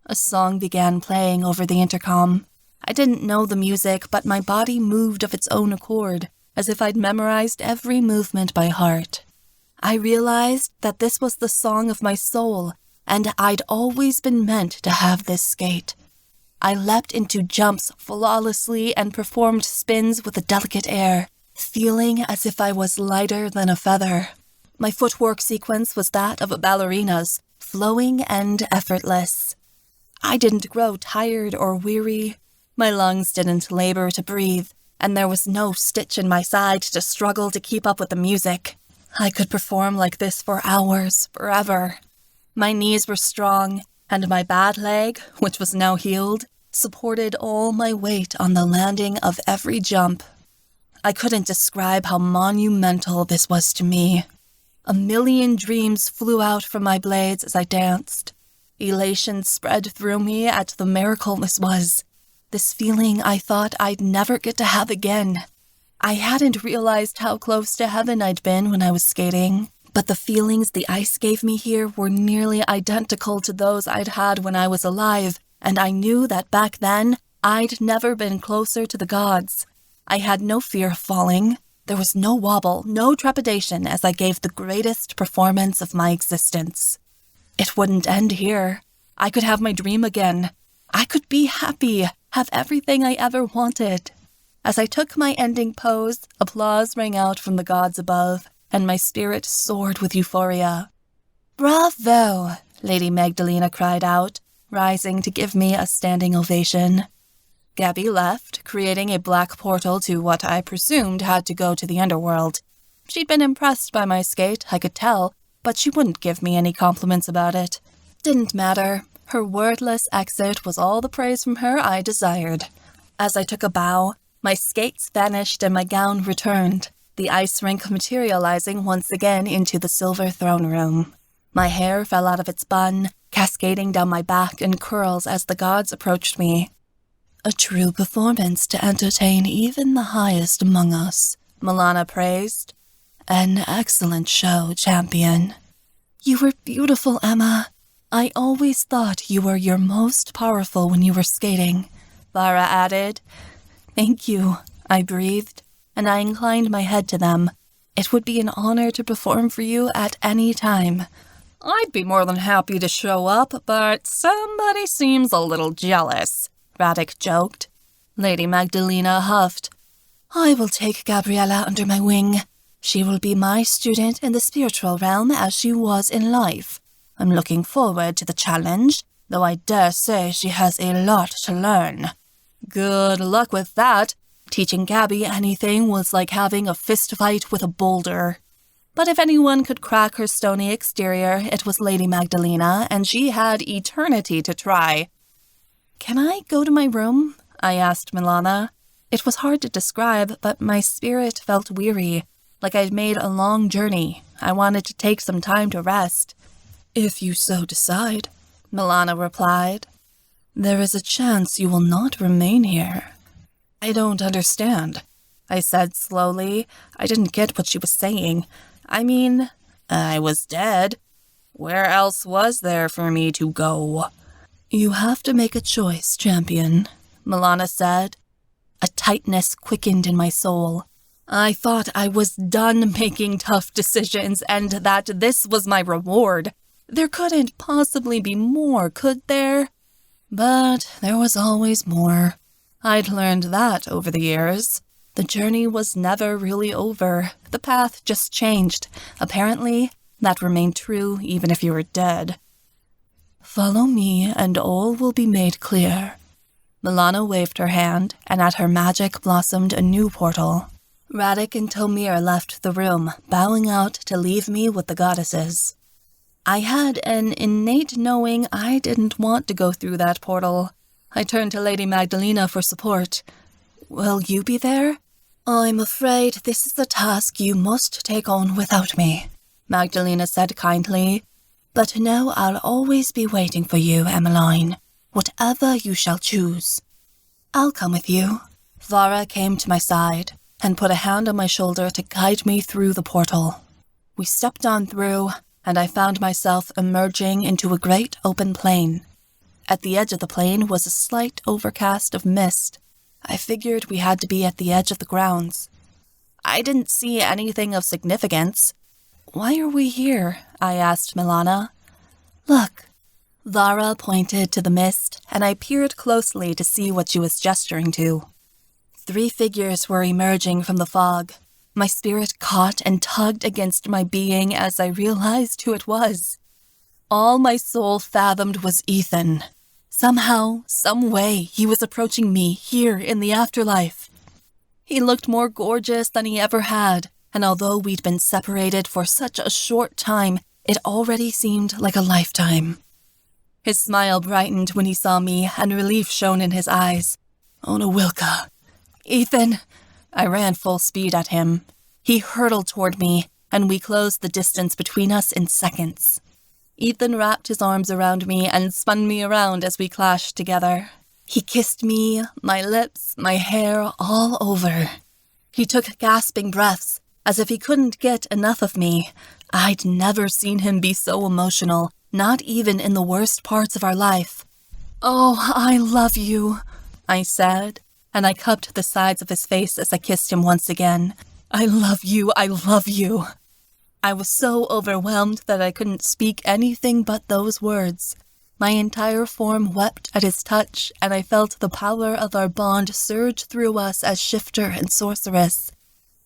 A song began playing over the intercom. I didn't know the music, but my body moved of its own accord, as if I'd memorized every movement by heart. I realized that this was the song of my soul, and I'd always been meant to have this skate. I leapt into jumps flawlessly and performed spins with a delicate air, feeling as if I was lighter than a feather. My footwork sequence was that of a ballerina's, flowing and effortless. I didn't grow tired or weary. My lungs didn't labor to breathe, and there was no stitch in my side to struggle to keep up with the music. I could perform like this for hours, forever. My knees were strong, and my bad leg, which was now healed, supported all my weight on the landing of every jump. I couldn't describe how monumental this was to me. A million dreams flew out from my blades as I danced. Elation spread through me at the miracle this was. This feeling I thought I'd never get to have again. I hadn't realized how close to heaven I'd been when I was skating, but the feelings the ice gave me here were nearly identical to those I'd had when I was alive, and I knew that back then, I'd never been closer to the gods. I had no fear of falling. There was no wobble, no trepidation as I gave the greatest performance of my existence. It wouldn't end here. I could have my dream again. I could be happy, have everything I ever wanted. As I took my ending pose, applause rang out from the gods above, and my spirit soared with euphoria. Bravo! Lady Magdalena cried out, rising to give me a standing ovation. Gabby left, creating a black portal to what I presumed had to go to the underworld. She'd been impressed by my skate, I could tell, but she wouldn't give me any compliments about it. Didn't matter. Her wordless exit was all the praise from her I desired. As I took a bow, my skates vanished and my gown returned, the ice rink materializing once again into the silver throne room. My hair fell out of its bun, cascading down my back in curls as the gods approached me. A true performance to entertain even the highest among us, Milana praised. An excellent show, champion. You were beautiful, Emma. I always thought you were your most powerful when you were skating, Vara added. Thank you, I breathed, and I inclined my head to them. It would be an honor to perform for you at any time. I'd be more than happy to show up, but somebody seems a little jealous, Radek joked. Lady Magdalena huffed. I will take Gabriella under my wing. She will be my student in the spiritual realm as she was in life. I'm looking forward to the challenge, though I dare say she has a lot to learn. Good luck with that. Teaching Gabby anything was like having a fist fight with a boulder. But if anyone could crack her stony exterior, it was Lady Magdalena, and she had eternity to try. "Can I go to my room?" I asked Milana. It was hard to describe, but my spirit felt weary, like I'd made a long journey. I wanted to take some time to rest. "If you so decide," Milana replied. "There is a chance you will not remain here." "I don't understand," I said slowly. I didn't get what she was saying. I mean, I was dead. Where else was there for me to go? "You have to make a choice, champion," Milana said. A tightness quickened in my soul. I thought I was done making tough decisions and that this was my reward. There couldn't possibly be more, could there? But there was always more. I'd learned that over the years. The journey was never really over. The path just changed. Apparently, that remained true even if you were dead. "Follow me and all will be made clear." Milana waved her hand, and at her magic blossomed a new portal. Radek and Tomir left the room, bowing out to leave me with the goddesses. I had an innate knowing I didn't want to go through that portal. I turned to Lady Magdalena for support. "Will you be there?" "I'm afraid this is a task you must take on without me," Magdalena said kindly. "But know I'll always be waiting for you, Emmeline. Whatever you shall choose." "I'll come with you." Vara came to my side and put a hand on my shoulder to guide me through the portal. We stepped on through, and I found myself emerging into a great open plain. At the edge of the plain was a slight overcast of mist. I figured we had to be at the edge of the grounds. I didn't see anything of significance. "Why are we here?" I asked Milana. "Look." Vara pointed to the mist, and I peered closely to see what she was gesturing to. 3 figures were emerging from the fog. My spirit caught and tugged against my being as I realized who it was. All my soul fathomed was Ethan. Somehow, some way, he was approaching me here in the afterlife. He looked more gorgeous than he ever had, and although we'd been separated for such a short time, it already seemed like a lifetime. His smile brightened when he saw me, and relief shone in his eyes. "Ona Wilka." "Ethan!" I ran full speed at him. He hurtled toward me, and we closed the distance between us in seconds. Ethan wrapped his arms around me and spun me around as we clashed together. He kissed me, my lips, my hair, all over. He took gasping breaths, as if he couldn't get enough of me. I'd never seen him be so emotional, not even in the worst parts of our life. "Oh, I love you," I said, and I cupped the sides of his face as I kissed him once again. "I love you, I love you." I was so overwhelmed that I couldn't speak anything but those words. My entire form wept at his touch, and I felt the power of our bond surge through us as shifter and sorceress.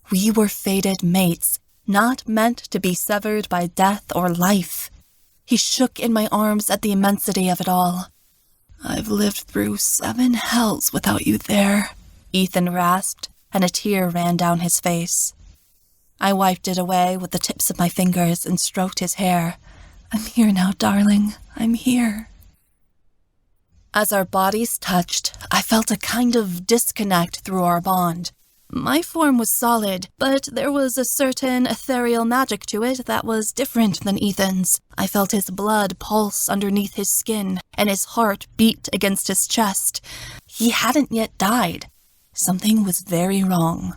We were fated mates, not meant to be severed by death or life. He shook in my arms at the immensity of it all. "I've lived through 7 hells without you there," Ethan rasped, and a tear ran down his face. I wiped it away with the tips of my fingers and stroked his hair. "I'm here now, darling. I'm here." As our bodies touched, I felt a kind of disconnect through our bond. My form was solid, but there was a certain ethereal magic to it that was different than Ethan's. I felt his blood pulse underneath his skin, and his heart beat against his chest. He hadn't yet died. Something was very wrong.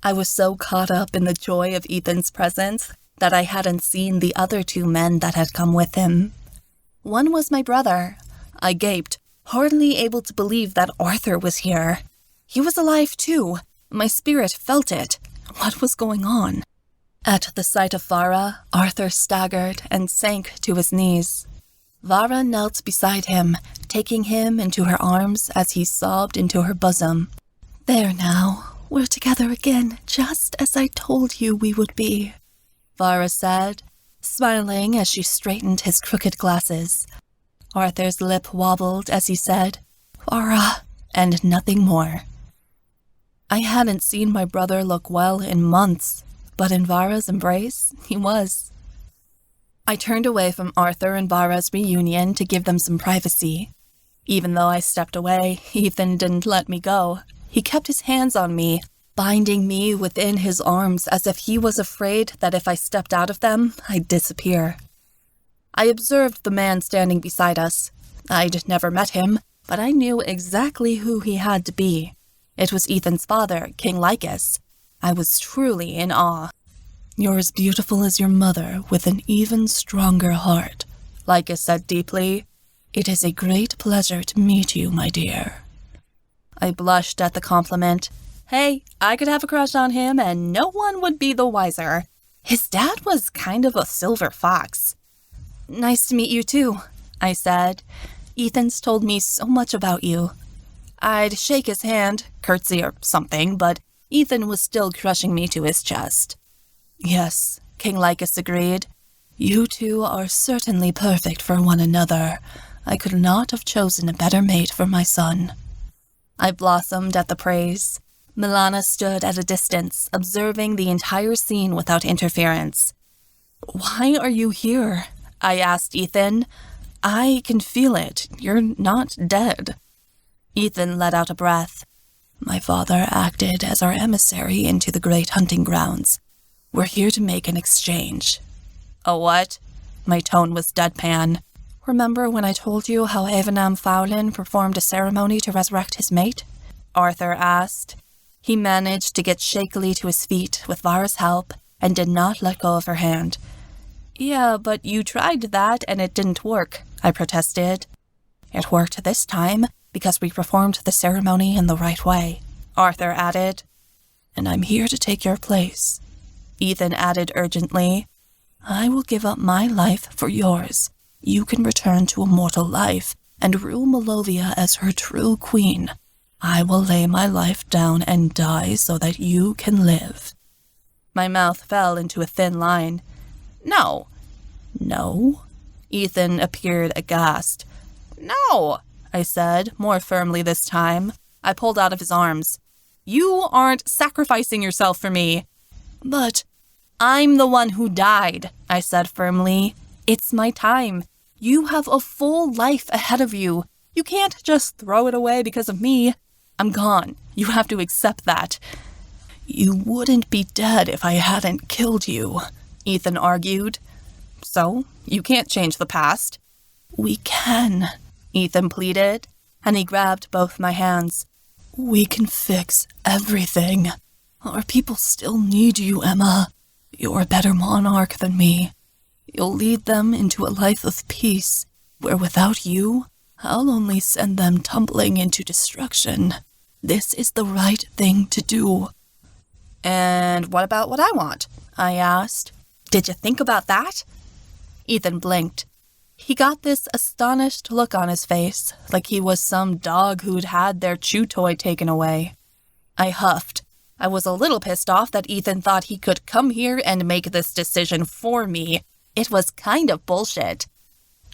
I was so caught up in the joy of Ethan's presence that I hadn't seen the other 2 men that had come with him. One was my brother. I gaped, hardly able to believe that Arthur was here. He was alive too. My spirit felt it. What was going on? At the sight of Vara, Arthur staggered and sank to his knees. Vara knelt beside him, taking him into her arms as he sobbed into her bosom. "There now, we're together again, just as I told you we would be," Vara said, smiling as she straightened his crooked glasses. Arthur's lip wobbled as he said, "Vara," and nothing more. I hadn't seen my brother look well in months, but in Vara's embrace, he was. I turned away from Arthur and Vara's reunion to give them some privacy. Even though I stepped away, Ethan didn't let me go. He kept his hands on me, binding me within his arms as if he was afraid that if I stepped out of them, I'd disappear. I observed the man standing beside us. I'd never met him, but I knew exactly who he had to be. It was Ethan's father, King Lycus. I was truly in awe. "You're as beautiful as your mother, with an even stronger heart," Lycus said deeply. "It is a great pleasure to meet you, my dear." I blushed at the compliment. Hey, I could have a crush on him and no one would be the wiser. His dad was kind of a silver fox. "Nice to meet you too," I said. "Ethan's told me so much about you." I'd shake his hand, curtsy or something, but Ethan was still crushing me to his chest. "Yes," King Lycus agreed. "You two are certainly perfect for one another. I could not have chosen a better mate for my son." I blossomed at the praise. Milana stood at a distance, observing the entire scene without interference. "Why are you here?" I asked Ethan. "I can feel it. You're not dead." Ethan let out a breath. "My father acted as our emissary into the great hunting grounds. We're here to make an exchange." "A what?" My tone was deadpan. "Remember when I told you how Avenam Fowlin performed a ceremony to resurrect his mate?" Arthur asked. He managed to get shakily to his feet with Vara's help and did not let go of her hand. "Yeah, but you tried that and it didn't work," I protested. "It worked this time because we performed the ceremony in the right way," Arthur added. "And I'm here to take your place," Ethan added urgently. "I will give up my life for yours. You can return to a mortal life and rule Malovia as her true queen. I will lay my life down and die so that you can live." My mouth fell into a thin line. "No." "No?" Ethan appeared aghast. "No," I said, more firmly this time. I pulled out of his arms. "You aren't sacrificing yourself for me." "But I'm the one who died," I said firmly. "It's my time. You have a full life ahead of you. You can't just throw it away because of me. I'm gone. You have to accept that." "You wouldn't be dead if I hadn't killed you," Ethan argued. "So, you can't change the past." "We can," Ethan pleaded, and he grabbed both my hands. "We can fix everything. Our people still need you, Emma. You're a better monarch than me. You'll lead them into a life of peace, where without you, I'll only send them tumbling into destruction. This is the right thing to do." "And what about what I want?" I asked. "Did you think about that?" Ethan blinked. He got this astonished look on his face, like he was some dog who'd had their chew toy taken away. I huffed. I was a little pissed off that Ethan thought he could come here and make this decision for me. It was kind of bullshit.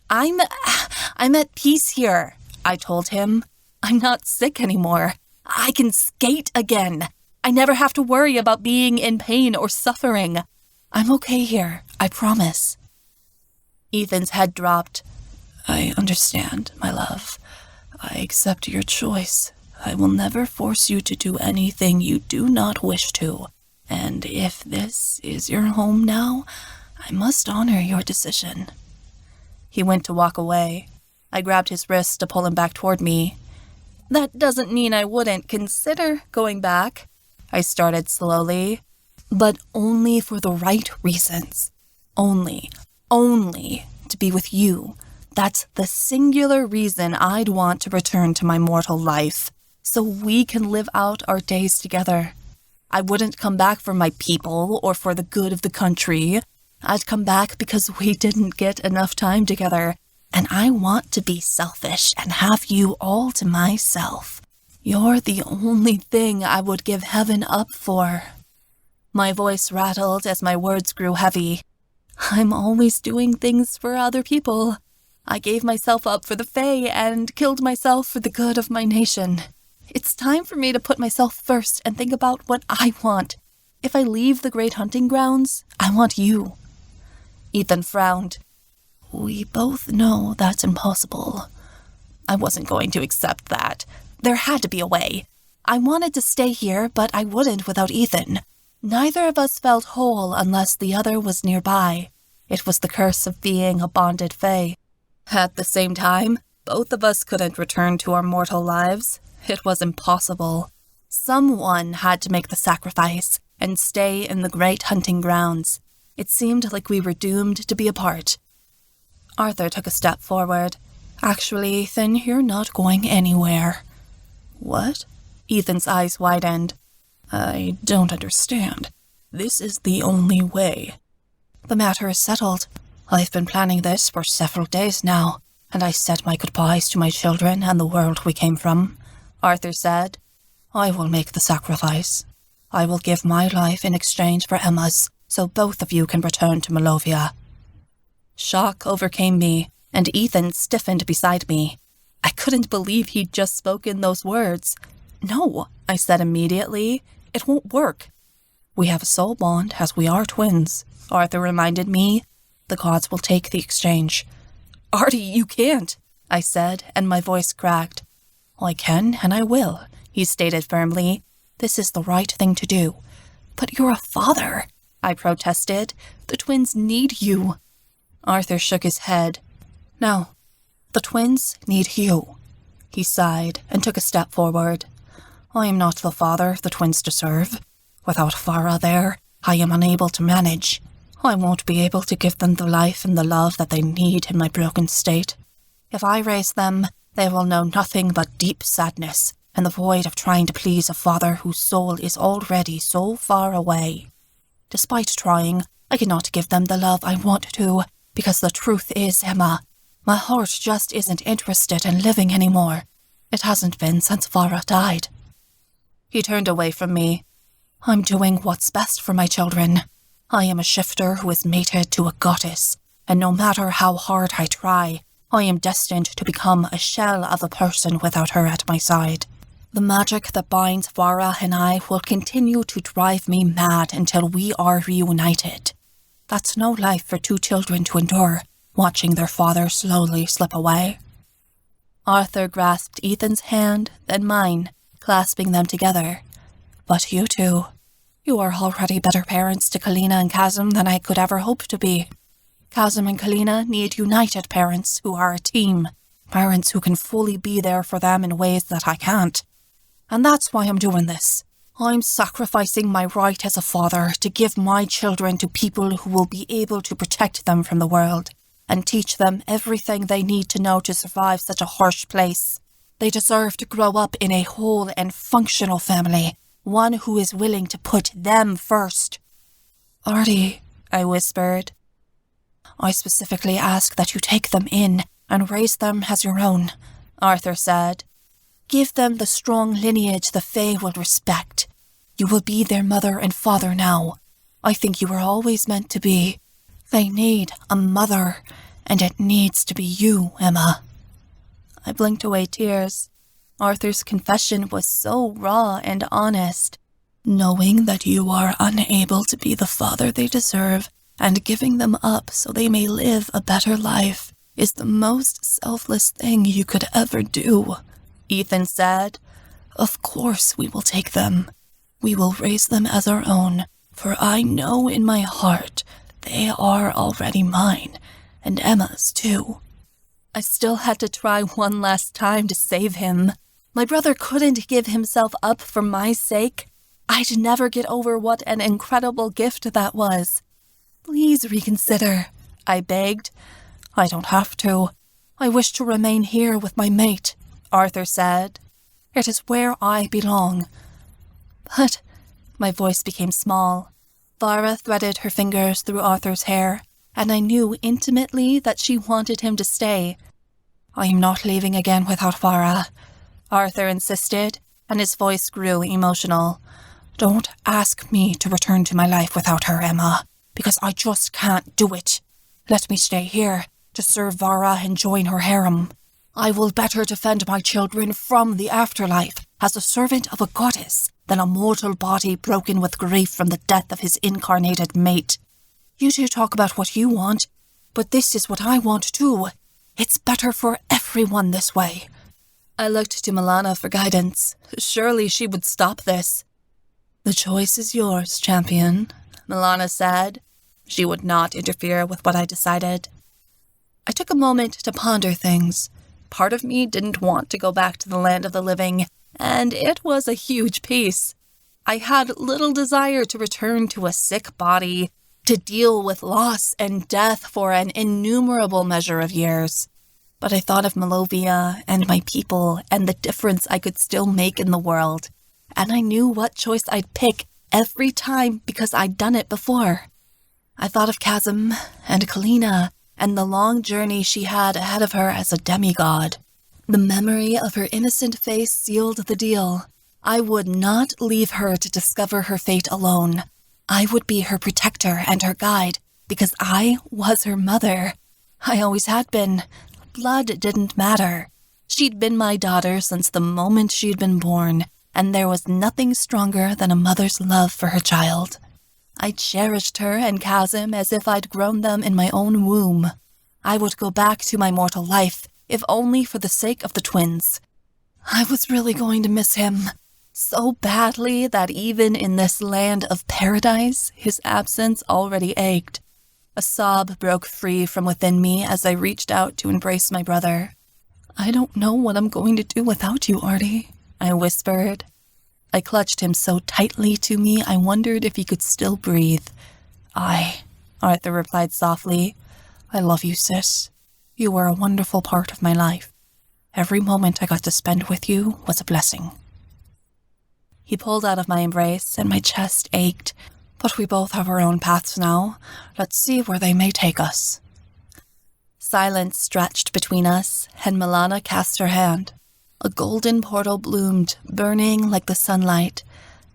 I'm at peace here," I told him. "I'm not sick anymore. I can skate again. I never have to worry about being in pain or suffering. I'm okay here, I promise." Ethan's head dropped. "I understand, my love. I accept your choice. I will never force you to do anything you do not wish to. And if this is your home now, I must honor your decision." He went to walk away. I grabbed his wrist to pull him back toward me. "That doesn't mean I wouldn't consider going back," I started slowly. "But only for the right reasons. Only to be with you. That's the singular reason I'd want to return to my mortal life, so we can live out our days together. I wouldn't come back for my people or for the good of the country. I'd come back because we didn't get enough time together, and I want to be selfish and have you all to myself. You're the only thing I would give heaven up for." My voice rattled as my words grew heavy. "I'm always doing things for other people. I gave myself up for the Fae and killed myself for the good of my nation. It's time for me to put myself first and think about what I want. If I leave the great hunting grounds, I want you." Ethan frowned. "We both know that's impossible." I wasn't going to accept that. There had to be a way. I wanted to stay here, but I wouldn't without Ethan. Neither of us felt whole unless the other was nearby. It was the curse of being a bonded fae. At the same time, both of us couldn't return to our mortal lives. It was impossible. Someone had to make the sacrifice and stay in the great hunting grounds. It seemed like we were doomed to be apart. Arthur took a step forward. "Actually, Ethan, you're not going anywhere." "What?" Ethan's eyes widened. "I don't understand. This is the only way." "The matter is settled. I've been planning this for several days now, and I said my goodbyes to my children and the world we came from," Arthur said. "I will make the sacrifice. I will give my life in exchange for Emma's, so both of you can return to Malovia." Shock overcame me, and Ethan stiffened beside me. I couldn't believe he'd just spoken those words. "No," I said immediately. "It won't work." "We have a soul bond as we are twins," Arthur reminded me. "The gods will take the exchange." "Artie, you can't," I said, and my voice cracked. "I can and I will," he stated firmly. "This is the right thing to do." "But you're a father," I protested. "The twins need you." Arthur shook his head. "No, the twins need you." He sighed and took a step forward. "I am not the father the twins deserve. Without Farah there, I am unable to manage. I won't be able to give them the life and the love that they need in my broken state. If I raise them, they will know nothing but deep sadness and the void of trying to please a father whose soul is already so far away. Despite trying, I cannot give them the love I want to, because the truth is, Emma, my heart just isn't interested in living anymore. It hasn't been since Farah died." He turned away from me. "I'm doing what's best for my children. I am a shifter who is mated to a goddess, and no matter how hard I try, I am destined to become a shell of a person without her at my side. The magic that binds Farah and I will continue to drive me mad until we are reunited. That's no life for two children to endure, watching their father slowly slip away." Arthur grasped Ethan's hand, then mine, clasping them together. "But you two, you are already better parents to Kalina and Kazim than I could ever hope to be. Kazim and Kalina need united parents who are a team, parents who can fully be there for them in ways that I can't. And that's why I'm doing this. I'm sacrificing my right as a father to give my children to people who will be able to protect them from the world and teach them everything they need to know to survive such a harsh place. They deserve to grow up in a whole and functional family, one who is willing to put them first." "Artie," I whispered. "I specifically ask that you take them in and raise them as your own," Arthur said. "Give them the strong lineage the Fae will respect. You will be their mother and father now. I think you were always meant to be. They need a mother, and it needs to be you, Emma." I blinked away tears. Arthur's confession was so raw and honest. "Knowing that you are unable to be the father they deserve and giving them up so they may live a better life is the most selfless thing you could ever do," Ethan said. "Of course we will take them. We will raise them as our own, for I know in my heart they are already mine, and Emma's too." I still had to try one last time to save him. My brother couldn't give himself up for my sake. I'd never get over what an incredible gift that was. "Please reconsider," I begged. "I don't have to. I wish to remain here with my mate," Arthur said. "It is where I belong." "But," my voice became small. Farah threaded her fingers through Arthur's hair, and I knew intimately that she wanted him to stay. "I am not leaving again without Farah," Arthur insisted, and his voice grew emotional. "Don't ask me to return to my life without her, Emma, because I just can't do it. Let me stay here to serve Farah and join her harem. I will better defend my children from the afterlife as a servant of a goddess than a mortal body broken with grief from the death of his incarnated mate. You two talk about what you want, but this is what I want too. It's better for everyone this way. I looked to Milana for guidance. Surely she would stop this. The choice is yours, champion, Milana said. She would not interfere with what I decided. I took a moment to ponder things. Part of me didn't want to go back to the land of the living, and it was a huge piece. I had little desire to return to a sick body, to deal with loss and death for an innumerable measure of years. But I thought of Malovia and my people and the difference I could still make in the world, and I knew what choice I'd pick every time because I'd done it before. I thought of Chasm and Kalina and the long journey she had ahead of her as a demigod. The memory of her innocent face sealed the deal. I would not leave her to discover her fate alone. I would be her protector and her guide, because I was her mother. I always had been. Blood didn't matter. She'd been my daughter since the moment she'd been born, and there was nothing stronger than a mother's love for her child. I cherished her and Chasm as if I'd grown them in my own womb. I would go back to my mortal life, if only for the sake of the twins. I was really going to miss him, so badly that even in this land of paradise, his absence already ached. A sob broke free from within me as I reached out to embrace my brother. I don't know what I'm going to do without you, Artie, I whispered. I clutched him so tightly to me I wondered if he could still breathe. Arthur replied softly. I love you, sis. You were a wonderful part of my life. Every moment I got to spend with you was a blessing. He pulled out of my embrace and my chest ached, but we both have our own paths now. Let's see where they may take us. Silence stretched between us, and Milana cast her hand. A golden portal bloomed, burning like the sunlight.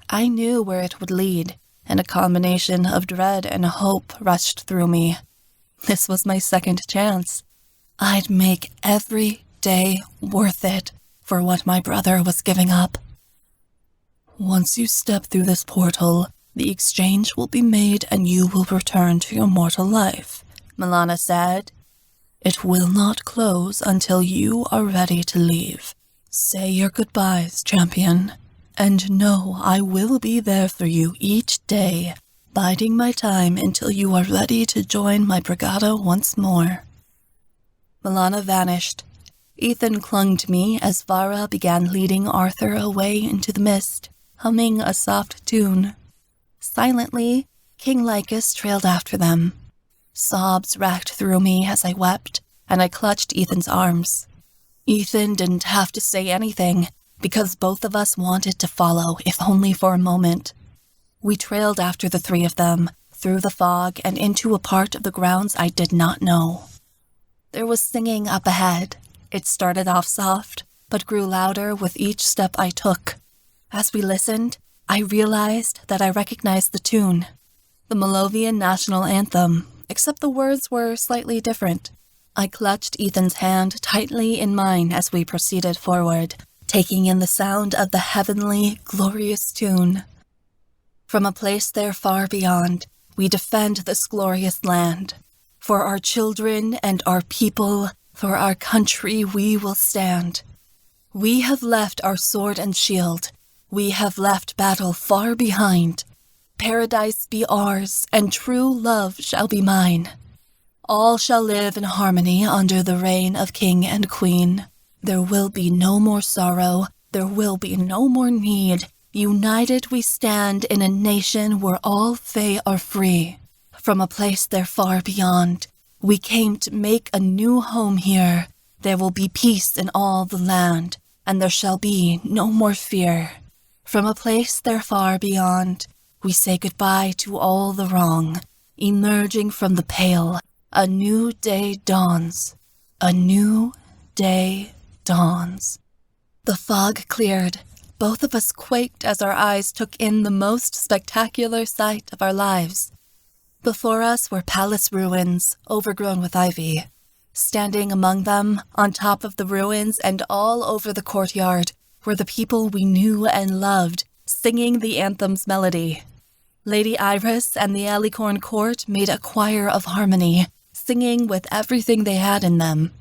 I knew where it would lead, and a combination of dread and hope rushed through me. This was my second chance. I'd make every day worth it for what my brother was giving up. Once you step through this portal, the exchange will be made and you will return to your mortal life, Milana said. It will not close until you are ready to leave. Say your goodbyes, champion, and know I will be there for you each day, biding my time until you are ready to join my brigada once more. Milana vanished. Ethan clung to me as Vara began leading Arthur away into the mist, humming a soft tune. Silently, King Lycus trailed after them. Sobs racked through me as I wept, and I clutched Ethan's arms. Ethan didn't have to say anything, because both of us wanted to follow, if only for a moment. We trailed after the three of them, through the fog and into a part of the grounds I did not know. There was singing up ahead. It started off soft, but grew louder with each step I took. As we listened, I realized that I recognized the tune, the Malovian national anthem, except the words were slightly different. I clutched Ethan's hand tightly in mine as we proceeded forward, taking in the sound of the heavenly, glorious tune. From a place there far beyond, we defend this glorious land. For our children and our people, for our country we will stand. We have left our sword and shield. We have left battle far behind. Paradise be ours, and true love shall be mine. All shall live in harmony under the reign of king and queen. There will be no more sorrow. There will be no more need. United we stand in a nation where all Fae are free. From a place there far beyond, we came to make a new home here. There will be peace in all the land, and there shall be no more fear. From a place there far beyond, we say goodbye to all the wrong. Emerging from the pale, a new day dawns. A new day dawns. The fog cleared. Both of us quaked as our eyes took in the most spectacular sight of our lives. Before us were palace ruins, overgrown with ivy. Standing among them, on top of the ruins and all over the courtyard, were the people we knew and loved, singing the anthem's melody. Lady Iris and the Alicorn Court made a choir of harmony, singing with everything they had in them.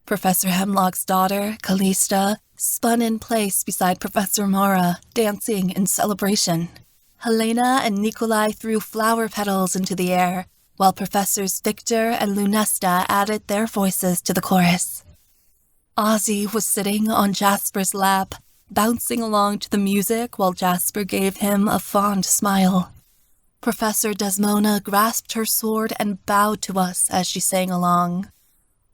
Professor Hemlock's daughter, Callista, spun in place beside Professor Mara, dancing in celebration. Helena and Nikolai threw flower petals into the air, while Professors Victor and Lunesta added their voices to the chorus. Ozzy was sitting on Jasper's lap, bouncing along to the music while Jasper gave him a fond smile. Professor Desmona grasped her sword and bowed to us as she sang along.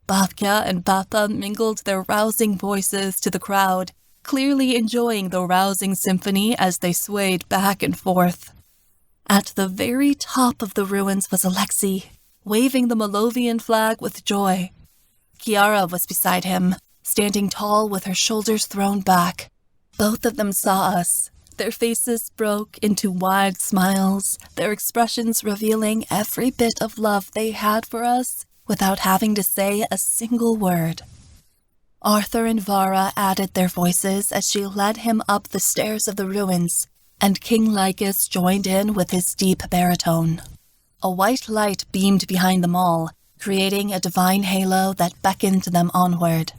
Babka and Bappa mingled their rousing voices to the crowd, clearly enjoying the rousing symphony as they swayed back and forth. At the very top of the ruins was Alexei, waving the Malovian flag with joy. Kiara was beside him, standing tall with her shoulders thrown back. Both of them saw us. Their faces broke into wide smiles, their expressions revealing every bit of love they had for us without having to say a single word. Arthur and Vara added their voices as she led him up the stairs of the ruins, and King Lycus joined in with his deep baritone. A white light beamed behind them all, creating a divine halo that beckoned them onward.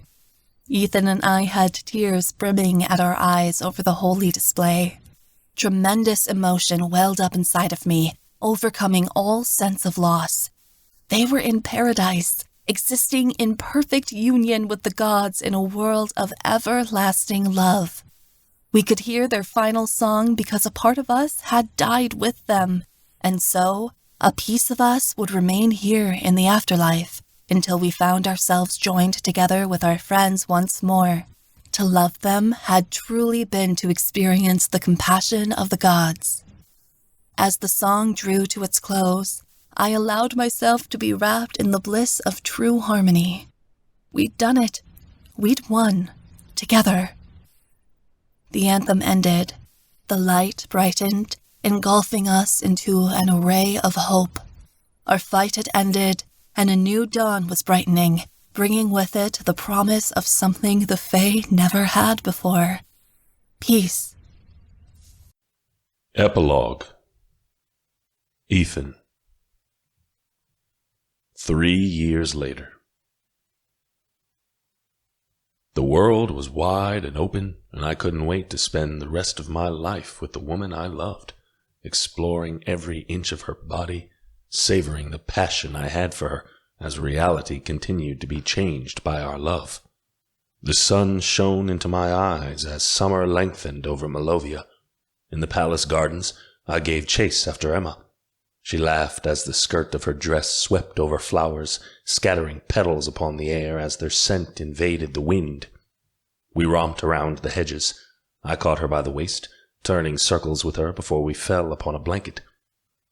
Ethan and I had tears brimming at our eyes over the holy display. Tremendous emotion welled up inside of me, overcoming all sense of loss. They were in paradise, existing in perfect union with the gods in a world of everlasting love. We could hear their final song because a part of us had died with them, and so a piece of us would remain here in the afterlife until we found ourselves joined together with our friends once more. To love them had truly been to experience the compassion of the gods. As the song drew to its close, I allowed myself to be wrapped in the bliss of true harmony. We'd done it. We'd won. Together. The anthem ended. The light brightened, engulfing us into an array of hope. Our fight had ended, and a new dawn was brightening, bringing with it the promise of something the Fae never had before. Peace. Epilogue. Ethan. 3 years later. The world was wide and open, and I couldn't wait to spend the rest of my life with the woman I loved, exploring every inch of her body, savoring the passion I had for her as reality continued to be changed by our love. The sun shone into my eyes as summer lengthened over Malovia. In the palace gardens, I gave chase after Emma. She laughed as the skirt of her dress swept over flowers, scattering petals upon the air as their scent invaded the wind. We romped around the hedges. I caught her by the waist, turning circles with her before we fell upon a blanket.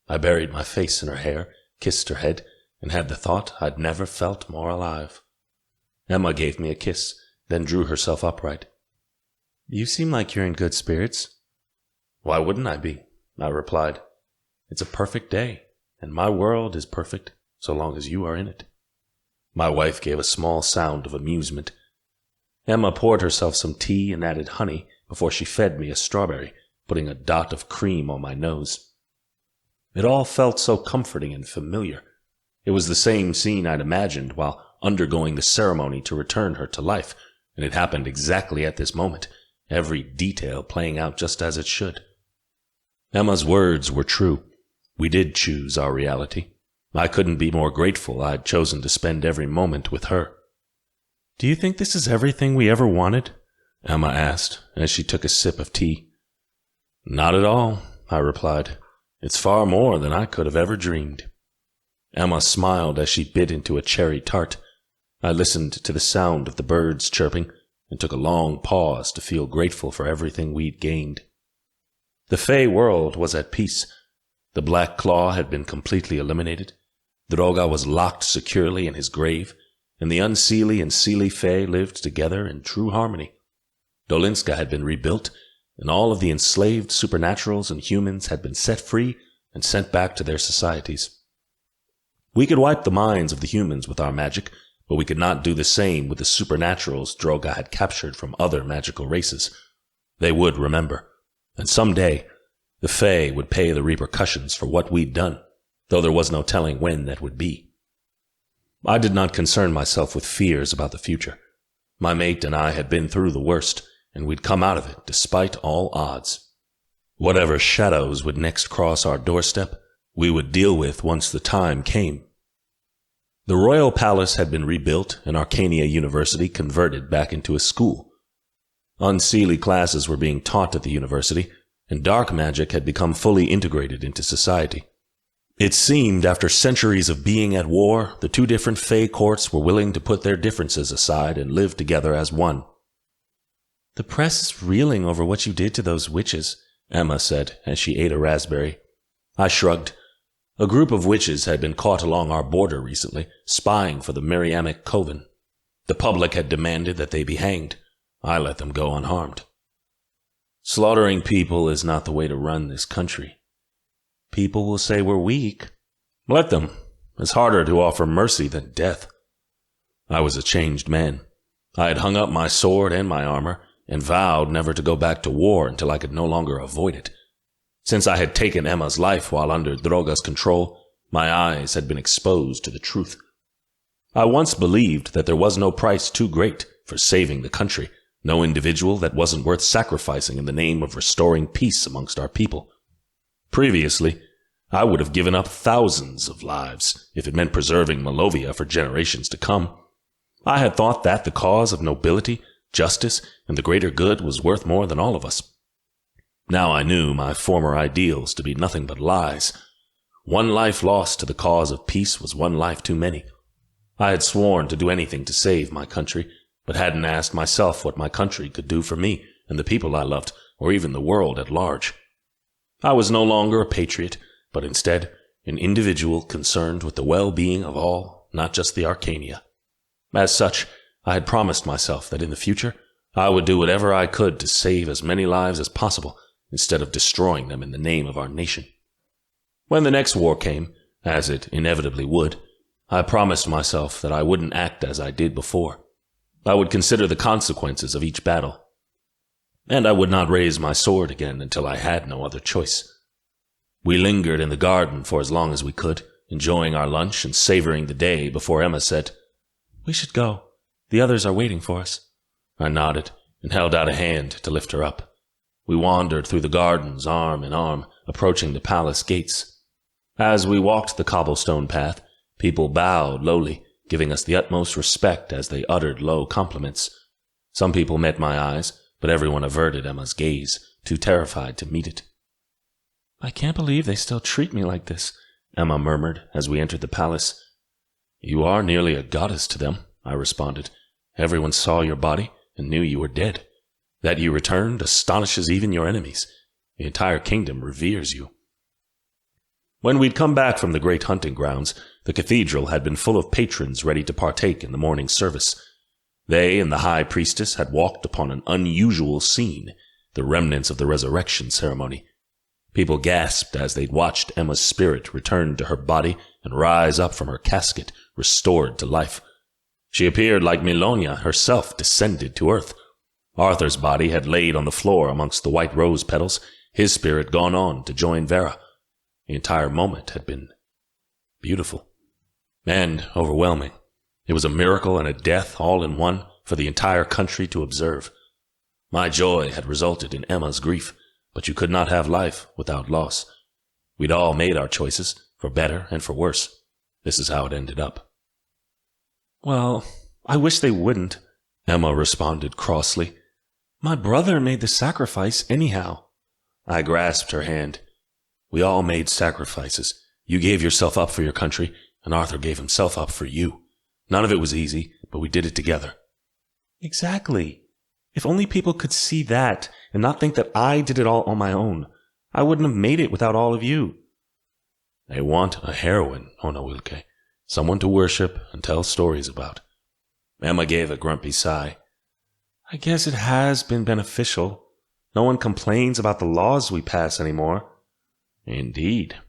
I buried my face in her hair, kissed her head, and had the thought I'd never felt more alive. Emma gave me a kiss, then drew herself upright. "You seem like you're in good spirits." "Why wouldn't I be?" I replied. "It's a perfect day, and my world is perfect so long as you are in it." My wife gave a small sound of amusement. Emma poured herself some tea and added honey before she fed me a strawberry, putting a dot of cream on my nose. It all felt so comforting and familiar. It was the same scene I'd imagined while undergoing the ceremony to return her to life, and it happened exactly at this moment, every detail playing out just as it should. Emma's words were true. We did choose our reality. I couldn't be more grateful I'd chosen to spend every moment with her. "Do you think this is everything we ever wanted?" Emma asked as she took a sip of tea. "Not at all," I replied. "It's far more than I could have ever dreamed." Emma smiled as she bit into a cherry tart. I listened to the sound of the birds chirping and took a long pause to feel grateful for everything we'd gained. The Fae world was at peace. The Black Claw had been completely eliminated. Droga was locked securely in his grave, and the Unseelie and Seelie Fae lived together in true harmony. Dolinska had been rebuilt, and all of the enslaved supernaturals and humans had been set free and sent back to their societies. We could wipe the minds of the humans with our magic, but we could not do the same with the supernaturals Droga had captured from other magical races. They would remember, and someday the Fae would pay the repercussions for what we'd done, though there was no telling when that would be. I did not concern myself with fears about the future. My mate and I had been through the worst, and we'd come out of it despite all odds. Whatever shadows would next cross our doorstep, we would deal with once the time came. The royal palace had been rebuilt and Arcania University converted back into a school. Unseelie classes were being taught at the university, and dark magic had become fully integrated into society. It seemed after centuries of being at war, the two different Fae courts were willing to put their differences aside and live together as one. The press is reeling over what you did to those witches, Emma said as she ate a raspberry. I shrugged. A group of witches had been caught along our border recently, spying for the Miriamic Coven. The public had demanded that they be hanged. I let them go unharmed. Slaughtering people is not the way to run this country. People will say we're weak. Let them. It's harder to offer mercy than death. I was a changed man. I had hung up my sword and my armor, and vowed never to go back to war until I could no longer avoid it. Since I had taken Emma's life while under Droga's control, my eyes had been exposed to the truth. I once believed that there was no price too great for saving the country, no individual that wasn't worth sacrificing in the name of restoring peace amongst our people. Previously, I would have given up thousands of lives if it meant preserving Malovia for generations to come. I had thought that the cause of nobility, justice, and the greater good was worth more than all of us. Now I knew my former ideals to be nothing but lies. One life lost to the cause of peace was one life too many. I had sworn to do anything to save my country, but hadn't asked myself what my country could do for me and the people I loved, or even the world at large. I was no longer a patriot, but instead an individual concerned with the well-being of all, not just the Arcania. As such, I had promised myself that in the future I would do whatever I could to save as many lives as possible, instead of destroying them in the name of our nation. When the next war came, as it inevitably would, I promised myself that I wouldn't act as I did before. I would consider the consequences of each battle. And I would not raise my sword again until I had no other choice. We lingered in the garden for as long as we could, enjoying our lunch and savoring the day before Emma said, "We should go. The others are waiting for us." I nodded and held out a hand to lift her up. We wandered through the gardens arm in arm, approaching the palace gates. As we walked the cobblestone path, people bowed lowly, giving us the utmost respect as they uttered low compliments. Some people met my eyes, but everyone averted Emma's gaze, too terrified to meet it. "I can't believe they still treat me like this," Emma murmured as we entered the palace. "You are nearly a goddess to them," I responded. "Everyone saw your body and knew you were dead. That you returned astonishes even your enemies. The entire kingdom reveres you." When we'd come back from the great hunting grounds, the cathedral had been full of patrons ready to partake in the morning service. They and the high priestess had walked upon an unusual scene, the remnants of the resurrection ceremony. People gasped as they'd watched Emma's spirit return to her body and rise up from her casket, restored to life. She appeared like Milonia herself descended to earth. Arthur's body had laid on the floor amongst the white rose petals, his spirit gone on to join Vera. The entire moment had been beautiful and overwhelming. It was a miracle and a death all in one for the entire country to observe. My joy had resulted in Emma's grief, but you could not have life without loss. We'd all made our choices, for better and for worse. This is how it ended up. "Well, I wish they wouldn't," Emma responded crossly. "My brother made the sacrifice anyhow." I grasped her hand. "We all made sacrifices. You gave yourself up for your country, and Arthur gave himself up for you. None of it was easy, but we did it together." "Exactly. If only people could see that and not think that I did it all on my own, I wouldn't have made it without all of you." "They want a heroine, Onawilke, someone to worship and tell stories about." Emma gave a grumpy sigh. "I guess it has been beneficial. No one complains about the laws we pass anymore." Indeed.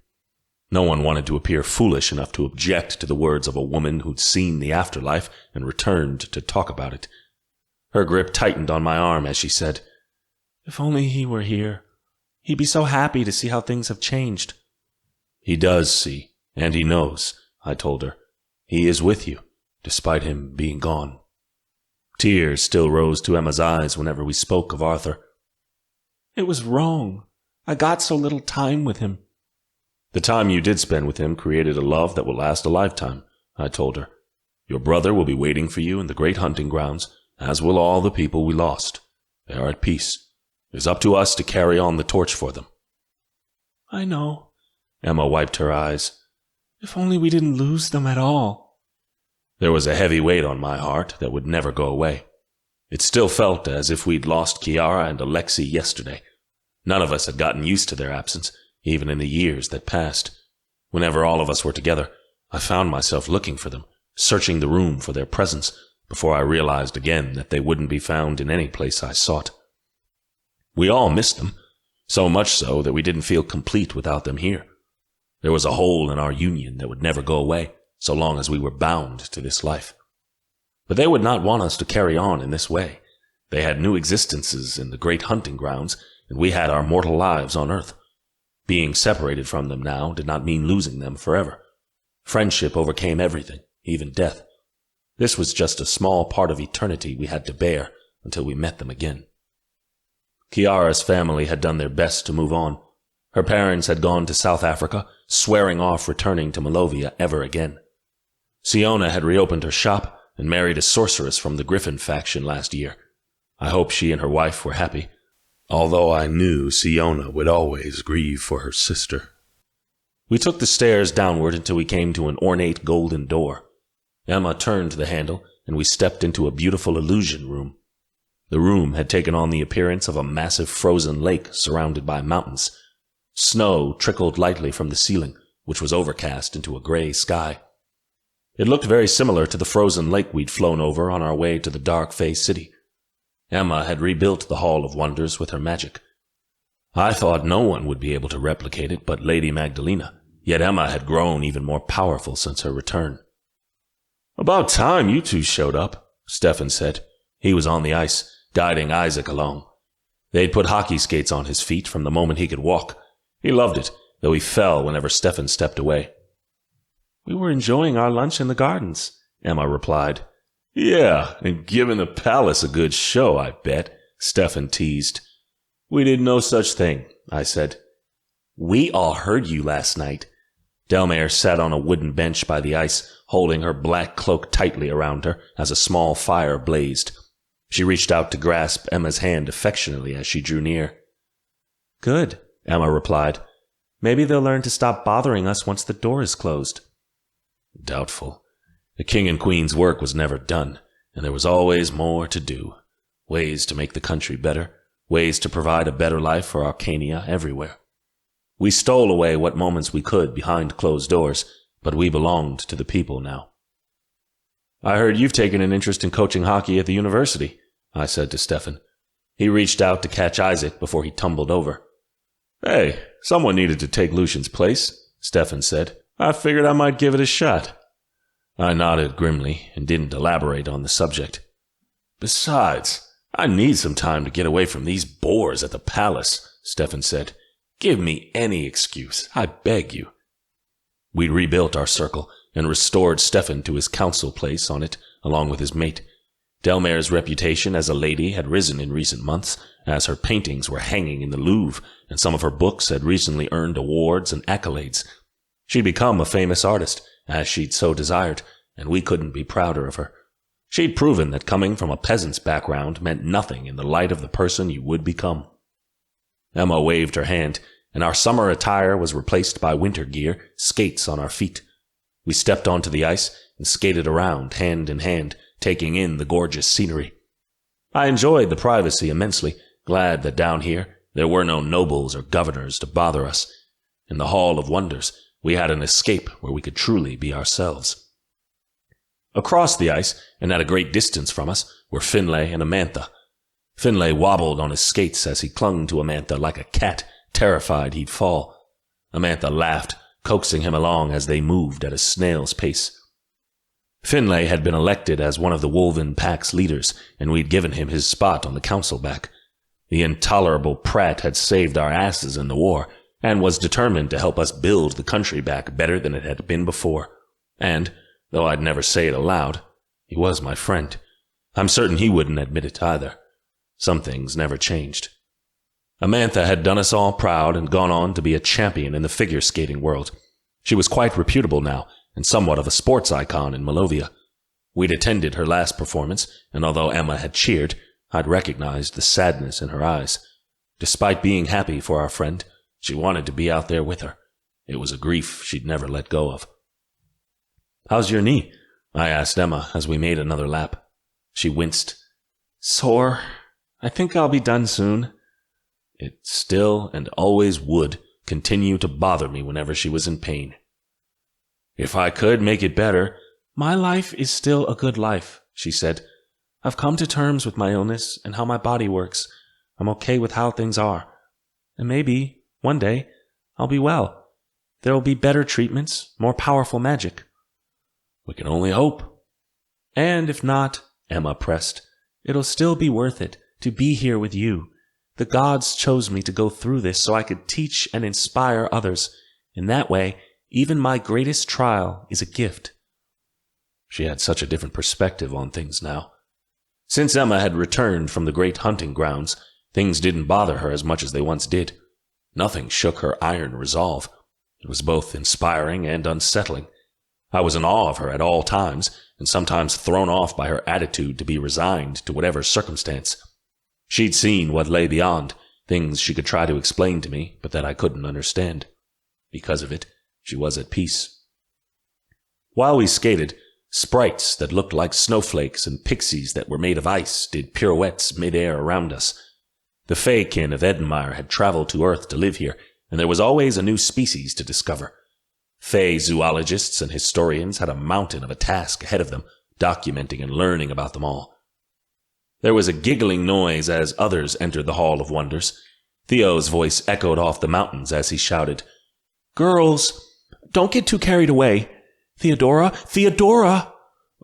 No one wanted to appear foolish enough to object to the words of a woman who'd seen the afterlife and returned to talk about it. Her grip tightened on my arm as she said, If only he were here. He'd be so happy to see how things have changed. He does see, and he knows, I told her. He is with you, despite him being gone. Tears still rose to Emma's eyes whenever we spoke of Arthur. It was wrong. I got so little time with him. The time you did spend with him created a love that will last a lifetime, I told her. Your brother will be waiting for you in the great hunting grounds, as will all the people we lost. They are at peace. It is up to us to carry on the torch for them. I know. Emma wiped her eyes. If only we didn't lose them at all. There was a heavy weight on my heart that would never go away. It still felt as if we'd lost Kiara and Alexei yesterday. None of us had gotten used to their absence, even in the years that passed. Whenever all of us were together, I found myself looking for them, searching the room for their presence, before I realized again that they wouldn't be found in any place I sought. We all missed them, so much so that we didn't feel complete without them here. There was a hole in our union that would never go away, so long as we were bound to this life. But they would not want us to carry on in this way. They had new existences in the great hunting grounds, and we had our mortal lives on earth. Being separated from them now did not mean losing them forever. Friendship overcame everything, even death. This was just a small part of eternity we had to bear until we met them again. Kiara's family had done their best to move on. Her parents had gone to South Africa, swearing off returning to Malovia ever again. Siona had reopened her shop and married a sorceress from the Griffin faction last year. I hope she and her wife were happy, although I knew Siona would always grieve for her sister. We took the stairs downward until we came to an ornate golden door. Emma turned the handle, and we stepped into a beautiful illusion room. The room had taken on the appearance of a massive frozen lake surrounded by mountains. Snow trickled lightly from the ceiling, which was overcast into a gray sky. It looked very similar to the frozen lake we'd flown over on our way to the Dark Fae City. Emma had rebuilt the Hall of Wonders with her magic. I thought no one would be able to replicate it but Lady Magdalena, yet Emma had grown even more powerful since her return. "About time you two showed up," Stefan said. He was on the ice, guiding Isaac along. They'd put hockey skates on his feet from the moment he could walk. He loved it, though he fell whenever Stefan stepped away. "We were enjoying our lunch in the gardens," Emma replied. "Yeah, and giving the palace a good show, I bet," Stefan teased. "We did no such thing," I said. "We all heard you last night." Edinmyre sat on a wooden bench by the ice, holding her black cloak tightly around her as a small fire blazed. She reached out to grasp Emma's hand affectionately as she drew near. "Good," Emma replied. "Maybe they'll learn to stop bothering us once the door is closed." Doubtful. The king and queen's work was never done, and there was always more to do. Ways to make the country better, ways to provide a better life for Arcania everywhere. We stole away what moments we could behind closed doors, but we belonged to the people now. "I heard you've taken an interest in coaching hockey at the university," I said to Stefan. He reached out to catch Isaac before he tumbled over. "Hey, someone needed to take Lucian's place," Stefan said. "I figured I might give it a shot." I nodded grimly and didn't elaborate on the subject. "Besides, I need some time to get away from these bores at the palace," Stefan said. "Give me any excuse, I beg you." We'd rebuilt our circle and restored Stefan to his council place on it, along with his mate. Edinmyre's reputation as a lady had risen in recent months, as her paintings were hanging in the Louvre, and some of her books had recently earned awards and accolades. She'd become a famous artist, as she'd so desired, and we couldn't be prouder of her. She'd proven that coming from a peasant's background meant nothing in the light of the person you would become. Emma waved her hand, and our summer attire was replaced by winter gear, skates on our feet. We stepped onto the ice and skated around, hand in hand, taking in the gorgeous scenery. I enjoyed the privacy immensely, glad that down here there were no nobles or governors to bother us. In the Hall of Wonders, we had an escape where we could truly be ourselves. Across the ice, and at a great distance from us, were Finlay and Amantha. Finlay wobbled on his skates as he clung to Amantha like a cat, terrified he'd fall. Amantha laughed, coaxing him along as they moved at a snail's pace. Finlay had been elected as one of the Wolven Pack's leaders, and we'd given him his spot on the council back. The intolerable Pratt had saved our asses in the war, and was determined to help us build the country back better than it had been before. And, though I'd never say it aloud, he was my friend. I'm certain he wouldn't admit it either. Some things never changed. Amantha had done us all proud and gone on to be a champion in the figure skating world. She was quite reputable now, and somewhat of a sports icon in Malovia. We'd attended her last performance, and although Emma had cheered, I'd recognized the sadness in her eyes. Despite being happy for our friend, she wanted to be out there with her. It was a grief she'd never let go of. "How's your knee?" I asked Emma as we made another lap. She winced. "Sore. I think I'll be done soon." It still and always would continue to bother me whenever she was in pain. "If I could make it better." "My life is still a good life," she said. "I've come to terms with my illness and how my body works. I'm okay with how things are. And maybe, one day, I'll be well. There will be better treatments, more powerful magic." "We can only hope." "And if not," Emma pressed, "it'll still be worth it to be here with you. The gods chose me to go through this so I could teach and inspire others. In that way, even my greatest trial is a gift." She had such a different perspective on things now. Since Emma had returned from the great hunting grounds, things didn't bother her as much as they once did. Nothing shook her iron resolve. It was both inspiring and unsettling. I was in awe of her at all times, and sometimes thrown off by her attitude to be resigned to whatever circumstance. She'd seen what lay beyond, things she could try to explain to me, but that I couldn't understand. Because of it, she was at peace. While we skated, sprites that looked like snowflakes and pixies that were made of ice did pirouettes mid-air around us. The Fey-kin of Edinmyre had traveled to Earth to live here, and there was always a new species to discover. Fey zoologists and historians had a mountain of a task ahead of them, documenting and learning about them all. There was a giggling noise as others entered the Hall of Wonders. Theo's voice echoed off the mountains as he shouted, "Girls, don't get too carried away. Theodora! Theodora!"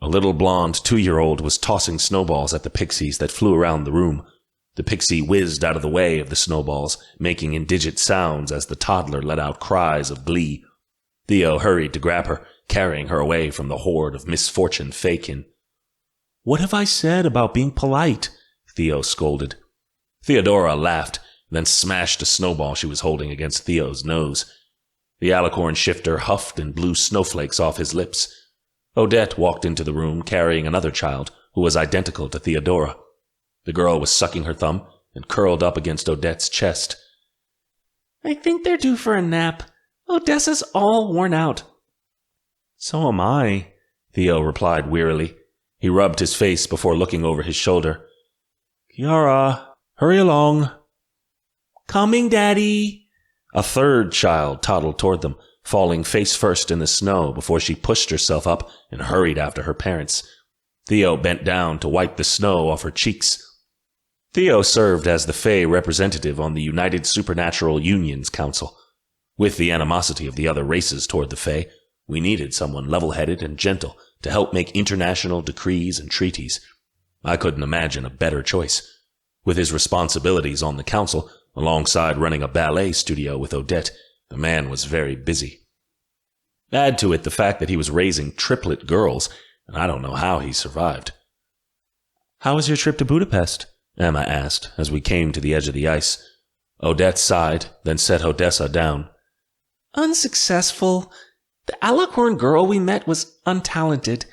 A little blonde 2-year-old was tossing snowballs at the pixies that flew around the room. The pixie whizzed out of the way of the snowballs, making indigent sounds as the toddler let out cries of glee. Theo hurried to grab her, carrying her away from the horde of misfortuned Feykin. "What have I said about being polite?" Theo scolded. Theodora laughed, then smashed a snowball she was holding against Theo's nose. The alicorn shifter huffed and blew snowflakes off his lips. Odette walked into the room carrying another child who was identical to Theodora. The girl was sucking her thumb and curled up against Odette's chest. "I think they're due for a nap. Odessa's all worn out." "So am I," Theo replied wearily. He rubbed his face before looking over his shoulder. "Kiara, hurry along." "Coming, Daddy." A third child toddled toward them, falling face first in the snow before she pushed herself up and hurried after her parents. Theo bent down to wipe the snow off her cheeks. Theo served as the Fey representative on the United Supernatural Unions Council. With the animosity of the other races toward the Fey, we needed someone level-headed and gentle to help make international decrees and treaties. I couldn't imagine a better choice. With his responsibilities on the council, alongside running a ballet studio with Odette, the man was very busy. Add to it the fact that he was raising triplet girls, and I don't know how he survived. "How was your trip to Budapest?" Emma asked as we came to the edge of the ice. Odette sighed, then set Odessa down. "Unsuccessful. The alicorn girl we met was untalented.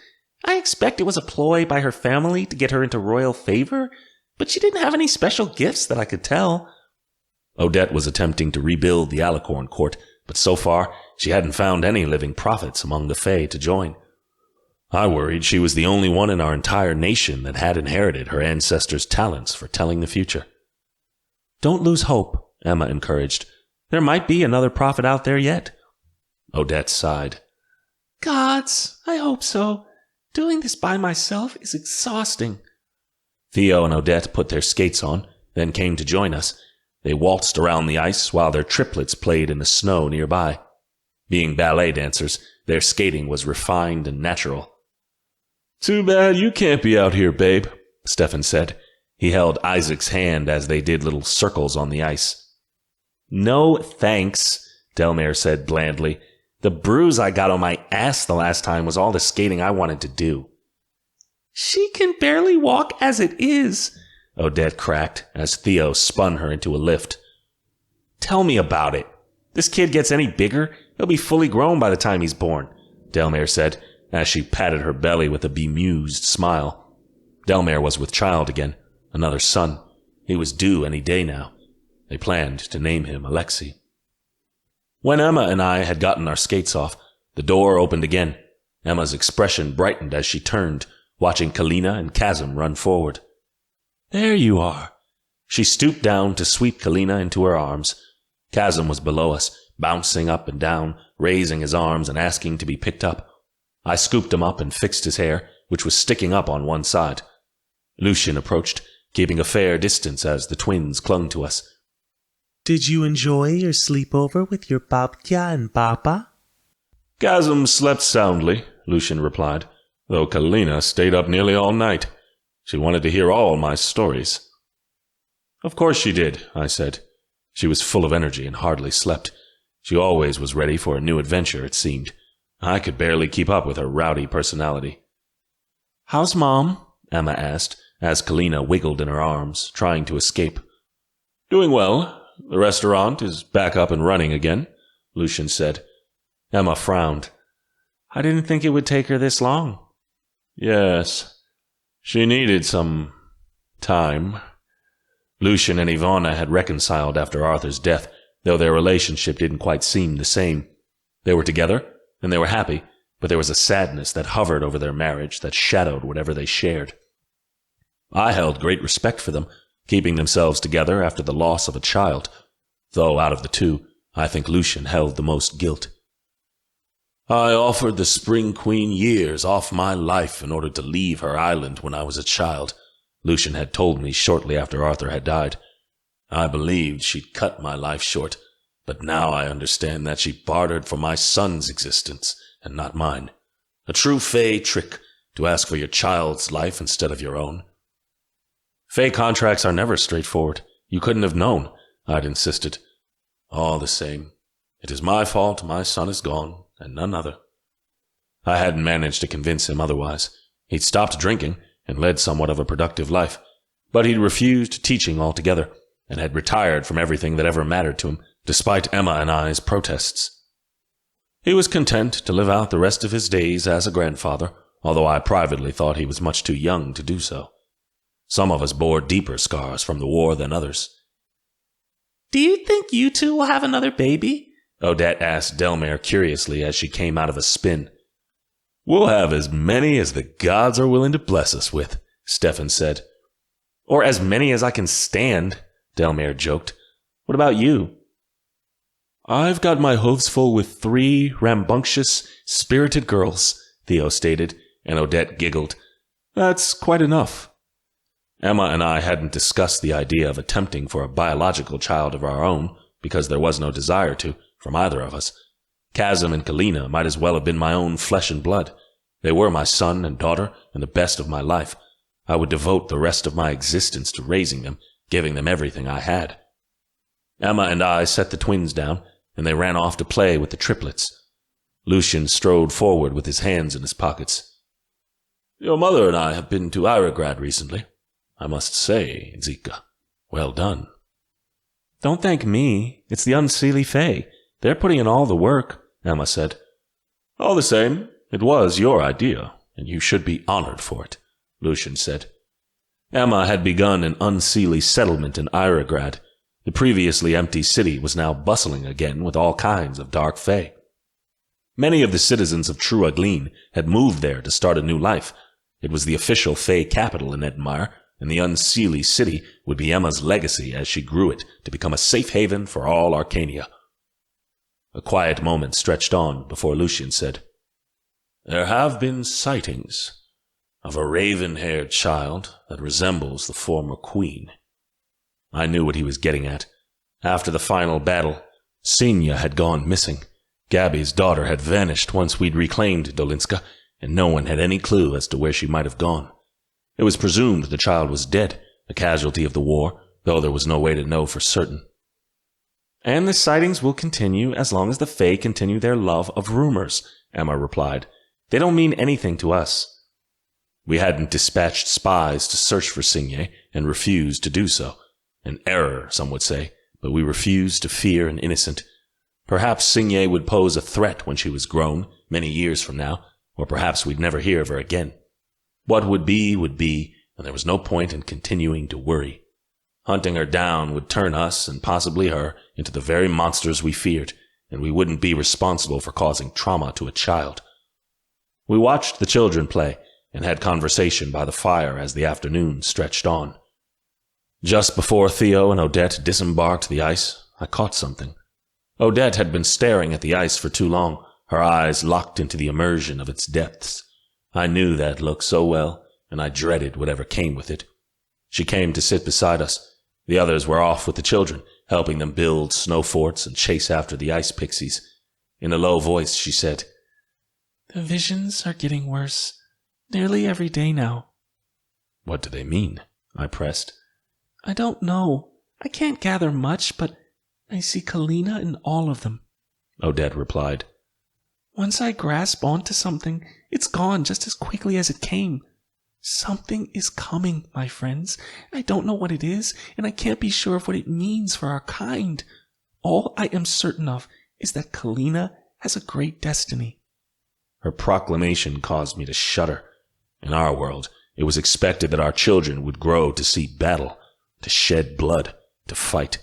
I expect it was a ploy by her family to get her into royal favor, but she didn't have any special gifts that I could tell." Odette was attempting to rebuild the alicorn court, but so far she hadn't found any living prophets among the Fae to join. I worried she was the only one in our entire nation that had inherited her ancestors' talents for telling the future. "Don't lose hope," Emma encouraged. "There might be another prophet out there yet." Odette sighed. "Gods, I hope so. Doing this by myself is exhausting." Theo and Odette put their skates on, then came to join us. They waltzed around the ice while their triplets played in the snow nearby. Being ballet dancers, their skating was refined and natural. "Too bad you can't be out here, babe," Stefan said. He held Isaac's hand as they did little circles on the ice. "No thanks," Delmare said blandly. "The bruise I got on my ass the last time was all the skating I wanted to do." "She can barely walk as it is," Odette cracked as Theo spun her into a lift. "Tell me about it. This kid gets any bigger, he'll be fully grown by the time he's born," Delmare said as she patted her belly with a bemused smile. Delmare was with child again, another son. He was due any day now. They planned to name him Alexei. When Emma and I had gotten our skates off, the door opened again. Emma's expression brightened as she turned, watching Kalina and Chasm run forward. "There you are." She stooped down to sweep Kalina into her arms. Chasm was below us, bouncing up and down, raising his arms and asking to be picked up. I scooped him up and fixed his hair, which was sticking up on one side. Lucien approached, keeping a fair distance as the twins clung to us. "Did you enjoy your sleepover with your babka and papa?" "Chasm slept soundly," Lucien replied, though Kalina stayed up nearly all night. She wanted to hear all my stories. "Of course she did," I said. She was full of energy and hardly slept. She always was ready for a new adventure, it seemed. I could barely keep up with her rowdy personality. "How's Mom?" Emma asked, as Kalina wiggled in her arms, trying to escape. "Doing well. The restaurant is back up and running again," Lucien said. Emma frowned. "I didn't think it would take her this long." "Yes. She needed some time." Lucien and Ivana had reconciled after Arthur's death, though their relationship didn't quite seem the same. They were together, and they were happy, but there was a sadness that hovered over their marriage that shadowed whatever they shared. I held great respect for them, keeping themselves together after the loss of a child, though out of the two, I think Lucien held the most guilt. "I offered the Spring Queen years off my life in order to leave her island when I was a child," Lucien had told me shortly after Arthur had died. "I believed she'd cut my life short, but now I understand that she bartered for my son's existence, and not mine. A true Fae trick, to ask for your child's life instead of your own." "Fae contracts are never straightforward. You couldn't have known," I'd insisted. "All the same, it is my fault my son is gone, and none other." I hadn't managed to convince him otherwise. He'd stopped drinking and led somewhat of a productive life, but he'd refused teaching altogether and had retired from everything that ever mattered to him, despite Emma and I's protests. He was content to live out the rest of his days as a grandfather, although I privately thought he was much too young to do so. Some of us bore deeper scars from the war than others. "Do you think you two will have another baby?" Odette asked Delmare curiously as she came out of a spin. "We'll have as many as the gods are willing to bless us with," Stefan said. "Or as many as I can stand," Delmare joked. "What about you?" "I've got my hooves full with 3 rambunctious, spirited girls," Theo stated, and Odette giggled. "That's quite enough." Emma and I hadn't discussed the idea of attempting for a biological child of our own, because there was no desire to, from either of us. Chasm and Kalina might as well have been my own flesh and blood. They were my son and daughter and the best of my life. I would devote the rest of my existence to raising them, giving them everything I had. Emma and I set the twins down, and they ran off to play with the triplets. Lucien strode forward with his hands in his pockets. "Your mother and I have been to Iregrad recently. I must say, Zika, well done." "Don't thank me. It's the Unseelie Fae. They're putting in all the work," Emma said. "All the same, it was your idea, and you should be honored for it," Lucien said. Emma had begun an Unseelie settlement in Iregrad. The previously empty city was now bustling again with all kinds of dark Fae. Many of the citizens of True Agleen had moved there to start a new life. It was the official Fae capital in Edinmyre, and the Unseelie city would be Emma's legacy as she grew it to become a safe haven for all Arcania. A quiet moment stretched on before Lucien said, "There have been sightings of a raven-haired child that resembles the former queen." I knew what he was getting at. After the final battle, Senya had gone missing. Gabby's daughter had vanished once we'd reclaimed Dolinska, and no one had any clue as to where she might have gone. It was presumed the child was dead, a casualty of the war, though there was no way to know for certain. And the sightings will continue as long as the Fae continue their love of rumors, Emma replied. They don't mean anything to us. We hadn't dispatched spies to search for Signé and refused to do so. An error, some would say, but we refused to fear an innocent. Perhaps Signé would pose a threat when she was grown, many years from now, or perhaps we'd never hear of her again. What would be, and there was no point in continuing to worry. Hunting her down would turn us, and possibly her, into the very monsters we feared, and we wouldn't be responsible for causing trauma to a child. We watched the children play, and had conversation by the fire as the afternoon stretched on. Just before Theo and Odette disembarked the ice, I caught something. Odette had been staring at the ice for too long, her eyes locked into the immersion of its depths. I knew that look so well, and I dreaded whatever came with it. She came to sit beside us. The others were off with the children, helping them build snow forts and chase after the ice pixies. In a low voice, she said, "The visions are getting worse. Nearly every day now." "What do they mean?" I pressed. "I don't know. I can't gather much, but I see Kalina in all of them," Odette replied. "Once I grasp onto something, it's gone just as quickly as it came. Something is coming, my friends. I don't know what it is, and I can't be sure of what it means for our kind. All I am certain of is that Kalina has a great destiny." Her proclamation caused me to shudder. In our world, it was expected that our children would grow to see battle, to shed blood, to fight.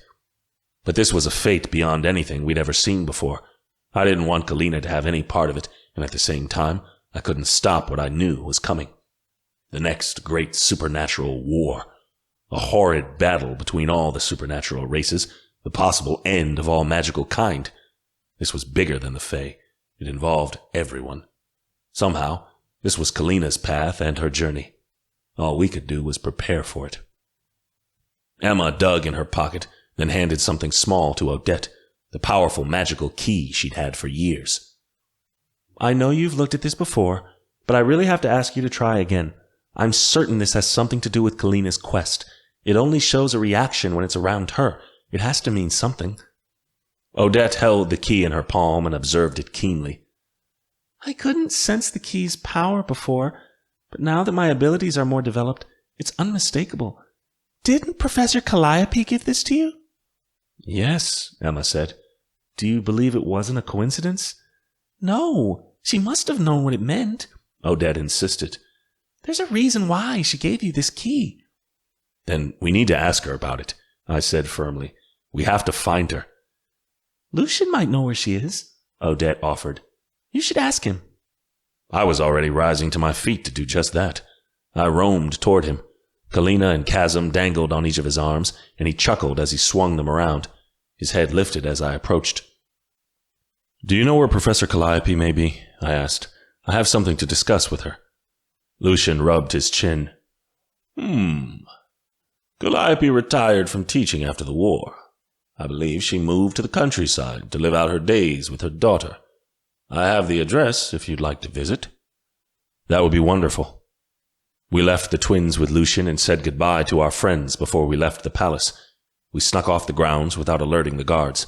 But this was a fate beyond anything we'd ever seen before. I didn't want Kalina to have any part of it, and at the same time, I couldn't stop what I knew was coming. The next great supernatural war. A horrid battle between all the supernatural races, the possible end of all magical kind. This was bigger than the Fae. It involved everyone. Somehow, this was Kalina's path and her journey. All we could do was prepare for it. Emma dug in her pocket, then handed something small to Odette, the powerful magical key she'd had for years. "I know you've looked at this before, but I really have to ask you to try again. I'm certain this has something to do with Kalina's quest. It only shows a reaction when it's around her. It has to mean something." Odette held the key in her palm and observed it keenly. "I couldn't sense the key's power before, but now that my abilities are more developed, it's unmistakable. Didn't Professor Calliope give this to you?" "Yes," Emma said. "Do you believe it wasn't a coincidence?" "No, she must have known what it meant," Odette insisted. "There's a reason why she gave you this key." "Then we need to ask her about it," I said firmly. "We have to find her." "Lucian might know where she is," Odette offered. "You should ask him." I was already rising to my feet to do just that. I roamed toward him. Kalina and Chasm dangled on each of his arms, and he chuckled as he swung them around. His head lifted as I approached. "Do you know where Professor Calliope may be?" I asked. "I have something to discuss with her." Lucian rubbed his chin. Calliope retired from teaching after the war. I believe she moved to the countryside to live out her days with her daughter. I have the address if you'd like to visit." "That would be wonderful." We left the twins with Lucian and said goodbye to our friends before we left the palace. We snuck off the grounds without alerting the guards.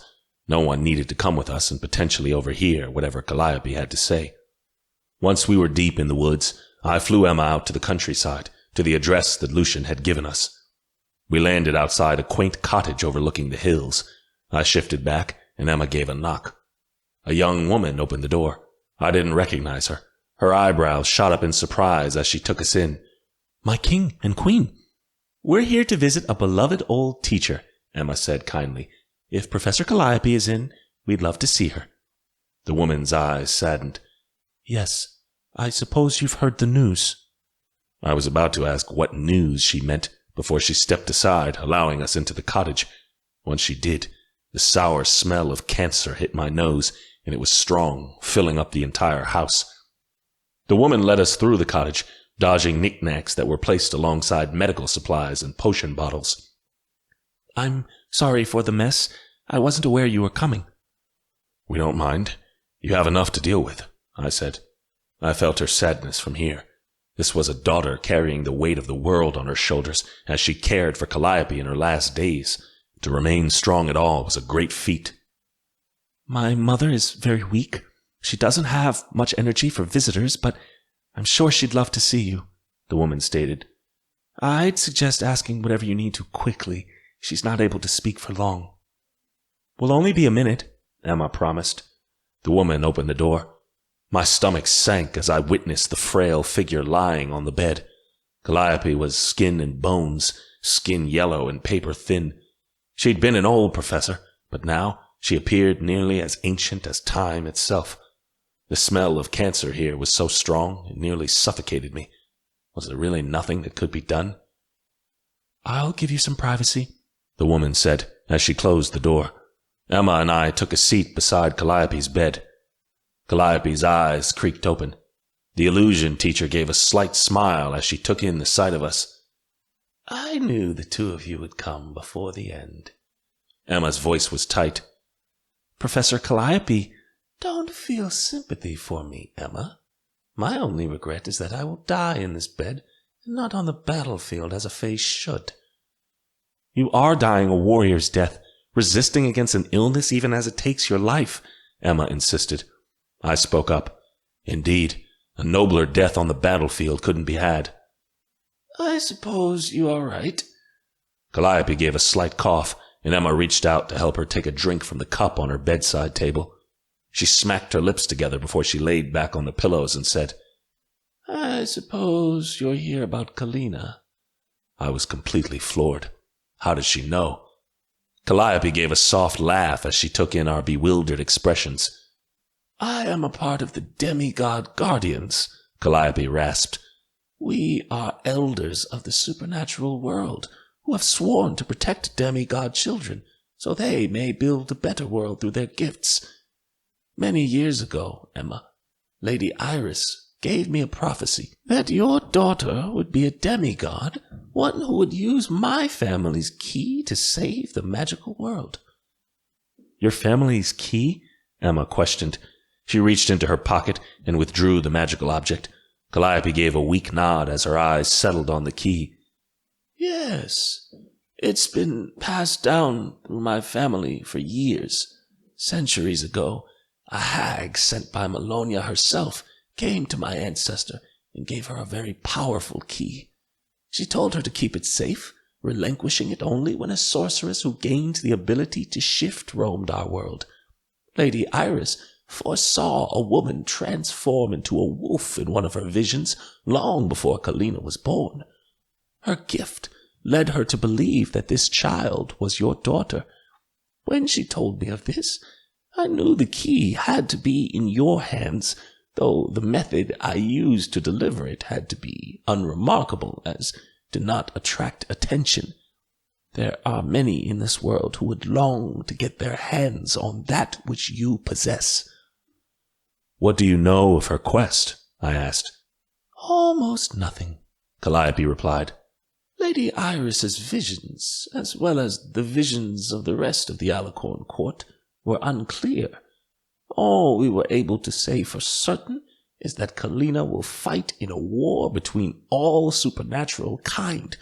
No one needed to come with us and potentially overhear whatever Calliope had to say. Once we were deep in the woods, I flew Emma out to the countryside, to the address that Lucian had given us. We landed outside a quaint cottage overlooking the hills. I shifted back, and Emma gave a knock. A young woman opened the door. I didn't recognize her. Her eyebrows shot up in surprise as she took us in. "My king and queen, we're here to visit a beloved old teacher," Emma said kindly. "If Professor Calliope is in, we'd love to see her." The woman's eyes saddened. "Yes, I suppose you've heard the news." I was about to ask what news she meant before she stepped aside, allowing us into the cottage. Once she did, the sour smell of cancer hit my nose, and it was strong, filling up the entire house. The woman led us through the cottage, dodging knickknacks that were placed alongside medical supplies and potion bottles. "I'm sorry for the mess. I wasn't aware you were coming." "We don't mind. You have enough to deal with," I said. I felt her sadness from here. This was a daughter carrying the weight of the world on her shoulders as she cared for Calliope in her last days. To remain strong at all was a great feat. My mother is very weak. She doesn't have much energy for visitors, but I'm sure she'd love to see you, the woman stated. I'd suggest asking whatever you need to quickly. She's not able to speak for long. Will only be a minute, Emma promised. The woman opened the door. My stomach sank as I witnessed the frail figure lying on the bed. Calliope was skin and bones, skin yellow and paper thin. She'd been an old professor, but now she appeared nearly as ancient as time itself. The smell of cancer here was so strong it nearly suffocated me. Was there really nothing that could be done? I'll give you some privacy, the woman said as she closed the door. Emma and I took a seat beside Calliope's bed. Calliope's eyes creaked open. The illusion teacher gave a slight smile as she took in the sight of us. I knew the two of you would come before the end. Emma's voice was tight. Professor Calliope, don't feel sympathy for me, Emma. My only regret is that I will die in this bed and not on the battlefield as a face should. You are dying a warrior's death, resisting against an illness even as it takes your life, Emma insisted. I spoke up. Indeed, a nobler death on the battlefield couldn't be had. I suppose you are right. Calliope gave a slight cough, and Emma reached out to help her take a drink from the cup on her bedside table. She smacked her lips together before she laid back on the pillows and said, I suppose you're here about Kalina. I was completely floored. How did she know? Calliope gave a soft laugh as she took in our bewildered expressions. I am a part of the demigod guardians, Calliope rasped. We are elders of the supernatural world who have sworn to protect demigod children so they may build a better world through their gifts. Many years ago, Emma, Lady Iris gave me a prophecy that your daughter would be a demigod, one who would use my family's key to save the magical world. Your family's key? Emma questioned. She reached into her pocket and withdrew the magical object. Calliope gave a weak nod as her eyes settled on the key. Yes, it's been passed down through my family for years. Centuries ago, a hag sent by Melonia herself came to my ancestor and gave her a very powerful key. She told her to keep it safe, relinquishing it only when a sorceress who gained the ability to shift roamed our world. Lady Iris foresaw a woman transform into a wolf in one of her visions long before Kalina was born. Her gift led her to believe that this child was your daughter. When she told me of this, I knew the key had to be in your hands, though the method I used to deliver it had to be unremarkable as to not attract attention. There are many in this world who would long to get their hands on that which you possess. What do you know of her quest? I asked. Almost nothing, Calliope replied. Lady Iris's visions, as well as the visions of the rest of the Alicorn court, were unclear. All we were able to say for certain is that Kalina will fight in a war between all supernatural kind,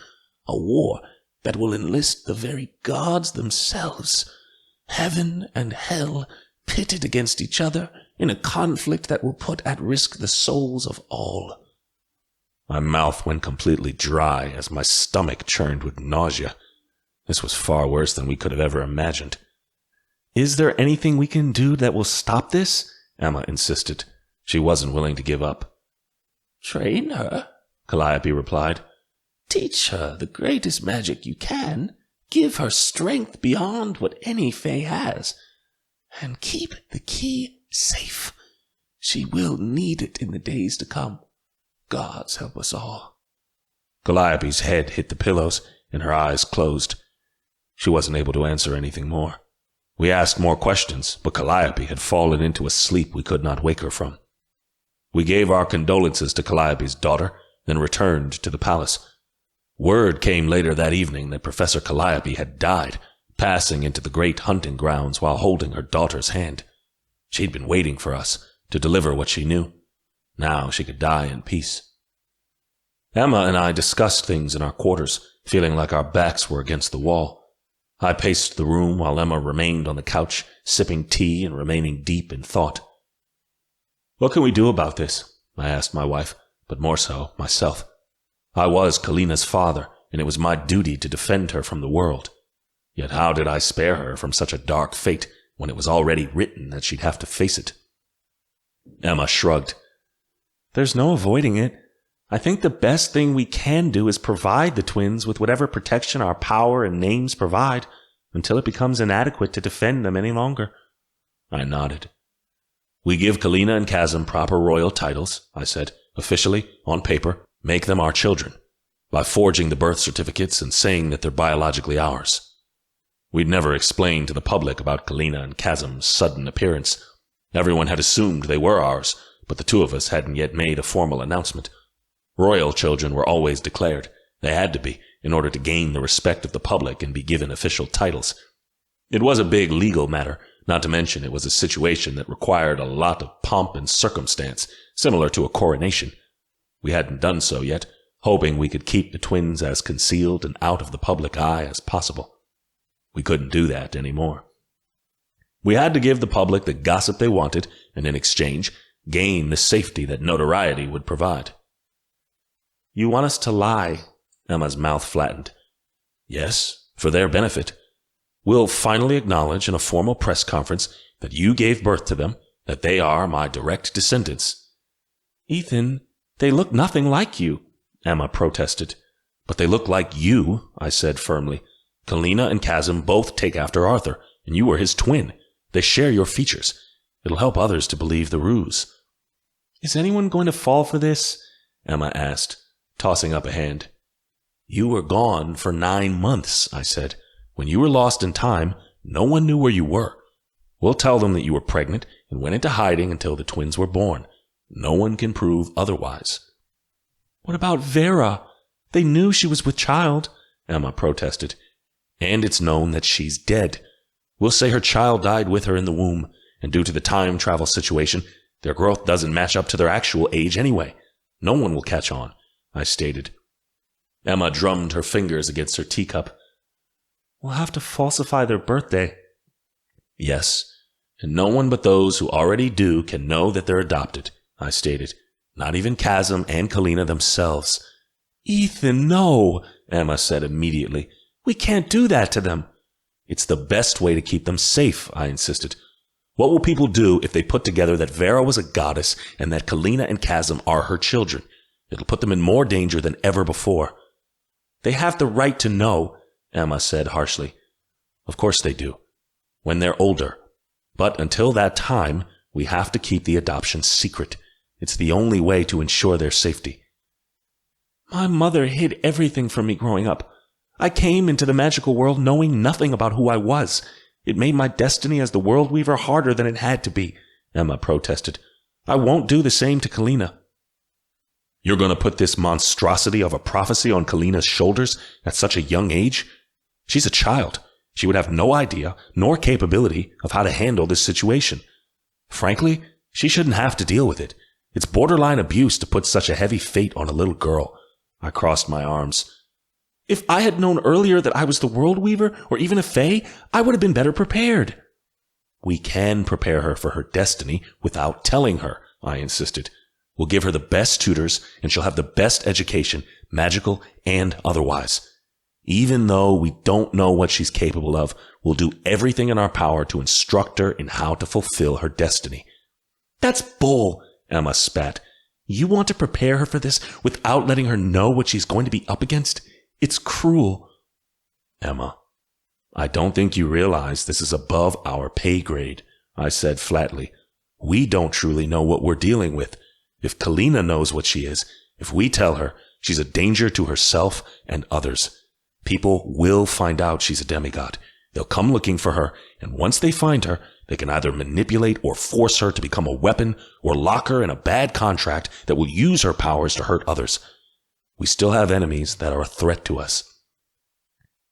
a war that will enlist the very gods themselves. Heaven and hell pitted against each other in a conflict that will put at risk the souls of all. My mouth went completely dry as my stomach churned with nausea. This was far worse than we could have ever imagined. Is there anything we can do that will stop this? Emma insisted. She wasn't willing to give up. Train her, Calliope replied. Teach her the greatest magic you can. Give her strength beyond what any Fae has. And keep the key safe. She will need it in the days to come. Gods help us all. Calliope's head hit the pillows and her eyes closed. She wasn't able to answer anything more. We asked more questions, but Calliope had fallen into a sleep we could not wake her from. We gave our condolences to Calliope's daughter, then returned to the palace. Word came later that evening that Professor Calliope had died, passing into the great hunting grounds while holding her daughter's hand. She'd been waiting for us to deliver what she knew. Now she could die in peace. Emma and I discussed things in our quarters, feeling like our backs were against the wall. I paced the room while Emma remained on the couch, sipping tea and remaining deep in thought. What can we do about this? I asked my wife, but more so myself. I was Kalina's father, and it was my duty to defend her from the world. Yet how did I spare her from such a dark fate when it was already written that she'd have to face it? Emma shrugged. There's no avoiding it. I think the best thing we can do is provide the twins with whatever protection our power and names provide until it becomes inadequate to defend them any longer. I nodded. We give Kalina and Chasm proper royal titles, I said, officially, on paper, make them our children, by forging the birth certificates and saying that they're biologically ours. We'd never explained to the public about Kalina and Chasm's sudden appearance. Everyone had assumed they were ours, but the two of us hadn't yet made a formal announcement. Royal children were always declared. They had to be, in order to gain the respect of the public and be given official titles. It was a big legal matter, not to mention it was a situation that required a lot of pomp and circumstance, similar to a coronation. We hadn't done so yet, hoping we could keep the twins as concealed and out of the public eye as possible. We couldn't do that anymore. We had to give the public the gossip they wanted, and in exchange, gain the safety that notoriety would provide. You want us to lie? Emma's mouth flattened. Yes, for their benefit. We'll finally acknowledge in a formal press conference that you gave birth to them, that they are my direct descendants. Ethan, they look nothing like you, Emma protested. But they look like you, I said firmly. Kalina and Chasm both take after Arthur, and you are his twin. They share your features. It'll help others to believe the ruse. Is anyone going to fall for this? Emma asked, tossing up a hand. You were gone for 9 months, I said. When you were lost in time, no one knew where you were. We'll tell them that you were pregnant and went into hiding until the twins were born. No one can prove otherwise. What about Vera? They knew she was with child, Emma protested. And it's known that she's dead. We'll say her child died with her in the womb, and due to the time travel situation, their growth doesn't match up to their actual age anyway. No one will catch on, I stated. Emma drummed her fingers against her teacup. We'll have to falsify their birthday. Yes, and no one but those who already do can know that they're adopted, I stated. Not even Chasm and Kalina themselves. Ethan, no, Emma said immediately. We can't do that to them. It's the best way to keep them safe, I insisted. What will people do if they put together that Vera was a goddess and that Kalina and Chasm are her children? It'll put them in more danger than ever before. They have the right to know, Emma said harshly. Of course they do. When they're older. But until that time, we have to keep the adoption secret. It's the only way to ensure their safety. My mother hid everything from me growing up. I came into the magical world knowing nothing about who I was. It made my destiny as the World Weaver harder than it had to be, Emma protested. I won't do the same to Kalina. You're going to put this monstrosity of a prophecy on Kalina's shoulders at such a young age? She's a child. She would have no idea nor capability of how to handle this situation. Frankly, she shouldn't have to deal with it. It's borderline abuse to put such a heavy fate on a little girl. I crossed my arms. If I had known earlier that I was the World Weaver or even a Fae, I would have been better prepared. We can prepare her for her destiny without telling her, I insisted. We'll give her the best tutors, and she'll have the best education, magical and otherwise. Even though we don't know what she's capable of, we'll do everything in our power to instruct her in how to fulfill her destiny. That's bull, Emma spat. You want to prepare her for this without letting her know what she's going to be up against? It's cruel. Emma, I don't think you realize this is above our pay grade, I said flatly. We don't truly know what we're dealing with. If Kalina knows what she is, if we tell her, she's a danger to herself and others. People will find out she's a demigod. They'll come looking for her, and once they find her, they can either manipulate or force her to become a weapon or lock her in a bad contract that will use her powers to hurt others. We still have enemies that are a threat to us.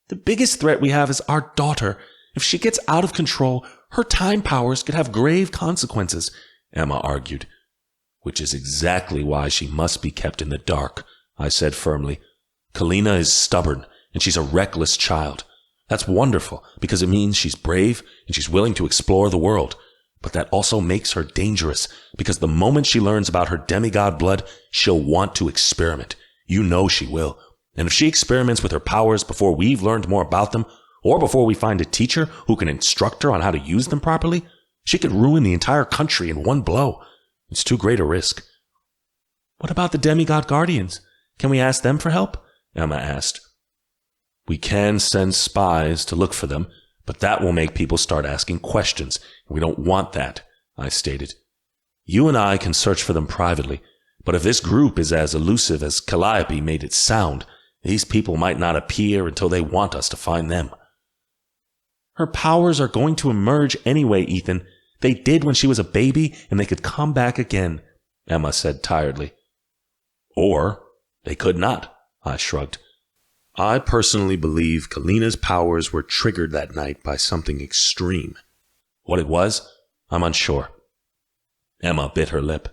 The biggest threat we have is our daughter. If she gets out of control, her time powers could have grave consequences, Emma argued. Which is exactly why she must be kept in the dark, I said firmly. Kalina is stubborn, and she's a reckless child. That's wonderful, because it means she's brave and she's willing to explore the world. But that also makes her dangerous, because the moment she learns about her demigod blood, she'll want to experiment. You know she will. And if she experiments with her powers before we've learned more about them, or before we find a teacher who can instruct her on how to use them properly, she could ruin the entire country in one blow. It's too great a risk. What about the demigod guardians? Can we ask them for help? Emma asked. We can send spies to look for them, but that will make people start asking questions, and we don't want that, I stated. You and I can search for them privately, but if this group is as elusive as Calliope made it sound, these people might not appear until they want us to find them. Her powers are going to emerge anyway, Ethan. They did when she was a baby, and they could come back again, Emma said tiredly. Or they could not, I shrugged. I personally believe Kalina's powers were triggered that night by something extreme. What it was, I'm unsure. Emma bit her lip.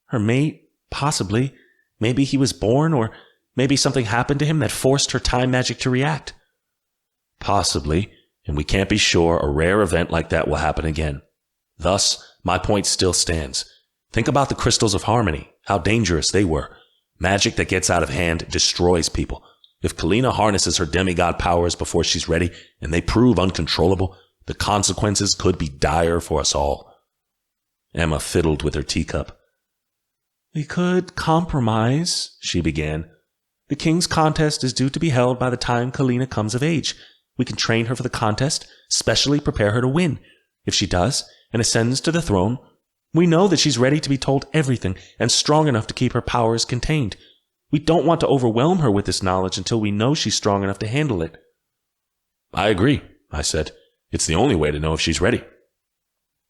Her mate? Possibly. Maybe he was born, or maybe something happened to him that forced her time magic to react. Possibly, and we can't be sure a rare event like that will happen again. Thus, my point still stands. Think about the crystals of harmony, how dangerous they were. Magic that gets out of hand destroys people. If Kalina harnesses her demigod powers before she's ready, and they prove uncontrollable, the consequences could be dire for us all. Emma fiddled with her teacup. We could compromise, she began. The king's contest is due to be held by the time Kalina comes of age. We can train her for the contest, specially prepare her to win. If she does, and ascends to the throne, we know that she's ready to be told everything and strong enough to keep her powers contained. We don't want to overwhelm her with this knowledge until we know she's strong enough to handle it. I agree, I said. It's the only way to know if she's ready.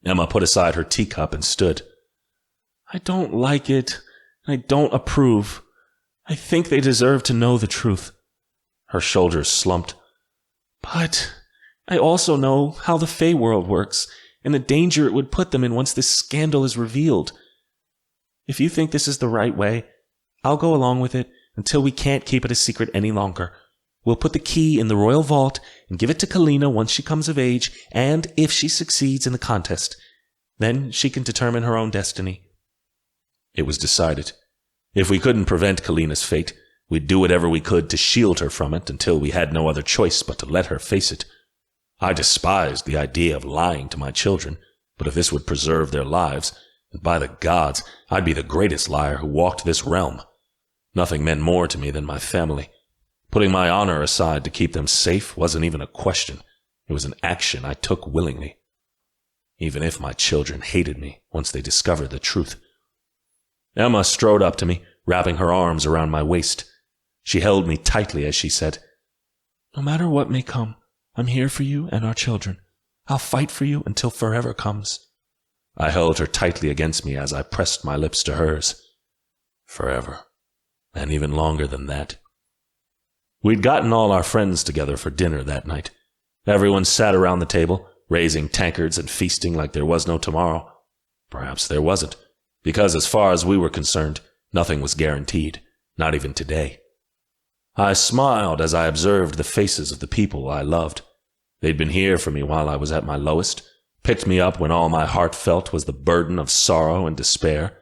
Emma put aside her teacup and stood. I don't like it, and I don't approve. I think they deserve to know the truth. Her shoulders slumped. But I also know how the Fey world works, and the danger it would put them in once this scandal is revealed. If you think this is the right way, I'll go along with it until we can't keep it a secret any longer. We'll put the key in the royal vault and give it to Kalina once she comes of age, and if she succeeds in the contest. Then she can determine her own destiny. It was decided. If we couldn't prevent Kalina's fate, we'd do whatever we could to shield her from it until we had no other choice but to let her face it. I despised the idea of lying to my children, but if this would preserve their lives, and by the gods, I'd be the greatest liar who walked this realm. Nothing meant more to me than my family. Putting my honor aside to keep them safe wasn't even a question. It was an action I took willingly. Even if my children hated me once they discovered the truth. Emma strode up to me, wrapping her arms around my waist. She held me tightly as she said, No matter what may come, I'm here for you and our children. I'll fight for you until forever comes. I held her tightly against me as I pressed my lips to hers. Forever. And even longer than that. We'd gotten all our friends together for dinner that night. Everyone sat around the table, raising tankards and feasting like there was no tomorrow. Perhaps there wasn't, because as far as we were concerned, nothing was guaranteed, not even today. I smiled as I observed the faces of the people I loved. They'd been here for me while I was at my lowest, picked me up when all my heart felt was the burden of sorrow and despair.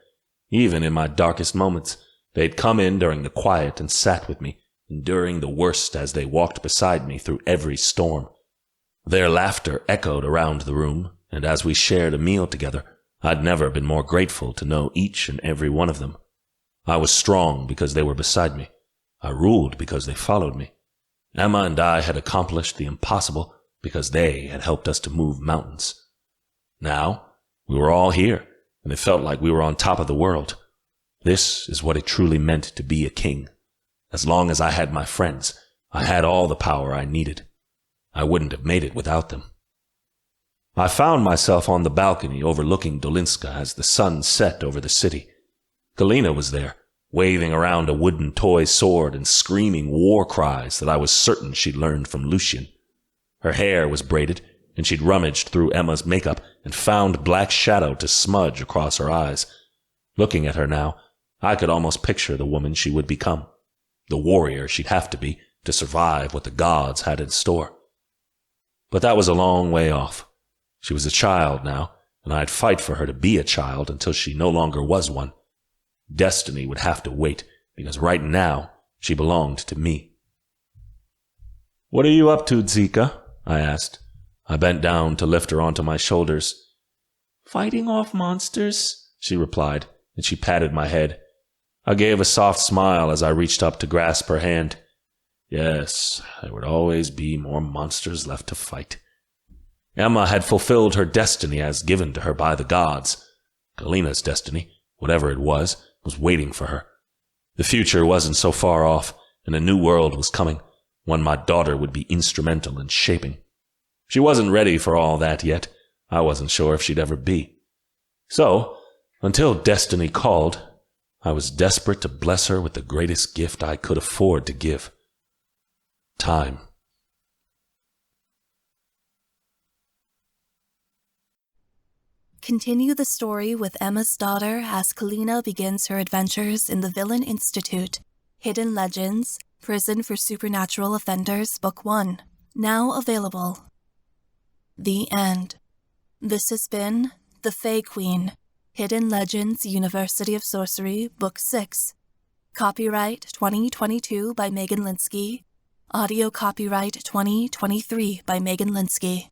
Even in my darkest moments, they'd come in during the quiet and sat with me, enduring the worst as they walked beside me through every storm. Their laughter echoed around the room, and as we shared a meal together, I'd never been more grateful to know each and every one of them. I was strong because they were beside me. I ruled because they followed me. Emma and I had accomplished the impossible because they had helped us to move mountains. Now, we were all here, and it felt like we were on top of the world. This is what it truly meant to be a king. As long as I had my friends, I had all the power I needed. I wouldn't have made it without them. I found myself on the balcony overlooking Dolinska as the sun set over the city. Kalina was there, waving around a wooden toy sword and screaming war cries that I was certain she'd learned from Lucian. Her hair was braided, and she'd rummaged through Emma's makeup and found black shadow to smudge across her eyes. Looking at her now, I could almost picture the woman she would become, the warrior she'd have to be to survive what the gods had in store. But that was a long way off. She was a child now, and I'd fight for her to be a child until she no longer was one. Destiny would have to wait, because right now she belonged to me. "What are you up to, Zika?" I asked. I bent down to lift her onto my shoulders. "Fighting off monsters," she replied, and she patted my head. I gave a soft smile as I reached up to grasp her hand. Yes, there would always be more monsters left to fight. Emma had fulfilled her destiny as given to her by the gods. Kalina's destiny, whatever it was waiting for her. The future wasn't so far off, and a new world was coming, one my daughter would be instrumental in shaping. She wasn't ready for all that yet. I wasn't sure if she'd ever be. So, until destiny called, I was desperate to bless her with the greatest gift I could afford to give. Time. Continue the story with Emma's daughter as Kalina begins her adventures in the Villain Institute, Hidden Legends, Prison for Supernatural Offenders, Book 1. Now available. The End. This has been The Fae Queen, Hidden Legends, University of Sorcery, Book 6. Copyright 2022 by Megan Linsky. Audio copyright 2023 by Megan Linsky.